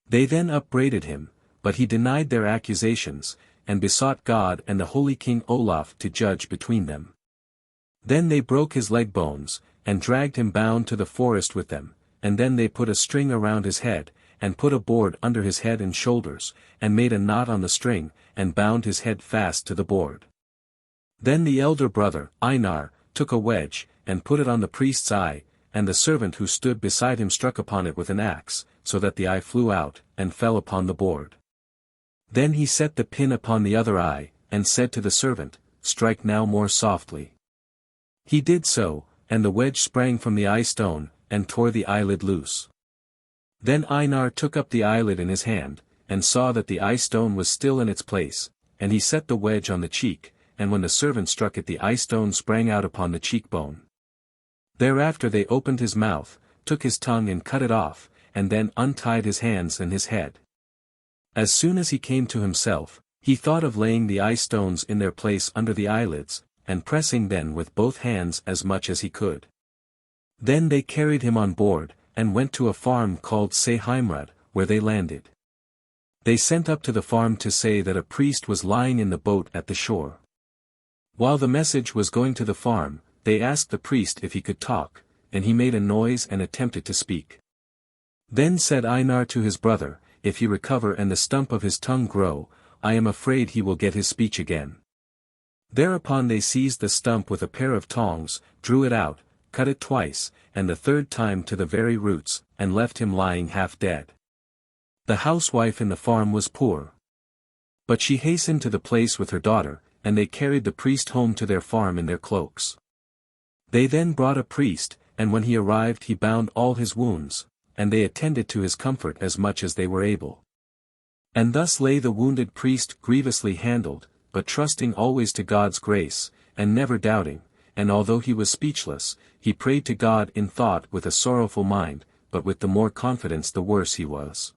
They then upbraided him, but he denied their accusations, and besought God and the holy King Olaf to judge between them. Then they broke his leg bones, and dragged him bound to the forest with them, and then they put a string around his head, and put a board under his head and shoulders, and made a knot on the string, and bound his head fast to the board. Then the elder brother, Einar, took a wedge, and put it on the priest's eye, and the servant who stood beside him struck upon it with an axe, so that the eye flew out, and fell upon the board. Then he set the pin upon the other eye, and said to the servant, "Strike now more softly." He did so, and the wedge sprang from the eye stone, and tore the eyelid loose. Then Einar took up the eyelid in his hand, and saw that the eye stone was still in its place, and he set the wedge on the cheek, and when the servant struck it the eye stone sprang out upon the cheekbone. Thereafter they opened his mouth, took his tongue and cut it off, and then untied his hands and his head. As soon as he came to himself, he thought of laying the eye stones in their place under the eyelids, and pressing then with both hands as much as he could. Then they carried him on board, and went to a farm called Heimskringla, where they landed. They sent up to the farm to say that a priest was lying in the boat at the shore. While the message was going to the farm, they asked the priest if he could talk, and he made a noise and attempted to speak. Then said Einar to his brother, "If he recover and the stump of his tongue grow, I am afraid he will get his speech again." Thereupon they seized the stump with a pair of tongs, drew it out, cut it twice, and the third time to the very roots, and left him lying half dead. The housewife in the farm was poor. But she hastened to the place with her daughter, and they carried the priest home to their farm in their cloaks. They then brought a priest, and when he arrived he bound all his wounds, and they attended to his comfort as much as they were able. And thus lay the wounded priest grievously handled, but trusting always to God's grace, and never doubting, and although he was speechless, he prayed to God in thought with a sorrowful mind, but with the more confidence the worse he was.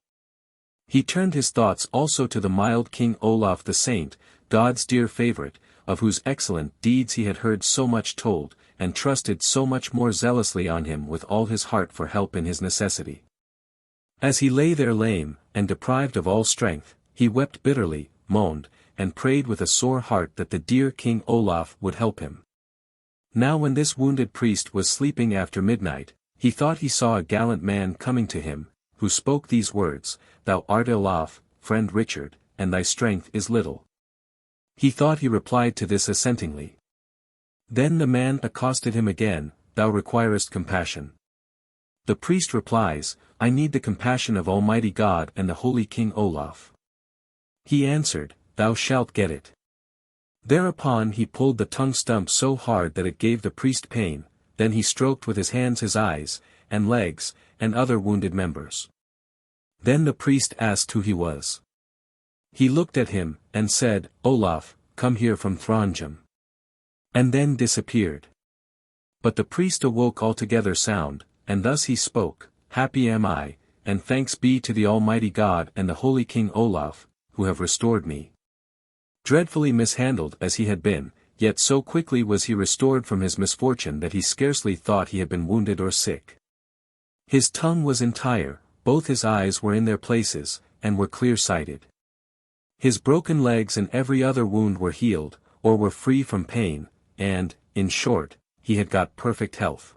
He turned his thoughts also to the mild King Olaf the Saint, God's dear favorite, of whose excellent deeds he had heard so much told, and trusted so much more zealously on him with all his heart for help in his necessity. As he lay there lame, and deprived of all strength, he wept bitterly, moaned, and prayed with a sore heart that the dear King Olaf would help him. Now when this wounded priest was sleeping after midnight, he thought he saw a gallant man coming to him, who spoke these words, "Thou art Olaf, friend Richard, and thy strength is little." He thought he replied to this assentingly. Then the man accosted him again, "Thou requirest compassion." The priest replies, "I need the compassion of Almighty God and the holy King Olaf." He answered, "Thou shalt get it." Thereupon he pulled the tongue stump so hard that it gave the priest pain, then he stroked with his hands his eyes, and legs, and other wounded members. Then the priest asked who he was. He looked at him, and said, "Olaf, come here from Trondheim," and then disappeared. But the priest awoke altogether sound, and thus he spoke, "Happy am I, and thanks be to the Almighty God and the holy King Olaf, who have restored me." Dreadfully mishandled as he had been, yet so quickly was he restored from his misfortune that he scarcely thought he had been wounded or sick. His tongue was entire, both his eyes were in their places, and were clear-sighted. His broken legs and every other wound were healed, or were free from pain, and, in short, he had got perfect health.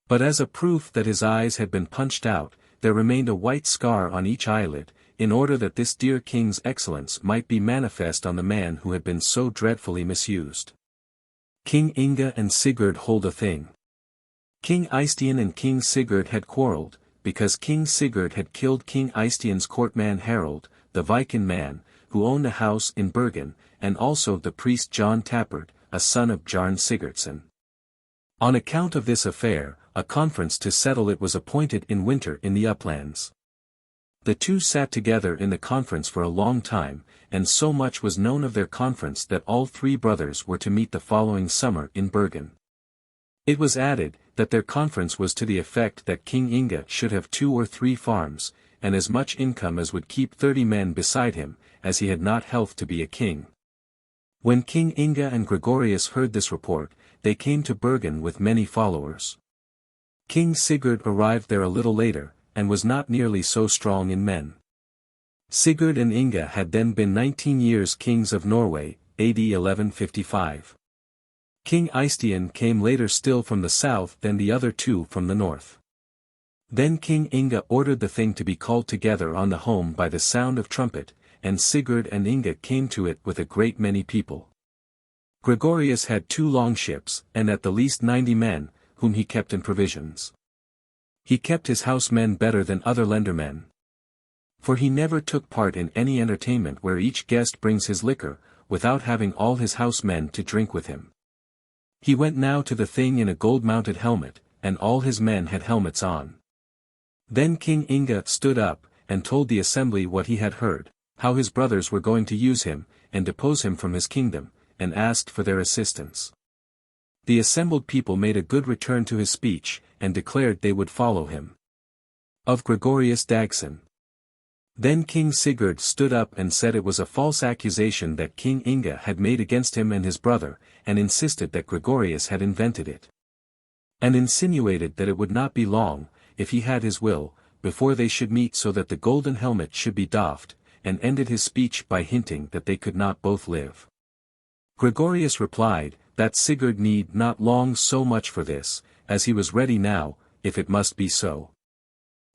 But as a proof that his eyes had been punched out, there remained a white scar on each eyelid, in order that this dear king's excellence might be manifest on the man who had been so dreadfully misused. King Inge and Sigurd hold a thing. King Eystein and King Sigurd had quarreled, because King Sigurd had killed King Eystein's courtman Harald, the Viking man, who owned a house in Bergen, and also the priest John Tappert, a son of Jarn Sigurdsson. On account of this affair, a conference to settle it was appointed in winter in the uplands. The two sat together in the conference for a long time, and so much was known of their conference that all three brothers were to meet the following summer in Bergen. It was added, that their conference was to the effect that King Inge should have 2 or 3 farms, and as much income as would keep 30 men beside him, as he had not health to be a king. When King Inge and Gregorius heard this report, they came to Bergen with many followers. King Sigurd arrived there a little later, and was not nearly so strong in men. Sigurd and Inge had then been 19 years kings of Norway, AD 1155. King Eystein came later still from the south than the other two from the north. Then King Inge ordered the thing to be called together on the home by the sound of trumpet, and Sigurd and Inge came to it with a great many people. Gregorius had 2 longships, and at the least 90 men, whom he kept in provisions. He kept his housemen better than other lendermen. For he never took part in any entertainment where each guest brings his liquor, without having all his housemen to drink with him. He went now to the thing in a gold-mounted helmet, and all his men had helmets on. Then King Inge stood up, and told the assembly what he had heard, how his brothers were going to use him, and depose him from his kingdom, and asked for their assistance. The assembled people made a good return to his speech, and declared they would follow him. Of Gregorius Dagson. Then King Sigurd stood up and said it was a false accusation that King Inge had made against him and his brother, and insisted that Gregorius had invented it. And insinuated that it would not be long, if he had his will, before they should meet so that the golden helmet should be doffed, and ended his speech by hinting that they could not both live. Gregorius replied, that Sigurd need not long so much for this, as he was ready now, if it must be so.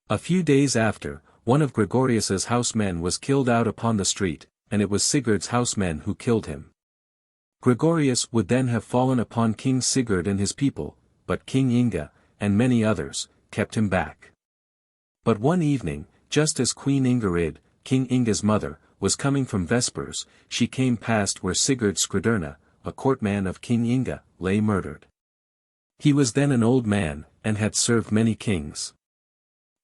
A few days after, one of Gregorius's housemen was killed out upon the street, and it was Sigurd's housemen who killed him. Gregorius would then have fallen upon King Sigurd and his people, but King Inge, and many others, kept him back. But one evening, just as Queen Ingrid, King Inge's mother, was coming from vespers, she came past where Sigurd Skræderne, a courtman of King Inge, lay murdered. He was then an old man, and had served many kings.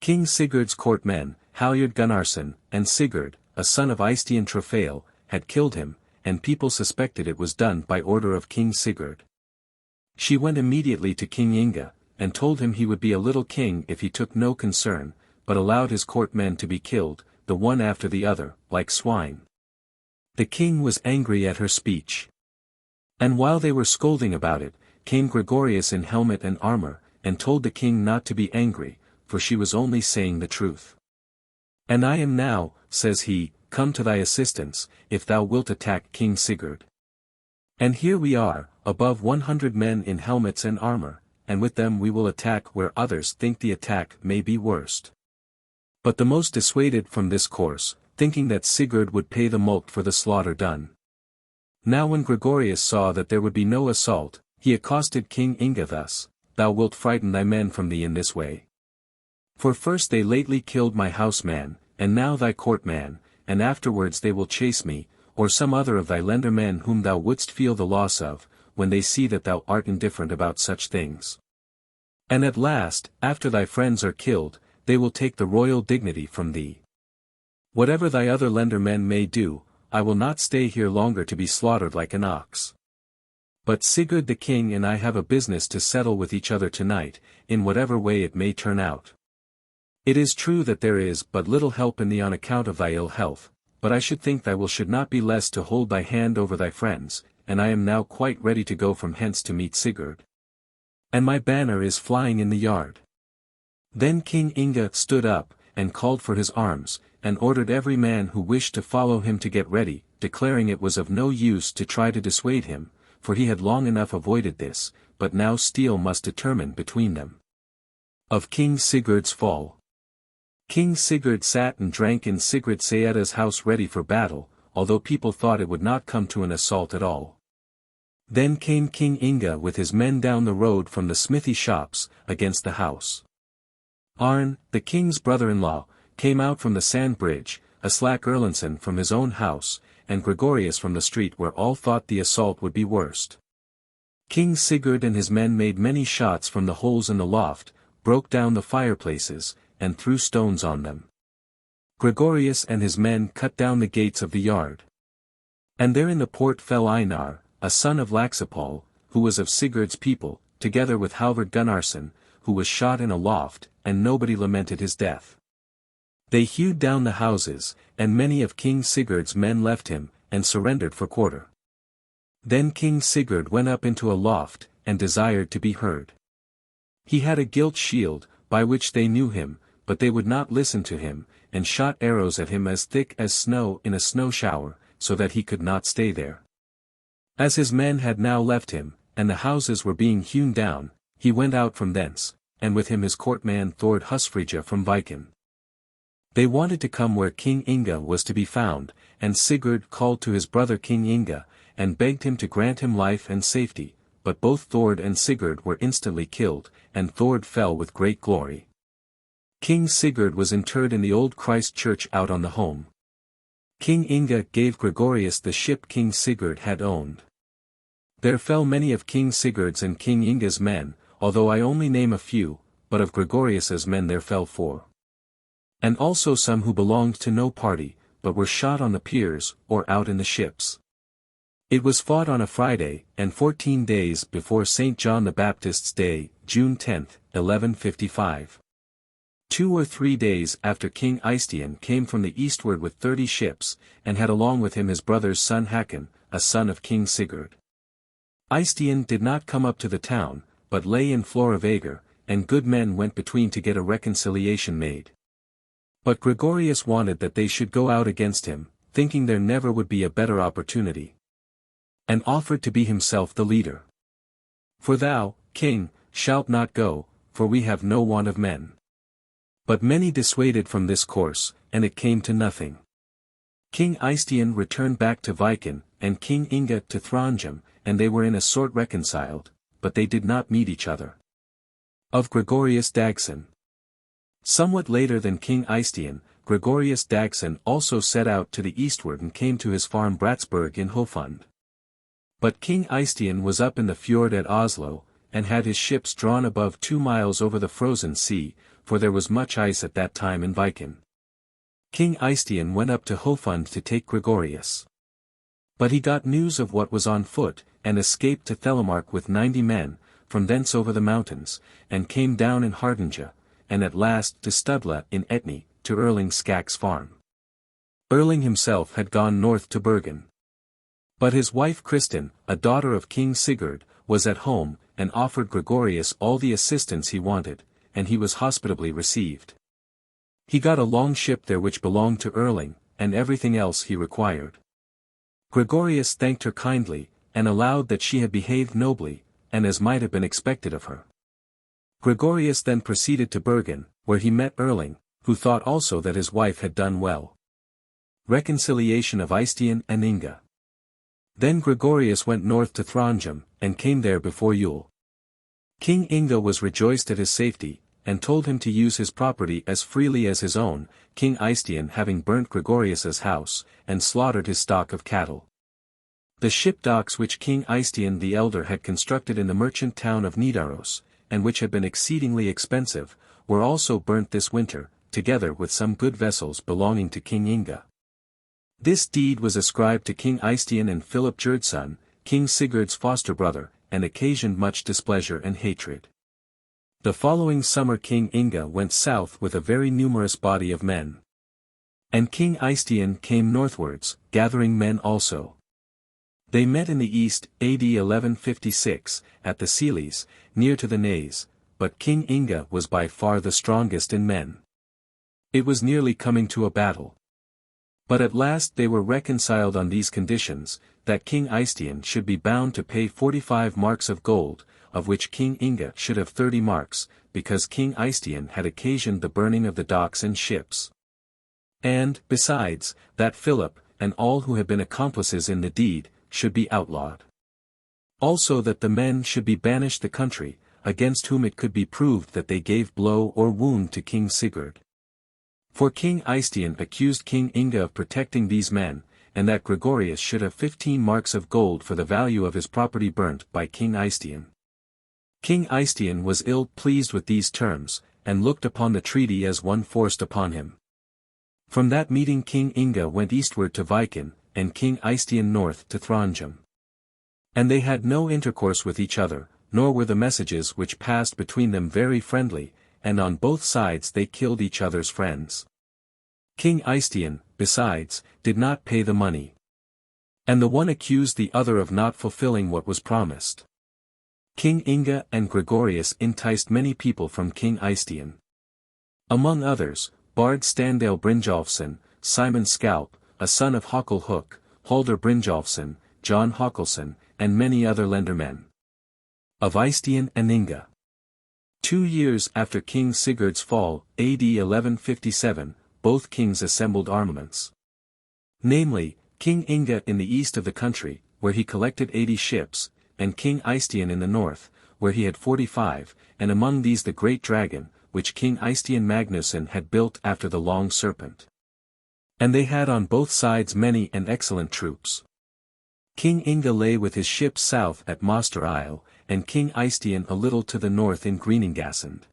King Sigurd's courtmen, Halyard Gunnarsson, and Sigurd, a son of Eystein Trofale, had killed him, and people suspected it was done by order of King Sigurd. She went immediately to King Inge, and told him he would be a little king if he took no concern, but allowed his courtmen to be killed, the one after the other, like swine. The king was angry at her speech. And while they were scolding about it, came Gregorius in helmet and armor, and told the king not to be angry, for she was only saying the truth. And I am now, says he, come to thy assistance, if thou wilt attack King Sigurd. And here we are, above 100 men in helmets and armor, and with them we will attack where others think the attack may be worst. But the most dissuaded from this course, thinking that Sigurd would pay the mulct for the slaughter done. Now when Gregorius saw that there would be no assault, he accosted King Inge thus, Thou wilt frighten thy men from thee in this way. For first they lately killed my houseman, and now thy courtman, and afterwards they will chase me, or some other of thy lendermen whom thou wouldst feel the loss of, when they see that thou art indifferent about such things. And at last, after thy friends are killed, they will take the royal dignity from thee. Whatever thy other lendermen may do, I will not stay here longer to be slaughtered like an ox. But Sigurd the king and I have a business to settle with each other tonight, in whatever way it may turn out. It is true that there is but little help in thee on account of thy ill health, but I should think thy will should not be less to hold thy hand over thy friends, and I am now quite ready to go from hence to meet Sigurd. And my banner is flying in the yard. Then King Inge stood up, and called for his arms, and ordered every man who wished to follow him to get ready, declaring it was of no use to try to dissuade him, for he had long enough avoided this, but now steel must determine between them. Of King Sigurd's fall. King Sigurd sat and drank in Sigrid Saeda's house ready for battle, although people thought it would not come to an assault at all. Then came King Inge with his men down the road from the smithy shops, against the house. Arn, the king's brother-in-law, came out from the sand bridge, Aslak Erlingson from his own house, and Gregorius from the street where all thought the assault would be worst. King Sigurd and his men made many shots from the holes in the loft, broke down the fireplaces, and threw stones on them. Gregorius and his men cut down the gates of the yard. And there in the port fell Einar, a son of Laxapol, who was of Sigurd's people, together with Halvard Gunnarsson, who was shot in a loft, and nobody lamented his death. They hewed down the houses, and many of King Sigurd's men left him, and surrendered for quarter. Then King Sigurd went up into a loft, and desired to be heard. He had a gilt shield, by which they knew him, but they would not listen to him, and shot arrows at him as thick as snow in a snow shower, so that he could not stay there. As his men had now left him, and the houses were being hewn down, he went out from thence, and with him his courtman Thord Husfrija from Viken. They wanted to come where King Inge was to be found, and Sigurd called to his brother King Inge, and begged him to grant him life and safety, but both Thord and Sigurd were instantly killed, and Thord fell with great glory. King Sigurd was interred in the old Christ church out on the Holm. King Inge gave Gregorius the ship King Sigurd had owned. There fell many of King Sigurd's and King Inge's men, although I only name a few, but of Gregorius's men there fell 4. And also some who belonged to no party, but were shot on the piers, or out in the ships. It was fought on a Friday, and 14 days before St. John the Baptist's Day, June 10, 1155. 2 or 3 days after King Eystein came from the eastward with 30 ships, and had along with him his brother's son Hakon, a son of King Sigurd. Eystein did not come up to the town, but lay in Floravegar, and good men went between to get a reconciliation made. But Gregorius wanted that they should go out against him, thinking there never would be a better opportunity. And offered to be himself the leader. For thou, king, shalt not go, for we have no want of men. But many dissuaded from this course, and it came to nothing. King Eystein returned back to Viken, and King Inge to Throndheim, and they were in a sort reconciled, but they did not meet each other. Of Gregorius Dagson. Somewhat later than King Eystein, Gregorius Dagson also set out to the eastward and came to his farm Bratsburg in Hofund. But King Eystein was up in the fjord at Oslo, and had his ships drawn above 2 miles over the frozen sea, for there was much ice at that time in Viken. King Eystein went up to Hofund to take Gregorius. But he got news of what was on foot, and escaped to Thelemark with 90 men, from thence over the mountains, and came down in Hardrade, and at last to Studla in Etne, to Erling Skak's farm. Erling himself had gone north to Bergen. But his wife Kristin, a daughter of King Sigurd, was at home, and offered Gregorius all the assistance he wanted, and he was hospitably received. He got a long ship there which belonged to Erling, and everything else he required. Gregorius thanked her kindly, and allowed that she had behaved nobly, and as might have been expected of her. Gregorius then proceeded to Bergen, where he met Erling, who thought also that his wife had done well. Reconciliation of Eystein and Inge. Then Gregorius went north to Throndheim, and came there before Yule. King Inge was rejoiced at his safety, and told him to use his property as freely as his own, King Eystein having burnt Gregorius's house, and slaughtered his stock of cattle. The ship docks which King Eystein the elder had constructed in the merchant town of Nidaros, and which had been exceedingly expensive, were also burnt this winter, together with some good vessels belonging to King Inge. This deed was ascribed to King Eystein and Philip Gjerdsson, King Sigurd's foster brother, and occasioned much displeasure and hatred. The following summer King Inge went south with a very numerous body of men. And King Eystein came northwards, gathering men also. They met in the east, AD 1156, at the Sealies, near to the Naze, but King Inge was by far the strongest in men. It was nearly coming to a battle. But at last they were reconciled on these conditions, that King Eystein should be bound to pay 45 marks of gold, of which King Inge should have 30 marks, because King Eystein had occasioned the burning of the docks and ships. And, besides, that Philip, and all who had been accomplices in the deed, should be outlawed. Also that the men should be banished the country, against whom it could be proved that they gave blow or wound to King Sigurd. For King Eystein accused King Inge of protecting these men, and that Gregorius should have 15 marks of gold for the value of his property burnt by King Eystein. King Eystein was ill pleased with these terms, and looked upon the treaty as one forced upon him. From that meeting King Inge went eastward to Viken, and King Eystein north to Trondheim. And they had no intercourse with each other, nor were the messages which passed between them very friendly, and on both sides they killed each other's friends. King Eystein, besides, did not pay the money. And the one accused the other of not fulfilling what was promised. King Inge and Gregorius enticed many people from King Eystein. Among others, Bard Standale Brynjolfsson, Simon Scalp, a son of Hakon Hook, Halder Brynjolfsson, John Håkelsson, and many other lendermen. Of Eystein and Inge. 2 years after King Sigurd's fall, AD 1157, both kings assembled armaments. Namely, King Inge in the east of the country, where he collected 80 ships, and King Eystein in the north, where he had 45, and among these the great dragon, which King Eystein Magnusson had built after the long serpent. And they had on both sides many and excellent troops. King Inge lay with his ships south at Moster Isle, and King Eystein a little to the north in Greeningasund.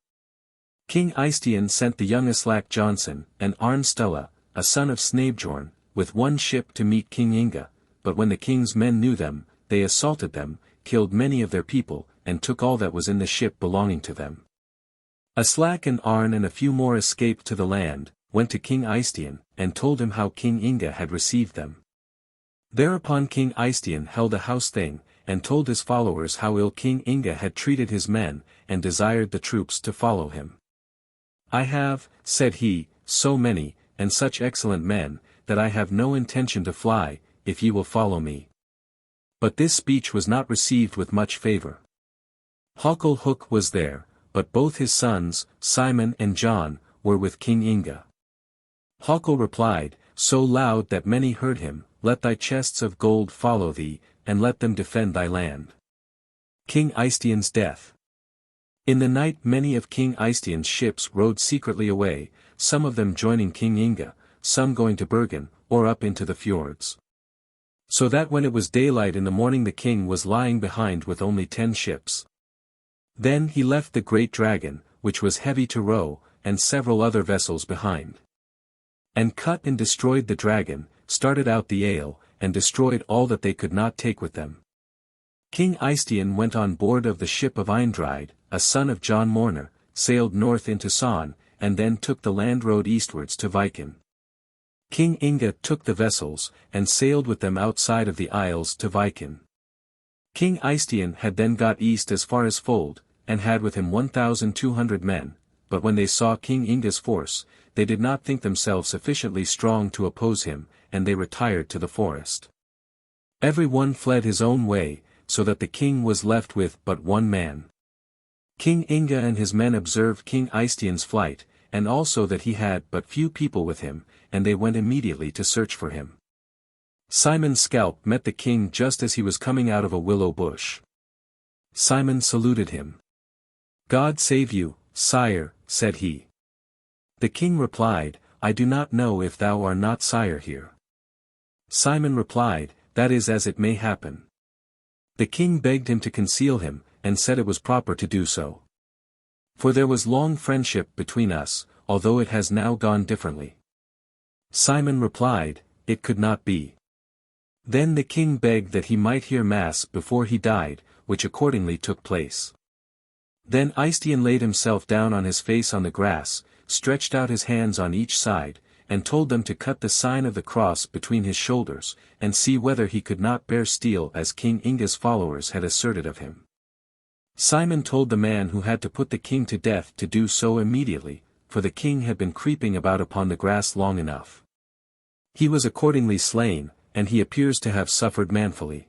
King Eystein sent the young Aslak Jonsson, and Arn Sturla, a son of Snæbjorn, with one ship to meet King Inge, but when the king's men knew them, they assaulted them, killed many of their people, and took all that was in the ship belonging to them. Aslak and Arn and a few more escaped to the land, went to King Eystein, and told him how King Inge had received them. Thereupon King Eystein held a house thing, and told his followers how ill King Inge had treated his men, and desired the troops to follow him. I have, said he, so many, and such excellent men, that I have no intention to fly, if ye will follow me. But this speech was not received with much favor. Hakon Hook was there, but both his sons, Simon and John, were with King Inge. Hakon replied, so loud that many heard him, let thy chests of gold follow thee, and let them defend thy land. King Eystein's death. In the night many of King Eystein's ships rowed secretly away, some of them joining King Inge, some going to Bergen, or up into the fjords. So that when it was daylight in the morning the king was lying behind with only 10 ships. Then he left the great dragon, which was heavy to row, and several other vessels behind. And cut and destroyed the dragon, started out the ale, and destroyed all that they could not take with them. King Eystein went on board of the ship of Hardrade, a son of John Mourner, sailed north into Son, and then took the land road eastwards to Viken. King Inge took the vessels, and sailed with them outside of the isles to Viken. King Eystein had then got east as far as Fold, and had with him 1,200 men, but when they saw King Inge's force, they did not think themselves sufficiently strong to oppose him, and they retired to the forest. Every one fled his own way, so that the king was left with but one man. King Inge and his men observed King Eystein's flight, and also that he had but few people with him, and they went immediately to search for him. Simon Scalp met the king just as he was coming out of a willow bush. Simon saluted him. God save you, sire, said he. The king replied, I do not know if thou art not sire here. Simon replied, that is as it may happen. The king begged him to conceal him, and said it was proper to do so. For there was long friendship between us, although it has now gone differently. Simon replied, it could not be. Then the king begged that he might hear mass before he died, which accordingly took place. Then Eystein laid himself down on his face on the grass, stretched out his hands on each side, and told them to cut the sign of the cross between his shoulders, and see whether he could not bear steel as King Inge's followers had asserted of him. Simon told the man who had to put the king to death to do so immediately, for the king had been creeping about upon the grass long enough. He was accordingly slain, and he appears to have suffered manfully.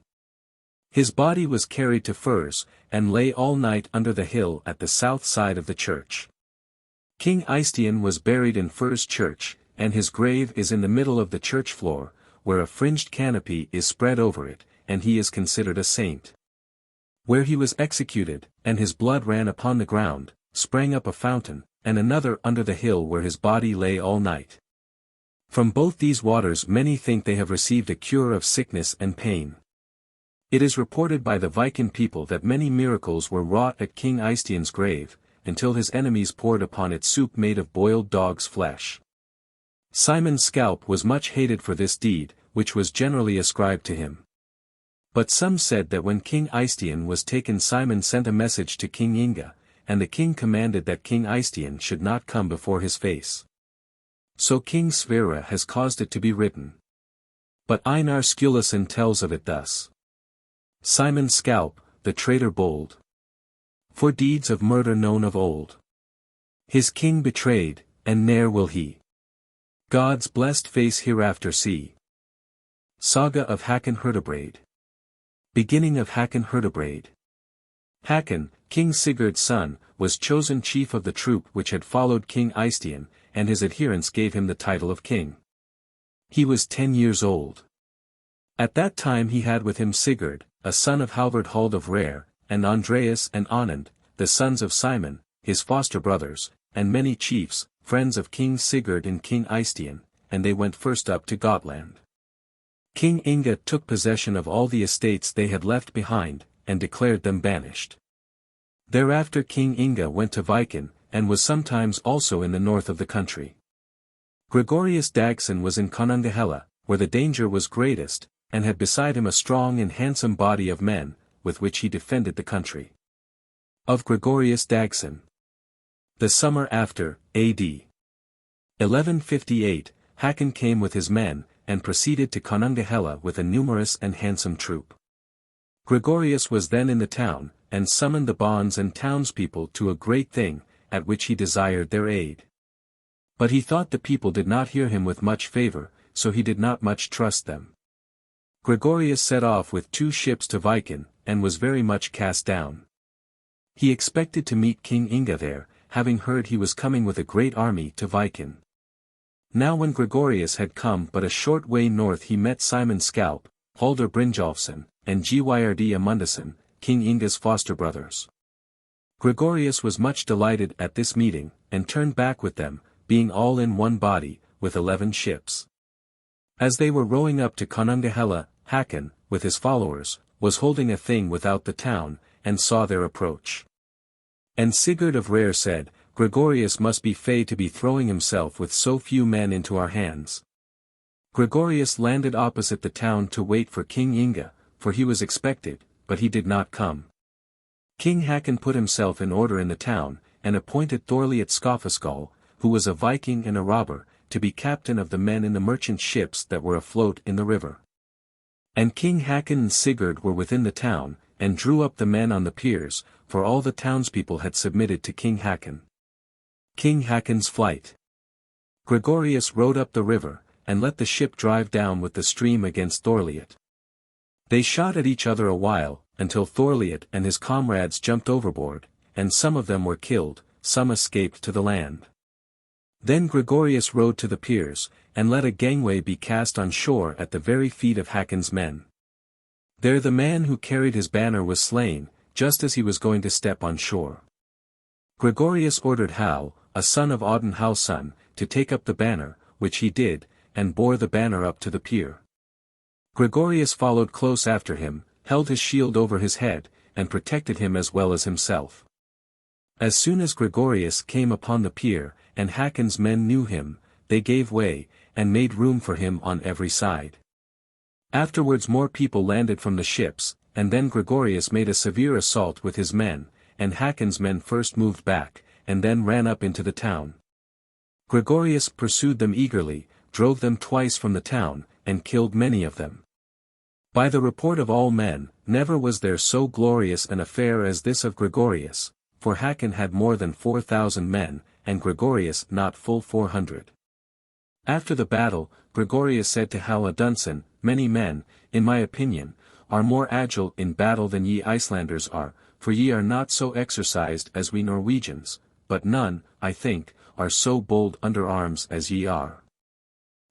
His body was carried to Furs, and lay all night under the hill at the south side of the church. King Eystein was buried in Furs church, and his grave is in the middle of the church floor, where a fringed canopy is spread over it, and he is considered a saint. Where he was executed, and his blood ran upon the ground, sprang up a fountain, and another under the hill where his body lay all night. From both these waters many think they have received a cure of sickness and pain. It is reported by the Viking people that many miracles were wrought at King Eystein's grave, until his enemies poured upon it soup made of boiled dog's flesh. Simon's scalp was much hated for this deed, which was generally ascribed to him. But some said that when King Eystein was taken, Simon sent a message to King Inge, and the king commanded that King Eystein should not come before his face. So King Sverre has caused it to be written. But Einar Sturluson tells of it thus. Simon's scalp, the traitor bold. For deeds of murder known of old. His king betrayed, and ne'er will he God's blessed face hereafter see. Saga of Hakon Herdebreid. Beginning of Hakon Herdebreid. Hakon, King Sigurd's son, was chosen chief of the troop which had followed King Eystein, and his adherents gave him the title of king. He was 10 years old. At that time he had with him Sigurd, a son of Harald of Rare, and Andreas and Anand, the sons of Simon, his foster brothers, and many chiefs, friends of King Sigurd and King Eystein, and they went first up to Gotland. King Inge took possession of all the estates they had left behind, and declared them banished. Thereafter King Inge went to Viken, and was sometimes also in the north of the country. Gregorius Dagson was in Konungahella, where the danger was greatest, and had beside him a strong and handsome body of men, with which he defended the country. Of Gregorius Dagson. The summer after, A.D. 1158, Hakon came with his men, and proceeded to Konungahella with a numerous and handsome troop. Gregorius was then in the town, and summoned the bonds and townspeople to a great thing, at which he desired their aid. But he thought the people did not hear him with much favor, so he did not much trust them. Gregorius set off with 2 ships to Viken, and was very much cast down. He expected to meet King Inge there, having heard he was coming with a great army to Viken. Now when Gregorius had come but a short way north, he met Simon Scalp, Halder Brynjolfsson, and Gyrd Amundsen, King Inge's foster brothers. Gregorius was much delighted at this meeting, and turned back with them, being all in one body, with 11 ships. As they were rowing up to Konungahella, Hakon, with his followers, was holding a thing without the town, and saw their approach. And Sigurd of Rare said, Gregorius must be fey to be throwing himself with so few men into our hands. Gregorius landed opposite the town to wait for King Inge, for he was expected, but he did not come. King Hakon put himself in order in the town, and appointed Thorliat Skaffaskal, who was a Viking and a robber, to be captain of the men in the merchant ships that were afloat in the river. And King Hakon and Sigurd were within the town, and drew up the men on the piers, for all the townspeople had submitted to King Hakon. King Hakon's flight. Gregorius rowed up the river, and let the ship drive down with the stream against Thorliat. They shot at each other a while, until Thorliat and his comrades jumped overboard, and some of them were killed, some escaped to the land. Then Gregorius rowed to the piers, and let a gangway be cast on shore at the very feet of Hakon's men. There the man who carried his banner was slain, just as he was going to step on shore. Gregorius ordered Hal, a son of Audun Halson, to take up the banner, which he did, and bore the banner up to the pier. Gregorius followed close after him, held his shield over his head, and protected him as well as himself. As soon as Gregorius came upon the pier, and Hakon's men knew him, they gave way, and made room for him on every side. Afterwards more people landed from the ships, and then Gregorius made a severe assault with his men, and Hakon's men first moved back, and then ran up into the town. Gregorius pursued them eagerly, drove them twice from the town, and killed many of them. By the report of all men, never was there so glorious an affair as this of Gregorius, for Hakon had more than 4,000 men, and Gregorius not full 400. After the battle, Gregorius said to Haladunson, Many men, in my opinion, are more agile in battle than ye Icelanders are, for ye are not so exercised as we Norwegians, but none, I think, are so bold under arms as ye are.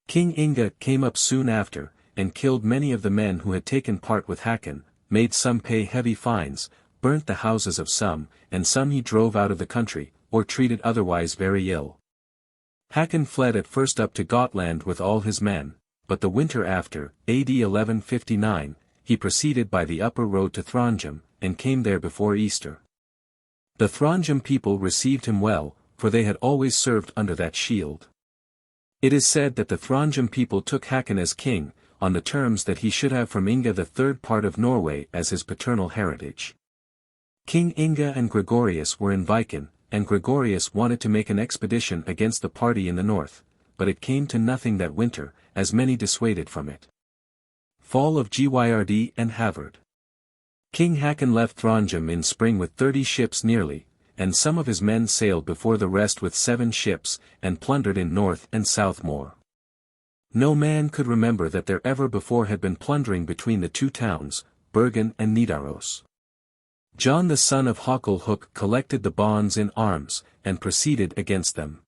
King Inge came up soon after, and killed many of the men who had taken part with Hakon, made some pay heavy fines, burnt the houses of some, and some he drove out of the country, or treated otherwise very ill. Hakon fled at first up to Gotland with all his men, but the winter after, A.D. 1159, he proceeded by the upper road to Trondheim, and came there before Easter. The Trondheim people received him well, for they had always served under that shield. It is said that the Throndheim people took Hakon as king, on the terms that he should have from Inge the third part of Norway as his paternal heritage. King Inge and Gregorius were in Viken, and Gregorius wanted to make an expedition against the party in the north, but it came to nothing that winter, as many dissuaded from it. Fall of Gyrd and Havard. King Hakon left Throndheim in spring with 30 ships nearly, and some of his men sailed before the rest with 7 ships, and plundered in North and South Moor. No man could remember that there ever before had been plundering between the two towns, Bergen and Nidaros. John the son of Hakon Hook collected the bonds in arms, and proceeded against them.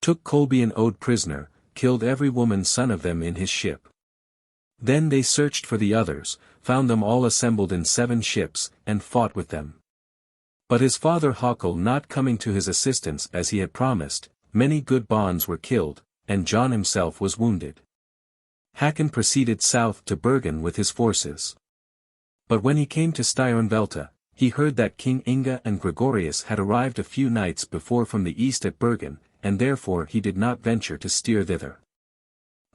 Took Kolby and Ode prisoner, killed every woman son of them in his ship. Then they searched for the others, found them all assembled in 7 ships, and fought with them. But his father Hakon not coming to his assistance as he had promised, many good bonds were killed, and John himself was wounded. Hakon proceeded south to Bergen with his forces. But when he came to Styronvelta, he heard that King Inge and Gregorius had arrived a few nights before from the east at Bergen, and therefore he did not venture to steer thither.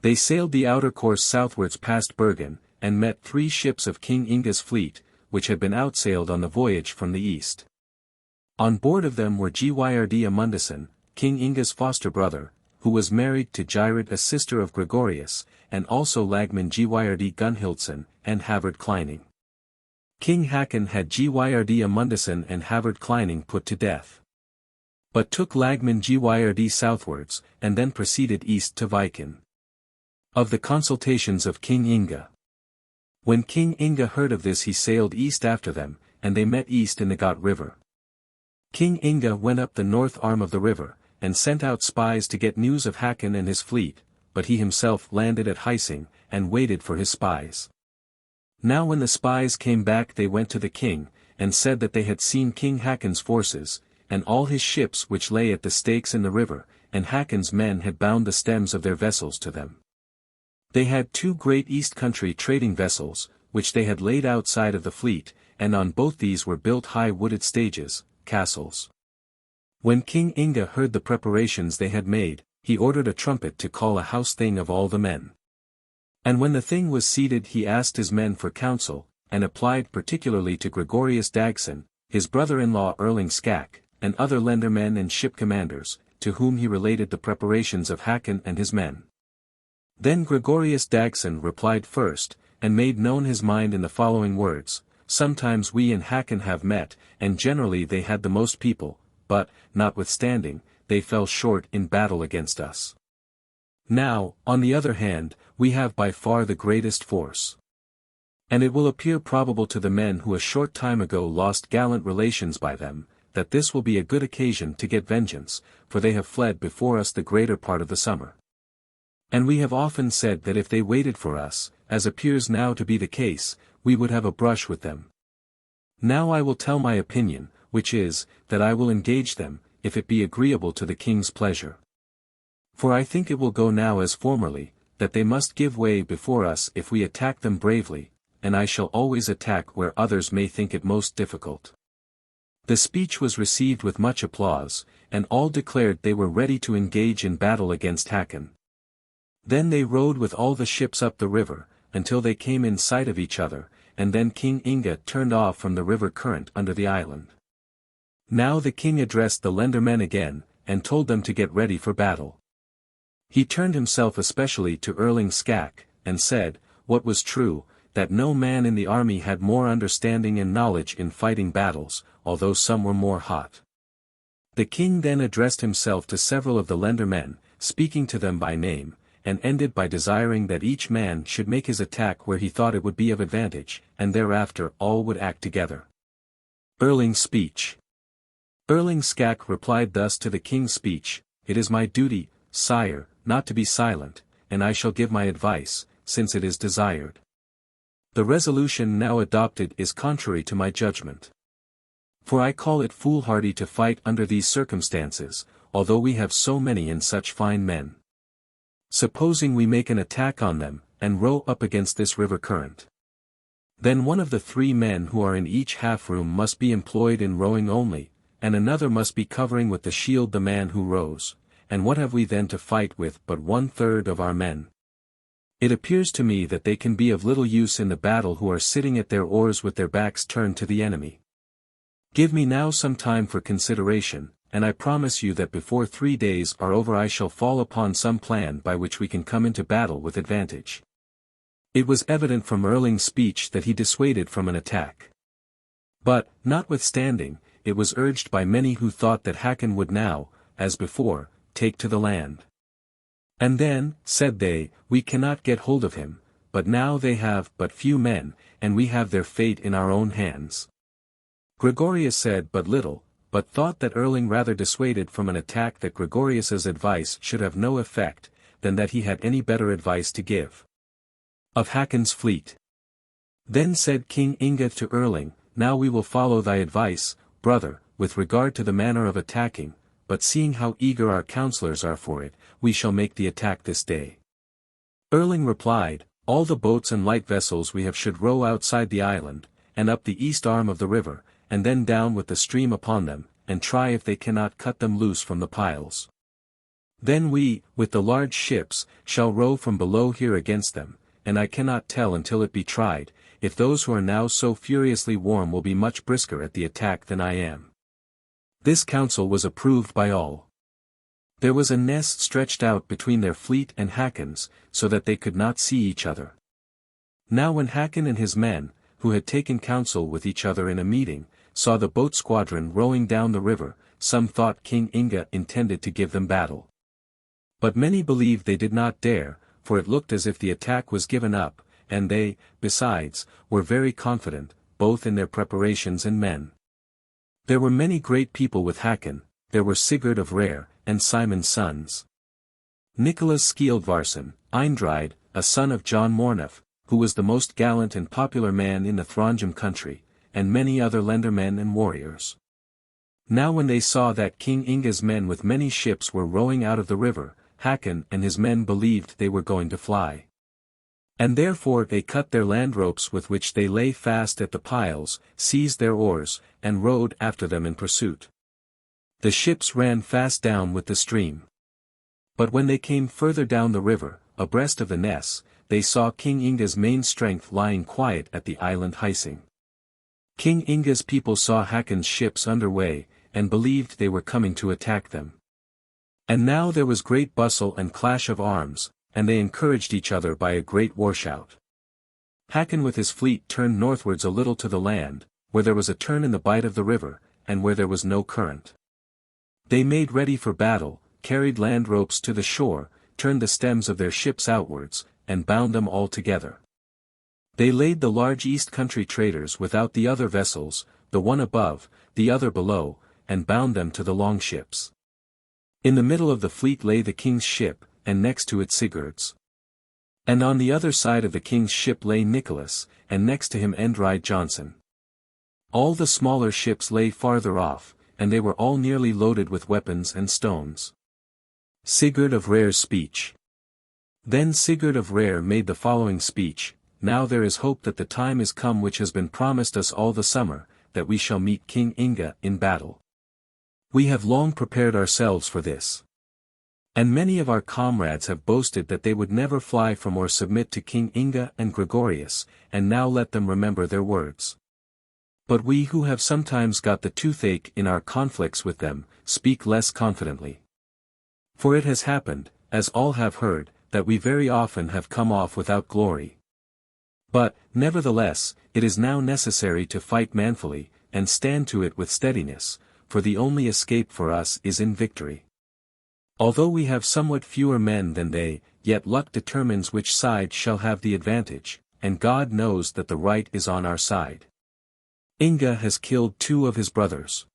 They sailed the outer course southwards past Bergen, and met 3 ships of King Inge's fleet, which had been outsailed on the voyage from the east. On board of them were Gyrd Amundsen, King Inge's foster brother, who was married to Gyrd, a sister of Gregorius, and also Lagman Gyrd Gunhildsen, and Havard Kleining. King Hakon had Gyrd Amundsen and Havard Kleining put to death. But took Lagman Gyrd southwards, and then proceeded east to Viken. Of the consultations of King Inge. When King Inge heard of this he sailed east after them, and they met east in the Got river. King Inge went up the north arm of the river, and sent out spies to get news of Hakon and his fleet, but he himself landed at Heimskringla, and waited for his spies. Now when the spies came back they went to the king, and said that they had seen King Hakon's forces, and all his ships which lay at the stakes in the river, and Hakon's men had bound the stems of their vessels to them. They had 2 great east country trading vessels, which they had laid outside of the fleet, and on both these were built high wooded stages, castles. When King Inge heard the preparations they had made, he ordered a trumpet to call a house thing of all the men. And when the thing was seated he asked his men for counsel, and applied particularly to Gregorius Dagson, his brother-in-law Erling Skak, and other lendermen and ship commanders, to whom he related the preparations of Hakon and his men. Then Gregorius Dagson replied first, and made known his mind in the following words: Sometimes we and Hakon have met, and generally they had the most people, but, notwithstanding, they fell short in battle against us. Now, on the other hand, we have by far the greatest force. And it will appear probable to the men who a short time ago lost gallant relations by them, that this will be a good occasion to get vengeance, for they have fled before us the greater part of the summer. And we have often said that if they waited for us, as appears now to be the case, we would have a brush with them. Now I will tell my opinion, which is, that I will engage them, if it be agreeable to the king's pleasure. For I think it will go now as formerly, that they must give way before us if we attack them bravely, and I shall always attack where others may think it most difficult. The speech was received with much applause, and all declared they were ready to engage in battle against Hakon. Then they rowed with all the ships up the river, until they came in sight of each other, and then King Inge turned off from the river current under the island. Now the king addressed the lendermen again, and told them to get ready for battle. He turned himself especially to Erling Skak, and said, what was true, that no man in the army had more understanding and knowledge in fighting battles, although some were more hot. The king then addressed himself to several of the lendermen, speaking to them by name, and ended by desiring that each man should make his attack where he thought it would be of advantage, and thereafter all would act together. Erling's speech. Erling Skak replied thus to the king's speech: It is my duty, sire, not to be silent, and I shall give my advice, since it is desired. The resolution now adopted is contrary to my judgment. For I call it foolhardy to fight under these circumstances, although we have so many and such fine men. Supposing we make an attack on them, and row up against this river current. Then one of the 3 men who are in each half-room must be employed in rowing only, and another must be covering with the shield the man who rows, and what have we then to fight with but 1/3 of our men? It appears to me that they can be of little use in the battle who are sitting at their oars with their backs turned to the enemy. Give me now some time for consideration, and I promise you that before 3 days are over I shall fall upon some plan by which we can come into battle with advantage." It was evident from Erling's speech that he dissuaded from an attack. But, notwithstanding, it was urged by many who thought that Hakon would now, as before, take to the land. "And then," said they, "we cannot get hold of him, but now they have but few men, and we have their fate in our own hands." Gregorius said but little, but thought that Erling rather dissuaded from an attack that Gregorius's advice should have no effect, than that he had any better advice to give. Of Hakon's fleet. Then said King Inge to Erling, "Now we will follow thy advice, brother, with regard to the manner of attacking, but seeing how eager our counsellors are for it, we shall make the attack this day." Erling replied, "All the boats and light vessels we have should row outside the island, and up the east arm of the river, and then down with the stream upon them, and try if they cannot cut them loose from the piles. Then we, with the large ships, shall row from below here against them, and I cannot tell until it be tried, if those who are now so furiously warm will be much brisker at the attack than I am." This counsel was approved by all. There was a nest stretched out between their fleet and Hakon's, so that they could not see each other. Now when Hakon and his men, who had taken counsel with each other in a meeting, saw the boat squadron rowing down the river, some thought King Inge intended to give them battle. But many believed they did not dare, for it looked as if the attack was given up, and they, besides, were very confident, both in their preparations and men. There were many great people with Hakon. There were Sigurd of Reyr, and Simon's sons. Nicholas Skieldvarsson, Eystein, a son of John Mornef, who was the most gallant and popular man in the Throndheim country, and many other lendermen and warriors. Now when they saw that King Inge's men with many ships were rowing out of the river, Hakon and his men believed they were going to fly. And therefore they cut their land ropes with which they lay fast at the piles, seized their oars, and rowed after them in pursuit. The ships ran fast down with the stream. But when they came further down the river, abreast of the Ness, they saw King Inge's main strength lying quiet at the island Heimskringla. King Inge's people saw Hakon's ships under way, and believed they were coming to attack them. And now there was great bustle and clash of arms, and they encouraged each other by a great war-shout. Hakon with his fleet turned northwards a little to the land, where there was a turn in the bight of the river, and where there was no current. They made ready for battle, carried land ropes to the shore, turned the stems of their ships outwards, and bound them all together. They laid the large east country traders without the other vessels, the one above, the other below, and bound them to the long ships. In the middle of the fleet lay the king's ship, and next to it Sigurd's. And on the other side of the king's ship lay Nicholas, and next to him Eystein Johnson. All the smaller ships lay farther off, and they were all nearly loaded with weapons and stones. Sigurd of Reyr's speech. Then Sigurd of Reyr made the following speech: "Now there is hope that the time is come which has been promised us all the summer, that we shall meet King Inge in battle. We have long prepared ourselves for this. And many of our comrades have boasted that they would never fly from or submit to King Inge and Gregorius, and now let them remember their words. But we who have sometimes got the toothache in our conflicts with them, speak less confidently. For it has happened, as all have heard, that we very often have come off without glory. But, nevertheless, it is now necessary to fight manfully, and stand to it with steadiness, for the only escape for us is in victory. Although we have somewhat fewer men than they, yet luck determines which side shall have the advantage, and God knows that the right is on our side. Inge has killed 2 of his brothers.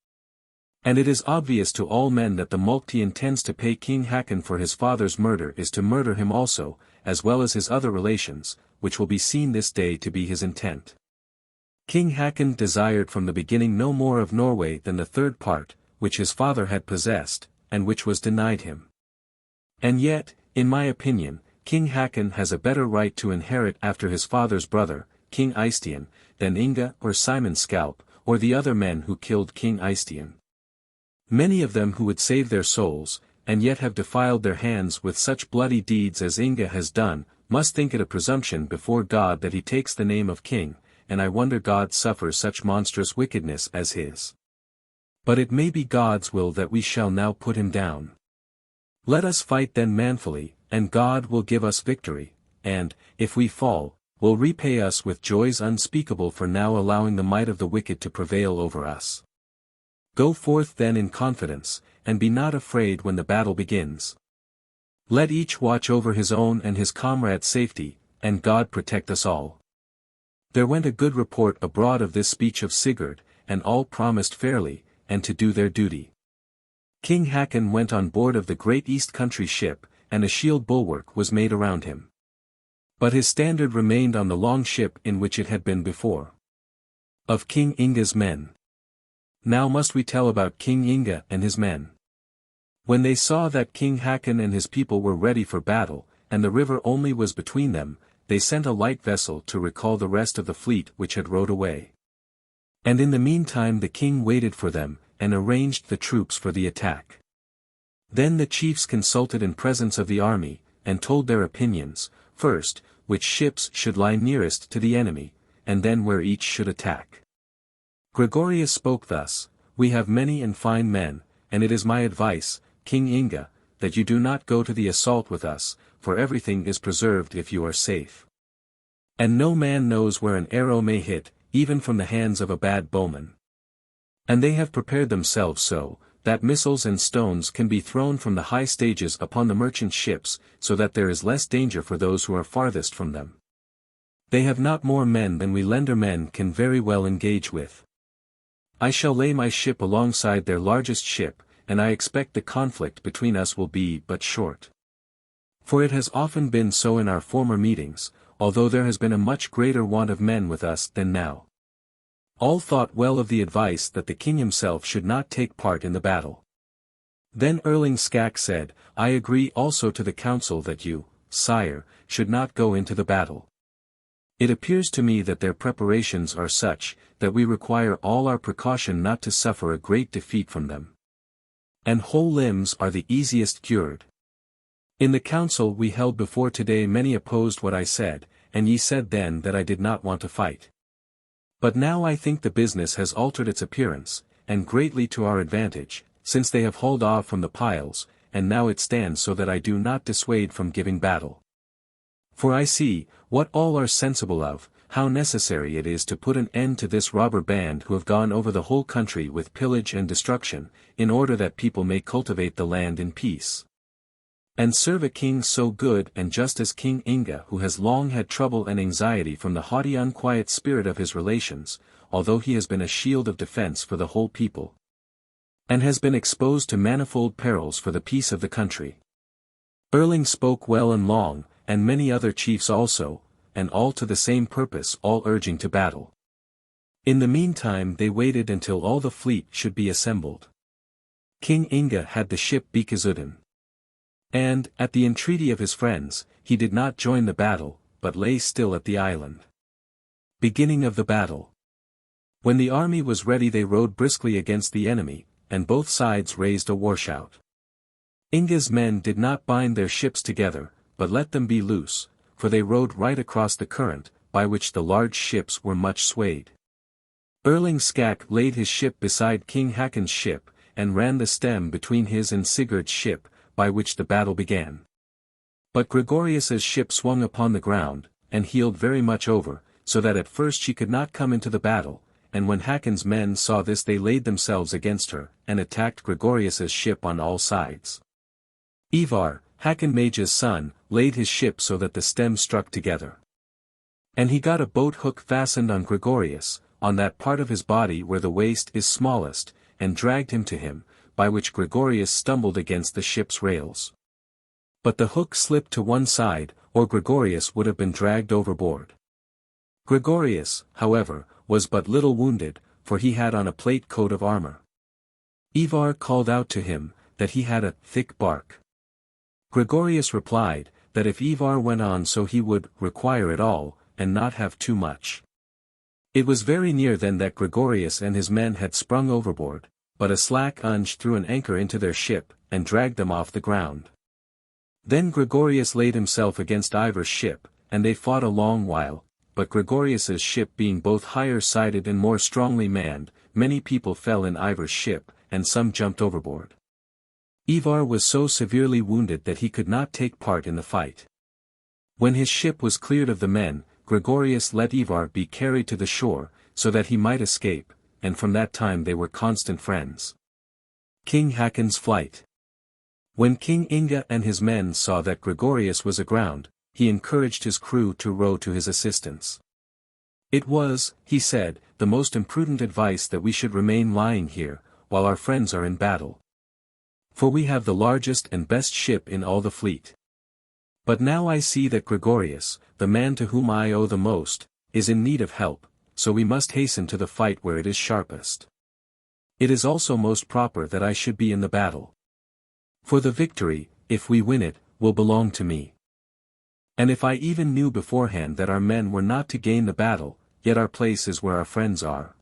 And it is obvious to all men that the mulcty intends to pay King Hakon for his father's murder is to murder him also, as well as his other relations, which will be seen this day to be his intent. King Hakon desired from the beginning no more of Norway than the 3rd part, which his father had possessed, and which was denied him. And yet, in my opinion, King Hakon has a better right to inherit after his father's brother, King Eystein, than Inge or Simon Scalp, or the other men who killed King Eystein. Many of them who would save their souls, and yet have defiled their hands with such bloody deeds as Inge has done, must think it a presumption before God that he takes the name of king, and I wonder God suffers such monstrous wickedness as his. But it may be God's will that we shall now put him down. Let us fight then manfully, and God will give us victory, and, if we fall, will repay us with joys unspeakable for now allowing the might of the wicked to prevail over us. Go forth then in confidence, and be not afraid when the battle begins. Let each watch over his own and his comrade's safety, and God protect us all. There went a good report abroad of this speech of Sigurd, and all promised fairly, and to do their duty. King Hakon went on board of the great East Country ship, and a shield bulwark was made around him. But his standard remained on the long ship in which it had been before. Of King Inge's men. Now must we tell about King Inge and his men. When they saw that King Hakon and his people were ready for battle, and the river only was between them, they sent a light vessel to recall the rest of the fleet which had rowed away. And in the meantime the king waited for them, and arranged the troops for the attack. Then the chiefs consulted in presence of the army, and told their opinions, first, which ships should lie nearest to the enemy, and then where each should attack. Gregorius spoke thus: We have many and fine men, and it is my advice, King Inge, that you do not go to the assault with us, for everything is preserved if you are safe. And no man knows where an arrow may hit, even from the hands of a bad bowman. And they have prepared themselves so, that missiles and stones can be thrown from the high stages upon the merchant ships, so that there is less danger for those who are farthest from them. They have not more men than we lendermen can very well engage with. I shall lay my ship alongside their largest ship, and I expect the conflict between us will be but short. For it has often been so in our former meetings, although there has been a much greater want of men with us than now. All thought well of the advice that the king himself should not take part in the battle. Then Erling said, I agree also to the counsel that you, sire, should not go into the battle. It appears to me that their preparations are such, that we require all our precaution not to suffer a great defeat from them. And whole limbs are the easiest cured. In the council we held before today many opposed what I said, and ye said then that I did not want to fight. But now I think the business has altered its appearance, and greatly to our advantage, since they have hauled off from the piles, and now it stands so that I do not dissuade from giving battle. For I see, what all are sensible of, how necessary it is to put an end to this robber band who have gone over the whole country with pillage and destruction, in order that people may cultivate the land in peace. And serve a king so good and just as King Inge, who has long had trouble and anxiety from the haughty unquiet spirit of his relations, although he has been a shield of defense for the whole people, and has been exposed to manifold perils for the peace of the country. Erling spoke well and long, and many other chiefs also, and all to the same purpose, all urging to battle. In the meantime they waited until all the fleet should be assembled. King Inge had the ship Bikazuden. And, at the entreaty of his friends, he did not join the battle, but lay still at the island. Beginning of the battle. When the army was ready they rowed briskly against the enemy, and both sides raised a warshout. Inge's men did not bind their ships together, but let them be loose, for they rowed right across the current, by which the large ships were much swayed. Erling laid his ship beside King Hakon's ship, and ran the stem between his and Sigurd's ship, by which the battle began. But Gregorius's ship swung upon the ground, and heeled very much over, so that at first she could not come into the battle, and when Hakon's men saw this they laid themselves against her, and attacked Gregorius's ship on all sides. Ivar, Hakon Mage's son, laid his ship so that the stems struck together. And he got a boat hook fastened on Gregorius, on that part of his body where the waist is smallest, and dragged him to him, by which Gregorius stumbled against the ship's rails. But the hook slipped to one side, or Gregorius would have been dragged overboard. Gregorius, however, was but little wounded, for he had on a plate coat of armor. Ivar called out to him, that he had a thick bark. Gregorius replied, that if Ivar went on so he would require it all, and not have too much. It was very near then that Gregorius and his men had sprung overboard, but a slack unge threw an anchor into their ship, and dragged them off the ground. Then Gregorius laid himself against Ivar's ship, and they fought a long while, but Gregorius's ship being both higher-sided and more strongly manned, many people fell in Ivar's ship, and some jumped overboard. Ivar was so severely wounded that he could not take part in the fight. When his ship was cleared of the men, Gregorius let Ivar be carried to the shore, so that he might escape, and from that time they were constant friends. King Hakon's flight. When King Inge and his men saw that Gregorius was aground, he encouraged his crew to row to his assistance. It was, he said, the most imprudent advice that we should remain lying here, while our friends are in battle. For we have the largest and best ship in all the fleet. But now I see that Gregorius, the man to whom I owe the most, is in need of help, so we must hasten to the fight where it is sharpest. It is also most proper that I should be in the battle. For the victory, if we win it, will belong to me. And if I even knew beforehand that our men were not to gain the battle, yet our place is where our friends are.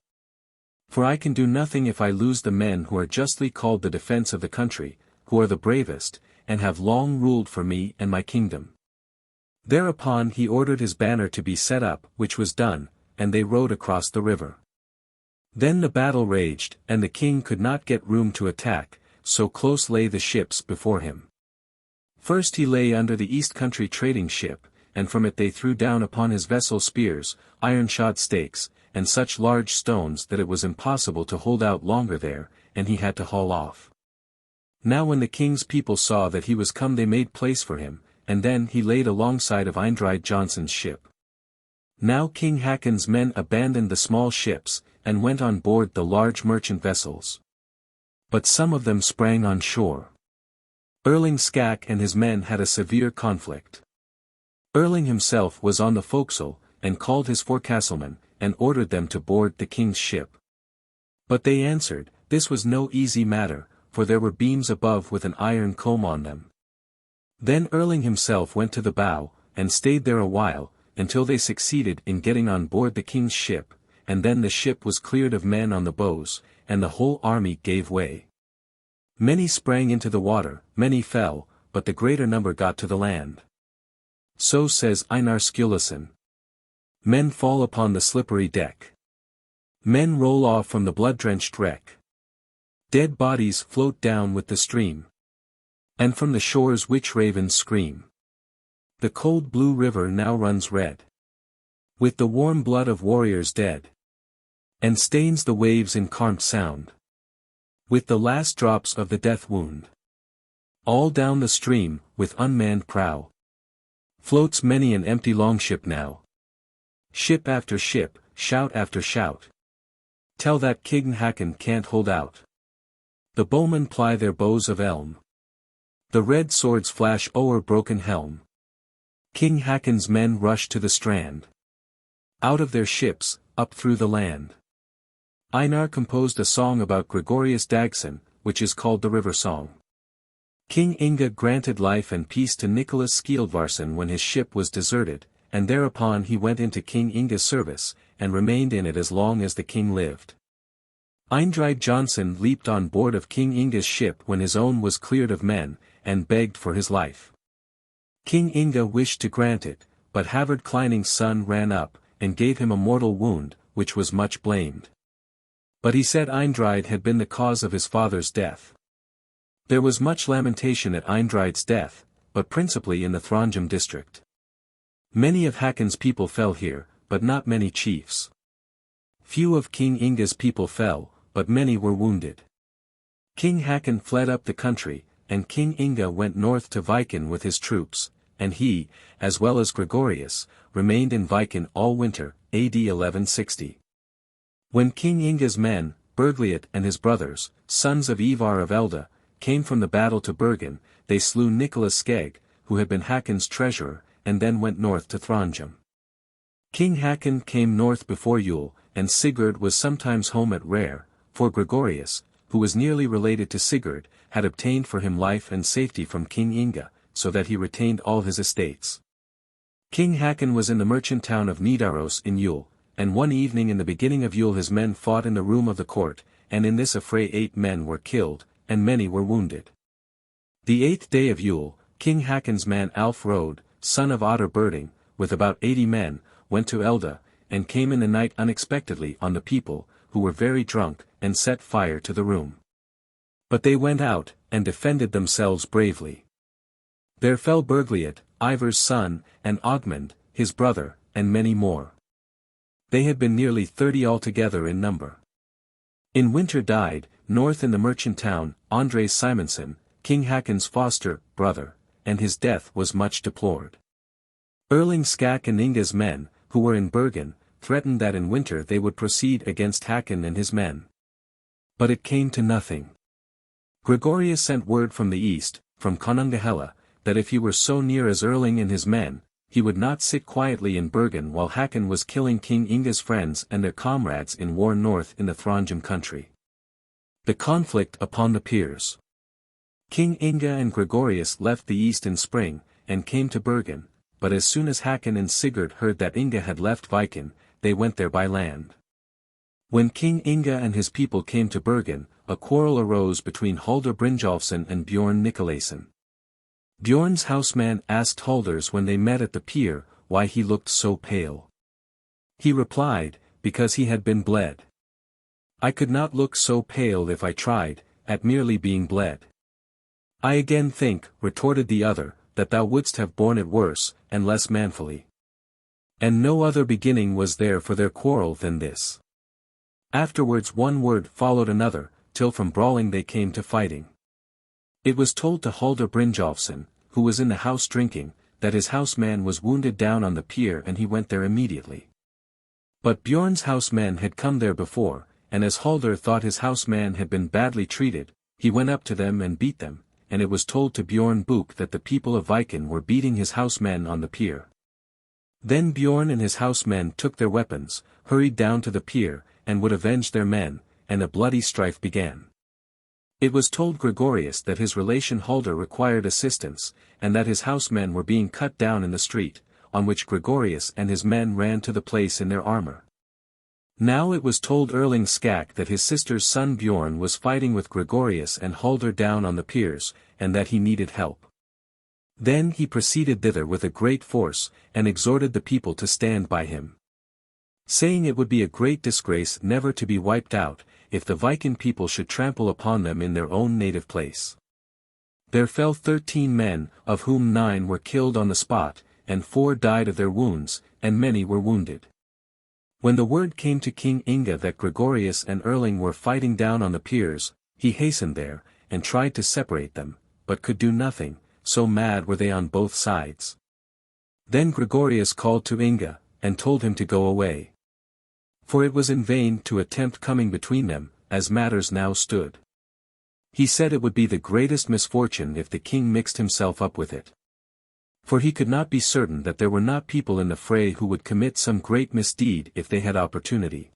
For I can do nothing if I lose the men who are justly called the defense of the country, who are the bravest, and have long ruled for me and my kingdom. Thereupon he ordered his banner to be set up, which was done, and they rowed across the river. Then the battle raged, and the king could not get room to attack, so close lay the ships before him. First he lay under the east country trading ship, and from it they threw down upon his vessel spears, iron-shod stakes, and such large stones that it was impossible to hold out longer there, and he had to haul off. Now when the king's people saw that he was come they made place for him, and then he laid alongside of Eystein Johnson's ship. Now King Hakon's men abandoned the small ships, and went on board the large merchant vessels. But some of them sprang on shore. Erling Skak and his men had a severe conflict. Erling himself was on the forecastle, and called his forecastlemen, and ordered them to board the king's ship. But they answered, this was no easy matter, for there were beams above with an iron comb on them. Then Erling himself went to the bow, and stayed there a while, until they succeeded in getting on board the king's ship, and then the ship was cleared of men on the bows, and the whole army gave way. Many sprang into the water, many fell, but the greater number got to the land. So says Einar Sturluson. Men fall upon the slippery deck. Men roll off from the blood-drenched wreck. Dead bodies float down with the stream. And from the shores witch ravens scream. The cold blue river now runs red with the warm blood of warriors dead, and stains the waves in calm sound with the last drops of the death wound. All down the stream, with unmanned prow, floats many an empty longship now. Ship after ship, shout after shout, tell that King Hakon can't hold out. The bowmen ply their bows of elm. The red swords flash o'er broken helm. King Hakon's men rush to the strand. Out of their ships, up through the land. Einar composed a song about Gregorius Dagson, which is called the River Song. King Inge granted life and peace to Nicholas Skildvarsson when his ship was deserted, and thereupon he went into King Inge's service, and remained in it as long as the king lived. Eystein Johnson leaped on board of King Inge's ship when his own was cleared of men, and begged for his life. King Inge wished to grant it, but Havard Kleining's son ran up, and gave him a mortal wound, which was much blamed. But he said Eystein had been the cause of his father's death. There was much lamentation at Eystein's death, but principally in the Trondheim district. Many of Hakon's people fell here, but not many chiefs. Few of King Inge's people fell, but many were wounded. King Hakon fled up the country, and King Inge went north to Viken with his troops, and he, as well as Gregorius, remained in Viken all winter, AD 1160. When King Inge's men, Bergliot and his brothers, sons of Ivar of Elde, came from the battle to Bergen, they slew Nicholas Skegg, who had been Hakon's treasurer, and then went north to Trondheim. King Hakon came north before Yule, and Sigurd was sometimes home at Rare, for Gregorius, who was nearly related to Sigurd, had obtained for him life and safety from King Inge, so that he retained all his estates. King Hakon was in the merchant town of Nidaros in Yule, and one evening in the beginning of Yule his men fought in the room of the court, and in this affray 8 men were killed, and many were wounded. The 8th day of Yule, King Hakon's man Alfrode, son of Herdebreid, with about 80 men, went to Elda, and came in the night unexpectedly on the people, who were very drunk, and set fire to the room. But they went out, and defended themselves bravely. There fell Bergliot, Ivar's son, and Ogmund, his brother, and many more. They had been nearly 30 altogether in number. In winter died, north in the merchant town, Andres Simonson, King Hakon's foster brother, and his death was much deplored. Erling Skak and Inge's men, who were in Bergen, threatened that in winter they would proceed against Hakon and his men. But it came to nothing. Gregorius sent word from the east, from Konungahella, that if he were so near as Erling and his men, he would not sit quietly in Bergen while Hakon was killing King Inge's friends and their comrades in war north in the Throndheim country. The conflict upon the piers. King Inge and Gregorius left the east in spring, and came to Bergen, but as soon as Hakon and Sigurd heard that Inge had left Viken, they went there by land. When King Inge and his people came to Bergen, a quarrel arose between Halder Brynjolfsson and Bjorn Nicolason. Bjorn's houseman asked Halder's when they met at the pier, why he looked so pale. He replied, because he had been bled. I could not look so pale if I tried, at merely being bled. I again think, retorted the other, that thou wouldst have borne it worse, and less manfully. And no other beginning was there for their quarrel than this. Afterwards one word followed another, till from brawling they came to fighting. It was told to Halder Brynjolfsson, who was in the house drinking, that his houseman was wounded down on the pier and he went there immediately. But Bjorn's housemen had come there before, and as Halder thought his houseman had been badly treated, he went up to them and beat them, and it was told to Bjorn Book that the people of Viken were beating his housemen on the pier. Then Bjorn and his housemen took their weapons, hurried down to the pier, and would avenge their men, and a bloody strife began. It was told Gregorius that his relation Halder required assistance, and that his housemen were being cut down in the street, on which Gregorius and his men ran to the place in their armor. Now it was told Erling Skak that his sister's son Bjorn was fighting with Gregorius and Halder down on the piers, and that he needed help. Then he proceeded thither with a great force, and exhorted the people to stand by him, saying it would be a great disgrace never to be wiped out, if the Viken people should trample upon them in their own native place. There fell 13 men, of whom 9 were killed on the spot, and 4 died of their wounds, and many were wounded. When the word came to King Inge that Gregorius and Erling were fighting down on the piers, he hastened there, and tried to separate them, but could do nothing, so mad were they on both sides. Then Gregorius called to Inge, and told him to go away. For it was in vain to attempt coming between them, as matters now stood. He said it would be the greatest misfortune if the king mixed himself up with it. For he could not be certain that there were not people in the fray who would commit some great misdeed if they had opportunity.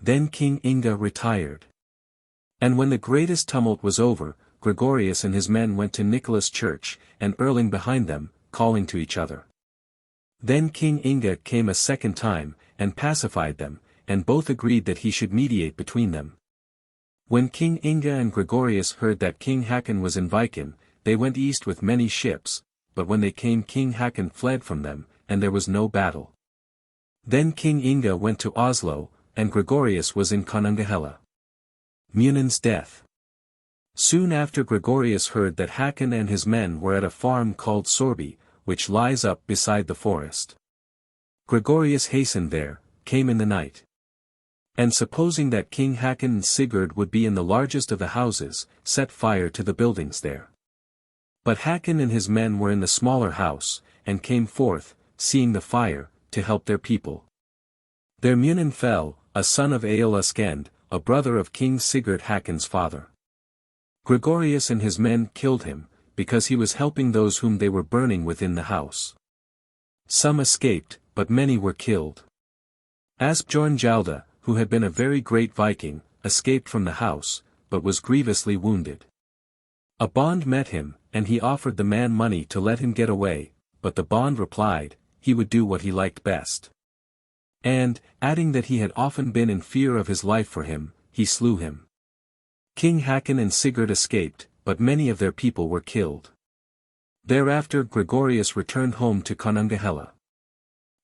Then King Inge retired. And when the greatest tumult was over, Gregorius and his men went to Nicholas Church, and Erling behind them, calling to each other. Then King Inge came a second time, and pacified them, and both agreed that he should mediate between them. When King Inge and Gregorius heard that King Hakon was in Viken, they went east with many ships, but when they came King Hakon fled from them, and there was no battle. Then King Inge went to Oslo, and Gregorius was in Konungahella. Munen's death. Soon after Gregorius heard that Hakon and his men were at a farm called Sorby, which lies up beside the forest. Gregorius hastened there, came in the night. And supposing that King Hakon and Sigurd would be in the largest of the houses, set fire to the buildings there. But Hakon and his men were in the smaller house, and came forth, seeing the fire, to help their people. There Munin fell, a son of Eola a brother of King Sigurd Hakon's father. Gregorius and his men killed him, because he was helping those whom they were burning within the house. Some escaped, but many were killed. Asbjorn Hjalda, who had been a very great Viking, escaped from the house, but was grievously wounded. A bond met him, and he offered the man money to let him get away, but the bond replied, he would do what he liked best. And, adding that he had often been in fear of his life for him, he slew him. King Hakon and Sigurd escaped, but many of their people were killed. Thereafter Gregorius returned home to Konungahella.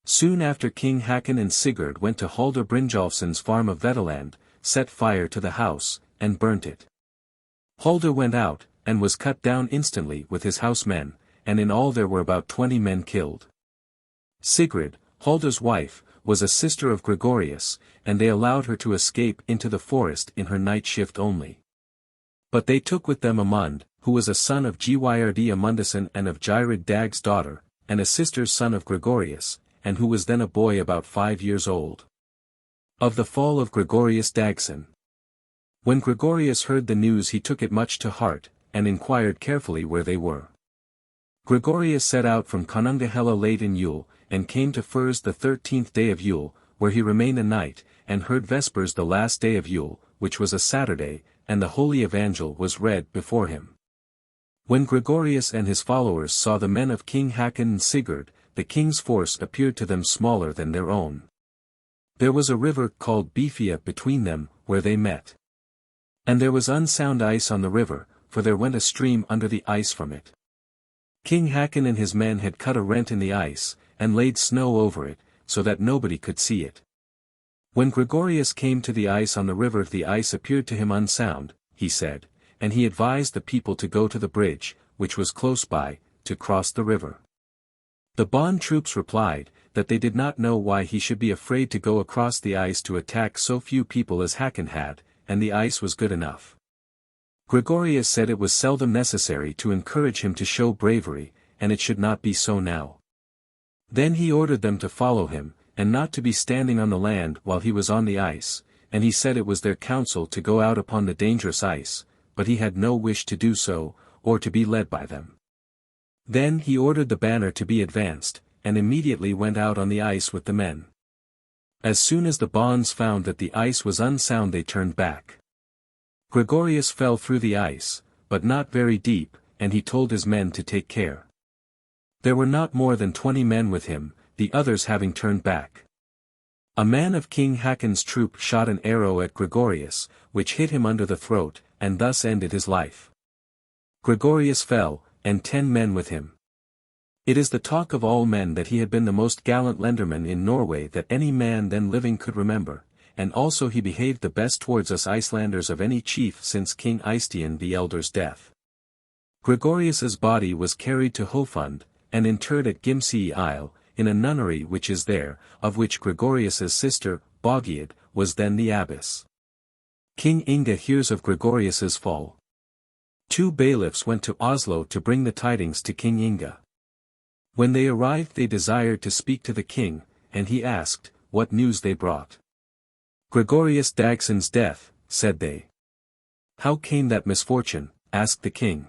Soon after King Hakon and Sigurd went to Halder Brynjolfsson's farm of Veteland, set fire to the house, and burnt it. Halder went out, and was cut down instantly with his housemen, and in all there were about 20 men killed. Sigrid, Halder's wife, was a sister of Gregorius, and they allowed her to escape into the forest in her night shift only. But they took with them Amund, who was a son of Gwyrd Amundusson and of Gyrid Dag's daughter, and a sister's son of Gregorius, and who was then a boy about 5 years old. Of the fall of Gregorius Dagson. When Gregorius heard the news he took it much to heart, and inquired carefully where they were. Gregorius set out from Konungahella late in Yule, and came to Furs the 13th day of Yule, where he remained a night, and heard Vespers the last day of Yule, which was a Saturday, and the Holy Evangel was read before him. When Gregorius and his followers saw the men of King Hakon and Sigurd, the king's force appeared to them smaller than their own. There was a river called Bifia between them, where they met. And there was unsound ice on the river, for there went a stream under the ice from it. King Hakon and his men had cut a rent in the ice, and laid snow over it, so that nobody could see it. When Gregorius came to the ice on the river, the ice appeared to him unsound, he said, and he advised the people to go to the bridge, which was close by, to cross the river. The Bond troops replied, that they did not know why he should be afraid to go across the ice to attack so few people as Hakon had, and the ice was good enough. Gregorius said it was seldom necessary to encourage him to show bravery, and it should not be so now. Then he ordered them to follow him, and not to be standing on the land while he was on the ice, and he said it was their counsel to go out upon the dangerous ice, but he had no wish to do so, or to be led by them. Then he ordered the banner to be advanced, and immediately went out on the ice with the men. As soon as the Bonds found that the ice was unsound they turned back. Gregorius fell through the ice, but not very deep, and he told his men to take care. There were not more than 20 men with him, the others having turned back. A man of King Hakon's troop shot an arrow at Gregorius, which hit him under the throat, and thus ended his life. Gregorius fell, and 10 men with him. It is the talk of all men that he had been the most gallant lenderman in Norway that any man then living could remember, and also he behaved the best towards us Icelanders of any chief since King Eystein the Elder's death. Gregorius's body was carried to Hofund, and interred at Gimsey Isle, in a nunnery which is there, of which Gregorius's sister, Bogiad, was then the abbess. King Inge hears of Gregorius's fall. 2 bailiffs went to Oslo to bring the tidings to King Inge. When they arrived they desired to speak to the king, and he asked, what news they brought. Gregorius Dagson's death, said they. How came that misfortune? Asked the king.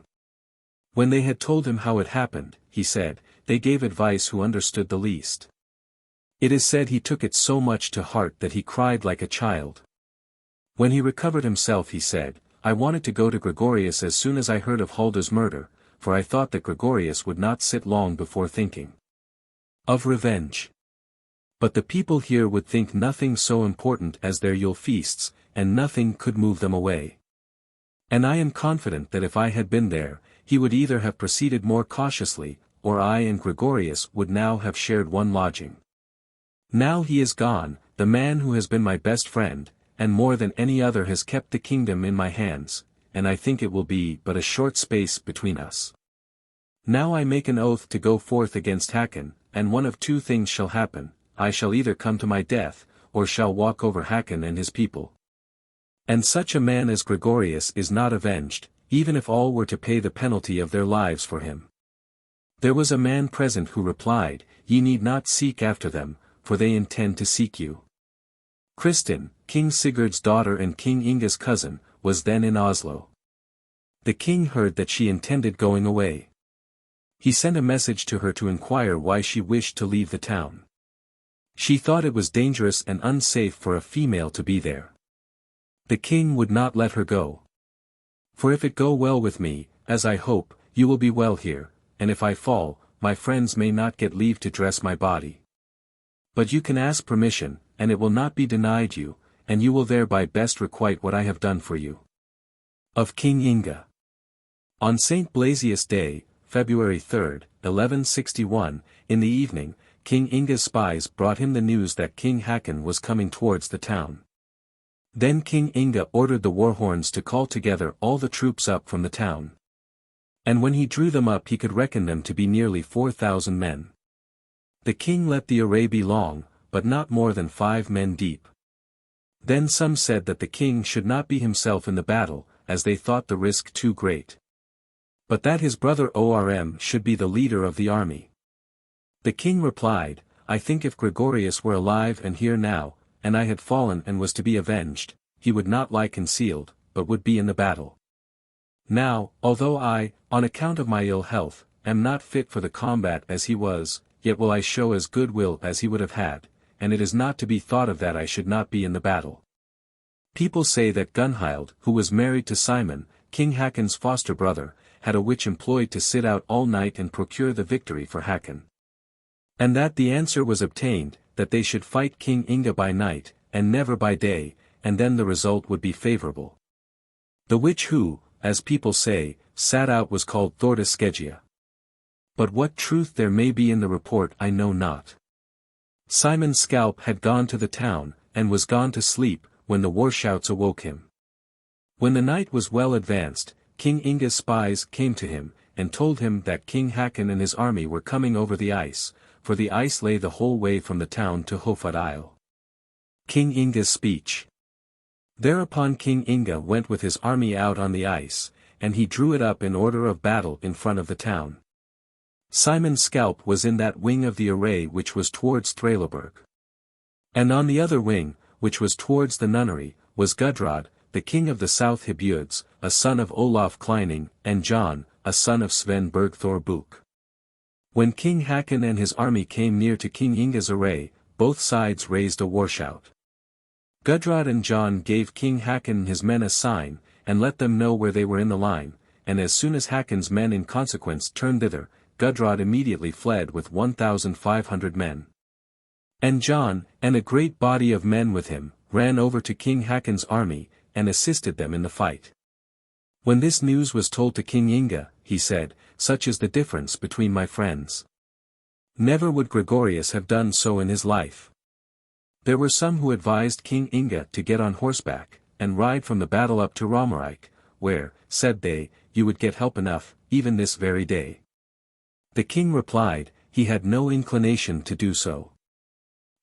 When they had told him how it happened, he said, they gave advice who understood the least. It is said he took it so much to heart that he cried like a child. When he recovered himself he said, I wanted to go to Gregorius as soon as I heard of Halder's murder, for I thought that Gregorius would not sit long before thinking of revenge. But the people here would think nothing so important as their Yule feasts, and nothing could move them away. And I am confident that if I had been there, he would either have proceeded more cautiously, or I and Gregorius would now have shared one lodging. Now he is gone, the man who has been my best friend, and more than any other has kept the kingdom in my hands, and I think it will be but a short space between us. Now I make an oath to go forth against Hakon, and one of 2 things shall happen, I shall either come to my death, or shall walk over Hakon and his people. And such a man as Gregorius is not avenged, even if all were to pay the penalty of their lives for him. There was a man present who replied, Ye need not seek after them, for they intend to seek you. Kristin, King Sigurd's daughter and King Inge's cousin, was then in Oslo. The king heard that she intended going away. He sent a message to her to inquire why she wished to leave the town. She thought it was dangerous and unsafe for a female to be there. The king would not let her go. For if it go well with me, as I hope, you will be well here, and if I fall, my friends may not get leave to dress my body. But you can ask permission, and it will not be denied you, and you will thereby best requite what I have done for you. Of King Inge. On St. Blasius' Day, February 3, 1161, in the evening, King Inge's spies brought him the news that King Hakon was coming towards the town. Then King Inge ordered the war horns to call together all the troops up from the town. And when he drew them up he could reckon them to be nearly 4,000 men. The king let the array be long, but not more than 5 men deep. Then some said that the king should not be himself in the battle, as they thought the risk too great. But that his brother Orm should be the leader of the army. The king replied, I think if Gregorius were alive and here now, and I had fallen and was to be avenged, he would not lie concealed, but would be in the battle. Now, although I, on account of my ill health, am not fit for the combat as he was, yet will I show as good will as he would have had, and it is not to be thought of that I should not be in the battle. People say that Gunhild, who was married to Simon, King Hakon's foster brother, had a witch employed to sit out all night and procure the victory for Hakon. And that the answer was obtained, that they should fight King Inge by night, and never by day, and then the result would be favorable. The witch who, as people say, sat out was called Thordiskegia. But what truth there may be in the report I know not. Simon's scalp had gone to the town, and was gone to sleep, when the war shouts awoke him. When the night was well advanced, King Inge's spies came to him, and told him that King Hakon and his army were coming over the ice, for the ice lay the whole way from the town to Hofud Isle. King Inge's speech. Thereupon King Inge went with his army out on the ice, and he drew it up in order of battle in front of the town. Simon's scalp was in that wing of the array which was towards Thraleborg. And on the other wing, which was towards the nunnery, was Gudrod, the king of the South Hebudes, a son of Olaf Kleining, and John, a son of Sven Bergthor Buk. When King Hakon and his army came near to King Inge's array, both sides raised a war shout. Gudrod and John gave King Hakon and his men a sign, and let them know where they were in the line, and as soon as Hakon's men in consequence turned thither, Gudrod immediately fled with 1,500 men. And John, and a great body of men with him, ran over to King Hakon's army, and assisted them in the fight. When this news was told to King Inge, he said, Such is the difference between my friends. Never would Gregorius have done so in his life. There were some who advised King Inge to get on horseback, and ride from the battle up to Romerike, where, said they, you would get help enough, even this very day. The king replied, he had no inclination to do so.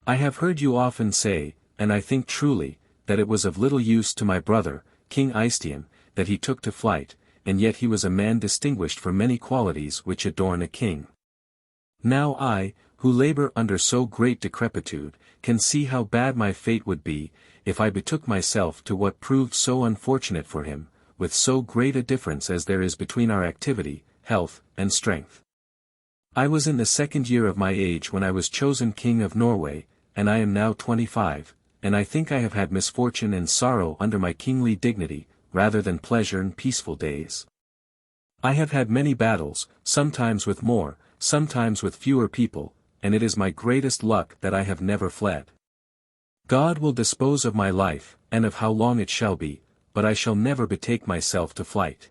I have heard you often say, and I think truly, that it was of little use to my brother, King Eystein, that he took to flight, and yet he was a man distinguished for many qualities which adorn a king. Now I, who labor under so great decrepitude, can see how bad my fate would be, if I betook myself to what proved so unfortunate for him, with so great a difference as there is between our activity, health, and strength. I was in the 2nd year of my age when I was chosen king of Norway, and I am now 25, and I think I have had misfortune and sorrow under my kingly dignity, rather than pleasure and peaceful days. I have had many battles, sometimes with more, sometimes with fewer people, and it is my greatest luck that I have never fled. God will dispose of my life, and of how long it shall be, but I shall never betake myself to flight.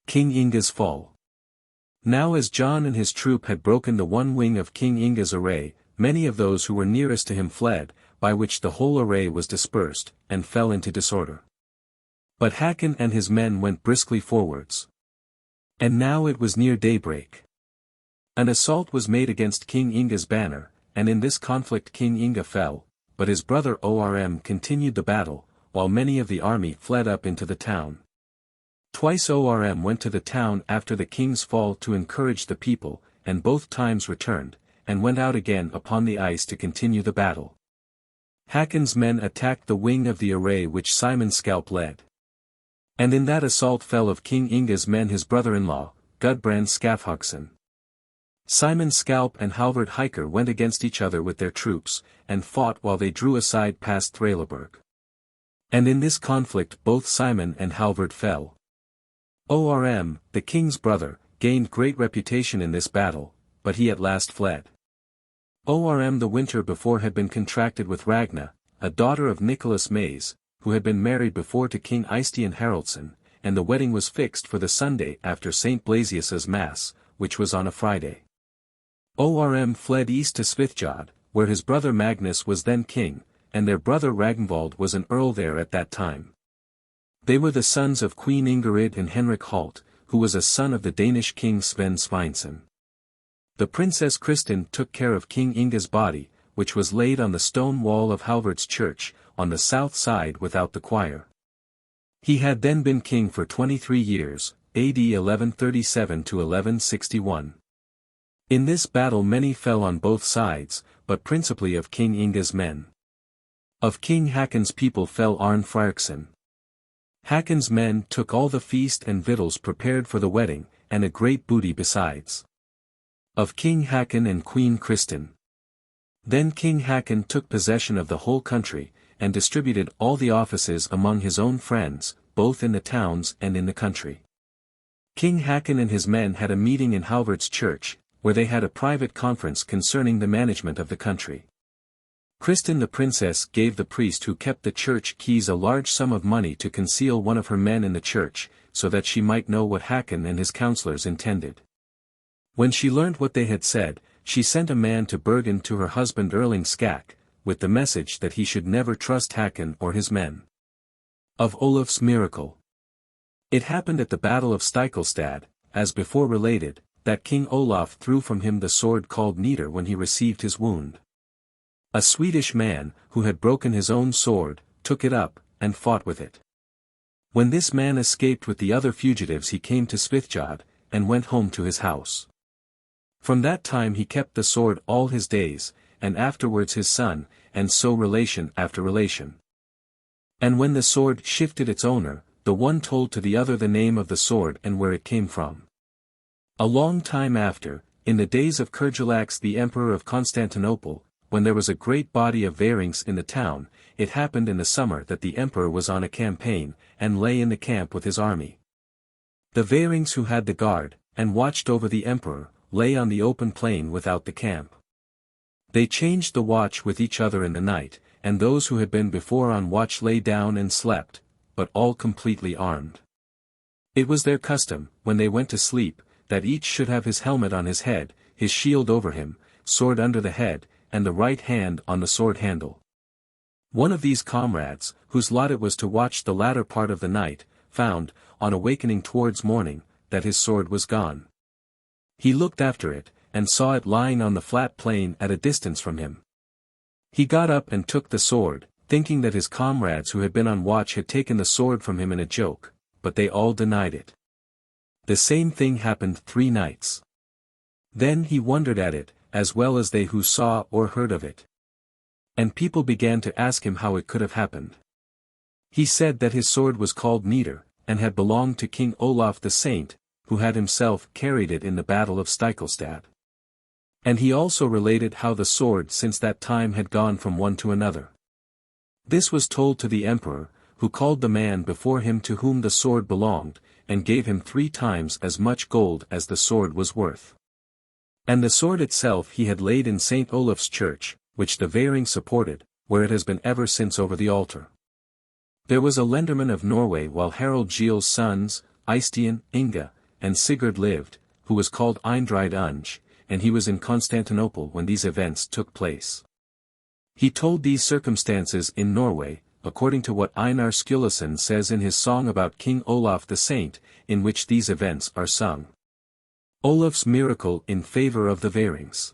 King Inge's fall. Now as John and his troop had broken the one wing of King Inge's array, many of those who were nearest to him fled, by which the whole array was dispersed, and fell into disorder. But Hakon and his men went briskly forwards. And now it was near daybreak. An assault was made against King Inge's banner, and in this conflict King Inge fell, but his brother Orm continued the battle, while many of the army fled up into the town. Twice Orm went to the town after the king's fall to encourage the people, and both times returned, and went out again upon the ice to continue the battle. Hakon's men attacked the wing of the array which Simon's scalp led. And in that assault fell of King Inge's men his brother-in-law, Gudbrand Skafhaugsson. Simon's scalp and Halvard Hiker went against each other with their troops, and fought while they drew aside past Thraleborg. And in this conflict both Simon and Halvard fell. Orm, the king's brother, gained great reputation in this battle, but he at last fled. Orm the winter before had been contracted with Ragna, a daughter of Nicholas Mays, who had been married before to King Eystein Haraldsson, and the wedding was fixed for the Sunday after St. Blasius's Mass, which was on a Friday. Orm fled east to Svithjod, where his brother Magnus was then king, and their brother Ragnvald was an earl there at that time. They were the sons of Queen Ingerid and Henrik Holt, who was a son of the Danish king Sven Sveinsson. The princess Kristin took care of King Inge's body, which was laid on the stone wall of Halvard's church, on the south side without the choir. He had then been king for 23 years, AD 1137 to 1161. In this battle many fell on both sides, but principally of King Inge's men. Of King Hakon's people fell Arn Fryrikson. Hakon's men took all the feast and victuals prepared for the wedding, and a great booty besides. Of King Hakon and Queen Kristin. Then King Hakon took possession of the whole country, and distributed all the offices among his own friends, both in the towns and in the country. King Hakon and his men had a meeting in Halvard's church, where they had a private conference concerning the management of the country. Kristin the princess gave the priest who kept the church keys a large sum of money to conceal one of her men in the church, so that she might know what Hakon and his counselors intended. When she learned what they had said, she sent a man to Bergen to her husband Erling Skak, with the message that he should never trust Hakon or his men. Of Olaf's miracle. It happened at the battle of Stiklestad, as before related, that King Olaf threw from him the sword called Nidr when he received his wound. A Swedish man, who had broken his own sword, took it up, and fought with it. When this man escaped with the other fugitives he came to Svithjod, and went home to his house. From that time he kept the sword all his days, and afterwards his son, and so relation after relation. And when the sword shifted its owner, the one told to the other the name of the sword and where it came from. A long time after, in the days of Kyrre the emperor of Constantinople, when there was a great body of Varings in the town, it happened in the summer that the emperor was on a campaign, and lay in the camp with his army. The Varings who had the guard, and watched over the emperor, lay on the open plain without the camp. They changed the watch with each other in the night, and those who had been before on watch lay down and slept, but all completely armed. It was their custom, when they went to sleep, that each should have his helmet on his head, his shield over him, sword under the head, and the right hand on the sword handle. One of these comrades, whose lot it was to watch the latter part of the night, found, on awakening towards morning, that his sword was gone. He looked after it, and saw it lying on the flat plain at a distance from him. He got up and took the sword, thinking that his comrades who had been on watch had taken the sword from him in a joke, but they all denied it. The same thing happened 3 nights. Then he wondered at it, as well as they who saw or heard of it. And people began to ask him how it could have happened. He said that his sword was called Nidr, and had belonged to King Olaf the Saint, who had himself carried it in the battle of Stiklestad. And he also related how the sword since that time had gone from one to another. This was told to the emperor, who called the man before him to whom the sword belonged, and gave him 3 times as much gold as the sword was worth. And the sword itself he had laid in St. Olaf's church, which the Varing supported, where it has been ever since over the altar. There was a lenderman of Norway while Harald Gille's sons, Eystein, Inge, and Sigurd lived, who was called Eindride Unge, and he was in Constantinople when these events took place. He told these circumstances in Norway, according to what Einar Sturluson says in his song about King Olaf the Saint, in which these events are sung. Olaf's miracle in favor of the Varings.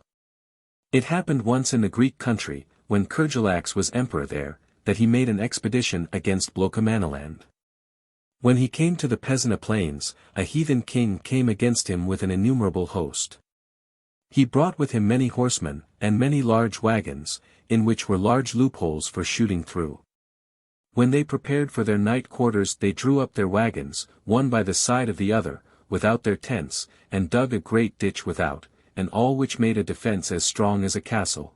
It happened once in the Greek country, when Kyrre was emperor there, that he made an expedition against Blokumanaland. When he came to the Pesana plains, a heathen king came against him with an innumerable host. He brought with him many horsemen, and many large wagons, in which were large loopholes for shooting through. When they prepared for their night quarters they drew up their wagons, one by the side of the other, without their tents, and dug a great ditch without, and all which made a defence as strong as a castle.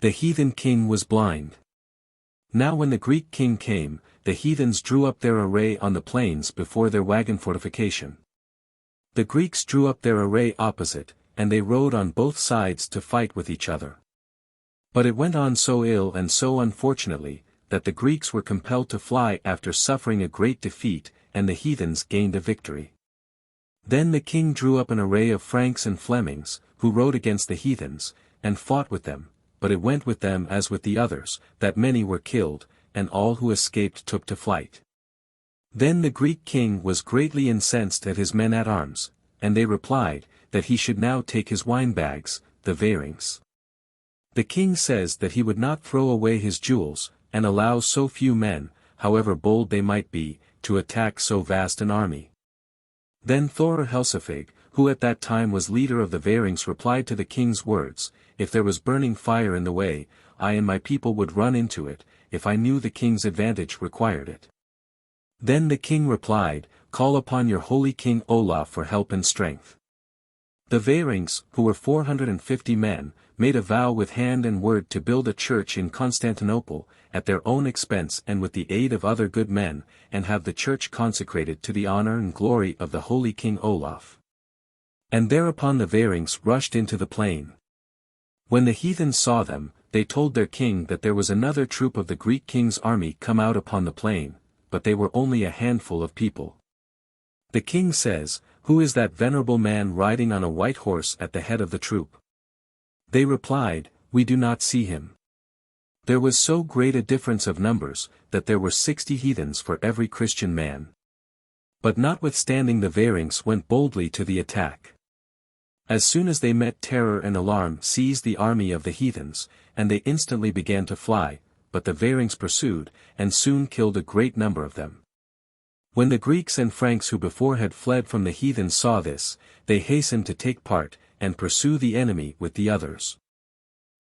The heathen king was blind. Now when the Greek king came, the heathens drew up their array on the plains before their wagon fortification. The Greeks drew up their array opposite, and they rode on both sides to fight with each other. But it went on so ill and so unfortunately, that the Greeks were compelled to fly after suffering a great defeat, and the heathens gained a victory. Then the king drew up an array of Franks and Flemings, who rode against the heathens, and fought with them, but it went with them as with the others, that many were killed, and all who escaped took to flight. Then the Greek king was greatly incensed at his men at arms, and they replied, that he should now take his wine-bags, the varings. The king says that he would not throw away his jewels, and allow so few men, however bold they might be, to attack so vast an army. Then Thor Helsefig, who at that time was leader of the varings, replied to the king's words, if there was burning fire in the way, I and my people would run into it, if I knew the king's advantage required it. Then the king replied, call upon your holy king Olaf for help and strength. The varings, who were 450 men, made a vow with hand and word to build a church in Constantinople, at their own expense and with the aid of other good men, and have the church consecrated to the honor and glory of the holy king Olaf. And thereupon the varings rushed into the plain. When the heathens saw them, they told their king that there was another troop of the Greek king's army come out upon the plain, but they were only a handful of people. The king says, who is that venerable man riding on a white horse at the head of the troop? They replied, we do not see him. There was so great a difference of numbers, that there were 60 heathens for every Christian man. But notwithstanding the varings went boldly to the attack. As soon as they met, terror and alarm seized the army of the heathens, and they instantly began to fly, but the varings pursued, and soon killed a great number of them. When the Greeks and Franks who before had fled from the heathens saw this, they hastened to take part, and pursue the enemy with the others.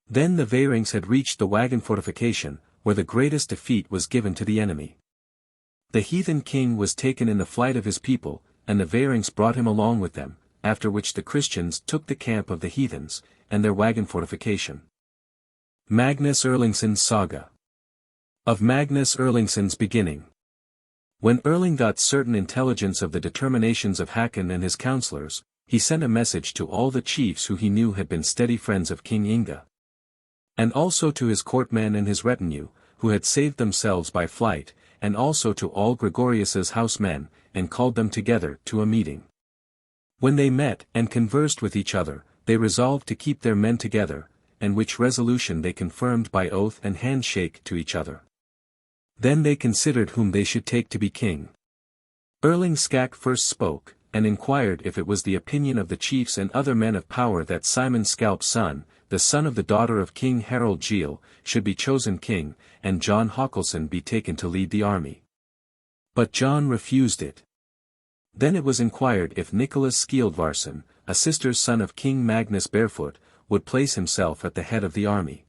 Then the varings had reached the wagon fortification, where the greatest defeat was given to the enemy. The heathen king was taken in the flight of his people, and the varings brought him along with them, after which the Christians took the camp of the heathens, and their wagon fortification. Magnus Erlingson's Saga. Of Magnus Erlingson's beginning. When Erling got certain intelligence of the determinations of Hakon and his counselors, he sent a message to all the chiefs who he knew had been steady friends of King Inge. And also to his courtmen and his retinue, who had saved themselves by flight, and also to all Gregorius's housemen, and called them together to a meeting. When they met and conversed with each other, they resolved to keep their men together, and which resolution they confirmed by oath and handshake to each other. Then they considered whom they should take to be king. Erling Skak first spoke, and inquired if it was the opinion of the chiefs and other men of power that Simon Scalp's son, the son of the daughter of King Harald Gille, should be chosen king, and John Håkelsson be taken to lead the army. But John refused it. Then it was inquired if Nicholas Skildvarsson, a sister's son of King Magnus Barefoot, would place himself at the head of the army.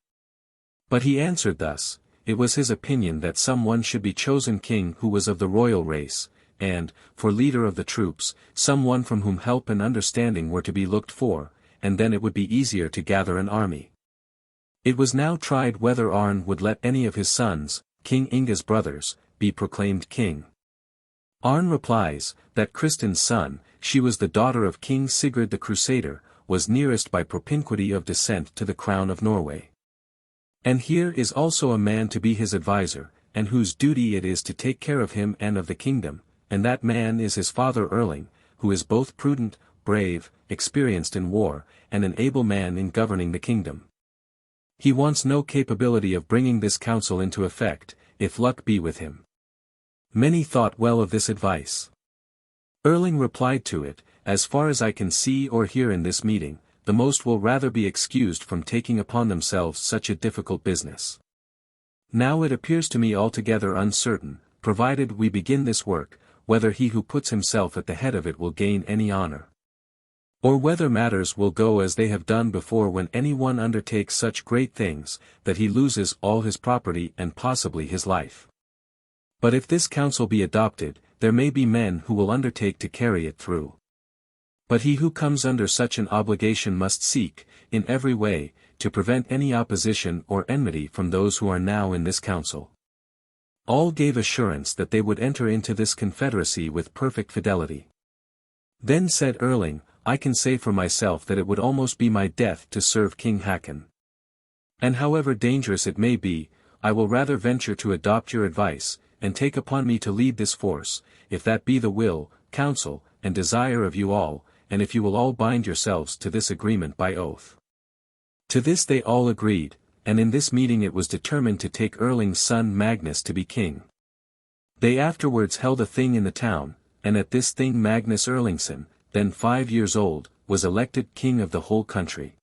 But he answered thus, it was his opinion that some one should be chosen king who was of the royal race, and, for leader of the troops, some one from whom help and understanding were to be looked for, and then it would be easier to gather an army. It was now tried whether Arn would let any of his sons, King Inge's brothers, be proclaimed king. Arn replies, that Kristen's son, she was the daughter of King Sigurd the Crusader, was nearest by propinquity of descent to the crown of Norway. And here is also a man to be his adviser, and whose duty it is to take care of him and of the kingdom, and that man is his father Erling, who is both prudent, brave, experienced in war, and an able man in governing the kingdom. He wants no capability of bringing this counsel into effect, if luck be with him. Many thought well of this advice. Erling replied to it, as far as I can see or hear in this meeting, the most will rather be excused from taking upon themselves such a difficult business. Now it appears to me altogether uncertain, provided we begin this work, whether he who puts himself at the head of it will gain any honor. Or whether matters will go as they have done before when any one undertakes such great things, that he loses all his property and possibly his life. But if this counsel be adopted, there may be men who will undertake to carry it through. But he who comes under such an obligation must seek, in every way, to prevent any opposition or enmity from those who are now in this council. All gave assurance that they would enter into this confederacy with perfect fidelity. Then said Erling, I can say for myself that it would almost be my death to serve King Hakon. And however dangerous it may be, I will rather venture to adopt your advice, and take upon me to lead this force, if that be the will, counsel, and desire of you all, and if you will all bind yourselves to this agreement by oath. To this they all agreed, and in this meeting it was determined to take Erling's son Magnus to be king. They afterwards held a thing in the town, and at this thing Magnus Erlingson, then 5 years old, was elected king of the whole country.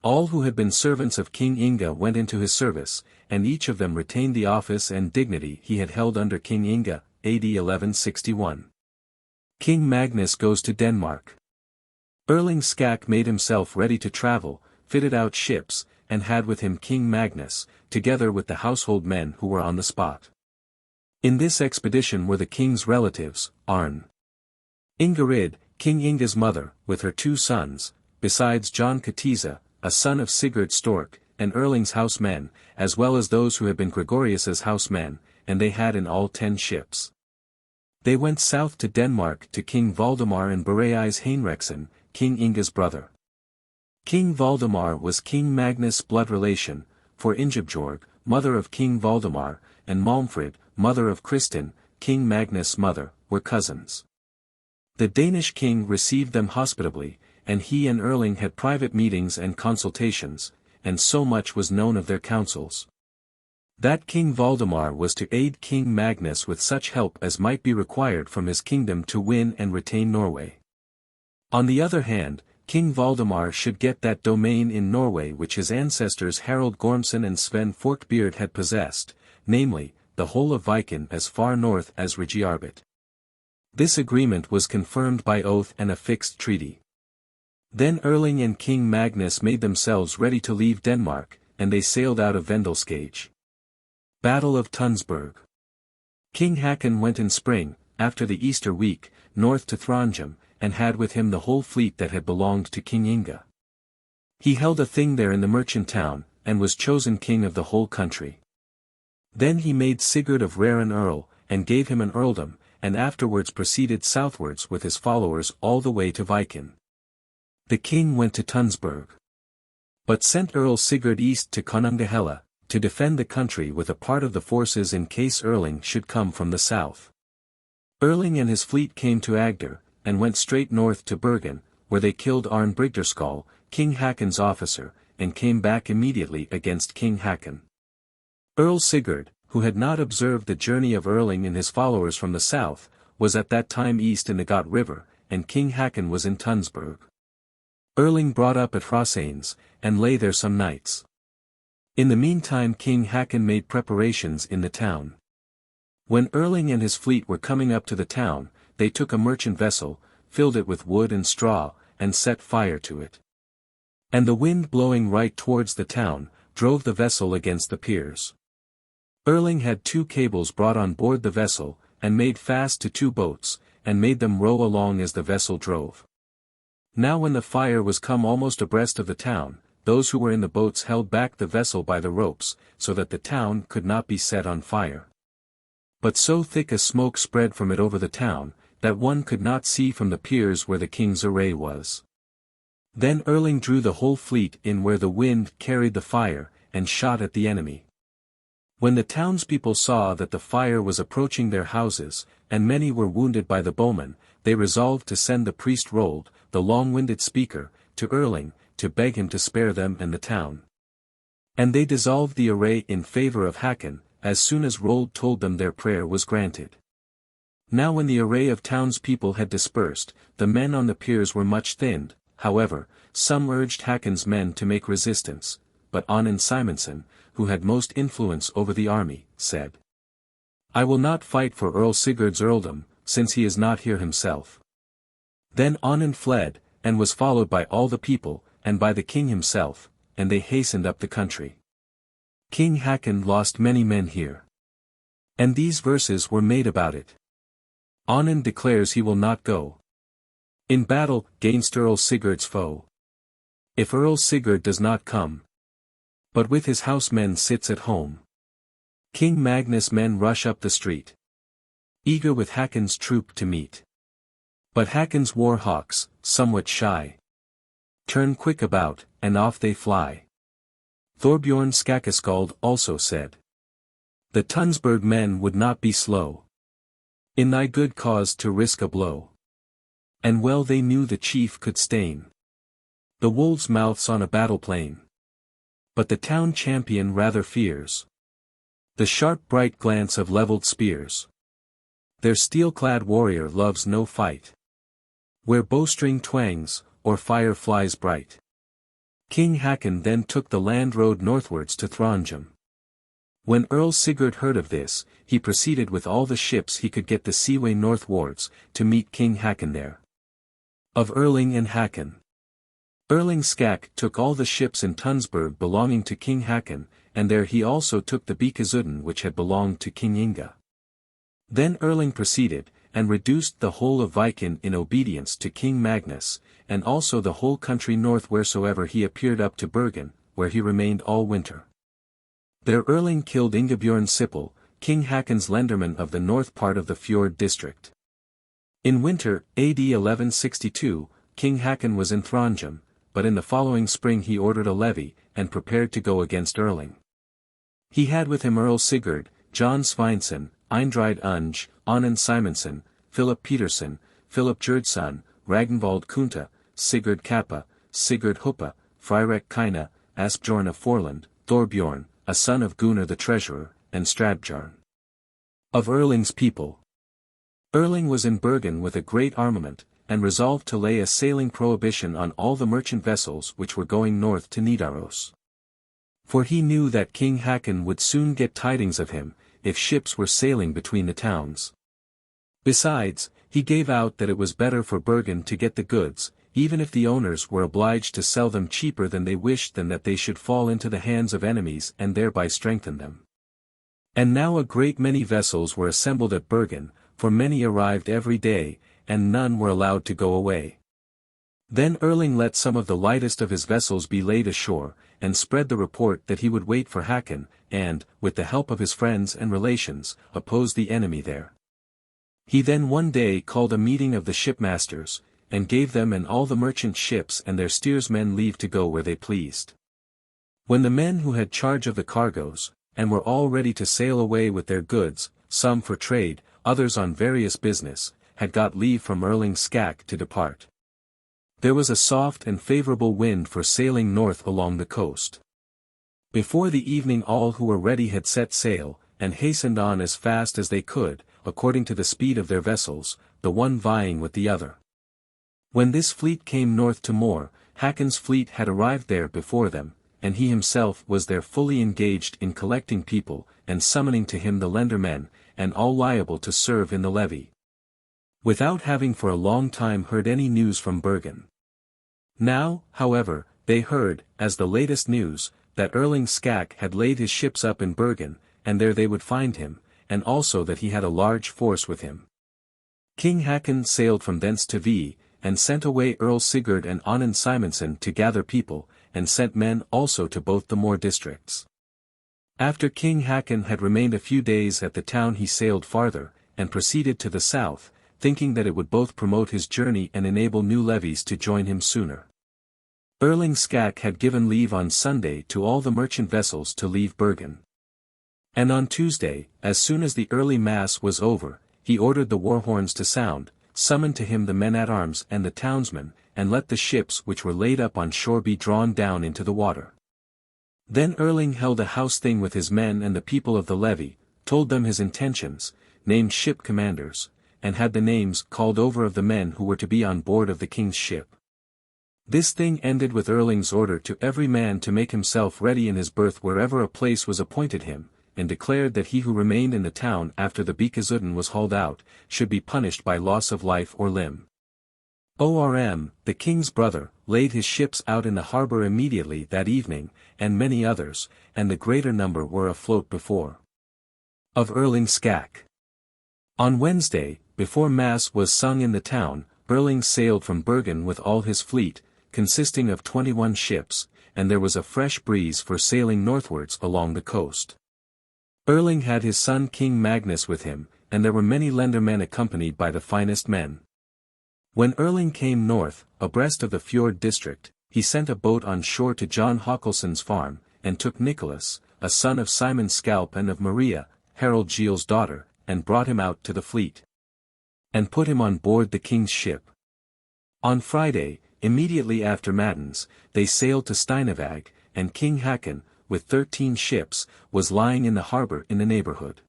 All who had been servants of King Inge went into his service, and each of them retained the office and dignity he had held under King Inge, AD 1161. King Magnus goes to Denmark. Erling Skak made himself ready to travel, fitted out ships, and had with him King Magnus, together with the household men who were on the spot. In this expedition were the king's relatives, Arn. Ingerid, King Inge's mother, with her 2 sons, besides John Katiza, a son of Sigurd Stork, and Erling's housemen, as well as those who had been Gregorius's housemen, and they had in all 10 ships. They went south to Denmark to King Valdemar and Bereis Heinrexson, King Inge's brother. King Valdemar was King Magnus' blood relation, for Ingebjorg, mother of King Valdemar, and Malmfrid, mother of Kristin, King Magnus' mother, were cousins. The Danish king received them hospitably, and he and Erling had private meetings and consultations, and so much was known of their counsels. That King Valdemar was to aid King Magnus with such help as might be required from his kingdom to win and retain Norway. On the other hand, King Valdemar should get that domain in Norway which his ancestors Harald Gormson and Sven Forkbeard had possessed, namely, the whole of Viken as far north as Regiarbet. This agreement was confirmed by oath and a fixed treaty. Then Erling and King Magnus made themselves ready to leave Denmark, and they sailed out of Vendelskage. Battle of Tunsberg. King Hakon went in spring, after the Easter week, north to Trondheim, and had with him the whole fleet that had belonged to King Inge. He held a thing there in the merchant town, and was chosen king of the whole country. Then he made Sigurd of Raren Earl, and gave him an earldom, and afterwards proceeded southwards with his followers all the way to Viken. The king went to Tunsberg, but sent Earl Sigurd east to Konungahella, to defend the country with a part of the forces in case Erling should come from the south. Erling and his fleet came to Agder, and went straight north to Bergen, where they killed Arn Brigderskal, King Hakon's officer, and came back immediately against King Hakon. Earl Sigurd, who had not observed the journey of Erling and his followers from the south, was at that time east in the Got River, and King Hakon was in Tunsberg. Erling brought up at Hrosanes, and lay there some nights. In the meantime King Hakon made preparations in the town. When Erling and his fleet were coming up to the town, they took a merchant vessel, filled it with wood and straw, and set fire to it. And the wind blowing right towards the town, drove the vessel against the piers. Erling had 2 cables brought on board the vessel, and made fast to 2 boats, and made them row along as the vessel drove. Now when the fire was come almost abreast of the town, those who were in the boats held back the vessel by the ropes, so that the town could not be set on fire. But so thick a smoke spread from it over the town, that one could not see from the piers where the king's array was. Then Erling drew the whole fleet in where the wind carried the fire, and shot at the enemy. When the townspeople saw that the fire was approaching their houses, and many were wounded by the bowmen, they resolved to send the priest Rold, the long-winded speaker, to Erling, to beg him to spare them and the town. And they dissolved the array in favor of Hakon, as soon as Rold told them their prayer was granted. Now when the array of townspeople had dispersed, the men on the piers were much thinned. However, some urged Hakon's men to make resistance, but Onin Simonson, who had most influence over the army, said, "I will not fight for Earl Sigurd's earldom, since he is not here himself." Then Onin fled, and was followed by all the people, and by the king himself, and they hastened up the country. King Hakon lost many men here. And these verses were made about it. Onin declares he will not go in battle gainst Earl Sigurd's foe. If Earl Sigurd does not come, but with his housemen sits at home, King Magnus' men rush up the street, eager with Hakon's troop to meet. But Hakon's war hawks, somewhat shy, turn quick about, and off they fly. Thorbjorn Skakeskald also said, The Tunsberg men would not be slow in thy good cause to risk a blow. And well they knew the chief could stain the wolves' mouths on a battle plain. But the town champion rather fears the sharp bright glance of levelled spears. Their steel-clad warrior loves no fight where bowstring twangs, or fire flies bright. King Hakon then took the land road northwards to Trondheim. When Earl Sigurd heard of this, he proceeded with all the ships he could get the seaway northwards, to meet King Hakon there. Of Erling and Hakon. Erling Skak took all the ships in Tunsberg belonging to King Hakon, and there he also took the Bikazudden which had belonged to King Inge. Then Erling proceeded, and reduced the whole of Viken in obedience to King Magnus, and also the whole country north wheresoever he appeared up to Bergen, where he remained all winter. There Erling killed Ingebjorn Sippel, King Hakon's lenderman of the north part of the fjord district. In winter, AD 1162, King Hakon was in Trondheim, but in the following spring he ordered a levy, and prepared to go against Erling. He had with him Earl Sigurd, John Sveinsson, Eindrid Unge, Onnen Simonsen, Philip Peterson, Philip Gjerdsson, Ragnvald Kunta, Sigurd Kappa, Sigurd Huppa, Freirik Kine, Asbjorn of Forland, Thorbjorn, a son of Gunnar the treasurer, and Stradbjorn. Of Erling's people. Erling was in Bergen with a great armament, and resolved to lay a sailing prohibition on all the merchant vessels which were going north to Nidaros. For he knew that King Hakon would soon get tidings of him, if ships were sailing between the towns. Besides, he gave out that it was better for Bergen to get the goods, even if the owners were obliged to sell them cheaper than they wished, than that they should fall into the hands of enemies and thereby strengthen them. And now a great many vessels were assembled at Bergen, for many arrived every day, and none were allowed to go away. Then Erling let some of the lightest of his vessels be laid ashore, and spread the report that he would wait for Hakon, and, with the help of his friends and relations, oppose the enemy there. He then one day called a meeting of the shipmasters, and gave them and all the merchant ships and their steersmen leave to go where they pleased. When the men who had charge of the cargoes, and were all ready to sail away with their goods, some for trade, others on various business, had got leave from Erling Skak to depart. There was a soft and favourable wind for sailing north along the coast. Before the evening all who were ready had set sail, and hastened on as fast as they could, according to the speed of their vessels, the one vying with the other. When this fleet came north to Moor, Hakon's fleet had arrived there before them, and he himself was there fully engaged in collecting people, and summoning to him the lendermen, and all liable to serve in the levy. Without having for a long time heard any news from Bergen. Now, however, they heard, as the latest news, that Erling Skak had laid his ships up in Bergen, and there they would find him, and also that he had a large force with him. King Hakon sailed from thence to Vie, and sent away Earl Sigurd and Onnen Simonsen to gather people, and sent men also to both the Moor districts. After King Hakon had remained a few days at the town he sailed farther, and proceeded to the south, thinking that it would both promote his journey and enable new levies to join him sooner. Erling Skak had given leave on Sunday to all the merchant vessels to leave Bergen. And on Tuesday, as soon as the early mass was over, he ordered the war horns to sound, summoned to him the men-at-arms and the townsmen, and let the ships which were laid up on shore be drawn down into the water. Then Erling held a house-thing with his men and the people of the levy, told them his intentions, named ship commanders, and had the names called over of the men who were to be on board of the king's ship. This thing ended with Erling's order to every man to make himself ready in his berth wherever a place was appointed him, and declared that he who remained in the town after the Bikazudden was hauled out, should be punished by loss of life or limb. Orm, the king's brother, laid his ships out in the harbour immediately that evening, and many others, and the greater number were afloat before. Of Erling Skak. On Wednesday, before Mass was sung in the town, Erling sailed from Bergen with all his fleet, consisting of 21 ships, and there was a fresh breeze for sailing northwards along the coast. Erling had his son King Magnus with him, and there were many lendermen accompanied by the finest men. When Erling came north, abreast of the fjord district, he sent a boat on shore to John Håkolsson's farm, and took Nicholas, a son of Simon Scalp and of Maria, Harald Gille's daughter, and brought him out to the fleet. And put him on board the king's ship. On Friday, immediately after matins, they sailed to Steinavag, and King Hakon, with 13 ships, was lying in the harbour in the neighbourhood.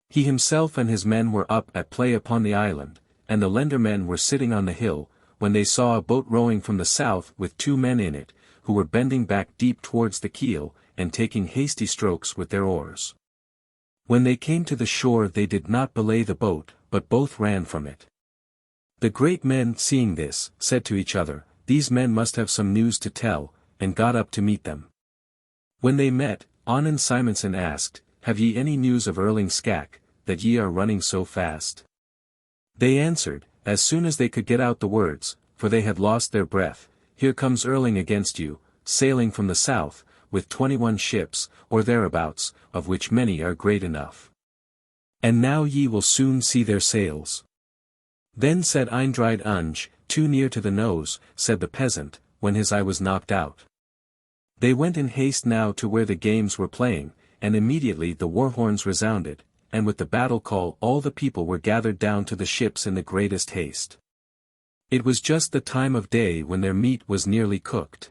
He himself and his men were up at play upon the island, and the lendermen were sitting on the hill, when they saw a boat rowing from the south with 2 men in it, who were bending back deep towards the keel, and taking hasty strokes with their oars. When they came to the shore they did not belay the boat, but both ran from it. The great men, seeing this, said to each other, "These men must have some news to tell," and got up to meet them. When they met, Onan Simonson asked, "Have ye any news of Erling Skak, that ye are running so fast?" They answered, as soon as they could get out the words, for they had lost their breath, "Here comes Erling against you, sailing from the south, with 21 ships, or thereabouts, of which many are great enough. And now ye will soon see their sails." Then said Eystein, "Unge, too near to the nose," said the peasant, when his eye was knocked out. They went in haste now to where the games were playing, and immediately the war horns resounded, and with the battle call all the people were gathered down to the ships in the greatest haste. It was just the time of day when their meat was nearly cooked.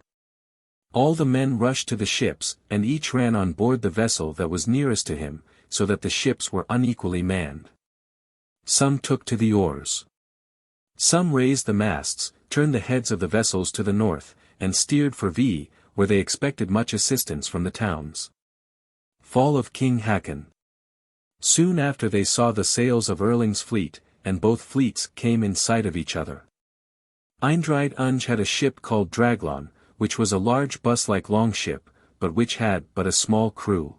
All the men rushed to the ships, and each ran on board the vessel that was nearest to him, so that the ships were unequally manned. Some took to the oars. Some raised the masts, turned the heads of the vessels to the north, and steered for Vie, where they expected much assistance from the towns. Fall of King Hakon. Soon after they saw the sails of Erling's fleet, and both fleets came in sight of each other. Eystein Unge had a ship called Draglon, which was a large bus-like longship, but which had but a small crew.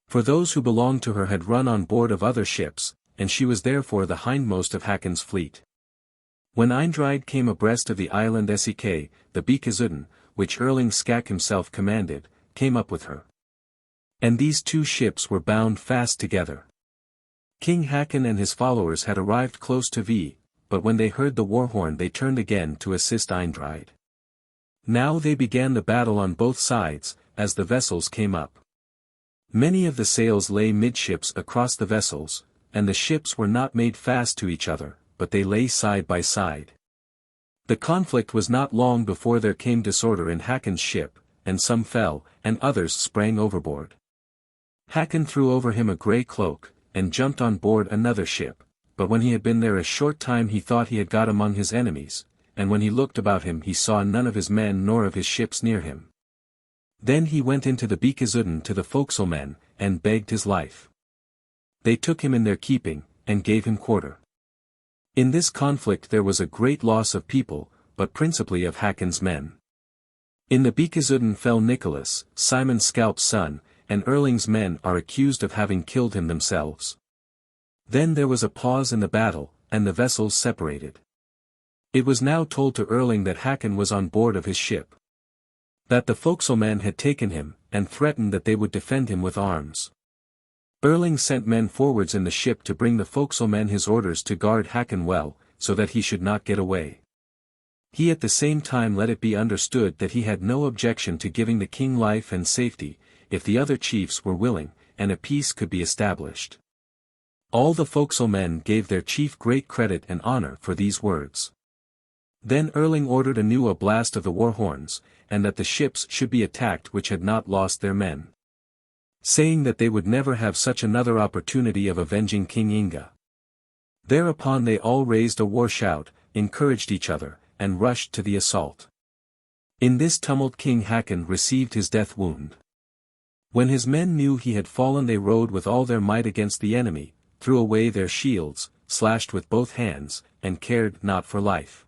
For those who belonged to her had run on board of other ships, and she was therefore the hindmost of Hakon's fleet. When Eystein came abreast of the island Sek, the Bikazuden, which Erling Skak himself commanded, came up with her. And these 2 ships were bound fast together. King Hakon and his followers had arrived close to Vie, but when they heard the war horn they turned again to assist Eystein. Now they began the battle on both sides, as the vessels came up. Many of the sails lay midships across the vessels, and the ships were not made fast to each other, but they lay side by side. The conflict was not long before there came disorder in Hakon's ship, and some fell, and others sprang overboard. Hakon threw over him a grey cloak, and jumped on board another ship, but when he had been there a short time he thought he had got among his enemies, and when he looked about him he saw none of his men nor of his ships near him. Then he went into the Bikazuden to the forecastle men, and begged his life. They took him in their keeping, and gave him quarter. In this conflict there was a great loss of people, but principally of Hakon's men. In the Bikazuden fell Nicholas, Simon Scalp's son, and Erling's men are accused of having killed him themselves. Then there was a pause in the battle, and the vessels separated. It was now told to Erling that Hakon was on board of his ship. That the forecastle men had taken him, and threatened that they would defend him with arms. Erling sent men forwards in the ship to bring the forecastle men his orders to guard Hakon well, so that he should not get away. He at the same time let it be understood that he had no objection to giving the king life and safety, if the other chiefs were willing, and a peace could be established. All the forecastle men gave their chief great credit and honor for these words. Then Erling ordered anew a blast of the war horns, and that the ships should be attacked which had not lost their men. Saying that they would never have such another opportunity of avenging King Inge. Thereupon they all raised a war shout, encouraged each other, and rushed to the assault. In this tumult King Hakon received his death wound. When his men knew he had fallen they rowed with all their might against the enemy, threw away their shields, slashed with both hands, and cared not for life.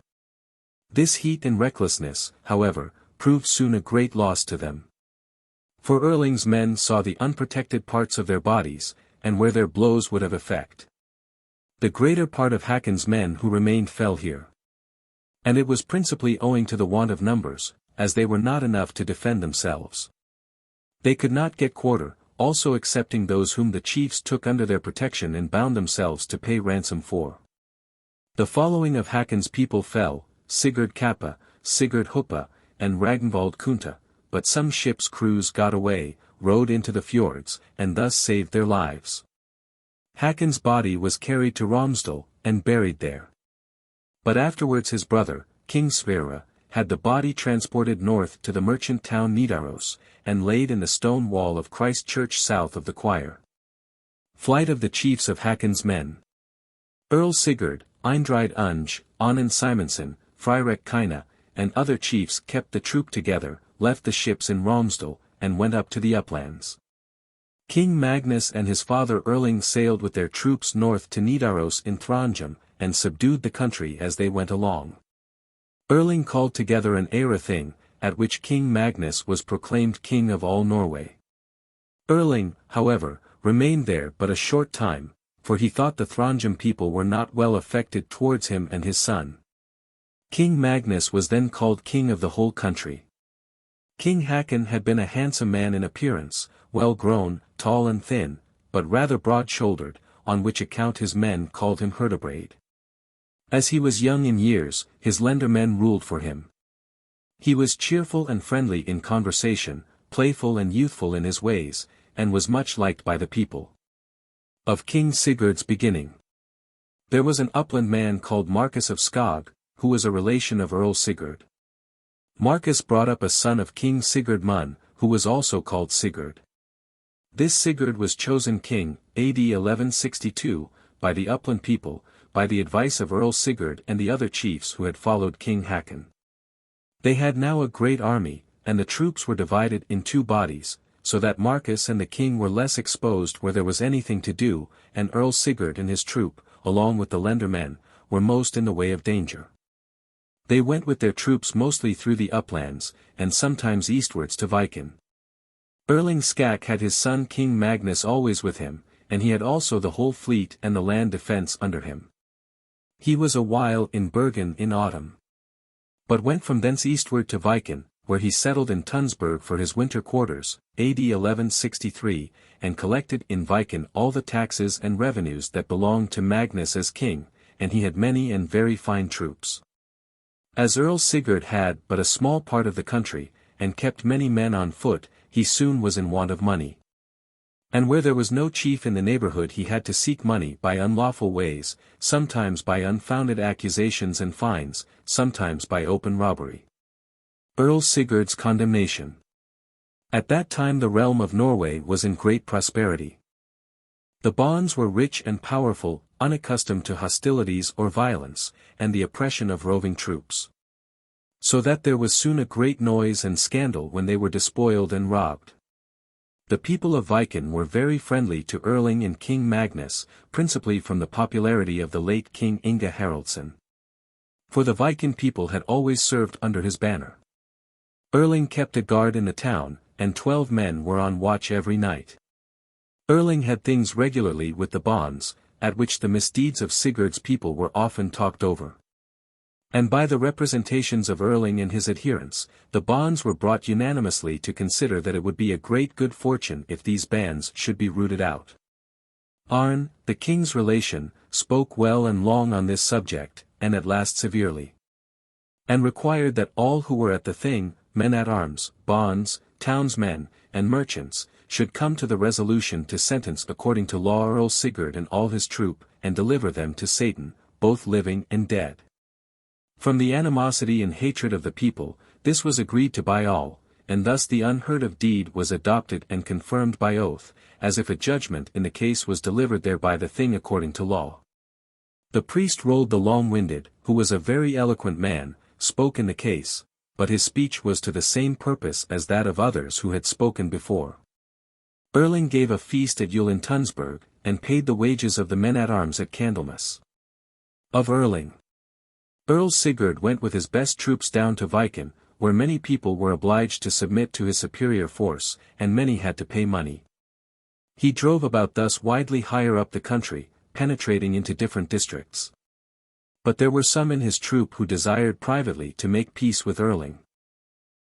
This heat and recklessness, however, proved soon a great loss to them. For Erling's men saw the unprotected parts of their bodies, and where their blows would have effect. The greater part of Hakon's men who remained fell here. And it was principally owing to the want of numbers, as they were not enough to defend themselves. They could not get quarter, also excepting those whom the chiefs took under their protection and bound themselves to pay ransom for. The following of Hakon's people fell, Sigurd Kappa, Sigurd Huppa, and Ragnvald Kunta, but some ships' crews got away, rowed into the fjords, and thus saved their lives. Hakon's body was carried to Romsdal, and buried there. But afterwards his brother, King Sverre, had the body transported north to the merchant town Nidaros, and laid in the stone wall of Christ Church south of the choir. Flight of the chiefs of Hakon's men. Earl Sigurd, Eindride Unge, Onan Simonson, Fryrek Kina, and other chiefs kept the troop together, left the ships in Romsdal, and went up to the uplands. King Magnus and his father Erling sailed with their troops north to Nidaros in Trondheim, and subdued the country as they went along. Erling called together an Thing, at which King Magnus was proclaimed king of all Norway. Erling, however, remained there but a short time, for he thought the Trondheim people were not well affected towards him and his son. King Magnus was then called king of the whole country. King Hakon had been a handsome man in appearance, well grown, tall and thin, but rather broad-shouldered, on which account his men called him Herdebreid. As he was young in years, his lendermen ruled for him. He was cheerful and friendly in conversation, playful and youthful in his ways, and was much liked by the people. Of King Sigurd's beginning. There was an upland man called Marcus of Skog, who was a relation of Earl Sigurd. Marcus brought up a son of King Sigurd Munn, who was also called Sigurd. This Sigurd was chosen king, AD 1162, by the upland people, by the advice of Earl Sigurd and the other chiefs who had followed King Hakon. They had now a great army, and the troops were divided in two bodies, so that Marcus and the king were less exposed where there was anything to do, and Earl Sigurd and his troop, along with the lendermen, were most in the way of danger. They went with their troops mostly through the uplands, and sometimes eastwards to Viken. Erling Skak had his son King Magnus always with him, and he had also the whole fleet and the land defence under him. He was a while in Bergen in autumn, but went from thence eastward to Viken, where he settled in Tunsberg for his winter quarters, AD 1163, and collected in Viken all the taxes and revenues that belonged to Magnus as king, and he had many and very fine troops. As Earl Sigurd had but a small part of the country, and kept many men on foot, he soon was in want of money. And where there was no chief in the neighborhood he had to seek money by unlawful ways, sometimes by unfounded accusations and fines, sometimes by open robbery. Earl Sigurd's condemnation. At that time the realm of Norway was in great prosperity. The bonds were rich and powerful, unaccustomed to hostilities or violence, and the oppression of roving troops. So that there was soon a great noise and scandal when they were despoiled and robbed. The people of Viken were very friendly to Erling and King Magnus, principally from the popularity of the late King Inge Haraldsson. For the Viken people had always served under his banner. Erling kept a guard in the town, and 12 men were on watch every night. Erling had things regularly with the bonds, at which the misdeeds of Sigurd's people were often talked over. And by the representations of Erling and his adherents, the bonds were brought unanimously to consider that it would be a great good fortune if these bands should be rooted out. Arn, the king's relation, spoke well and long on this subject, and at last severely. And required that all who were at the thing, men-at-arms, bonds, townsmen, and merchants, should come to the resolution to sentence according to law Earl Sigurd and all his troop, and deliver them to Satan, both living and dead. From the animosity and hatred of the people, this was agreed to by all, and thus the unheard-of deed was adopted and confirmed by oath, as if a judgment in the case was delivered there by the thing according to law. The priest Rold the Long-Winded, who was a very eloquent man, spoke in the case, but his speech was to the same purpose as that of others who had spoken before. Erling gave a feast at Yule in Tunsberg, and paid the wages of the men-at-arms at Candlemas. Of Erling. Earl Sigurd went with his best troops down to Viken, where many people were obliged to submit to his superior force, and many had to pay money. He drove about thus widely higher up the country, penetrating into different districts. But there were some in his troop who desired privately to make peace with Erling.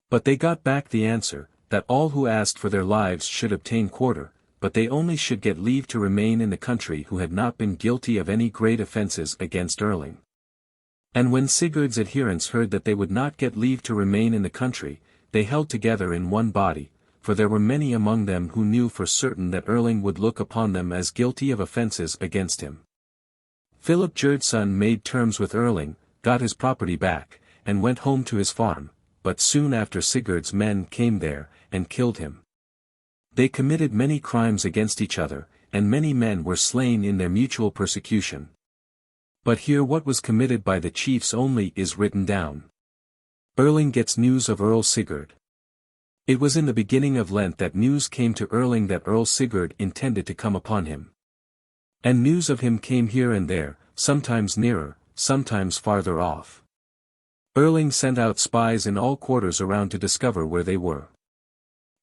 But they got back the answer, that all who asked for their lives should obtain quarter, but they only should get leave to remain in the country who had not been guilty of any great offences against Erling. And when Sigurd's adherents heard that they would not get leave to remain in the country, they held together in one body, for there were many among them who knew for certain that Erling would look upon them as guilty of offences against him. Philip Gjerdsson made terms with Erling, got his property back, and went home to his farm, but soon after Sigurd's men came there, and killed him. They committed many crimes against each other, and many men were slain in their mutual persecution. But here what was committed by the chiefs only is written down. Erling gets news of Earl Sigurd. It was in the beginning of Lent that news came to Erling that Earl Sigurd intended to come upon him. And news of him came here and there, sometimes nearer, sometimes farther off. Erling sent out spies in all quarters around to discover where they were.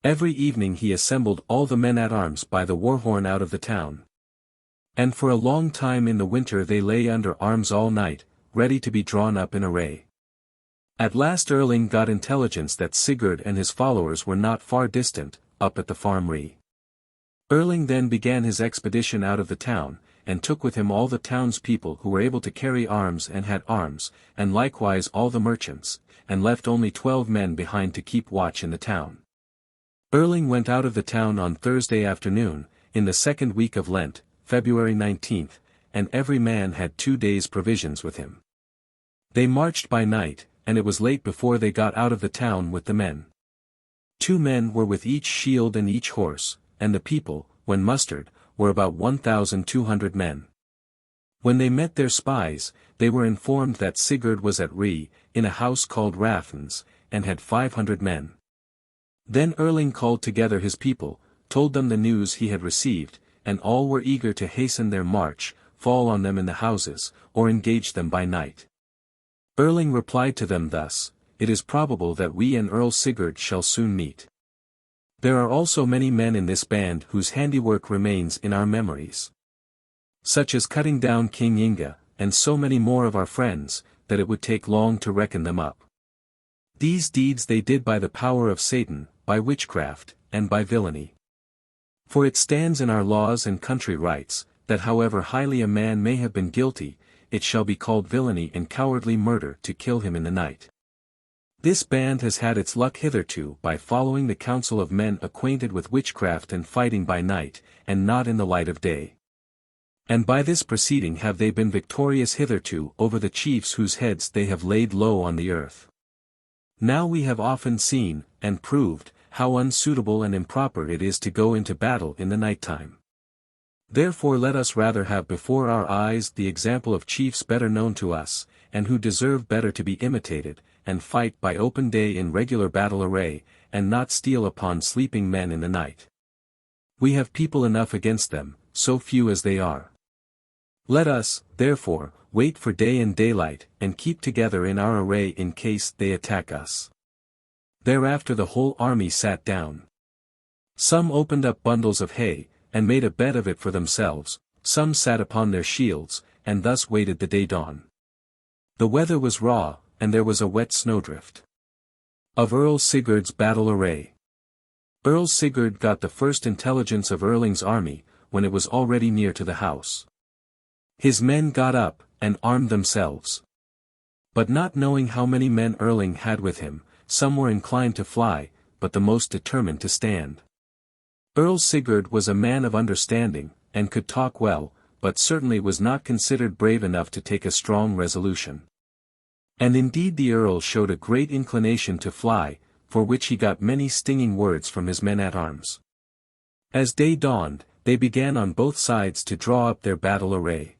Every evening he assembled all the men at arms by the war-horn out of the town. And for a long time in the winter they lay under arms all night, ready to be drawn up in array. At last Erling got intelligence that Sigurd and his followers were not far distant, up at the farm-ree. Erling then began his expedition out of the town, and took with him all the townspeople who were able to carry arms and had arms, and likewise all the merchants, and left only 12 men behind to keep watch in the town. Erling went out of the town on Thursday afternoon, in the 2nd week of Lent, February 19th, and every man had 2 days' provisions with him. They marched by night, and it was late before they got out of the town with the men. 2 men were with each shield and each horse, and the people, when mustered, were about 1,200 men. When they met their spies, they were informed that Sigurd was at Ree, in a house called Rathens, and had 500 men. Then Erling called together his people, told them the news he had received, and all were eager to hasten their march, fall on them in the houses, or engage them by night. Erling replied to them thus: "It is probable that we and Earl Sigurd shall soon meet. There are also many men in this band whose handiwork remains in our memories. Such as cutting down King Inge, and so many more of our friends, that it would take long to reckon them up. These deeds they did by the power of Satan, by witchcraft, and by villainy. For it stands in our laws and country rights, that however highly a man may have been guilty, it shall be called villainy and cowardly murder to kill him in the night. This band has had its luck hitherto by following the counsel of men acquainted with witchcraft and fighting by night, and not in the light of day. And by this proceeding have they been victorious hitherto over the chiefs whose heads they have laid low on the earth. Now we have often seen, and proved, how unsuitable and improper it is to go into battle in the night time. Therefore let us rather have before our eyes the example of chiefs better known to us, and who deserve better to be imitated, and fight by open day in regular battle array, and not steal upon sleeping men in the night. We have people enough against them, so few as they are. Let us, therefore, wait for day and daylight, and keep together in our array in case they attack us." Thereafter the whole army sat down. Some opened up bundles of hay, and made a bed of it for themselves, some sat upon their shields, and thus waited the day dawn. The weather was raw, and there was a wet snowdrift. Of Earl Sigurd's battle array. Earl Sigurd got the first intelligence of Erling's army, when it was already near to the house. His men got up, and armed themselves. But not knowing how many men Erling had with him, some were inclined to fly, but the most determined to stand. Earl Sigurd was a man of understanding, and could talk well, but certainly was not considered brave enough to take a strong resolution. And indeed the Earl showed a great inclination to fly, for which he got many stinging words from his men-at-arms. As day dawned, they began on both sides to draw up their battle array.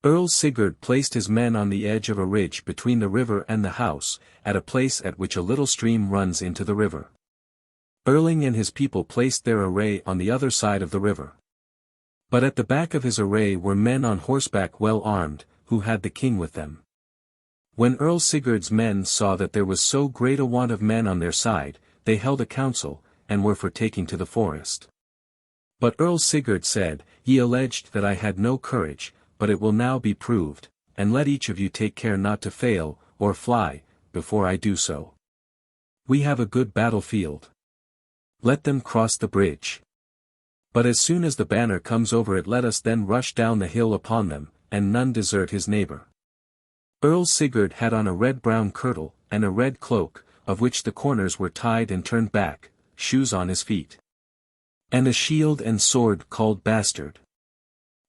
Earl Sigurd placed his men on the edge of a ridge between the river and the house, at a place at which a little stream runs into the river. Erling and his people placed their array on the other side of the river. But at the back of his array were men on horseback well armed, who had the king with them. When Earl Sigurd's men saw that there was so great a want of men on their side, they held a council, and were for taking to the forest. But Earl Sigurd said, "Ye alleged that I had no courage, but it will now be proved, and let each of you take care not to fail, or fly, before I do so. We have a good battlefield. Let them cross the bridge. But as soon as the banner comes over it let us then rush down the hill upon them, and none desert his neighbor." Earl Sigurd had on a red-brown kirtle, and a red cloak, of which the corners were tied and turned back, shoes on his feet. And a shield and sword called Bastard.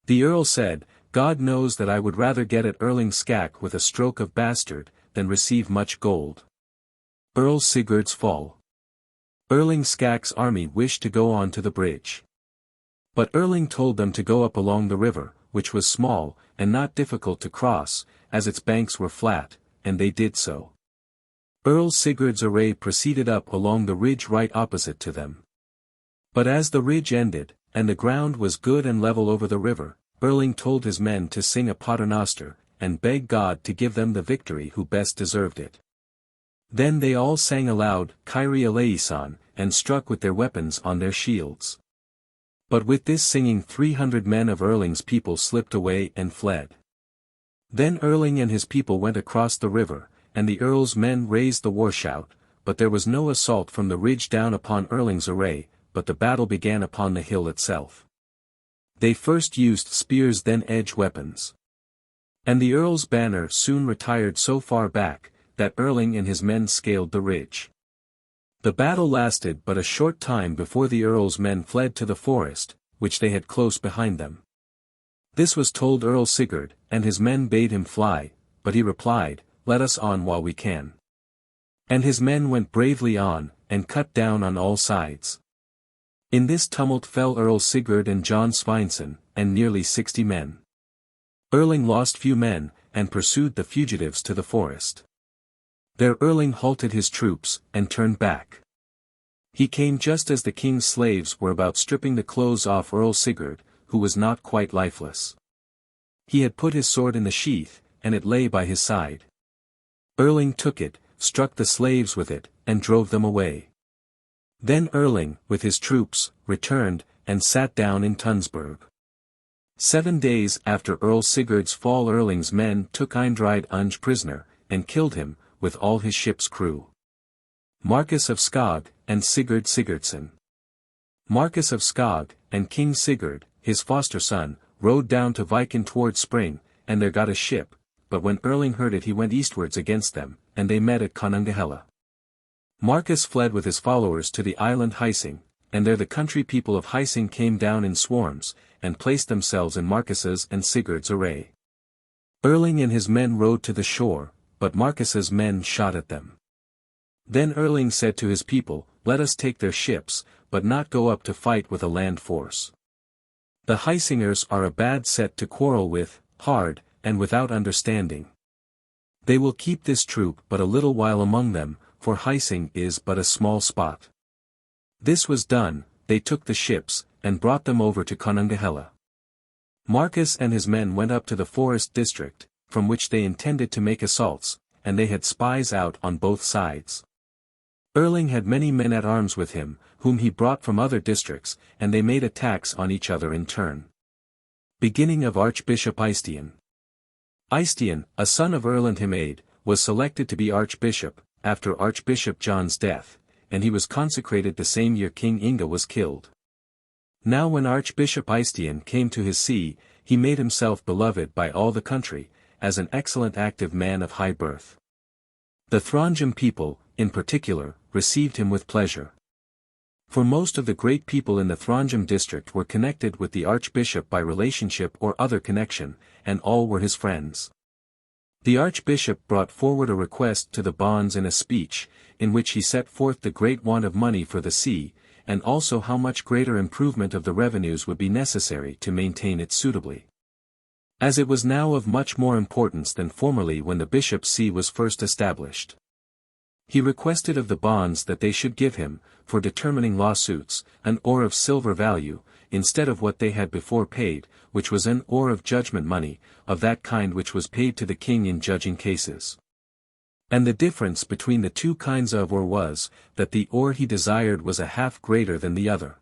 The Earl said, God knows that I would rather get at Erling Skak with a stroke of Bastard, than receive much gold. Earl Sigurd's fall. Erling Skak's army wished to go on to the bridge. But Erling told them to go up along the river, which was small, and not difficult to cross, as its banks were flat, and they did so. Earl Sigurd's array proceeded up along the ridge right opposite to them. But as the ridge ended, and the ground was good and level over the river, Erling told his men to sing a paternoster, and beg God to give them the victory who best deserved it. Then they all sang aloud, Kyrre eleison, and struck with their weapons on their shields. But with this singing 300 men of Erling's people slipped away and fled. Then Erling and his people went across the river, and the Earl's men raised the war shout, but there was no assault from the ridge down upon Erling's array, but the battle began upon the hill itself. They first used spears, then edge weapons. And the Earl's banner soon retired so far back, that Erling and his men scaled the ridge. The battle lasted but a short time before the Earl's men fled to the forest, which they had close behind them. This was told Earl Sigurd, and his men bade him fly, but he replied, Let us on while we can. And his men went bravely on, and cut down on all sides. In this tumult fell Earl Sigurd and John Sveinsson, and nearly 60 men. Erling lost few men, and pursued the fugitives to the forest. There Erling halted his troops, and turned back. He came just as the king's slaves were about stripping the clothes off Earl Sigurd, who was not quite lifeless. He had put his sword in the sheath, and it lay by his side. Erling took it, struck the slaves with it, and drove them away. Then Erling, with his troops, returned, and sat down in Tunsberg. 7 days after Earl Sigurd's fall Erling's men took Eystein prisoner, and killed him, with all his ship's crew. Marquis of Skog, and Sigurd Sigurdsson. Marquis of Skog, and King Sigurd, his foster son, rode down to Viken toward spring, and there got a ship, but when Erling heard it he went eastwards against them, and they met at Konungahella. Marcus fled with his followers to the island Heimskringla, and there the country people of Heimskringla came down in swarms, and placed themselves in Marcus's and Sigurd's array. Erling and his men rowed to the shore, but Marcus's men shot at them. Then Erling said to his people, Let us take their ships, but not go up to fight with a land force. The Heimskringers are a bad set to quarrel with, hard, and without understanding. They will keep this troop but a little while among them, for Heimskringla is but a small spot. This was done, they took the ships, and brought them over to Konungahella. Marcus and his men went up to the forest district, from which they intended to make assaults, and they had spies out on both sides. Erling had many men at arms with him, whom he brought from other districts, and they made attacks on each other in turn. Beginning of Archbishop Eystein. Eystein, a son of Erlendhimaid, was selected to be archbishop, after Archbishop John's death, and he was consecrated the same year King Inge was killed. Now when Archbishop Eystein came to his see, he made himself beloved by all the country, as an excellent active man of high birth. The Throndheim people, in particular, received him with pleasure. For most of the great people in the Throndheim district were connected with the archbishop by relationship or other connection, and all were his friends. The archbishop brought forward a request to the bonds in a speech, in which he set forth the great want of money for the see, and also how much greater improvement of the revenues would be necessary to maintain it suitably. As it was now of much more importance than formerly when the bishop's see was first established. He requested of the bonds that they should give him, for determining lawsuits, an ore of silver value, instead of what they had before paid, which was an ore of judgment money, of that kind which was paid to the king in judging cases. And the difference between the two kinds of ore was, that the ore he desired was a half greater than the other.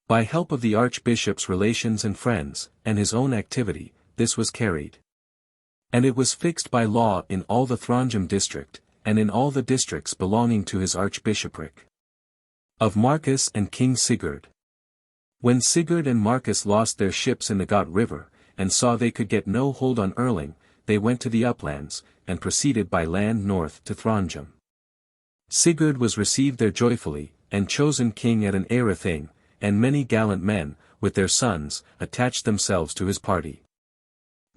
By help of the archbishop's relations and friends, and his own activity, this was carried. And it was fixed by law in all the Throndheim district, and in all the districts belonging to his archbishopric. Of Marcus and King Sigurd. When Sigurd and Marcus lost their ships in the Got River, and saw they could get no hold on Erling, they went to the uplands, and proceeded by land north to Throndheim. Sigurd was received there joyfully, and chosen king at an Eyre thing, and many gallant men, with their sons, attached themselves to his party.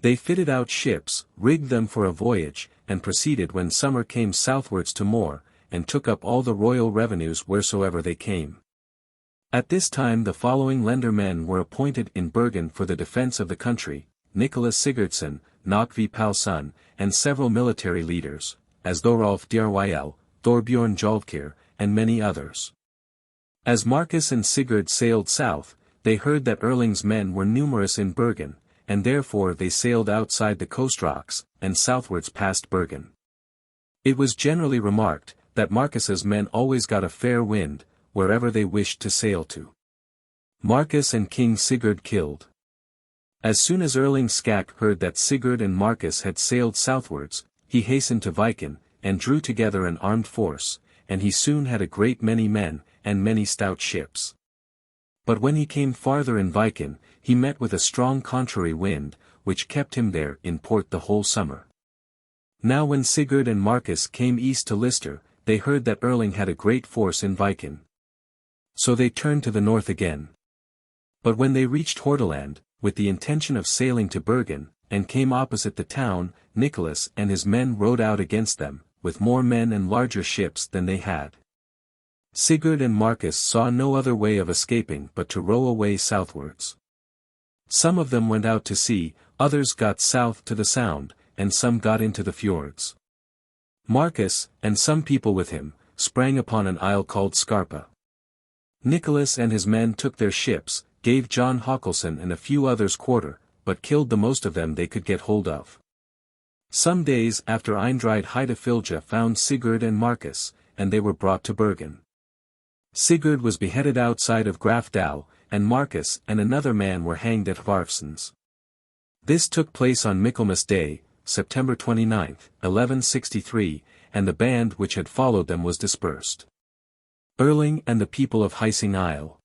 They fitted out ships, rigged them for a voyage, and proceeded when summer came southwards to moor, and took up all the royal revenues wheresoever they came. At this time the following lendermen were appointed in Bergen for the defence of the country: Nicholas Sigurdsson, Nokvi Palsson, and several military leaders, as Thorolf Dyrwyl, Thorbjorn Jolkir, and many others. As Marcus and Sigurd sailed south, they heard that Erling's men were numerous in Bergen, and therefore they sailed outside the coast rocks, and southwards past Bergen. It was generally remarked, that Marcus's men always got a fair wind, wherever they wished to sail to. Marcus and King Sigurd killed. As soon as Erling Skak heard that Sigurd and Marcus had sailed southwards, he hastened to Viken, and drew together an armed force, and he soon had a great many men, and many stout ships. But when he came farther in Viken, he met with a strong contrary wind, which kept him there in port the whole summer. Now when Sigurd and Marcus came east to Lister, they heard that Erling had a great force in Viken. So they turned to the north again. But when they reached Hordaland, with the intention of sailing to Bergen, and came opposite the town, Nicholas and his men rowed out against them, with more men and larger ships than they had. Sigurd and Marcus saw no other way of escaping but to row away southwards. Some of them went out to sea, others got south to the Sound, and some got into the fjords. Marcus, and some people with him, sprang upon an isle called Scarpa. Nicholas and his men took their ships, gave John Håkelsson and a few others quarter, but killed the most of them they could get hold of. Some days after Eindride Heidefilja found Sigurd and Marcus, and they were brought to Bergen. Sigurd was beheaded outside of Grafdal, and Marcus and another man were hanged at Hvarfsons. This took place on Michaelmas Day, September 29, 1163, and the band which had followed them was dispersed. Erling and the people of Heising Isle.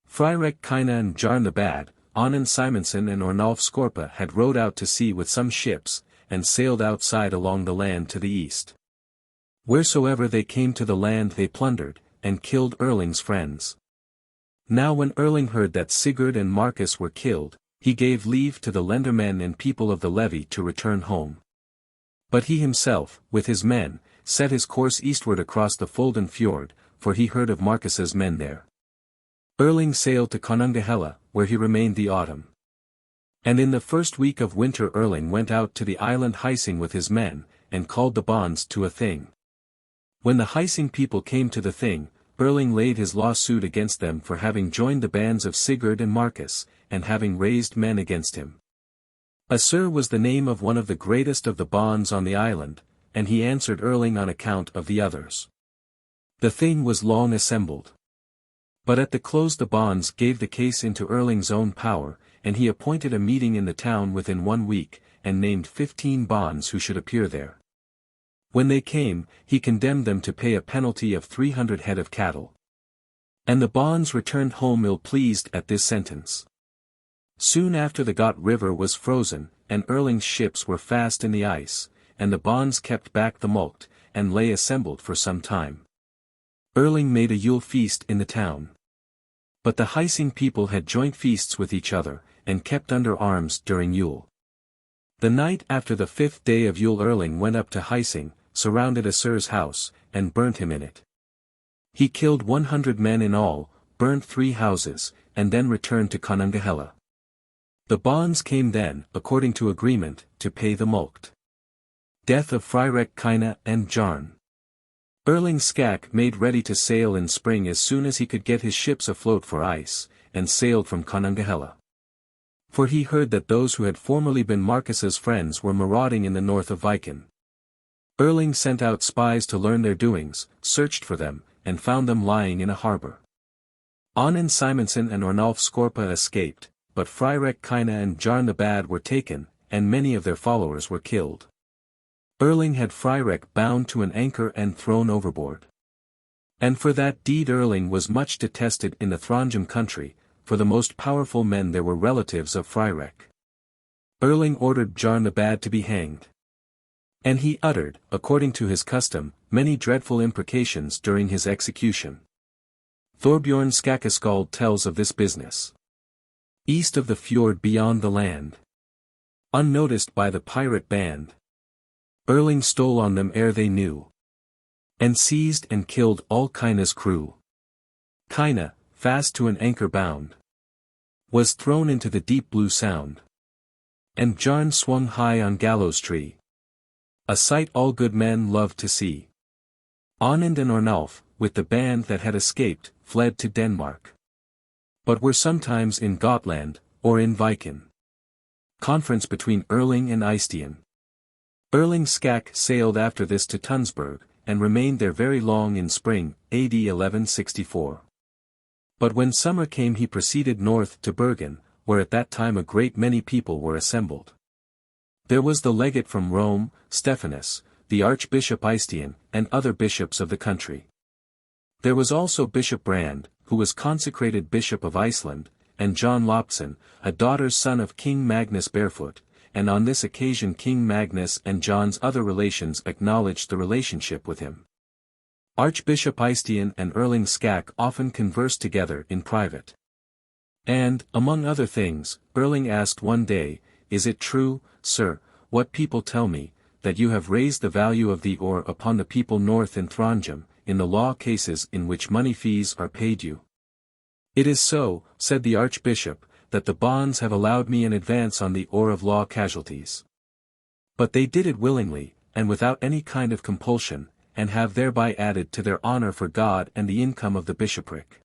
Fryrek Kine and Jarn the Bad, Onnen Simonson and Ornolf Skorpa had rowed out to sea with some ships, and sailed outside along the land to the east. Wheresoever they came to the land they plundered, and killed Erling's friends. Now when Erling heard that Sigurd and Marcus were killed, he gave leave to the lendermen and people of the levy to return home. But he himself, with his men, set his course eastward across the Folden Fjord, for he heard of Marcus's men there. Erling sailed to Konungahella, where he remained the autumn. And in the first week of winter Erling went out to the island Heising with his men, and called the bonds to a thing. When the Heising people came to the thing, Erling laid his lawsuit against them for having joined the bands of Sigurd and Marcus, and having raised men against him. Assur was the name of one of the greatest of the bonds on the island, and he answered Erling on account of the others. The thing was long assembled. But at the close the bonds gave the case into Erling's own power, and he appointed a meeting in the town within 1 week, and named 15 bonds who should appear there. When they came, he condemned them to pay a penalty of 300 head of cattle. And the bonds returned home ill-pleased at this sentence. Soon after the Got River was frozen, and Erling's ships were fast in the ice, and the bonds kept back the mulct, and lay assembled for some time. Erling made a Yule feast in the town. But the Heising people had joint feasts with each other, and kept under arms during Yule. The night after the 5th day of Yule Erling went up to Heising, surrounded Assur's house, and burnt him in it. He killed 100 men in all, burnt 3 houses, and then returned to Konungahella. The bonds came then, according to agreement, to pay the mulct. Death of Fryrek Kine and Jarn. Erling Skak made ready to sail in spring as soon as he could get his ships afloat for ice, and sailed from Konungahella. For he heard that those who had formerly been Marcus's friends were marauding in the north of Viken. Erling sent out spies to learn their doings, searched for them, and found them lying in a harbour. Onnen Simonson and Ornolf Skorpa escaped, but Fryrek Kine and Jarn the Bad were taken, and many of their followers were killed. Erling had Fryrek bound to an anchor and thrown overboard. And for that deed Erling was much detested in the Throndheim country, for the most powerful men there were relatives of Fryrek. Erling ordered Jarn the Bad to be hanged. And he uttered, according to his custom, many dreadful imprecations during his execution. Thorbjorn Skakeskald tells of this business. East of the fjord beyond the land. Unnoticed by the pirate band. Erling stole on them ere they knew. And seized and killed all Kynna's crew. Kynna, fast to an anchor bound, was thrown into the deep blue sound. And Bjarn swung high on gallows tree. A sight all good men loved to see. Onund and Ornulf, with the band that had escaped, fled to Denmark. But were sometimes in Gotland, or in Viken. Conference between Erling and Eystein. Erling Skak sailed after this to Tunsberg, and remained there very long in spring, AD 1164. But when summer came he proceeded north to Bergen, where at that time a great many people were assembled. There was the legate from Rome, Stephanus, the Archbishop Eystein, and other bishops of the country. There was also Bishop Brand, who was consecrated Bishop of Iceland, and John Loptson, a daughter's son of King Magnus Barefoot, and on this occasion King Magnus and John's other relations acknowledged the relationship with him. Archbishop Eystein and Erling Skak often conversed together in private. And, among other things, Erling asked one day, "Is it true, sir, what people tell me, that you have raised the value of the ore upon the people north in Throndheim, in the law cases in which money fees are paid you?" "It is so," said the archbishop, "that the bonds have allowed me an advance on the ore of law casualties. But they did it willingly, and without any kind of compulsion, and have thereby added to their honor for God and the income of the bishopric."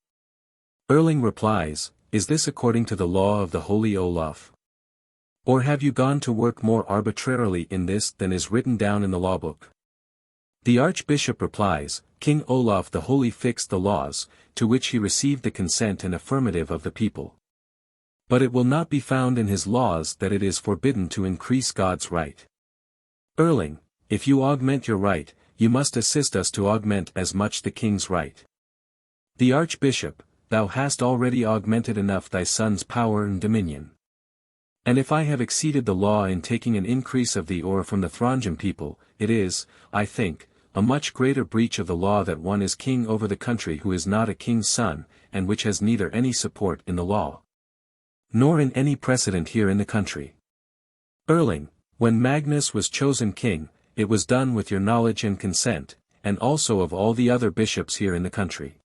Erling replies, "Is this according to the law of the holy Olaf? Or have you gone to work more arbitrarily in this than is written down in the law book?" The archbishop replies, "King Olaf the Holy fixed the laws, to which he received the consent and affirmative of the people. But it will not be found in his laws that it is forbidden to increase God's right. Erling, if you augment your right, you must assist us to augment as much the king's right." The archbishop, "Thou hast already augmented enough thy son's power and dominion. And if I have exceeded the law in taking an increase of the ore from the Throndheim people, it is, I think, a much greater breach of the law that one is king over the country who is not a king's son, and which has neither any support in the law, nor in any precedent here in the country. Erling, when Magnus was chosen king, it was done with your knowledge and consent, and also of all the other bishops here in the country.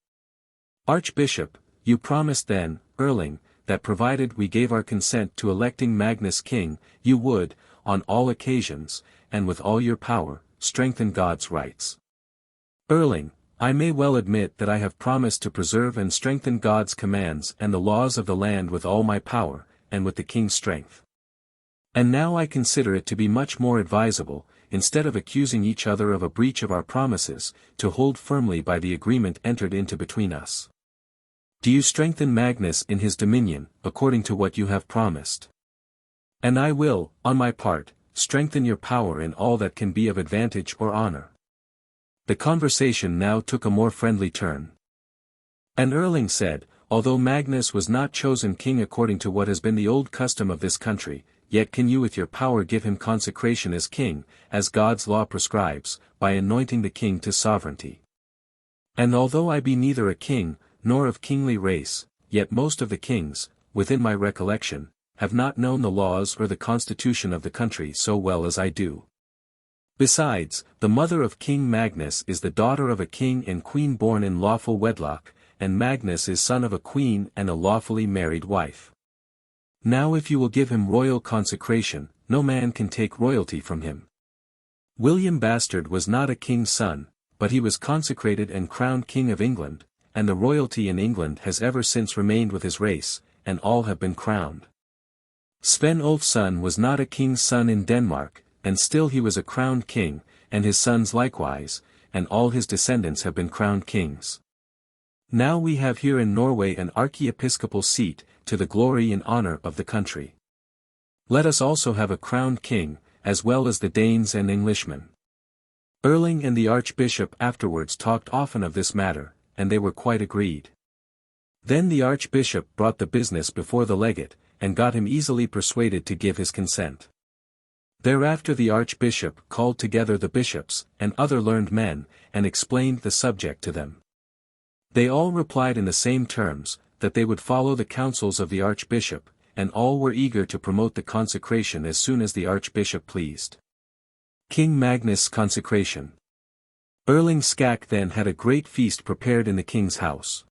Archbishop, you promised then, Erling, that provided we gave our consent to electing Magnus king, you would, on all occasions, and with all your power, strengthen God's rights. Erling, I may well admit that I have promised to preserve and strengthen God's commands and the laws of the land with all my power, and with the king's strength. And now I consider it to be much more advisable, instead of accusing each other of a breach of our promises, to hold firmly by the agreement entered into between us. Do you strengthen Magnus in his dominion, according to what you have promised? And I will, on my part, strengthen your power in all that can be of advantage or honor." The conversation now took a more friendly turn. And Erling said, "Although Magnus was not chosen king according to what has been the old custom of this country, yet can you with your power give him consecration as king, as God's law prescribes, by anointing the king to sovereignty. And although I be neither a king, nor of kingly race, yet most of the kings, within my recollection, have not known the laws or the constitution of the country so well as I do. Besides, the mother of King Magnus is the daughter of a king and queen born in lawful wedlock, and Magnus is son of a queen and a lawfully married wife. Now if you will give him royal consecration, no man can take royalty from him. William Bastard was not a king's son, but he was consecrated and crowned king of England, and the royalty in England has ever since remained with his race, and all have been crowned. Sven Ulfsson was not a king's son in Denmark, and still he was a crowned king, and his sons likewise, and all his descendants have been crowned kings. Now we have here in Norway an archiepiscopal seat, to the glory and honor of the country. Let us also have a crowned king, as well as the Danes and Englishmen." Erling and the archbishop afterwards talked often of this matter, and they were quite agreed. Then the archbishop brought the business before the legate, and got him easily persuaded to give his consent. Thereafter the archbishop called together the bishops, and other learned men, and explained the subject to them. They all replied in the same terms, that they would follow the counsels of the archbishop, and all were eager to promote the consecration as soon as the archbishop pleased. King Magnus' consecration. Erling Skak then had a great feast prepared in the king's house.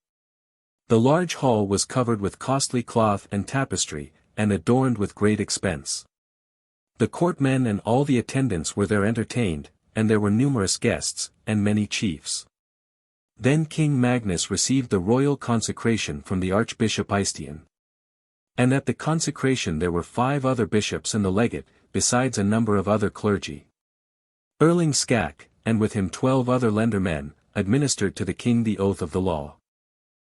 The large hall was covered with costly cloth and tapestry, and adorned with great expense. The courtmen and all the attendants were there entertained, and there were numerous guests, and many chiefs. Then King Magnus received the royal consecration from the Archbishop Eystein. And at the consecration there were 5 other bishops and the legate, besides a number of other clergy. Erling Skak, and with him 12 other lendermen, administered to the king the oath of the law.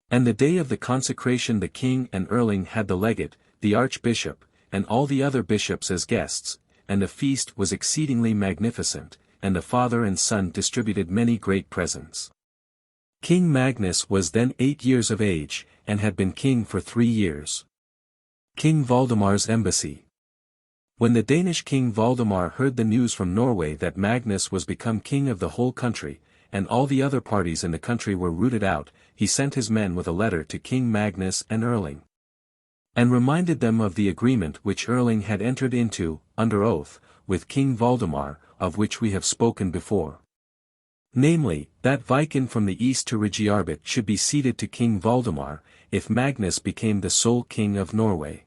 And the day of the consecration the king and Erling had the legate, the archbishop, and all the other bishops as guests, and the feast was exceedingly magnificent, and the father and son distributed many great presents. King Magnus was then 8 years of age, and had been king for 3 years. King Valdemar's embassy. When the Danish king Valdemar heard the news from Norway that Magnus was become king of the whole country, and all the other parties in the country were rooted out, he sent his men with a letter to King Magnus and Erling, and reminded them of the agreement which Erling had entered into, under oath, with King Valdemar, of which we have spoken before. Namely, that Viken from the east to Regiarbit should be ceded to King Valdemar, if Magnus became the sole king of Norway.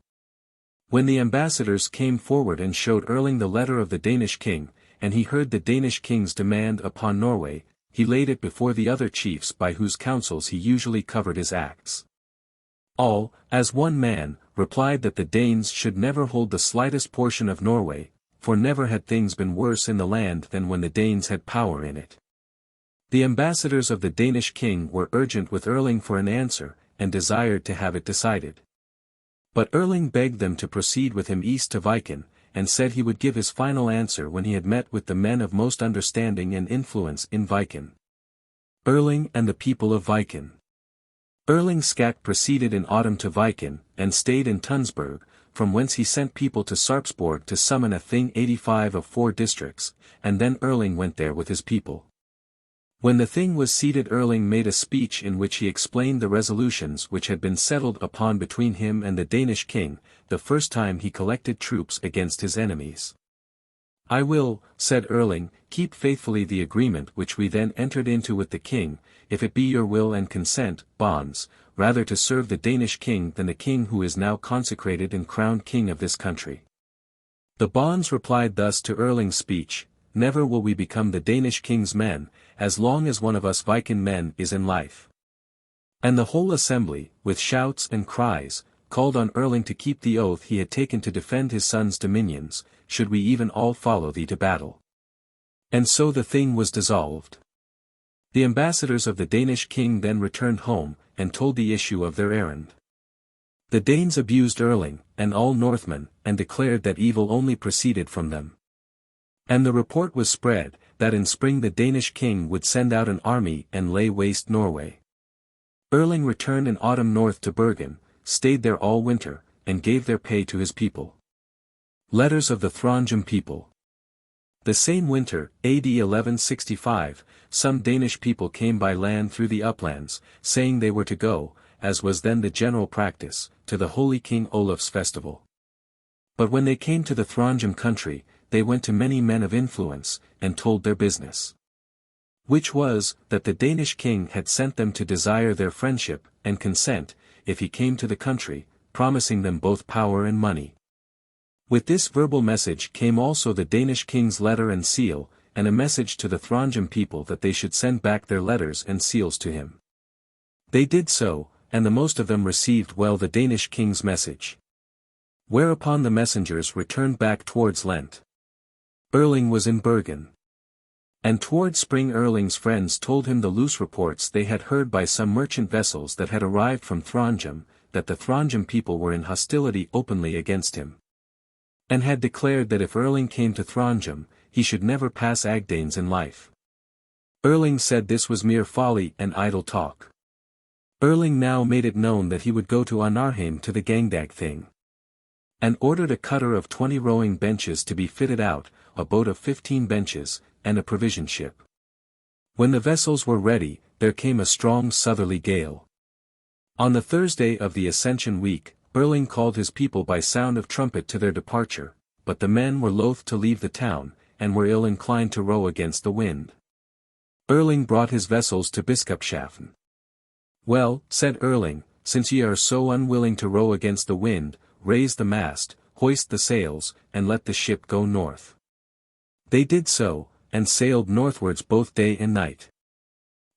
When the ambassadors came forward and showed Erling the letter of the Danish king, and he heard the Danish king's demand upon Norway, he laid it before the other chiefs by whose counsels he usually covered his acts. All, as one man, replied that the Danes should never hold the slightest portion of Norway, for never had things been worse in the land than when the Danes had power in it. The ambassadors of the Danish king were urgent with Erling for an answer, and desired to have it decided. But Erling begged them to proceed with him east to Viken, and said he would give his final answer when he had met with the men of most understanding and influence in Viken. Erling and the people of Viken. Erling Skak proceeded in autumn to Viken, and stayed in Tunsberg, from whence he sent people to Sarpsborg to summon a thing 85 of 4 districts, and then Erling went there with his people. When the thing was seated Erling made a speech in which he explained the resolutions which had been settled upon between him and the Danish king, the first time he collected troops against his enemies. "I will," said Erling, "keep faithfully the agreement which we then entered into with the king, if it be your will and consent, bonds, rather to serve the Danish king than the king who is now consecrated and crowned king of this country." The bonds replied thus to Erling's speech: "Never will we become the Danish king's men, as long as one of us Viken men is in life." And the whole assembly, with shouts and cries, called on Erling to keep the oath he had taken to defend his son's dominions, should we even all follow thee to battle. And so the thing was dissolved. The ambassadors of the Danish king then returned home, and told the issue of their errand. The Danes abused Erling, and all Northmen, and declared that evil only proceeded from them. And the report was spread, that in spring the Danish king would send out an army and lay waste Norway. Erling returned in autumn north to Bergen, stayed there all winter, and gave their pay to his people. Letters of the Throngem people. The same winter, AD 1165, some Danish people came by land through the uplands, saying they were to go, as was then the general practice, to the holy King Olaf's festival. But when they came to the Throngem country, they went to many men of influence, and told their business. Which was, that the Danish king had sent them to desire their friendship, and consent, if he came to the country, promising them both power and money. With this verbal message came also the Danish king's letter and seal, and a message to the Throngem people that they should send back their letters and seals to him. They did so, and the most of them received well the Danish king's message. Whereupon the messengers returned back towards Lent. Erling was in Bergen. And toward spring Erling's friends told him the loose reports they had heard by some merchant vessels that had arrived from Throngem, that the Throngem people were in hostility openly against him. And had declared that if Erling came to Throngem, he should never pass Agdanes in life. Erling said this was mere folly and idle talk. Erling now made it known that he would go to Onarheim to the Gangdag thing. And ordered a cutter of 20 rowing benches to be fitted out, a boat of 15 benches, and a provision ship. When the vessels were ready, there came a strong southerly gale. On the Thursday of the Ascension week, Erling called his people by sound of trumpet to their departure, but the men were loath to leave the town, and were ill inclined to row against the wind. Erling brought his vessels to Biskopshavn. "Well," said Erling, "since ye are so unwilling to row against the wind, raise the mast, hoist the sails, and let the ship go north." They did so, and sailed northwards both day and night.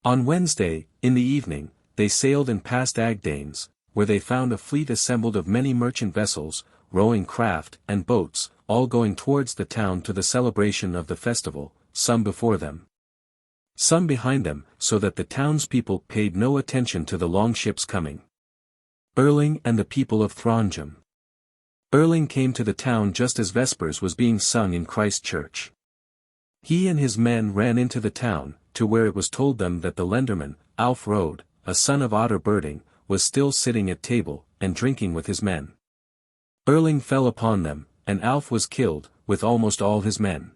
On Wednesday, in the evening, they sailed and passed Agdanes, where they found a fleet assembled of many merchant vessels, rowing craft and boats, all going towards the town to the celebration of the festival, some before them, some behind them, so that the townspeople paid no attention to the long ships coming. Erling and the people of Trondheim. Erling came to the town just as Vespers was being sung in Christ Church. He and his men ran into the town, to where it was told them that the lenderman, Alfrode, a son of Herdebreid, was still sitting at table, and drinking with his men. Erling fell upon them, and Alf was killed, with almost all his men.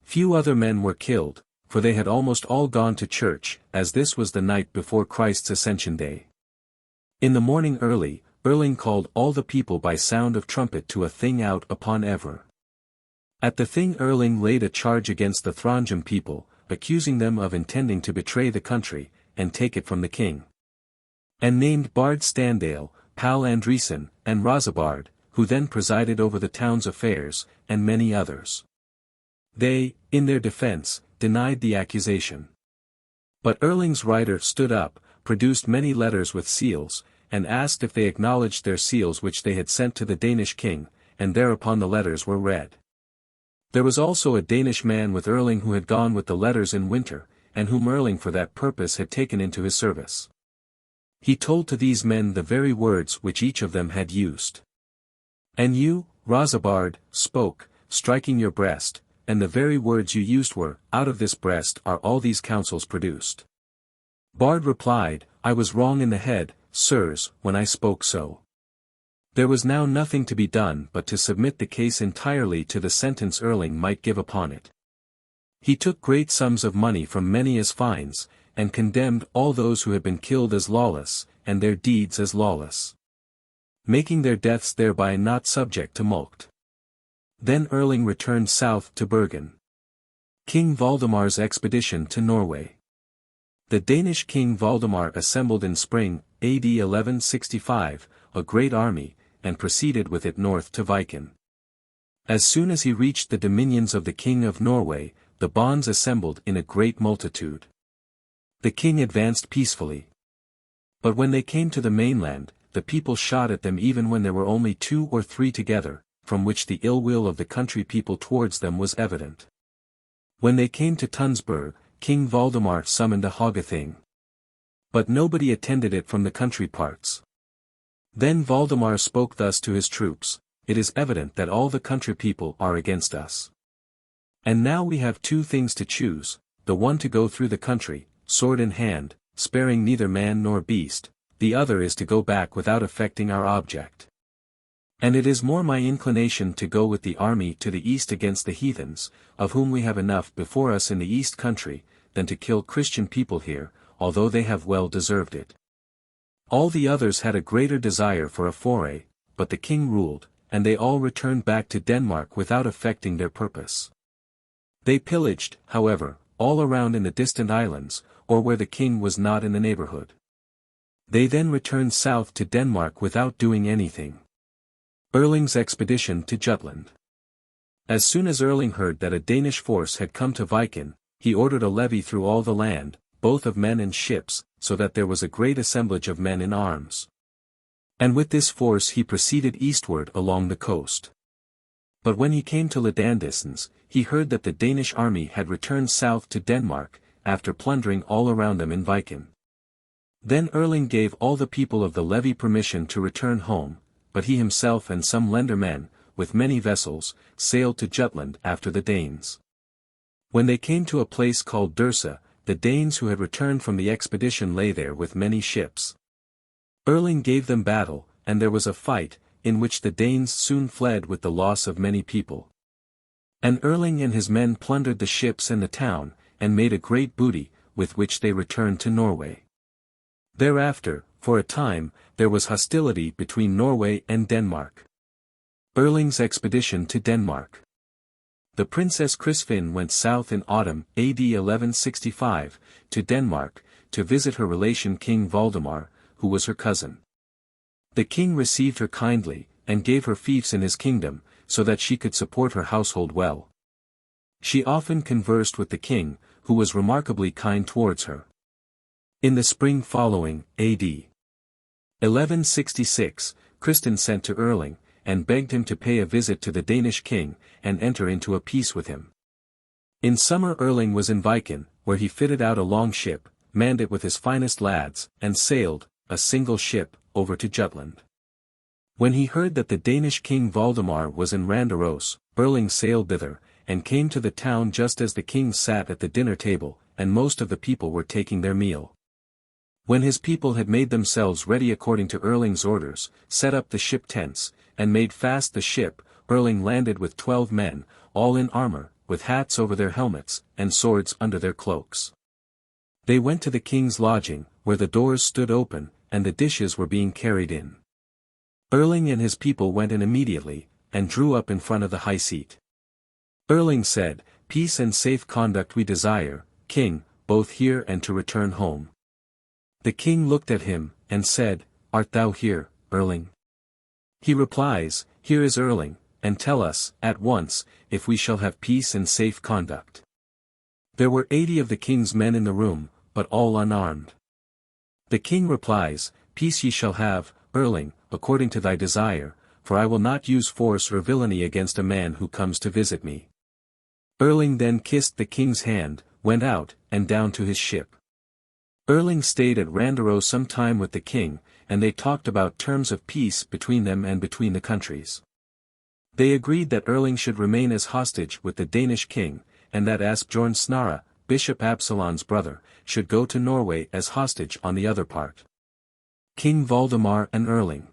Few other men were killed, for they had almost all gone to church, as this was the night before Christ's Ascension Day. In the morning early, Erling called all the people by sound of trumpet to a thing out upon Evra. At the thing Erling laid a charge against the Trondheim people, accusing them of intending to betray the country, and take it from the king. And named Bard Standale, Pal Andresen, and Rosabard, who then presided over the town's affairs, and many others. They, in their defense, denied the accusation. But Erling's writer stood up, produced many letters with seals, and asked if they acknowledged their seals which they had sent to the Danish king, and thereupon the letters were read. There was also a Danish man with Erling who had gone with the letters in winter, and whom Erling for that purpose had taken into his service. He told to these men the very words which each of them had used. And you, Rosabard, spoke, striking your breast, and the very words you used were, "Out of this breast are all these counsels produced." Bard replied, "I was wrong in the head, sirs, when I spoke so." There was now nothing to be done but to submit the case entirely to the sentence Erling might give upon it. He took great sums of money from many as fines, and condemned all those who had been killed as lawless, and their deeds as lawless, making their deaths thereby not subject to mulct. Then Erling returned south to Bergen. King Valdemar's expedition to Norway. The Danish king Valdemar assembled in spring, AD 1165, a great army, and proceeded with it north to Viken. As soon as he reached the dominions of the king of Norway, the bonds assembled in a great multitude. The king advanced peacefully. But when they came to the mainland, the people shot at them even when there were only 2 or 3 together, from which the ill will of the country people towards them was evident. When they came to Tunsberg, King Valdemar summoned a Hoggathing. But nobody attended it from the country parts. Then Valdemar spoke thus to his troops, "It is evident that all the country people are against us. And now we have 2 things to choose, the one to go through the country, sword in hand, sparing neither man nor beast, the other is to go back without affecting our object. And it is more my inclination to go with the army to the east against the heathens, of whom we have enough before us in the east country, than to kill Christian people here, although they have well deserved it." All the others had a greater desire for a foray, but the king ruled, and they all returned back to Denmark without affecting their purpose. They pillaged, however, all around in the distant islands, or where the king was not in the neighborhood. They then returned south to Denmark without doing anything. Erling's expedition to Jutland. As soon as Erling heard that a Danish force had come to Viken, he ordered a levy through all the land, both of men and ships, so that there was a great assemblage of men in arms. And with this force he proceeded eastward along the coast. But when he came to Ledandissens, he heard that the Danish army had returned south to Denmark, after plundering all around them in Viken. Then Erling gave all the people of the levy permission to return home, but he himself and some lendermen, with many vessels, sailed to Jutland after the Danes. When they came to a place called Dursa, the Danes who had returned from the expedition lay there with many ships. Erling gave them battle, and there was a fight, in which the Danes soon fled with the loss of many people. And Erling and his men plundered the ships and the town, and made a great booty, with which they returned to Norway. Thereafter, for a time, there was hostility between Norway and Denmark. Erling's expedition to Denmark. The Princess Krisfinn went south in autumn AD 1165, to Denmark, to visit her relation King Valdemar, who was her cousin. The king received her kindly, and gave her fiefs in his kingdom, so that she could support her household well. She often conversed with the king, who was remarkably kind towards her. In the spring following, AD 1166, Kristin sent to Erling, and begged him to pay a visit to the Danish king, and enter into a peace with him. In summer Erling was in Viken, where he fitted out a long ship, manned it with his finest lads, and sailed, a single ship, over to Jutland. When he heard that the Danish king Valdemar was in Randaros, Erling sailed thither, and came to the town just as the king sat at the dinner table, and most of the people were taking their meal. When his people had made themselves ready according to Erling's orders, set up the ship tents, and made fast the ship, Erling landed with 12 men, all in armor, with hats over their helmets, and swords under their cloaks. They went to the king's lodging, where the doors stood open, and the dishes were being carried in. Erling and his people went in immediately, and drew up in front of the high seat. Erling said, "Peace and safe conduct we desire, king, both here and to return home." The king looked at him, and said, "Art thou here, Erling?" He replies, "Here is Erling, and tell us, at once, if we shall have peace and safe conduct." There were 80 of the king's men in the room, but all unarmed. The king replies, "Peace ye shall have, Erling, according to thy desire, for I will not use force or villainy against a man who comes to visit me." Erling then kissed the king's hand, went out, and down to his ship. Erling stayed at Randaros some time with the king, and they talked about terms of peace between them and between the countries. They agreed that Erling should remain as hostage with the Danish king, and that Asbjorn Snorre, Bishop Absalon's brother, should go to Norway as hostage on the other part. King Valdemar and Erling.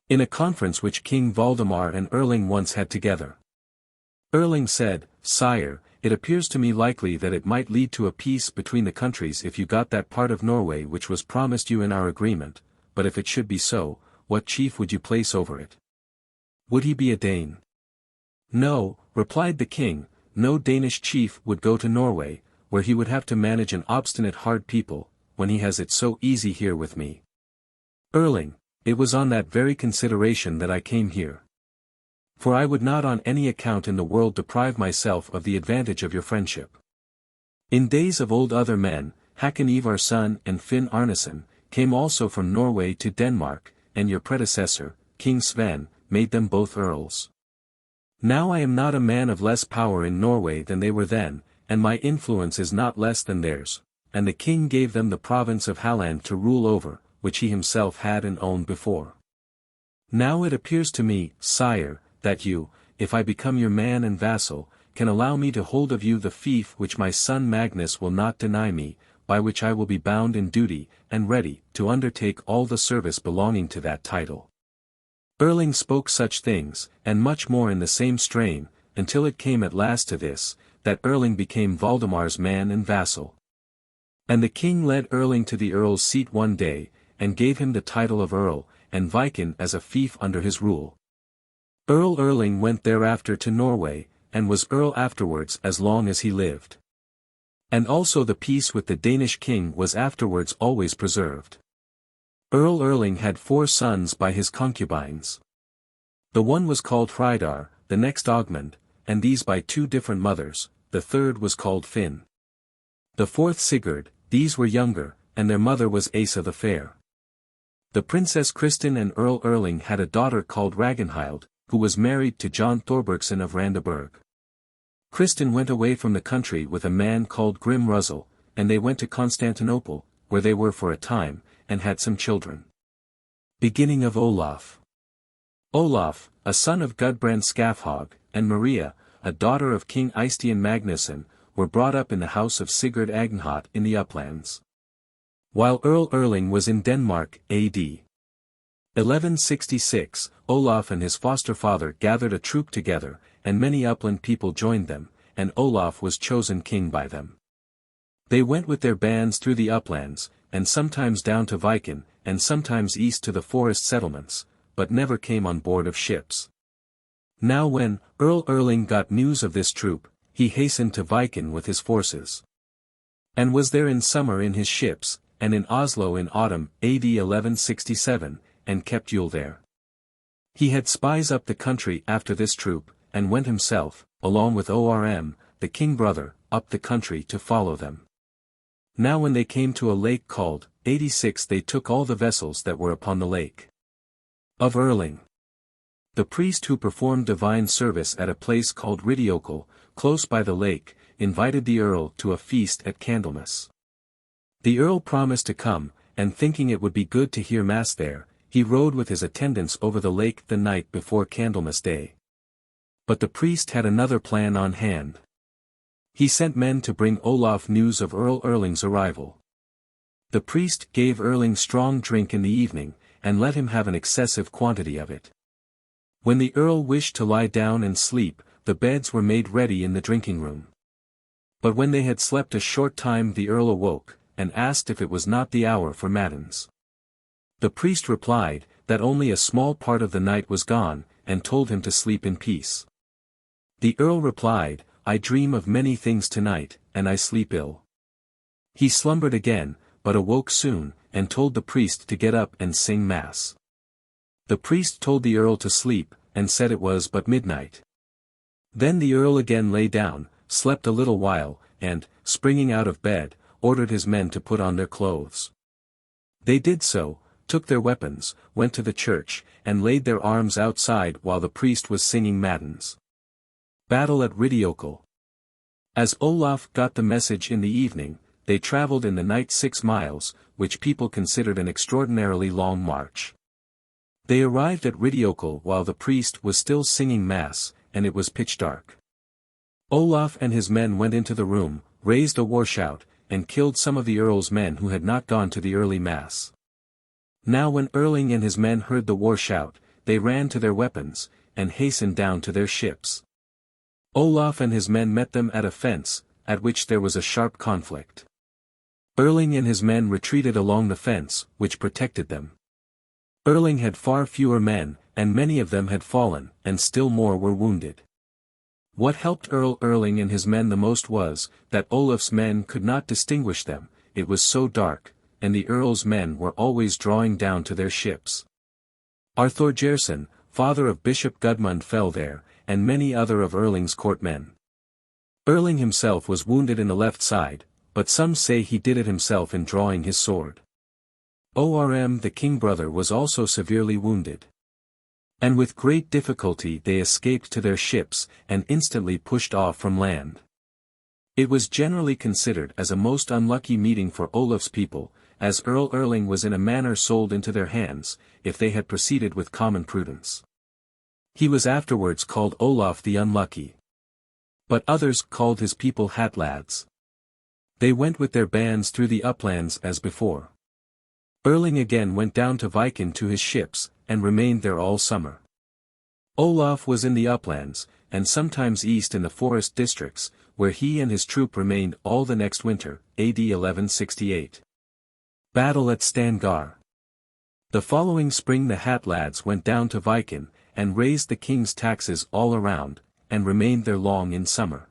In a conference which King Valdemar and Erling once had together, Erling said, "Sire, it appears to me likely that it might lead to a peace between the countries if you got that part of Norway which was promised you in our agreement, but if it should be so, what chief would you place over it? Would he be a Dane?" "No," replied the king, "no Danish chief would go to Norway, where he would have to manage an obstinate hard people, when he has it so easy here with me. Erling, it was on that very consideration that I came here. For I would not on any account in the world deprive myself of the advantage of your friendship. In days of old other men, Hakon Ivar's son and Finn Arneson, came also from Norway to Denmark, and your predecessor, King Sven, made them both earls. Now I am not a man of less power in Norway than they were then, and my influence is not less than theirs, and the king gave them the province of Halland to rule over, which he himself had and owned before. Now it appears to me, sire, that you, if I become your man and vassal, can allow me to hold of you the fief which my son Magnus will not deny me, by which I will be bound in duty, and ready to undertake all the service belonging to that title." Erling spoke such things, and much more in the same strain, until it came at last to this, that Erling became Valdemar's man and vassal. And the king led Erling to the earl's seat one day, and gave him the title of earl, and Viken as a fief under his rule. Earl Erling went thereafter to Norway, and was earl afterwards as long as he lived. And also the peace with the Danish king was afterwards always preserved. Earl Erling had 4 sons by his concubines. The one was called Hreidar, the next Ogmund, and these by 2 different mothers, the third was called Finn. The 4th Sigurd, these were younger, and their mother was Asa the Fair. The Princess Kristin and Earl Erling had a daughter called Ragnhild, who was married to John Thorbergsson of Randaberg. Kristin went away from the country with a man called Grim Russell, and they went to Constantinople, where they were for a time, and had some children. Beginning of Olaf. Olaf, a son of Gudbrand Skafhog, and Maria, a daughter of King Eystein Magnusson, were brought up in the house of Sigurd Agnhot in the uplands. While Earl Erling was in Denmark, A.D. 1166, Olaf and his foster father gathered a troop together, and many upland people joined them, and Olaf was chosen king by them. They went with their bands through the uplands, and sometimes down to Viken, and sometimes east to the forest settlements, but never came on board of ships. Now when Earl Erling got news of this troop, he hastened to Viken with his forces. And was there in summer in his ships, and in Oslo in autumn, AD 1167, and kept Yule there. He had spies up the country after this troop, and went himself, along with Orm, the king brother, up the country to follow them. Now when they came to a lake called 86, they took all the vessels that were upon the lake. Of Erling. The priest who performed divine service at a place called Ridiokel, close by the lake, invited the earl to a feast at Candlemas. The earl promised to come, and thinking it would be good to hear mass there, he rode with his attendants over the lake the night before Candlemas Day. But the priest had another plan on hand. He sent men to bring Olaf news of Earl Erling's arrival. The priest gave Erling strong drink in the evening, and let him have an excessive quantity of it. When the earl wished to lie down and sleep, the beds were made ready in the drinking room. But when they had slept a short time, the earl awoke, and asked if it was not the hour for matins. The priest replied, that only a small part of the night was gone, and told him to sleep in peace. The earl replied, I dream of many things tonight, and I sleep ill. He slumbered again, but awoke soon, and told the priest to get up and sing mass. The priest told the earl to sleep, and said it was but midnight. Then the earl again lay down, slept a little while, and, springing out of bed, ordered his men to put on their clothes. They did so, took their weapons, went to the church, and laid their arms outside while the priest was singing matins. Battle at Ridiokel. As Olaf got the message in the evening, they travelled in the night 6 miles, which people considered an extraordinarily long march. They arrived at Ridiokel while the priest was still singing mass, and it was pitch dark. Olaf and his men went into the room, raised a war shout, and killed some of the earl's men who had not gone to the early mass. Now when Erling and his men heard the war shout, they ran to their weapons, and hastened down to their ships. Olaf and his men met them at a fence, at which there was a sharp conflict. Erling and his men retreated along the fence, which protected them. Erling had far fewer men, and many of them had fallen, and still more were wounded. What helped Earl Erling and his men the most was, that Olaf's men could not distinguish them, it was so dark, and the earl's men were always drawing down to their ships. Arthorgerson, father of Bishop Gudmund, fell there, and many other of Erling's courtmen. Erling himself was wounded in the left side, but some say he did it himself in drawing his sword. Orm the king brother was also severely wounded. And with great difficulty they escaped to their ships, and instantly pushed off from land. It was generally considered as a most unlucky meeting for Olaf's people, as Earl Erling was in a manner sold into their hands, if they had proceeded with common prudence. He was afterwards called Olaf the Unlucky. But others called his people Hatlads. They went with their bands through the uplands as before. Erling again went down to Viken to his ships, and remained there all summer. Olaf was in the uplands, and sometimes east in the forest districts, where he and his troop remained all the next winter, AD 1168. Battle at Stangar. The following spring the Hatlads went down to Viken, and raised the king's taxes all around, and remained there long in summer.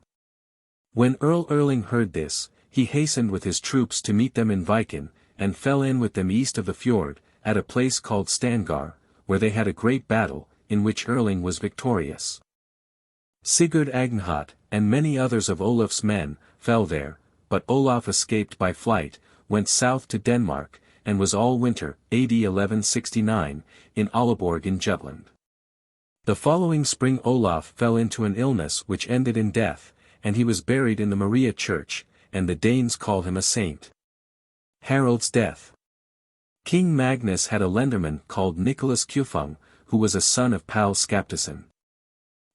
When Earl Erling heard this, he hastened with his troops to meet them in Viken, and fell in with them east of the fjord, at a place called Stangar, where they had a great battle, in which Erling was victorious. Sigurd Agnhat, and many others of Olaf's men, fell there, but Olaf escaped by flight, went south to Denmark, and was all winter, AD 1169, in Aalborg in Jutland. The following spring Olaf fell into an illness which ended in death, and he was buried in the Maria church, and the Danes call him a saint. Harald's death. King Magnus had a lenderman called Nicholas Kjufung, who was a son of Pal Skaptisson.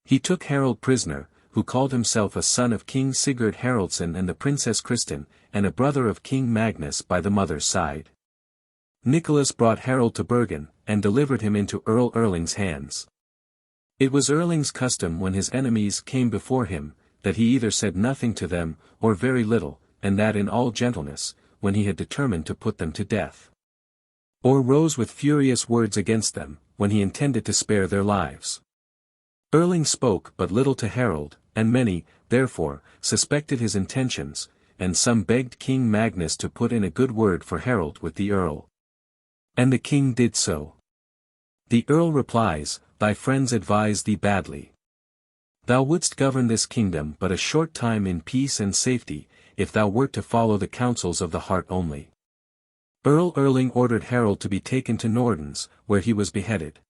He took Harald prisoner, who called himself a son of King Sigurd Haraldsson and the Princess Kristin, and a brother of King Magnus by the mother's side. Nicholas brought Harald to Bergen, and delivered him into Earl Erling's hands. It was Erling's custom when his enemies came before him, that he either said nothing to them, or very little, and that in all gentleness, when he had determined to put them to death. Or rose with furious words against them, when he intended to spare their lives. Erling spoke but little to Harald, and many, therefore, suspected his intentions, and some begged King Magnus to put in a good word for Harald with the Earl. And the king did so. The Earl replies, "Thy friends advise thee badly. Thou wouldst govern this kingdom but a short time in peace and safety, if thou wert to follow the counsels of the heart only." Earl Erling ordered Harald to be taken to Nordens, where he was beheaded.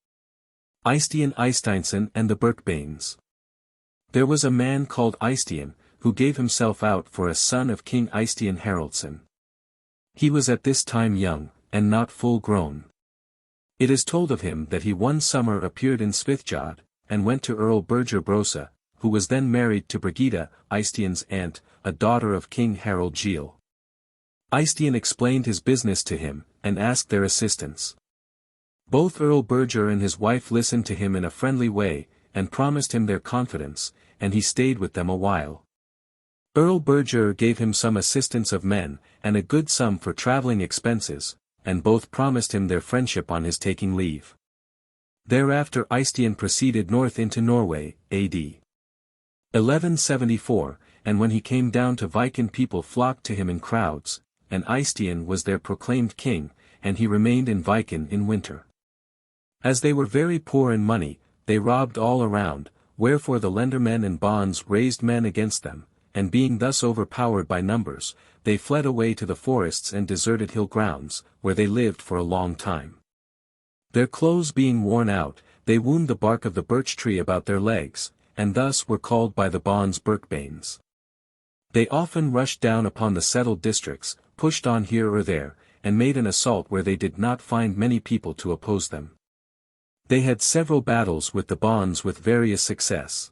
Eystein Eysteinsson and the Birkbanes. There was a man called Eystein, who gave himself out for a son of King Eystein Haraldsson. He was at this time young, and not full grown. It is told of him that he one summer appeared in Svithjod, and went to Earl Birger Brosa, who was then married to Brigida, Eystein's aunt, a daughter of King Harald Gille. Eystein explained his business to him, and asked their assistance. Both Earl Birger and his wife listened to him in a friendly way, and promised him their confidence, and he stayed with them a while. Earl Birger gave him some assistance of men, and a good sum for travelling expenses, and both promised him their friendship on his taking leave. Thereafter Eystein proceeded north into Norway, A.D. 1174, and when he came down to Viken people flocked to him in crowds, and Eystein was their proclaimed king, and he remained in Viken in winter. As they were very poor in money, they robbed all around, wherefore the lendermen and bonds raised men against them, and being thus overpowered by numbers, they fled away to the forests and deserted hill grounds, where they lived for a long time. Their clothes being worn out, they wound the bark of the birch tree about their legs, and thus were called by the bonds Birkbanes. They often rushed down upon the settled districts, pushed on here or there, and made an assault where they did not find many people to oppose them. They had several battles with the bonds with various success.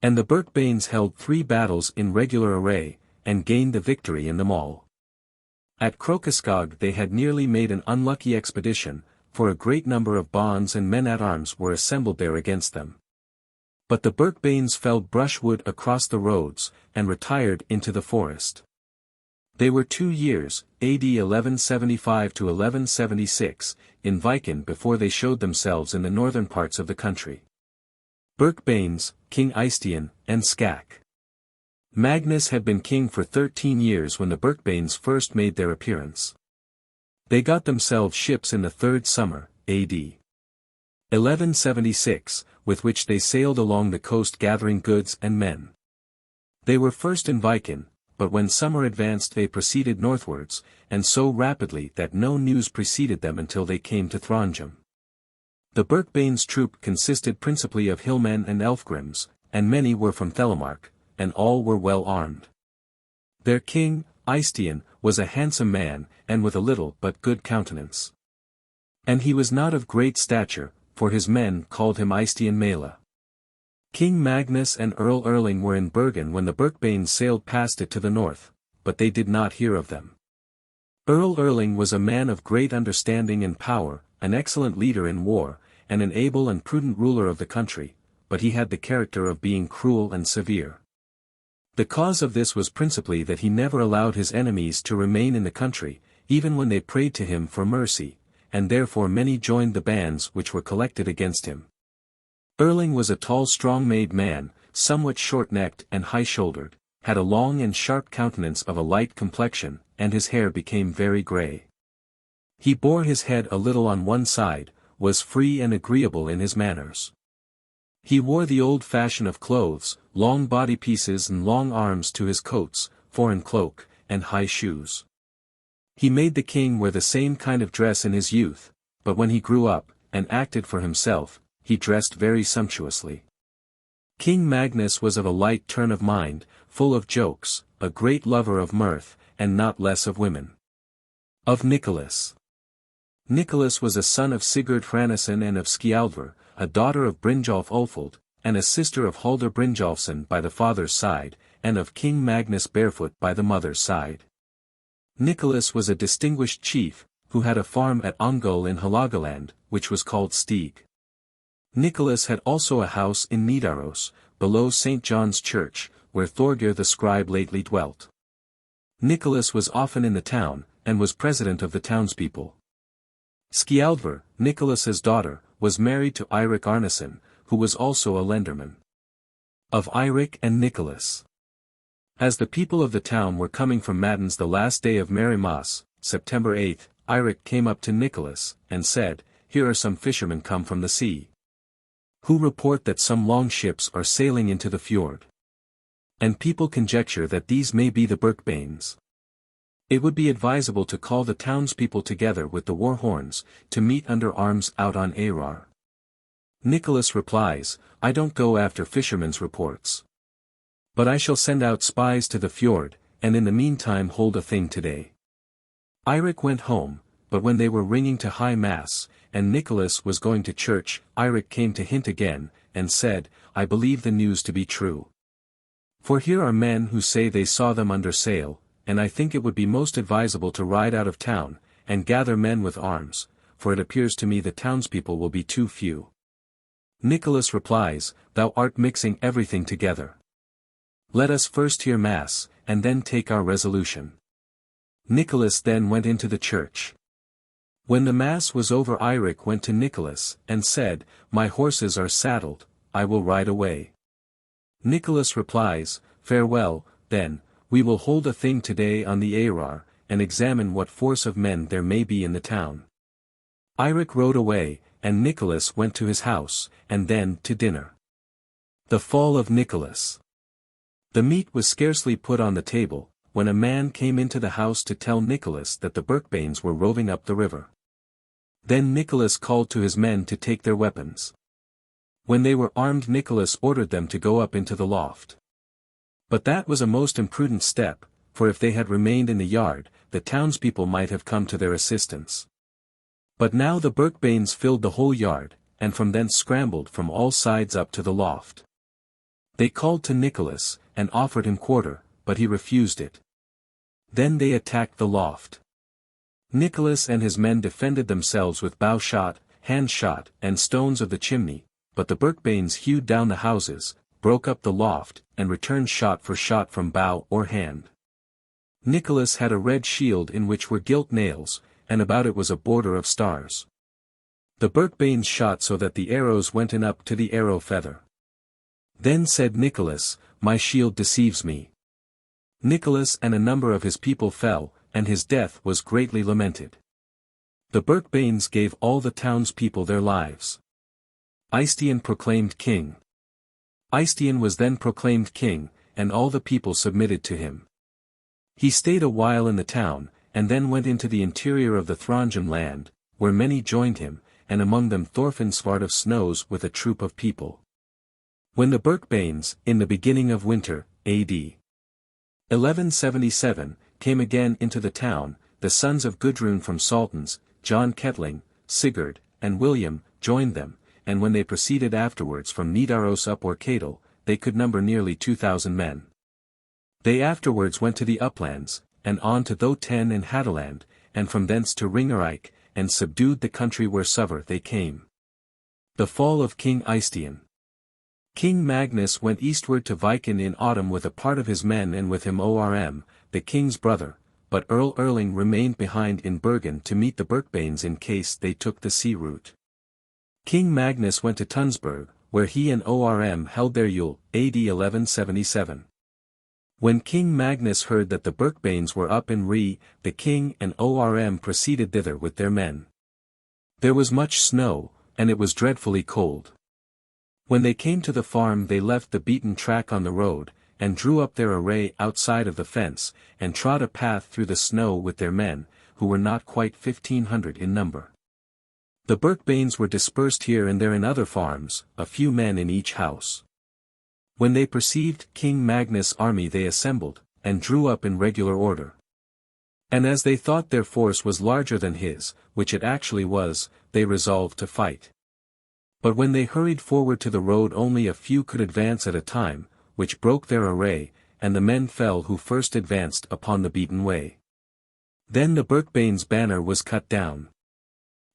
And the Birkbanes held 3 battles in regular array, and gained the victory in them all. At Krokaskog they had nearly made an unlucky expedition, for a great number of bonds and men-at-arms were assembled there against them. But the Birkbanes felled brushwood across the roads, and retired into the forest. They were 2 years, A.D. 1175 to 1176, in Viken before they showed themselves in the northern parts of the country. Birkbanes, King Eystein, and Skak. Magnus had been king for 13 years when the Birkbanes first made their appearance. They got themselves ships in the 3rd summer, A.D. 1176, with which they sailed along the coast gathering goods and men. They were first in Viken, but when summer advanced they proceeded northwards, and so rapidly that no news preceded them until they came to Trondheim. The Birkbanes' troop consisted principally of hillmen and Elfgrims, and many were from Telemark, and all were well armed. Their king, Eystein, was a handsome man, and with a little but good countenance. And he was not of great stature, for his men called him Eystein Mela. King Magnus and Earl Erling were in Bergen when the Birkbanes sailed past it to the north, but they did not hear of them. Earl Erling was a man of great understanding and power, an excellent leader in war, and an able and prudent ruler of the country, but he had the character of being cruel and severe. The cause of this was principally that he never allowed his enemies to remain in the country, even when they prayed to him for mercy, and therefore many joined the bands which were collected against him. Erling was a tall strong-made man, somewhat short-necked and high-shouldered, had a long and sharp countenance of a light complexion, and his hair became very grey. He bore his head a little on one side, was free and agreeable in his manners. He wore the old fashion of clothes, long body pieces and long arms to his coats, foreign cloak, and high shoes. He made the king wear the same kind of dress in his youth, but when he grew up, and acted for himself, he dressed very sumptuously. King Magnus was of a light turn of mind, full of jokes, a great lover of mirth, and not less of women. Of Nicholas. Nicholas was a son of Sigurd Hranesson and of Skjaldr, a daughter of Brynjolf Ulfold, and a sister of Halder Brynjolfsson by the father's side, and of King Magnus Barefoot by the mother's side. Nicholas was a distinguished chief, who had a farm at Ongul in Halagaland, which was called Stig. Nicholas had also a house in Nidaros, below St. John's Church, where Thorgir the scribe lately dwelt. Nicholas was often in the town, and was president of the townspeople. Skjaldvar, Nicholas's daughter, was married to Eirik Arneson, who was also a lenderman. Of Eirik and Nicholas. As the people of the town were coming from matins the last day of Merrymas, September 8, Eirik came up to Nicholas, and said, "Here are some fishermen come from the sea, who report that some long ships are sailing into the fjord. And people conjecture that these may be the Birkebeins. It would be advisable to call the townspeople together with the war horns, to meet under arms out on Eyrar." Nicholas replies, "I don't go after fishermen's reports. But I shall send out spies to the fjord, and in the meantime hold a thing today." Eirik went home, but when they were ringing to high mass, and Nicholas was going to church, Eirik came to hint again, and said, "I believe the news to be true. For here are men who say they saw them under sail, and I think it would be most advisable to ride out of town, and gather men with arms, for it appears to me the townspeople will be too few." Nicholas replies, "Thou art mixing everything together. Let us first hear mass, and then take our resolution." Nicholas then went into the church. When the mass was over, Eirik went to Nicholas, and said, "My horses are saddled, I will ride away." Nicholas replies, "Farewell, then, we will hold a thing today on the Eyrar, and examine what force of men there may be in the town." Eirik rode away, and Nicholas went to his house, and then to dinner. The fall of Nicholas. The meat was scarcely put on the table, when a man came into the house to tell Nicholas that the Birkebeins were roving up the river. Then Nicholas called to his men to take their weapons. When they were armed, Nicholas ordered them to go up into the loft. But that was a most imprudent step, for if they had remained in the yard, the townspeople might have come to their assistance. But now the Birkebeins filled the whole yard, and from thence scrambled from all sides up to the loft. They called to Nicholas, and offered him quarter, but he refused it. Then they attacked the loft. Nicholas and his men defended themselves with bow shot, hand shot, and stones of the chimney, but the Birkebeins hewed down the houses, broke up the loft, and returned shot for shot from bow or hand. Nicholas had a red shield in which were gilt nails, and about it was a border of stars. The Birkebeins shot so that the arrows went in up to the arrow feather. Then said Nicholas, "My shield deceives me." Nicholas and a number of his people fell, and his death was greatly lamented. The Birkebeins gave all the townspeople their lives. Eystein proclaimed king. Eystein was then proclaimed king, and all the people submitted to him. He stayed a while in the town, and then went into the interior of the Thrangian land, where many joined him, and among them Thorfinn Svart of Snows with a troop of people. When the Birkebeins, in the beginning of winter, A.D. 1177, came again into the town, the sons of Gudrun from Saltans, John Ketling, Sigurd, and William, joined them, and when they proceeded afterwards from Nidaros up Orkadal, they could number nearly 2,000 men. They afterwards went to the uplands, and on to Thoten and Hadaland, and from thence to Ringerike, and subdued the country where Suver they came. The fall of King Eystein. King Magnus went eastward to Viken in autumn with a part of his men and with him Orm, the king's brother, but Earl Erling remained behind in Bergen to meet the Birkebeins in case they took the sea route. King Magnus went to Tunsberg, where he and Orm held their Yule, AD 1177. When King Magnus heard that the Birkebeins were up in Ree, the king and Orm proceeded thither with their men. There was much snow, and it was dreadfully cold. When they came to the farm they left the beaten track on the road, and drew up their array outside of the fence, and trod a path through the snow with their men, who were not quite 1,500 in number. The Birkebeins were dispersed here and there in other farms, a few men in each house. When they perceived King Magnus' army they assembled, and drew up in regular order. And as they thought their force was larger than his, which it actually was, they resolved to fight. But when they hurried forward to the road only a few could advance at a time, which broke their array, and the men fell who first advanced upon the beaten way. Then the Birkebeins' banner was cut down.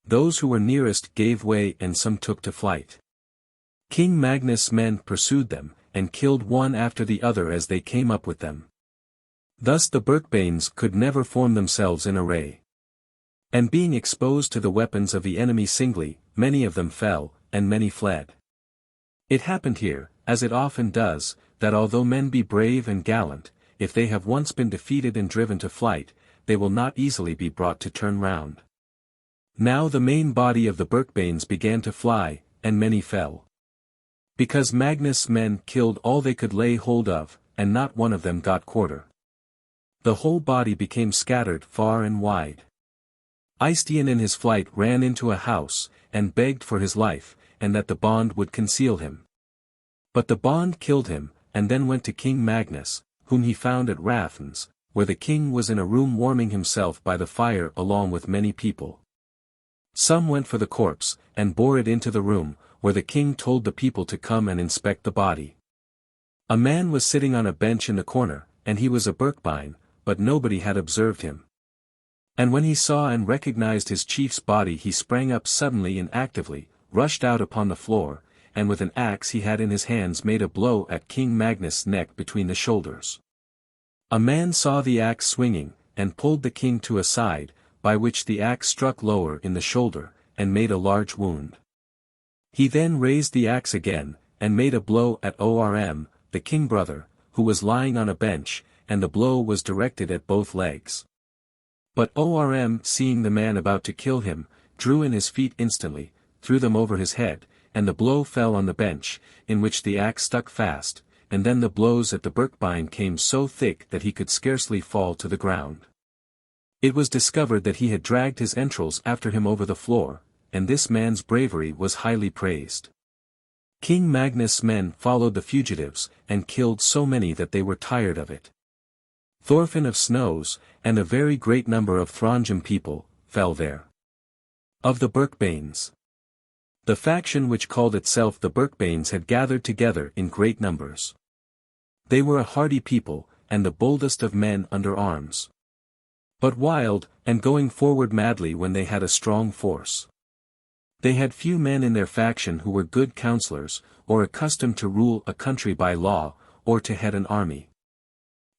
Those who were nearest gave way and some took to flight. King Magnus' men pursued them, and killed one after the other as they came up with them. Thus the Birkbanes could never form themselves in array. And being exposed to the weapons of the enemy singly, many of them fell, and many fled. It happened here, as it often does, that although men be brave and gallant, if they have once been defeated and driven to flight, they will not easily be brought to turn round. Now the main body of the Birkbanes began to fly, and many fell. Because Magnus' men killed all they could lay hold of, and not one of them got quarter. The whole body became scattered far and wide. Eystein in his flight ran into a house, and begged for his life, and that the bond would conceal him. But the bond killed him, and then went to King Magnus, whom he found at Rathens, where the king was in a room warming himself by the fire along with many people. Some went for the corpse, and bore it into the room, where the king told the people to come and inspect the body. A man was sitting on a bench in the corner, and he was a Birkbane, but nobody had observed him. And when he saw and recognized his chief's body he sprang up suddenly and actively, rushed out upon the floor, and with an axe he had in his hands made a blow at King Magnus' neck between the shoulders. A man saw the axe swinging, and pulled the king to a side, by which the axe struck lower in the shoulder, and made a large wound. He then raised the axe again, and made a blow at Orm, the king-brother, who was lying on a bench, and the blow was directed at both legs. But Orm, seeing the man about to kill him, drew in his feet instantly, threw them over his head, and the blow fell on the bench, in which the axe stuck fast, and then the blows at the Birkbane came so thick that he could scarcely fall to the ground. It was discovered that he had dragged his entrails after him over the floor, and this man's bravery was highly praised. King Magnus' men followed the fugitives, and killed so many that they were tired of it. Thorfinn of Snows, and a very great number of Throngem people, fell there. Of the Birkbanes. The faction which called itself the Birkbanes had gathered together in great numbers. They were a hardy people, and the boldest of men under arms. But wild, and going forward madly when they had a strong force. They had few men in their faction who were good counsellors, or accustomed to rule a country by law, or to head an army.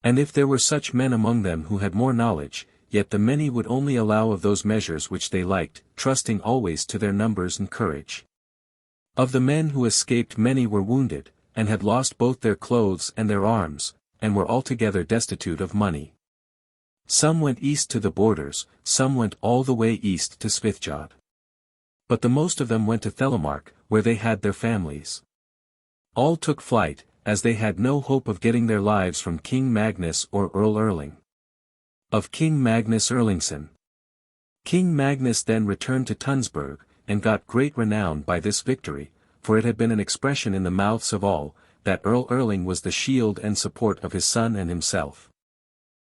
And if there were such men among them who had more knowledge, yet the many would only allow of those measures which they liked, trusting always to their numbers and courage. Of the men who escaped many were wounded, and had lost both their clothes and their arms, and were altogether destitute of money. Some went east to the borders, some went all the way east to Svithjod. But the most of them went to Thelemark, where they had their families. All took flight, as they had no hope of getting their lives from King Magnus or Earl Erling. Of King Magnus Erlingson. King Magnus then returned to Tunsberg, and got great renown by this victory, for it had been an expression in the mouths of all, that Earl Erling was the shield and support of his son and himself.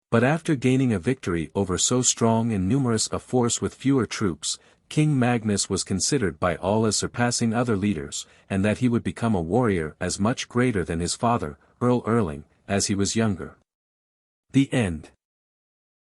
But after gaining a victory over so strong and numerous a force with fewer troops, King Magnus was considered by all as surpassing other leaders, and that he would become a warrior as much greater than his father, Earl Erling, as he was younger. The end.